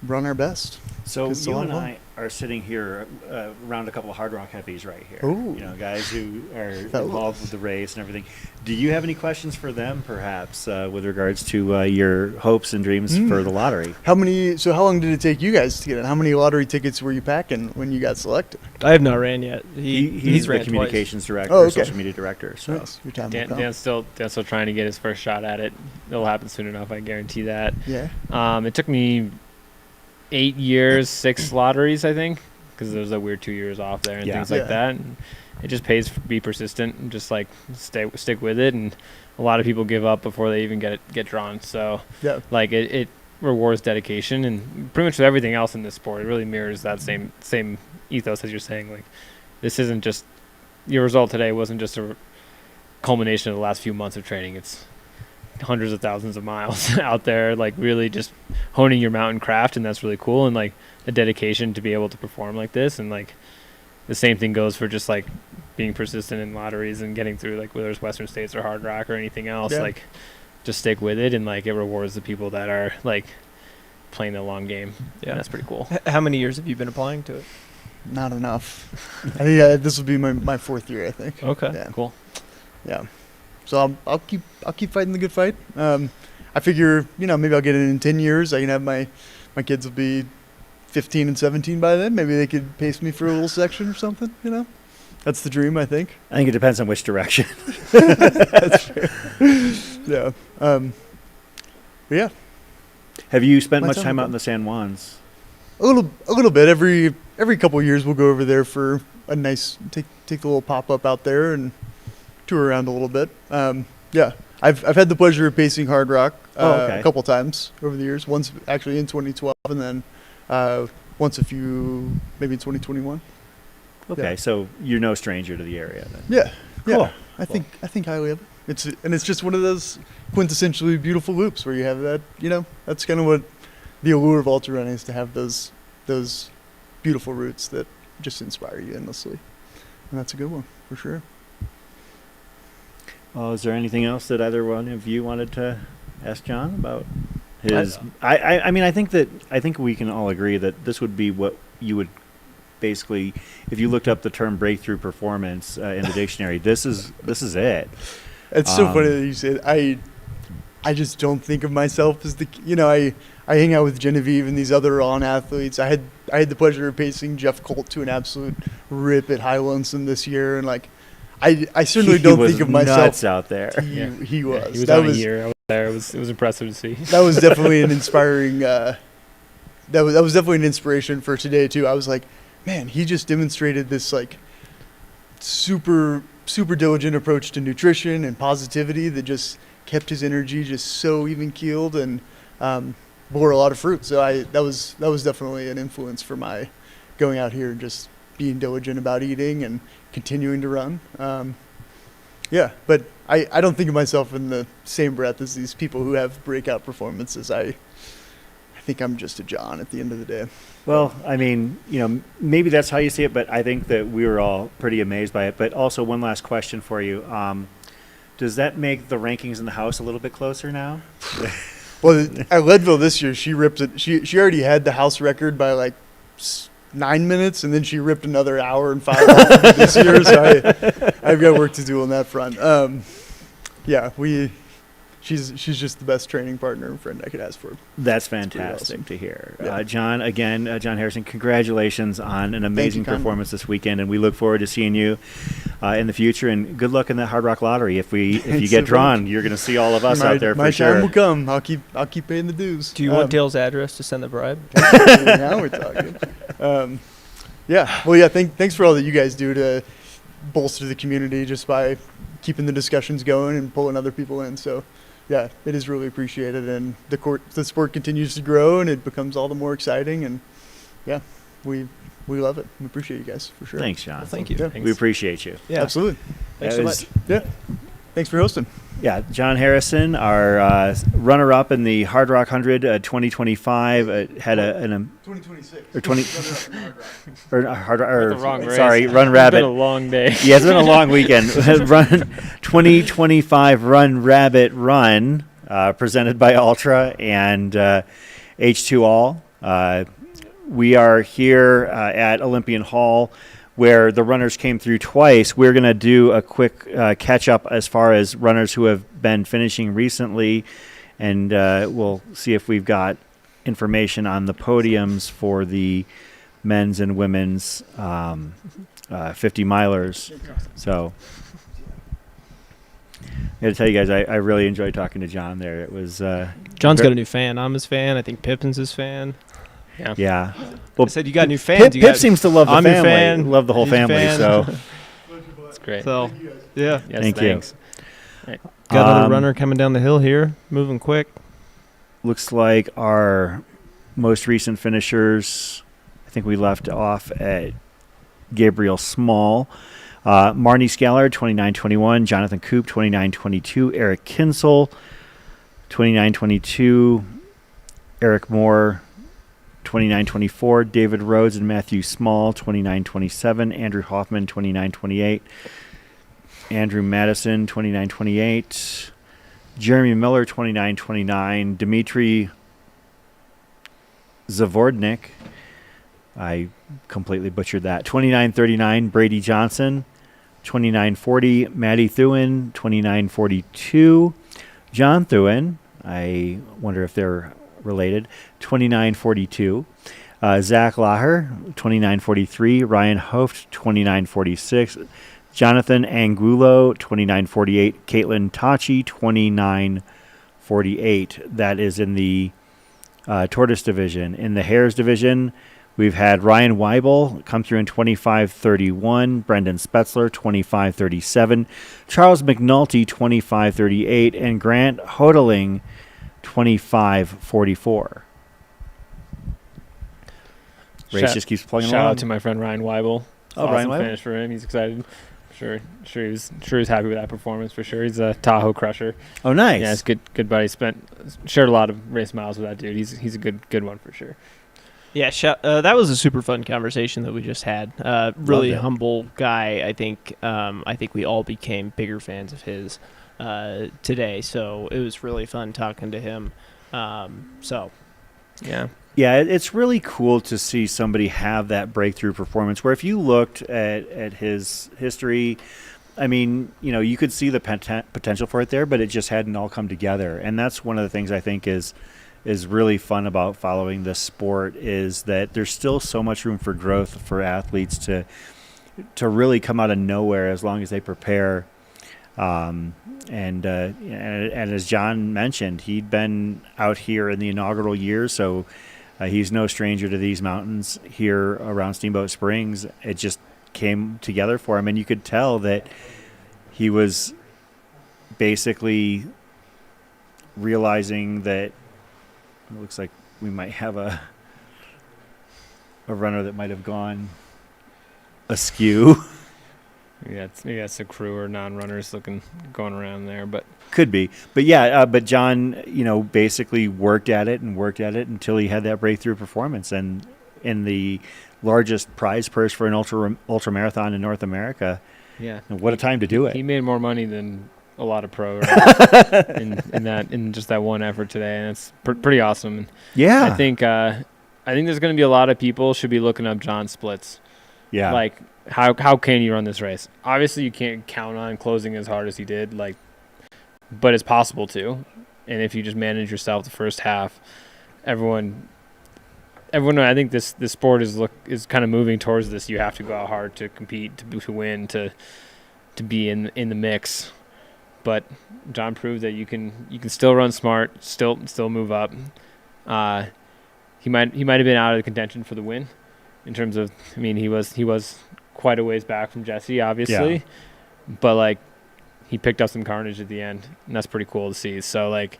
run our best. So It's you a lot and of fun. I are sitting here around a couple of Hard Rock heavies right here. Ooh. Guys who are Fellows. involved with the race and everything. Do you have any questions for them, perhaps, with regards to your hopes and dreams for the lottery? How long did it take you guys to get in? How many lottery tickets were you packing when you got selected? I have not ran yet. He's the ran communications director, Oh, okay. social media director. So Nice. Your time will come. Dan's still trying to get his first shot at it. It'll happen soon enough, I guarantee that. Yeah. It took me 8 years, 6 lotteries, I think, because there's a weird 2 years off there and Yeah. things like Yeah. that. And it just pays to be persistent and just like stick with it. And a lot of people give up before they even get drawn. So Yeah. like it rewards dedication, and pretty much with everything else in this sport, it really mirrors that same ethos as you're saying. Like, this isn't just your result today wasn't just a culmination of the last few months of training. It's hundreds of thousands of miles out there, like really just honing your mountain craft, and that's really cool. And like the dedication to be able to perform like this, and like the same thing goes for just like being persistent in lotteries and getting through, like whether it's Western States or Hard Rock or anything else. Yeah. Like, just stick with it, and like it rewards the people that are like playing the long game. Yeah. And that's pretty cool. How many years have you been applying to it? Not enough. I think this will be my 4th year, I think. Okay. Yeah. Cool. Yeah. So I'll keep fighting the good fight. I figure, maybe I'll get it in 10 years. I can have my kids will be 15 and 17 by then. Maybe they could pace me for a little section or something, That's the dream, I think. I think it depends on which direction. That's fair. Yeah. But yeah, Have you spent My much time time will out in the San Juans? a little bit. Every couple of years we'll go over there for a nice take a little pop-up out there and tour around a little bit. Yeah. I've had the pleasure of pacing Hard Rock okay. a couple times over the years. Once actually in 2012, and then once maybe in 2021. Okay, Yeah. so you're no stranger to the area then. Yeah. Cool. Yeah. I think highly of it. It's just one of those quintessentially beautiful loops where you have that, that's kind of what the allure of ultra running is, to have those beautiful routes that just inspire you endlessly. And that's a good one for sure. Well, is there anything else that either one of you wanted to ask John about his? I mean, I think we can all agree that this would be what you would basically, if you looked up the term breakthrough performance in the dictionary, this is it. It's so funny that you said I just don't think of myself as I hang out with Genevieve and these other on athletes. I had the pleasure of pacing Jeff Colt to an absolute rip at High Lonesome this year, and like I certainly He don't was think of myself. nuts out there. He was. He was That on a year. I was there. It was impressive to see. That was definitely an inspiring. That was definitely an inspiration for today too. I was like, man, he just demonstrated this like super diligent approach to nutrition and positivity that just kept his energy just so even keeled and bore a lot of fruit. So that was definitely an influence for my going out here and just being diligent about eating and continuing to run. Yeah, but I don't think of myself in the same breath as these people who have breakout performances. I think I'm just a John at the end of the day. Well, I mean, maybe that's how you see it, but I think that we were all pretty amazed by it. But also, one last question for you. Does that make the rankings in the house a little bit closer now? Well, at Leadville this year, she ripped it. She already had the house record by like 9 minutes, and then she ripped another hour and 5 off of me this year. So I've got work to do on that front. She's just the best training partner and friend I could ask for. That's Pretty fantastic awesome. to hear. Yeah. John Harrison, congratulations on an amazing Ken. performance this weekend, and we look forward to seeing you in the future. And good luck in the Hard Rock Lottery. If you Thanks get so drawn, you're going to see all of us out there for my sure. time will come. I'll keep paying the dues. Do you want Dale's address to send the bribe? Now we're talking. Thanks for all that you guys do to bolster the community just by keeping the discussions going and pulling other people in. So, yeah, it is really appreciated, and the sport continues to grow, and it becomes all the more exciting. And yeah, we love it. We appreciate you guys for sure. Thanks, John. Well, thank you. Yeah, We appreciate you. Yeah. absolutely. Thanks That so was- much. Yeah, thanks for hosting. Yeah, John Harrison, our runner-up in the Hard Rock 100 2025, had an 2026 or 20 or Hard The wrong race. sorry, Run It's Rabbit. been a long day. Yeah, it's been a long weekend. Run 2025 Run Rabbit Run, presented by Altra and H2 All. We are here at Olympian Hall, where the runners came through twice. We're going to do a quick catch up as far as runners who have been finishing recently, and we'll see if we've got information on the podiums for the men's and women's 50 milers. So I got to tell you guys, I really enjoyed talking to John there. It was John's got a new fan. I'm his fan. I think Pippin's his fan. yeah. I said you got new fans. Pip seems to love the I'm your family, fan. love the whole He's a family. fan. So It's great. So, yeah. Yes, thank thanks. you. Got another Um, runner coming down the hill here, moving quick. Looks like our most recent finishers, I think we left off at Gabriel Small. Marnie Scaller, 29:21. Jonathan Coop, 29:22. Eric Kinsel, 29:22. Eric Moore, 29:24. David Rhodes and Matthew Small, 29:27. Andrew Hoffman, 29:28. Andrew Madison, 29:28. Jeremy Miller, 29:29. Dmitry Zavodnik, I completely butchered that, 29:39. Brady Johnson, 29:40. Maddie Thewin, 29:42. John Thewin, I wonder if they're related, 29:42. Zach Laher, 29:43. Ryan Hoft, 29:46. Jonathan Angulo, 29:48. Caitlin Tachi, 29:48. That is in the Tortoise division. In the Hares division, we've had Ryan Weibel come through in 25:31. Brendan Spetzler, 25:37. Charles McNulty, 25:38. And Grant Hodeling, 25:44. Race Shout- just keeps plugging Shout along. out to my friend Ryan Weibel. Oh, Ryan Weibel. Finish for him. He's excited. Sure he's happy with that performance for sure. He's a Tahoe crusher. Oh, nice. Yeah, it's good buddy. Shared a lot of race miles with that dude. He's a good one for sure. Yeah, that was a super fun conversation that we just had. Really Loved it. humble guy. I think we all became bigger fans of his today. So it was really fun talking to him. Yeah. Yeah, it's really cool to see somebody have that breakthrough performance where if you looked at his history, I mean, you could see the potential for it there, but it just hadn't all come together. And that's one of the things I think is really fun about following this sport is that there's still so much room for growth for athletes to really come out of nowhere as long as they prepare. And as John mentioned, he'd been out here in the inaugural year, so he's no stranger to these mountains here around Steamboat Springs. It just came together for him, and you could tell that he was basically realizing that it looks like we might have a runner that might have gone askew. Maybe that's a crew or non-runners going around there, but Could be. But yeah, but John, basically worked at it until he had that breakthrough performance. And in the largest prize purse for an ultra marathon in North America, yeah, what a time to do it. He made more money than a lot of pro in just that one effort today, and it's pretty awesome. And Yeah. I think I think there's going to be a lot of people should be looking up John's splits. Yeah. Like, how can you run this race? Obviously, you can't count on closing as hard as he did, like, but it's possible to. And if you just manage yourself the first half, everyone, I think this sport is kind of moving towards this. You have to go out hard to compete, to win, to be in the mix. But John proved that you can still run smart, still move up. He might have been out of the contention for the win, in terms of, I mean, he was quite a ways back from Jesse, obviously, Yeah. but like he picked up some carnage at the end, and that's pretty cool to see. So like,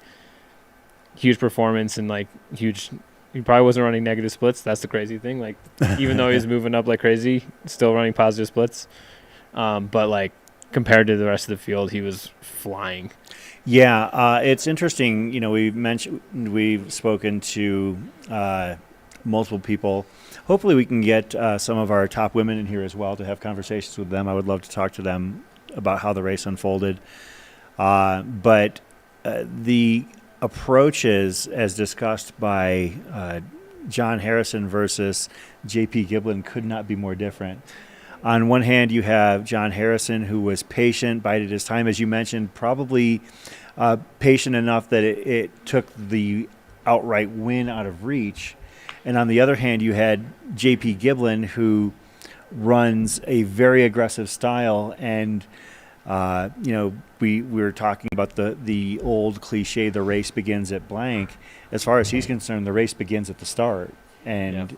huge performance and like huge. He probably wasn't running negative splits. That's the crazy thing. Like, even though he was moving up like crazy, still running positive splits. But like, compared to the rest of the field, he was flying. Yeah, it's interesting. You know, we've spoken to multiple people. Hopefully, we can get some of our top women in here as well to have conversations with them. I would love to talk to them about how the race unfolded. But the approaches, as discussed by John Harrison versus J.P. Giblin, could not be more different. On one hand, you have John Harrison, who was patient, bided his time, as you mentioned, probably patient enough that it took the outright win out of reach. And on the other hand, you had J.P. Giblin, who runs a very aggressive style. And, we were talking about the old cliche, the race begins at blank. As far as he's concerned, the race begins at the start. And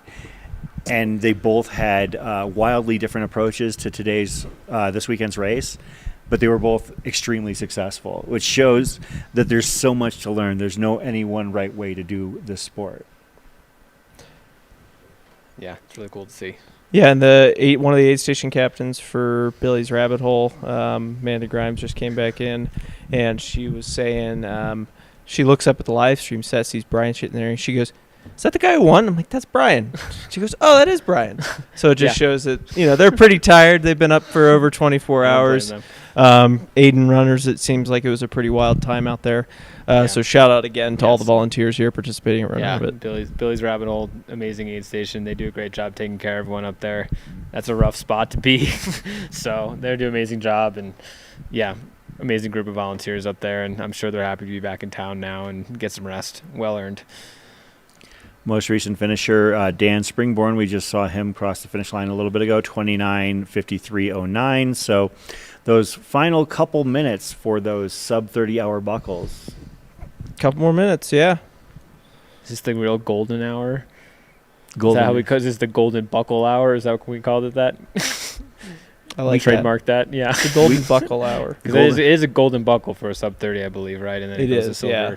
they both had wildly different approaches to this weekend's race, but they were both extremely successful, which shows that there's so much to learn. There's no any one right way to do this sport. Yeah, it's really cool to see. Yeah, and one of the aid station captains for Billy's Rabbit Hole, Amanda Grimes, just came back in, and she was saying she looks up at the live stream set, sees Brian sitting there, and she goes, "Is that the guy who won?" I'm like, "That's Brian." She goes, "Oh, that is Brian." So it just shows that, they're pretty tired. They've been up for over 24 hours. Aiden runners, it seems like it was a pretty wild time out there. So shout out again to all the volunteers here participating at Run Rabbit. Billy's Rabbit Hole, amazing aid station. They do a great job taking care of everyone up there. That's a rough spot to be. So they do an amazing job, and amazing group of volunteers up there, and I'm sure they're happy to be back in town now and get some rest. Well earned. Most recent finisher, Dan Springborn, we just saw him cross the finish line a little bit ago, 29:53:09. So those final couple minutes for those sub-30-hour buckles. Couple more minutes, yeah. Is this the real golden hour? Golden. Is that how because it's the golden buckle hour? Is that what we called it that? I like we trademarked that. Yeah. The golden buckle hour. Because it is a golden buckle for a sub-30, I believe, right? And then it goes to silver. Yeah.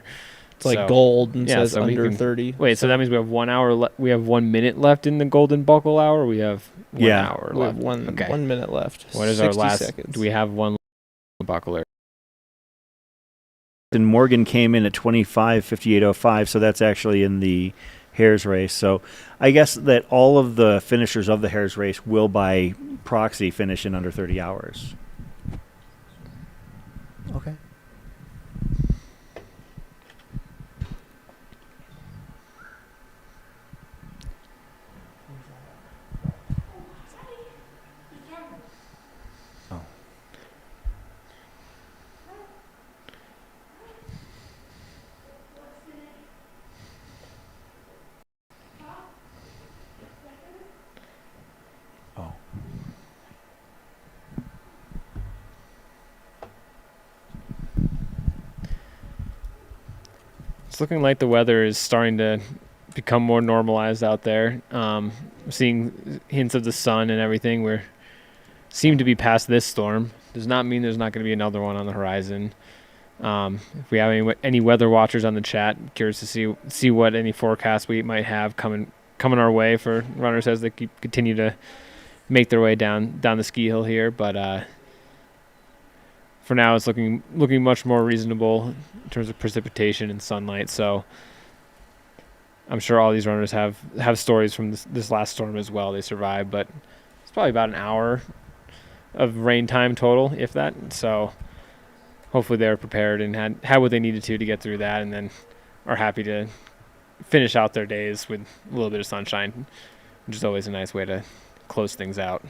It's like gold and says so under 30. Wait, so that means we have 1 hour. We have 1 minute left in the golden buckle hour. We have 1 hour We left. have 1 minute left. What is our 60 last? seconds. Do we have one buckler? And Morgan came in at 25:58:05, so that's actually in the Hares race. So I guess that all of the finishers of the Hares race will, by proxy, finish in under 30 hours. Okay. It's looking like the weather is starting to become more normalized out there. Seeing hints of the sun and everything. We seem to be past this storm. Does not mean there's not going to be another one on the horizon. If we have any weather watchers on the chat, curious to see what any forecast we might have coming our way for runners as they continue to make their way down the ski hill here. But for now, it's looking much more reasonable in terms of precipitation and sunlight. So I'm sure all these runners have stories from this last storm as well. They survived, but it's probably about an hour of rain time total, if that. So hopefully they were prepared and had what they needed to get through that, and then are happy to finish out their days with a little bit of sunshine, which is always a nice way to close things out.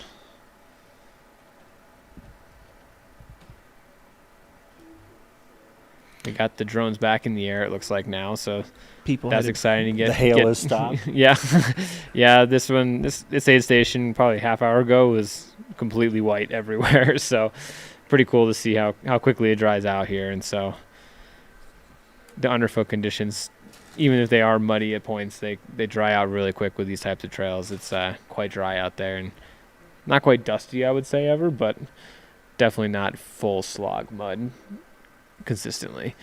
We got the drones back in the air, it looks like now, so People that's headed- exciting to get. The hail has stopped. Yeah, yeah. This aid station probably half hour ago was completely white everywhere. So pretty cool to see how quickly it dries out here. And so the underfoot conditions, even if they are muddy at points, they dry out really quick with these types of trails. It's quite dry out there and not quite dusty, I would say, ever, but definitely not full slog mud consistently.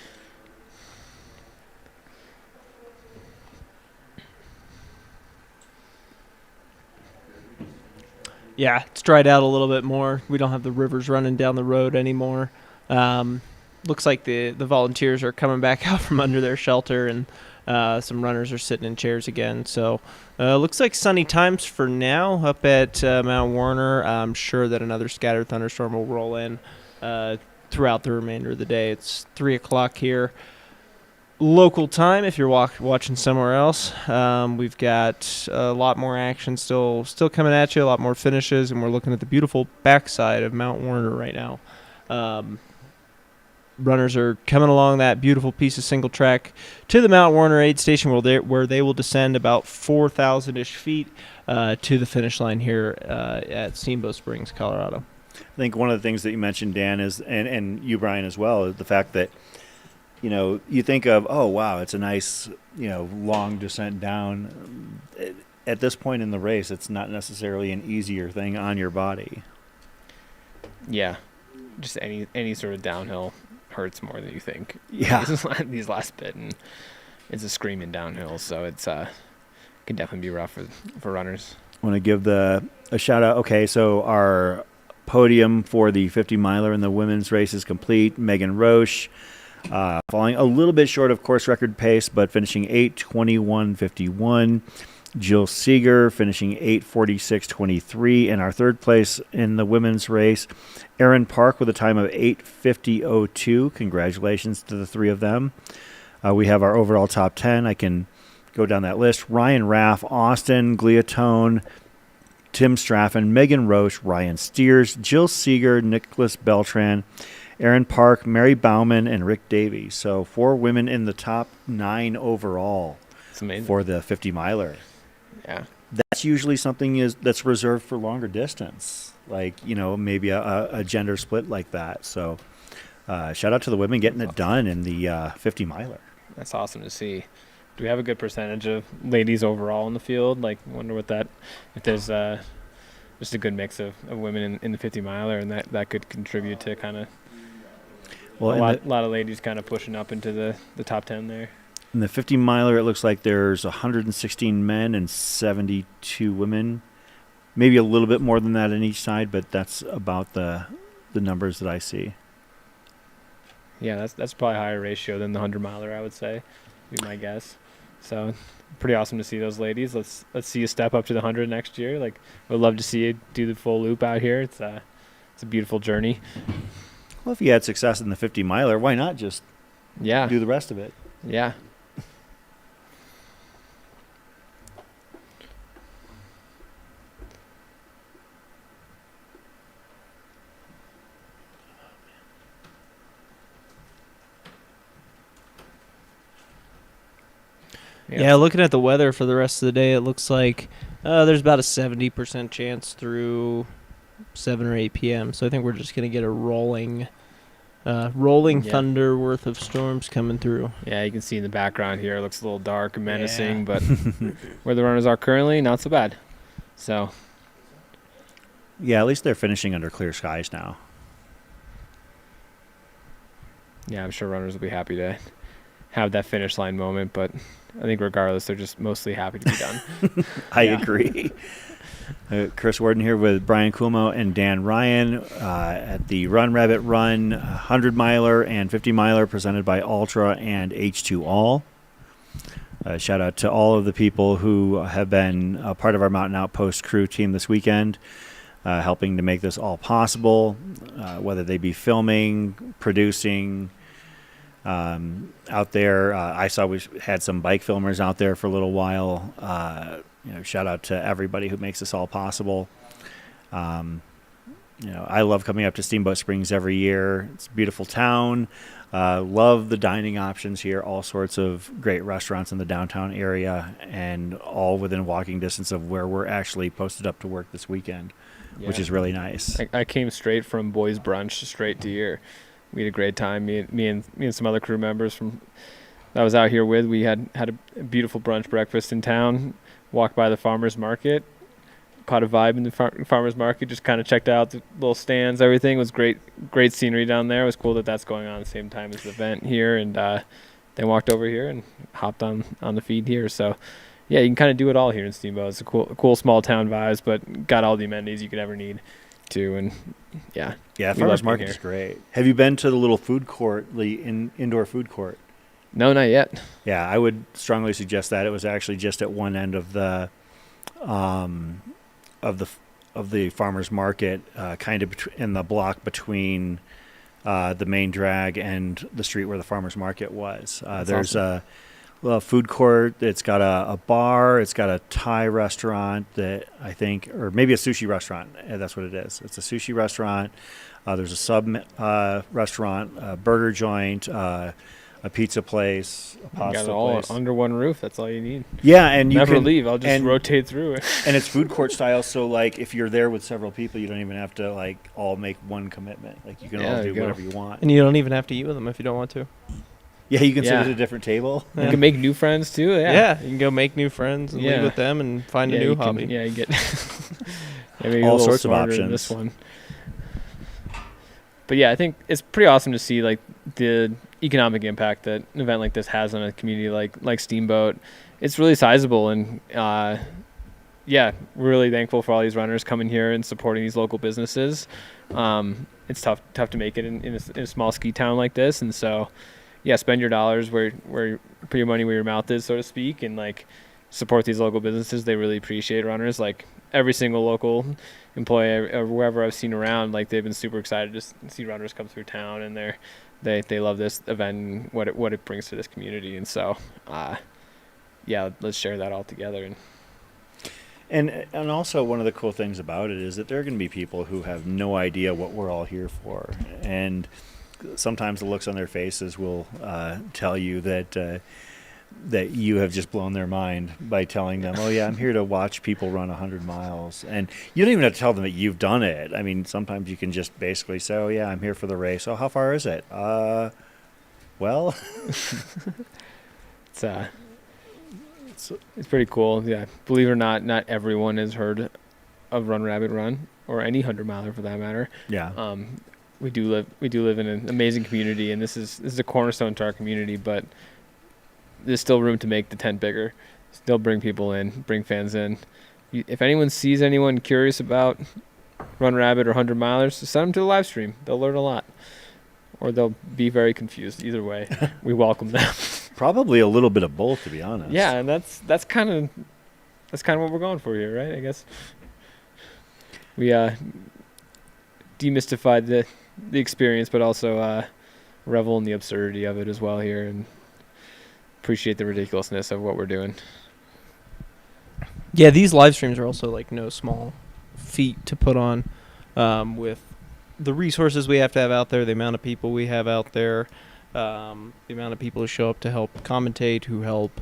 Yeah, it's dried out a little bit more. We don't have the rivers running down the road anymore. Looks like the volunteers are coming back out from under their shelter, and some runners are sitting in chairs again. So looks like sunny times for now up at Mount Warner. I'm sure that another scattered thunderstorm will roll in throughout the remainder of the day. It's 3 o'clock here. Local time, if you're watching somewhere else, we've got a lot more action still coming at you, a lot more finishes, and we're looking at the beautiful backside of Mount Warner right now. Runners are coming along that beautiful piece of single track to the Mount Warner aid station where they will descend about 4,000-ish feet to the finish line here at Steamboat Springs, Colorado. I think one of the things that you mentioned, Dan, is, and you, Brian, as well, is the fact that, you know, you think of, oh, wow, it's a nice, you know, long descent down. At this point in the race, it's not necessarily an easier thing on your body. Yeah, just any sort of downhill hurts more than you think. Yeah. These last bit, and it's a screaming downhill, so it's can definitely be rough for runners. I want to give a shout out. Okay, so our podium for the 50 miler in the women's race is complete. Megan Roche falling a little bit short of course record pace, but finishing 8:21.51. Jill Seeger finishing 8:46.23 in our third place in the women's race. Erin Park with a time of 8:50.02. Congratulations to the three of them. We have our overall top 10. I can go down that list. Ryan Raff, Austin Gliatone, Tim Straffen, Megan Roche, Ryan Steers, Jill Seeger, Nicholas Beltran, Erin Park, Mary Bauman, and Rick Davies. So 4 women in the top 9 overall. It's amazing. For the 50 miler. Yeah. That's usually something that's reserved for longer distance, like, you know, maybe a gender split like that. So shout out to the women getting it done in the 50 miler. That's awesome to see. Do we have a good percentage of ladies overall in the field? Like, wonder if there's just a good mix of women in the 50 miler, and that could contribute to kind of a lot of ladies kind of pushing up into the top 10 there. In the 50 miler, it looks like there's 116 men and 72 women. Maybe a little bit more than that on each side, but that's about the numbers that I see. Yeah, that's probably a higher ratio than the 100 miler, I would say, would be my guess. So pretty awesome to see those ladies. Let's see you step up to the 100 next year. Like, we'd love to see you do the full loop out here. It's a beautiful journey. Well, if you had success in the 50 miler, why not just do the rest of it? Yeah. Yeah, looking at the weather for the rest of the day, it looks like there's about a 70% chance through 7 or 8 p.m. So I think we're just going to get a rolling thunder worth of storms coming through. Yeah, you can see in the background here, it looks a little dark and menacing, but where the runners are currently, not so bad. So, yeah, at least they're finishing under clear skies now. Yeah, I'm sure runners will be happy to have that finish line moment, but I think regardless, they're just mostly happy to be done. I agree. Chris Warden here with Brian Cuomo and Dan Ryan at the Run Rabbit Run 100 miler and 50 miler presented by Altra and H2 All. Shout out to all of the people who have been a part of our Mountain Outpost crew team this weekend, helping to make this all possible, whether they be filming, producing, out there. I saw we had some bike filmers out there for a little while. Shout out to everybody who makes this all possible. I love coming up to Steamboat Springs every year. It's a beautiful town. Love the dining options here. All sorts of great restaurants in the downtown area, and all within walking distance of where we're actually posted up to work this weekend, which is really nice. I came straight from boys brunch straight to here. We had a great time. Me and some other crew members from that I was out here with. We had a beautiful brunch breakfast in town. Walked by the farmers market. Caught a vibe in the farmers market. Just kind of checked out the little stands. Everything was great scenery down there. It was cool that that's going on at the same time as the event here. And then walked over here and hopped on the feed here. So yeah, you can kind of do it all here in Steamboat. It's a cool small town vibes, but got all the amenities you could ever need to. And yeah, farmers market is great. Have you been to the little food court, the indoor food court? No, not yet. Yeah, I would strongly suggest that. It was actually just at one end of the farmers market, kind of in the block between the main drag and the street where the farmers market was. There's awesome. A food court. It's got a bar. It's got a Thai restaurant that I think, or maybe a sushi restaurant. That's what it is. It's a sushi restaurant. There's a sub restaurant, a burger joint, a pizza place, a pasta got it all place. Under one roof. That's all you need. Yeah, and you never can leave. I'll just rotate through it. And it's food court style, so like if you're there with several people, you don't even have to like all make one commitment. Like you can all do whatever you want. And you don't even have to eat with them if you don't want to. Yeah, you can sit at a different table. You can make new friends too. Yeah, you can go make new friends and live with them and find a new hobby. You get all sorts of options. This one. But yeah, I think it's pretty awesome to see like the economic impact that an event like this has on a community like Steamboat. It's really sizable, and we're really thankful for all these runners coming here and supporting these local businesses. It's tough to make it in a small ski town like this, and so spend your dollars where put your money where your mouth is, so to speak, and like support these local businesses. They really appreciate runners. Like every single local employee or whoever I've seen around, like they've been super excited to see runners come through town, and they love this event and what it brings to this community. And so let's share that all together. And also one of the cool things about it is that there are going to be people who have no idea what we're all here for, and sometimes the looks on their faces will tell you that you have just blown their mind by telling them, oh yeah, I'm here to watch people run 100 miles. And you don't even have to tell them that you've done it. I mean, sometimes you can just basically say, oh yeah, I'm here for the race. Oh, how far is it? Well, it's pretty cool. Yeah. Believe it or not everyone has heard of Run Rabbit Run, or any 100 miler for that matter. Yeah. We do live in an amazing community, and this is a cornerstone to our community, but there's still room to make the tent bigger, still bring people in, bring fans in. If anyone sees anyone curious about Run Rabbit or 100 milers, send them to the live stream. They'll learn a lot, or they'll be very confused. Either way, we welcome them. Probably a little bit of both, to be honest. Yeah, and that's kind of what we're going for here, right? I guess we demystified the experience, but also revel in the absurdity of it as well here, and appreciate the ridiculousness of what we're doing. Yeah, these live streams are also like no small feat to put on, with the resources we have to have out there, the amount of people we have out there, the amount of people who show up to help commentate, who help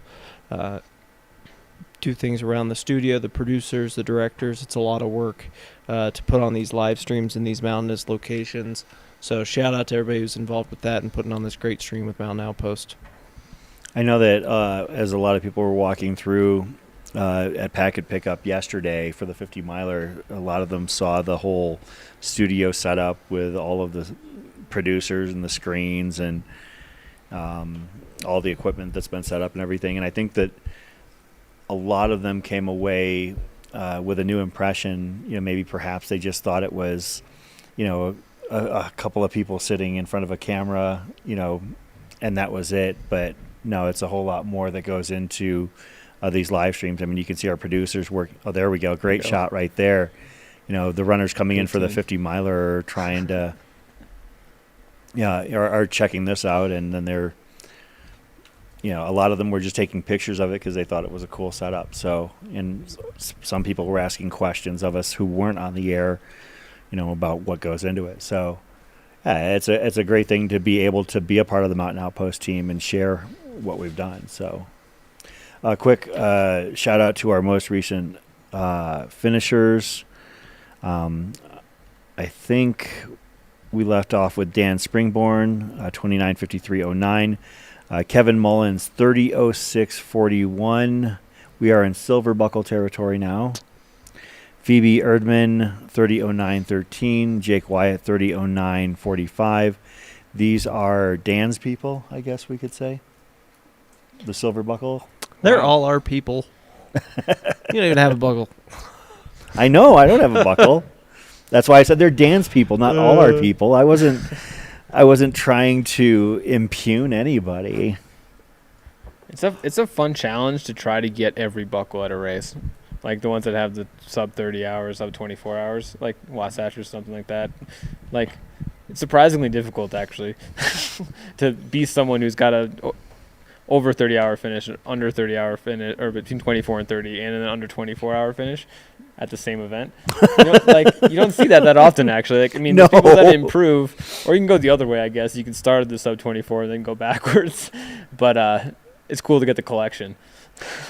do things around the studio, the producers, the directors. It's a lot of work to put on these live streams in these mountainous locations. So shout out to everybody who's involved with that and putting on this great stream with Mountain Outpost. I know that as a lot of people were walking through at Packet Pickup yesterday for the 50 miler, a lot of them saw the whole studio set up with all of the producers and the screens and all the equipment that's been set up and everything. And I think that a lot of them came away with a new impression. Maybe perhaps they just thought it was, a couple of people sitting in front of a camera, and that was it. But no, it's a whole lot more that goes into these live streams. I mean, you can see our producers work. Oh, there we go. Great shot right there. The runners coming in for the 50 miler are trying to are checking this out, and then they're, a lot of them were just taking pictures of it because they thought it was a cool setup. So, and some people were asking questions of us who weren't on the air, about what goes into it. So, yeah, it's a great thing to be able to be a part of the Mountain Outpost team and share what we've done. So, a quick shout out to our most recent finishers. I think we left off with Dan Springborn, 29:53.09. Kevin Mullins, 30:06.41. We are in silver buckle territory now. Phoebe Erdman, 30:09.13. Jake Wyatt, 30:09.45. These are Dan's people, I guess we could say. The silver buckle. They're all our people. You don't even have a buckle. I know, I don't have a buckle. That's why I said they're Dan's people, not all our people. I wasn't trying to impugn anybody. It's a fun challenge to try to get every buckle at a race, like the ones that have the sub 30 hours, sub 24 hours, like Wasatch or something like that. Like, it's surprisingly difficult actually to be someone who's got a over 30-hour finish, under 30-hour finish, or between 24 and 30, and an under 24-hour finish at the same event. You don't see that often, actually. Like, I mean, No. there's people that improve, or you can go the other way, I guess. You can start at the sub 24 and then go backwards. But it's cool to get the collection.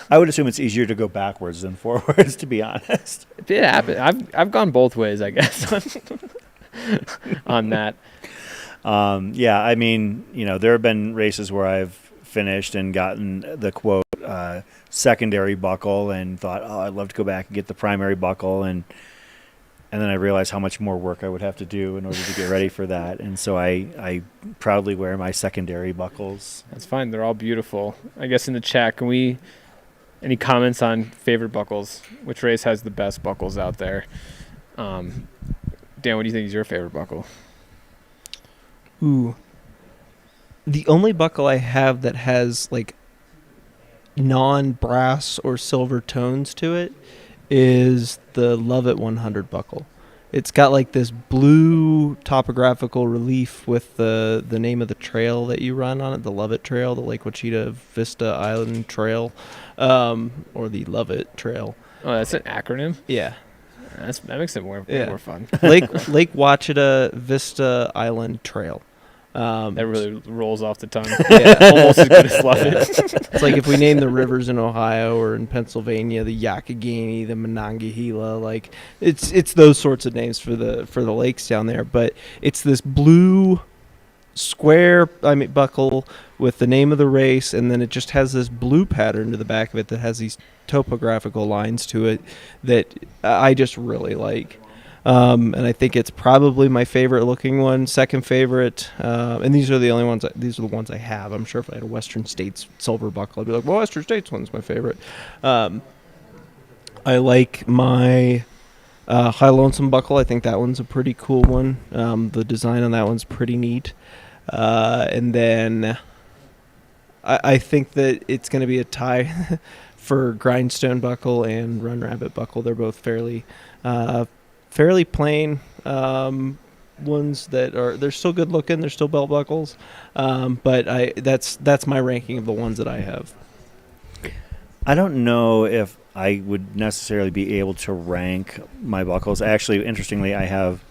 I would assume it's easier to go backwards than forwards, to be honest. It happens. I've gone both ways, I guess, on that. Yeah, I mean, there have been races where I've finished and gotten the quote secondary buckle and thought, oh, I'd love to go back and get the primary buckle, and then I realized how much more work I would have to do in order to get ready for that, and so I proudly wear my secondary buckles. That's fine. They're all beautiful. I guess in the chat, any comments on favorite buckles? Which race has the best buckles out there? Dan, what do you think is your favorite buckle? Ooh. The only buckle I have that has like non-brass or silver tones to it is the Love It 100 buckle. It's got like this blue topographical relief with the name of the trail that you run on it, the Love It Trail, the Lake Wachita Vista Island Trail, or the Love It Trail. Oh, that's an acronym? Yeah. That makes it more fun. Lake Wachita Vista Island Trail. That really rolls off the tongue. Yeah. Almost as good as Love It. It's like if we name the rivers in Ohio or in Pennsylvania, the Yakagani, the Monongahela, like it's those sorts of names for the lakes down there. But it's this blue square buckle with the name of the race, and then it just has this blue pattern to the back of it that has these topographical lines to it that I just really like. And I think it's probably my favorite looking one. Second favorite, and these are the only ones. These are the ones I have. I'm sure if I had a Western States silver buckle, I'd be like, well, Western States one's my favorite. I like my High Lonesome buckle. I think that one's a pretty cool one. The design on that one's pretty neat. And then I think that it's going to be a tie for Grindstone buckle and Run Rabbit buckle. They're both fairly plain ones they're still good looking. They're still belt buckles, but that's my ranking of the ones that I have. I don't know if I would necessarily be able to rank my buckles. Actually, interestingly, I have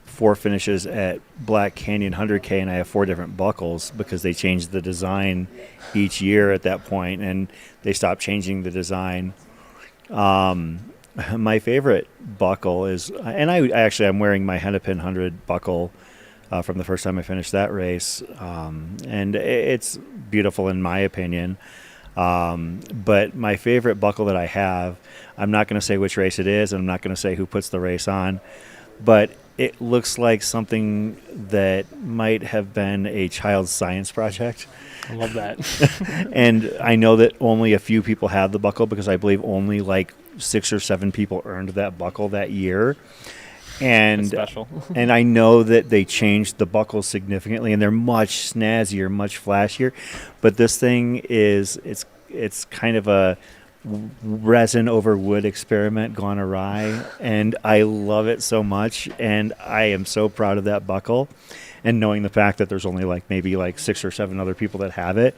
4 finishes at Black Canyon 100K, and I have 4 different buckles because they changed the design each year at that point, and they stopped changing the design. My favorite buckle is, and I'm wearing my Hennepin 100 buckle from the first time I finished that race, and it's beautiful in my opinion. But my favorite buckle that I have, I'm not going to say which race it is, and I'm not going to say who puts the race on, but it looks like something that might have been a child's science project. I love that. And I know that only a few people have the buckle because I believe only like 6 or 7 people earned that buckle that year. And that's special. And I know that they changed the buckles significantly, and they're much snazzier, much flashier. But this thing is it's kind of a resin over wood experiment gone awry, and I love it so much, and I am so proud of that buckle, and knowing the fact that there's only like maybe like 6 or 7 other people that have it.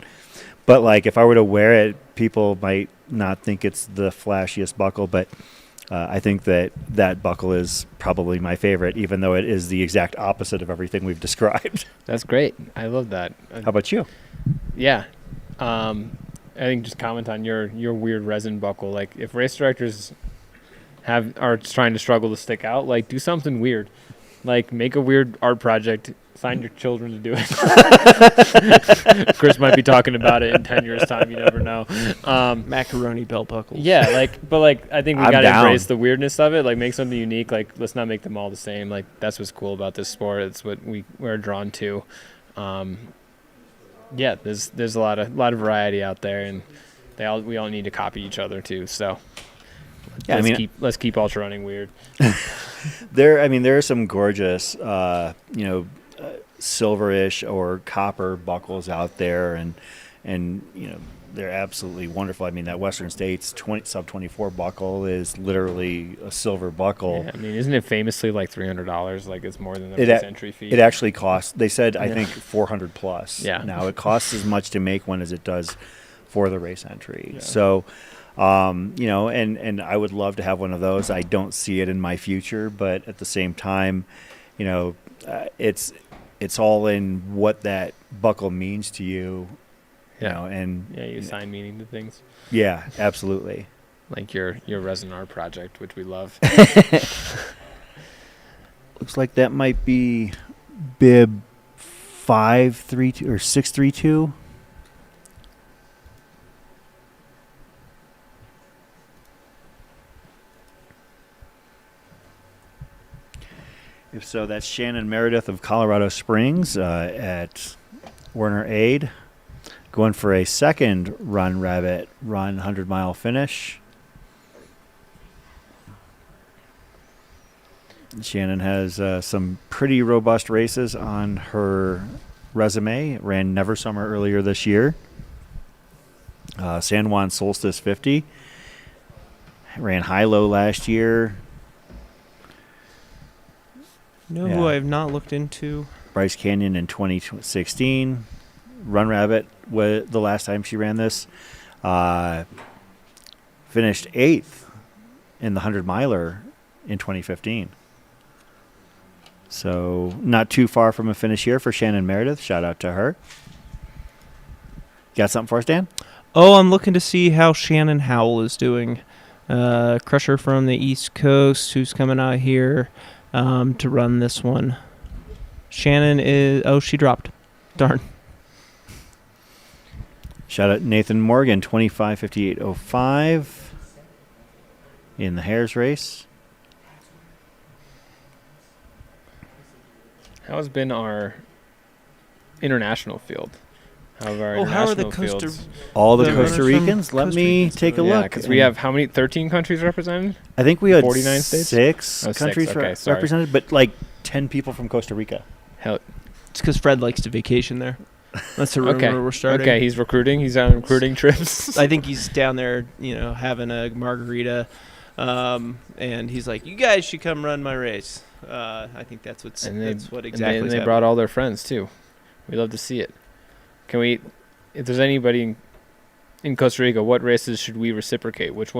But like if I were to wear it, people might not think it's the flashiest buckle, but I think that buckle is probably my favorite, even though it is the exact opposite of everything we've described. That's great. I love that. How about you? Yeah. I think just comment on your weird resin buckle. Like if race directors are trying to struggle to stick out, like do something weird. Like make a weird art project. Sign your children to do it. Chris might be talking about it in 10 years' time. You never know. Macaroni belt buckles. Yeah, but I think we I'm got to down. embrace the weirdness of it. Like make something unique. Like let's not make them all the same. Like that's what's cool about this sport. It's what we're drawn to. Yeah, there's a lot of variety out there, and we all need to copy each other too. So Yeah, let's keep ultra running weird. There are some gorgeous, silverish or copper buckles out there, and they're absolutely wonderful. I mean, that Western States sub 24 buckle is literally a silver buckle. Yeah, I mean, isn't it famously like $300? Like it's more than the race entry fee. It actually costs. They said I think 400 plus. Yeah. Now it costs as much to make one as it does for the race entry. Yeah. So. And I would love to have one of those. I don't see it in my future, but at the same time, it's all in what that buckle means to you. Yeah. You assign meaning to things. Yeah, absolutely. Like your resin art project, which we love. Looks like that might be bib 532 or 632. If so, that's Shannon Meredith of Colorado Springs at Werner Aid, going for a second Run Rabbit Run 100-mile finish. Shannon has some pretty robust races on her resume. Ran Never Summer earlier this year. San Juan Solstice 50. Ran High-Low last year. Who I have not looked into? Bryce Canyon in 2016. Run Rabbit was the last time she ran this. Finished 8th in the 100-miler in 2015. So not too far from a finish here for Shannon Meredith. Shout out to her. Got something for us, Dan? Oh, I'm looking to see how Shannon Howell is doing. Crusher from the East Coast who's coming out here to run this one. Shannon is... Oh, she dropped. Darn. Shout out Nathan Morgan, 25:58:05 in the Hares race. How has been our international field? How have our how are international the Costa... fields? All the The Costa runners from Ricans? Let Costa me Ricans take a doing it. Yeah, look. because we have how many? 13 countries represented? I think we had 49 states? 6 Oh, 6, countries okay, sorry. represented, but like 10 people from Costa Rica. Hell, It's because Fred likes to vacation there. That's the rumor okay. we're starting. Okay, he's recruiting. He's on recruiting trips. I think he's down there, having a margarita, and he's like, "You guys should come run my race." I think that's what exactly. And they brought all their friends too. We love to see it. Can we? If there's anybody in Costa Rica, what races should we reciprocate? What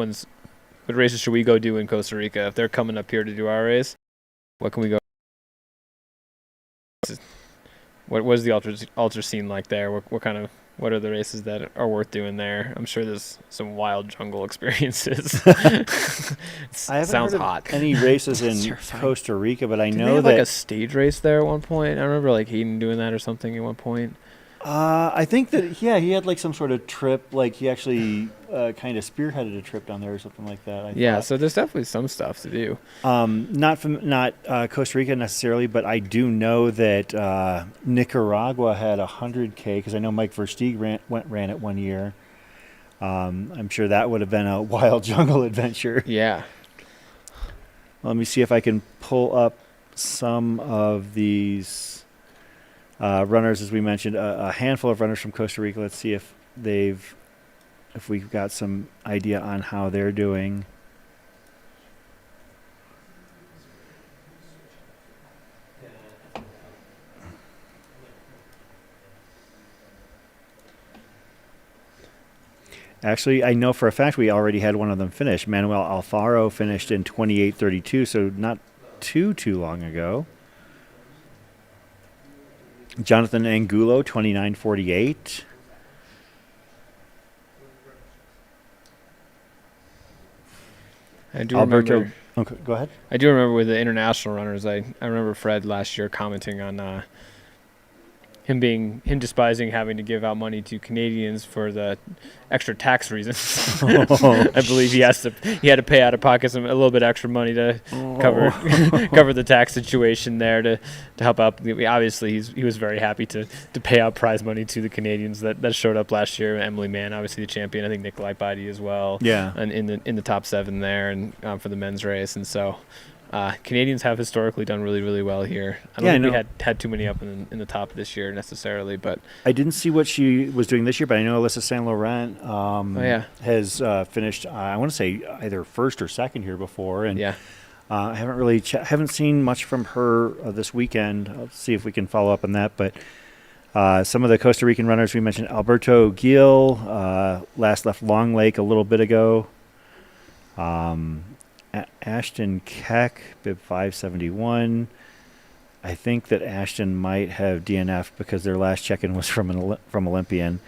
races should we go do in Costa Rica if they're coming up here to do our race? What can we go? What was the ultra scene like there? What are the races that are worth doing there? I'm sure there's some wild jungle experiences. I haven't Sounds heard hot. of any races in Terrifying. Costa Rica, but I Didn't know they have that like a stage race there at one point? I remember like Hayden doing that or something at one point. I think that he had like some sort of trip, like he actually kind of spearheaded a trip down there or something like that. I thought. So there's definitely some stuff to do. Not Costa Rica necessarily, but I do know that Nicaragua had 100K because I know Mike Versteeg ran it one year. I'm sure that would have been a wild jungle adventure. Yeah. Let me see if I can pull up some of these runners, as we mentioned, a handful of runners from Costa Rica. Let's see if they've if we've got some idea on how they're doing. Actually, I know for a fact we already had one of them finish. Manuel Alfaro finished in 28:32, so not too long ago. Jonathan Angulo, 29:48. I do Alberto, remember. okay, go ahead. I do remember with the international runners. I remember Fred last year commenting on him despising having to give out money to Canadians for the extra tax reasons. I believe he had to pay out of pocket a little bit extra money to cover the tax situation there to help out. Obviously, he was very happy to pay out prize money to the Canadians that showed up last year. Emily Mann, obviously the champion. I think Nikolai Beide as well. Yeah, and in the top 7 there, and for the men's race, and so. Canadians have historically done really, really well here. I don't think we had too many up in the top this year necessarily, but I didn't see what she was doing this year, but I know Alyssa Saint Laurent has finished. I want to say either first or second here before, and I haven't really haven't seen much from her this weekend. I'll see if we can follow up on that. But some of the Costa Rican runners we mentioned: Alberto Gil, last left Long Lake a little bit ago. Ashton Keck, bib 571. I think that Ashton might have DNF because their last check-in was from Olympian.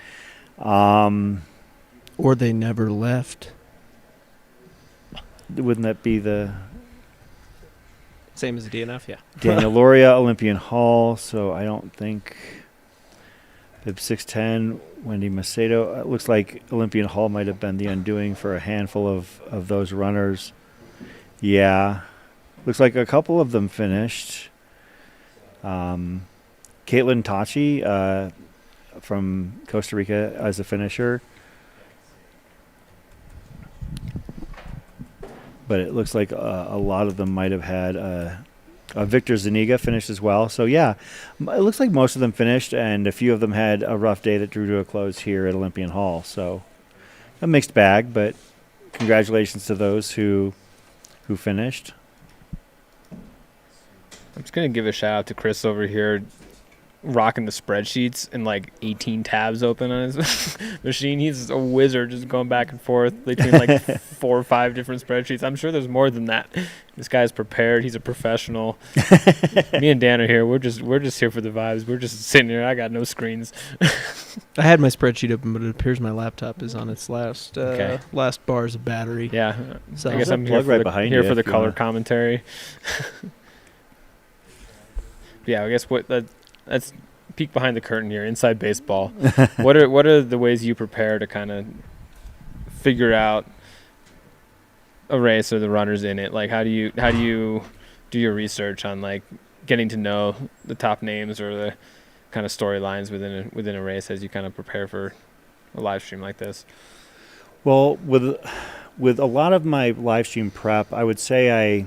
Or they never left. Wouldn't that be the same as a DNF? Yeah. Daniel Loria, Olympian Hall. So I don't think bib 610. Wendy Macedo. It looks like Olympian Hall might have been the undoing for a handful of those runners. Yeah, looks like a couple of them finished. Caitlin Tachi from Costa Rica as a finisher. But it looks like a lot of them might have had Victor Zuniga finished as well. So, yeah, it looks like most of them finished, and a few of them had a rough day that drew to a close here at Olympian Hall. So, a mixed bag, but congratulations to those who finished. I'm just going to give a shout out to Chris over here rocking the spreadsheets and like 18 tabs open on his machine. He's a wizard just going back and forth between like 4 or 5 different spreadsheets. I'm sure there's more than that. This guy's prepared. He's a professional. Me and Dan are here. We're just here for the vibes. We're just sitting here. I got no screens. I had my spreadsheet open, but it appears my laptop is on its last bars of battery. Yeah. So I guess I'm here for the color commentary. Yeah, I guess let's peek behind the curtain here, inside baseball. What are the ways you prepare to kind of figure out a race or the runners in it? Like, how do you do your research on like getting to know the top names or the kind of storylines within a race as you kind of prepare for a live stream like this? Well, with a lot of my live stream prep, I would say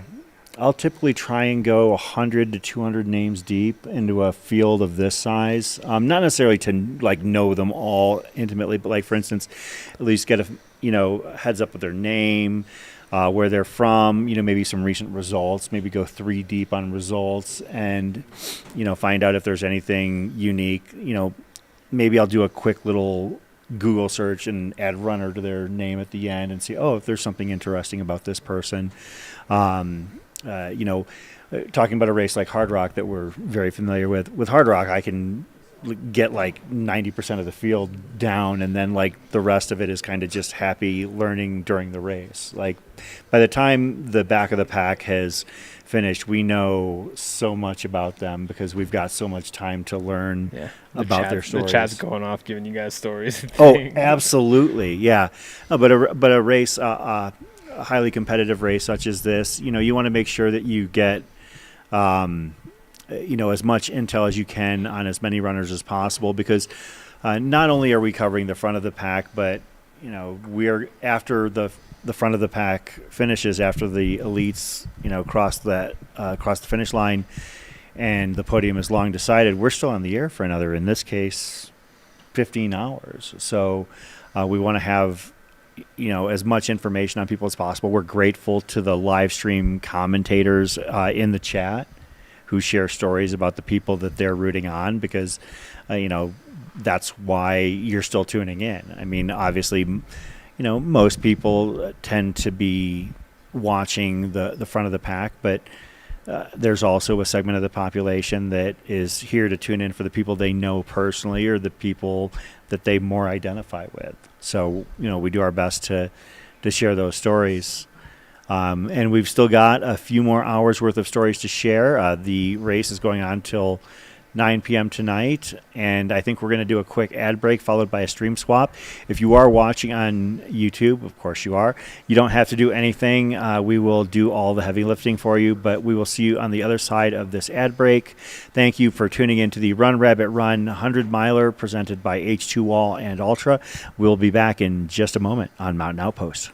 I'll typically try and go 100 to 200 names deep into a field of this size. Not necessarily to like know them all intimately, but like for instance, at least get a heads up with their name, where they're from, maybe some recent results, maybe go 3 deep on results, and find out if there's anything unique. Maybe I'll do a quick little Google search and add runner to their name at the end and see, if there's something interesting about this person. Talking about a race like Hard Rock that we're very familiar with. With Hard Rock, I can get like 90% of the field down, and then like the rest of it is kind of just happy learning during the race. Like by the time the back of the pack has finished, we know so much about them because we've got so much time to learn about their stories. The chat's going off giving you guys stories. Oh, absolutely, yeah. But a race, a highly competitive race such as this, you want to make sure that you get as much intel as you can on as many runners as possible, because not only are we covering the front of the pack, but we're after the front of the pack finishes, after the elites cross the finish line and the podium is long decided, we're still on the air for another, in this case, 15 hours. So We want to have, as much information on people as possible. We're grateful to the live stream commentators in the chat who share stories about the people that they're rooting on, because, that's why you're still tuning in. I mean, obviously, most people tend to be watching the front of the pack, but there's also a segment of the population that is here to tune in for the people they know personally or the people that they more identify with. So, we do our best to share those stories. And we've still got a few more hours worth of stories to share. The race is going on till 9 p.m. tonight, and I think we're going to do a quick ad break followed by a stream swap. If you are watching on YouTube, of course you are, you don't have to do anything. We will do all the heavy lifting for you, but we will see you on the other side of this ad break. Thank you for tuning in to the Run Rabbit Run 100 Miler presented by H2 Wall and Altra. We'll be back in just a moment on Mountain Outpost.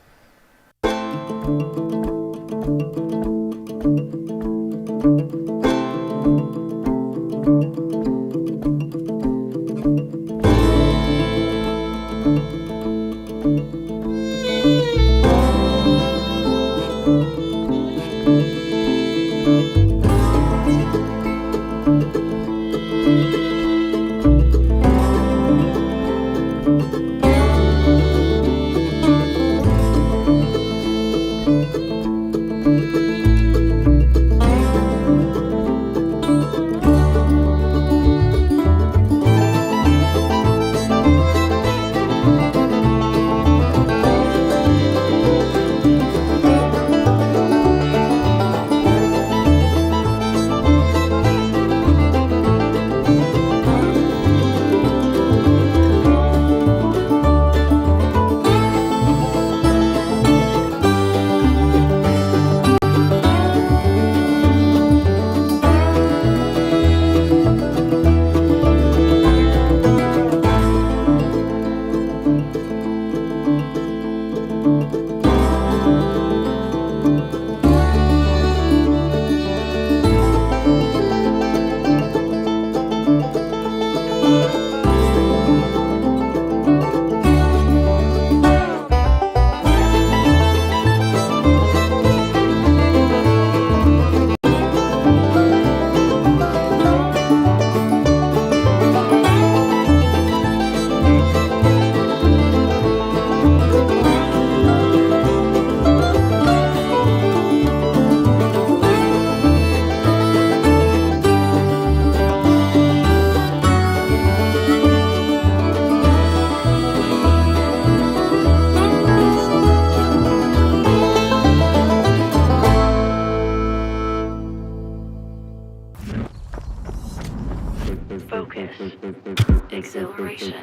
Exhilaration.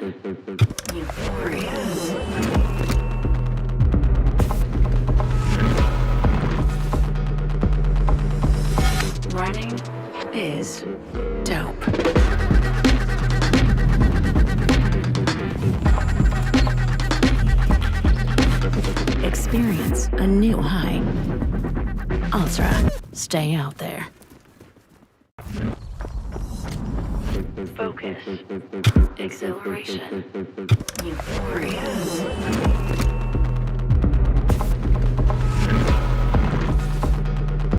Euphoria. Running is dope. Experience a new high. Ultra, stay out there. Focus. Exhilaration. Euphoria.